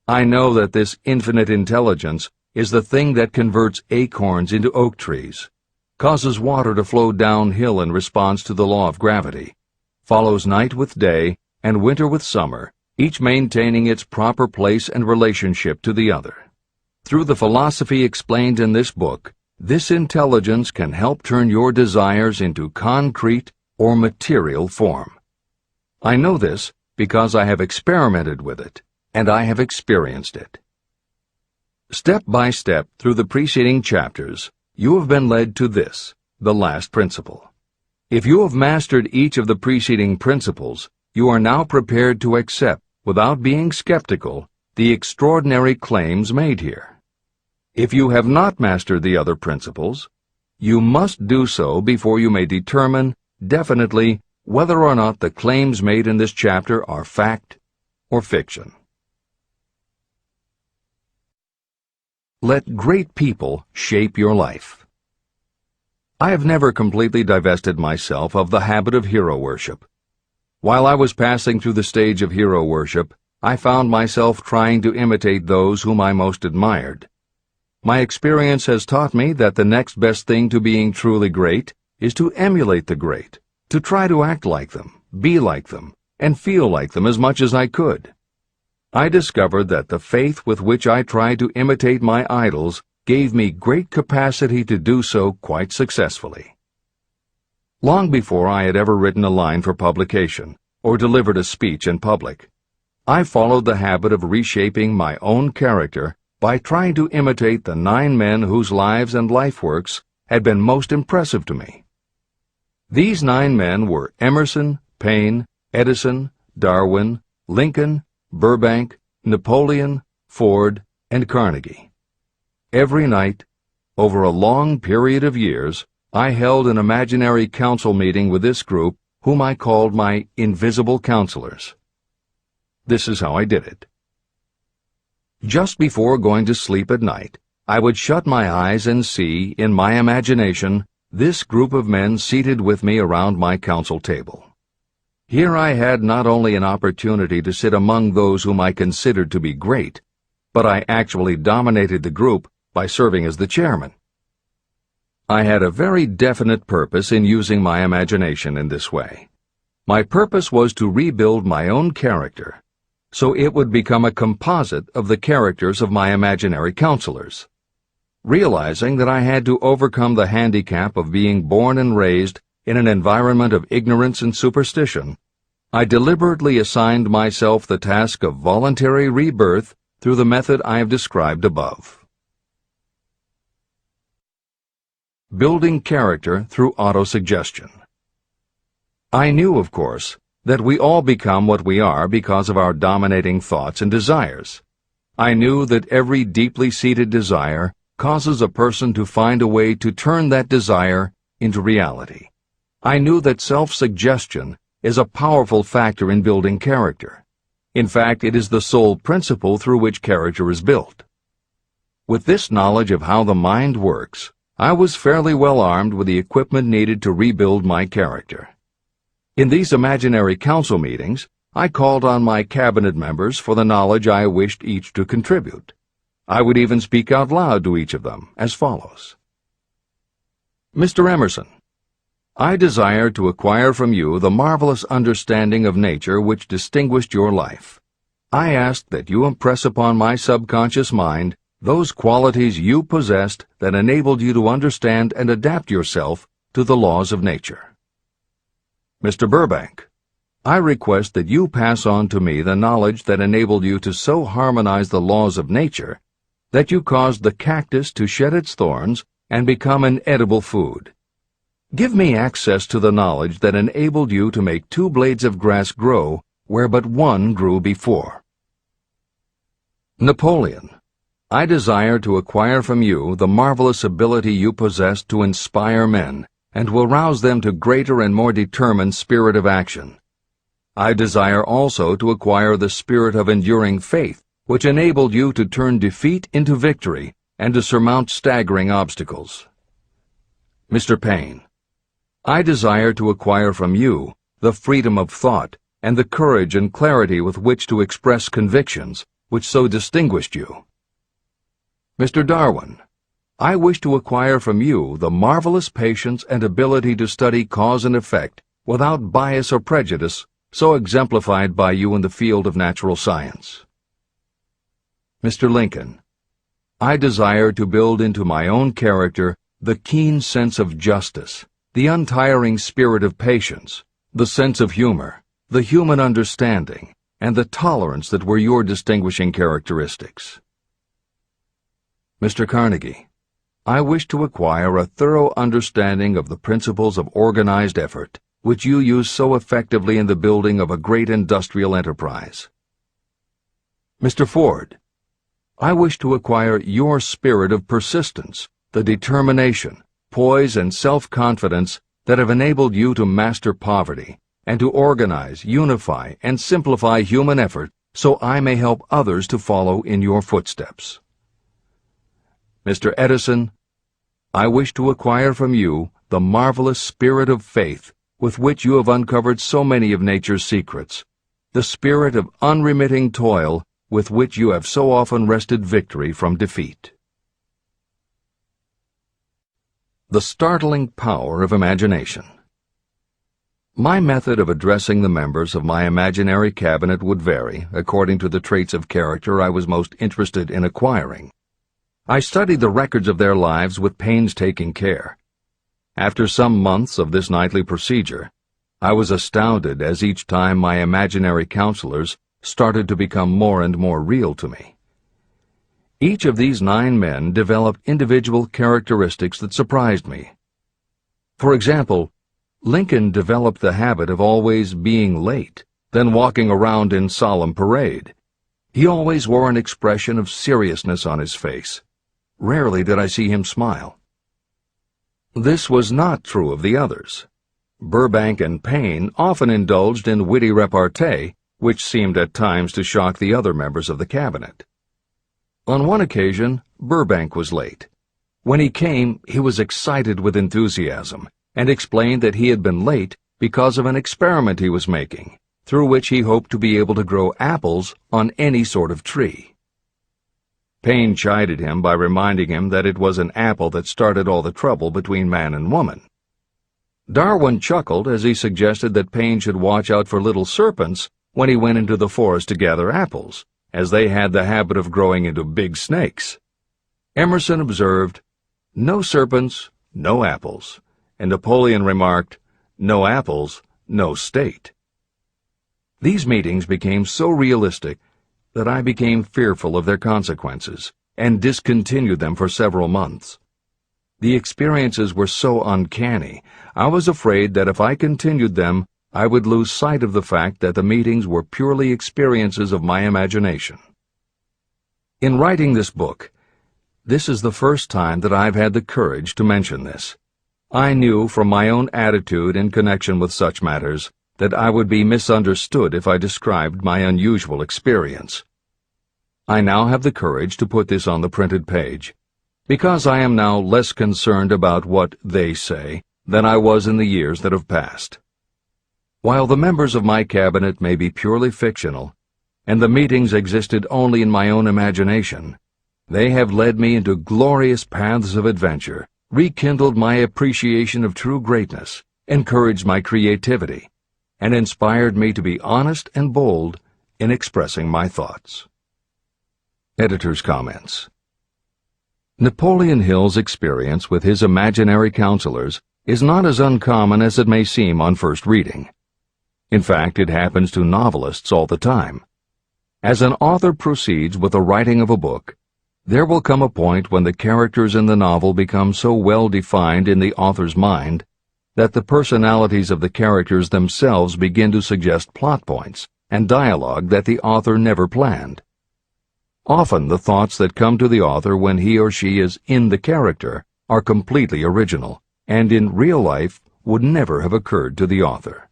I know that this infinite intelligence is the thing that converts acorns into oak trees, causes water to flow downhill in response to the law of gravity, follows night with day and winter with summer, each maintaining its proper place and relationship to the other. Through the philosophy explained in this book, this intelligence can help turn your desires into concrete or material form. I know this because I have experimented with it, and I have experienced it. Step by step through the preceding chapters, you have been led to this, the last principle. If you have mastered each of the preceding principles, you are now prepared to accept, without being skeptical, the extraordinary claims made here. If you have not mastered the other principles, you must do so before you may determine definitely whether or not the claims made in this chapter are fact or fiction. Let great people shape your life. I have never completely divested myself of the habit of hero worship. While I was passing through the stage of hero worship, I found myself trying to imitate those whom I most admired. My experience has taught me that the next best thing to being truly great is to emulate the great, to try to act like them, be like them, and feel like them as much as I could. I discovered that the faith with which I tried to imitate my idols gave me great capacity to do so quite successfully. Long before I had ever written a line for publication or delivered a speech in public, I followed the habit of reshaping my own character by trying to imitate the 9 men whose lives and life works had been most impressive to me. These 9 men were Emerson, Paine, Edison, Darwin, Lincoln, Burbank, Napoleon, Ford, and Carnegie. Every night, over a long period of years, I held an imaginary council meeting with this group, whom I called my invisible counselors. This is how I did it. Just before going to sleep at night, I would shut my eyes and see, in my imagination, this group of men seated with me around my council table. Here I had not only an opportunity to sit among those whom I considered to be great, but I actually dominated the group by serving as the chairman. I had a very definite purpose in using my imagination in this way. My purpose was to rebuild my own character, so it would become a composite of the characters of my imaginary counselors. Realizing that I had to overcome the handicap of being born and raised in an environment of ignorance and superstition, I deliberately assigned myself the task of voluntary rebirth through the method I have described above. Building character through autosuggestion. I knew, of course, that we all become what we are because of our dominating thoughts and desires. I knew that every deeply seated desire causes a person to find a way to turn that desire into reality. I knew that self-suggestion is a powerful factor in building character. In fact, it is the sole principle through which character is built. With this knowledge of how the mind works, I was fairly well armed with the equipment needed to rebuild my character. In these imaginary council meetings, I called on my cabinet members for the knowledge I wished each to contribute. I would even speak out loud to each of them as follows. Mr. Emerson, I desire to acquire from you the marvelous understanding of nature which distinguished your life. I ask that you impress upon my subconscious mind those qualities you possessed that enabled you to understand and adapt yourself to the laws of nature. Mr. Burbank, I request that you pass on to me the knowledge that enabled you to so harmonize the laws of nature that you caused the cactus to shed its thorns and become an edible food. Give me access to the knowledge that enabled you to make 2 blades of grass grow where but 1 grew before. Napoleon, I desire to acquire from you the marvelous ability you possess to inspire men and will rouse them to greater and more determined spirit of action. I desire also to acquire the spirit of enduring faith, which enabled you to turn defeat into victory and to surmount staggering obstacles. Mr. Paine, I desire to acquire from you the freedom of thought and the courage and clarity with which to express convictions which so distinguished you. Mr. Darwin, I wish to acquire from you the marvelous patience and ability to study cause and effect without bias or prejudice so exemplified by you in the field of natural science. Mr. Lincoln, I desire to build into my own character the keen sense of justice, the untiring spirit of patience, the sense of humor, the human understanding, and the tolerance that were your distinguishing characteristics. Mr. Carnegie, I wish to acquire a thorough understanding of the principles of organized effort, which you use so effectively in the building of a great industrial enterprise. Mr. Ford, I wish to acquire your spirit of persistence, the determination, poise, and self-confidence that have enabled you to master poverty and to organize, unify, and simplify human effort so I may help others to follow in your footsteps. Mr. Edison, I wish to acquire from you the marvelous spirit of faith with which you have uncovered so many of nature's secrets. the spirit of unremitting toil with which you have so often wrested victory from defeat. The startling power of imagination. My method of addressing the members of my imaginary cabinet would vary according to the traits of character I was most interested in acquiring. I studied the records of their lives with painstaking care. After some months of this nightly procedure, I was astounded as each time my imaginary counselors started to become more and more real to me. Each of these 9 men developed individual characteristics that surprised me. For example, Lincoln developed the habit of always being late, then walking around in solemn parade. He always wore an expression of seriousness on his face. Rarely did I see him smile. This was not true of the others. Burbank and Payne often indulged in witty repartee, which seemed at times to shock the other members of the cabinet. On one occasion, Burbank was late. When he came, he was excited with enthusiasm and explained that he had been late because of an experiment he was making, through which he hoped to be able to grow apples on any sort of tree. Payne chided him by reminding him that it was an apple that started all the trouble between man and woman. Darwin chuckled as he suggested that Payne should watch out for little serpents when he went into the forest to gather apples, as they had the habit of growing into big snakes. Emerson observed, "No serpents, no apples," and Napoleon remarked, "No apples, no state." These meetings became so realistic that I became fearful of their consequences and discontinued them for several months. The experiences were so uncanny, I was afraid that if I continued them, I would lose sight of the fact that the meetings were purely experiences of my imagination. In writing this book, this is the first time that I've had the courage to mention this. I knew from my own attitude in connection with such matters that I would be misunderstood if I described my unusual experience. I now have the courage to put this on the printed page, because I am now less concerned about what they say than I was in the years that have passed. While the members of my cabinet may be purely fictional, and the meetings existed only in my own imagination, they have led me into glorious paths of adventure, rekindled my appreciation of true greatness, encouraged my creativity, and inspired me to be honest and bold in expressing my thoughts. Editor's comments. Napoleon Hill's experience with his imaginary counselors is not as uncommon as it may seem on first reading. In fact, it happens to novelists all the time. As an author proceeds with the writing of a book, there will come a point when the characters in the novel become so well defined in the author's mind that the personalities of the characters themselves begin to suggest plot points and dialogue that the author never planned. Often the thoughts that come to the author when he or she is in the character are completely original, and in real life would never have occurred to the author.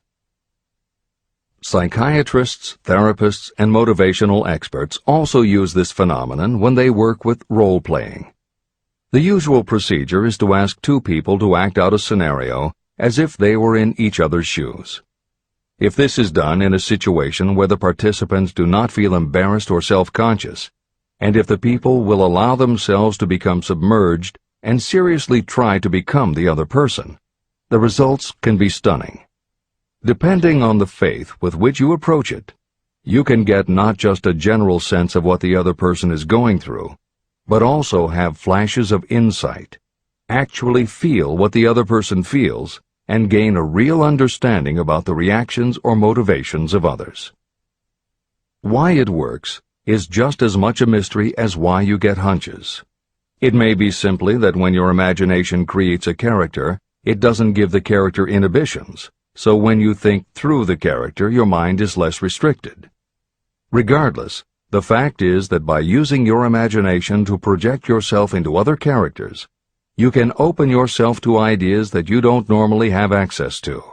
Psychiatrists, therapists, and motivational experts also use this phenomenon when they work with role-playing. The usual procedure is to ask 2 people to act out a scenario as if they were in each other's shoes. If this is done in a situation where the participants do not feel embarrassed or self-conscious, and if the people will allow themselves to become submerged and seriously try to become the other person, the results can be stunning. Depending on the faith with which you approach it, you can get not just a general sense of what the other person is going through, but also have flashes of insight, actually feel what the other person feels, and gain a real understanding about the reactions or motivations of others. Why it works is just as much a mystery as why you get hunches. It may be simply that when your imagination creates a character, it doesn't give the character inhibitions, so when you think through the character, your mind is less restricted. Regardless, the fact is that by using your imagination to project yourself into other characters, you can open yourself to ideas that you don't normally have access to,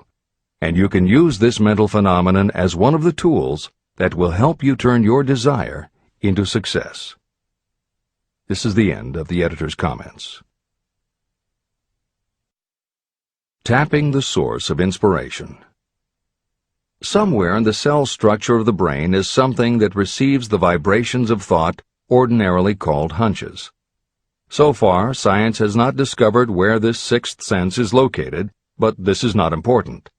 and you can use this mental phenomenon as one of the tools that will help you turn your desire into success. This is the end of the editor's comments. Tapping the source of inspiration. Somewhere in the cell structure of the brain is something that receives the vibrations of thought ordinarily called hunches. So far, science has not discovered where this sixth sense is located, but this is not important.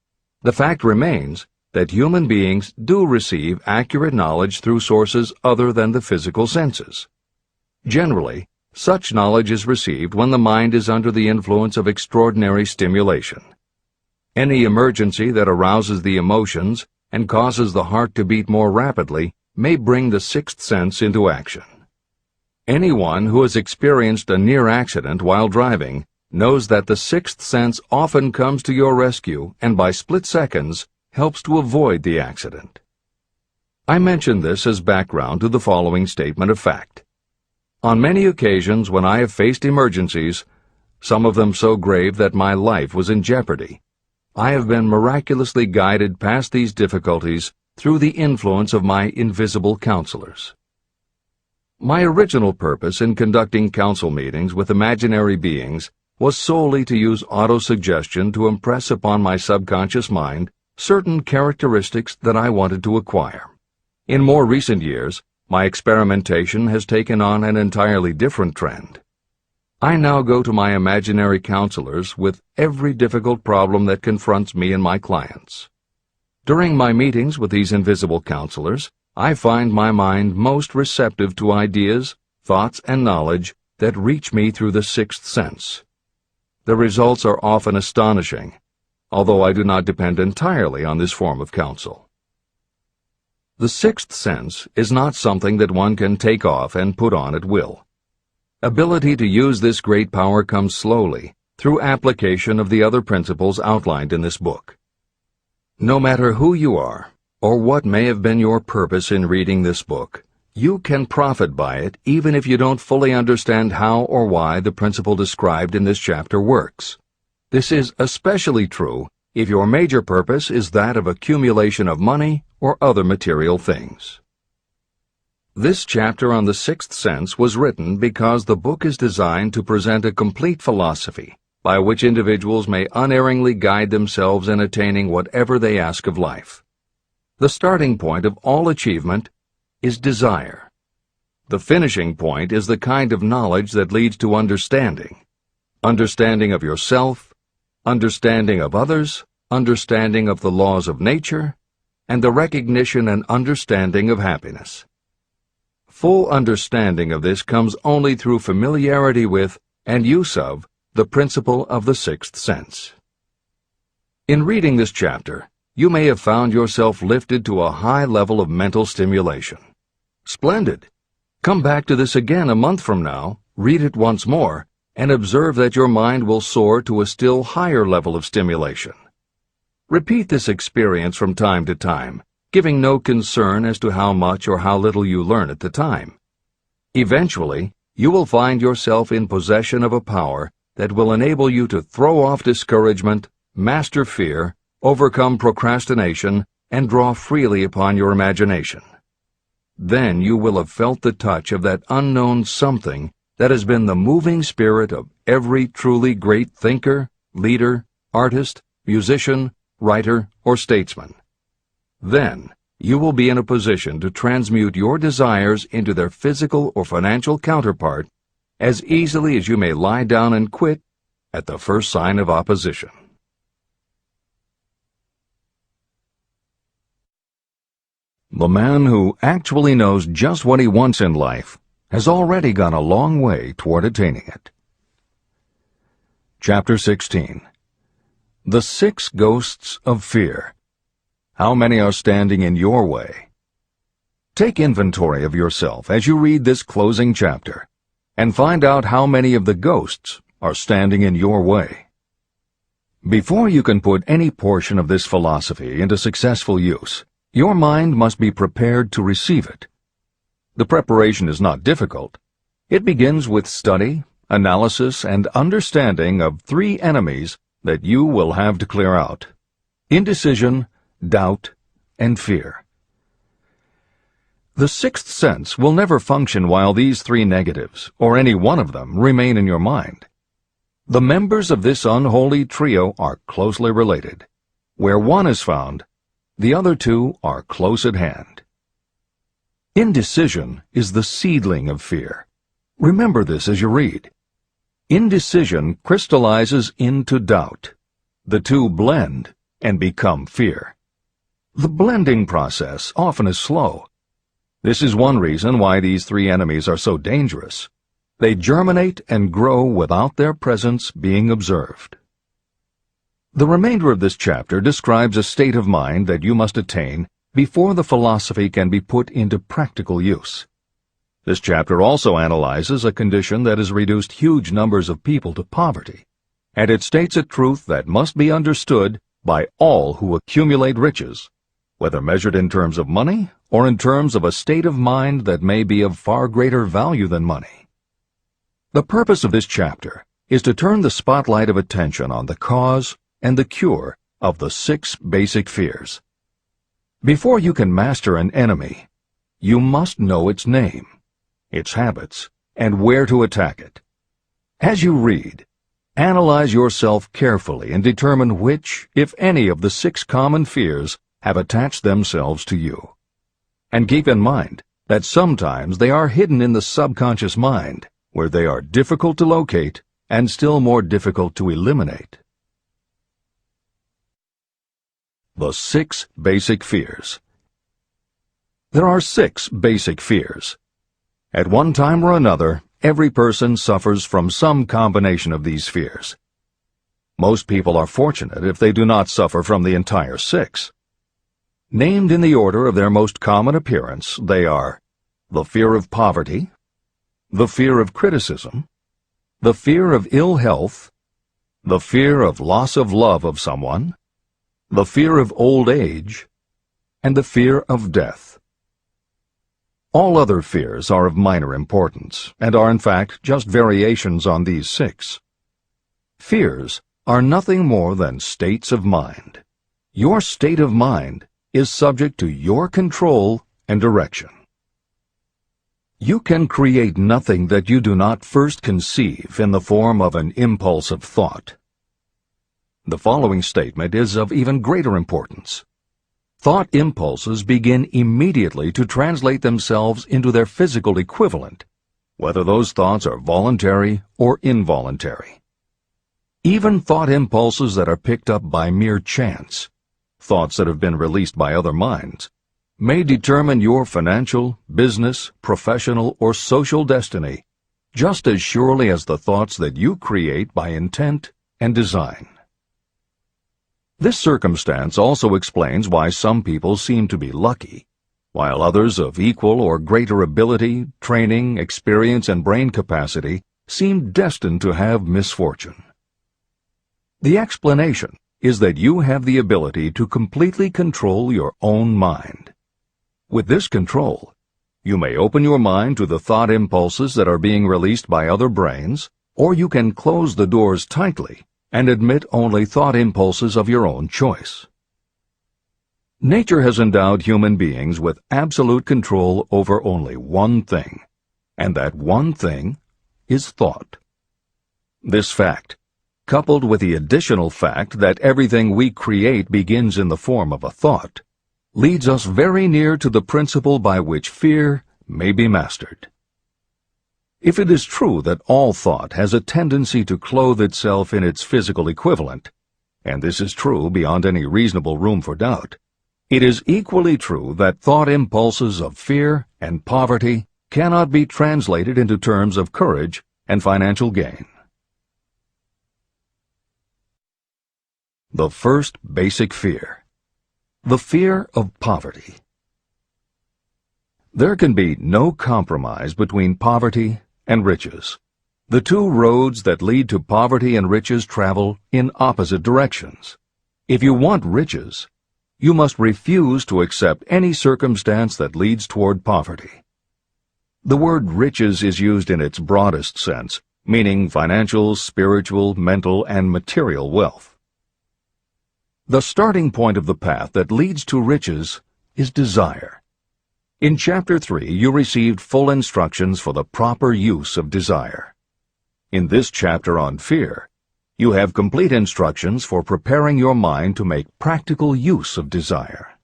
The fact remains that human beings do receive accurate knowledge through sources other than the physical senses. Generally, such knowledge is received when the mind is under the influence of extraordinary stimulation. Any emergency that arouses the emotions and causes the heart to beat more rapidly may bring the sixth sense into action. Anyone who has experienced a near accident while driving knows that the sixth sense often comes to your rescue and by split seconds helps to avoid the accident. I mention this as background to the following statement of fact. On many occasions when I have faced emergencies, some of them so grave that my life was in jeopardy, I have been miraculously guided past these difficulties through the influence of my invisible counselors. My original purpose in conducting council meetings with imaginary beings was solely to use autosuggestion to impress upon my subconscious mind certain characteristics that I wanted to acquire. In more recent years, my experimentation has taken on an entirely different trend. I now go to my imaginary counselors with every difficult problem that confronts me and my clients. During my meetings with these invisible counselors, I find my mind most receptive to ideas, thoughts, and knowledge that reach me through the sixth sense. The results are often astonishing, although I do not depend entirely on this form of counsel. The sixth sense is not something that one can take off and put on at will. Ability to use this great power comes slowly, through application of the other principles outlined in this book. No matter who you are, or what may have been your purpose in reading this book, you can profit by it even if you don't fully understand how or why the principle described in this chapter works. This is especially true if your major purpose is that of accumulation of money or other material things. This chapter on the sixth sense was written because the book is designed to present a complete philosophy by which individuals may unerringly guide themselves in attaining whatever they ask of life. The starting point of all achievement is desire. The finishing point is the kind of knowledge that leads to understanding. Understanding of yourself, understanding of others, understanding of the laws of nature, and the recognition and understanding of happiness. Full understanding of this comes only through familiarity with and use of the principle of the sixth sense. In reading this chapter, you may have found yourself lifted to a high level of mental stimulation. Splendid! Come back to this again a month from now, read it once more, and observe that your mind will soar to a still higher level of stimulation. Repeat this experience from time to time, giving no concern as to how much or how little you learn at the time. Eventually, you will find yourself in possession of a power that will enable you to throw off discouragement, master fear, overcome procrastination, and draw freely upon your imagination. Then you will have felt the touch of that unknown something that has been the moving spirit of every truly great thinker, leader, artist, musician, writer, or statesman. Then, you will be in a position to transmute your desires into their physical or financial counterpart as easily as you may lie down and quit at the first sign of opposition. The man who actually knows just what he wants in life has already gone a long way toward attaining it. Chapter 16. The 6 Ghosts of Fear. How many are standing in your way? Take inventory of yourself as you read this closing chapter, and find out how many of the ghosts are standing in your way. Before you can put any portion of this philosophy into successful use, your mind must be prepared to receive it. The preparation is not difficult. It begins with study, analysis, and understanding of 3 enemies that you will have to clear out: indecision, doubt, and fear. The sixth sense will never function while these 3 negatives, or any one of them, remain in your mind. The members of this unholy trio are closely related. Where one is found, The other two are close at hand. Indecision is the seedling of fear. Remember this as you read. Indecision crystallizes into doubt. The two blend and become fear. The blending process often is slow. This is one reason why these three enemies are so dangerous. They germinate and grow without their presence being observed. The remainder of this chapter describes a state of mind that you must attain before the philosophy can be put into practical use. This chapter also analyzes a condition that has reduced huge numbers of people to poverty, and it states a truth that must be understood by all who accumulate riches, whether measured in terms of money or in terms of a state of mind that may be of far greater value than money. The purpose of this chapter is to turn the spotlight of attention on the cause and the cure of the 6 basic fears. Before you can master an enemy, you must know its name, its habits, and where to attack it. As you read, analyze yourself carefully and determine which, if any, of the 6 common fears have attached themselves to you. And keep in mind that sometimes they are hidden in the subconscious mind, where they are difficult to locate and still more difficult to eliminate. The 6 basic fears. There are 6 basic fears. At one time or another, every person suffers from some combination of these fears. Most people are fortunate if they do not suffer from the entire 6. Named in the order of their most common appearance, they are the fear of poverty, the fear of criticism, the fear of ill health, the fear of loss of love of someone, the fear of old age, and the fear of death. All other fears are of minor importance, and are in fact just variations on these 6. Fears are nothing more than states of mind. Your state of mind is subject to your control and direction. You can create nothing that you do not first conceive in the form of an impulse of thought. The following statement is of even greater importance. Thought impulses begin immediately to translate themselves into their physical equivalent, whether those thoughts are voluntary or involuntary. Even thought impulses that are picked up by mere chance, thoughts that have been released by other minds, may determine your financial, business, professional, or social destiny just as surely as the thoughts that you create by intent and design. This circumstance also explains why some people seem to be lucky, while others of equal or greater ability, training, experience, and brain capacity seem destined to have misfortune. The explanation is that you have the ability to completely control your own mind. With this control, you may open your mind to the thought impulses that are being released by other brains, or you can close the doors tightly and admit only thought impulses of your own choice. Nature has endowed human beings with absolute control over only one thing, and that one thing is thought. This fact, coupled with the additional fact that everything we create begins in the form of a thought, leads us very near to the principle by which fear may be mastered. If it is true that all thought has a tendency to clothe itself in its physical equivalent, and this is true beyond any reasonable room for doubt, it is equally true that thought impulses of fear and poverty cannot be translated into terms of courage and financial gain. The first basic fear. The fear of poverty. There can be no compromise between poverty and riches. The two roads that lead to poverty and riches travel in opposite directions. If you want riches, you must refuse to accept any circumstance that leads toward poverty. The word riches is used in its broadest sense, meaning financial, spiritual, mental, and material wealth. The starting point of the path that leads to riches is desire. In Chapter 3, you received full instructions for the proper use of desire. In this chapter on fear, you have complete instructions for preparing your mind to make practical use of desire.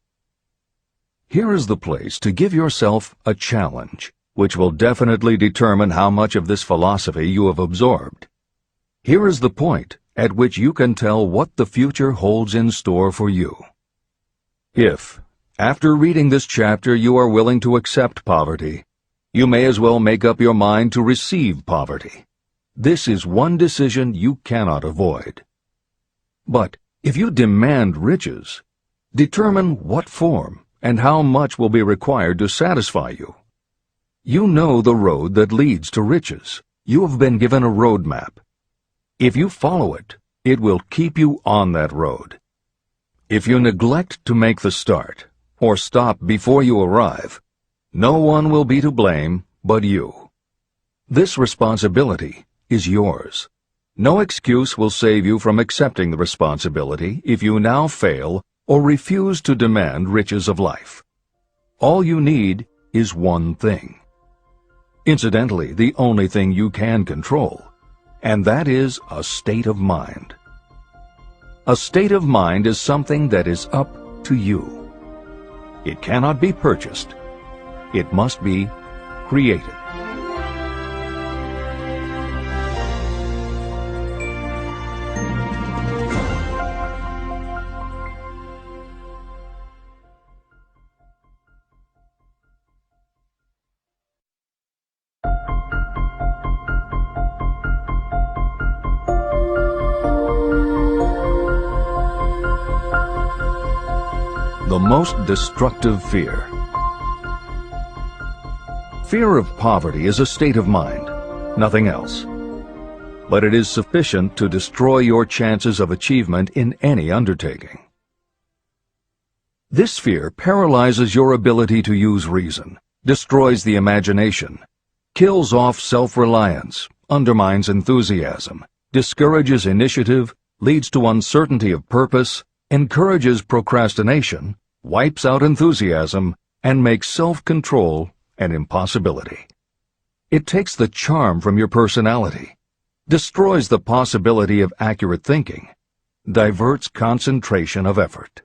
Here is the place to give yourself a challenge, which will definitely determine how much of this philosophy you have absorbed. Here is the point at which you can tell what the future holds in store for you. If, after reading this chapter, you are willing to accept poverty, you may as well make up your mind to receive poverty. This is one decision you cannot avoid. But if you demand riches, determine what form and how much will be required to satisfy you. You know the road that leads to riches. You have been given a road map. If you follow it, it will keep you on that road. If you neglect to make the start, or stop before you arrive, no one will be to blame but you. This responsibility is yours. No excuse will save you from accepting the responsibility if you now fail or refuse to demand riches of life. All you need is one thing. Incidentally, the only thing you can control, and that is a state of mind. A state of mind is something that is up to you. It cannot be purchased. It must be created. The most destructive fear. Fear of poverty is a state of mind, nothing else. But it is sufficient to destroy your chances of achievement in any undertaking. This fear paralyzes your ability to use reason, destroys the imagination, kills off self-reliance, undermines enthusiasm, discourages initiative, leads to uncertainty of purpose, encourages procrastination, wipes out enthusiasm, and makes self-control an impossibility. It takes the charm from your personality, destroys the possibility of accurate thinking, diverts concentration of effort.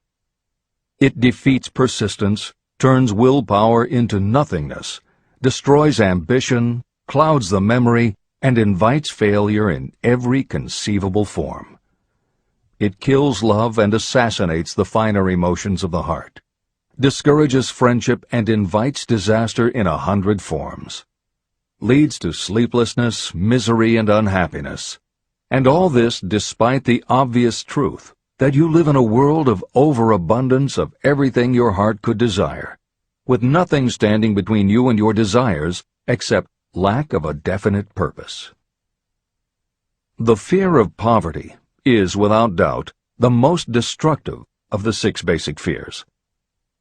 It defeats persistence, turns willpower into nothingness, destroys ambition, clouds the memory, and invites failure in every conceivable form. It kills love and assassinates the finer emotions of the heart, discourages friendship and invites disaster in 100 forms, leads to sleeplessness, misery, and unhappiness, and all this despite the obvious truth that you live in a world of overabundance of everything your heart could desire, with nothing standing between you and your desires except lack of a definite purpose. The fear of poverty is, without doubt, the most destructive of the 6 basic fears.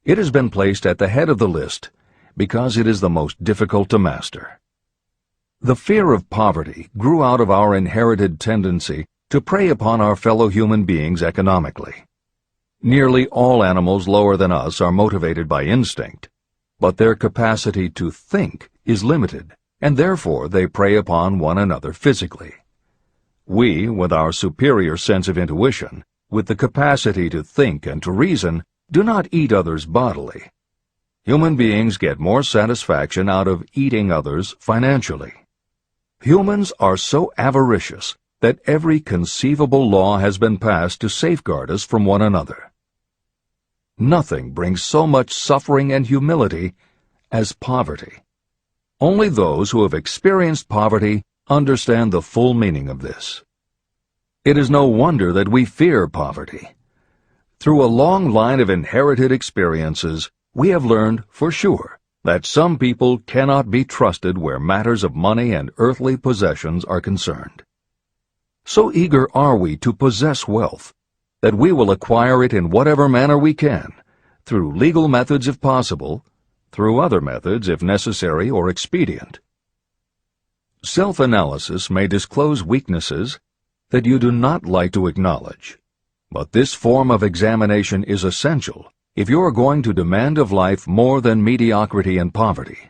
It has been placed at the head of the list because it is the most difficult to master. The fear of poverty grew out of our inherited tendency to prey upon our fellow human beings economically. Nearly all animals lower than us are motivated by instinct, but their capacity to think is limited, and therefore they prey upon one another physically. We, with our superior sense of intuition, with the capacity to think and to reason, do not eat others bodily. Human beings get more satisfaction out of eating others financially. Humans are so avaricious that every conceivable law has been passed to safeguard us from one another. Nothing brings so much suffering and humility as poverty. Only those who have experienced poverty understand the full meaning of this. It is no wonder that we fear poverty. Through a long line of inherited experiences, we have learned for sure that some people cannot be trusted where matters of money and earthly possessions are concerned. So eager are we to possess wealth that we will acquire it in whatever manner we can, through legal methods if possible, through other methods if necessary or expedient. Self-analysis may disclose weaknesses that you do not like to acknowledge, but this form of examination is essential if you are going to demand of life more than mediocrity and poverty.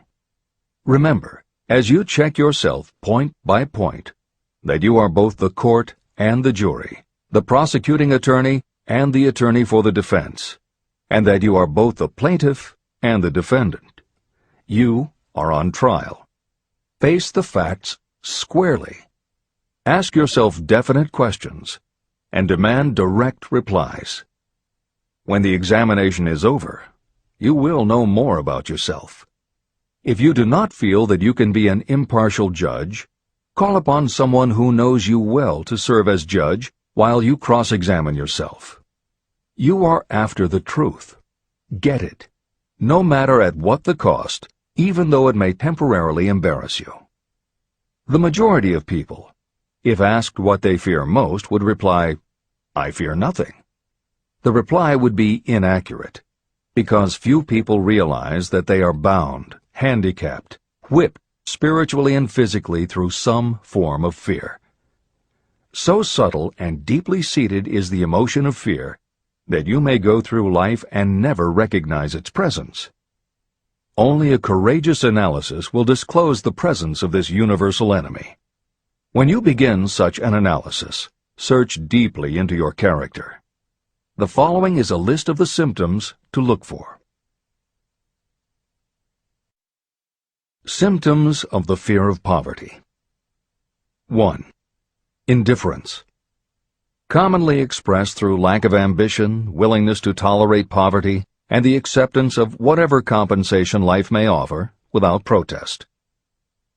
Remember, as you check yourself point by point, that you are both the court and the jury, the prosecuting attorney and the attorney for the defense, and that you are both the plaintiff and the defendant. You are on trial. Face the facts squarely. Ask yourself definite questions and demand direct replies. When the examination is over, you will know more about yourself. If you do not feel that you can be an impartial judge, call upon someone who knows you well to serve as judge while you cross-examine yourself. You are after the truth. Get it, no matter at what the cost, even though it may temporarily embarrass you. The majority of people, if asked what they fear most, would reply, "I fear nothing." The reply would be inaccurate, because few people realize that they are bound, handicapped, whipped spiritually and physically through some form of fear. So subtle and deeply seated is the emotion of fear that you may go through life and never recognize its presence. Only a courageous analysis will disclose the presence of this universal enemy. When you begin such an analysis, search deeply into your character. The following is a list of the symptoms to look for. Symptoms of the fear of poverty. 1. Indifference. Commonly expressed through lack of ambition, willingness to tolerate poverty, and the acceptance of whatever compensation life may offer without protest.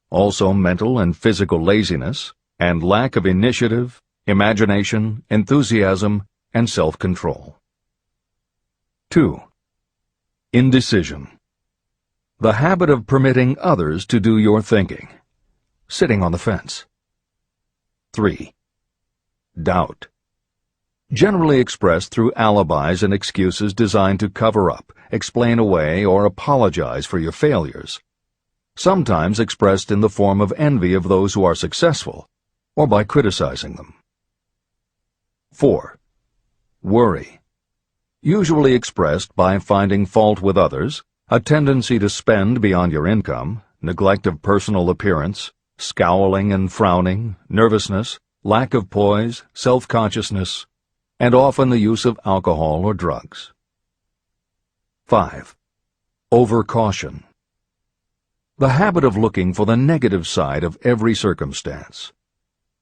Also mental and physical laziness, and lack of initiative, imagination, enthusiasm, and self-control. 2. Indecision. The habit of permitting others to do your thinking, sitting on the fence. 3. Doubt. Generally expressed through alibis and excuses designed to cover up, explain away, or apologize for your failures. Sometimes expressed in the form of envy of those who are successful, or by criticizing them. 4. Worry. Usually expressed by finding fault with others, a tendency to spend beyond your income, neglect of personal appearance, scowling and frowning, nervousness, lack of poise, self-consciousness, and often the use of alcohol or drugs. 5. Overcaution. The habit of looking for the negative side of every circumstance,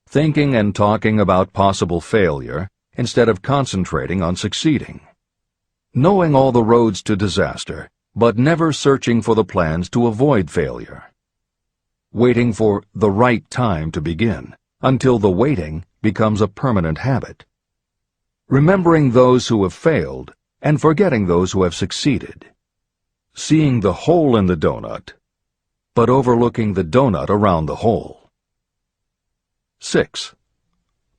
thinking and talking about possible failure instead of concentrating on succeeding, knowing all the roads to disaster, but never searching for the plans to avoid failure, waiting for the right time to begin until the waiting becomes a permanent habit, remembering those who have failed and forgetting those who have succeeded, seeing the hole in the donut, but overlooking the donut around the hole. 6.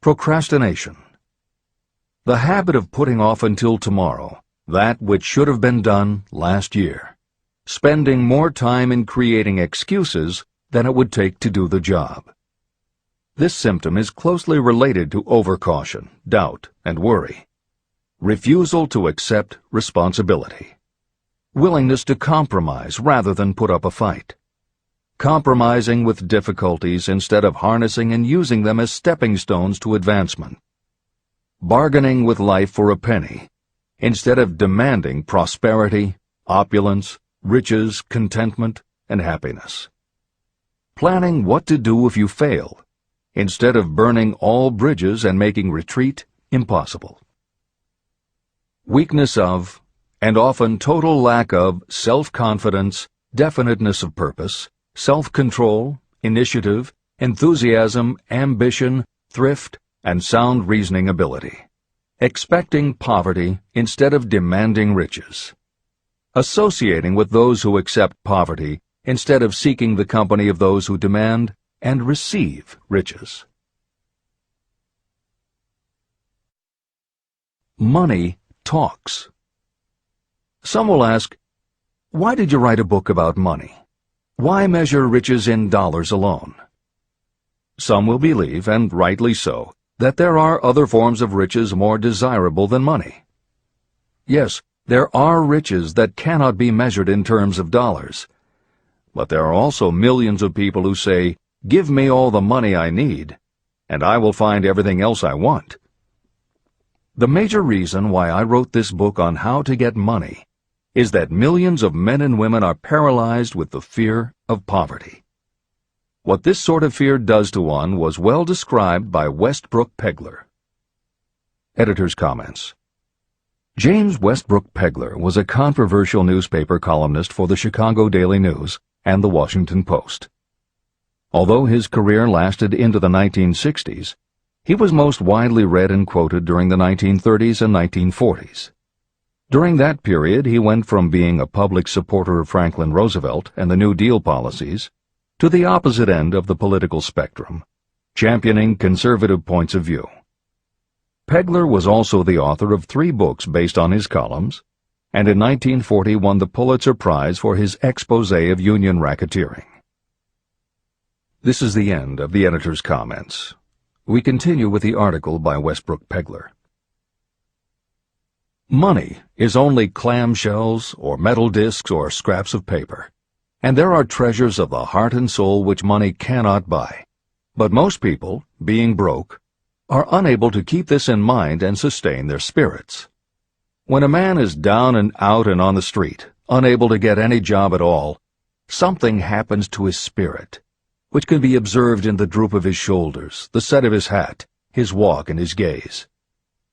Procrastination. The habit of putting off until tomorrow that which should have been done last year, spending more time in creating excuses than it would take to do the job. This symptom is closely related to overcaution, doubt, and worry. Refusal to accept responsibility. Willingness to compromise rather than put up a fight. Compromising with difficulties instead of harnessing and using them as stepping stones to advancement. Bargaining with life for a penny instead of demanding prosperity, opulence, riches, contentment, and happiness. Planning what to do if you fail instead of burning all bridges and making retreat impossible. Weakness of, and often total lack of, self-confidence, definiteness of purpose, self-control, initiative, enthusiasm, ambition, thrift, and sound reasoning ability. Expecting poverty instead of demanding riches. Associating with those who accept poverty instead of seeking the company of those who demand and receive riches. Money talks. Some will ask, why did you write a book about money? Why measure riches in dollars alone? Some will believe, and rightly so, that there are other forms of riches more desirable than money. Yes, there are riches that cannot be measured in terms of dollars. But there are also millions of people who say, "Give me all the money I need, and I will find everything else I want." The major reason why I wrote this book on how to get money is that millions of men and women are paralyzed with the fear of poverty. What this sort of fear does to one was well described by Westbrook Pegler. Editor's comments. James Westbrook Pegler was a controversial newspaper columnist for the Chicago Daily News and the Washington Post. Although his career lasted into the 1960s, he was most widely read and quoted during the 1930s and 1940s. During that period, he went from being a public supporter of Franklin Roosevelt and the New Deal policies to the opposite end of the political spectrum, championing conservative points of view. Pegler was also the author of 3 books based on his columns, and in 1940 won the Pulitzer Prize for his expose of union racketeering. This is the end of the editor's comments. We continue with the article by Westbrook Pegler. Money is only clamshells or metal discs or scraps of paper, and there are treasures of the heart and soul which money cannot buy. But most people, being broke, are unable to keep this in mind and sustain their spirits. When a man is down and out and on the street, unable to get any job at all, something happens to his spirit, which can be observed in the droop of his shoulders, the set of his hat, his walk, and his gaze.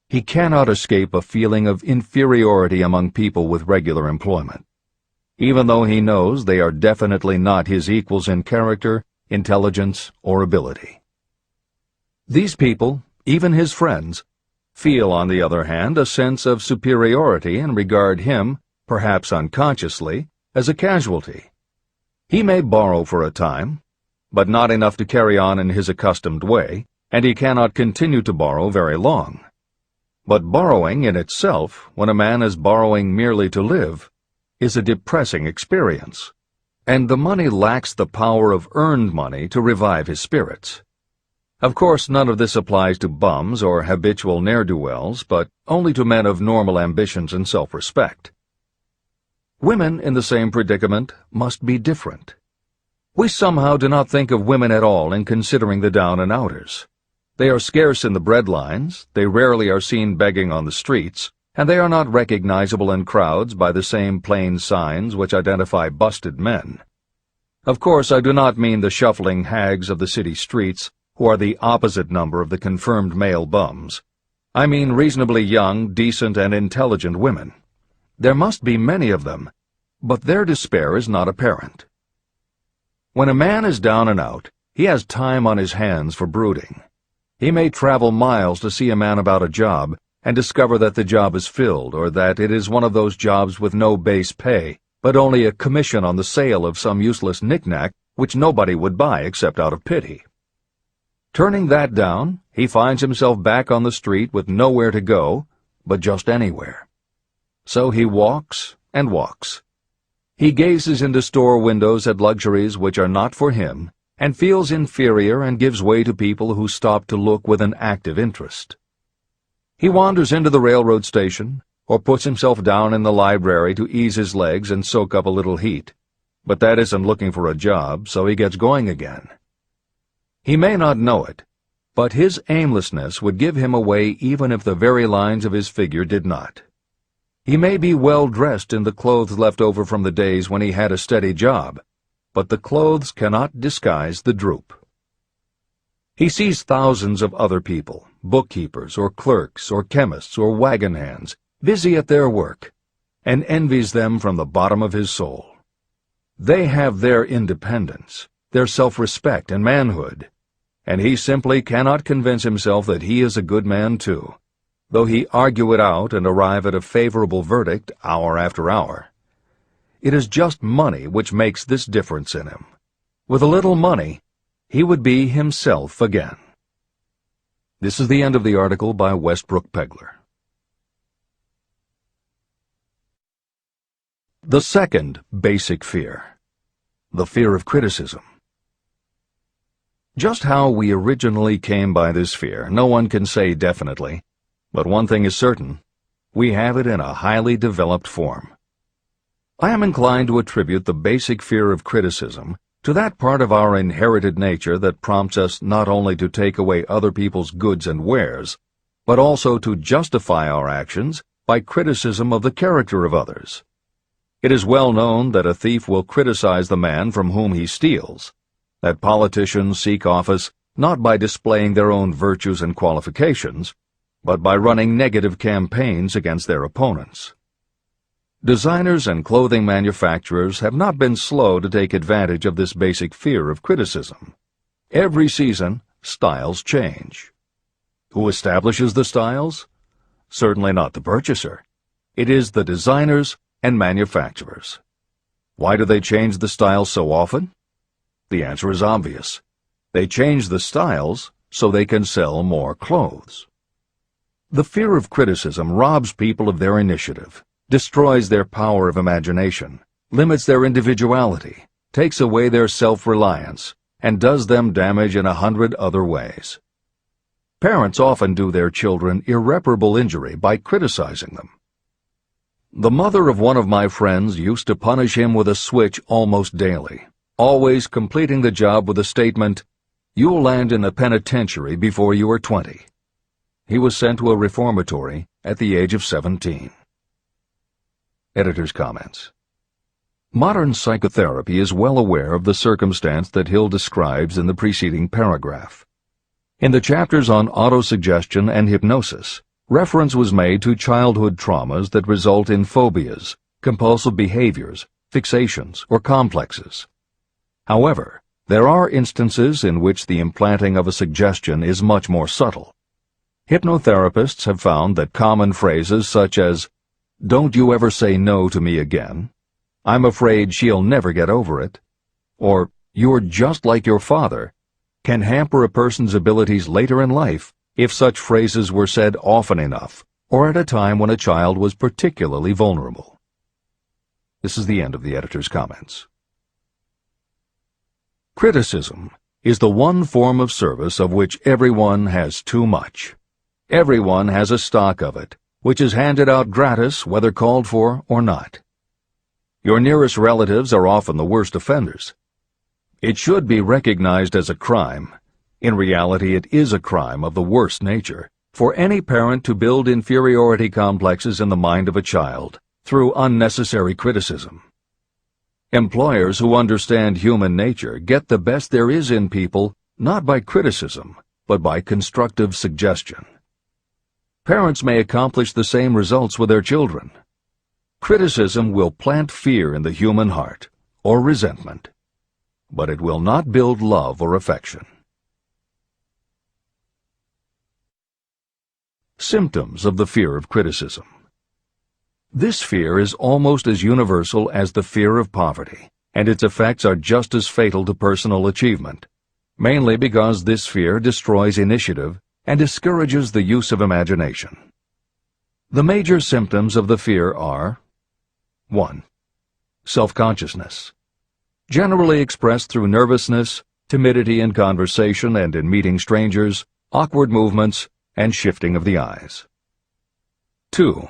He cannot escape a feeling of inferiority among people with regular employment, even though he knows they are definitely not his equals in character, intelligence, or ability. These people, even his friends, feel, on the other hand, a sense of superiority and regard him, perhaps unconsciously, as a casualty. He may borrow for a time, but not enough to carry on in his accustomed way, and he cannot continue to borrow very long. But borrowing in itself, when a man is borrowing merely to live, is a depressing experience, and the money lacks the power of earned money to revive his spirits. Of course, none of this applies to bums or habitual ne'er-do-wells, but only to men of normal ambitions and self-respect. Women in the same predicament must be different. We somehow do not think of women at all in considering the down-and-outers. They are scarce in the breadlines, they rarely are seen begging on the streets, and they are not recognizable in crowds by the same plain signs which identify busted men. Of course, I do not mean the shuffling hags of the city streets, who are the opposite number of the confirmed male bums. I mean reasonably young, decent, and intelligent women. There must be many of them, but their despair is not apparent. When a man is down and out, he has time on his hands for brooding. He may travel miles to see a man about a job and discover that the job is filled, or that it is one of those jobs with no base pay, but only a commission on the sale of some useless knick-knack which nobody would buy except out of pity. Turning that down, he finds himself back on the street with nowhere to go, but just anywhere. So he walks and walks. He gazes into store windows at luxuries which are not for him, and feels inferior and gives way to people who stop to look with an active interest. He wanders into the railroad station, or puts himself down in the library to ease his legs and soak up a little heat, but that isn't looking for a job, so he gets going again. He may not know it, but his aimlessness would give him away even if the very lines of his figure did not. He may be well dressed in the clothes left over from the days when he had a steady job, but the clothes cannot disguise the droop. He sees thousands of other people, bookkeepers or clerks or chemists or wagon hands, busy at their work, and envies them from the bottom of his soul. They have their independence, their self-respect and manhood, and he simply cannot convince himself that he is a good man too, though he argue it out and arrive at a favorable verdict hour after hour. It is just money which makes this difference in him. With a little money, he would be himself again. This is the end of the article by Westbrook Pegler. The second basic fear, the fear of criticism. Just how we originally came by this fear, no one can say definitely, but one thing is certain: we have it in a highly developed form. I am inclined to attribute the basic fear of criticism to that part of our inherited nature that prompts us not only to take away other people's goods and wares, but also to justify our actions by criticism of the character of others. It is well known that a thief will criticize the man from whom he steals, that politicians seek office not by displaying their own virtues and qualifications, but by running negative campaigns against their opponents. Designers and clothing manufacturers have not been slow to take advantage of this basic fear of criticism. Every season, styles change. Who establishes the styles? Certainly not the purchaser. It is the designers and manufacturers. Why do they change the styles so often? The answer is obvious. They change the styles so they can sell more clothes. The fear of criticism robs people of their initiative, destroys their power of imagination, limits their individuality, takes away their self-reliance, and does them damage in 100 other ways. Parents often do their children irreparable injury by criticizing them. The mother of one of my friends used to punish him with a switch almost daily, always completing the job with the statement, "You'll land in the penitentiary before you are 20. He was sent to a reformatory at the age of 17. Editor's comments. Modern psychotherapy is well aware of the circumstance that Hill describes in the preceding paragraph. In the chapters on autosuggestion and hypnosis, reference was made to childhood traumas that result in phobias, compulsive behaviors, fixations, or complexes. However, there are instances in which the implanting of a suggestion is much more subtle. Hypnotherapists have found that common phrases such as, "Don't you ever say no to me again," "I'm afraid she'll never get over it," or "You're just like your father," can hamper a person's abilities later in life if such phrases were said often enough, or at a time when a child was particularly vulnerable. This is the end of the editor's comments. Criticism is the one form of service of which everyone has too much. Everyone has a stock of it, which is handed out gratis whether called for or not. Your nearest relatives are often the worst offenders. It should be recognized as a crime. In reality, it is a crime of the worst nature for any parent to build inferiority complexes in the mind of a child through unnecessary criticism. Employers who understand human nature get the best there is in people not by criticism, but by constructive suggestion. Parents may accomplish the same results with their children. Criticism will plant fear in the human heart, or resentment, but it will not build love or affection. Symptoms of the fear of criticism. This fear is almost as universal as the fear of poverty, and its effects are just as fatal to personal achievement, mainly because this fear destroys initiative and discourages the use of imagination. The major symptoms of the fear are 1. Self-consciousness, generally expressed through nervousness, timidity in conversation and in meeting strangers, awkward movements, and shifting of the eyes. 2.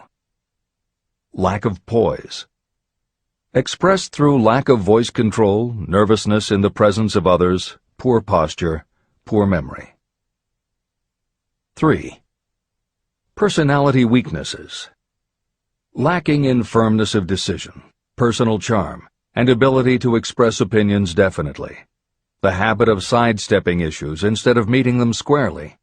Lack of poise, expressed through lack of voice control, nervousness in the presence of others, poor posture, poor memory. 3. Personality weaknesses, lacking in firmness of decision, personal charm, and ability to express opinions definitely, the habit of sidestepping issues instead of meeting them squarely,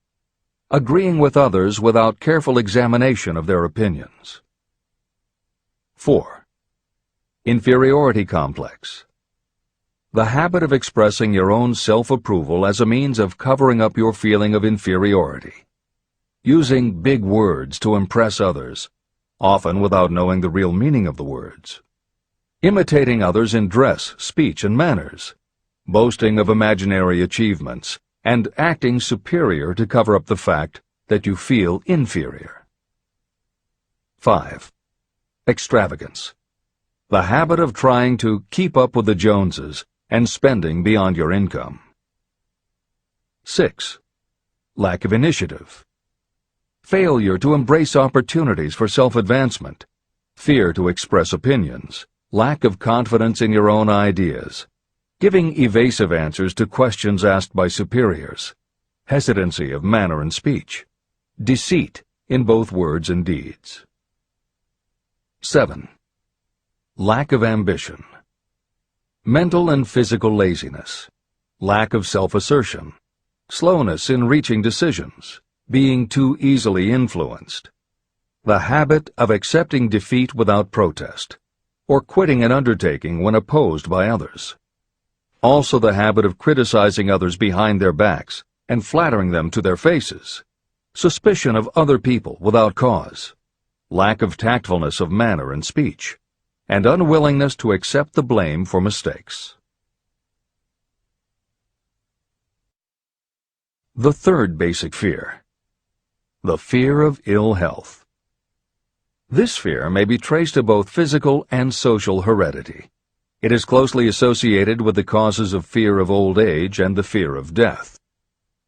agreeing with others without careful examination of their opinions. 4. Inferiority complex, the habit of expressing your own self-approval as a means of covering up your feeling of inferiority, using big words to impress others, often without knowing the real meaning of the words, imitating others in dress, speech, and manners, boasting of imaginary achievements, and acting superior to cover up the fact that you feel inferior. 5. Extravagance, the habit of trying to keep up with the Joneses and spending beyond your income. 6. Lack of initiative, failure to embrace opportunities for self-advancement, fear to express opinions, lack of confidence in your own ideas, giving evasive answers to questions asked by superiors, hesitancy of manner and speech, deceit in both words and deeds. 7. lack of ambition. Mental and physical laziness, lack of self-assertion, slowness in reaching decisions, being too easily influenced, the habit of accepting defeat without protest, or quitting an undertaking when opposed by others. Also the habit of criticizing others behind their backs and flattering them to their faces, suspicion of other people without cause, lack of tactfulness of manner and speech, and unwillingness to accept the blame for mistakes. The third basic fear, the fear of ill health. This fear may be traced to both physical and social heredity. It is closely associated with the causes of fear of old age and the fear of death.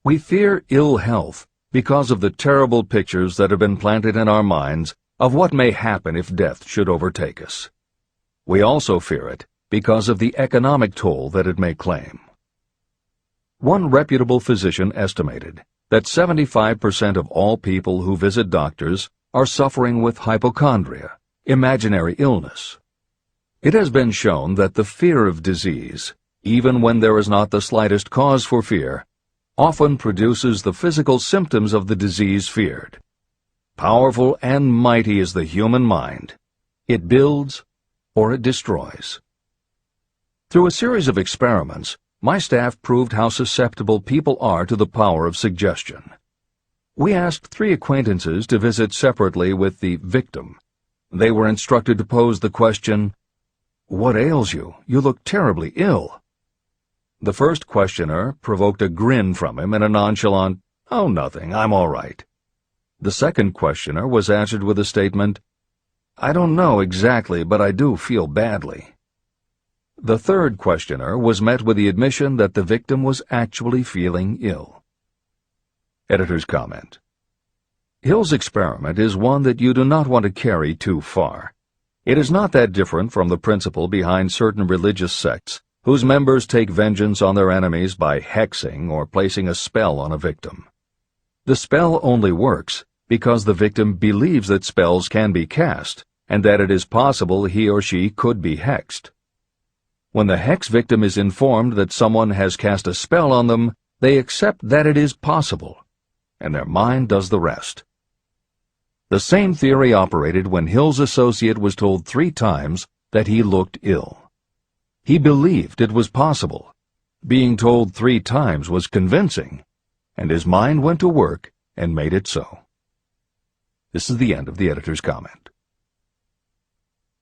We fear ill health because of the terrible pictures that have been planted in our minds of what may happen if death should overtake us. We also fear it because of the economic toll that it may claim. One reputable physician estimated that 75% of all people who visit doctors are suffering with hypochondria, imaginary illness. It has been shown that the fear of disease, even when there is not the slightest cause for fear, often produces the physical symptoms of the disease feared. Powerful and mighty is the human mind. It builds or it destroys. Through a series of experiments, my staff proved how susceptible people are to the power of suggestion. We asked 3 acquaintances to visit separately with the victim. They were instructed to pose the question, "What ails you? You look terribly ill." The first questioner provoked a grin from him and a nonchalant, "Oh, nothing, I'm all right." The second questioner was answered with a statement, "I don't know exactly, but I do feel badly." The third questioner was met with the admission that the victim was actually feeling ill. Editor's comment. Hill's experiment is one that you do not want to carry too far. It is not that different from the principle behind certain religious sects whose members take vengeance on their enemies by hexing or placing a spell on a victim. The spell only works because the victim believes that spells can be cast and that it is possible he or she could be hexed. When the hex victim is informed that someone has cast a spell on them, they accept that it is possible, and their mind does the rest. The same theory operated when Hill's associate was told 3 times that he looked ill. He believed it was possible. Being told 3 times was convincing, and his mind went to work and made it so. This is the end of the editor's comment.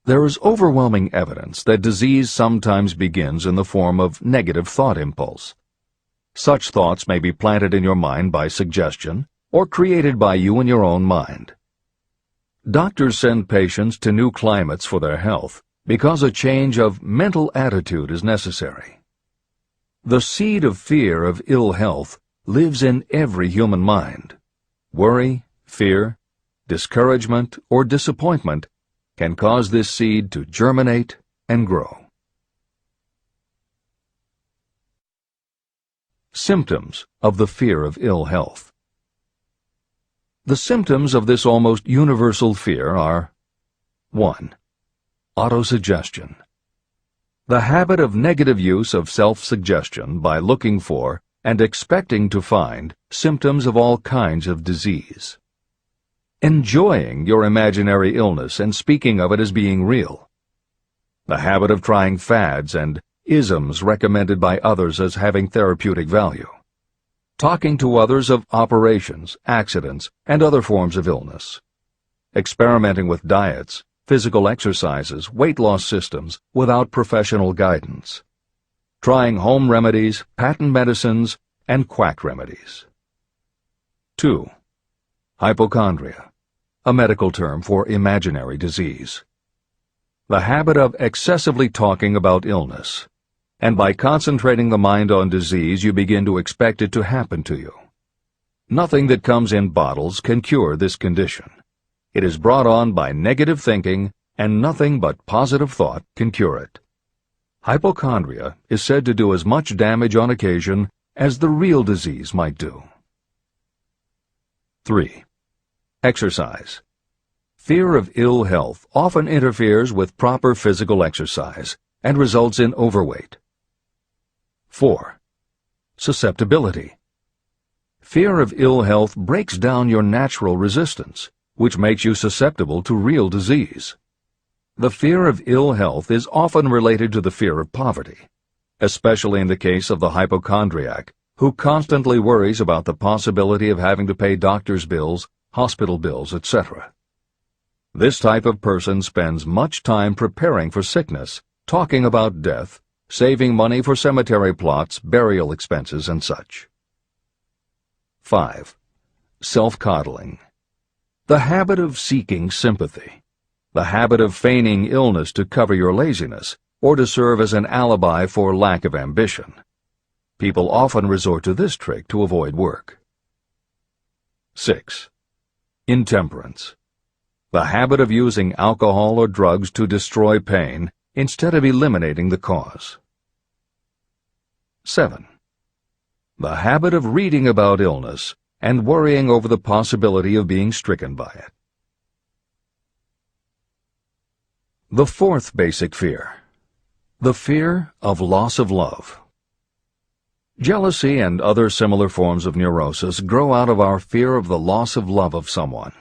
There is overwhelming evidence that disease sometimes begins in the form of negative thought impulse. Such thoughts may be planted in your mind by suggestion or created by you in your own mind. Doctors send patients to new climates for their health because a change of mental attitude is necessary. The seed of fear of ill health lives in every human mind. Worry, fear, discouragement, or disappointment can cause this seed to germinate and grow. Symptoms of the fear of ill health. The symptoms of this almost universal fear are 1. Autosuggestion. The habit of negative use of self-suggestion by looking for and expecting to find symptoms of all kinds of disease. Enjoying your imaginary illness and speaking of it as being real. The habit of trying fads and isms recommended by others as having therapeutic value. Talking to others of operations, accidents, and other forms of illness. Experimenting with diets, physical exercises, weight loss systems without professional guidance. Trying home remedies, patent medicines, and quack remedies. 2. Hypochondria, a medical term for imaginary disease. The habit of excessively talking about illness, and by concentrating the mind on disease you begin to expect it to happen to you. Nothing that comes in bottles can cure this condition. It is brought on by negative thinking, and nothing but positive thought can cure it. Hypochondria is said to do as much damage on occasion as the real disease might do. 3. Exercise. Fear of ill health often interferes with proper physical exercise and results in overweight. 4. Susceptibility. Fear of ill health breaks down your natural resistance, which makes you susceptible to real disease. The fear of ill health is often related to the fear of poverty, especially in the case of the hypochondriac, who constantly worries about the possibility of having to pay doctor's bills, hospital bills, etc. This type of person spends much time preparing for sickness, talking about death, saving money for cemetery plots, burial expenses, and such. 5. Self-coddling. The habit of seeking sympathy. The habit of feigning illness to cover your laziness or to serve as an alibi for lack of ambition. People often resort to this trick to avoid work. 6. Intemperance. The habit of using alcohol or drugs to destroy pain instead of eliminating the cause. 7. The habit of reading about illness and worrying over the possibility of being stricken by it. The fourth basic fear. The fear of loss of love. Jealousy and other similar forms of neurosis grow out of our fear of the loss of love of someone.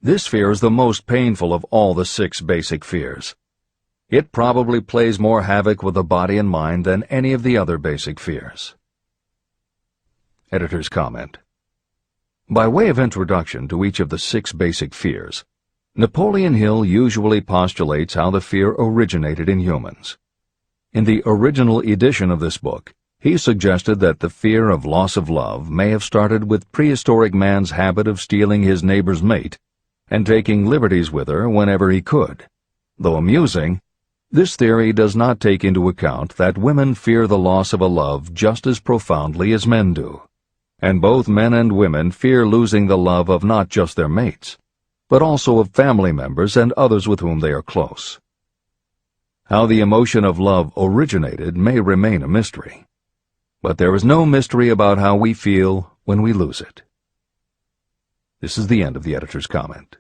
This fear is the most painful of all the 6 basic fears. It probably plays more havoc with the body and mind than any of the other basic fears. Editor's comment. By way of introduction to each of the 6 basic fears, Napoleon Hill usually postulates how the fear originated in humans. In the original edition of this book, he suggested that the fear of loss of love may have started with prehistoric man's habit of stealing his neighbor's mate and taking liberties with her whenever he could. Though amusing, this theory does not take into account that women fear the loss of a love just as profoundly as men do, and both men and women fear losing the love of not just their mates, but also of family members and others with whom they are close. How the emotion of love originated may remain a mystery, but there is no mystery about how we feel when we lose it. This is the end of the editor's comment.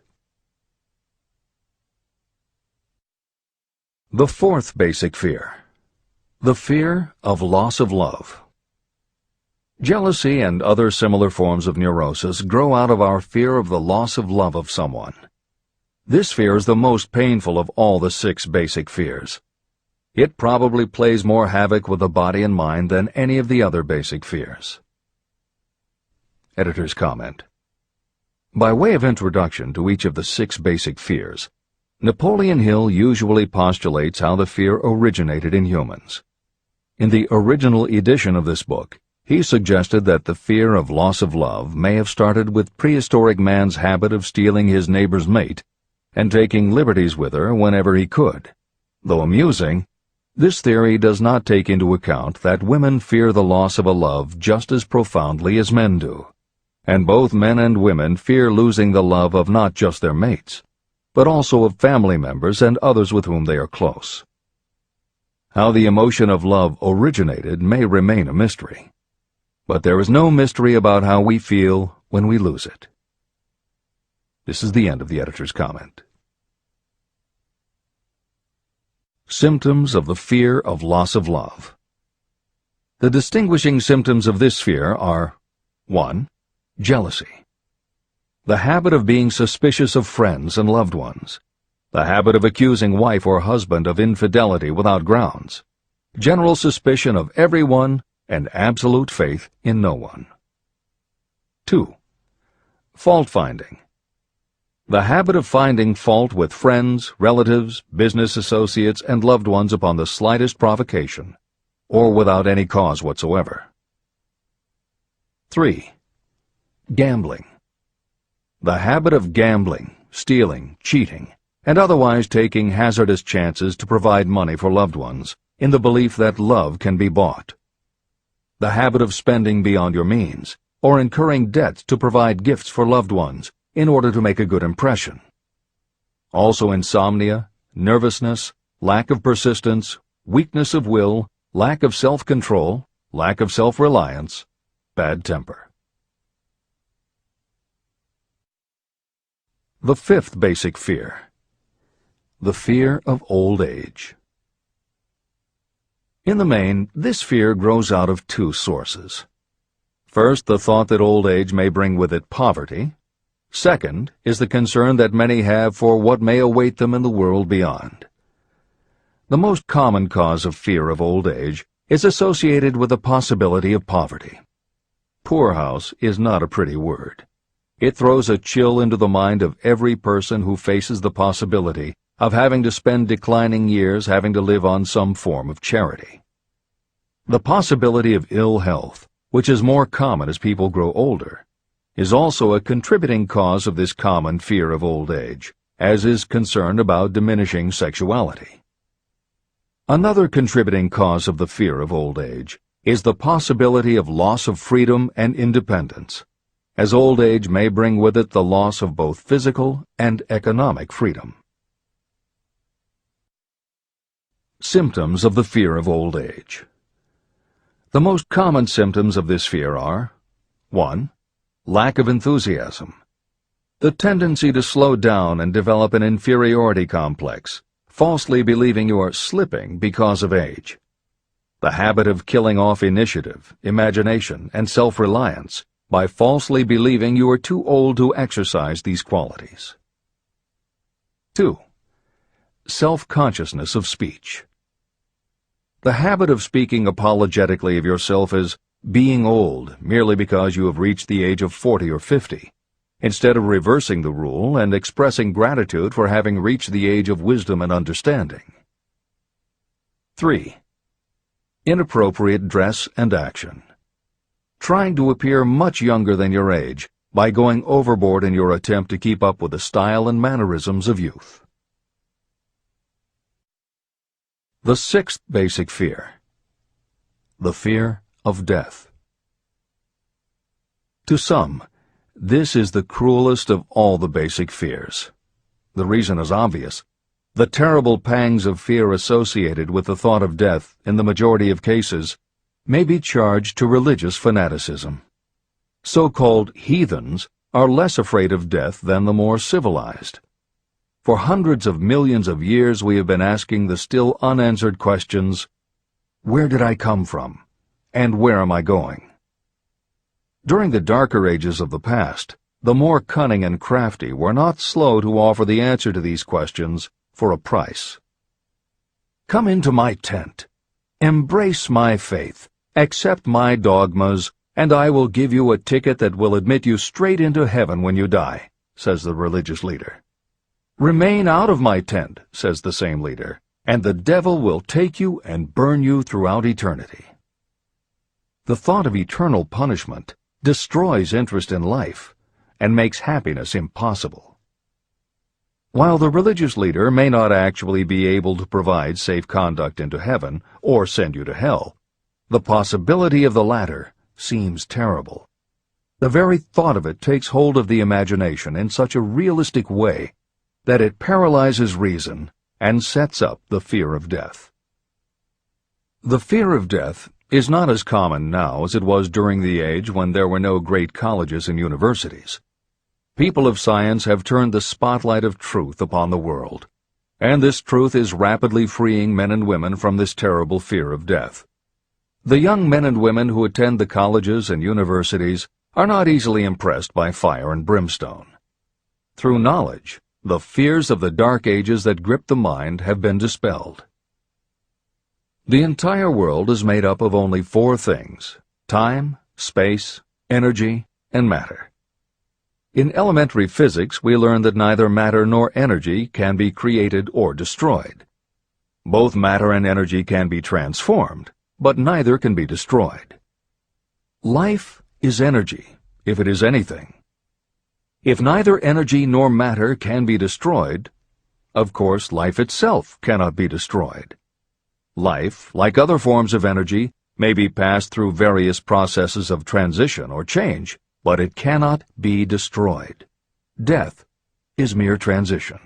The fourth basic fear. The fear of loss of love. Jealousy and other similar forms of neurosis grow out of our fear of the loss of love of someone. This fear is the most painful of all the 6 basic fears. It probably plays more havoc with the body and mind than any of the other basic fears. Editor's comment. By way of introduction to each of the 6 basic fears, Napoleon Hill usually postulates how the fear originated in humans. In the original edition of this book, he suggested that the fear of loss of love may have started with prehistoric man's habit of stealing his neighbor's mate and taking liberties with her whenever he could. Though amusing, this theory does not take into account that women fear the loss of a love just as profoundly as men do, and both men and women fear losing the love of not just their mates, but also of family members and others with whom they are close. How the emotion of love originated may remain a mystery, but there is no mystery about how we feel when we lose it. This is the end of the editor's comment. Symptoms of the fear of loss of love. The distinguishing symptoms of this fear are 1. Jealousy. The habit of being suspicious of friends and loved ones. The habit of accusing wife or husband of infidelity without grounds. General suspicion of everyone and absolute faith in no one. 2. Fault-finding. The habit of finding fault with friends, relatives, business associates, and loved ones upon the slightest provocation, or without any cause whatsoever. 3. Gambling. The habit of gambling, stealing, cheating, and otherwise taking hazardous chances to provide money for loved ones, in the belief that love can be bought. The habit of spending beyond your means, or incurring debts to provide gifts for loved ones, in order to make a good impression. Also insomnia, nervousness, lack of persistence, weakness of will, lack of self-control, lack of self-reliance, bad temper. The fifth basic fear. The fear of old age. In the main, this fear grows out of two sources. First, the thought that old age may bring with it poverty. Second is the concern that many have for what may await them in the world beyond. The most common cause of fear of old age is associated with the possibility of poverty. Poorhouse is not a pretty word. It throws a chill into the mind of every person who faces the possibility of having to spend declining years having to live on some form of charity. The possibility of ill health, which is more common as people grow older, is also a contributing cause of this common fear of old age, as is concern about diminishing sexuality. Another contributing cause of the fear of old age is the possibility of loss of freedom and independence, as old age may bring with it the loss of both physical and economic freedom. Symptoms of the fear of old age. The most common symptoms of this fear are 1. Lack of enthusiasm. The tendency to slow down and develop an inferiority complex, falsely believing you are slipping because of age. The habit of killing off initiative, imagination, and self-reliance by falsely believing you are too old to exercise these qualities. 2. Self-consciousness of speech. The habit of speaking apologetically of yourself as being old merely because you have reached the age of 40 or 50, instead of reversing the rule and expressing gratitude for having reached the age of wisdom and understanding. 3. Inappropriate dress and action. Trying to appear much younger than your age by going overboard in your attempt to keep up with the style and mannerisms of youth. The sixth basic fear. The fear of death. To some, this is the cruelest of all the basic fears. The reason is obvious. The terrible pangs of fear associated with the thought of death, in the majority of cases, may be charged to religious fanaticism. So-called heathens are less afraid of death than the more civilized. For hundreds of millions of years we have been asking the still unanswered questions, where did I come from, and where am I going? During the darker ages of the past, the more cunning and crafty were not slow to offer the answer to these questions for a price. Come into my tent, embrace my faith, accept my dogmas, and I will give you a ticket that will admit you straight into heaven when you die, says the religious leader. Remain out of my tent, says the same leader, and the devil will take you and burn you throughout eternity. The thought of eternal punishment destroys interest in life and makes happiness impossible. While the religious leader may not actually be able to provide safe conduct into heaven or send you to hell, the possibility of the latter seems terrible. The very thought of it takes hold of the imagination in such a realistic way that it paralyzes reason and sets up the fear of death. The fear of death is not as common now as it was during the age when there were no great colleges and universities. People of science have turned the spotlight of truth upon the world, and this truth is rapidly freeing men and women from this terrible fear of death. The young men and women who attend the colleges and universities are not easily impressed by fire and brimstone. Through knowledge, the fears of the dark ages that grip the mind have been dispelled. The entire world is made up of only four things: time, space, energy, and matter. In elementary physics, we learn that neither matter nor energy can be created or destroyed. Both matter and energy can be transformed, but neither can be destroyed. Life is energy, if it is anything. If neither energy nor matter can be destroyed, of course life itself cannot be destroyed. Life, like other forms of energy, may be passed through various processes of transition or change, but it cannot be destroyed. Death is mere transition.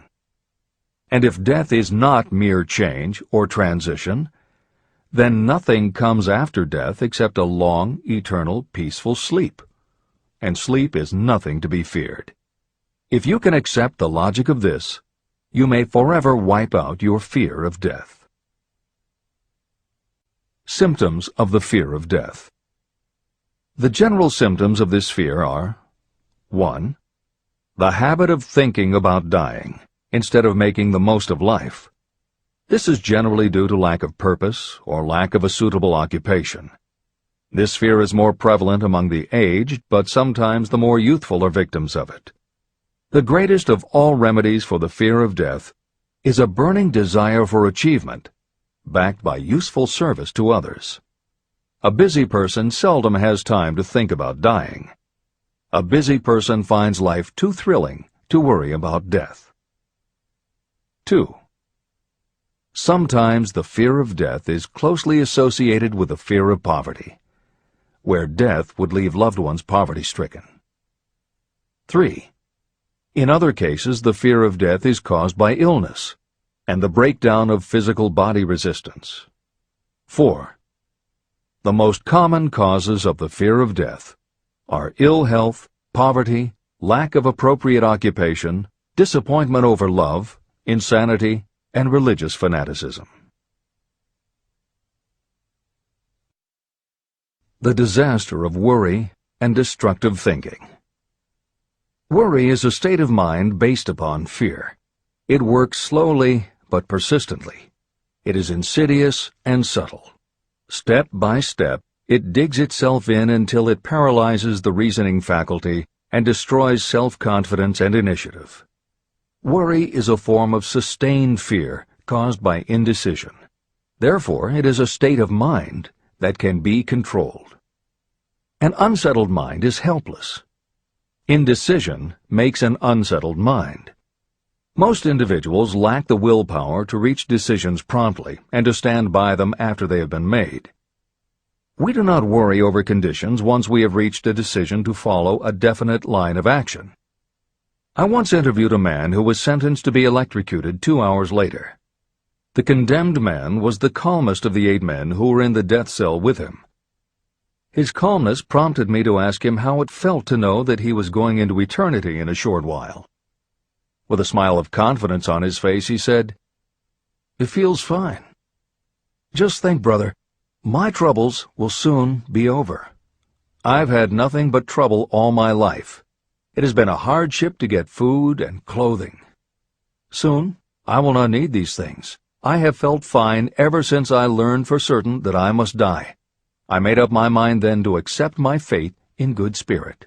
And if death is not mere change or transition, then nothing comes after death except a long, eternal, peaceful sleep. And sleep is nothing to be feared. If you can accept the logic of this, you may forever wipe out your fear of death. Symptoms of the fear of death. The general symptoms of this fear are: 1. The habit of thinking about dying instead of making the most of life. This is generally due to lack of purpose or lack of a suitable occupation. This fear is more prevalent among the aged, but sometimes the more youthful are victims of it. The greatest of all remedies for the fear of death is a burning desire for achievement, backed by useful service to others. A busy person seldom has time to think about dying. A busy person finds life too thrilling to worry about death. 2. Sometimes the fear of death is closely associated with the fear of poverty, where death would leave loved ones poverty-stricken. 3. In other cases, the fear of death is caused by illness and the breakdown of physical body resistance. 4. The most common causes of the fear of death are ill health, poverty, lack of appropriate occupation, disappointment over love, insanity, and religious fanaticism. The disaster of worry and destructive thinking. Worry is a state of mind based upon fear. It works slowly but persistently. It is insidious and subtle. Step by step, it digs itself in until it paralyzes the reasoning faculty and destroys self-confidence and initiative. Worry is a form of sustained fear caused by indecision. Therefore, it is a state of mind that can be controlled. An unsettled mind is helpless. Indecision makes an unsettled mind. Most individuals lack the willpower to reach decisions promptly and to stand by them after they have been made. We do not worry over conditions once we have reached a decision to follow a definite line of action. I once interviewed a man who was sentenced to be electrocuted 2 hours later. The condemned man was the calmest of the 8 men who were in the death cell with him. His calmness prompted me to ask him how it felt to know that he was going into eternity in a short while. With a smile of confidence on his face, he said, "It feels fine. Just think, brother, my troubles will soon be over. I've had nothing but trouble all my life. It has been a hardship to get food and clothing. Soon, I will not need these things. I have felt fine ever since I learned for certain that I must die. I made up my mind then to accept my fate in good spirit."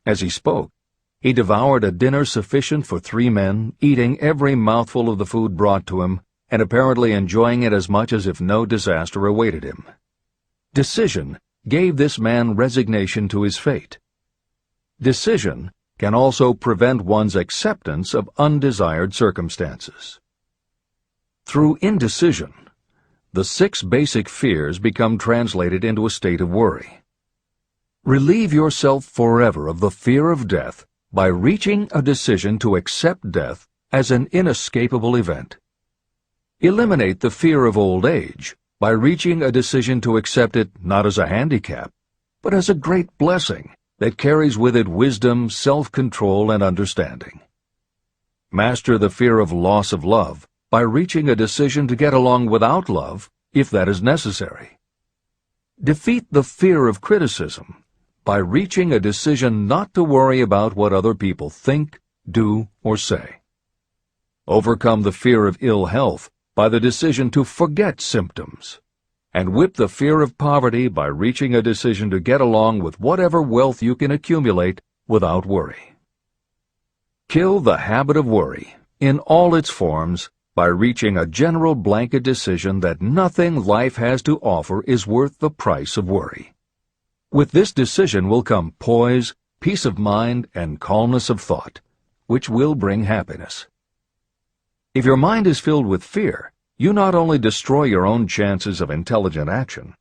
As he spoke, he devoured a dinner sufficient for 3 men, eating every mouthful of the food brought to him, and apparently enjoying it as much as if no disaster awaited him. Decision gave this man resignation to his fate. Decision can also prevent one's acceptance of undesired circumstances. Through indecision, the 6 basic fears become translated into a state of worry. Relieve yourself forever of the fear of death by reaching a decision to accept death as an inescapable event. Eliminate the fear of old age by reaching a decision to accept it not as a handicap, but as a great blessing that carries with it wisdom, self-control, and understanding. Master the fear of loss of love by reaching a decision to get along without love, if that is necessary. Defeat the fear of criticism by reaching a decision not to worry about what other people think, do, or say. Overcome the fear of ill health by the decision to forget symptoms, and whip the fear of poverty by reaching a decision to get along with whatever wealth you can accumulate without worry. Kill the habit of worry in all its forms by reaching a general blanket decision that nothing life has to offer is worth the price of worry. With this decision will come poise, peace of mind, and calmness of thought, which will bring happiness. If your mind is filled with fear, you not only destroy your own chances of intelligent action,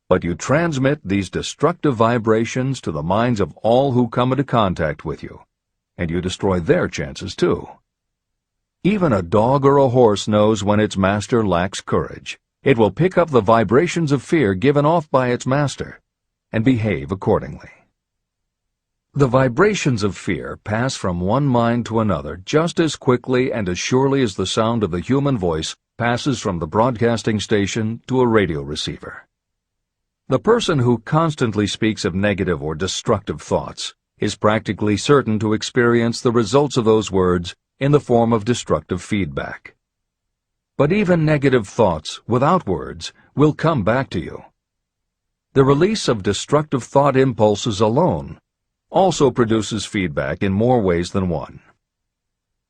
but you transmit these destructive vibrations to the minds of all who come into contact with you, and you destroy their chances too. Even a dog or a horse knows when its master lacks courage. It will pick up the vibrations of fear given off by its master and behave accordingly. The vibrations of fear pass from one mind to another just as quickly and as surely as the sound of the human voice passes from the broadcasting station to a radio receiver. The person who constantly speaks of negative or destructive thoughts is practically certain to experience the results of those words in the form of destructive feedback. But even negative thoughts without words will come back to you. The release of destructive thought impulses alone also produces feedback in more ways than one.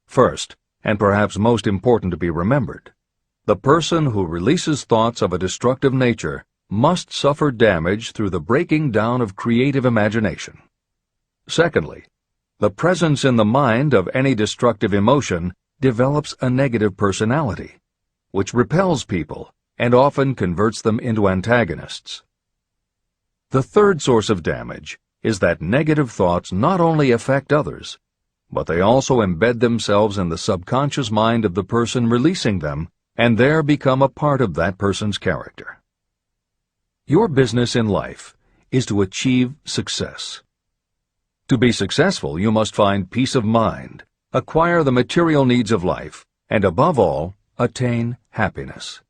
First, and perhaps most important to be remembered, the person who releases thoughts of a destructive nature must suffer damage through the breaking down of creative imagination. Secondly, the presence in the mind of any destructive emotion develops a negative personality, which repels people and often converts them into antagonists. The third source of damage is that negative thoughts not only affect others, but they also embed themselves in the subconscious mind of the person releasing them and there become a part of that person's character. Your business in life is to achieve success. To be successful, you must find peace of mind, acquire the material needs of life, and above all, attain happiness.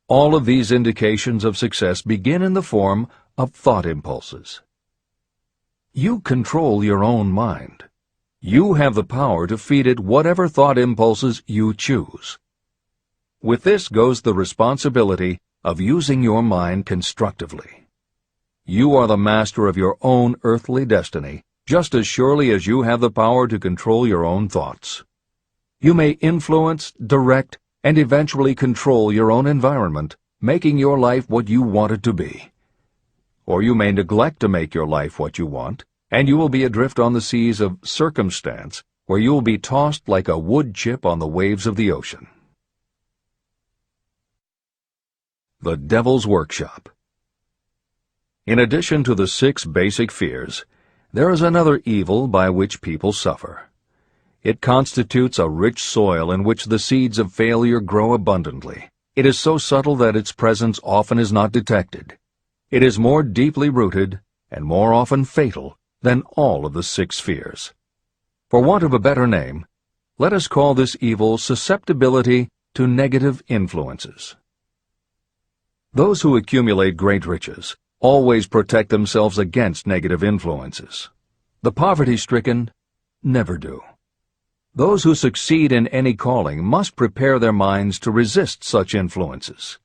All of these indications of success begin in the form of thought impulses. You control your own mind. You have the power to feed it whatever thought impulses you choose. With this goes the responsibility of using your mind constructively. You are the master of your own earthly destiny, just as surely as you have the power to control your own thoughts. You may influence, direct, and eventually control your own environment, making your life what you want it to be. Or you may neglect to make your life what you want, and you will be adrift on the seas of circumstance, where you will be tossed like a wood chip on the waves of the ocean. The Devil's Workshop. In addition to the 6 basic fears, there is another evil by which people suffer. It constitutes a rich soil in which the seeds of failure grow abundantly. It is so subtle that its presence often is not detected. It is more deeply rooted and more often fatal than all of the 6 fears. For want of a better name, let us call this evil susceptibility to negative influences. Those who accumulate great riches always protect themselves against negative influences. The poverty-stricken never do. Those who succeed in any calling must prepare their minds to resist such influences.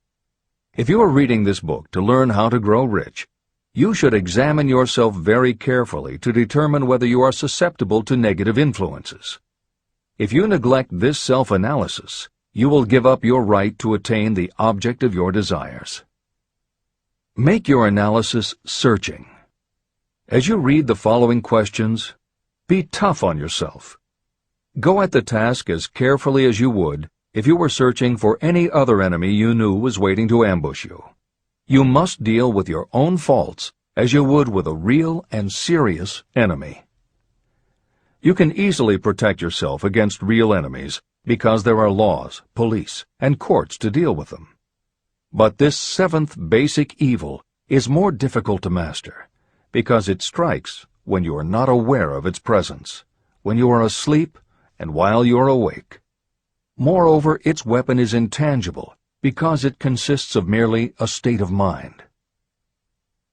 If you are reading this book to learn how to grow rich, you should examine yourself very carefully to determine whether you are susceptible to negative influences. If you neglect this self-analysis, you will give up your right to attain the object of your desires. Make your analysis searching. As you read the following questions, be tough on yourself. Go at the task as carefully as you would if you were searching for any other enemy you knew was waiting to ambush you. You must deal with your own faults as you would with a real and serious enemy. You can easily protect yourself against real enemies because there are laws, police, and courts to deal with them. But this 7th basic evil is more difficult to master because it strikes when you are not aware of its presence, when you are asleep and while you are awake. Moreover, its weapon is intangible because it consists of merely a state of mind.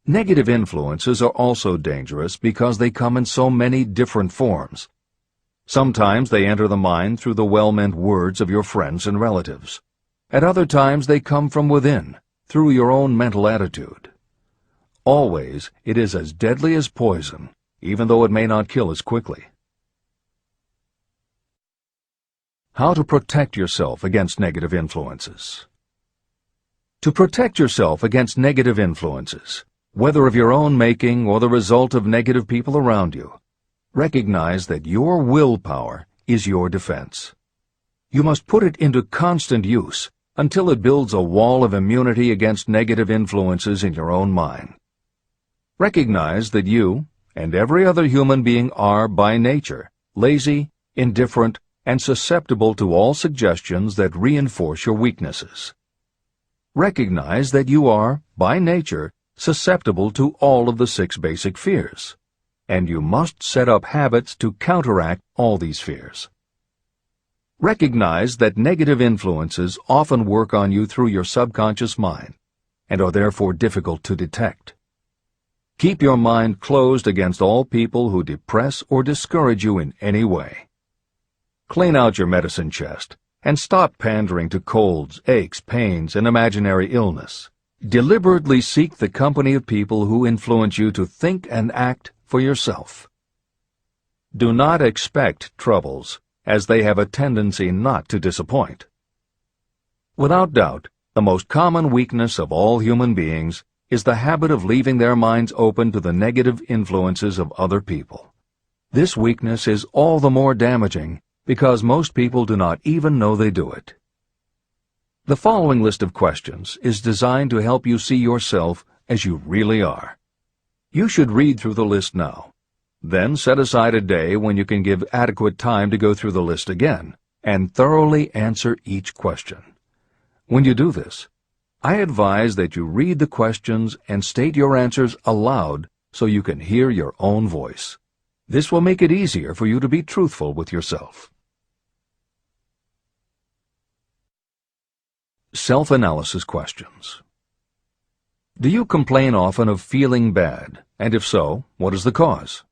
Negative influences are also dangerous because they come in so many different forms. Sometimes they enter the mind through the well-meant words of your friends and relatives. At other times they come from within, through your own mental attitude. Always it is as deadly as poison, even though it may not kill as quickly. How to protect yourself against negative influences. To protect yourself against negative influences, whether of your own making or the result of negative people around you, recognize that your willpower is your defense. You must put it into constant use until it builds a wall of immunity against negative influences in your own mind. Recognize that you and every other human being are, by nature, lazy, indifferent, and susceptible to all suggestions that reinforce your weaknesses. Recognize that you are, by nature, susceptible to all of the 6 basic fears. and you must set up habits to counteract all these fears. Recognize that negative influences often work on you through your subconscious mind and are therefore difficult to detect. Keep your mind closed against all people who depress or discourage you in any way. Clean out your medicine chest and stop pandering to colds, aches, pains, and imaginary illness. Deliberately seek the company of people who influence you to think and act for yourself. Do not expect troubles, as they have a tendency not to disappoint. Without doubt, the most common weakness of all human beings is the habit of leaving their minds open to the negative influences of other people. This weakness is all the more damaging because most people do not even know they do it. The following list of questions is designed to help you see yourself as you really are. You should read through the list now. Then set aside a day when you can give adequate time to go through the list again and thoroughly answer each question. When you do this, I advise that you read the questions and state your answers aloud so you can hear your own voice. This will make it easier for you to be truthful with yourself. Self-analysis questions. Do you complain often of feeling bad, and if so, what is the cause?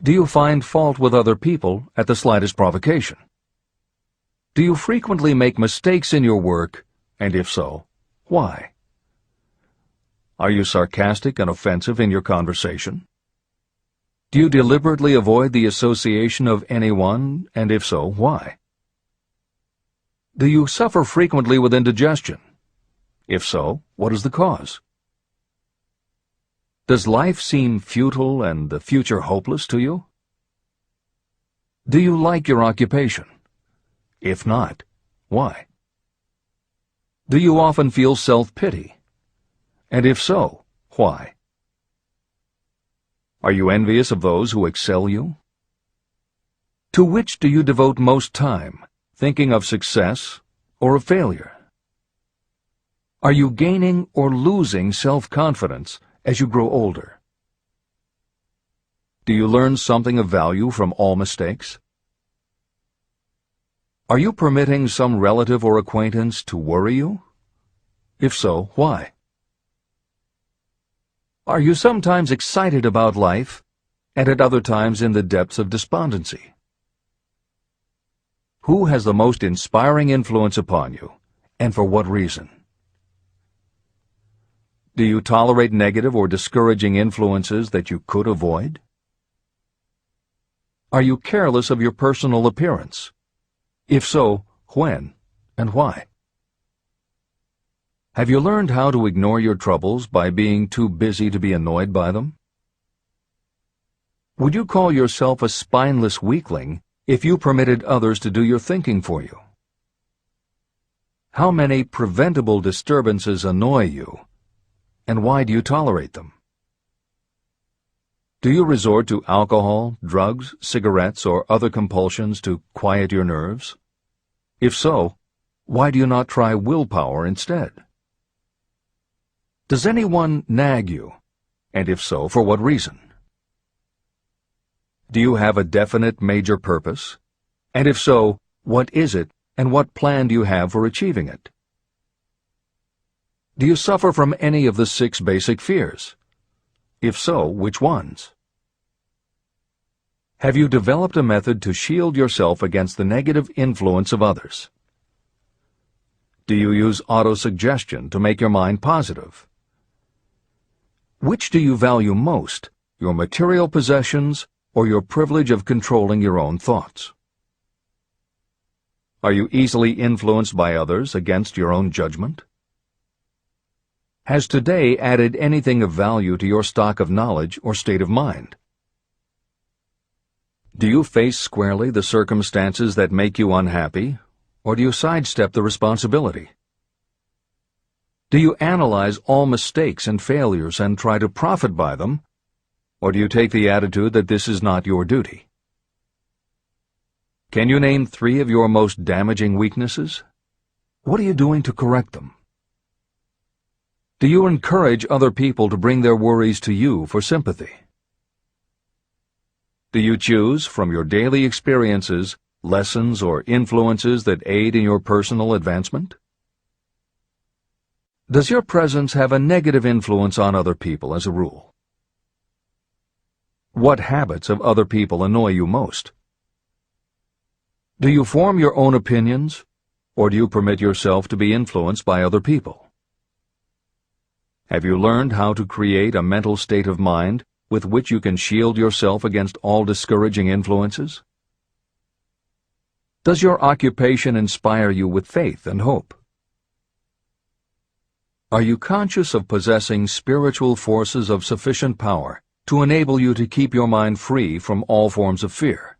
Do you find fault with other people at the slightest provocation? Do you frequently make mistakes in your work, and if so, why? Are you sarcastic and offensive in your conversation? Do you deliberately avoid the association of anyone, and if so, why? Do you suffer frequently with indigestion? If so, what is the cause? Does life seem futile and the future hopeless to you? Do you like your occupation? If not, why? Do you often feel self-pity? And if so, why? Are you envious of those who excel you? To which do you devote most time, thinking of success or of failure? Are you gaining or losing self-confidence as you grow older? Do you learn something of value from all mistakes? Are you permitting some relative or acquaintance to worry you? If so, why? Are you sometimes excited about life, and at other times in the depths of despondency? Who has the most inspiring influence upon you, and for what reason? Do you tolerate negative or discouraging influences that you could avoid? Are you careless of your personal appearance? If so, when and why? Have you learned how to ignore your troubles by being too busy to be annoyed by them? Would you call yourself a spineless weakling if you permitted others to do your thinking for you? How many preventable disturbances annoy you, and why do you tolerate them? Do you resort to alcohol, drugs, cigarettes, or other compulsions to quiet your nerves? If so, why do you not try willpower instead? Does anyone nag you, and if so, for what reason? Do you have a definite major purpose? And if so, what is it, and what plan do you have for achieving it? Do you suffer from any of the 6 basic fears? If so, which ones? Have you developed a method to shield yourself against the negative influence of others? Do you use autosuggestion to make your mind positive? Which do you value most, your material possessions or your privilege of controlling your own thoughts? Are you easily influenced by others against your own judgment? Has today added anything of value to your stock of knowledge or state of mind? Do you face squarely the circumstances that make you unhappy, or do you sidestep the responsibility? Do you analyze all mistakes and failures and try to profit by them, or do you take the attitude that this is not your duty? Can you name 3 of your most damaging weaknesses? What are you doing to correct them? Do you encourage other people to bring their worries to you for sympathy? Do you choose from your daily experiences lessons or influences that aid in your personal advancement? Does your presence have a negative influence on other people as a rule? What habits of other people annoy you most? Do you form your own opinions, or do you permit yourself to be influenced by other people? Have you learned how to create a mental state of mind with which you can shield yourself against all discouraging influences? Does your occupation inspire you with faith and hope? Are you conscious of possessing spiritual forces of sufficient power to enable you to keep your mind free from all forms of fear?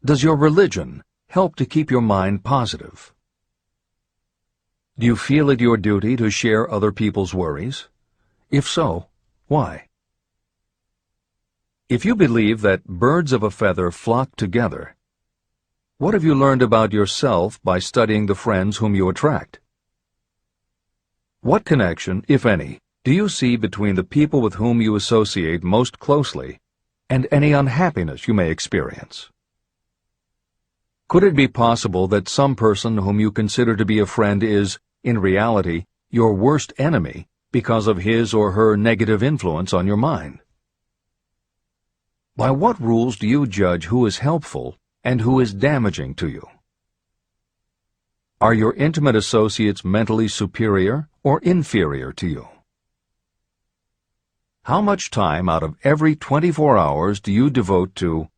Does your religion help to keep your mind positive? Do you feel it your duty to share other people's worries? If so, why? If you believe that birds of a feather flock together, what have you learned about yourself by studying the friends whom you attract? What connection, if any, do you see between the people with whom you associate most closely and any unhappiness you may experience? Could it be possible that some person whom you consider to be a friend is, in reality, your worst enemy because of his or her negative influence on your mind? By what rules do you judge who is helpful and who is damaging to you? Are your intimate associates mentally superior or inferior to you? How much time out of every 24 hours do you devote to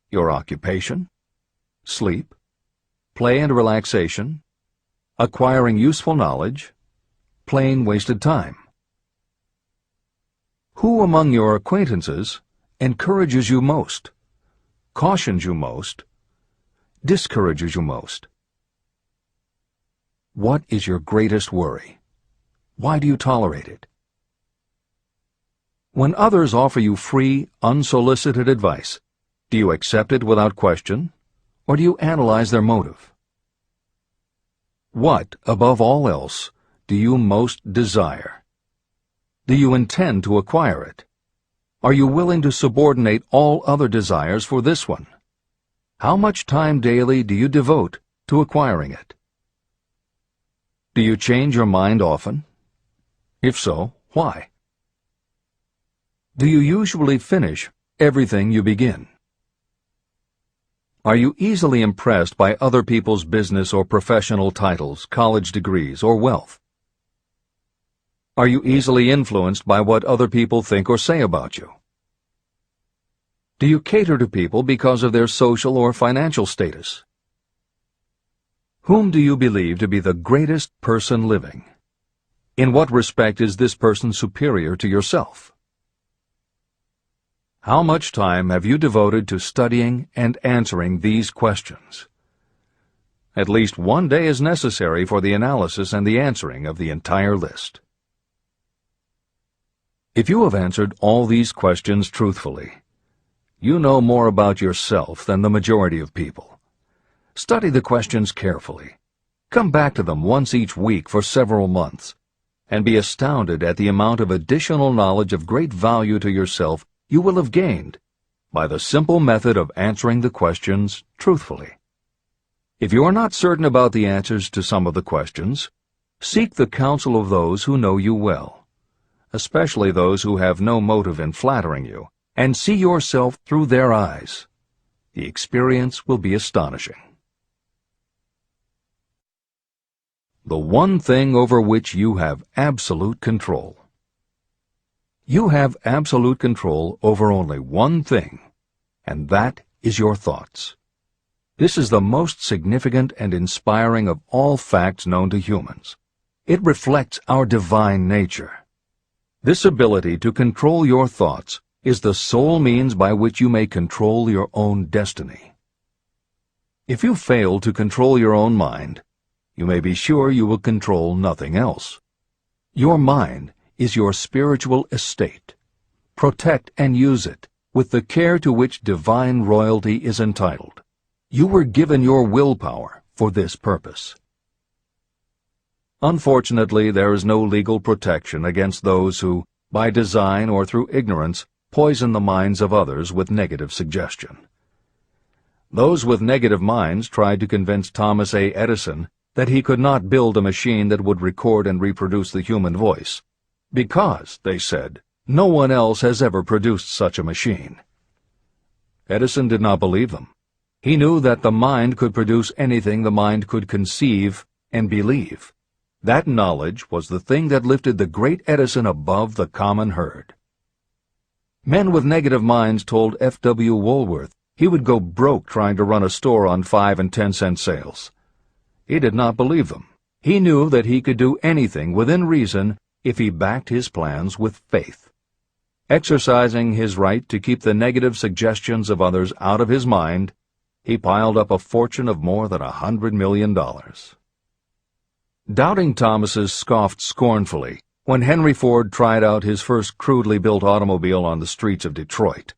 your occupation, sleep, play and relaxation, acquiring useful knowledge, plain wasted time? Who among your acquaintances encourages you most, cautions you most, discourages you most? What is your greatest worry? Why do you tolerate it? When others offer you free, unsolicited advice, do you accept it without question, or do you analyze their motive? What, above all else, do you most desire? Do you intend to acquire it? Are you willing to subordinate all other desires for this one? How much time daily do you devote to acquiring it? Do you change your mind often? If so, why? Do you usually finish everything you begin? Are you easily impressed by other people's business or professional titles, college degrees, or wealth? Are you easily influenced by what other people think or say about you? Do you cater to people because of their social or financial status? Whom do you believe to be the greatest person living? In what respect is this person superior to yourself? How much time have you devoted to studying and answering these questions? At least one day is necessary for the analysis and the answering of the entire list. If you have answered all these questions truthfully, you know more about yourself than the majority of people. Study the questions carefully. Come back to them once each week for several months, and be astounded at the amount of additional knowledge of great value to yourself you will have gained by the simple method of answering the questions truthfully. If you are not certain about the answers to some of the questions, seek the counsel of those who know you well, especially those who have no motive in flattering you, and see yourself through their eyes. The experience will be astonishing. The one thing over which you have absolute control. You have absolute control over only one thing, and that is your thoughts. This is the most significant and inspiring of all facts known to humans. It reflects our divine nature. This ability to control your thoughts is the sole means by which you may control your own destiny. If you fail to control your own mind, you may be sure you will control nothing else. Your mind is your spiritual estate. Protect and use it with the care to which divine royalty is entitled. You were given your willpower for this purpose. Unfortunately, there is no legal protection against those who, by design or through ignorance, poison the minds of others with negative suggestion. Those with negative minds tried to convince Thomas A. Edison that he could not build a machine that would record and reproduce the human voice, because, they said, no one else has ever produced such a machine. Edison did not believe them. He knew that the mind could produce anything the mind could conceive and believe. That knowledge was the thing that lifted the great Edison above the common herd. Men with negative minds told F.W. Woolworth he would go broke trying to run a store on 5 and 10-cent sales. He did not believe them. He knew that he could do anything within reason if he backed his plans with faith. Exercising his right to keep the negative suggestions of others out of his mind, he piled up a fortune of more than $100 million. Doubting Thomases scoffed scornfully when Henry Ford tried out his first crudely built automobile on the streets of Detroit.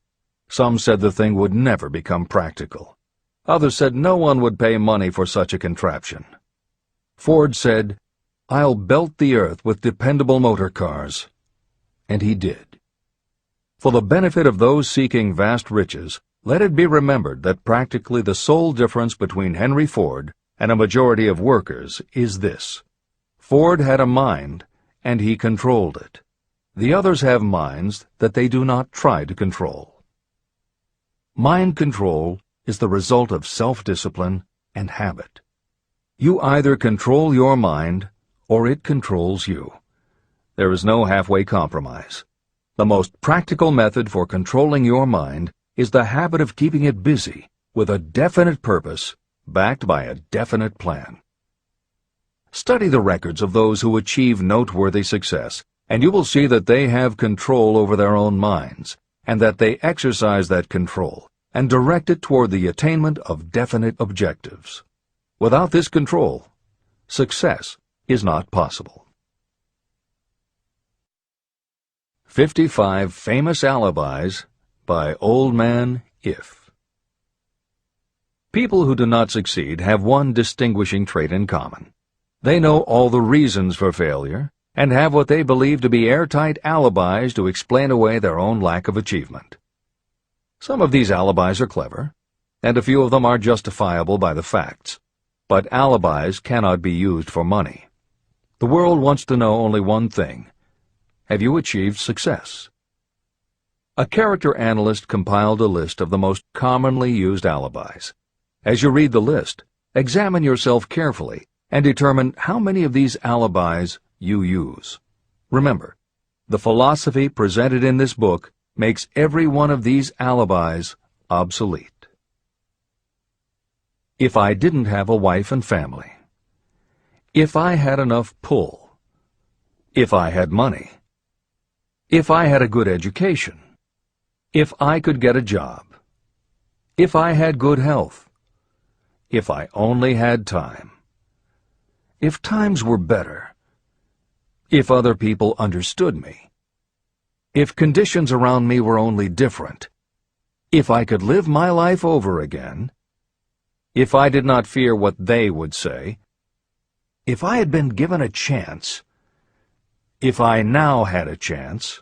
Some said the thing would never become practical. Others said no one would pay money for such a contraption. Ford said, "I'll belt the earth with dependable motor cars." And he did. For the benefit of those seeking vast riches, let it be remembered that practically the sole difference between Henry Ford and a majority of workers is this: Ford had a mind, and he controlled it. The others have minds that they do not try to control. Mind control is the result of self-discipline and habit. You either control your mind, or it controls you. There is no halfway compromise. The most practical method for controlling your mind is the habit of keeping it busy with a definite purpose, backed by a definite plan. Study the records of those who achieve noteworthy success, and you will see that they have control over their own minds, and that they exercise that control and direct it toward the attainment of definite objectives. Without this control, success is not possible. 55 Famous Alibis by Old Man If. People who do not succeed have one distinguishing trait in common. They know all the reasons for failure and have what they believe to be airtight alibis to explain away their own lack of achievement. Some of these alibis are clever, and a few of them are justifiable by the facts. But alibis cannot be used for money. The world wants to know only one thing: have you achieved success? A character analyst compiled a list of the most commonly used alibis. As you read the list, examine yourself carefully and determine how many of these alibis you use. Remember, the philosophy presented in this book makes every one of these alibis obsolete. If I didn't have a wife and family. If I had enough pull. If I had money. If I had a good education. If I could get a job. If I had good health. If I only had time. If times were better. If other people understood me. If conditions around me were only different. If I could live my life over again. If I did not fear what they would say. If I had been given a chance. If I now had a chance.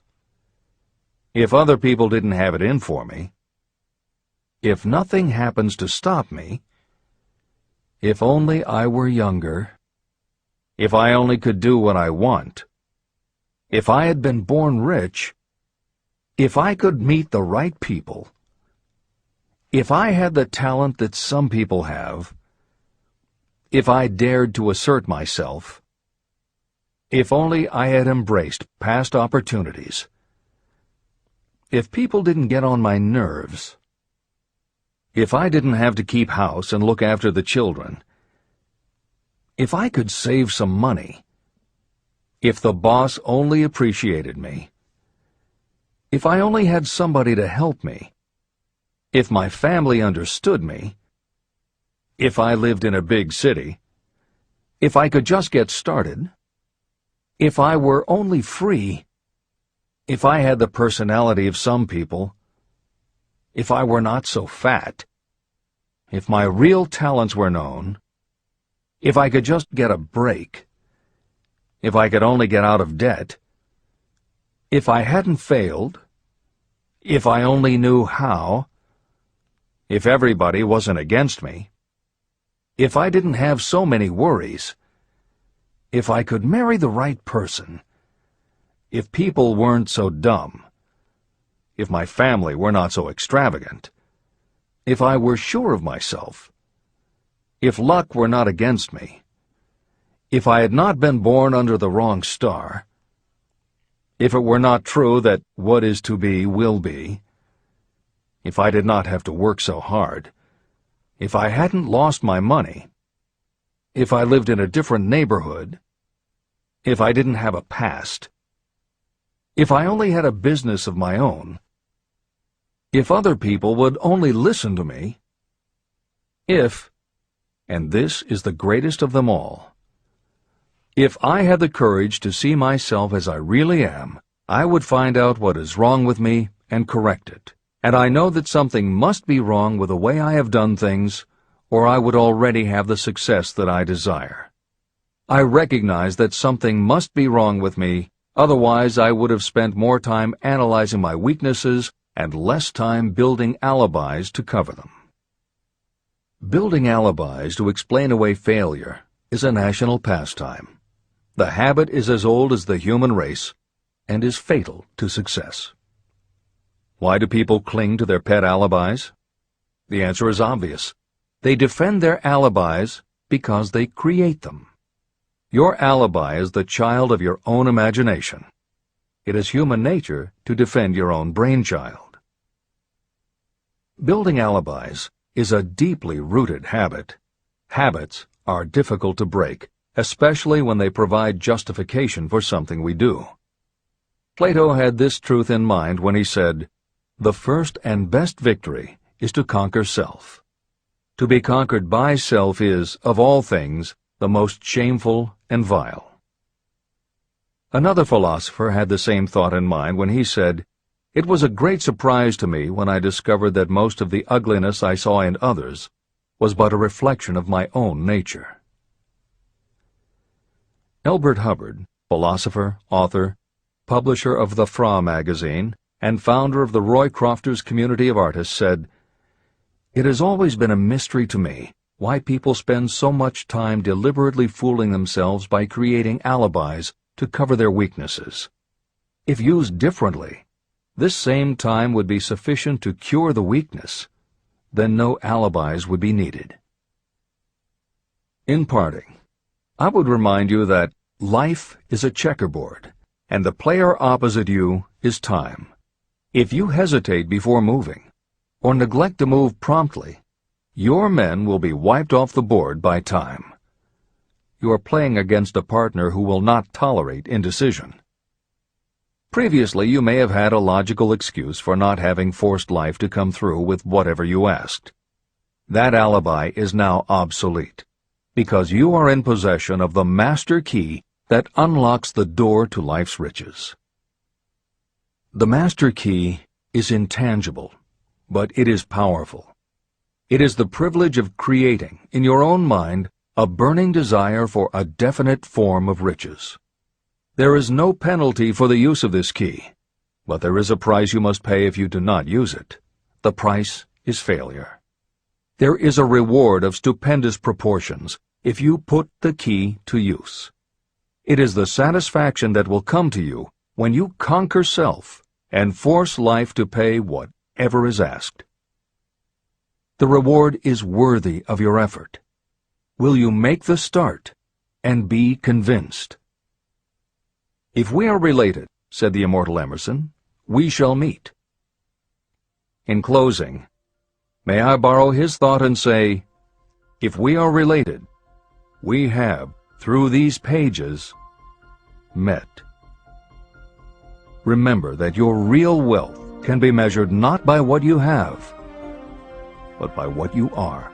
If other people didn't have it in for me. If nothing happens to stop me. If only I were younger. If I only could do what I want. If I had been born rich. If I could meet the right people. If I had the talent that some people have. If I dared to assert myself. If only I had embraced past opportunities. If people didn't get on my nerves. If I didn't have to keep house and look after the children. If I could save some money. If the boss only appreciated me. If I only had somebody to help me. If my family understood me. If I lived in a big city. If I could just get started. If I were only free. If I had the personality of some people. If I were not so fat. If my real talents were known. If I could just get a break. If I could only get out of debt. If I hadn't failed. If I only knew how. If everybody wasn't against me. If I didn't have so many worries. If I could marry the right person. If people weren't so dumb. If my family were not so extravagant. If I were sure of myself. If luck were not against me. If I had not been born under the wrong star. If it were not true that what is to be will be. If I did not have to work so hard. If I hadn't lost my money. If I lived in a different neighborhood. If I didn't have a past. If I only had a business of my own. If other people would only listen to me. If, and this is the greatest of them all, if I had the courage to see myself as I really am, I would find out what is wrong with me and correct it. And I know that something must be wrong with the way I have done things, or I would already have the success that I desire. I recognize that something must be wrong with me, otherwise I would have spent more time analyzing my weaknesses and less time building alibis to cover them. Building alibis to explain away failure is a national pastime. The habit is as old as the human race and is fatal to success. Why do people cling to their pet alibis? The answer is obvious. They defend their alibis because they create them. Your alibi is the child of your own imagination. It is human nature to defend your own brainchild. Building alibis is a deeply rooted habit. Habits are difficult to break, especially when they provide justification for something we do. Plato had this truth in mind when he said, "The first and best victory is to conquer self. To be conquered by self is, of all things, the most shameful and vile." Another philosopher had the same thought in mind when he said, "It was a great surprise to me when I discovered that most of the ugliness I saw in others was but a reflection of my own nature." Elbert Hubbard, philosopher, author, publisher of the Fra magazine, and founder of the Roycrofters community of artists, said, "It has always been a mystery to me why people spend so much time deliberately fooling themselves by creating alibis to cover their weaknesses. If used differently, this same time would be sufficient to cure the weakness. Then no alibis would be needed." In parting, I would remind you that life is a checkerboard, and the player opposite you is time. If you hesitate before moving, or neglect to move promptly, your men will be wiped off the board by time. You are playing against a partner who will not tolerate indecision. Previously, you may have had a logical excuse for not having forced life to come through with whatever you asked. That alibi is now obsolete, because you are in possession of the master key that unlocks the door to life's riches. The master key is intangible, but it is powerful. It is the privilege of creating, in your own mind, a burning desire for a definite form of riches. There is no penalty for the use of this key, but there is a price you must pay if you do not use it. The price is failure. There is a reward of stupendous proportions if you put the key to use. It is the satisfaction that will come to you when you conquer self and force life to pay whatever is asked. The reward is worthy of your effort. Will you make the start and be convinced? "If we are related," said the immortal Emerson, "we shall meet." In closing, may I borrow his thought and say, if we are related, we have, through these pages, met. Remember that your real wealth can be measured not by what you have, but by what you are.